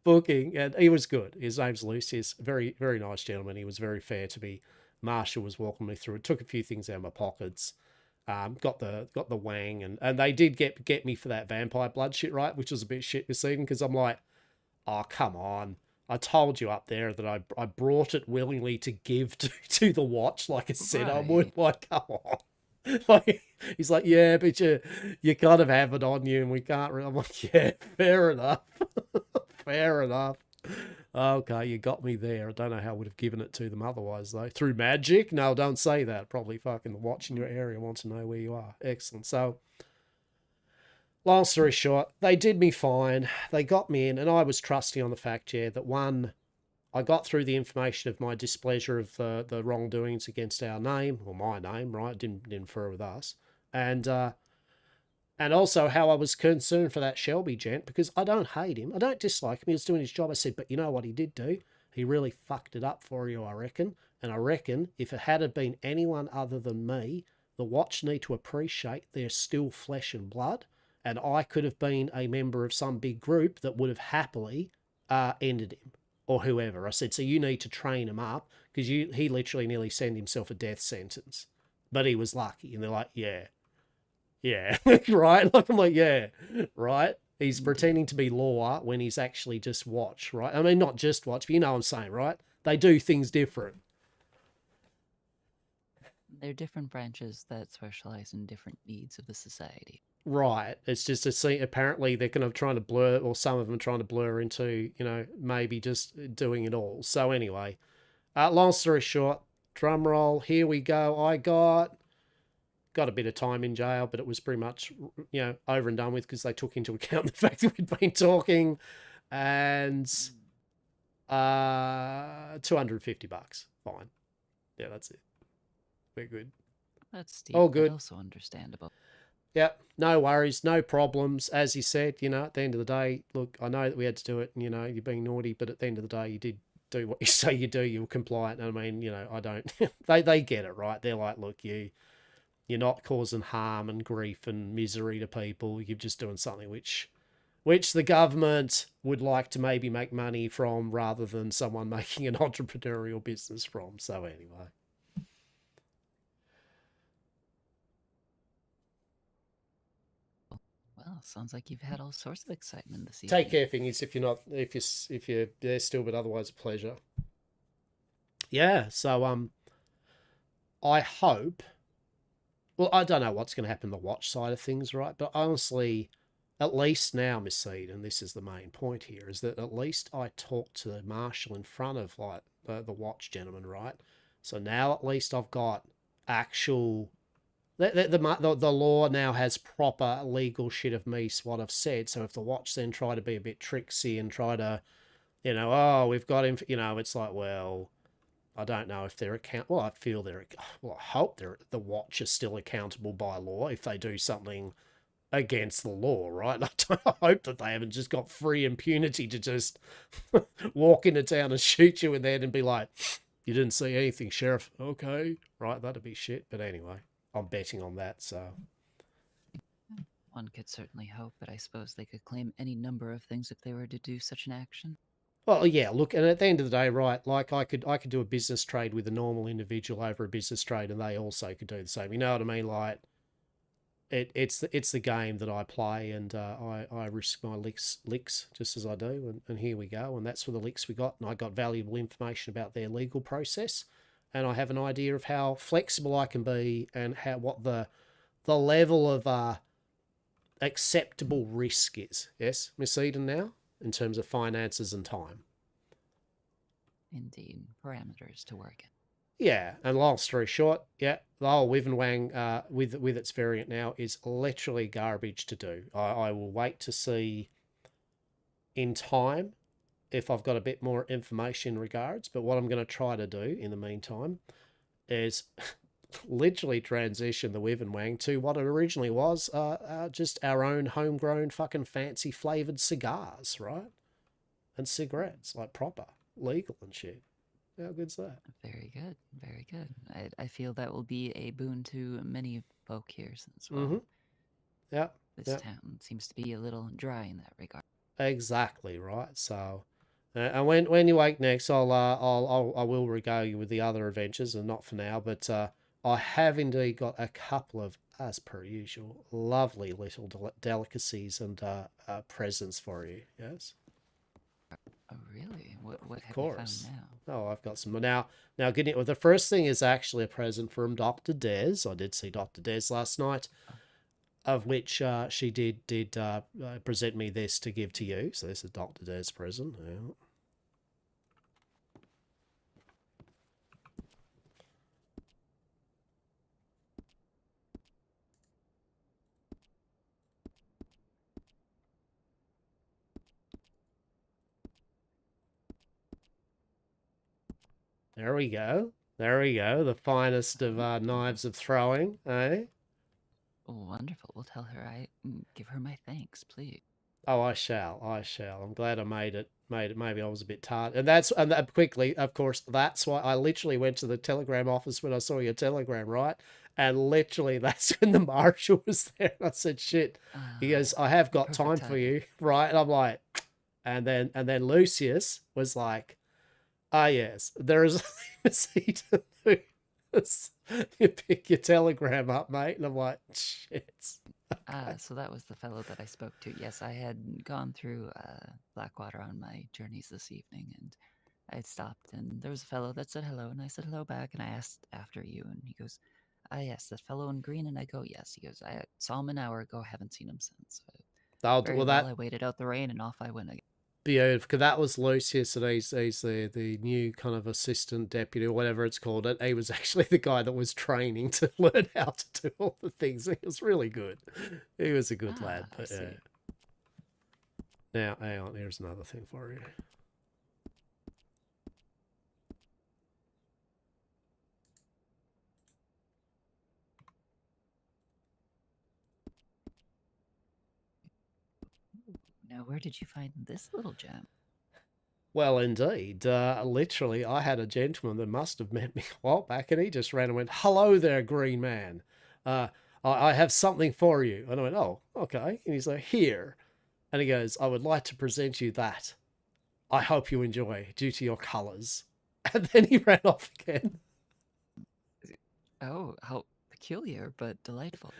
booking, and he was good. His name's Lucius, very, very nice gentleman. He was very fair to me. Marshall was walking me through it, took a few things out of my pockets, got the wang, and they did get me for that vampire blood shit, right, which was a bit shit this evening, because I'm like, oh, come on, I told you up there that I brought it willingly to give to the Watch, like I said I would. Like, come on. Like, he's like, yeah, but you kind of have it on you, and we can't really. I'm like, yeah, fair enough. Fair enough. Okay, you got me there. I don't know how I would have given it to them otherwise, though. Through magic? No, don't say that. Probably fucking the Watch in your area wants to know where you are. Excellent. So, long story short, they did me fine. They got me in, and I was trusting on the fact, yeah, that one, I got through the information of my displeasure of the wrongdoings against our name, or my name, right? Didn't infer with us. And also how I was concerned for that Shelby gent, because I don't hate him. I don't dislike him. He was doing his job. I said, but you know what he did do? He really fucked it up for you, I reckon. And I reckon if it had been anyone other than me, the Watch need to appreciate they're still flesh and blood. And I could have been a member of some big group that would have happily ended him. Or whoever. I said, so you need to train him up, because he literally nearly sent himself a death sentence. But he was lucky. And they're like, yeah, right? Like, I'm like, yeah, right? He's pretending to be law when he's actually just Watch, right? I mean, not just Watch, but you know what I'm saying, right? They do things different. They're different branches that specialize in different needs of the society. Right. It's just a scene. Apparently, they're kind of trying to blur, or some of them are trying to blur into, maybe just doing it all. So anyway, long story short, drum roll. Here we go. I got a bit of time in jail, but it was pretty much, over and done with, because they took into account the fact that we'd been talking, and $250. Fine. Yeah, that's it. We're good. That's steep, all good. But also understandable. Yep, no worries, no problems. As you said, at the end of the day, look, I know that we had to do it, and, you're being naughty, but at the end of the day, you did do what you say you do. You were compliant. And I mean, I don't, they get it, right? They're like, look, you're not causing harm and grief and misery to people. You're just doing something which the government would like to maybe make money from, rather than someone making an entrepreneurial business from. So anyway. Well, sounds like you've had all sorts of excitement this evening. Take care, Thingies, if you're there still, but otherwise a pleasure. Yeah, so I hope. Well, I don't know what's going to happen to the Watch side of things, right? But honestly, at least now, Miss Seed, and this is the main point here, is that at least I talked to the marshal in front of like the Watch gentleman, right? So now at least I've got actual. The law now has proper legal shit of me, what I've said. So if the Watch then try to be a bit tricksy and try to, oh, we've got him, it's like, well, I don't know if they're well, I feel I hope the Watch is still accountable by law if they do something against the law, right? I hope that they haven't just got free impunity to just walk into town and shoot you in the head and be like, you didn't see anything, Sheriff. Okay, right, that'd be shit. But anyway, I'm betting on that, so... One could certainly hope, but I suppose they could claim any number of things if they were to do such an action. Well, yeah, look, and at the end of the day, right, like I could do a business trade with a normal individual over a business trade, and they also could do the same. You know what I mean? Like, it's the game that I play, and I risk my licks just as I do, and here we go. And that's for the licks we got, and I got valuable information about their legal process, and I have an idea of how flexible I can be and what the level of acceptable risk is. Yes, Miss Eden, now in terms of finances and time. Indeed, parameters to work in. Yeah, and long story short, yeah, the whole Wiven Wang with its variant now is literally garbage to do. I will wait to see in time if I've got a bit more information in regards, but what I'm going to try to do in the meantime is literally transition the Wiven Wang to what it originally was, just our own homegrown fucking fancy flavoured cigars, right? And cigarettes, like proper, legal and shit. How good's that? Very good, very good. I feel that will be a boon to many folk here as well. Mm-hmm. Yeah. This town seems to be a little dry in that regard. Exactly right. So, and when you wake next, I will regale you with the other adventures, and not for now, but I have indeed got a couple of, as per usual, lovely little delicacies and presents for you. Yes. Oh, really? What have Of course. you found now? Oh, I've got some now. The first thing is actually a present from Dr. Des. I did see Dr. Des last night, of which she did present me this to give to you. So this is Dr. Des' present. Yeah. There we go. There we go. The finest of knives of throwing, eh? Oh, wonderful. We'll tell her give her my thanks, please. Oh, I shall. I'm glad I made it. Maybe I was a bit tired. Quickly, of course, that's why I literally went to the telegram office when I saw your telegram, right? And literally, that's when the marshal was there. And I said, shit. He goes, I have got time for you, right? And I'm like, and then Lucius was like, ah, yes, there is a seat. You pick your telegram up, mate. And I'm like, shit. So that was the fellow that I spoke to. Yes, I had gone through Blackwater on my journeys this evening, and I had stopped, and there was a fellow that said hello, and I said hello back, and I asked after you, and he goes, ah, yes, that fellow in green, and I go, yes. He goes, I saw him an hour ago, haven't seen him since. I waited out the rain, and off I went again. Beautiful, because that was Lucius, and he's the new kind of assistant deputy or whatever it's called. And he was actually the guy that was training to learn how to do all the things. He was really good. He was a good lad. But yeah. Now, hang on, here's another thing for you. Now, where did you find this little gem? Well, indeed. Literally, I had a gentleman that must have met me a while back, and he just ran and went, hello there, green man. I have something for you. And I went, oh, okay. And he's like, here. And he goes, I would like to present you that. I hope you enjoy, due to your colours. And then he ran off again. Oh, how peculiar, but delightful.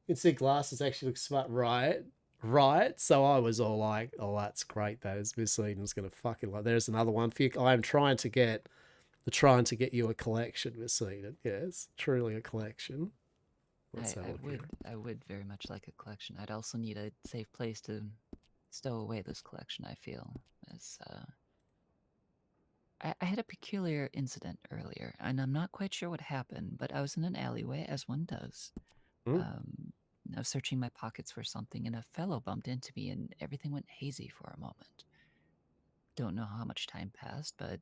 You can see glasses actually look smart, right? Right, so I was all like, oh, that's great. That is, Miss Eden's going to fucking like. There's another one for you. I'm trying to get you a collection, Miss Eden. Yes, truly a collection. I would very much like a collection. I'd also need a safe place to stow away this collection, I feel. As I had a peculiar incident earlier, and I'm not quite sure what happened, but I was in an alleyway, as one does. I was searching my pockets for something, and a fellow bumped into me, and everything went hazy for a moment. Don't know how much time passed, but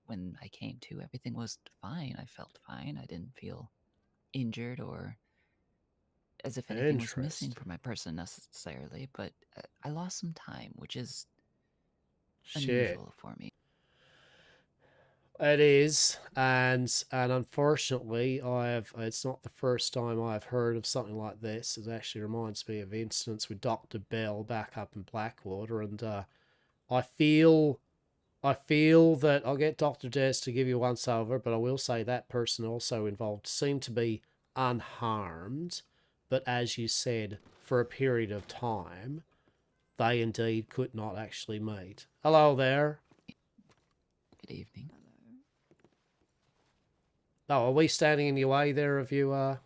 when I came to, everything was fine. I felt fine. I didn't feel injured or as if anything was missing from my person necessarily, but I lost some time, which is unusual for me. It is, and unfortunately, it's not the first time I've heard of something like this. It actually reminds me of incidents with Dr. Bell back up in Blackwater, and I feel that I'll get Dr. Des to give you once over, but I will say that person also involved seemed to be unharmed, but as you said, for a period of time, they indeed could not actually meet. Hello there. Good evening. Oh, are we standing in your way there of you,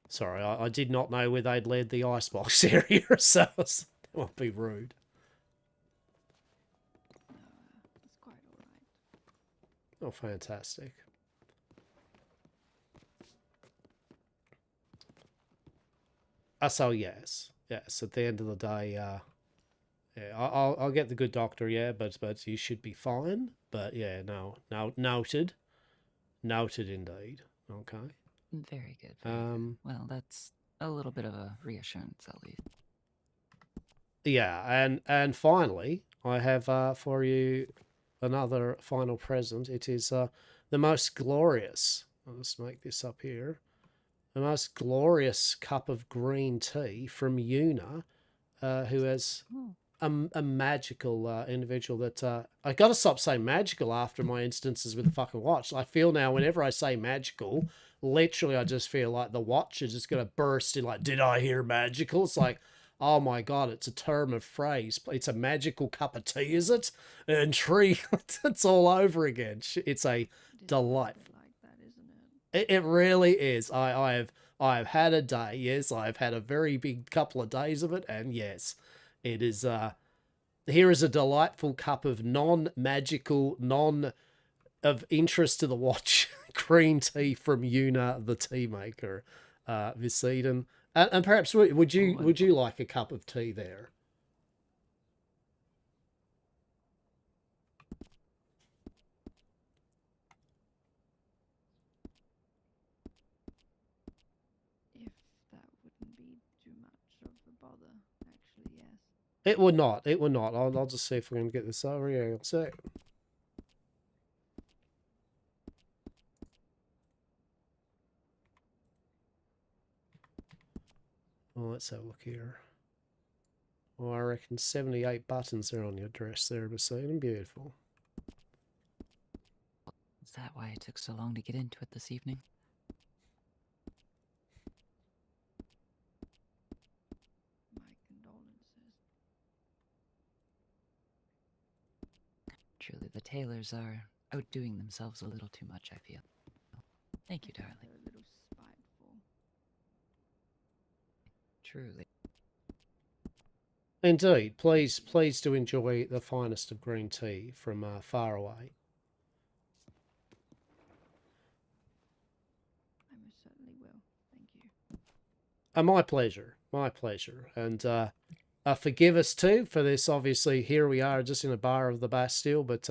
Sorry, I did not know where they'd led the icebox area, so it won't be rude. It's quite alright. Oh, fantastic. So yes, at the end of the day, yeah, I'll get the good doctor, yeah, but you should be fine. But yeah, no, noted indeed. Okay. Very good. Very good. Well, that's a little bit of a reassurance, at least. Yeah, and finally, I have for you another final present. It is the most glorious. I'll just make this up here. The most glorious cup of green tea from Una, who has a magical individual that I got to stop saying magical after my instances with the fucking watch. I feel now whenever I say magical, literally I just feel like the watch is just going to burst in like, did I hear magical? It's like, oh my God, it's a term of phrase. It's a magical cup of tea, is it? And tree, it's all over again. It's a delight. It really is. I've had a day. Yes, I've had a very big couple of days of it, and yes, it is. Here is a delightful cup of non-magical, of interest to the watch green tea from Una, the tea maker, Westhaven. And perhaps would you like a cup of tea there? If that wouldn't be too much of a bother, actually, yes. It would not. It would not. I'll just see if we can get this over here. I'll see. Well, let's have a look here. Well, I reckon 78 buttons are on your dress there, Westhaven. Beautiful. Is that why it took so long to get into it this evening? My condolences. Truly, the Taylors are outdoing themselves a little too much, I feel. Thank you, darling. They're a little spiteful. Truly. Indeed. Please do enjoy the finest of green tea from far away. I most certainly will. Thank you. My pleasure. My pleasure. And forgive us too for this. Obviously, here we are just in a bar of the Bastille, but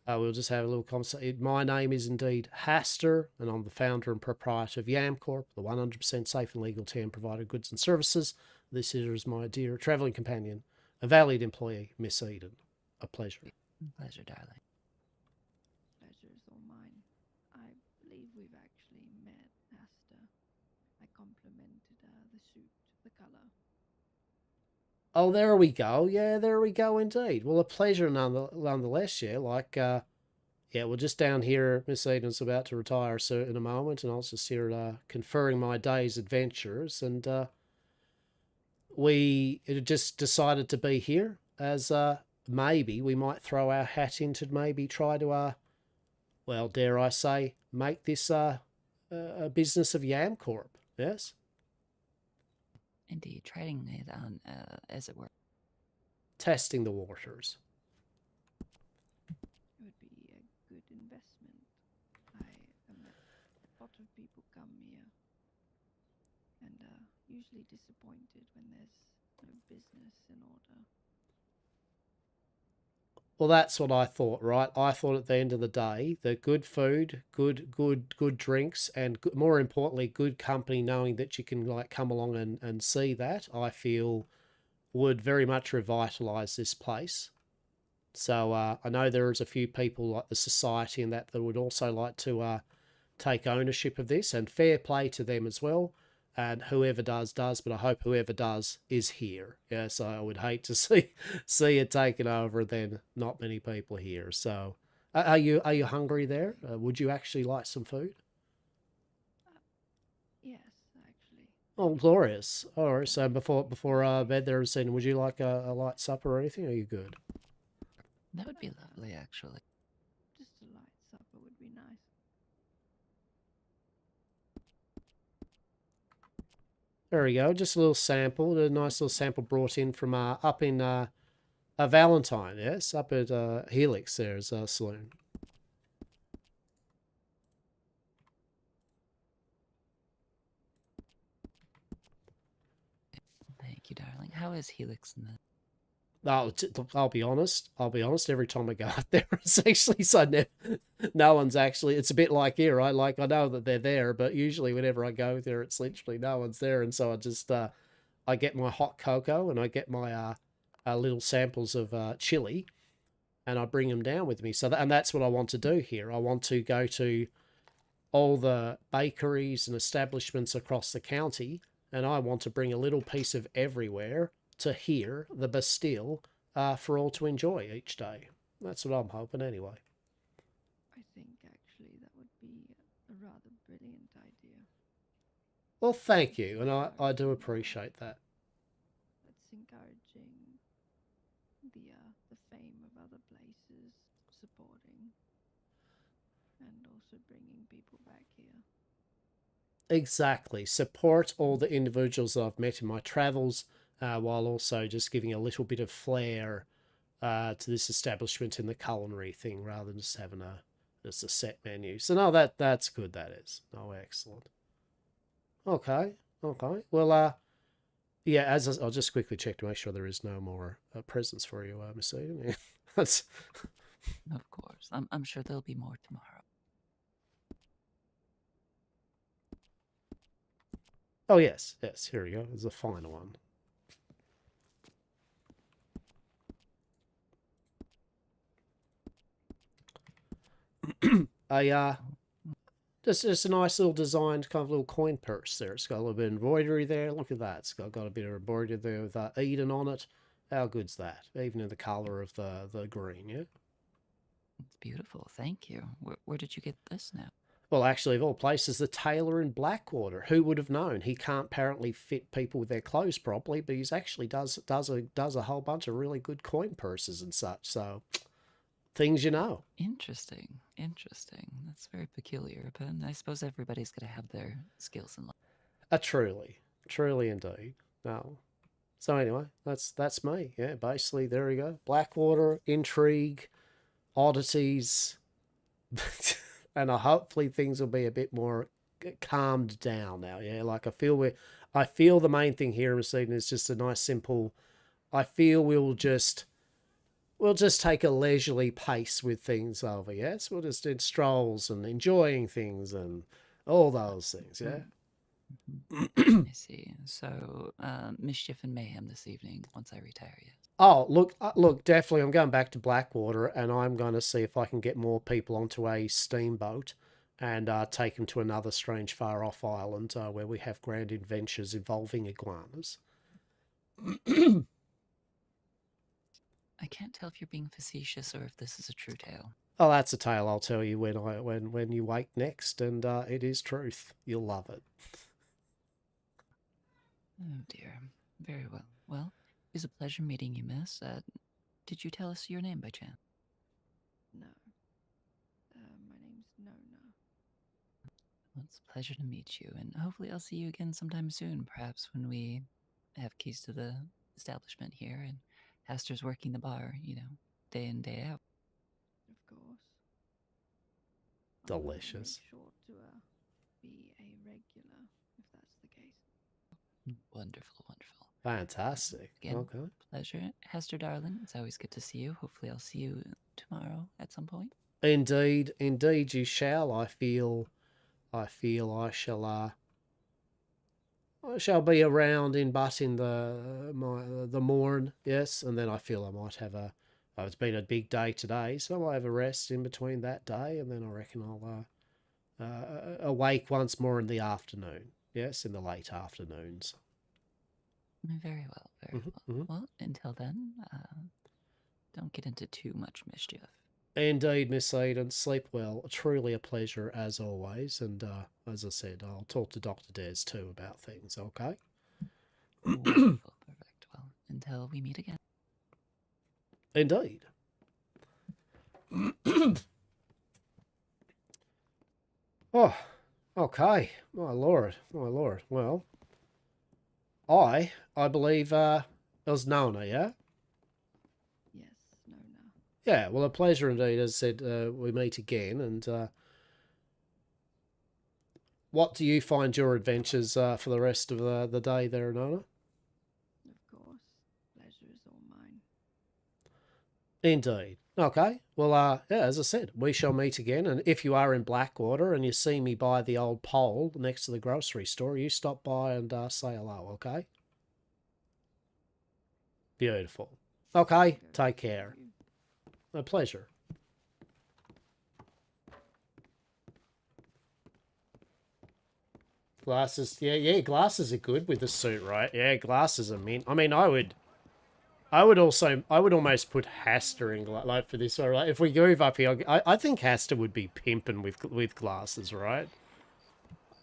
we'll just have a little conversation. My name is indeed Hastur, and I'm the founder and proprietor of Yam Corp, the 100% safe and legal TM provider of goods and services. This is my dear travelling companion, a valued employee, Miss Eden. A pleasure. Pleasure, darling. Pleasure is all mine. I believe we've actually met, Hastur. I complimented the suit, the colour. Oh, there we go. Yeah, there we go indeed. Well, a pleasure nonetheless, yeah. Like, yeah, we're just down here. Miss Eden's about to retire so in a moment, and I was just here conferring my day's adventures, and we just decided to be here as maybe we might throw our hat in to maybe try to, well, dare I say, make this a business of Yam Corp. Yes? Indeed, trying it on, as it were. Testing the waters. It would be a good investment. A lot of people come here and usually disappointed when there's no business in order. Well, that's what I thought, right? I thought at the end of the day, that good food, good drinks, and more importantly, good company, knowing that you can like come along and see that, I feel would very much revitalize this place. So I know there is a few people like the society and that would also like to take ownership of this, and fair play to them as well. And whoever does, but I hope whoever does is here. Yeah, so I would hate to see it taken over and then not many people here. So, are you hungry there? Would you actually like some food? Yes, actually. Oh, glorious! All right. So before bed there, saying, would you like a light supper or anything? Or are you good? That would be lovely, actually. Just a light supper would be nice. There we go. Just a little sample, a nice little sample brought in from up in Valentine, yes, up at Helix. There's a saloon. Thank you, darling. How is Helix in the... I'll be honest. Every time I go out there, it's actually no one's actually. It's a bit like here, right? Like I know that they're there, but usually whenever I go there, it's literally no one's there, and so I just I get my hot cocoa and I get my little samples of chili, and I bring them down with me. So and that's what I want to do here. I want to go to all the bakeries and establishments across the county, and I want to bring a little piece of everywhere to here, the Bastille, for all to enjoy each day. That's what I'm hoping anyway. I think actually that would be a rather brilliant idea. Well, thank you, and I do appreciate that. It's encouraging the fame of other places, supporting, and also bringing people back here. Exactly. Support all the individuals that I've met in my travels, while also just giving a little bit of flair to this establishment in the culinary thing, rather than just having just a set menu. So no, that's good. That is. Oh, excellent. Okay. Well, yeah. I'll just quickly check to make sure there is no more presents for you, Miss Eden. That's. Of course. I'm sure there'll be more tomorrow. Oh yes. Here we go. There's a final one. Just a nice little designed kind of little coin purse there. It's got a little bit of embroidery there. Look at that. It's got a bit of embroidery there with Eden on it. How good's that? Even in the colour of the green, yeah? It's beautiful. Thank you. Where did you get this now? Well, actually, of all places, the tailor in Blackwater. Who would have known? He can't apparently fit people with their clothes properly, but he's actually does a whole bunch of really good coin purses and such. So, things you know. Interesting. That's very peculiar, but I suppose everybody's got to have their skills in life. Truly indeed. No. So anyway, that's me. Yeah, basically, there we go. Blackwater, intrigue, oddities, and hopefully things will be a bit more calmed down now. Yeah, like I feel the main thing here in Westhaven is just a nice simple. I feel we'll just take a leisurely pace with things over. Yes, we'll just do strolls and enjoying things and all those things. Yeah. I see. So, mischief and mayhem this evening once I retire, yes. Oh, look, definitely I'm going back to Blackwater, and I'm going to see if I can get more people onto a steamboat and take them to another strange far-off island where we have grand adventures involving iguanas. I can't tell if you're being facetious or if this is a true tale. Oh, that's a tale I'll tell you when you wake next, and it is truth. You'll love it. Oh dear. Very well. Well, it was a pleasure meeting you, miss. Did you tell us your name by chance? No. My name's Nona. Well, it's a pleasure to meet you, and hopefully I'll see you again sometime soon, perhaps when we have keys to the establishment here, and Hastur's working the bar, day in, day out. Of course. Delicious. I'll make sure to be a regular, if that's the case. Wonderful. Fantastic. Again, Okay. pleasure. Hastur, darling, it's always good to see you. Hopefully I'll see you tomorrow at some point. Indeed, indeed you shall. I feel I shall be around in the morn, yes, and then I feel I might have a. Oh, it's been a big day today, so I'll have a rest in between that day, and then I reckon I'll awake once more in the afternoon. Yes, in the late afternoons. Very well, very well. Well, until then, don't get into too much mischief. Indeed, Miss Eden, sleep well. Truly a pleasure as always, and as I said, I'll talk to Dr. Des too about things. Okay. Wonderful, perfect. Well, until we meet again. Indeed. Oh, okay. My lord, my lord. Well, I believe it was Nona, yeah? Yes, no. Yeah, well, a pleasure indeed. As I said, we meet again, and what do you find your adventures for the rest of the day there, Nona? Of course, pleasure is all mine. Indeed. Okay. Well, yeah, as I said, we shall meet again. And if you are in Blackwater and you see me by the old pole next to the grocery store, you stop by and say hello, okay? Beautiful. Okay, take care. A pleasure. Glasses, yeah, glasses are good with the suit, right? Yeah, glasses are mint. I mean, I would almost put Hastur in like for this one. Like, if we move up here, I think Hastur would be pimping with glasses, right?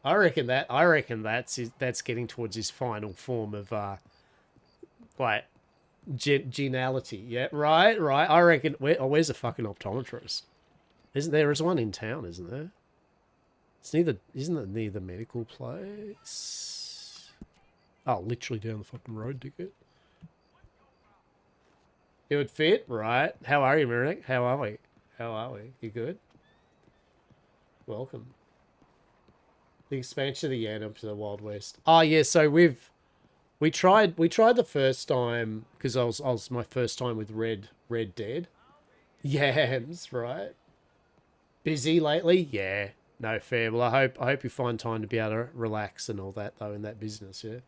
I reckon that's getting towards his final form of like geniality. Yeah, right. I reckon. Where's a fucking optometrist? There's one in town, isn't there? Isn't it near the medical place? Oh, literally down the fucking road, dickhead. It would fit, right? How are you, Mirnik? How are we? You good? Welcome. The expansion of the Yam to the Wild West. Oh yeah, so we tried the first time because I was my first time with Red Dead. Yams, right? Busy lately? Yeah. No fair. Well, I hope you find time to be able to relax and all that though in that business, yeah.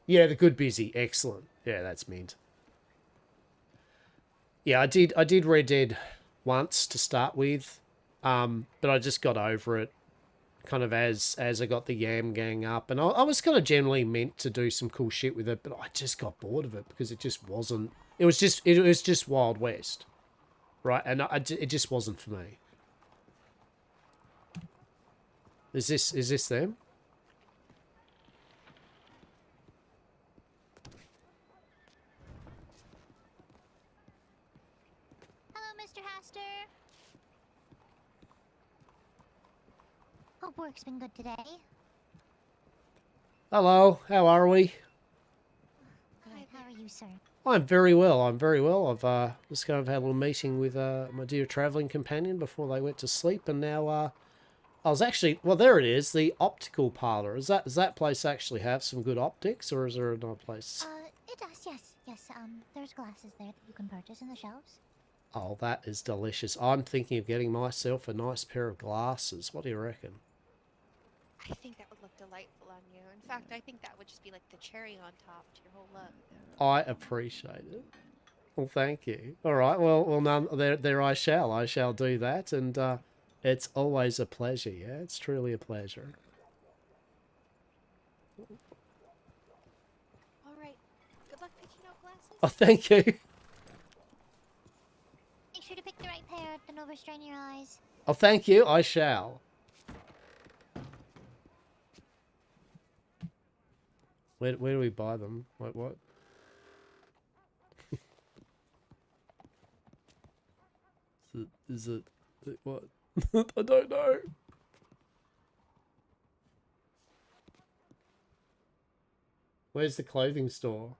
Yeah, the good busy. Excellent. Yeah, that's mint. Yeah, I did Red Dead once to start with, but I just got over it kind of as I got the Yam Gang up, and I was kind of generally meant to do some cool shit with it, but I just got bored of it because it just wasn't. It was just Wild West, right? And it just wasn't for me. Is this them? Hello, Mr. Hastur. Hope work's been good today. Hello, how are we? Good. How are you, sir? I'm very well. I've just kind of had a little meeting with my dear travelling companion before they went to sleep, and now I was actually, well, there it is, the optical parlour. Does that place actually have some good optics, or is there another place? It does, yes. There's glasses there that you can purchase in the shelves. Oh, that is delicious. I'm thinking of getting myself a nice pair of glasses. What do you reckon? I think that would look delightful on you. In fact, I think that would just be like the cherry on top to your whole look. I appreciate it. Well, thank you. All right. Well, there I shall do that, and it's always a pleasure. Yeah, it's truly a pleasure. All right. Good luck picking out glasses. Oh, thank you. Make sure to pick the right pair. Don't overstrain your eyes. Oh, thank you. I shall. Where do we buy them? Like what? Is it what? I don't know. Where's the clothing store?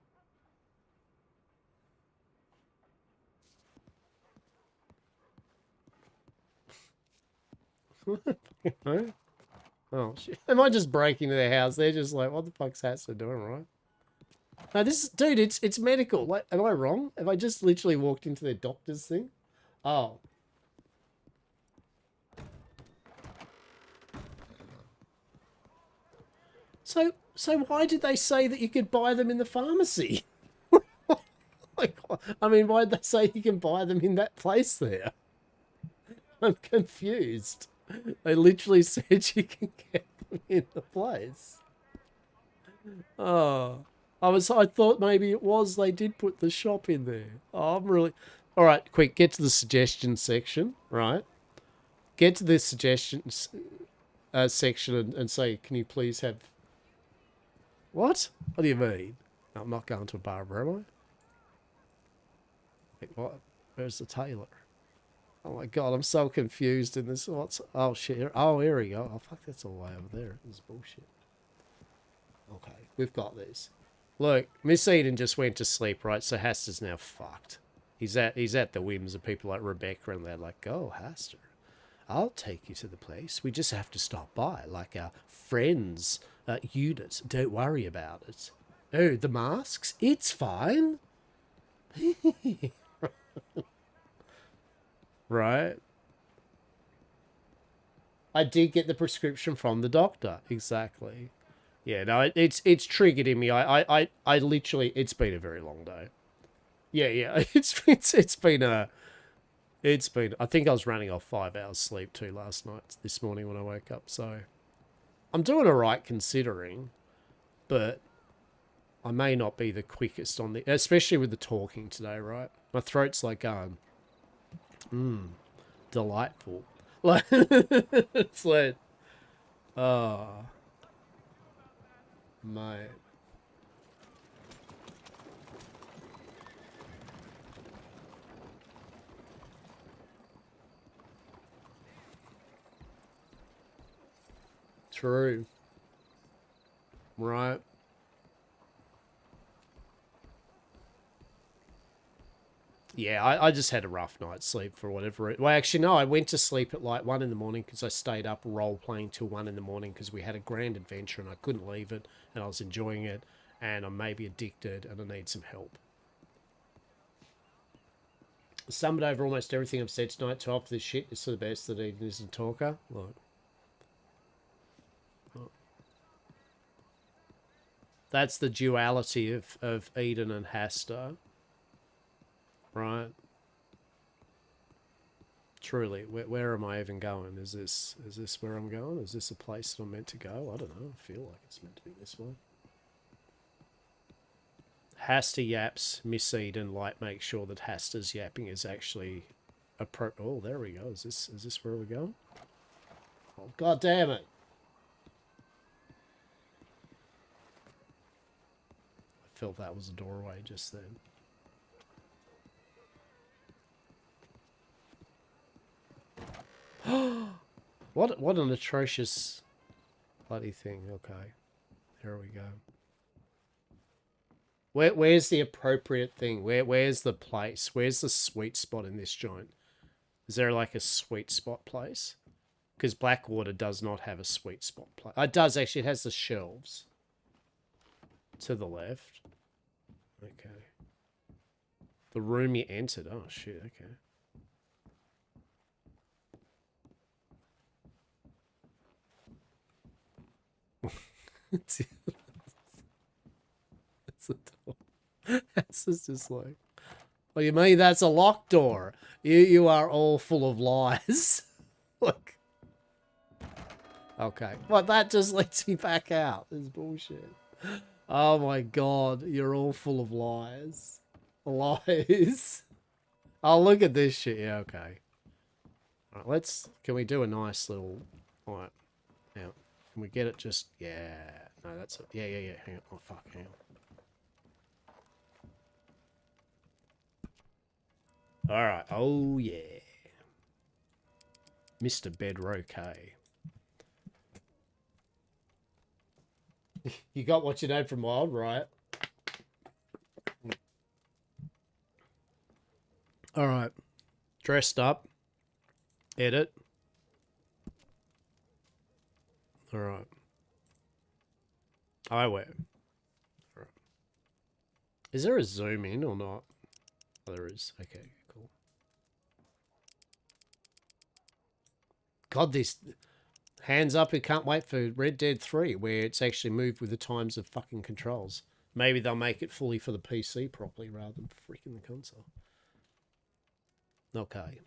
Oh shit. Am I just breaking into their house? They're just like, what the fuck's Hastur doing, right? No, this, dude, it's medical. Like, am I wrong? Have I just literally walked into their doctor's thing? Oh. So why did they say that you could buy them in the pharmacy? Like, I mean, why did they say you can buy them in that place there? I'm confused. They literally said you can get them in the place. Oh. I thought maybe it was they did put the shop in there. Oh, I'm really... All right, quick, get to the suggestions section, right? Get to the suggestions section and say, can you please have... What? What do you mean? No, I'm not going to a barber, am I? Wait, what? Where's the tailor? Oh my god, I'm so confused in this. What's... Oh, shit. Oh, here we go. Oh, fuck, that's all the way over there. This is bullshit. Okay, we've got this. Look, Miss Eden just went to sleep, right? So Hastur's now fucked. He's at the whims of people like Rebecca, and they're like, "Oh, Hastur, I'll take you to the place. We just have to stop by, like our friends unit. Don't worry about it. Oh, the masks? It's fine." Right? I did get the prescription from the doctor. Exactly. Yeah, no, it's triggered in me. I literally, it's been a very long day. Yeah, it's been I think I was running off 5 hours sleep too last night, this morning when I woke up, so I'm doing alright considering, but I may not be the quickest on the, especially with the talking today, right? My throat's like delightful. Like, it's like, oh, mate. True. Right. Yeah, I just had a rough night's sleep for whatever. Well, actually, no, I went to sleep at like 1 in the morning because I stayed up role-playing till 1 in the morning because we had a grand adventure and I couldn't leave it and I was enjoying it and I'm maybe addicted and I need some help. Stumbled over almost everything I've said tonight. 12 for this shit is for the best that Eden isn't a talker. Look. That's the duality of Eden and Hastur. Right. Truly, where am I even going? Is this where I'm going? Is this a place that I'm meant to go? I don't know. I feel like it's meant to be this way. Hastur yaps, Miss Eden like make sure that Hastur's yapping is actually oh, there we go. Is this where we're going? Oh, god damn it. I felt that was a doorway just then. What an atrocious bloody thing. Okay. There we go. Where's the appropriate thing? Where's the place? Where's the sweet spot in this joint? Is there like a sweet spot place? Because Blackwater does not have a sweet spot place. It does actually. It has the shelves. To the left. Okay. The room you entered. Oh shit, okay. It's a door. This is just like, what do you mean that's a locked door? You are all full of lies. Look. Okay. Well, that just lets me back out. This is bullshit. Oh my god, you're all full of lies. Lies. Oh, look at this shit. Yeah, okay. Alright, can we do a nice little, alright. Now, can we get it just, yeah. No, that's it. Yeah. Hang on. Oh, fuck, hang on. Alright, oh yeah. Mr. Bedroque. You got what you know from Wild, right? Alright. Dressed up. Edit. Alright. I wear. Alright. Is there a zoom in or not? Oh, there is. Okay, cool. God, this... Hands up who can't wait for Red Dead 3, where it's actually moved with the times of fucking controls. Maybe they'll make it fully for the PC properly rather than freaking the console. Okay.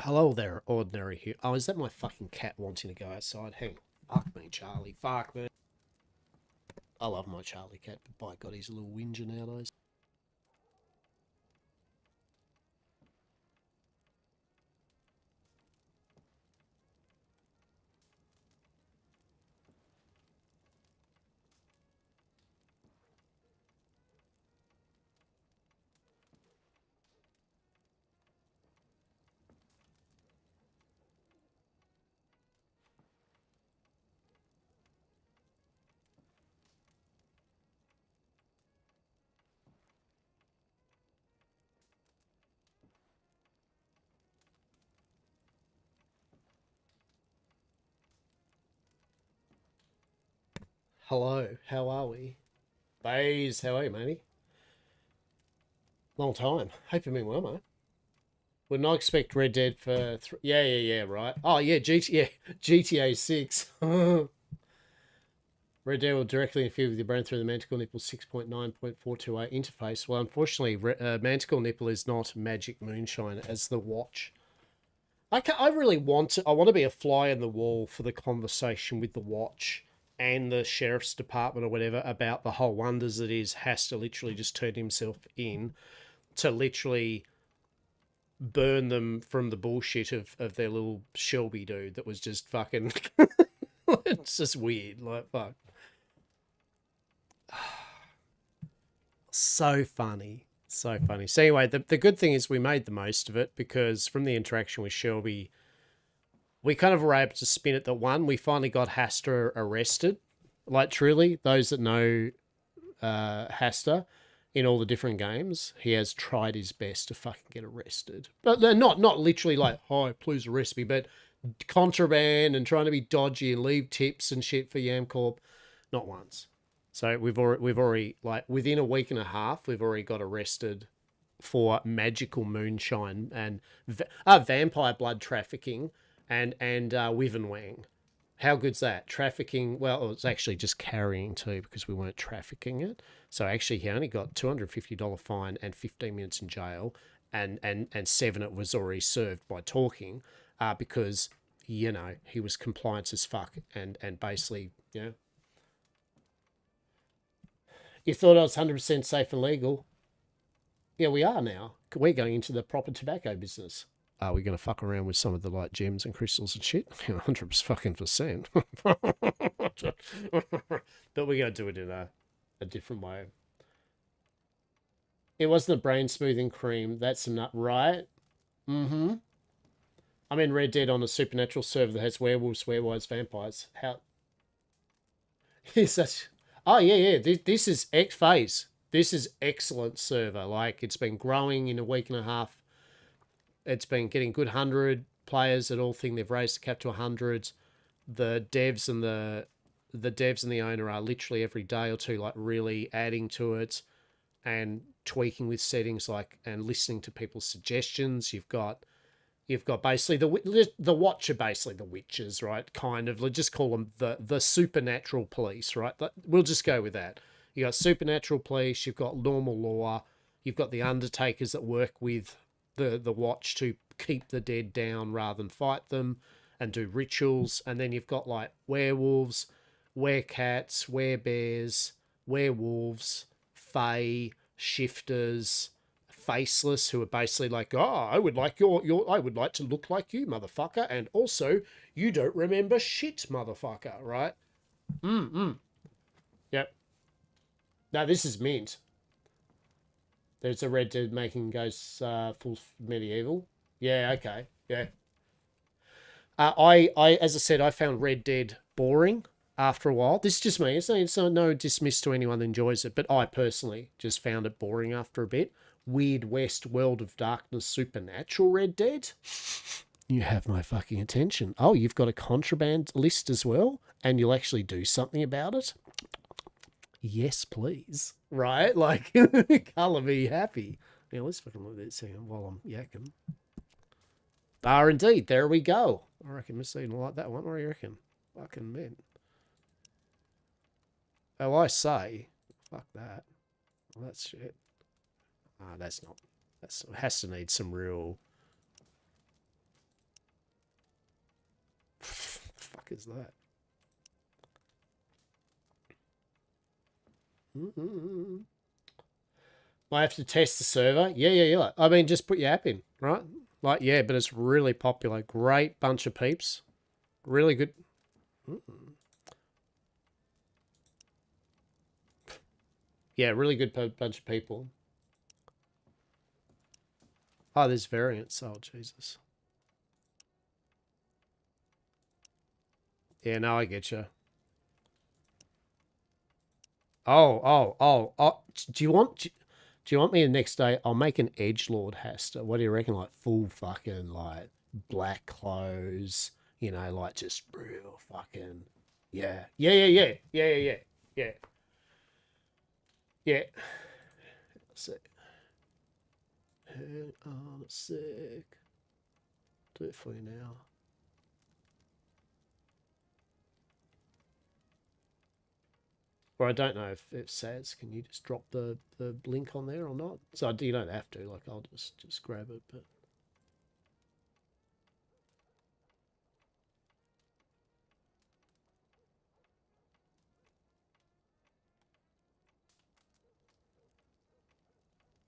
Hello there, ordinary here. Oh, is that my fucking cat wanting to go outside? Hang on. Fuck me, Charlie. Fuck me. I love my Charlie cat, but by God, he's a little whinger nowadays. Hello, how are we? Bays, how are you, matey? Long time. Hope you're doing well, mate. Would not expect Red Dead for... Yeah, right. Oh, yeah, GTA 6. Red Dead will directly interfere with your brain through the Manticore Nipple 6.9.428 interface. Well, unfortunately, Manticore Nipple is not magic moonshine as the watch. I really want to... I want to be a fly in the wall for the conversation with the watch and the sheriff's department or whatever about the whole wonders that is Hastur literally just turned himself in to literally burn them from the bullshit of their little Shelby dude that was just fucking... It's just weird, like, fuck. So funny. So funny. So anyway, the good thing is we made the most of it because from the interaction with Shelby, we kind of were able to spin it that one, we finally got Hastur arrested. Like, truly, those that know Hastur in all the different games, he has tried his best to fucking get arrested. But they're not literally like, hi, please arrest me, but contraband and trying to be dodgy and leave tips and shit for Yamcorp, not once. So we've already, like, within a week and a half, we've already got arrested for magical moonshine and vampire blood trafficking and Wiven Wang. How good's that? Trafficking, well, it's actually just carrying too because we weren't trafficking it. So actually he only got $250 fine and 15 minutes in jail and 7 it was already served by talking because, you know, he was compliant as fuck and basically, you know. You thought I was 100% safe and legal. Yeah, we are now. We're going into the proper tobacco business. Are we going to fuck around with some of the like gems and crystals and shit? 100%. But we're going to do it in a different way. It wasn't a brain smoothing cream. That's a nut, right? Mm-hmm. I'm in Red Dead on a supernatural server that has werewolves, werewolves, vampires. How? Is that... Oh, yeah. This is X-Phase. This is excellent server. Like, it's been growing in a week and a half. It's been getting good 100 players at all thing. They've raised the cap to 100. The devs and the owner are literally every day or two, like, really adding to it and tweaking with settings, like, and listening to people's suggestions. You've got basically the watch are basically the witches, right? Kind of. Let's just call them the supernatural police, right? We'll just go with that. You got supernatural police. You've got normal law. You've got the undertakers that work with the watch to keep the dead down rather than fight them and do rituals. And then you've got like werewolves, werecats, werebears, werewolves, fae, shifters, faceless, who are basically like, oh, I would like I would like to look like you, motherfucker, and also you don't remember shit, motherfucker, right? Yep. Now this is mint. There's a Red Dead making ghosts full medieval. Yeah, okay, yeah. I as I said, I found Red Dead boring after a while. This is just me. It's no dismiss to anyone that enjoys it, but I personally just found it boring after a bit. Weird West World of Darkness Supernatural Red Dead. You have my fucking attention. Oh, you've got a contraband list as well, and you'll actually do something about it? yes, please. Right? Like, colour me happy. Yeah, let's fucking look at that second while I'm yakking. Ah, indeed. There we go. I reckon Miss Eden will like that one. What do you reckon? Fucking mint. Oh, I say. Fuck that. Well, that's shit. Ah, that's not. That's it has to need some real. Fuck is that? I have to test the server. Yeah. I mean, just put your app in, right? Like, yeah, but it's really popular. Great bunch of peeps. Really good. Yeah, really good bunch of people. Oh, there's variants. Oh, Jesus. Yeah, no, I get you. Oh. Do you want me the next day? I'll make an edgelord Hastur. What do you reckon? Like full fucking like black clothes, you know, like just real fucking yeah. Yeah. Sick. Hang on a sec. Do it for you now. Or I don't know if Saz, can you just drop the link on there or not? So you don't have to, like I'll just grab it, but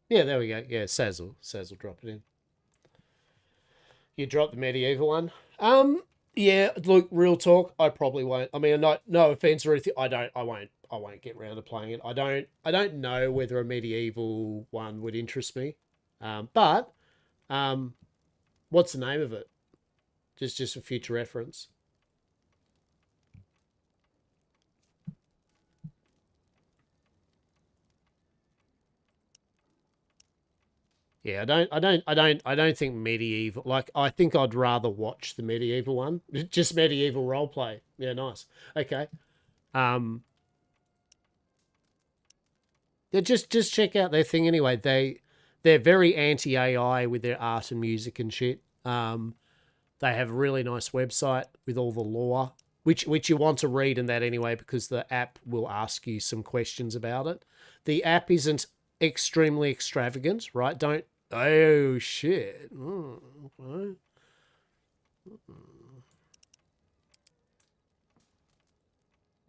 yeah, there we go. Yeah, Saz will drop it in. You drop the medieval one. Yeah, look, real talk, I probably won't. I mean, no offense or anything. I won't get round to playing it. I don't know whether a medieval one would interest me. But what's the name of it? Just for future reference. Yeah, I don't think medieval. Like, I think I'd rather watch the medieval one. Just medieval roleplay. Yeah, nice. Okay. Yeah, just check out their thing anyway. They're very anti-AI with their art and music and shit. They have a really nice website with all the lore, which you want to read in that anyway, because the app will ask you some questions about it. The app isn't extremely extravagant, right? Don't. Oh shit. Okay.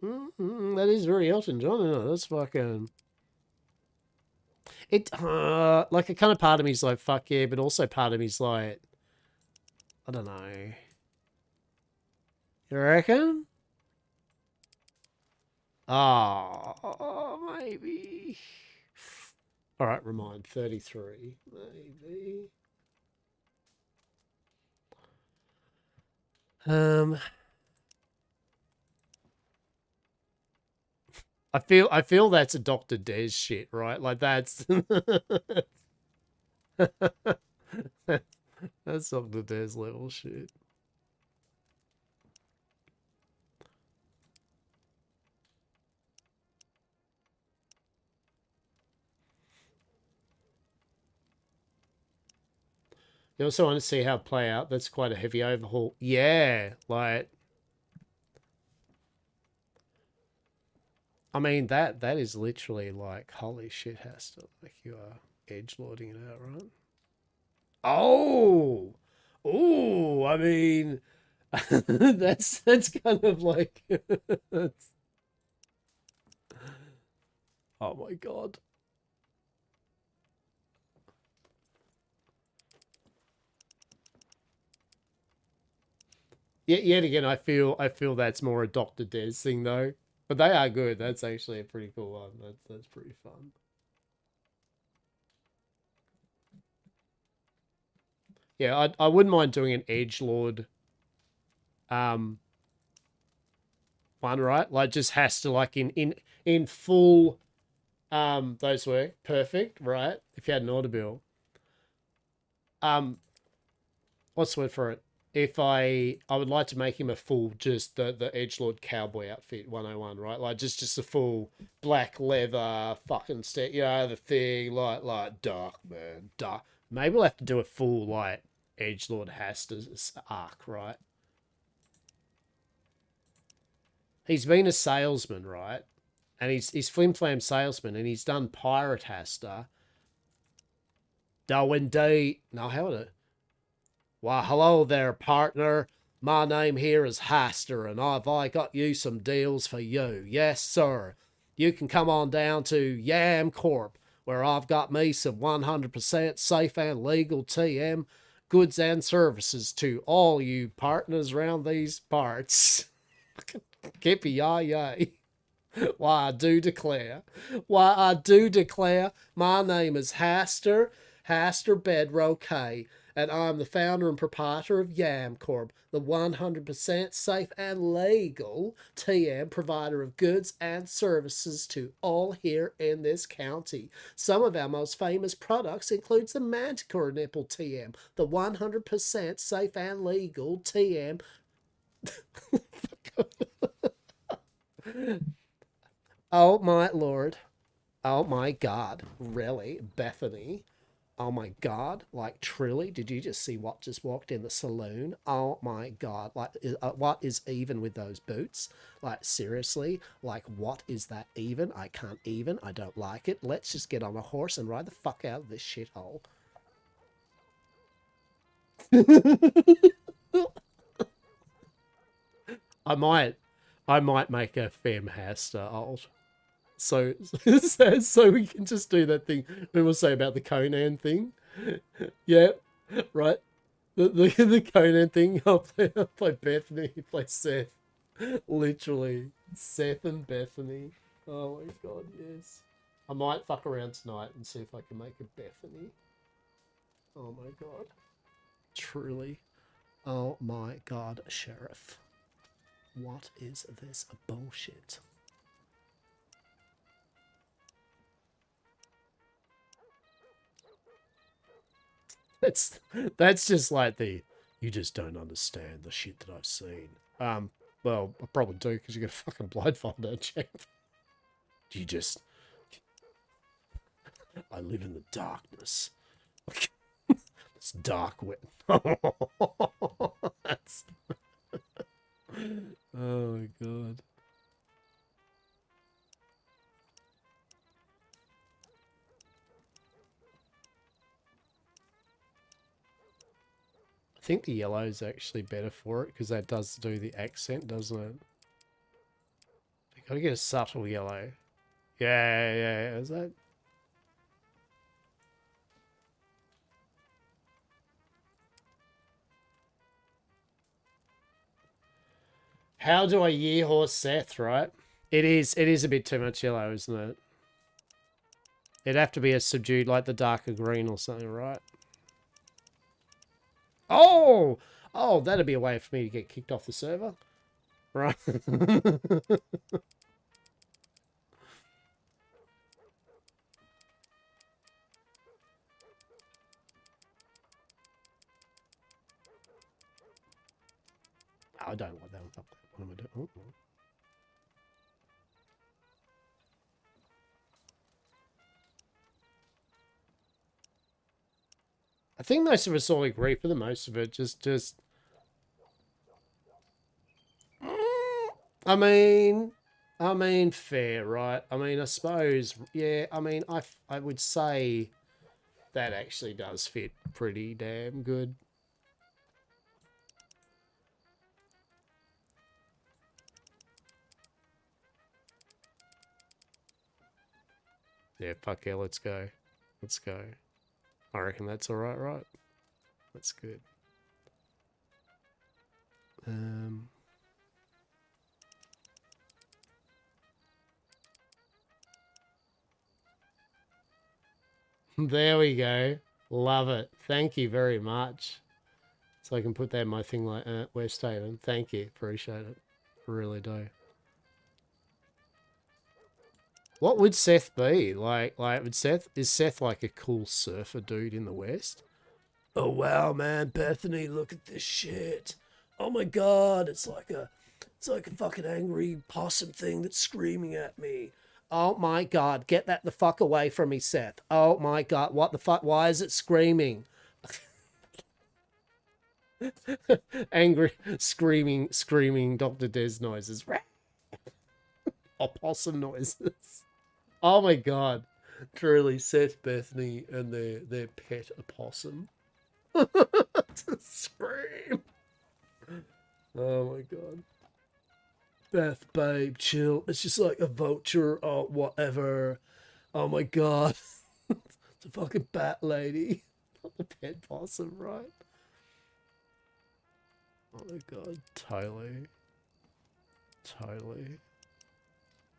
That is very Elton John, isn't it? That's fucking. It like a kind of part of me's like fuck yeah, but also part of me's like, I don't know. You reckon? Oh, maybe. All right, remind 33, maybe. I feel that's a Dr. Des shit, right? Like that's that's Dr. Des level shit. You also want to see how it play out. That's quite a heavy overhaul. Yeah, like I mean that is literally like holy shit, Hastur. Like you are edgelording it out, right? Oh, I mean, that's kind of like that's. Oh my god. Yet again, I feel that's more a Dr. Des thing though. But they are good. That's actually a pretty cool one. That's pretty fun. Yeah, I wouldn't mind doing an edgelord one, right? Like just has to like in full those work. Perfect, right? If you had an automobile. What's the word for it? I would like to make him a full, just the edgelord cowboy outfit 101, right? Like just a full black leather fucking the thing, like dark, man, dark. Maybe we'll have to do a full like edgelord Hastur's arc, right? He's been a salesman, right? And he's flim flam salesman, and he's done pirate Hastur. Though indeed, now how would it? Why, hello there, partner. My name here is Hastur, and I got you some deals for you. Yes, sir. You can come on down to Yam Corp, where I've got me some 100% safe and legal TM goods and services to all you partners around these parts. Kippy-yay. Why, I do declare, my name is Hastur Bedroque, and I'm the founder and proprietor of Yam Corp, the 100% safe and legal TM provider of goods and services to all here in this county. Some of our most famous products includes the Manticore Nipple TM, the 100% safe and legal TM. Oh my lord. Oh my god. Really? Bethany? Oh my god. Like, truly? Did you just see what just walked in the saloon? Oh my god. Like, what is even with those boots? Like, seriously? Like, what is that even? I can't even. I don't like it. Let's just get on a horse and ride the fuck out of this shithole. I might make a femme Hastur old. So we can just do that thing we will say about the Conan thing. Yeah, right. The Conan thing. I'll play Bethany. He plays Seth. Literally, Seth and Bethany. Oh my god, yes. I might fuck around tonight and see if I can make a Bethany. Oh my god. Truly. Oh my god, Sheriff. What is this bullshit? That's just like you just don't understand the shit that I've seen. Well, I probably do because you got a fucking blindfold, don't you? You just... I live in the darkness. It's dark wit. That's... Oh my god. I think the yellow is actually better for it because that does do the accent, doesn't it? You gotta get a subtle yellow. Yeah, is that? How do I year-horse Seth, right? It is a bit too much yellow, isn't it? It'd have to be a subdued, like the darker green or something, right? Oh! Oh, that'd be a way for me to get kicked off the server. Right. I don't want that one. What am I doing? Oh. I think most of us all agree for the most of it. Just. I mean, fair, right? I mean, I suppose, yeah. I mean, I would say that actually does fit pretty damn good. Yeah, fuck yeah, let's go. Let's go. I reckon that's alright, right? That's good. There we go. Love it. Thank you very much. So I can put that in my thing like Westhaven. Thank you. Appreciate it. Really do. What would Seth be? Like is Seth like a cool surfer dude in the West? Oh wow, man, Bethany, look at this shit. Oh my god, it's like a fucking angry possum thing that's screaming at me. Oh my god, get that the fuck away from me, Seth. Oh my god, what the fuck? Why is it screaming? Angry, screaming Dr. Des noises. Opossum noises. Oh my god. Truly, Seth, Bethany, and their pet opossum. To scream. Oh my god. Beth, babe, chill. It's just like a vulture or whatever. Oh my god. It's a fucking bat lady. Not the pet possum, right? Oh my god. Totally.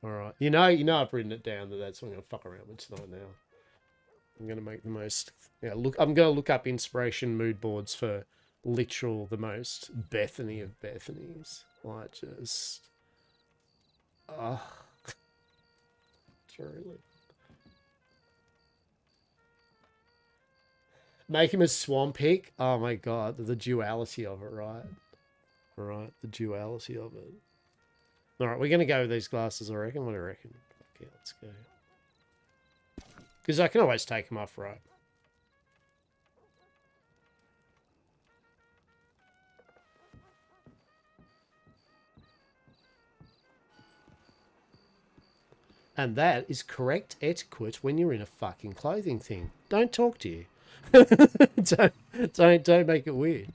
Alright. You know I've written it down that's what I'm gonna fuck around with tonight now. I'm gonna make the most. Yeah, I'm gonna look up inspiration mood boards for literal the most Bethany of Bethanies. Like just. Truly. Make him a swamp pick. Oh my god, the duality of it, right? Right, the duality of it. Alright, we're gonna go with these glasses, I reckon. What do you reckon? Okay, let's go. Because I can always take them off, right? And that is correct etiquette when you're in a fucking clothing thing. Don't talk to you. don't make it weird.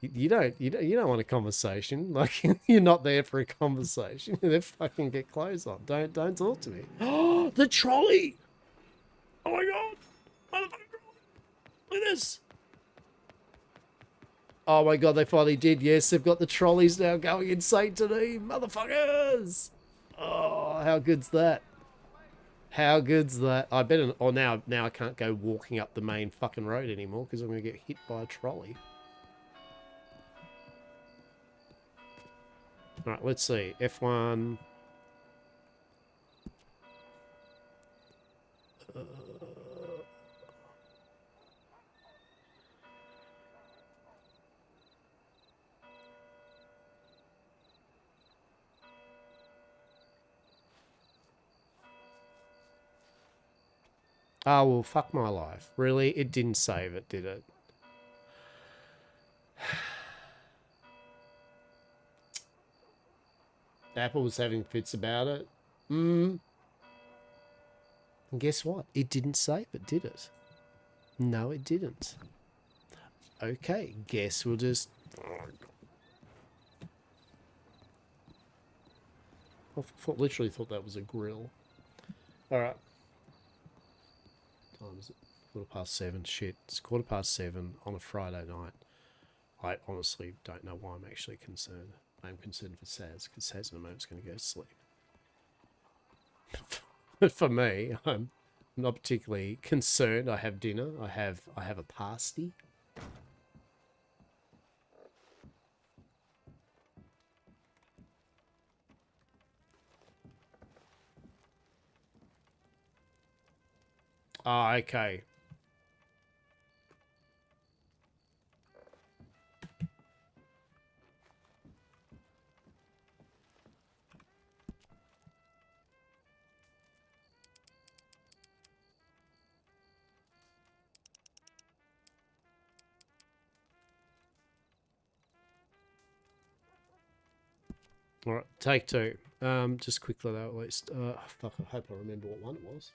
You don't want a conversation. Like you're not there for a conversation. They fucking get clothes on. Don't talk to me. Oh, the trolley! Oh my god! Motherfucking trolley! Look at this! Oh my god, they finally did. Yes, they've got the trolleys now going insane today, motherfuckers! Oh, how good's that? How good's that? I bet. Or now I can't go walking up the main fucking road anymore because I'm gonna get hit by a trolley. All right, let's see. F1. Oh, well, fuck my life. Really? It didn't save it, did it? Apple was having fits about it. And guess what? It didn't save it, did it? No, it didn't. Okay, guess we'll just... literally thought that was a grill. Alright. Time is it? 7:15. Shit, it's 7:15 on a Friday night. I honestly don't know why I'm actually concerned. I'm concerned for Saz, because Saz in a moment's going to go to sleep. But for me, I'm not particularly concerned. I have dinner. I have a pasty. Oh, okay. All right, take two. Just quickly though, at least. Fuck, I hope I remember what one it was.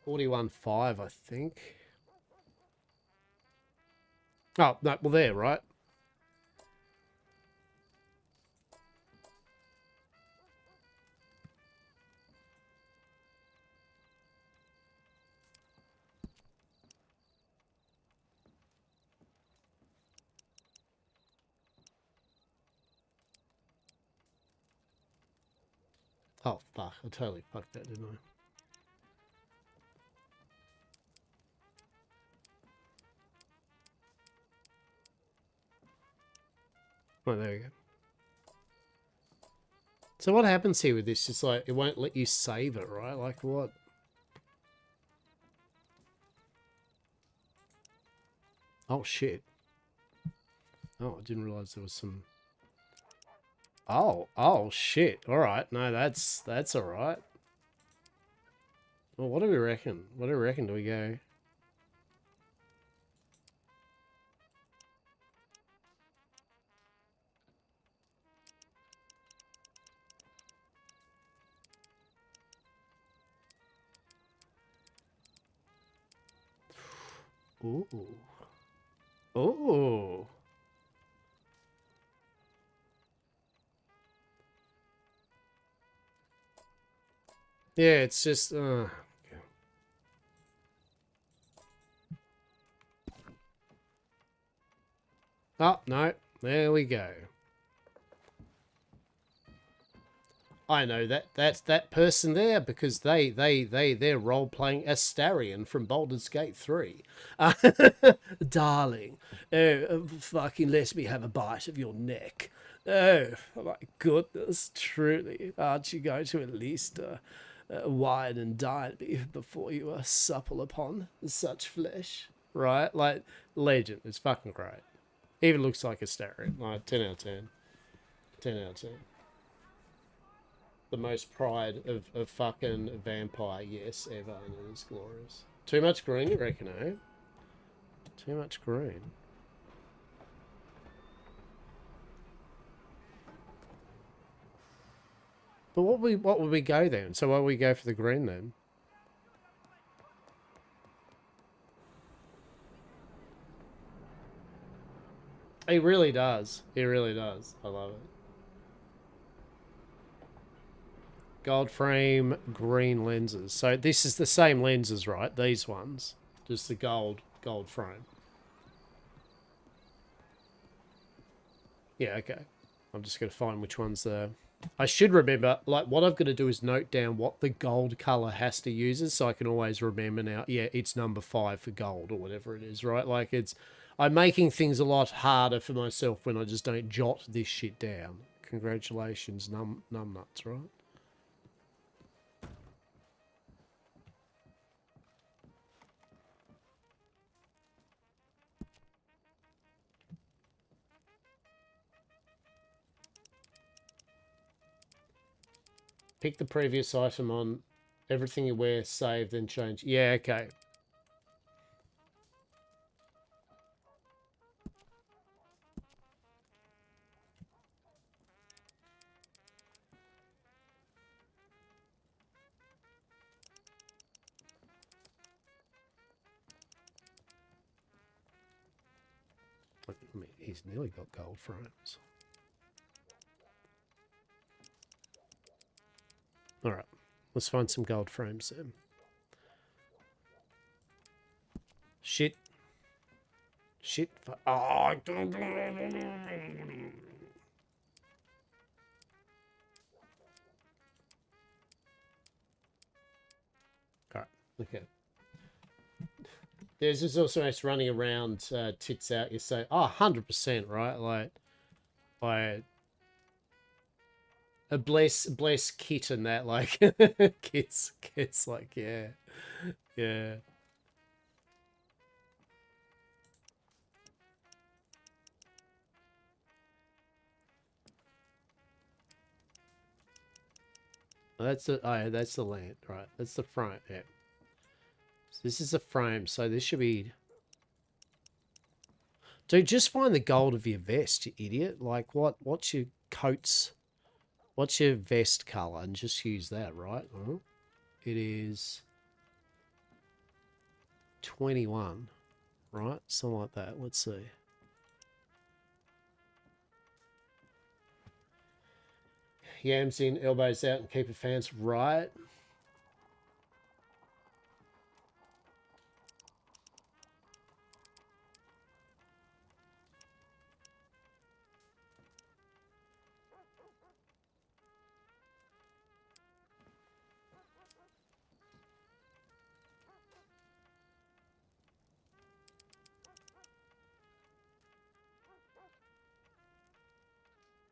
41.5, I think. Oh, no, well there, right? Oh, fuck, I totally fucked that, didn't I? Oh, there we go. So what happens here with this? It's like, it won't let you save it, right? Like what? Oh, shit. Oh, I didn't realize there was some... Oh, shit. All right. No, that's all right. Well, what do we reckon? What do we reckon? Do we go... Ooh. Ooh. Yeah, it's just... okay. Oh, no. There we go. I know that's that person there because they're role playing Astarion from Baldur's Gate 3. Darling, fucking let me have a bite of your neck. Oh my goodness, truly, aren't you going to at least wine and dine me before you are supple upon such flesh? Right, like legend. It's fucking great. Even looks like Astarion. Like 10 out of 10. 10 out of 10. The most pride of fucking vampire, yes, ever, and it is glorious. Too much green, you reckon, eh? Too much green. But what would we go then? So why would we go for the green then? He really does. He really does. I love it. Gold frame, green lenses. So this is the same lenses, right? These ones. Just the gold frame. Yeah, okay. I'm just going to find which one's the... I should remember, like, what I've got to do is note down what the gold colour Hastur uses, so I can always remember now, yeah, it's number 5 for gold, or whatever it is, right? Like, it's... I'm making things a lot harder for myself when I just don't jot this shit down. Congratulations, numbnuts, right? Pick the previous item on everything you wear, save, then change. Yeah, okay. I mean, he's nearly got gold frames. All right, let's find some gold frames then. Shit. Shit. Oh. Alright, okay. There's this also nice running around, tits out, you say, oh, 100%, right? Like a bless Kit and that, like, Kit's like, yeah. Yeah. That's the land, right? That's the front, yeah. So this is the frame, so this should be... Dude, just find the gold of your vest, you idiot. Like, what's your coat's... What's your vest colour? And just use that, right? It is... 21, right? Something like that. Let's see. Yams in, elbows out, and keep your fans right.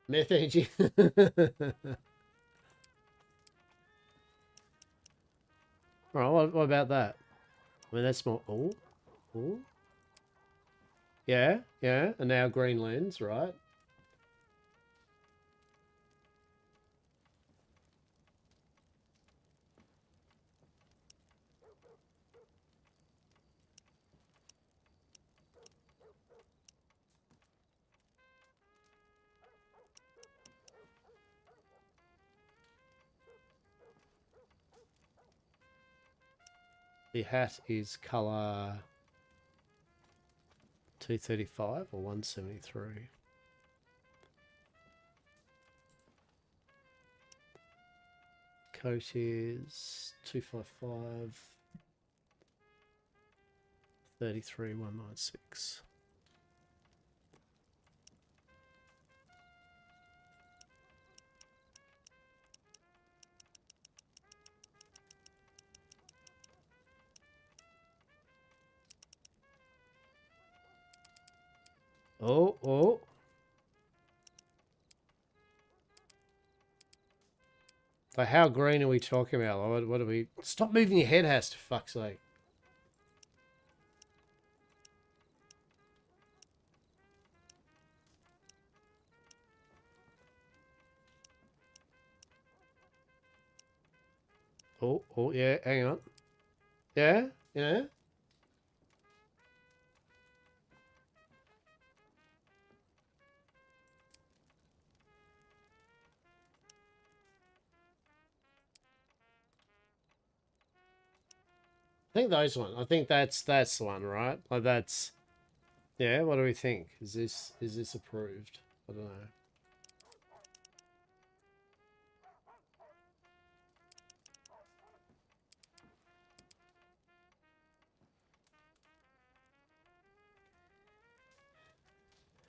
Meth AG. Alright, what about that? I mean, that's more... Oh. Yeah, yeah, and now green lens, right? The hat is colour 235 or 173. Coat is 255 33196. Oh. Like, how green are we talking about? What are we... Stop moving your head, Hastur, for fuck's sake. Oh, yeah, hang on. Yeah, yeah. I think those one. I think that's the one, right? Like that's... Yeah, what do we think? Is this approved? I don't know.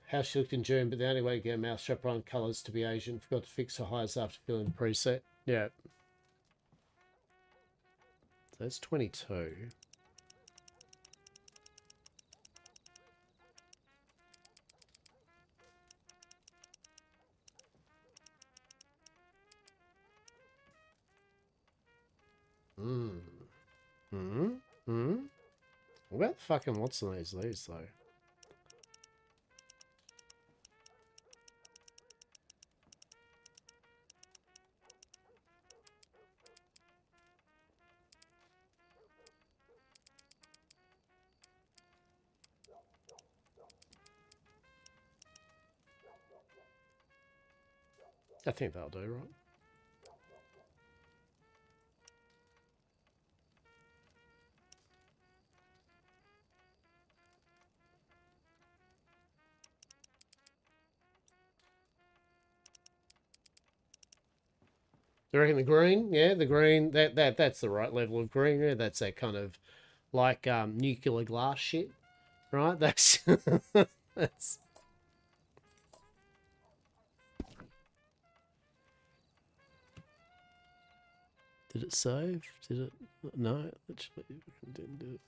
How she looked in June, but the only way to get a mouse chaperone colours to be Asian. Forgot to fix her highs after filling the preset. Yeah. So that's 22. What about the fucking what's on these though? I think that'll do, right? Do you reckon the green? Yeah, the green. That's the right level of green. Yeah, that's that kind of like nuclear glass shit, right? That's that's. Did it save? Did it? No, actually, it didn't do it.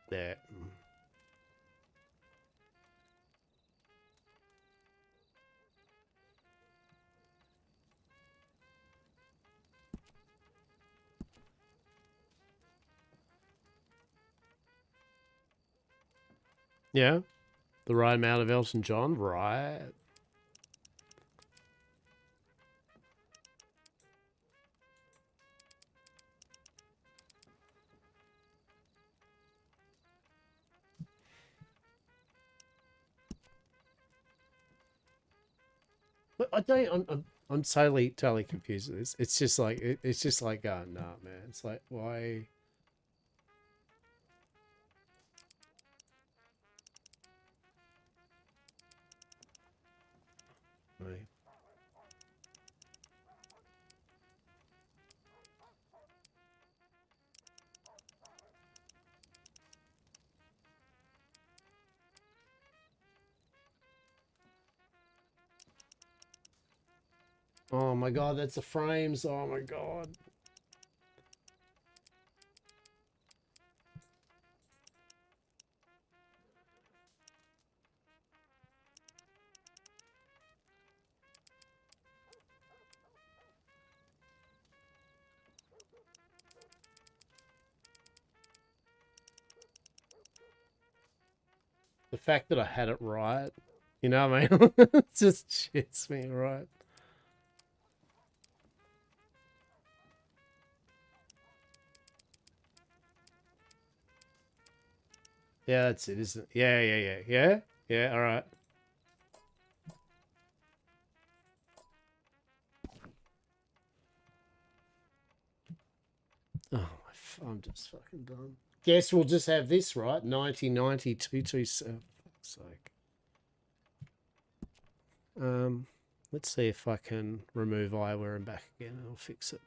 There. Yeah, the right amount of Elton John, right? But I don't. I'm totally confused with this. It's just like it's just like nah, man. It's like why? Right. Oh my god, that's the frames. Oh my god. The fact that I had it right, you know what I mean? It just shits me, right? Yeah, that's it, isn't it? Yeah, all right. Oh, I'm just fucking done. Guess we'll just have this, right? 9090 227. Fuck's sake. Let's see if I can remove eyewear and back again and I'll fix it.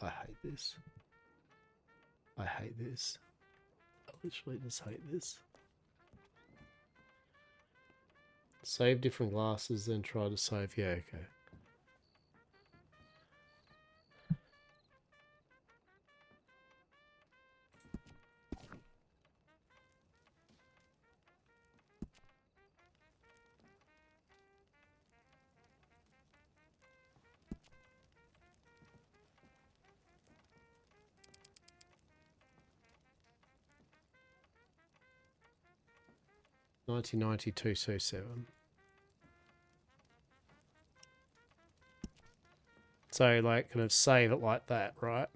I hate this. I hate this. I literally just hate this. Save different glasses, then try to save. Yeah, okay. $19.92.27. So, like, kind of save it like that, right?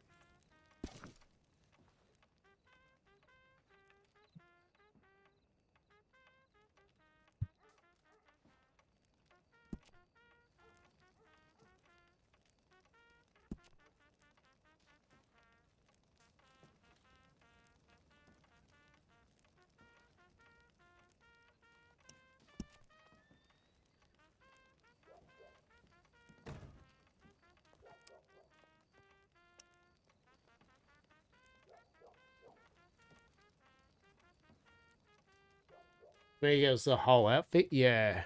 There goes the whole outfit. Yeah.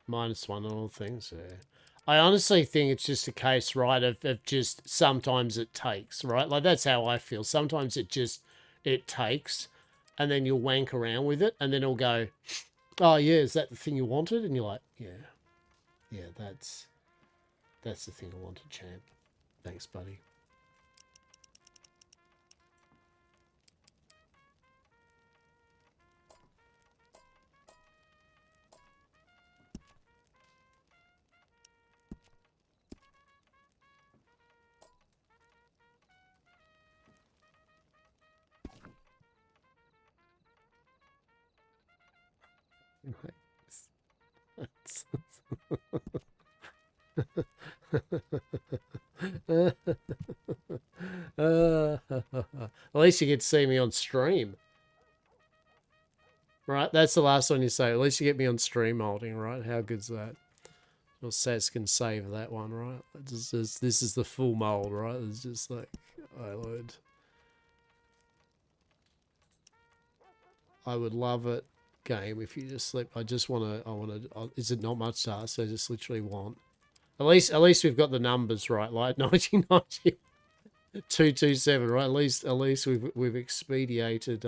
-1 on all things, yeah. I honestly think it's just a case, right, of just sometimes it takes, right? Like, that's how I feel. Sometimes it takes, and then you'll wank around with it, and then it'll go, oh, yeah, is that the thing you wanted? And you're like, yeah. Yeah, that's the thing I wanted, champ. Thanks, buddy. At least you get to see me on stream. Right, that's the last one you say. At least you get me on stream holding, right? How good's that? Well, Saz can save that one, right? This is the full mold, right? It's just like, I would love it, game, if you just slip. Is it not much to ask? I just literally want. At least we've got the numbers right, like 1990 227, right? At least we've expedited.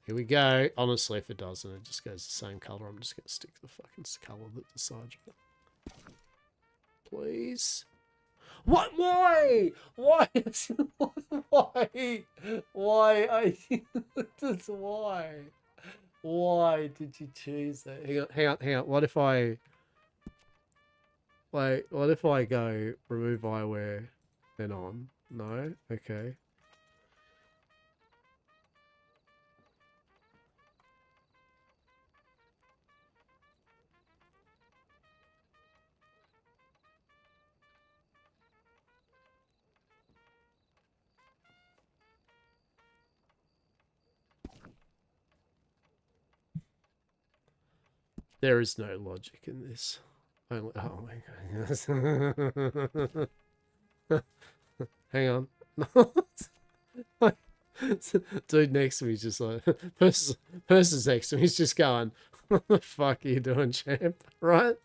Here we go. Honestly, if it doesn't, it just goes the same color. I'm just going to stick the fucking color that decides it. Please. What? Why? Why? Why? Why? Just why? Why did you choose that? Hang on. What if I... Wait, what if I go remove eyewear, then on? No? Okay. There is no logic in this. Only, oh my god. Hang on. Dude next to me is just like, person's next to me is just going, what the fuck are you doing, champ? Right?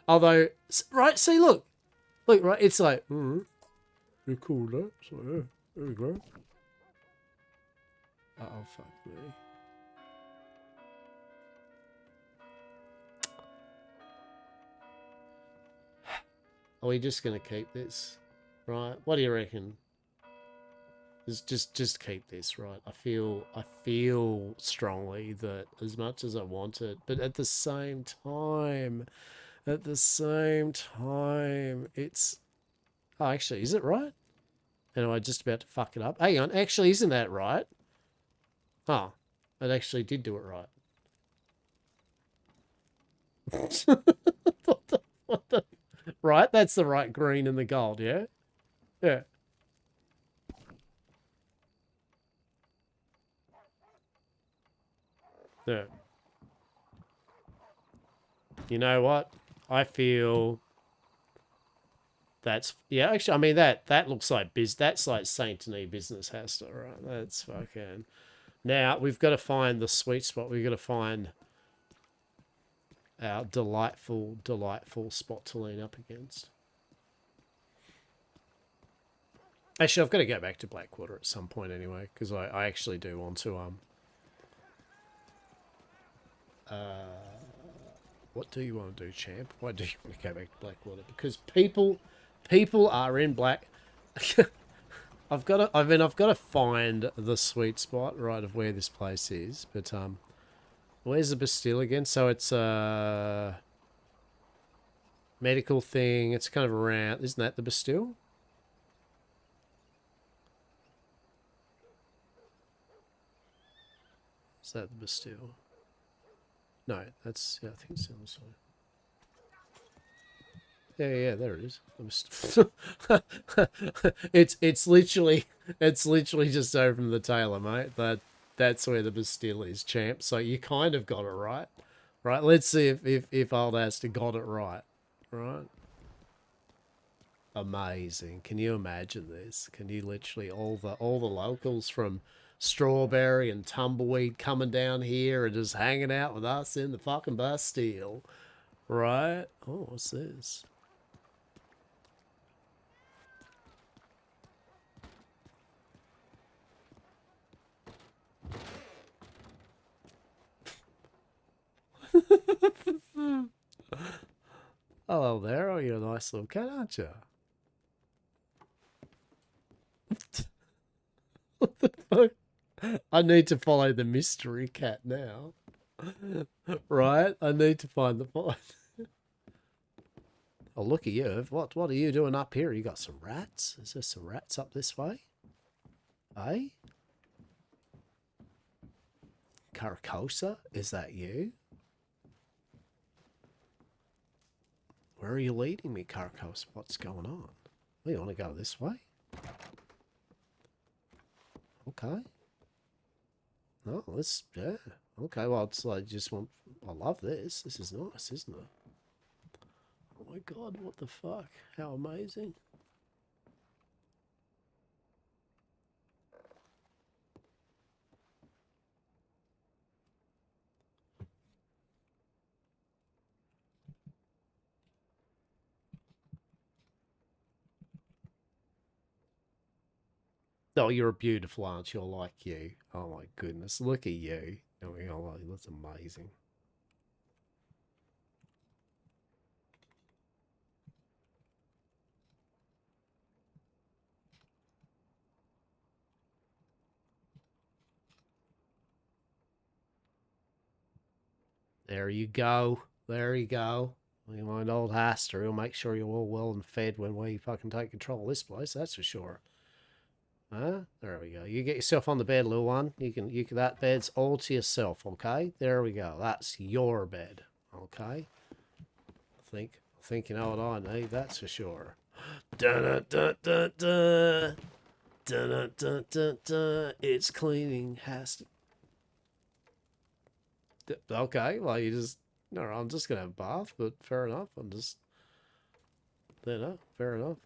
Although, right, see, look, right, it's like, you're cool, though. So, yeah, there we go. Oh, fuck me. Are we just going to keep this? Right? What do you reckon? Just keep this, right? I feel strongly that as much as I want it, but at the same time, it's... Oh, actually, is it right? And am I just about to fuck it up? Hang on, actually, isn't that right? Oh, it actually did do it right. what the... Right, that's the right green and the gold, yeah? Yeah. Yeah. You know what? I feel that's... Yeah, actually, I mean, that looks like that's like Saint Denis business, Hastur, right? That's fucking... Now, we've got to find the sweet spot. We've got to find our delightful spot to lean up against. Actually, I've got to go back to Blackwater at some point anyway, because I actually do want to... what do you want to do, champ? Why do you want to go back to Blackwater? Because people are in Black... I've got to find the sweet spot, right, of where this place is. But, where's the Bastille again? So it's a medical thing. It's kind of around... Isn't that the Bastille? Is that the Bastille? No, that's... Yeah, I think it's on this way. Yeah, there it is. it's literally just over from the tailor, mate. That's where the Bastille is, champ. So you kind of got it right. Right, let's see if old Astor got it right. Right? Amazing. Can you imagine this? Can you literally all the locals from Strawberry and Tumbleweed coming down here and just hanging out with us in the fucking Bastille? Right? Oh, what's this? Hello there. Oh, you're a nice little cat, aren't you? What the fuck? I need to follow the mystery cat now. Right? I need to find the find. Oh, look at you. What are you doing up here? You got some rats? Is there some rats up this way? Eh? Caracosa? Is that you? Where are you leading me, Caracosa? What's going on? Oh, you want to go this way? Okay. No, let's... Yeah. Okay, well, it's like just want... I love this. This is nice, isn't it? Oh my god, what the fuck? How amazing. Oh, you're beautiful, aren't you? I like you. Oh my goodness, look at you. Oh, that's amazing. There you go. There you go. You mind old Hastur, he'll make sure you're all well and fed when we fucking take control of this place, that's for sure. Huh? There we go. You get yourself on the bed, little one. You can that bed's all to yourself, okay? There we go. That's your bed. Okay? I think you know what I need, that's for sure. Dun-dun-dun-dun-dun. Dun-dun-dun-dun-dun. It's cleaning Hastur. Okay, well, you just... No, I'm just going to have a bath, but fair enough. I'm just... You know, fair enough.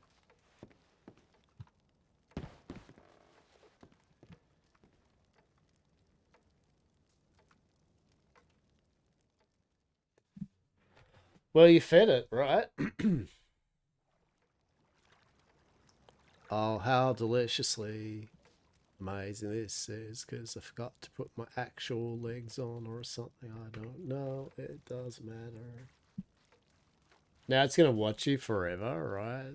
Well, you fed it, right? Oh, how deliciously amazing this is, because I forgot to put my actual legs on or something. I don't know. It doesn't matter. Now it's going to watch you forever, right?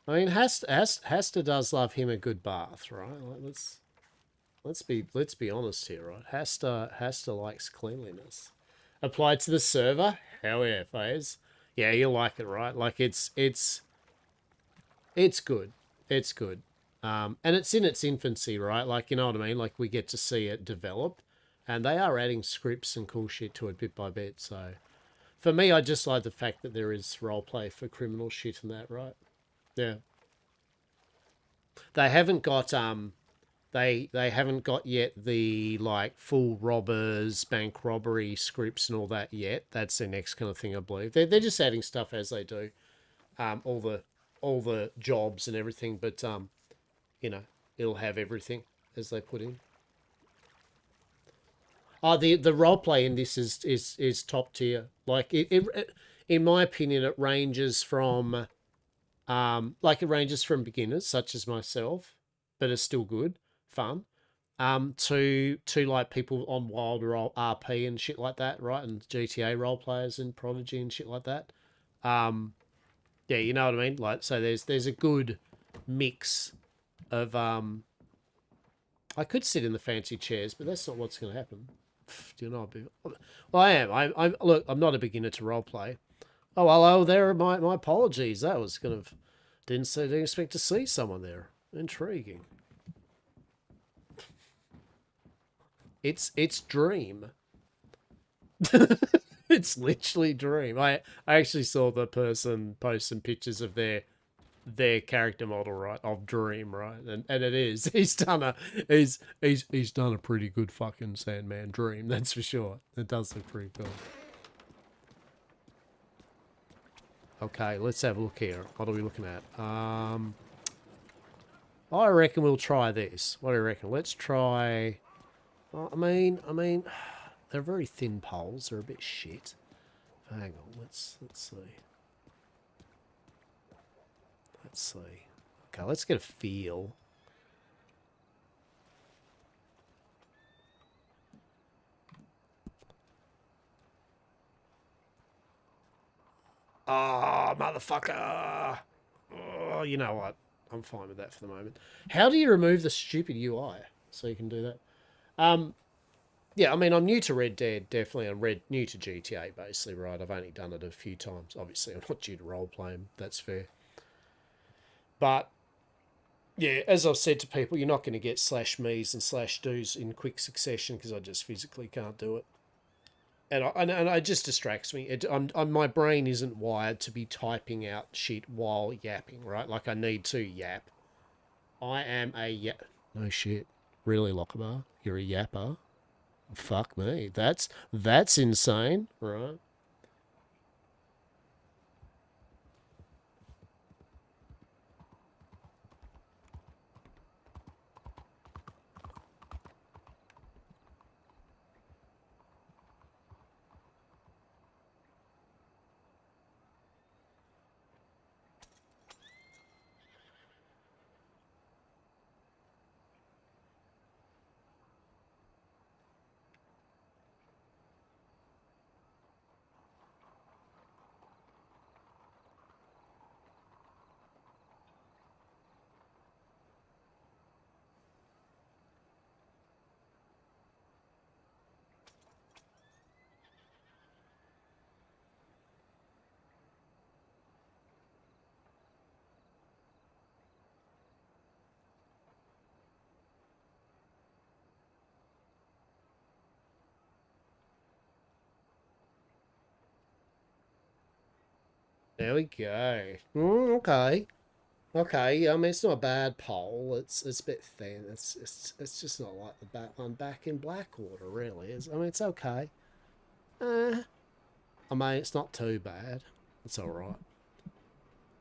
I mean, Hastur does love him a good bath, right? Like, let's be honest here, right? Hastur likes cleanliness. Applied to the server? Hell yeah, Faze. Yeah, you like it, right? Like it's good. It's good. And it's in its infancy, right? Like, you know what I mean? Like, we get to see it develop. And they are adding scripts and cool shit to it bit by bit. So, for me, I just like the fact that there is roleplay for criminal shit and that, right? Yeah. They haven't got, they haven't got yet the, like, full robbers, bank robbery scripts and all that yet. That's their next kind of thing, I believe. They're just adding stuff as they do. All the jobs and everything, but, you know, it'll have everything as they put in. Oh, the roleplay in this is top tier. Like it in my opinion, it ranges from it ranges from beginners such as myself, but it's still good, fun. To like people on Wild RP and shit like that, right? And GTA role players and Prodigy and shit like that. Yeah, you know what I mean? Like, so there's a good mix of I could sit in the fancy chairs, but that's not what's going to happen. Do you know? Well, I am. I'm. Look, I'm not a beginner to roleplay. Oh, hello there. My apologies. That was kind of didn't expect to see someone there. Intriguing. It's Dream. It's literally Dream. I actually saw the person post some pictures of their character model, right, of Dream, right, and it is he's done a pretty good fucking Sandman Dream, that's for sure. It does look pretty cool. Okay, let's have a look here. What are we looking at? I reckon we'll try this. What do you reckon? Let's try. I mean, they're very thin poles. They're a bit shit. Hang on. Let's see. Let's see. Okay, let's get a feel. Oh, motherfucker. Oh, you know what? I'm fine with that for the moment. How do you remove the stupid UI so you can do that? Yeah, I mean, I'm new to Red Dead, definitely. I'm new to GTA, basically, right? I've only done it a few times. Obviously, I'm not due to roleplay them. That's fair. But yeah, as I've said to people, you're not going to get /me's and /do's in quick succession because I just physically can't do it. And it just distracts me. My brain isn't wired to be typing out shit while yapping, right? Like, I need to yap. I am a yap. No shit. Really, Lochabar? You're a yapper? Fuck me. That's insane, right? There we go. Okay. Okay, I mean, it's not a bad poll. It's a bit thin. It's just not like the one back in Blackwater, really. I mean, it's okay. I mean, it's not too bad. It's all right.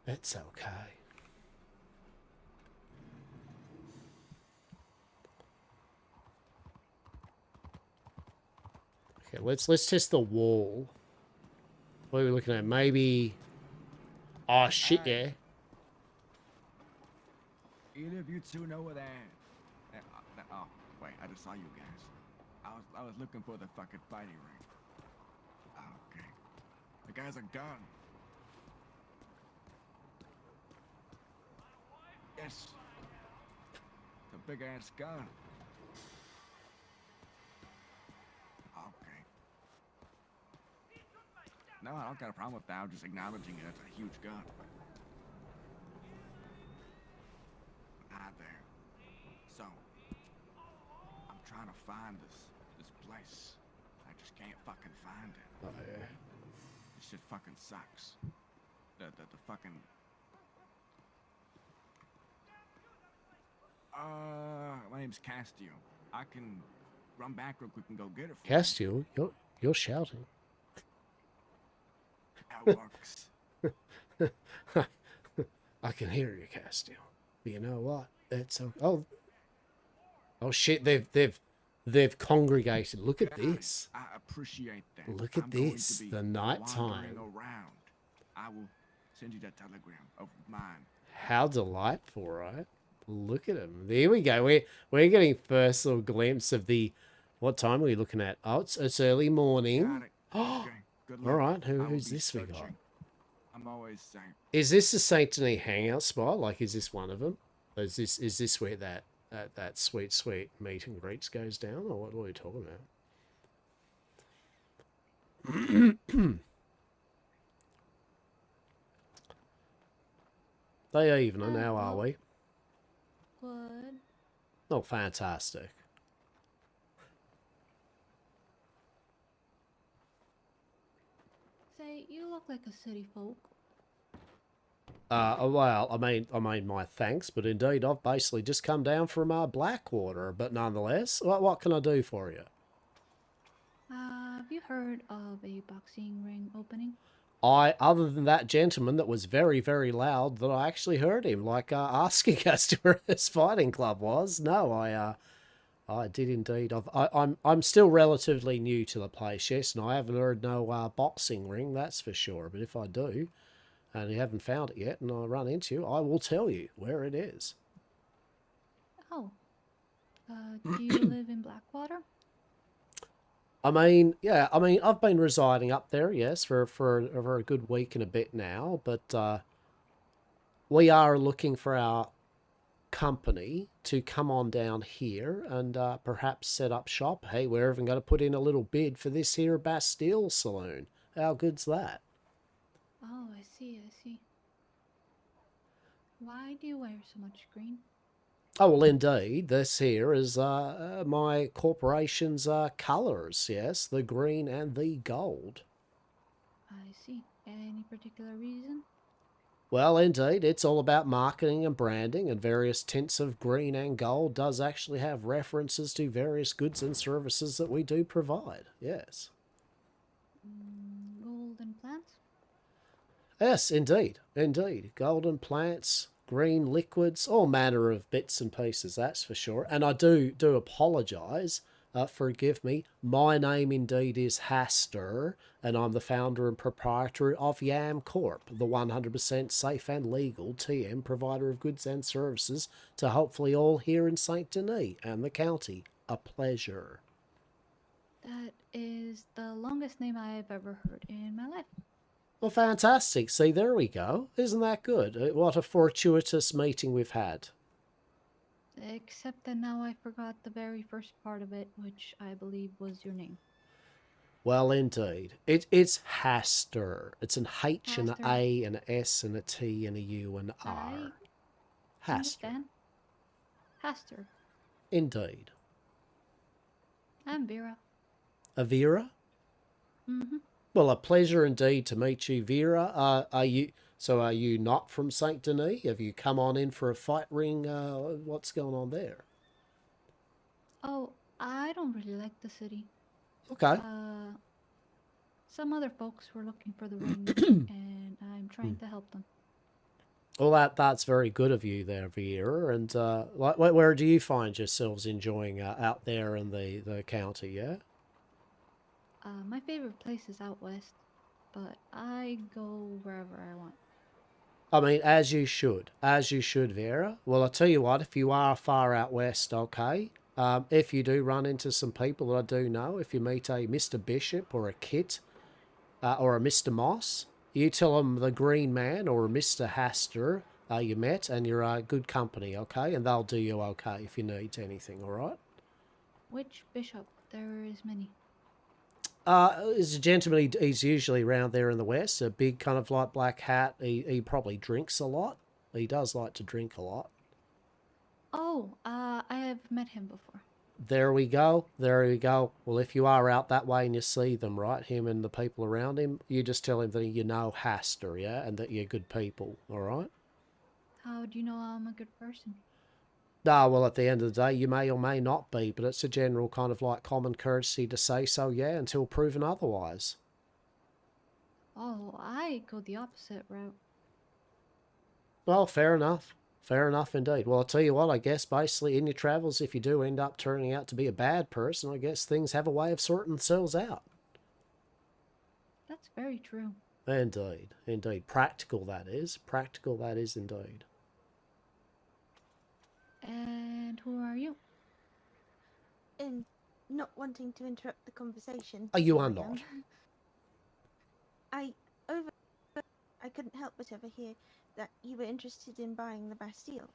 It's okay. Okay, let's test the wall. What are we looking at? Maybe... Oh, shit, yeah. Either of you two know where they're at? Oh, wait, I just saw you guys. I was looking for the fucking fighting ring. Okay. The guy's a gun. Yes. It's a big ass gun. Okay. No, I don't got a problem with that. I'm just acknowledging it. It's a huge gun. Hi there. So, I'm trying to find this place. I just can't fucking find it. Oh, yeah. This shit fucking sucks. The fucking... my name's Castile. I can run back real quick and go get it for Castile, you're shouting. That works. I can hear you, Castile. But you know what? It's oh shit! They've congregated. Look at this. I appreciate that. Look at I'm going to this. be The night time. wandering around. I will send you that telegram of mine. How delightful, right? Look at him. There we go. We're getting first little glimpse of the. What time are we looking at? Oh, it's early morning. Okay. Good All luck. right. I will Who's be this we got? searching. I'm always saying. Is this the Saint Denis hangout spot? Like, is this one of them? Or is this where that sweet meet and greets goes down, or what are we talking about? Day evening. How are we? Good. Oh, fantastic. Say, you look like a city folk. Well, I mean, my thanks, but indeed, I've basically just come down from Blackwater, but nonetheless, what can I do for you? Have you heard of a boxing ring opening? Other than that gentleman that was very, very loud, that I actually heard him, like, asking us to where his fighting club was. No, I did indeed. I'm still relatively new to the place, yes, and I haven't heard no boxing ring, that's for sure. But if I do, and you haven't found it yet, and I run into you, I will tell you where it is. Oh. Do you live in Blackwater? I mean, yeah, I've been residing up there, yes, for a good week and a bit now, but we are looking for our company to come on down here and perhaps set up shop. Hey, we're even going to put in a little bid for this here Bastille Saloon. How good's that? Oh, I see. Why do you wear so much green? Oh, well, indeed. This here is my corporation's colours, yes, the green and the gold. I see. Any particular reason? Well, indeed, it's all about marketing and branding, and various tints of green and gold does actually have references to various goods and services that we do provide, yes. Golden plants? Yes, indeed. Golden plants, green liquids, all manner of bits and pieces, that's for sure. And I do apologise. Forgive me. My name indeed is Hastur, and I'm the founder and proprietor of Yam Corp, the 100% safe and legal TM provider of goods and services to hopefully all here in Saint Denis and the county. A pleasure. That is the longest name I've ever heard in my life. Well, fantastic. See, there we go. Isn't that good? What a fortuitous meeting we've had. Except that now I forgot the very first part of it, which I believe was your name. Well, indeed. It's Hastur. It's an H and an Hastur. A and an S and a T and a U and an R. Hastur. Understand? Hastur. Indeed. I'm Vera. A Vera? Mm-hmm. Well, a pleasure indeed to meet you, Vera. Are you not from Saint Denis? Have you come on in for a fight ring? What's going on there? Oh, I don't really like the city. Okay. Some other folks were looking for the ring, and I'm trying to help them. Well, that's very good of you there, Vera. And where do you find yourselves enjoying out there in the county, yeah? My favorite place is out west, but I go wherever I want. I mean, as you should, Vera. Well, I'll tell you what, if you are far out west, okay, if you do run into some people that I do know, if you meet a Mr. Bishop or a Kit or a Mr. Moss, you tell them the Green Man or Mr. Hastur you met, and you're good company, okay? And they'll do you okay if you need anything, all right? Which bishop? There is many. Is a gentleman, he's usually around there in the west, a big kind of like black hat. He probably drinks a lot. He does like to drink a lot. Oh, I have met him before. There we go. Well, if you are out that way and you see them, right, him and the people around him, you just tell him that you know Hastur, yeah, and that you're good people, all right? How do you know I'm a good person? Well, at the end of the day, you may or may not be, but it's a general kind of like common courtesy to say so, yeah, until proven otherwise. Oh, I go the opposite route. Well, fair enough. Fair enough indeed. Well, I'll tell you what, I guess basically in your travels, if you do end up turning out to be a bad person, I guess things have a way of sorting themselves out. That's very true. Indeed. Practical, that is. Practical, that is indeed. And who are you? And not wanting to interrupt the conversation. You are not. I couldn't help but overhear that you were interested in buying the Bastille.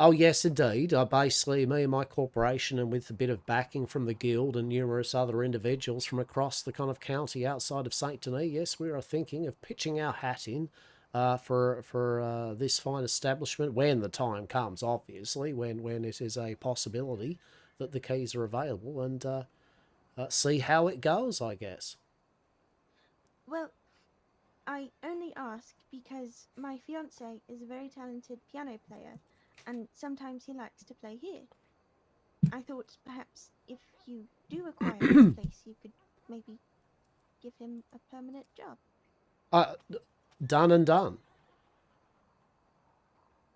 Oh, yes, indeed. Basically, me and my corporation, and with a bit of backing from the guild and numerous other individuals from across the kind of county outside of Saint Denis, yes, we are thinking of pitching our hat in for this fine establishment when the time comes, obviously, when it is a possibility that the keys are available, and see how it goes, I guess. Well, I only ask because my fiancé is a very talented piano player, and sometimes he likes to play here. I thought perhaps if you do acquire this place, you could maybe give him a permanent job. Done and done.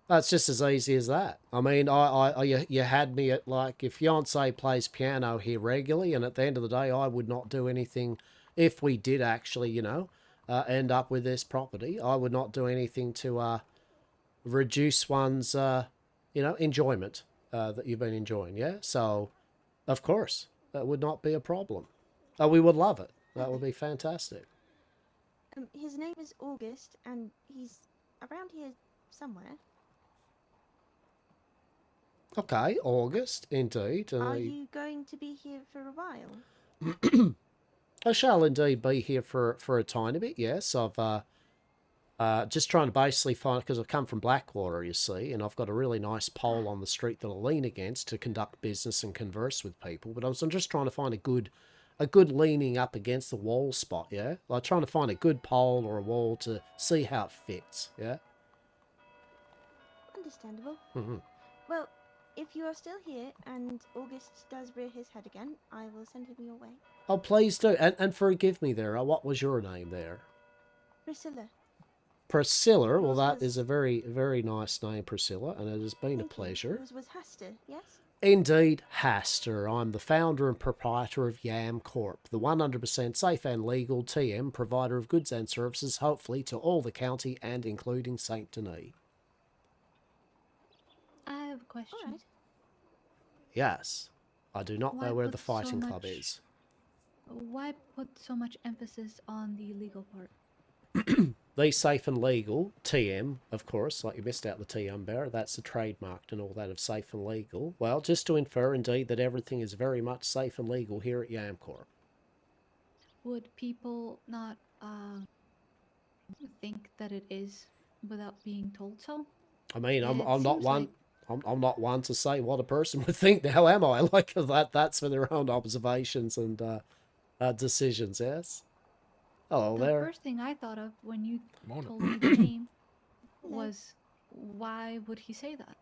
That's just as easy as that. I mean, you had me at, like, your fiancé plays piano here regularly, and at the end of the day, I would not do anything if we did actually, you know, end up with this property. I would not do anything to reduce one's, you know, enjoyment that you've been enjoying, yeah? So, of course, that would not be a problem. We would love it. That would be fantastic. His name is August, and he's around here somewhere. Okay, August, indeed. Are you going to be here for a while? I shall indeed be here for a tiny bit, yes. I've just trying to basically find, because I've come from Blackwater, you see, and I've got a really nice pole on the street that I lean against to conduct business and converse with people. But I'm just trying to find a good leaning up against the wall spot, yeah? Like trying to find a good pole or a wall to see how it fits, yeah? Understandable. Mm-hmm. Well, if you are still here and August does rear his head again, I will send him your way. Oh, please do. And forgive me there. What was your name there? Priscilla. Priscilla? Well, that is a very, very nice name, Priscilla, and it has been a pleasure. Yours was Hastur, yes? Indeed, Hastur. I'm the founder and proprietor of Yam Corp, the 100% safe and legal TM provider of goods and services, hopefully to all the county and including Saint Denis. I have a question. All right. Yes. I do not know where the fighting club is. Why put so much emphasis on the legal part? The safe and legal, TM, of course, like you missed out the TM bar, that's the trademarked and all that of safe and legal. Well, just to infer, indeed, that everything is very much safe and legal here at Yamcorp. Would people not think that it is without being told so? I mean, Yeah, I'm not one... I'm not one to say what a person would think now, am I? Like, that's for their own observations and decisions, yes? Hello the there. first thing I thought of when you told me the name was, why would he say that?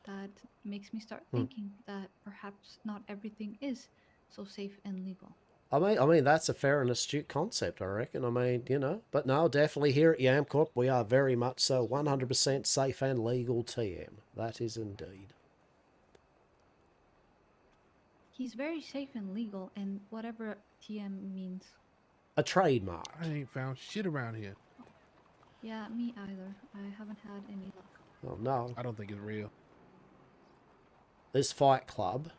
That makes me start thinking that perhaps not everything is so safe and legal. I mean, that's a fair and astute concept, I reckon. I mean, you know, but no, definitely here at Yamcorp, we are very much so 100% safe and legal TM. That is indeed. He's very safe and legal, and whatever TM means. a trademark. I ain't found shit around here. Yeah, me either. I haven't had any luck. Oh no. I don't think it's real. This Fight Club.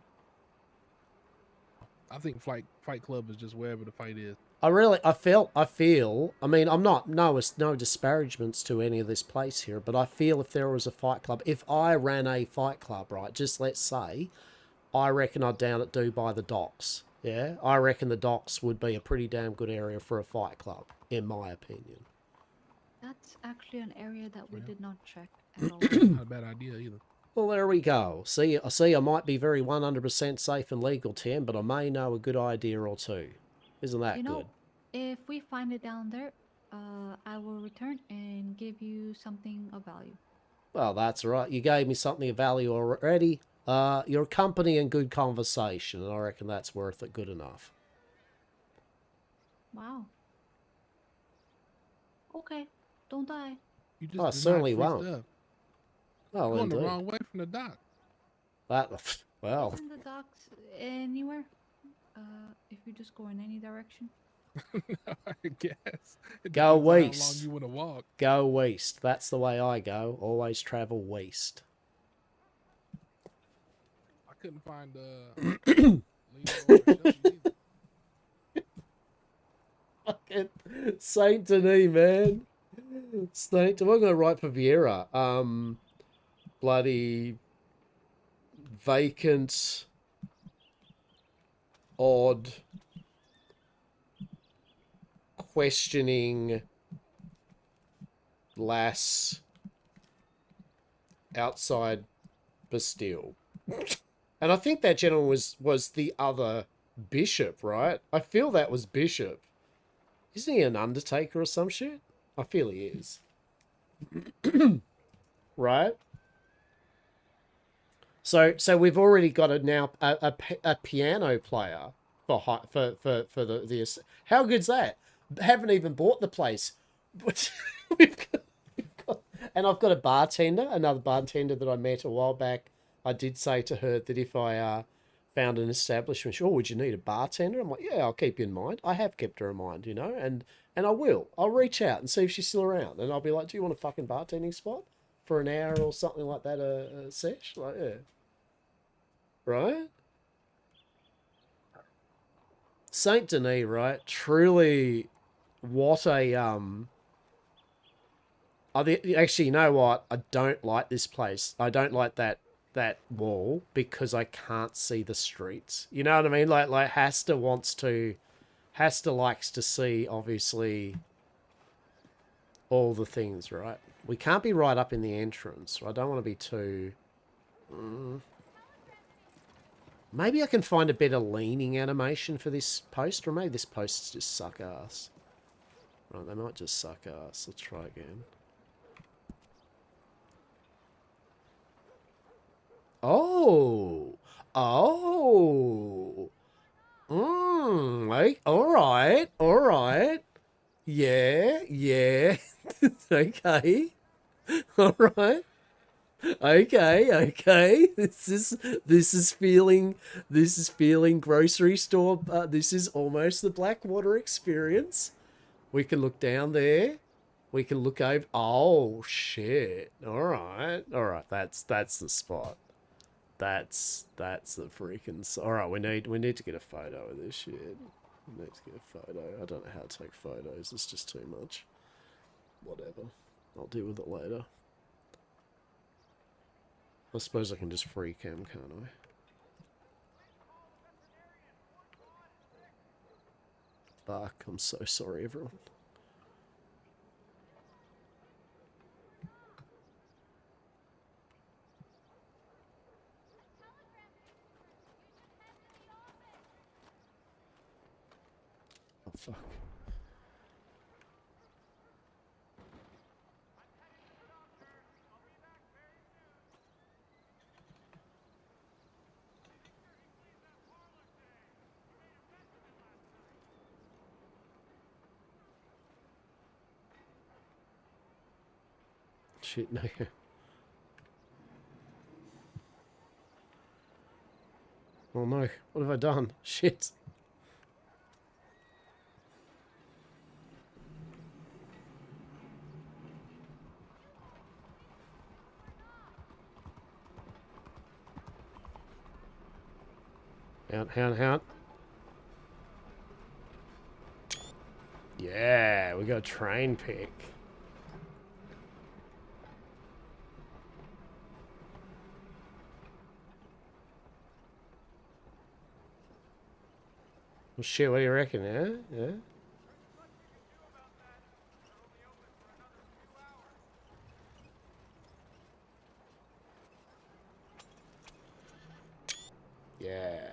I think Fight Club is just wherever the fight is. I feel, I mean, I'm not, no disparagements to any of this place here, but I feel if there was a fight club, if I ran a fight club, right, just let's say, I reckon I'd down at Dubai the Docks, yeah? I reckon the Docks would be a pretty damn good area for a fight club, in my opinion. That's actually an area that we did not check at all. Not a bad idea either. Well, there we go. See, I might be very 100% safe and legal, Tim, but I may know a good idea or two. Isn't that You know, good? if we find it down there, I will return and give you something of value. Well, that's right. You gave me something of value already. Your company and good conversation, and I reckon that's worth it good enough. Wow. Okay, don't die. You just I certainly won't. Up. Oh, Going indeed. the wrong way from the dock. That, well. Isn't the docks anywhere? If you just go in any direction. I guess. Go How long west. you want to walk? Go west. That's the way I go. Always travel west. I couldn't find Fucking Saint Denis, man. Saint, I'm gonna write for Vieira. Bloody vacant, odd, questioning lass outside Bastille. And I think that gentleman was the other bishop, right? I feel that was Bishop. Isn't he an undertaker or some shit? I feel he is. Right? So we've already got a piano player for the how good's that? Haven't even bought the place. And I've got a bartender, another bartender that I met a while back. I did say to her that if I found an establishment, oh, would you need a bartender? I'm like, yeah, I'll keep you in mind. I have kept her in mind, you know, and I will. I'll reach out and see if she's still around. And I'll be like, do you want a fucking bartending spot for an hour or something like that, a sesh? Like, yeah. Right? Saint Denis, right? Truly, what a, actually, you know what? I don't like this place. I don't like that wall because I can't see the streets. You know what I mean? Like Hastur likes to see, obviously, all the things, right? We can't be right up in the entrance. I don't want to be too... Maybe I can find a better leaning animation for this post, or maybe this post is just suck ass. Right, they might just suck ass. Let's try again. Oh! Oh! Like, alright. Yeah. Okay. Alright. Okay. This is feeling grocery store. This is almost the Blackwater experience. We can look down there. We can look over. Oh shit! All right. That's the spot. That's the freaking. All right. We need to get a photo of this shit. We need to get a photo. I don't know how to take photos. It's just too much. Whatever. I'll deal with it later. I suppose I can just free cam, can't I? Fuck, I'm so sorry, everyone. Oh, fuck. Shit, no. Oh no, what have I done? Shit. Hound. Yeah, we got a train pick. Well, shit, what do you reckon, yeah? Yeah.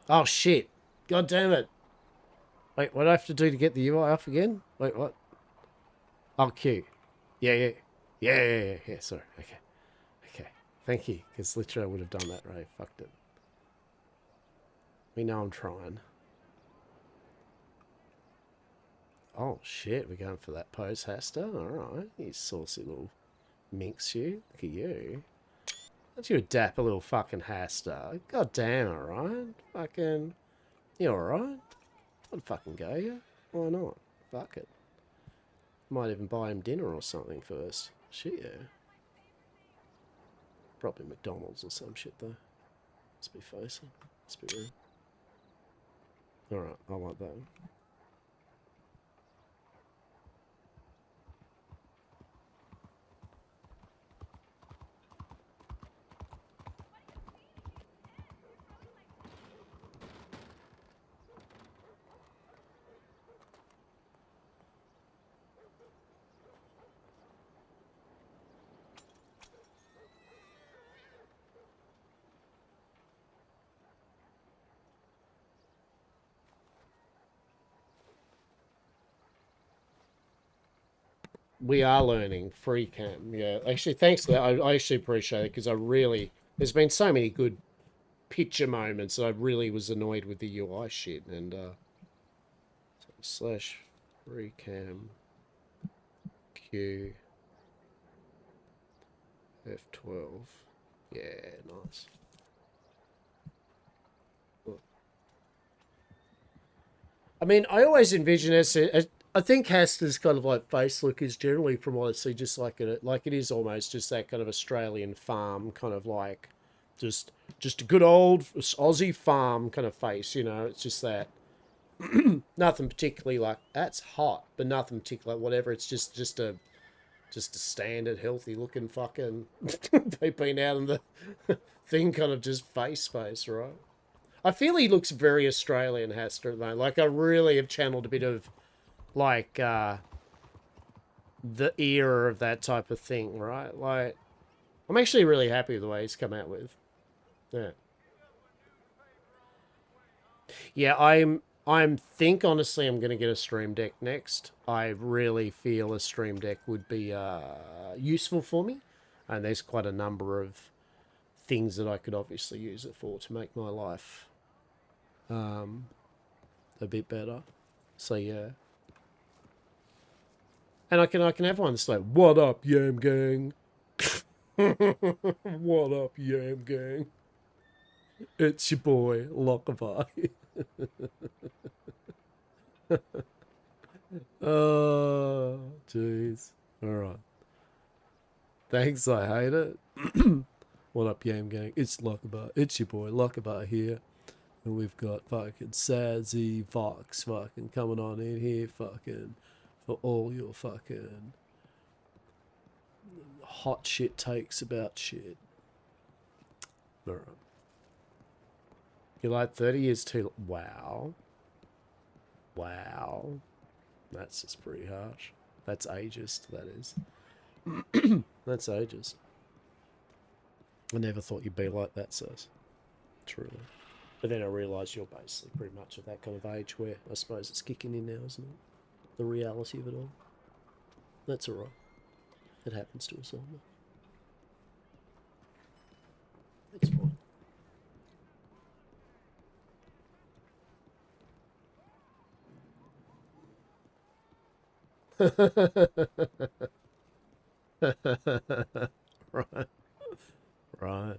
Oh, shit. God damn it. Wait, what do I have to do to get the UI off again? Wait, what? Oh, Q. Yeah. Sorry. Okay. Thank you, because literally I would have done that, right? Fucked it. We know I'm trying. Oh, shit. We're going for that pose, Hastur. Alright. You saucy little minx, you. Look at you. Aren't you a dapper little fucking Hastur? God damn, alright? Fucking... You alright? I'd fucking go, yeah? Why not? Fuck it. Might even buy him dinner or something first. Shit, yeah. Probably McDonald's or some shit, though. Must be facing. Must be rude. Alright, I like that one. We are learning free cam. Yeah, actually, thanks for that. I actually appreciate it because I really... There's been so many good picture moments. I really was annoyed with the UI shit. And, slash free cam Q F12. Yeah, nice. I mean, I always envision it. I think Hastur's kind of like face look is generally, from what I see, just like it is almost just that kind of Australian farm kind of like, just a good old Aussie farm kind of face. You know, it's just that. Nothing particularly like that's hot, but nothing particular whatever. It's just a standard healthy looking fucking been out in the thing, kind of just face, right? I feel he looks very Australian, Hastur, at the moment. Like, I really have channeled a bit of, like, the era of that type of thing, right? Like, I'm actually really happy with the way he's come out with. Yeah. Yeah, I'm think, honestly, I'm going to get a Stream Deck next. I really feel a Stream Deck would be useful for me. And there's quite a number of things that I could obviously use it for to make my life a bit better. So yeah, and I can have one that's like, "What up, Yam Gang? What up, Yam Gang? It's your boy Lochabar." Oh, jeez. All right. Thanks. I hate it. What up, Yam Gang? It's Lochabar. It's your boy Lochabar here. And we've got fucking Sazzivox fucking coming on in here fucking for all your fucking hot shit takes about shit. Alright. You're like 30 years too... Wow. Wow. That's just pretty harsh. That's ageist, that is. That's ageist. I never thought you'd be like that, Saz. Truly. But then I realised you're basically pretty much at that kind of age where I suppose it's kicking in now, isn't it? The reality of it all. That's alright. It happens to us all. It's fine. Right. Right.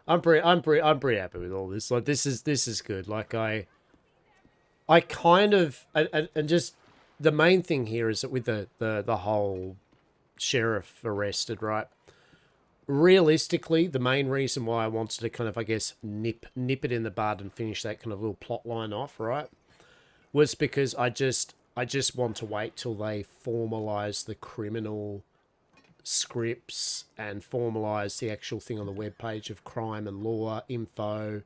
I'm pretty happy with all this. Like, this is good. Like, I kind of, and just the main thing here is that with the whole sheriff arrested, right? realistically, the main reason why I wanted to kind of, I guess, nip it in the bud and finish that kind of little plot line off, right, was because I just want to wait till they formalize the criminal scripts and formalize the actual thing on the webpage of crime and law info.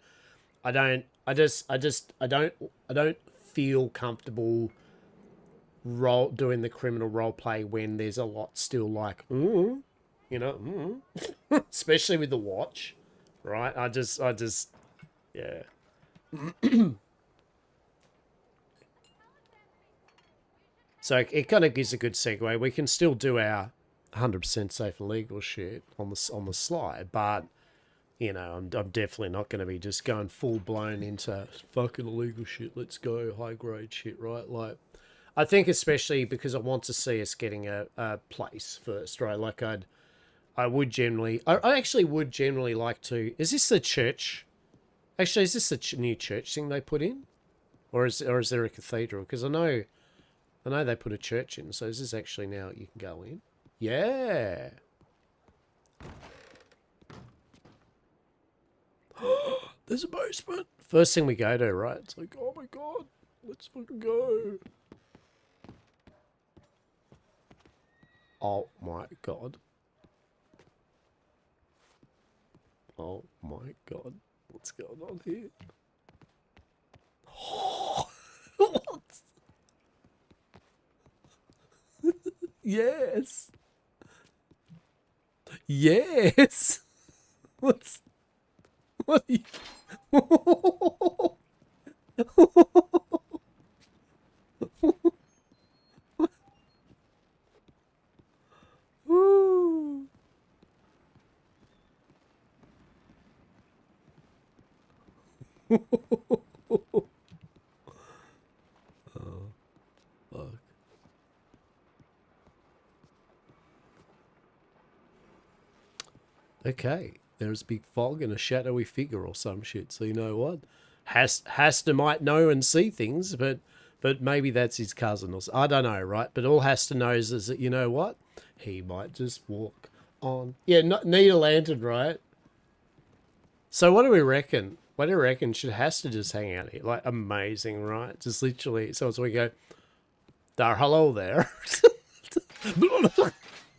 I don't feel comfortable doing the criminal role play when there's a lot still like, especially with the watch, right? I just, yeah. So it kind of gives a good segue. We can still do our 100% safe and legal shit on the slide, but I'm definitely not going to be just going full blown into fucking illegal shit. Let's go high grade shit, right? Like, I think especially because I want to see us getting a place first, right? Like I actually would generally like to. Is this the church? Actually, is this the new church thing they put in, or is there a cathedral? Because I know they put a church in. So is this actually now you can go in? Yeah. There's a basement. First thing we go to, right? It's like, oh my god, let's fucking go. Oh my god. Oh my god. What's going on here? What? Yes. Yes. What are you... Woo. Oh, fuck. Okay, there's a big fog and a shadowy figure or some shit. So you know what? Hastur might know and see things, but maybe that's his cousin or I don't know, right? But all Hastur knows is that you know what? He might just walk on. Yeah, need a lantern, right? So what do we reckon? What do you reckon? Should Hastur just hang out here? Like, amazing, right? Just literally. So as we go, there, hello there.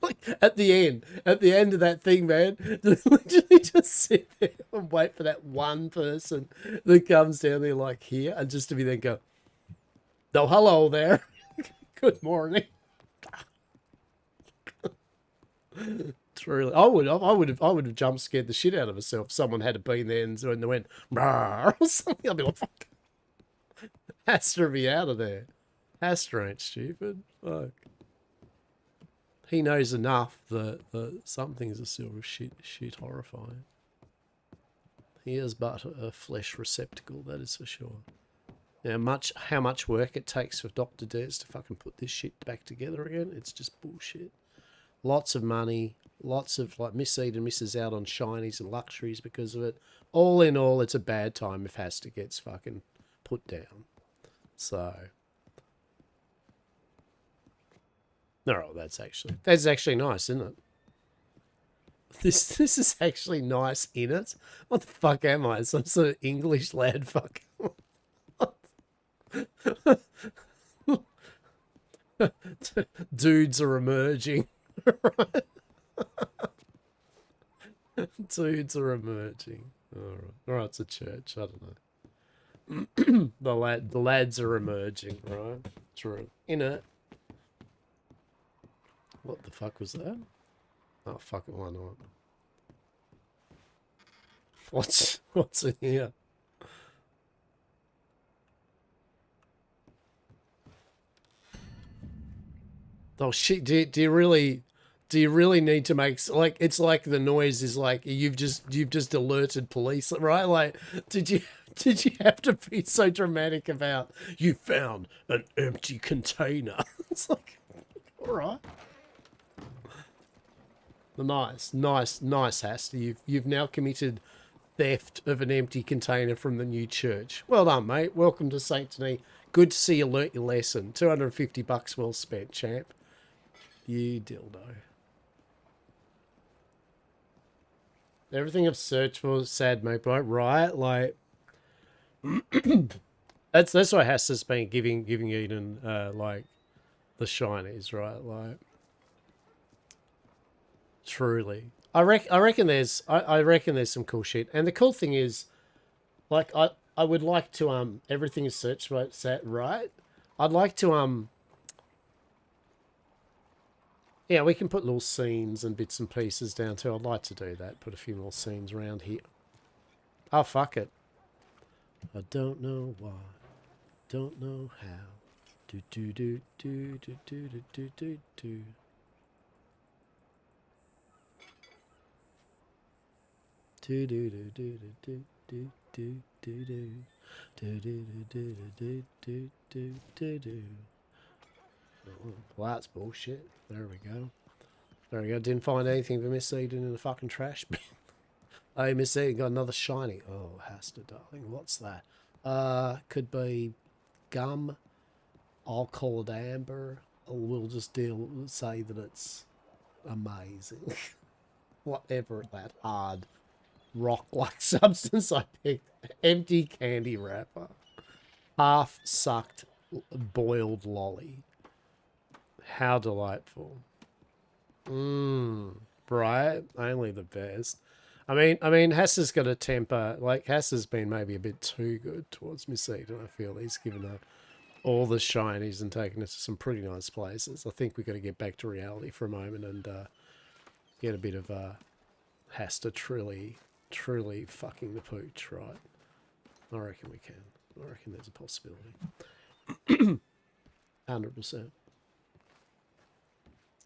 Like, at the end of that thing, man, literally just sit there and wait for that one person that comes down there like here, and just to be then go, oh, hello there. Good morning. Truly, I would have jump scared the shit out of myself if someone had been there and they went or something. I'd be like, fuck. Hastur be out of there. Hastur ain't stupid. Fuck. He knows enough that some things are still shit horrifying. He is but a flesh receptacle, that is for sure. Now, how much work it takes for Dr. Des to fucking put this shit back together again, it's just bullshit. Lots of money, lots of like Miss Eden misses out on shinies and luxuries because of it. All in all, it's a bad time if Hastur gets fucking put down. So, no, that's actually nice, isn't it? This is actually nice in it. What the fuck am I? Some sort of English lad? Fuck. Dudes are emerging. Right? Dudes are emerging. All right, it's a church. I don't know. The lads are emerging, right? True. In it. What the fuck was that? Oh, fuck it, why not? What's in here? Oh shit! Do you really need to make like it's like the noise is like you've just alerted police, right? Like did you have to be so dramatic about you found an empty container? It's like, all right. Nice, Hastur. You've now committed theft of an empty container from the new church. Well done, mate. Welcome to Saint Denis. Good to see you learnt your lesson. $250 well spent, champ. You dildo. Everything I've searched for is sad, mate, right? Like, that's why Hastur's been giving Eden, like, the shinies, right? Like, truly. I reckon there's some cool shit. And the cool thing is, like, I would like to, everything is searched right, set right. I'd like to, yeah, we can put little scenes and bits and pieces down too. I'd like to do that. Put a few more scenes around here. Oh, fuck it. I don't know why. Don't know how. Do do do do do do do do do do. Do do do do do do do do do do do do do do do do do. Well, that's bullshit. There we go. There we go. Didn't find anything for Miss Eden in the fucking trash bin. Hey, Miss Eden got another shiny. Oh, Hastur, darling. What's that? Could be gum. I'll call it amber. Or we'll just say that it's amazing. Whatever that hard rock-like substance I picked. Empty candy wrapper. Half-sucked boiled lolly. How delightful. Right? Only the best. I mean, Hastur's got a temper. Like, Hastur's been maybe a bit too good towards Miss Eden. I feel he's given her all the shinies and taken us to some pretty nice places. I think we've got to get back to reality for a moment and get a bit of Hastur truly fucking the pooch, right? I reckon we can. I reckon there's a possibility. 100%.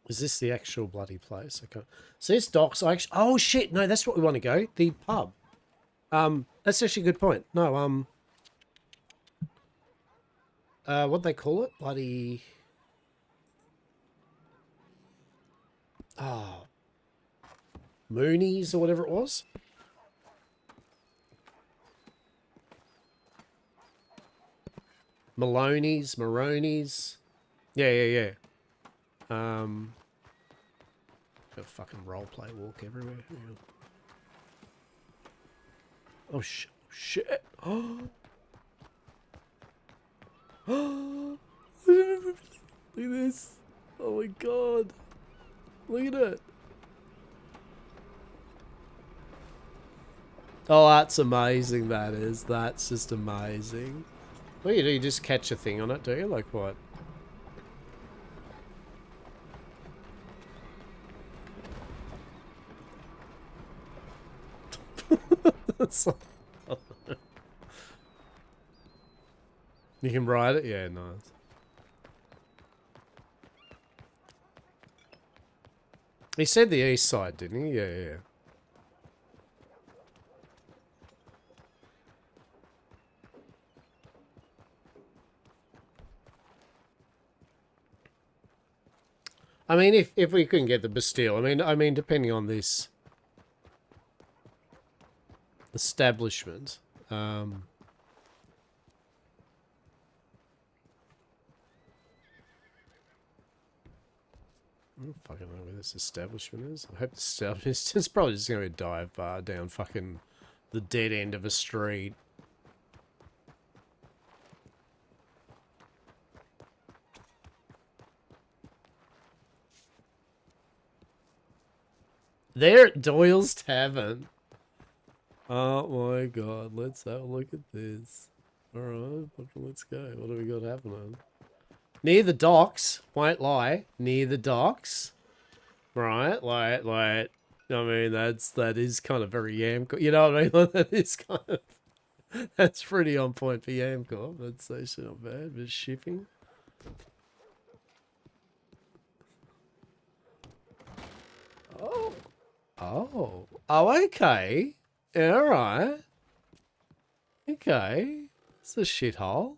Is this the actual bloody place? Okay. So this docks. Oh shit! No, that's what we want to go. The pub. That's actually a good point. No, what they call it? Bloody. Oh. Moonies or whatever it was. Maronies. Yeah. Got a fucking roleplay walk everywhere. Oh shit! Oh, look at this! Oh my god! Look at it! Oh, that's amazing. That is. That's just amazing. What do? You just catch a thing on it, do you? Like what? You can ride it? Yeah, nice. He said the east side, didn't he? Yeah. I mean, if we couldn't get the Bastille, I mean, depending on this establishment, I don't fucking know where this establishment is. I hope the establishment is probably just going to be a dive bar down fucking the dead end of a street. There at Doyle's Tavern. Oh my god, let's have a look at this. Alright, let's go. What do we got happening? Near the docks, won't lie. Near the docks. Right, like, I mean, that is kind of very Yamcorp. You know what I mean? That is kind of, that's pretty on point for Yamcorp. That's actually not bad. But shipping. Oh, okay. Alright. Okay. It's a shithole.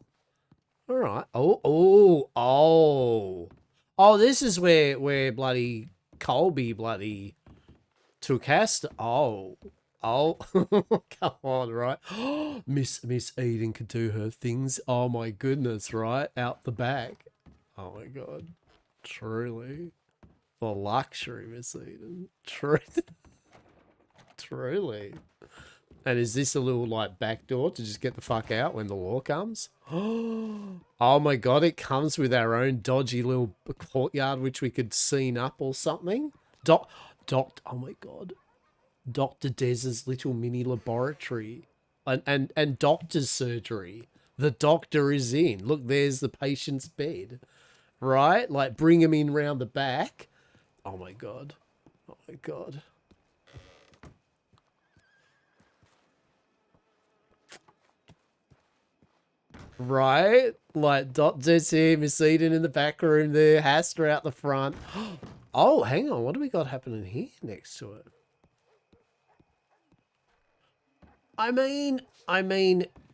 Alright. Oh, this is where bloody Colby bloody took Hastur. Oh. Come on, right? Miss Eden could do her things. Oh my goodness, right? Out the back. Oh my god. Truly. The luxury, Miss Eden. Truly. And is this a little, like, back door to just get the fuck out when the law comes? Oh my god, it comes with our own dodgy little courtyard which we could scene up or something. Oh my god. Dr. Dez's little mini laboratory. And doctor's surgery. The doctor is in. Look, there's the patient's bed. Right? Like, bring him in round the back. Oh my god. Oh my god. Right? Like, Doctor's here, Miss Eden in the back room there, Hastur out the front. Oh, hang on. What do we got happening here next to it? I mean,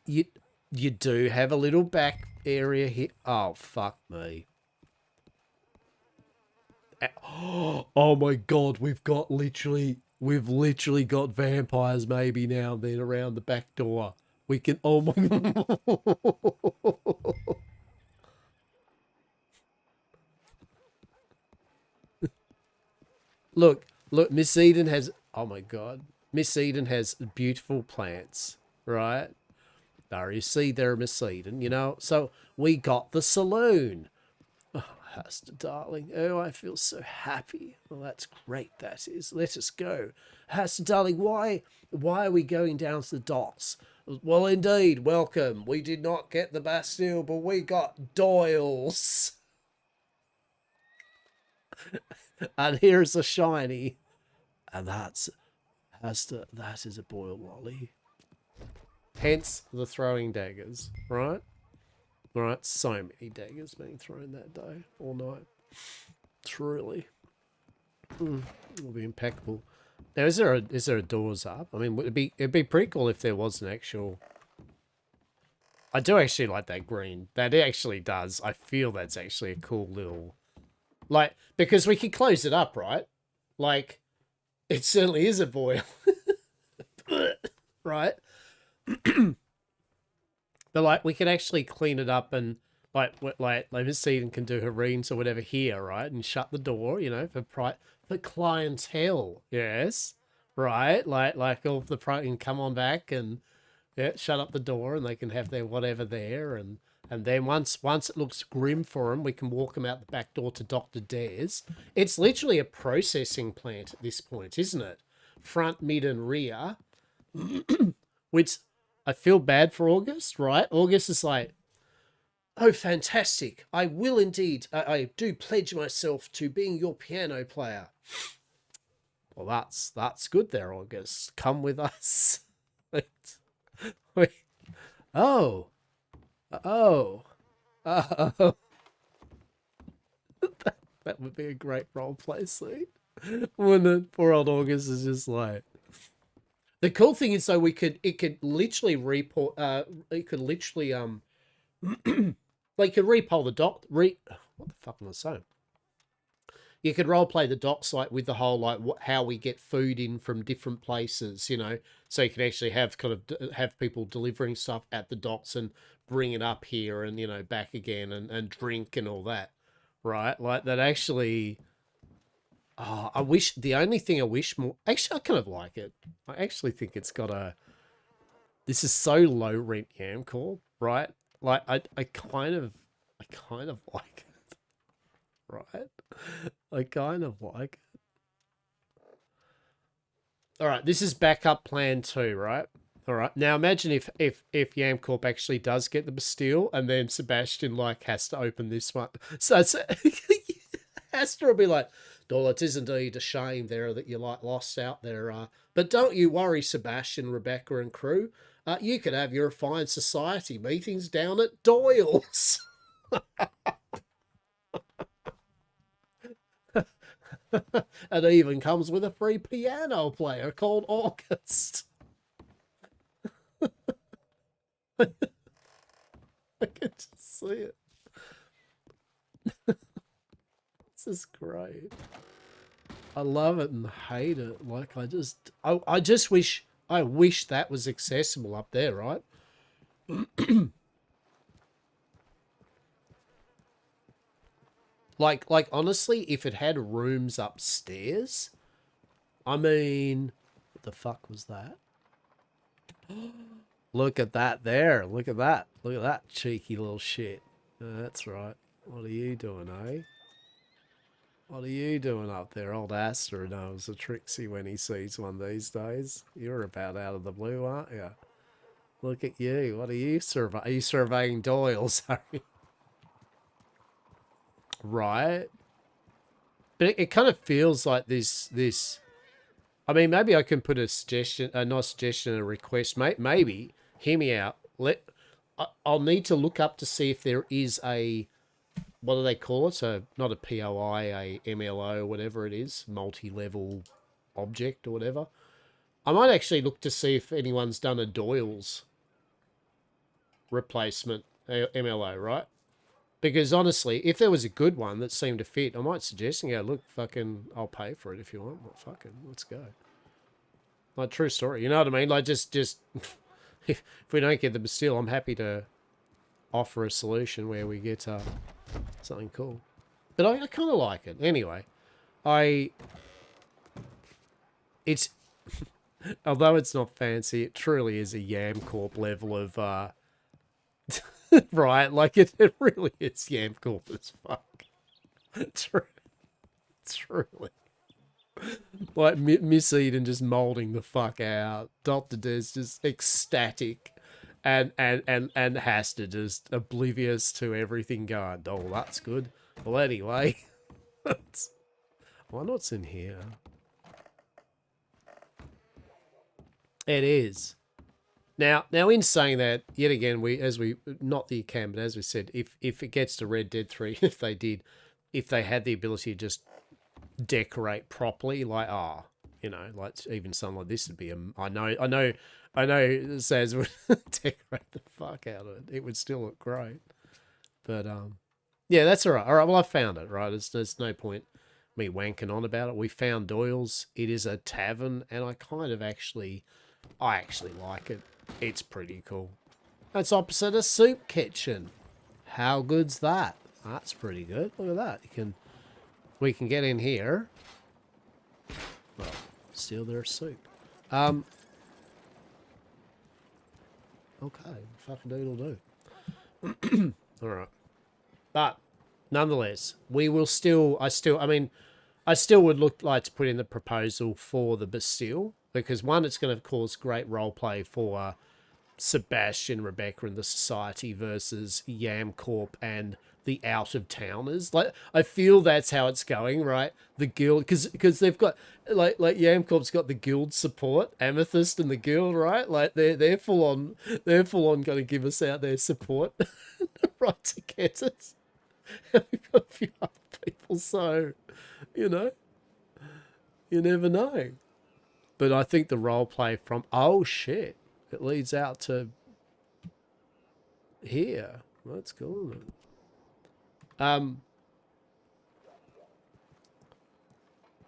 you do have a little back area here. Oh, fuck me. Oh my god, we've literally got vampires maybe now and then around the back door. We can, oh my Look, Miss Eden has, oh my god. Miss Eden has beautiful plants, right? There you see there, Miss Eden, you know? So we got the saloon. Oh, Hastur, darling. Oh, I feel so happy. Well, that's great, that is. Let us go. Hastur, darling, why are we going down to the docks? Well, indeed, welcome. We did not get the Bastille, but we got Doyle's. And here's a shiny. And that's, Hastur, that is a boiled lolly. Hence the throwing daggers, right? Right, so many daggers being thrown that day, all night. Truly. It'll be impeccable. Now, is there a doors up? I mean, it'd be pretty cool if there was an actual. I do actually like that green. That actually does. I feel that's actually a cool little, like, because we could close it up, right? Like, it certainly is a boil, right? But like, we could actually clean it up and like Miss Eden can do her readings or whatever here, right? And shut the door, you know, for clientele, yes, right? Like all the can come on back and shut up the door and they can have their whatever there, and then once it looks grim for them, we can walk them out the back door to Dr. Dez. It's literally a processing plant at this point, isn't it? Front, mid, and rear, which. I feel bad for August, right? August is like, oh, fantastic. I will indeed. I do pledge myself to being your piano player. Well, that's good there, August. Come with us. Wait. Oh. That would be a great roleplay scene. When the poor old August is just like, the cool thing is, though, it could literally report, it could literally, like, you could repoll the doc, what the fuck am I saying? You could roleplay the docs, like, with the whole, like, how we get food in from different places, you know, so you can actually have have people delivering stuff at the docks and bring it up here and, you know, back again and drink and all that, right? Like, that actually... Oh, the only thing I wish more... Actually, I kind of like it. I actually think it's got a... This is so low rent Yamcore, right? Like, I kind of like it. Right? I kind of like it. Alright, this is backup plan 2, right? Alright, now imagine if Yamcorp actually does get the Bastille and then Sebastian, like, has to open this one. So it's... Hastur will be like... Well, it is indeed a shame there that you like lost out there. But don't you worry, Sebastian, Rebecca, and crew. You could have your fine society meetings down at Doyle's. It even comes with a free piano player called August. I can just see it. This is great. I love it and hate it. Like, I just wish that was accessible up there, right? like honestly, if it had rooms upstairs, I mean, what the fuck was that? Look at that there. Look at that. Look at that cheeky little shit. That's right. What are you doing, eh? What are you doing up there? Old Hastur knows a Trixie when he sees one these days. You're about out of the blue, aren't you? Look at you. What are you surveying? Are you surveying Doyle's? Right. But it kind of feels like this. I mean, maybe I can put a suggestion, a nice suggestion, a request. Maybe, hear me out. I'll need to look up to see if there is a, what do they call it? So not a POI, a MLO, whatever it is, multi-level object or whatever. I might actually look to see if anyone's done a Doyle's replacement MLO, right? Because honestly, if there was a good one that seemed to fit, I might suggest, yeah, look, fucking, I'll pay for it if you want. Well, fucking, let's go. Like, true story. You know what I mean? Like, just if we don't get the Bastille, I'm happy to offer a solution where we get something cool. But I kind of like it. Anyway, it's, although it's not fancy, it truly is a Yam Corp level of, right? Like, it really is Yam Corp as fuck. Truly. Like, Miss Eden just molding the fuck out. Dr. Des just ecstatic. And Hastur just oblivious to everything going, oh, that's good. Well, anyway. Why not's in here? It is. Now, in saying that, yet again, not the account, but as we said, if it gets to Red Dead 3, if they had the ability to just decorate properly, like, you know, like even something like this would be I know Saz would decorate the fuck out of it. It would still look great. But yeah, that's all right. All right, well, I found it, right? There's no point me wanking on about it. We found Doyle's. It is a tavern, and I actually like it. It's pretty cool. It's opposite a soup kitchen. How good's that? That's pretty good. Look at that. We can get in here. Well, steal their soup. Okay, fucking doodle do. All right, but nonetheless, we will still. I still would like to put in the proposal for the Bastille because one, it's going to cause great roleplay for Sebastian, Rebecca, and the Society versus Yam Corp and the out-of-towners. Like, I feel that's how it's going, right? The guild, because they've got like Yam Corp's got the guild support, Amethyst and the guild, right? Like they're full on going to give us out their support, right, to get us. And we've got a few other people, so you know, you never know. But I think the role play from it leads out to here. That's cool.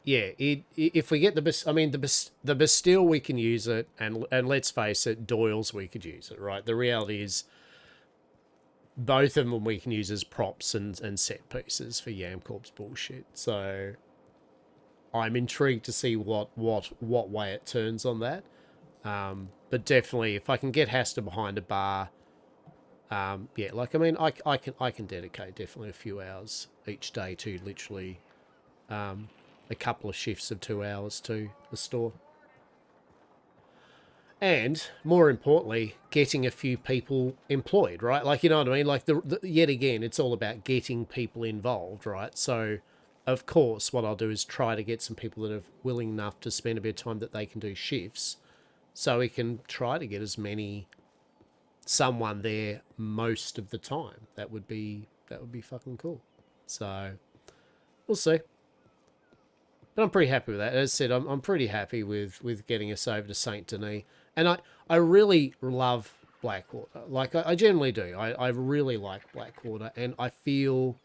Yeah, if we get the Bastille, we can use it, and let's face it, Doyle's, we could use it, right? The reality is, both of them we can use as props and set pieces for Yam Corp's bullshit. So I'm intrigued to see what way it turns on that. But definitely, if I can get Hastur behind a bar, yeah, like, I mean, I can dedicate definitely a few hours each day to literally a couple of shifts of 2 hours to the store. And more importantly, getting a few people employed, right? Like, you know what I mean? Like, yet again, it's all about getting people involved, right? So, of course, what I'll do is try to get some people that are willing enough to spend a bit of time that they can do shifts, so we can try to get someone there most of the time. That would be fucking cool. So we'll see. But I'm pretty happy with that. As I said, I'm pretty happy with getting us over to Saint Denis. And I really love Blackwater. Like, I generally do. I really like Blackwater, and I feel,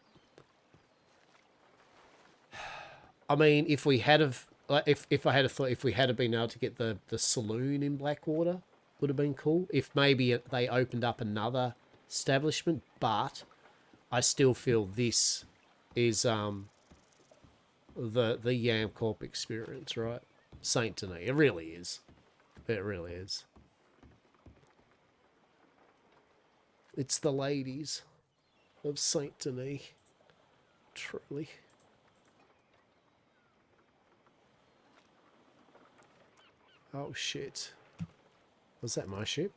I mean, if we had if I had thought, if we had been able to get the saloon in Blackwater, would have been cool. If maybe they opened up another establishment, but I still feel this is the Yam Corp experience, right? Saint Denis. It really is. It really is. It's the ladies of Saint Denis. Truly. Oh shit. Was that my ship?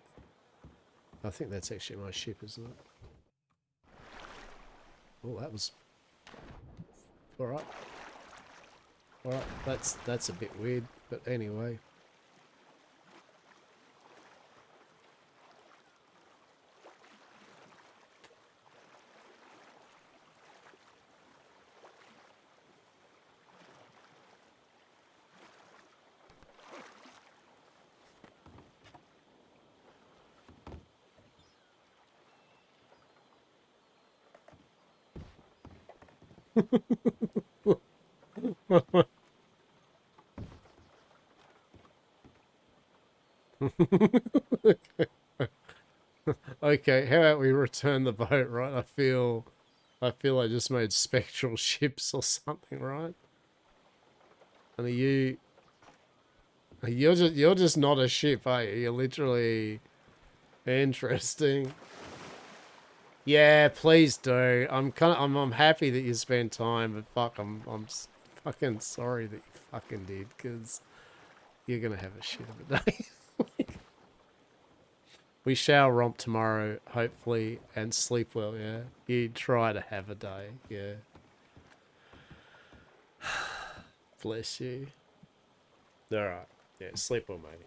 I think that's actually my ship, isn't it? Oh, that was... Alright. Alright, that's a bit weird, but anyway. Okay, how about we return the boat, right? I feel I just made spectral ships or something, right? And you're just not a ship, are you? You're literally interesting. Yeah, please do. I'm happy that you spent time, but fuck, I'm fucking sorry that you fucking did, because you're gonna have a shit of a day. We shall romp tomorrow, hopefully, and sleep well, yeah? You try to have a day, yeah. Bless you. Alright. Yeah, sleep well, matey.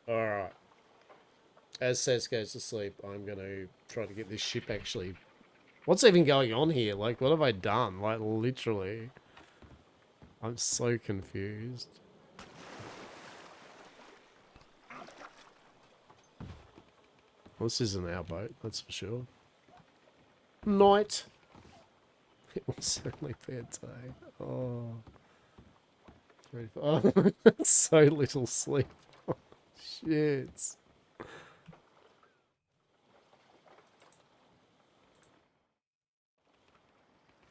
Alright. As Saz goes to sleep, I'm going to try to get this ship actually... What's even going on here? Like, what have I done? Like, literally. I'm so confused. Well, this isn't our boat, that's for sure. Night. It will certainly be a day. Oh. Oh, so little sleep. Oh, shit.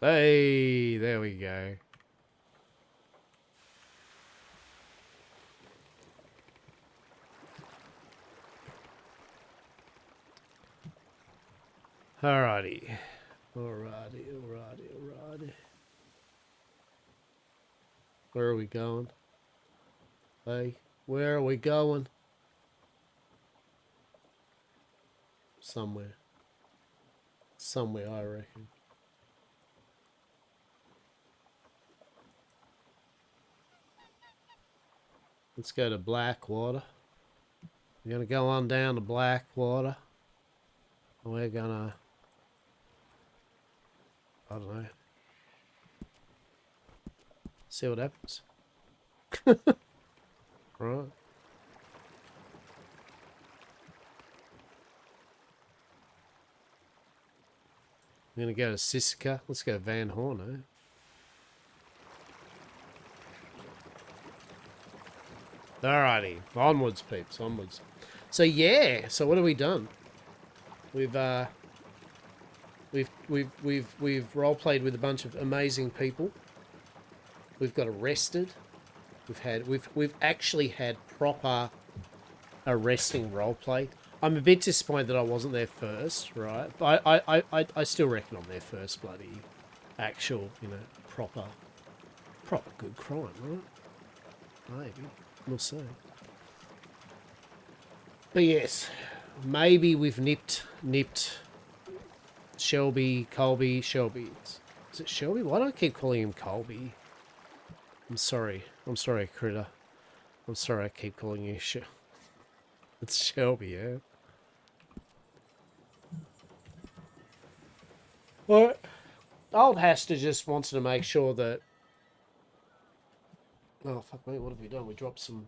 Hey, there we go. Alrighty. Alrighty. Where are we going? Hey, where are we going? Somewhere. Somewhere, I reckon. Let's go to Blackwater. We're gonna go on down to Blackwater. We're gonna... I don't know. See what happens. Right. We're gonna go to Siska. Let's go Van Horn, eh? Alrighty, onwards, peeps, onwards. So yeah, so what have we done? We've role played with a bunch of amazing people. We've got arrested. We've actually had proper arresting role play. I'm a bit disappointed that I wasn't there first, right? But I still reckon I'm there first, bloody actual, you know, proper good crime, right? Maybe. We'll see. But yes, maybe we've nipped Shelby. Is it Shelby? Why do I keep calling him Colby? I'm sorry, Critter. I'm sorry I keep calling you It's Shelby, yeah? Well, old Hastur just wants to make sure that... Oh, fuck me, what have we done? We dropped some...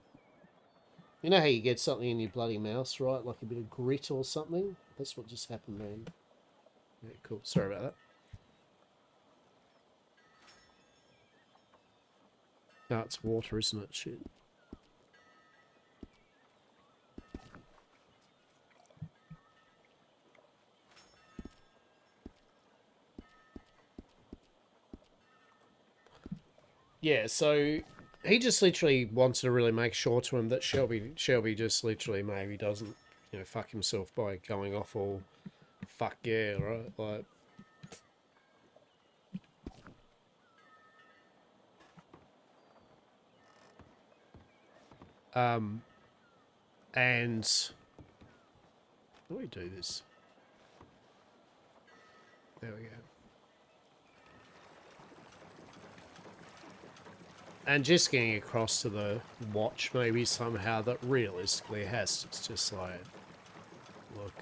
You know how you get something in your bloody mouse, right? Like a bit of grit or something? That's what just happened, man. Yeah, cool. Sorry about that. No, it's water, isn't it? Shit. Yeah, so he just literally wants to really make sure to him that Shelby just literally maybe doesn't, fuck himself by going off all fuck yeah, right? Like, and how do we do this? There we go. And just getting across to the watch maybe somehow that realistically has, it's just like, look,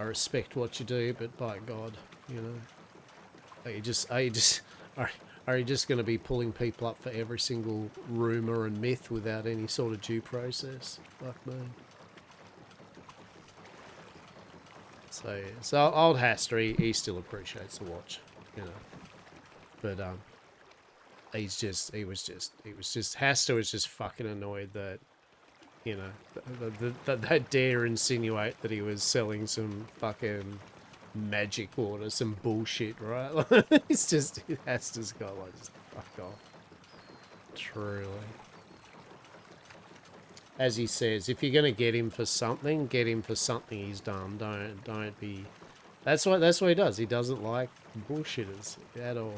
I respect what you do, but by God, are you just are you just going to be pulling people up for every single rumor and myth without any sort of due process? Fuck me. So yeah, so old Hastur, he still appreciates the watch, but Hastur was just fucking annoyed that, that they dare insinuate that he was selling some fucking magic water, some bullshit, right? It's just, Hastur's got like, just fuck off. Truly. As he says, if you're gonna get him for something he's done. Don't be. That's what he does. He doesn't like bullshitters at all.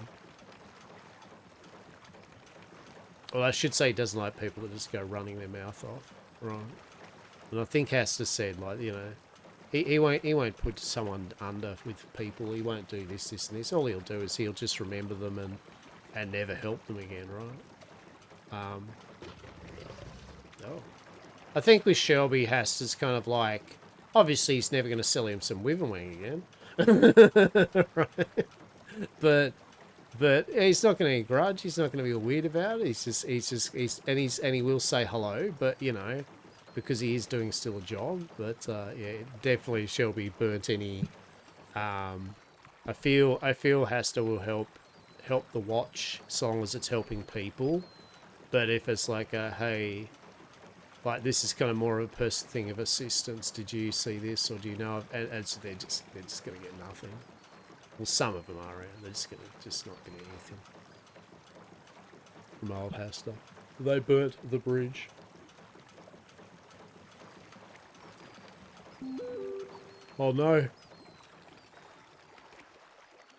Well, I should say he doesn't like people that just go running their mouth off, right? And I think Hastur said, like, he won't put someone under with people. He won't do this, and this. All he'll do is he'll just remember them and never help them again, right? Oh. I think with Shelby, Hastur's kind of like, obviously he's never going to sell him some Wyvernwang again, right? But he's not going to grudge. He's not going to be weird about it. And he will say hello, but because he is doing still a job. But yeah, definitely Shelby burnt any. I feel Hastur will help the watch as long as it's helping people. But if it's like hey, like this is kind of more of a person thing of assistance. Did you see this, or do you know? And so they're just going to get nothing. Well, some of them are around. They're just not going to get anything from old Hastur. They burnt the bridge. Oh no.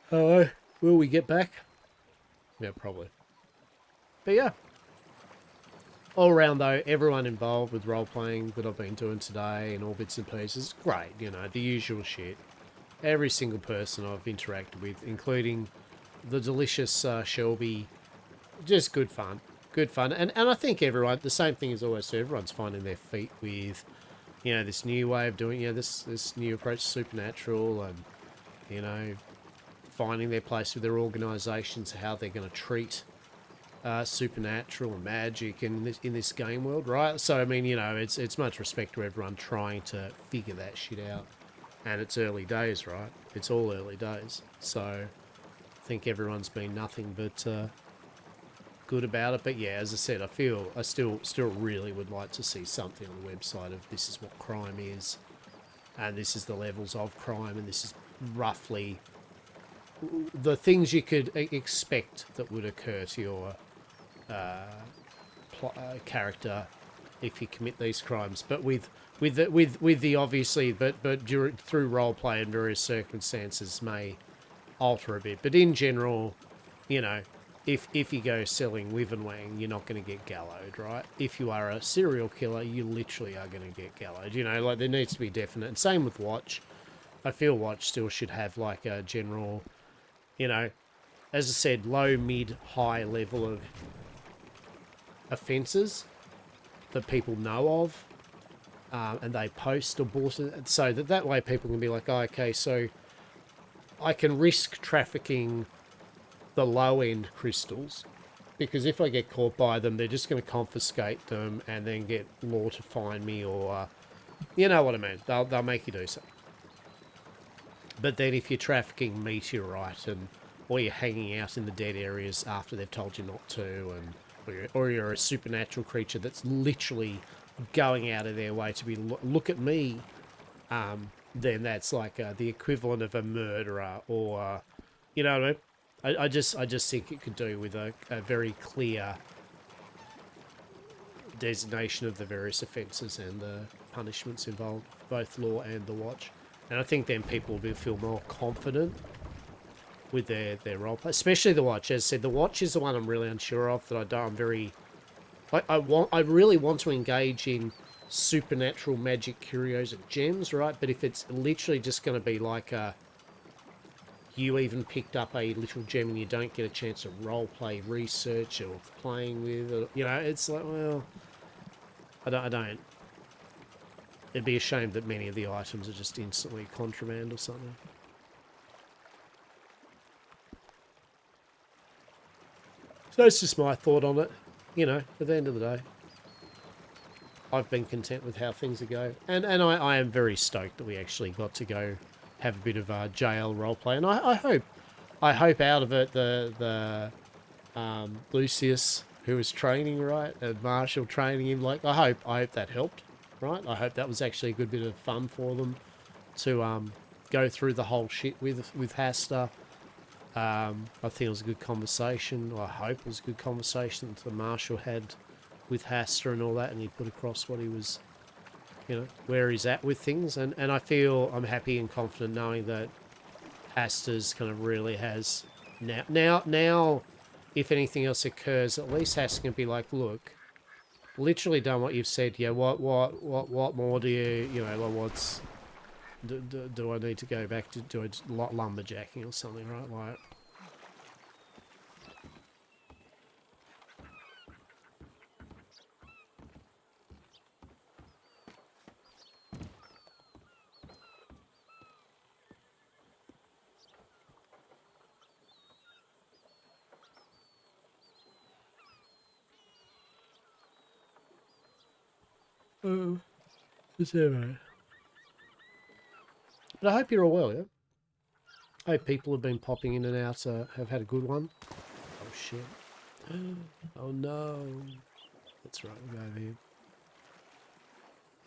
Hello. Will we get back? Yeah, probably. But yeah. All around though, everyone involved with role-playing that I've been doing today and all bits and pieces, great, the usual shit. Every single person I've interacted with, including the delicious Shelby, just good fun. Good fun. And I think everyone, the same thing as always, so everyone's finding their feet with, this new way of doing, this new approach to Supernatural and, finding their place with their organisations, how they're going to treat Supernatural and magic in this game world, right? So, I mean, it's much respect to everyone trying to figure that shit out. And it's early days, right? It's all early days. So I think everyone's been nothing but good about it. But yeah, as I said, I still really would like to see something on the website of this is what crime is, and this is the levels of crime, and this is roughly the things you could expect that would occur to your character if you commit these crimes, but with the obviously, but through role play and various circumstances may alter a bit. But in general, if you go selling Wyvernwang, you're not going to get gallowed, right? If you are a serial killer, you literally are going to get gallowed. Like there needs to be definite. And same with Watch. I feel Watch still should have like a general, as I said, low, mid, high level of offences that people know of, and they post or bought it, so that way people can be like, oh, okay, so I can risk trafficking the low-end crystals, because if I get caught by them, they're just going to confiscate them and then get law to fine me, or you know what I mean, they'll make you do something. But then if you're trafficking meteorite or you're hanging out in the dead areas after they've told you not to, or you're a supernatural creature that's literally going out of their way to be look at me, then that's like the equivalent of a murderer, or you know what I mean. I just think it could do with a very clear designation of the various offences and the punishments involved, both law and the watch. And I think then people will feel more confident with their roleplay, especially the watch. As I said, the watch is the one I'm really unsure of. I really want to engage in supernatural magic curios and gems, right? But if it's literally just going to be like you even picked up a little gem and you don't get a chance to roleplay, research, or playing with, or, you know, it's like, well, I don't. It'd be a shame that many of the items are just instantly contraband or something. So that's just my thought on it. You know, at the end of the day, I've been content with how things are going. And I am very stoked that we actually got to go have a bit of jail roleplay. And I hope out of it the Lucius, who was training, right, and Marshall training him, like, I hope that helped, right? I hope that was actually a good bit of fun for them to go through the whole shit with Hastur. I think it was a good conversation. I hope it was a good conversation that the Marshal had with Hastur and all that, and he put across what he was, you know, where he's at with things. And I feel I'm happy and confident knowing that Hastur's kind of really has now if anything else occurs, at least Hastur can be like, look, literally done what you've said. Yeah, what more do you know, what's do I need to go back to do a lumberjacking or something, right? Like, but I hope you're all well, yeah? I hope people have been popping in and out, have had a good one. Oh, shit. Oh, no. That's right, we'll go over here.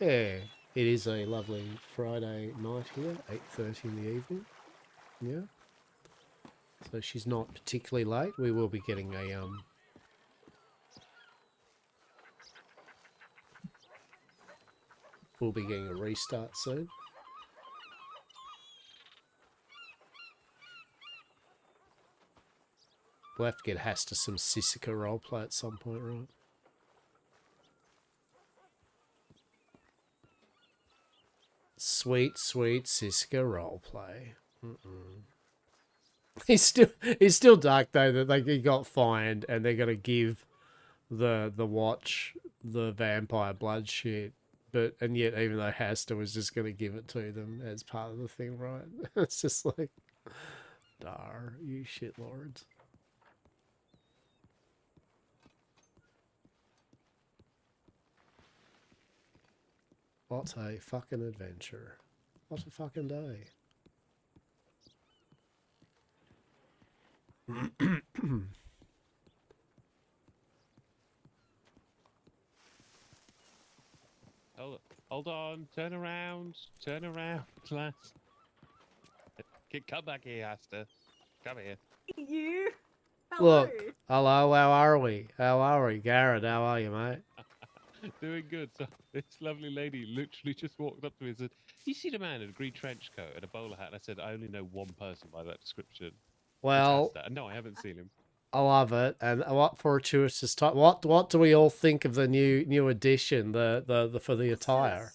Yeah, it is a lovely Friday night here, 8:30 in the evening. Yeah. So she's not particularly late. We will be getting a, we'll be getting a restart soon. We'll have to get Hastur some Sissika roleplay at some point, right? Sweet, sweet Sissika roleplay. He's still dark though that like he got fined and they're gonna give the watch the vampire blood shit, and yet even though Hastur was just gonna give it to them as part of the thing, right? It's just like, dar, you shit lords. What a fucking adventure. What a fucking day. Hold on, turn around, lass. Come back here, Hastur. Come here. You? Hello. Look, hello, how are we? Garrett, how are you, mate? Doing good. So this lovely lady literally just walked up to me and said, "You see the man in a green trench coat and a bowler hat?" And I said, "I only know one person by that description." Well, no, I haven't seen him. I love it. And what fortuitous time. What do we all think of the new edition, the for the attire?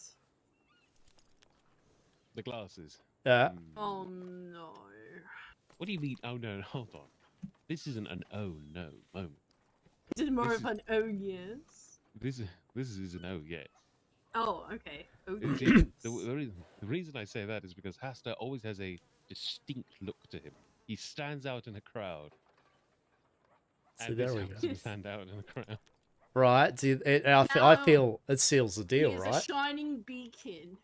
The glasses. Yeah. Oh no. What do you mean? Oh no, hold on. This isn't an oh no moment. This is more of an oh yes. This is an oh yes. Oh, okay. Oh See, yes. the reason I say that is because Hastur always has a distinct look to him. He stands out in a crowd. So there we go. Stand out in a crowd. Right. I feel it seals the deal, He is right? a shining beacon.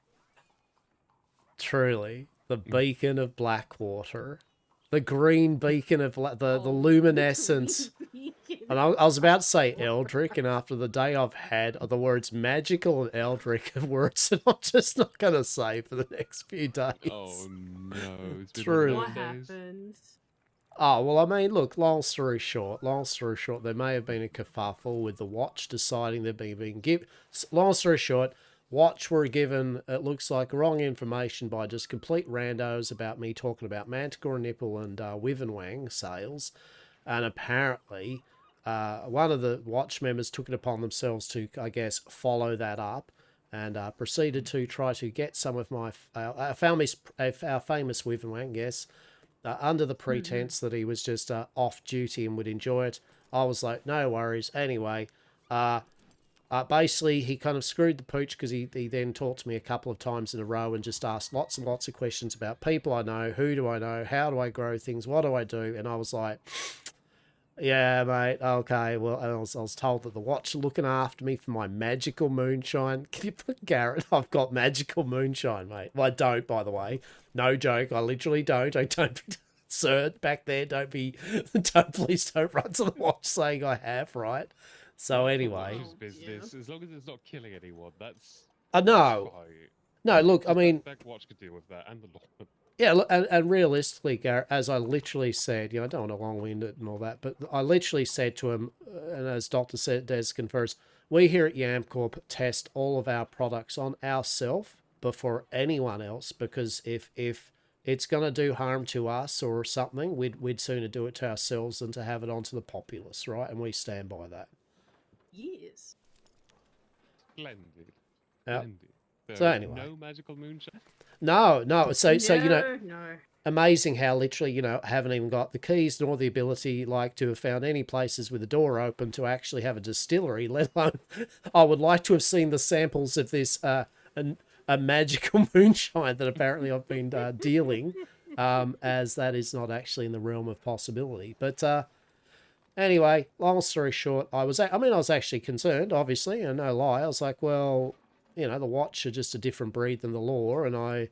Truly, the beacon of Blackwater, the green beacon of the luminescence. And I was about to say Eldrick, and after the day I've had, the words magical and Eldrick are words that I'm just not going to say for the next few days. Oh no! Truly. What happened? Oh, well, I mean, look, long story short, there may have been a kerfuffle with the watch deciding they're being given. Long story short, watch were given, it looks like, wrong information by just complete randos about me talking about Manticore Nipple and Wivenwang sales. And apparently, one of the watch members took it upon themselves to, I guess, follow that up and proceeded to try to get some of my, our famous Wivenwang, yes, under the pretense that he was just off duty and would enjoy it. I was like, no worries. Anyway, basically, he kind of screwed the pooch because he then talked to me a couple of times in a row and just asked lots and lots of questions about people I know, who do I know, how do I grow things, what do I do? And I was like, yeah, mate, okay. Well, and I was told that the watch are looking after me for my magical moonshine. Can you put Garrett? I've got magical moonshine, mate. Well, I don't, by the way. No joke. I literally don't. I don't. Sir, back there, please don't run to the watch saying I have, right? So anyway. Business. As long as it's not killing anyone, that's... No. No, look, I mean... That watch could deal with that, and the law. Yeah, and realistically, Garrett, as I literally said, I don't want to long-wind it and all that, but I literally said to him, and as Dr. Des confers, we here at YamCorp test all of our products on ourselves before anyone else, because if it's going to do harm to us or something, we'd sooner do it to ourselves than to have it onto the populace, right? And we stand by that. Yes. Splendid. Yep. Splendid. So anyway. No magical moonshine? No. So No. amazing how literally, haven't even got the keys nor the ability, to have found any places with a door open to actually have a distillery, let alone I would like to have seen the samples of this a magical moonshine that apparently I've been dealing, as that is not actually in the realm of possibility. But anyway, long story short, I was actually concerned, obviously, and no lie. I was like, well, the watch are just a different breed than the law, and I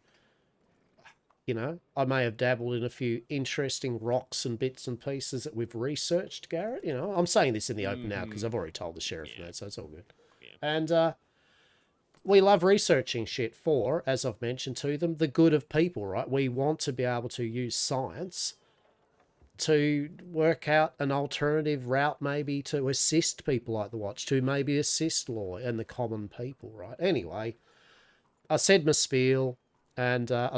may have dabbled in a few interesting rocks and bits and pieces that we've researched, Garrett. I'm saying this in the open now because I've already told the sheriff that, so it's all good. Yeah. And we love researching shit for, as I've mentioned to them, the good of people, right? We want to be able to use science to work out an alternative route, maybe to assist people like the watch, to maybe assist law and the common people, right? Anyway, I said my spiel, and I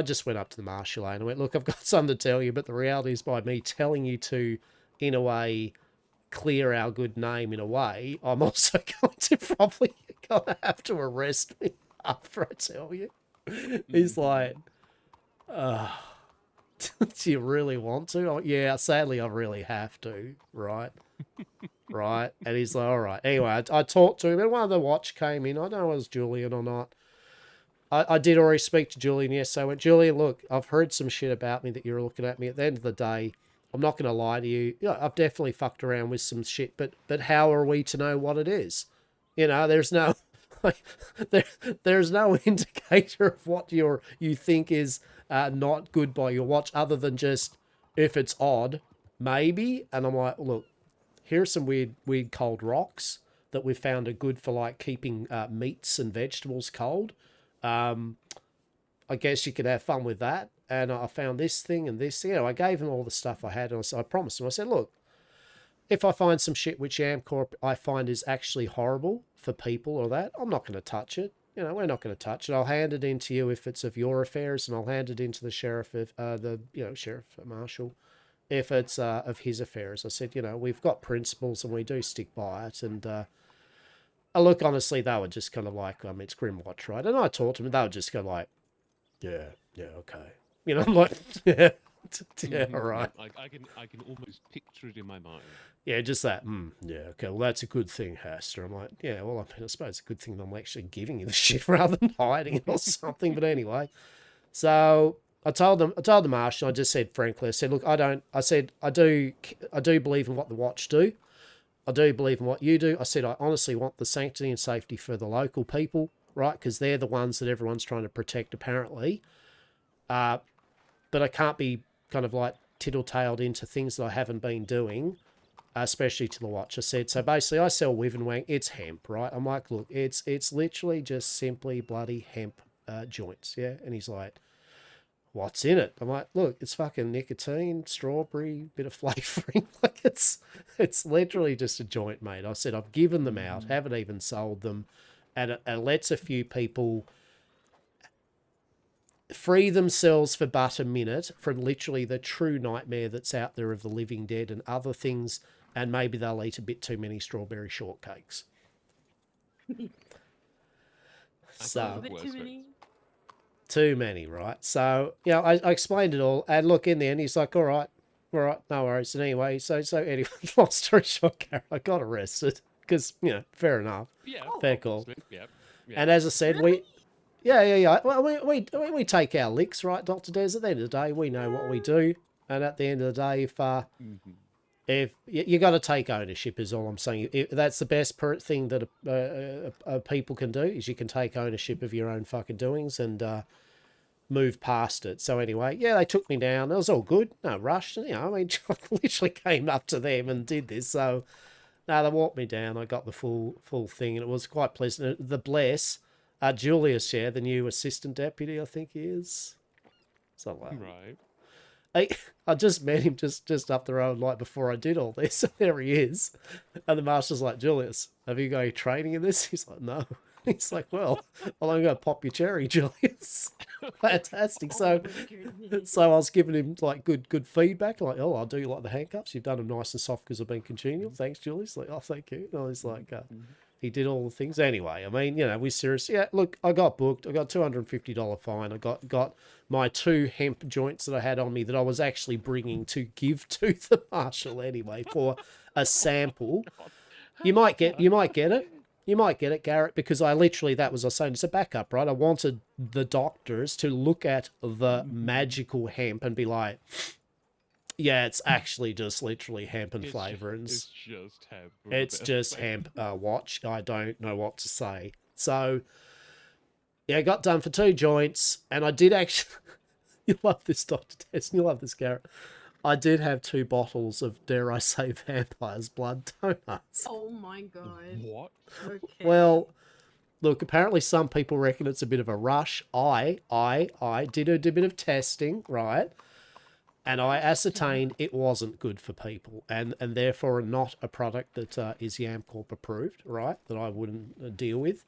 just went up to the marshal and I went, look, I've got something to tell you, but the reality is by me telling you to, in a way, clear our good name in a way, I'm also going to probably have to arrest me after I tell you. He's like, do you really want to? Oh, yeah, sadly, I really have to, right? Right? And he's like, all right. Anyway, I talked to him, and one of the watch came in. I don't know if it was Julian or not. I did already speak to Julian, yes. So I went, Julian, look, I've heard some shit about me that you're looking at me. At the end of the day, I'm not going to lie to you. I've definitely fucked around with some shit, but how are we to know what it is? There's no... there's no indicator of what you think is not good by your watch, other than just if it's odd, maybe. And I'm like, look, here's some weird cold rocks that we've found are good for keeping meats and vegetables cold. I guess you could have fun with that. And I found this thing and this. I gave him all the stuff I had, and I promised him. I said, look, if I find some shit which YamCorp I find is actually horrible for people or that, I'm not going to touch it. We're not going to touch it. I'll hand it in to you if it's of your affairs, and I'll hand it in to the sheriff, sheriff marshal, if it's of his affairs. I said, we've got principles and we do stick by it. And look, honestly, they were just kind of like, it's Grimwatch, right? And I talked to them, they were just kind of like, yeah, okay. I'm like, yeah. Yeah, all right. I can almost picture it in my mind. Yeah, just that. Yeah, okay. Well, that's a good thing, Hastur. I'm like, yeah. Well, I suppose it's a good thing that I'm actually giving you the shit rather than hiding it or something. But anyway, so I told the marshal. I just said frankly, I said, look, I do believe in what the watch do. I do believe in what you do. I said, I honestly want the sanctity and safety for the local people, right? Because they're the ones that everyone's trying to protect, apparently. But I can't be kind of tittle-tailed into things that I haven't been doing, especially to the watch. I said, so basically I sell Wivenwang, it's hemp, right? I'm like, look, it's literally just simply bloody hemp joints, yeah? And he's like, what's in it? I'm like, look, it's fucking nicotine, strawberry, bit of flavouring. Like it's literally just a joint, mate. I said I've given them out, haven't even sold them, and it lets a few people free themselves for but a minute from literally the true nightmare that's out there of the living dead and other things, and maybe they'll eat a bit too many strawberry shortcakes. So too many, right? So, you know, I explained it all, and look, in the end, he's like, all right, no worries. And anyway, so anyway, long story short, Gary, I got arrested because, you know, fair enough. Yeah. Fair call. Yep. And as I said, yeah. Well, we take our licks, right, Dr. Des? At the end of the day, we know what we do. And at the end of the day, if you got to take ownership, is all I'm saying. That's the best thing that people can do, is you can take ownership of your own fucking doings and move past it. So anyway, yeah, they took me down. It was all good. No rush. You know, I mean, I literally came up to them and did this. So no, they walked me down. I got the full thing, and it was quite pleasant. The bless, Julius, yeah, the new assistant deputy, I think he is. So right. I just met him just up the road, like, before I did all this. There he is. And the master's like, Julius, have you got any training in this? He's like, no. He's like, well, I'm going to pop your cherry, Julius. Fantastic. So I was giving him, like, good feedback. Like, oh, I'll do you like the handcuffs. You've done them nice and soft because I've been congenial. Thanks, Julius. Like, oh, thank you. And I was like, he did all the things. Anyway, I mean, you know, we're serious. Yeah, look, I got booked. I got $250 fine. I got my 2 hemp joints that I had on me that I was actually bringing to give to the marshal anyway for a sample. You might get it. You might get it, Garrett, because I literally, that was I was saying, it's a backup, right? I wanted the doctors to look at the magical hemp and be like, yeah, it's actually just literally hemp and flavorings. It's just hemp. It's just hemp. Watch. I don't know what to say. So, yeah, I got done for 2 joints, and I did actually... You'll love this, Dr. Tess. You'll love this, Garrett. I did have 2 bottles of, dare I say, vampire's blood donuts. Oh my god. What? Okay. Well, look, apparently some people reckon it's a bit of a rush. I did a bit of testing, right? And I ascertained it wasn't good for people, and therefore not a product that is YamCorp approved, right? That I wouldn't deal with.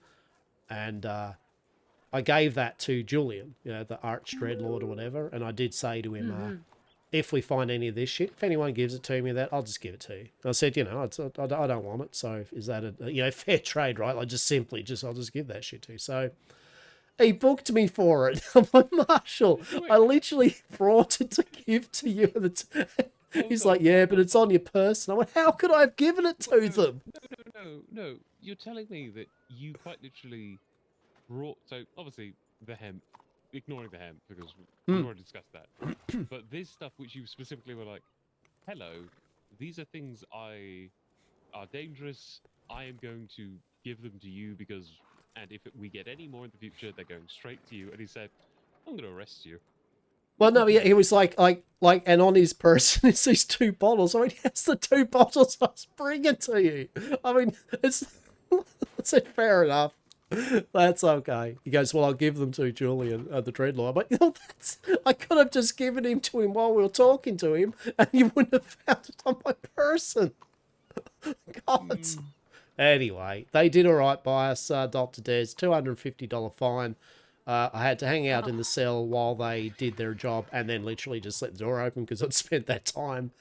And I gave that to Julian, you know, the Arch Dreadlord or whatever, and I did say to him, if we find any of this shit, if anyone gives it to me, that I'll just give it to you. I said, you know, I don't want it, so is that a fair trade, right? Like, I'll just give that shit to you. So he booked me for it. I'm like, Marshall, I literally brought it to give to you. He's like, yeah, but it's on your person. I went, how could I have given it to them? No. You're telling me that you quite literally brought... So, obviously, the hemp, ignoring the hemp, because we've already discussed that. But this stuff which you specifically were like, hello, these are things are dangerous. I am going to give them to you because... And if we get any more in the future, they're going straight to you. And he said, I'm going to arrest you. Well, no, he was like, and on his person is these 2 bottles. I mean, yes, the 2 bottles I was bringing to you. I mean, it's fair enough. That's okay. He goes, well, I'll give them to Julian, the Dreadlord. But, you know, I could have just given him to him while we were talking to him, and you wouldn't have found it on my person. God. Anyway, they did all right by us, Dr. Des. $250 fine. I had to hang out in the cell while they did their job and then literally just let the door open because I'd spent that time.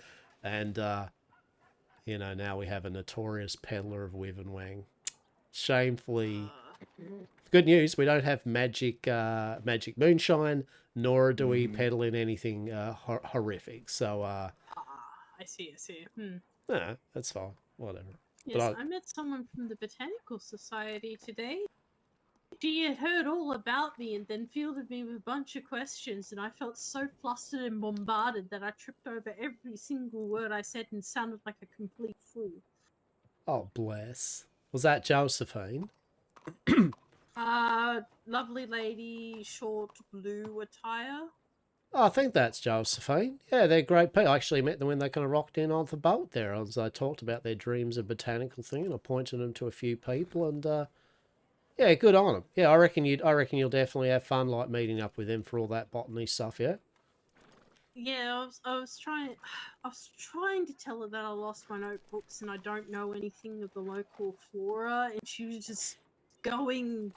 And, you know, now we have a notorious peddler of Wiv and Wang. Shamefully. Good news, we don't have magic moonshine, nor do we peddle in anything horrific. So, I see. no, that's fine. Whatever. Yes, I met someone from the Botanical Society today. She had heard all about me and then fielded me with a bunch of questions, and I felt so flustered and bombarded that I tripped over every single word I said and sounded like a complete fool. Oh, bless. Was that Josephine? Lovely lady, short blue attire. Oh, I think that's Josephine. Yeah, they're great people. I actually met them when they kind of rocked in on the boat there. As I talked about their dreams of botanical thing, and I pointed them to a few people, and Yeah, good on them. Yeah, I reckon you'll definitely have fun, like meeting up with them for all that botany stuff. Yeah. Yeah, I was trying to tell her that I lost my notebooks and I don't know anything of the local flora, and she was just going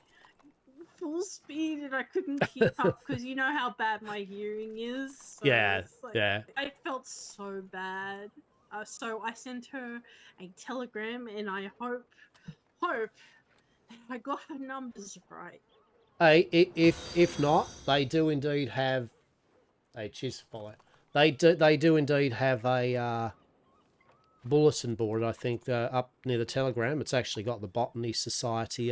full speed, and I couldn't keep up because you know how bad my hearing is. So Yeah, it's like, yeah. I felt so bad. So I sent her a telegram, and I hope I got her numbers right. Hey, if not, they do indeed have. Hey, cheers for follow. They do indeed have a bulletin board. I think up near the Telegram. It's actually got the Botany Society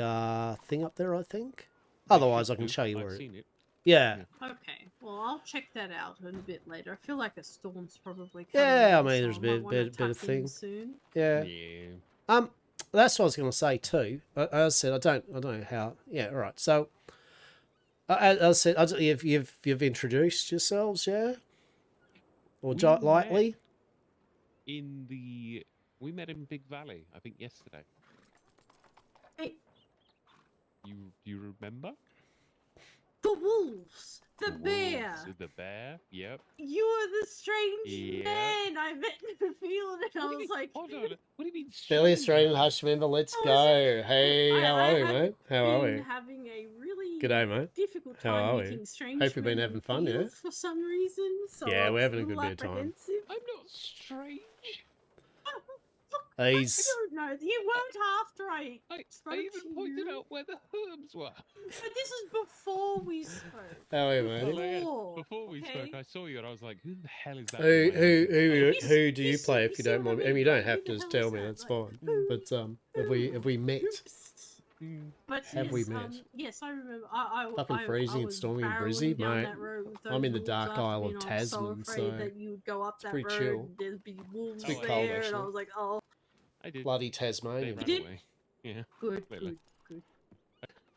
thing up there. I think. Otherwise, I can show you where. I've seen it. Yeah. Okay, well I'll check that out in a bit later. I feel like a storm's probably coming. Yeah, I in, mean, so there's a I might wanna bit of tuck in thing. soon. Yeah. Yeah. That's what I was going to say too. As I said, I don't know how. Yeah, all right. So, as I said, you've introduced yourselves, yeah, or lightly. We met in Big Valley, I think yesterday. Hey, you remember? the wolves, the bear. Wolves, the bear. Yep. You are the strange Yeah. man I met in the field, and I was like, Hold on. What do you mean? Billy Australian Hush member, let's go. Hey, how are we, I've mate? How are been we? having a really G'day, mate. difficult How time are we? meeting strange Hope you've been men having in fun, yeah? fields for some reason. So Yeah, I we're was having a little good bit of time. apprehensive. I'm not strange. I He's. don't know. You weren't after I spoke I even to pointed you. out where the herbs were. But this is before we spoke. How are you, mate? Before we spoke, I saw you and I was like, "Who the hell is that?" Who do you play if you don't mind? I mean, you don't have to just tell me. That's fine. But have we met? But Have yes, we met? yes, I remember. I Fucking freezing and was stormy in barreling Brizzy, down mate. that road with I'm in the those dark wolves Isle after of me, and I was Tasman, so afraid so that you would go up it's that pretty road. chill. And there'd be wolves pretty there, cold, and I actually. was like, oh. I did. Bloody Tasmania. They ran away. Yeah. Good, Clearly. good.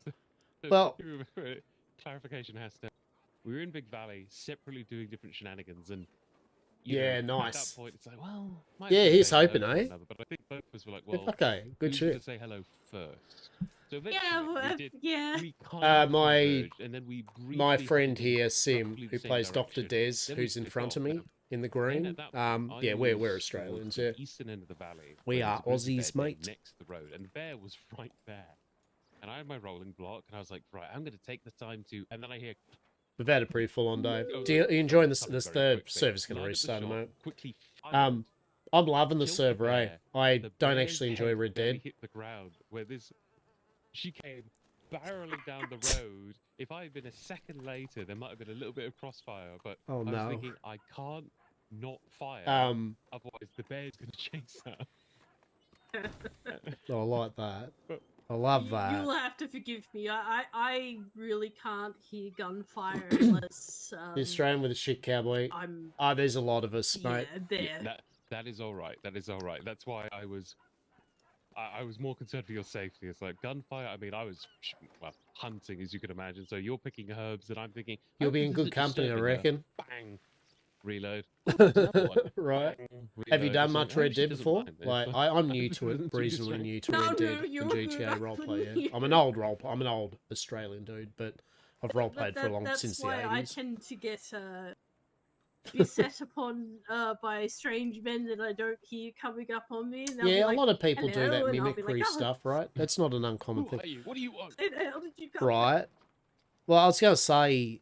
So, Well- clarification has to. We were in Big Valley, separately doing different shenanigans, and Yeah, at nice. that point, it's like, well, might Yeah, as well he's say hello hoping, to one eh? another, but I think both of us were like, well, Okay, good who's shit. gonna say hello first? So eventually, Yeah, we did. yeah. We kind of My converged, and then we my briefly friend headed in here, Sim, roughly the who same plays Dr. direction. Des, Then we who's in split front of off. me in the Then green. at that point, Yeah, I we're was Australians, towards yeah. the eastern end of the valley. We where are there's a grizzly Aussies, bear mate. next to the road, and the bear was right there. And I had my rolling block, and I was like, right, I'm going to take the time to. And then I hear. We've had a pretty full-on day. Oh, Are you enjoying this? something This very the quickly. server's going to Lined up the restart in a shot, moment. quickly fired, I'm loving the killed server, eh? bear. I The don't bear's actually enjoy head Red barely Dead. hit the ground. Where this, she came barreling down the road. If I had been a second later, there might have been a little bit of crossfire. But Oh, I was no. thinking, I can't not fire. Otherwise, the bear's going to chase her. Oh, I like that. I love that. You'll have to forgive me. I really can't hear gunfire unless. The Australian with a shit cowboy. There's a lot of us, mate. There. That is all right. That is all right. That's why I was more concerned for your safety. It's like gunfire. I mean, I was hunting, as you can imagine. So you're picking herbs, and I'm thinking You'll oh, be in this good is company, I disturbing her. reckon. Bang, reload. Oh, there's another one. Right. Bang, Have you reload. done It's like, much oh, Red she Dead doesn't before? mind this. Like, I'm new to it, Too reasonably distracting. new to No, Red no, Dead and you're GTA not roleplay. new. Yeah. I'm an old Australian dude, but I've roleplayed for a long That's since the why I 80s. tend to get beset upon by strange men that I don't hear coming up on me. And they'll be Yeah, like, a lot of people do "Hello," that and I'll be mimicry like, "Oh, stuff, right? That's not an uncommon Who thing. are you? What do you want? where the hell did you come from?" Right. Well, I was going to say,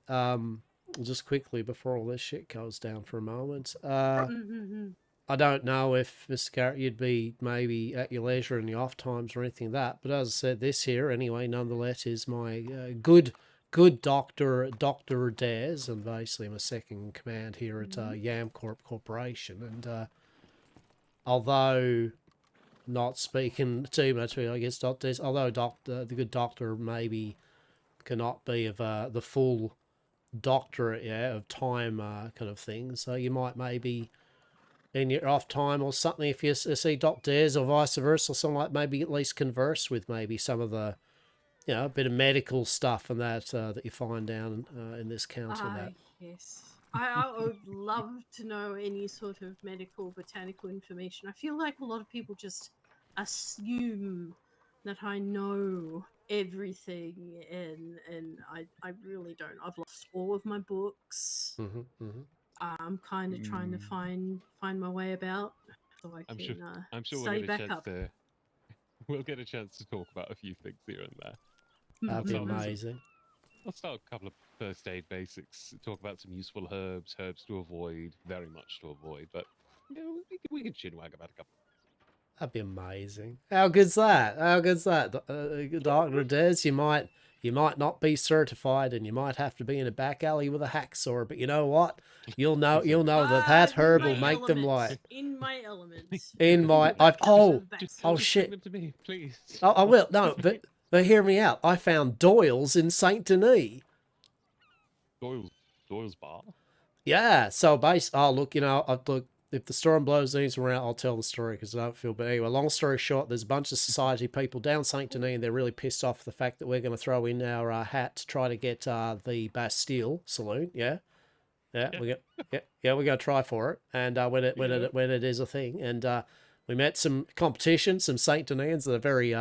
just quickly before all this shit goes down for a moment, I don't know if, Mr. Garrett, you'd be maybe at your leisure in the off times or anything like that, but as I said, this here, anyway, nonetheless, is my good Dr. Daz, and basically I'm a second in command here at Yam Corporation, and although not speaking too much, I guess, Dr. Daz, although the good doctor maybe cannot be of the full doctorate, of time kind of thing, so you might maybe in your off time or something, if you see Dr. Daz or vice versa, or something like, maybe at least converse with maybe some of the, a bit of medical stuff and that that you find down in this county. That Yes. I would love to know any sort of medical, botanical information. I feel like a lot of people just assume that I know everything, and I really don't. I've lost all of my books. I'm kind of trying to find my way about so I can I'm sure we'll study get a back chance up. to. We'll get a chance to talk about a few things here and there. That'd be I'll start with some- amazing. I'll start with a couple of first aid basics. Talk about some useful herbs to avoid, very much to avoid. But you know, we can chinwag about a couple. That'd be amazing. How good's that? How good's that, Dr. Des? You might not be certified, and you might have to be in a back alley with a hacksaw. But you know what? You'll know that herb will make them like in my elements. in my. Oh shit! Them to me, please. I will. No, but hear me out. I found Doyle's in Saint Denis. Doyle's bar. Yeah. So look, look. If the storm blows these around, I'll tell the story because I don't feel. But anyway, long story short, there's a bunch of society people down Saint Denis, and they're really pissed off the fact that we're going to throw in our hat to try to get the Bastille saloon. Yeah, we're going to try for it, and when it is a thing, and we met some competition, some Saint Denisans that are very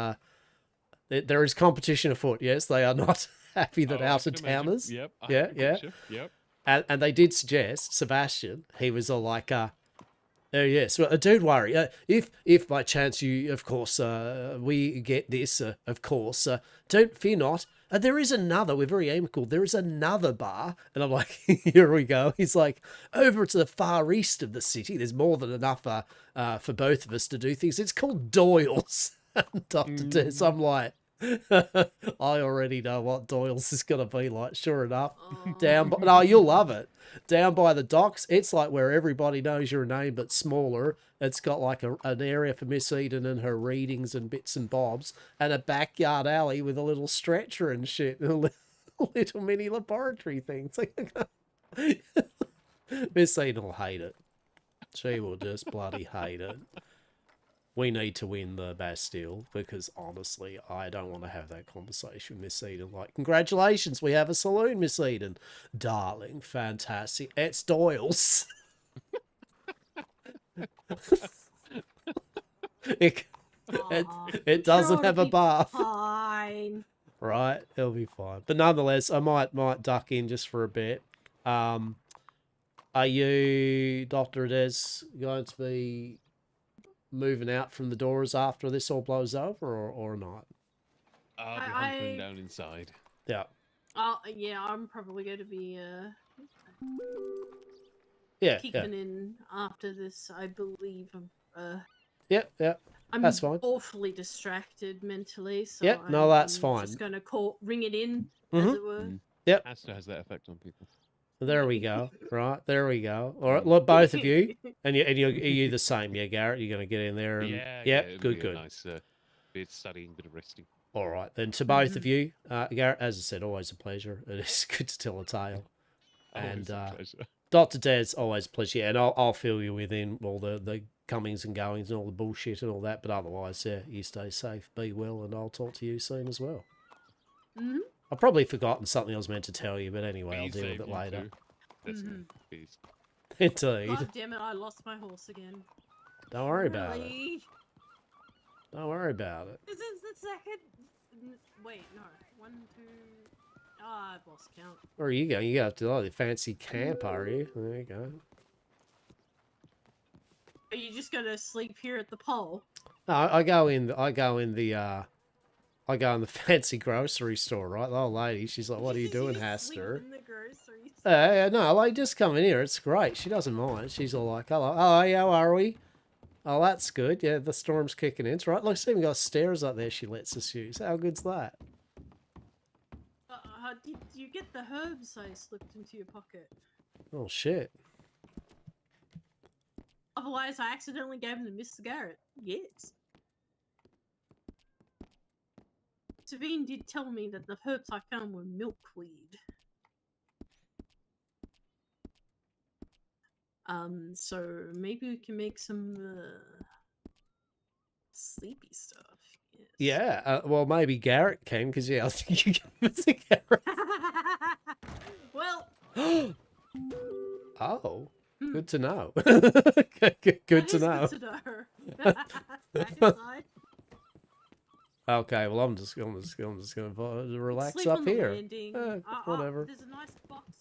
there is competition afoot. Yes, they are not happy that out of towners. Yep. Yep. And they did suggest Sebastian. He was all like, "Oh yes, well, don't worry. If by chance you, of course, we get this, of course, don't fear not. There is another. We're very amicable. There is another bar." And I'm like, "Here we go." He's like, "Over to the far east of the city. There's more than enough for both of us to do things. It's called Doyle's." Dr. Des, I'm like, I already know what Doyle's is gonna be like. Sure enough, no, you'll love it. Down by the docks, it's like where everybody knows your name, but smaller. It's got like an area for Miss Eden and her readings and bits and bobs, and a backyard alley with a little stretcher and shit, and a little mini laboratory thing. It's like, Miss Eden will hate it. She will just bloody hate it. We need to win the Bastille because honestly, I don't want to have that conversation with Miss Eden. Like, congratulations, we have a saloon, Miss Eden. Darling, fantastic. It's Doyle's. it doesn't have a bath. Fine. Right, it'll be fine. But nonetheless, I might duck in just for a bit. Are you, Dr. Des, going to be moving out from the doors after this all blows over, or not? I'll be hunkering down inside. Yeah. Yeah, I'm probably going to be kicking in after this, I believe. Yep. I'm That's fine. awfully distracted mentally, so Yep, no, that's fine. Just going to ring it in, as it were. Yep. Hastur has that effect on people. There we go. Right, there we go. All right, look, both of you, and are you the same? Yeah, Garrett, you're going to get in there. And, yeah, good. Nice bit of studying, bit of resting. All right, then to both of you, Garrett, as I said, always a pleasure. It is good to tell a tale. And Dr. Des, always a pleasure. And I'll fill you within all the comings and goings and all the bullshit and all that. But otherwise, you stay safe, be well, and I'll talk to you soon as well. Mm-hmm. I've probably forgotten something I was meant to tell you, but anyway, I'll deal with it later. Peace. Indeed. God damn it, I lost my horse again. Don't worry about it. Don't worry about it. This is the second... Wait, no. 1, 2... I've lost count. Where are you going? You got to the fancy camp, are you? There you go. Are you just going to sleep here at the pole? No, I go in the fancy grocery store, right? The old lady, she's like, "What are you doing, Hastur?" In the grocery store. No, like, just come in here. It's great. She doesn't mind. She's all like, "Hello, how are we? Oh, that's good. Yeah, the storm's kicking in. It's right. Look, she's even got stairs up there she lets us use. How good's that?" Did you get the herbs I slipped into your pocket? Oh, shit. Otherwise, I accidentally gave them to Mr. Garrett. Yes. Savine did tell me that the herbs I found were milkweed. So maybe we can make some sleepy stuff. Yes. Yeah, well, maybe Garrett can, because, yeah, I think you gave it to Garrett. Well. Oh, good to know. Good to know. Good to know. Back inside. Okay, well, I'm just gonna relax Sleep up on the here. landing. Whatever. There's a nice box.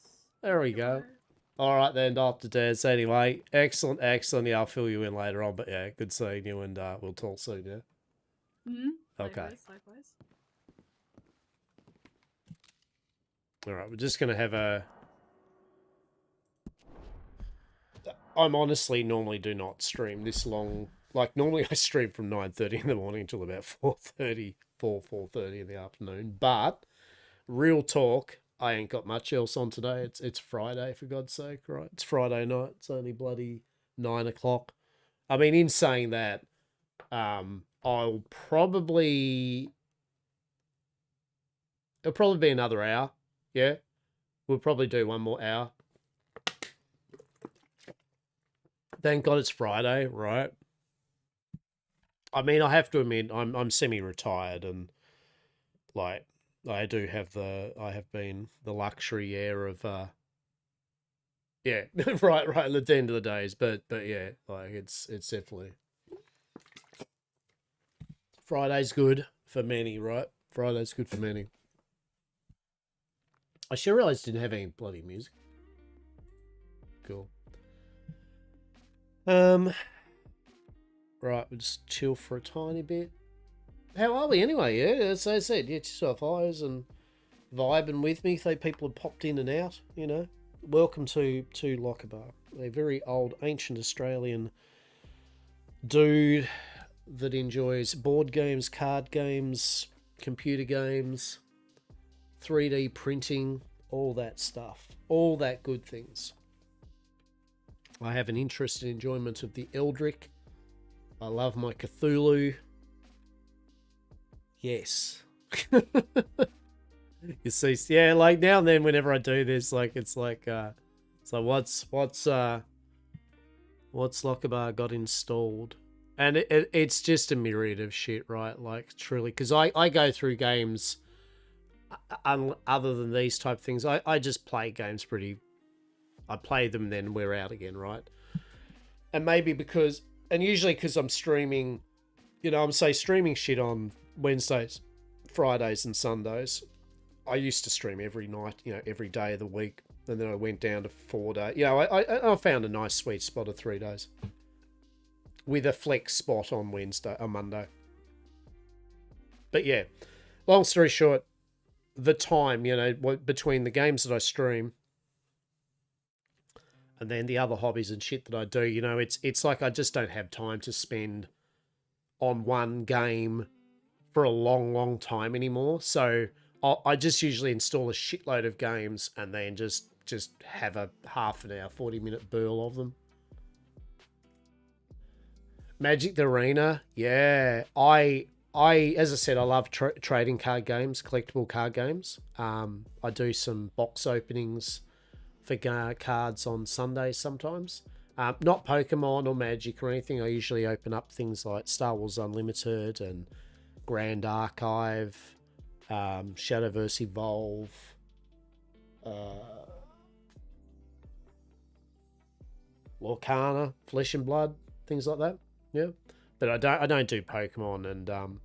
There we go. All right then, Dr. Des. Anyway, excellent. Yeah, I'll fill you in later on. But yeah, good seeing you, and we'll talk soon. Yeah. Okay. Likewise. All right, we're just gonna have a. I'm honestly normally do not stream this long. Like normally I stream from 9:30 in the morning until about 4:30 in the afternoon. But real talk, I ain't got much else on today. It's Friday, for God's sake, right? It's Friday night. It's only bloody 9 o'clock. I mean, in saying that, it'll probably be another hour. Yeah, we'll probably do one more hour. Thank God it's Friday, right? I mean, I have to admit, I'm semi-retired, and like I have been the luxury air of yeah, right at the end of the days, but yeah, like it's definitely Friday's good for many, right? Friday's good for many. I sure realized I didn't have any bloody music. Cool. Right, we'll just chill for a tiny bit. How are we anyway? Yeah, as I said, yeah, just off eyes and vibing with me. So people have popped in and out, you know. Welcome to Lochabar, a very old, ancient Australian dude that enjoys board games, card games, computer games, 3D printing, all that stuff, all that good things. I have an interest and enjoyment of the Eldritch. I love my Cthulhu. Yes. You see, yeah, like now and then whenever I do this, like it's like so what's Lochabar got installed? And it's just a myriad of shit, right? Like truly, because I go through games other than these type things. I just play games I play them, then we're out again, right? And maybe because, and usually because I'm streaming, you know, I'm streaming shit on Wednesdays, Fridays and Sundays. I used to stream every night, you know, every day of the week. And then I went down to 4 days. You know, I found a nice sweet spot of 3 days. With a flex spot on Monday. But yeah, long story short, the time, you know, between the games that I stream and then the other hobbies and shit that I do, you know, it's like I just don't have time to spend on one game for a long time anymore. So I just usually install a shitload of games and then just have a half an hour, 40-minute burl of them. Magic the Arena, yeah. I as I said, I love trading card games, collectible card games. I do some box openings for cards on Sundays sometimes. Not Pokemon or Magic or anything. I usually open up things like Star Wars Unlimited and Grand Archive, Shadowverse Evolve, Lorcana, Flesh and Blood, things like that. Yeah, but I don't do Pokemon and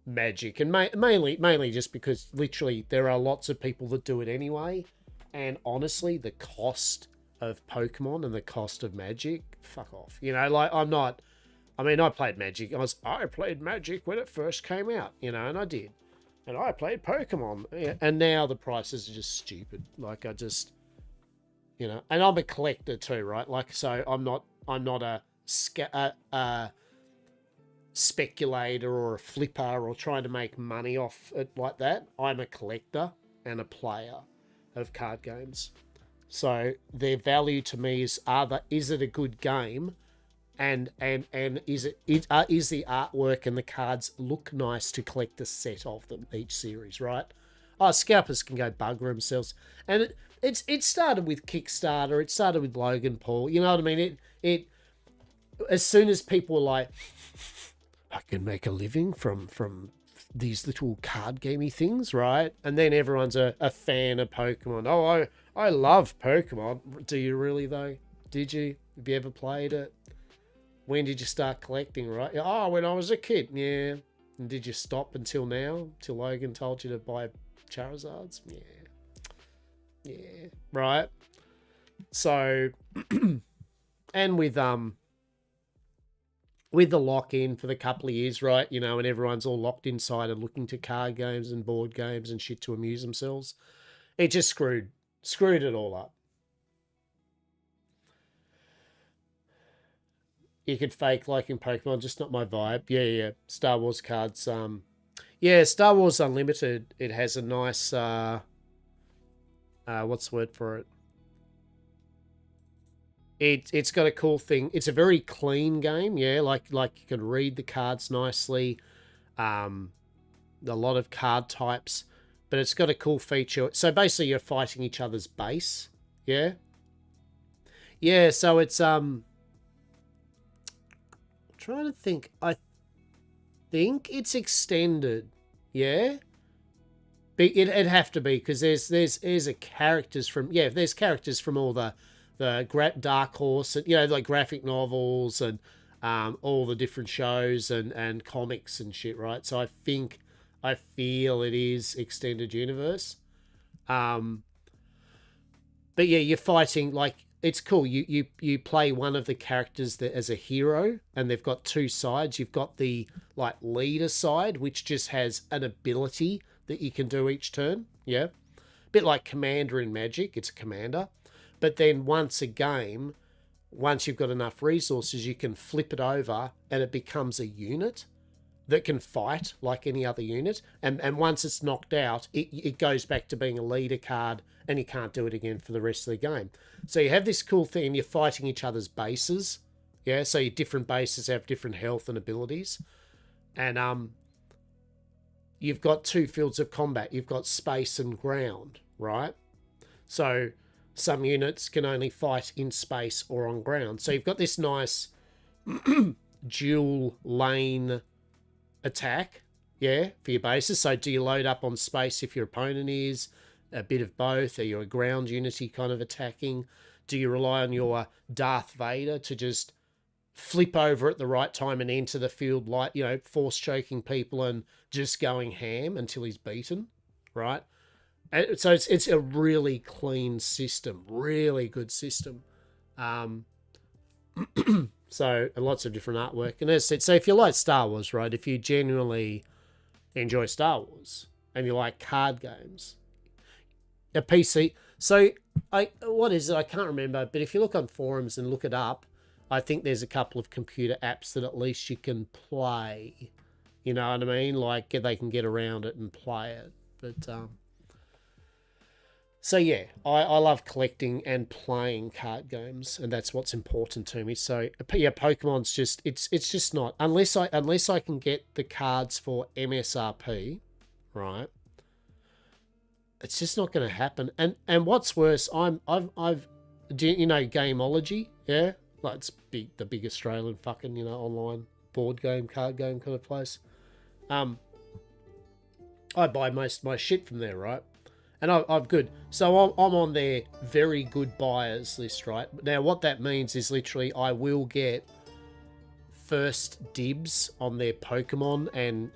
Magic, and mainly just because literally there are lots of people that do it anyway, and honestly, the cost of Pokemon and the cost of Magic, fuck off. You know, like I'm not. I mean, I played Magic. I played Magic when it first came out, you know, and I did. And I played Pokemon, and now the prices are just stupid. Like I just, you know, and I'm a collector too, right? Like, so I'm not a speculator or a flipper or trying to make money off it like that. I'm a collector and a player of card games. So their value to me is is it a good game, and is the artwork and the cards look nice to collect a set of them each series, right? Scalpers can go bugger themselves, and it started with Kickstarter. It started with Logan Paul. You know what I mean? It as soon as people were like, I can make a living from these little card gamey things, right? And then everyone's a fan of Pokemon. Oh, I love Pokemon. Do you really though? Did you? Have you ever played it? When did you start collecting, right? Oh, when I was a kid. Yeah. And did you stop until now? Till Logan told you to buy Charizards? Yeah. Yeah. Right. So, and with the lock-in for the couple of years, right, you know, and everyone's all locked inside and looking to card games and board games and shit to amuse themselves, it just screwed it all up. You could fake like in Pokemon, just not my vibe. Yeah. Star Wars cards. Yeah, Star Wars Unlimited. It has a nice. What's the word for it? It's got a cool thing. It's a very clean game. Yeah, like you can read the cards nicely. A lot of card types, but it's got a cool feature. So basically, you're fighting each other's base. Yeah. Yeah. So it's trying to think. I think it's extended. Yeah. It'd have to be because there's characters from there's characters from all the Dark Horse and like graphic novels and all the different shows and comics and shit, right? So I feel it is extended universe. But yeah, you're fighting like. It's cool. You play one of the characters as a hero, and they've got two sides. You've got the like leader side, which just has an ability that you can do each turn. Yeah, a bit like Commander in Magic. It's a commander, but then once you've got enough resources, you can flip it over, and it becomes a unit that can fight like any other unit. And once it's knocked out, it goes back to being a leader card, and you can't do it again for the rest of the game. So you have this cool thing, and you're fighting each other's bases. Yeah, so your different bases have different health and abilities. And you've got two fields of combat. You've got space and ground, right? So some units can only fight in space or on ground. So you've got this nice dual lane attack, yeah, for your bases. So do you load up on space if your opponent is? A bit of both? Are you a ground unity kind of attacking? Do you rely on your Darth Vader to just flip over at the right time and enter the field like, force choking people and just going ham until he's beaten, right? And so it's a really clean system, really good system. So lots of different artwork. And as I said, so if you like Star Wars, right, if you genuinely enjoy Star Wars and you like card games, a PC. So what is it? I can't remember. But if you look on forums and look it up, I think there's a couple of computer apps that at least you can play. You know what I mean? Like they can get around it and play it. But so yeah, I love collecting and playing card games, and that's what's important to me. So yeah, Pokemon's just it's just not unless I can get the cards for MSRP, right? It's just not going to happen. And what's worse, I've do you know Gameology? Yeah, like it's the big Australian fucking online board game, card game kind of place. I buy most of my shit from there, right? And I've good. So I'm on their very good buyers list, right? Now what that means is literally I will get first dibs on their Pokemon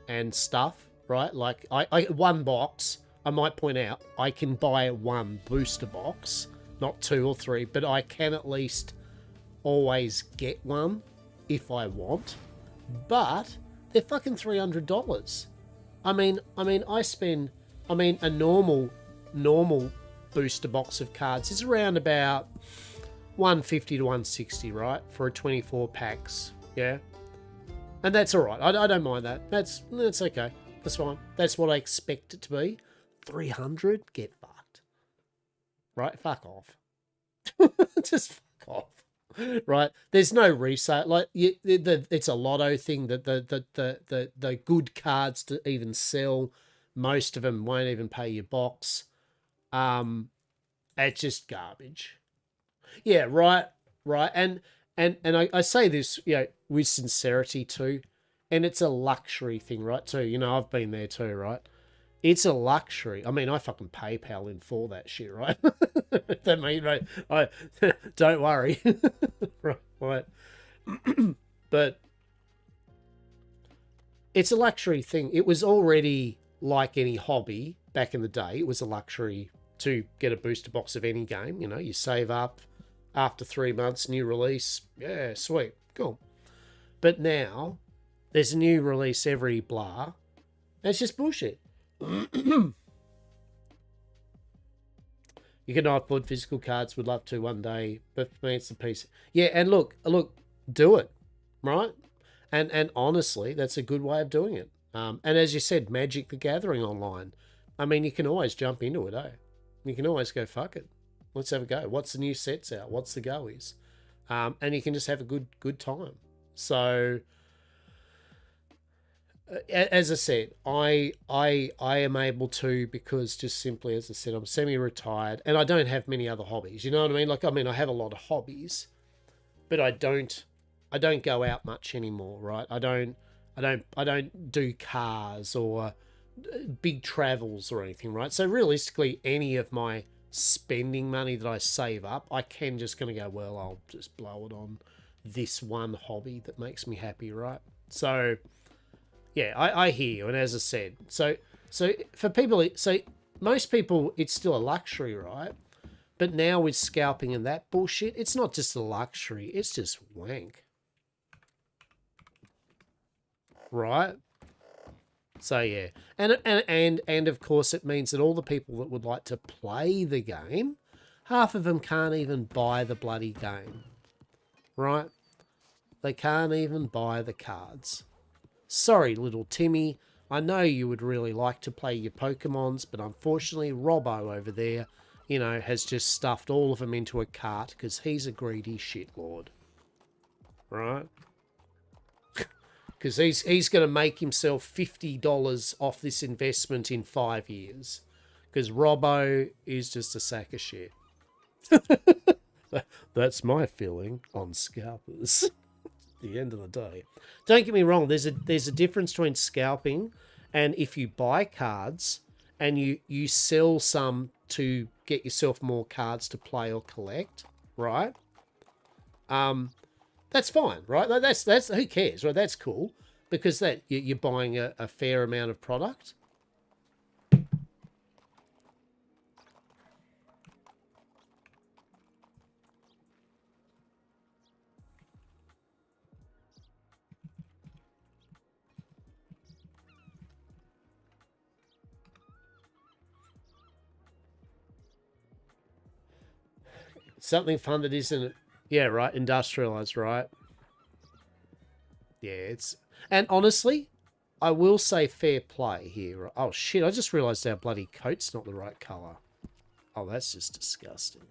and stuff, right? Like I one box. I might point out, I can buy one booster box, not two or three, but I can at least always get one if I want. But they're fucking $300. I mean, a normal booster box of cards is around about $150 to $160, right, for a 24 packs, yeah, and that's all right. I don't mind that. That's okay. That's fine. That's what I expect it to be. 300, get fucked. Right, fuck off. Just fuck off. Right, there's no resale. Like it's a lotto thing that the good cards to even sell, most of them won't even pay your box. It's just garbage. Yeah, right. And I say this, with sincerity too, and it's a luxury thing, right? Too, I've been there too, right? It's a luxury. I mean, I fucking PayPal in for that shit, right? That mean, right? Don't worry, right? But it's a luxury thing. It was already like any hobby back in the day. It was a luxury to get a booster box of any game. You know, you save up after 3 months, new release. Yeah, sweet, cool. But now there's a new release every blah. And it's just bullshit. You can upload physical cards. Would love to one day, but for me it's the PC. Yeah, and look, do it, right? And honestly, that's a good way of doing it. And as you said, Magic the Gathering online. I mean, you can always jump into it, eh? You can always go, fuck it. Let's have a go. What's the new sets out? What's the goies? And you can just have a good time. So, as I said, I am able to, because just simply, as I said, I'm semi-retired and I don't have many other hobbies. You know what I mean? Like, I mean, I have a lot of hobbies, but I don't go out much anymore, right? I don't do cars or big travels or anything, right? So realistically, any of my spending money that I save up, I can just kind of go, well, I'll just blow it on this one hobby that makes me happy, right? So yeah, I hear you. And as I said, so for people, so most people, it's still a luxury, right? But now with scalping and that bullshit, it's not just a luxury, it's just wank. Right? So yeah. And of course it means that all the people that would like to play the game, half of them can't even buy the bloody game. Right? They can't even buy the cards. Sorry, little Timmy. I know you would really like to play your Pokemons, but unfortunately Robbo over there, you know, has just stuffed all of them into a cart because he's a greedy shitlord. Right? Because he's going to make himself $50 off this investment in 5 years. Because Robbo is just a sack of shit. That's my feeling on scalpers. At the end of the day. Don't get me wrong, there's a difference between scalping and if you buy cards and you sell some to get yourself more cards to play or collect, right? That's fine, right? That's who cares, right? That's cool because that you're buying a fair amount of product. Something fun that isn't, yeah, right, industrialized, right? Yeah, it's, and honestly, I will say fair play here. Oh shit, I just realized our bloody coat's not the right color. Oh, that's just disgusting.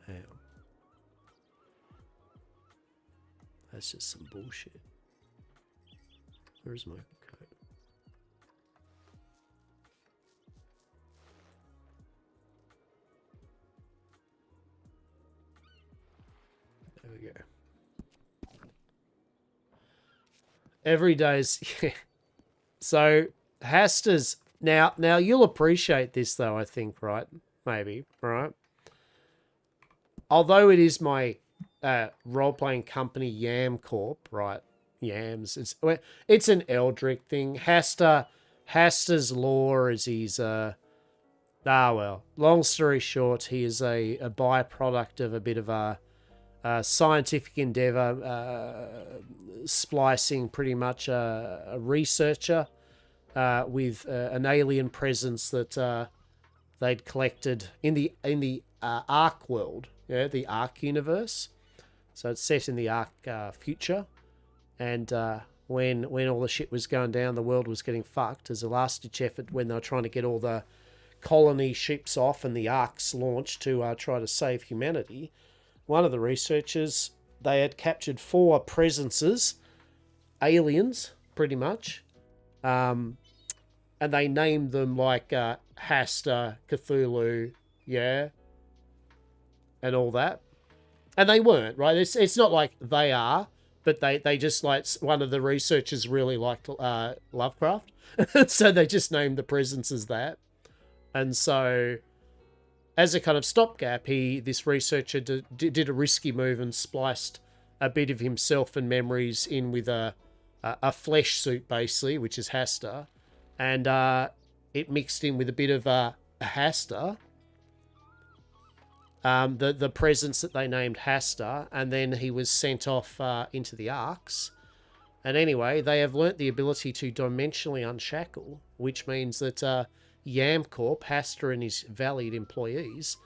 Hang on. That's just some bullshit. Where's my coat? There we go. Every day's, yeah. So Hastur's now you'll appreciate this though, I think, right? Maybe, right? Although it is my role-playing company Yam Corp, right? Yams. It's an Eldritch thing. Hastur's lore is he's well, long story short, he is a byproduct of a bit of a scientific endeavor, splicing pretty much a researcher with an alien presence that they'd collected in the Ark world, yeah, the Ark universe. So it's set in the Ark future, and when all the shit was going down, the world was getting fucked. As a last-ditch effort, when they were trying to get all the colony ships off and the Arks launched to try to save humanity, one of the researchers, they had captured 4 presences, aliens, pretty much, and they named them like Hastur, Cthulhu, yeah, and all that. And they weren't, right? It's not like they are, but they just like, one of the researchers really liked Lovecraft, so they just named the presences that. And so, as a kind of stopgap, this researcher did a risky move and spliced a bit of himself and memories in with a a flesh suit basically, which is Hastur, and it mixed in with a bit of Hastur. The presence that they named Hastur, and then he was sent off into the Arks. And anyway, they have learnt the ability to dimensionally unshackle, which means that Yamcorp, Hastur and his valued employees,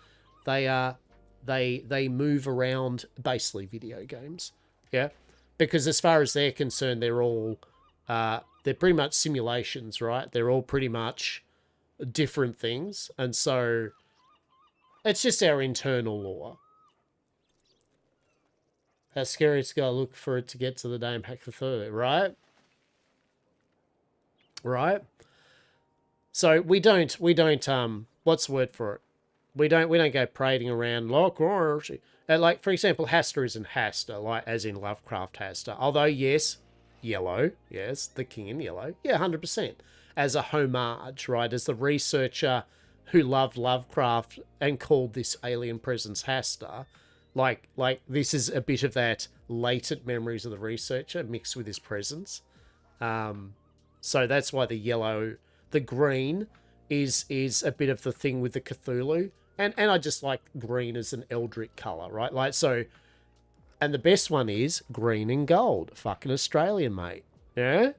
they move around basically video games. Yeah, because as far as they're concerned, they're all they're pretty much simulations, right? They're all pretty much different things, and so it's just our internal lore. How scary it's got to look for it to get to the damn Hackathon, right? Right? So we don't what's the word for it? We don't go parading around like for example, Hastur isn't Hastur, like as in Lovecraft Hastur. Although yes, yellow, yes, the king in yellow. Yeah, 100%. As a homage, right? As the researcher who loved Lovecraft and called this alien presence Hastur, like this is a bit of that latent memories of the researcher mixed with his presence. So that's why the yellow, the green is a bit of the thing with the Cthulhu. And I just like green as an eldritch colour, right? Like so, and the best one is green and gold. Fucking Australian, mate. Yeah?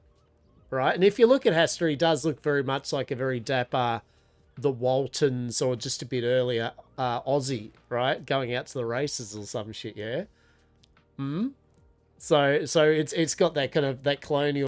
Right? And if you look at Hastur, he does look very much like a very dapper, the Waltons, or just a bit earlier, Aussie, right? Going out to the races or some shit, yeah? So it's got that kind of, that colonial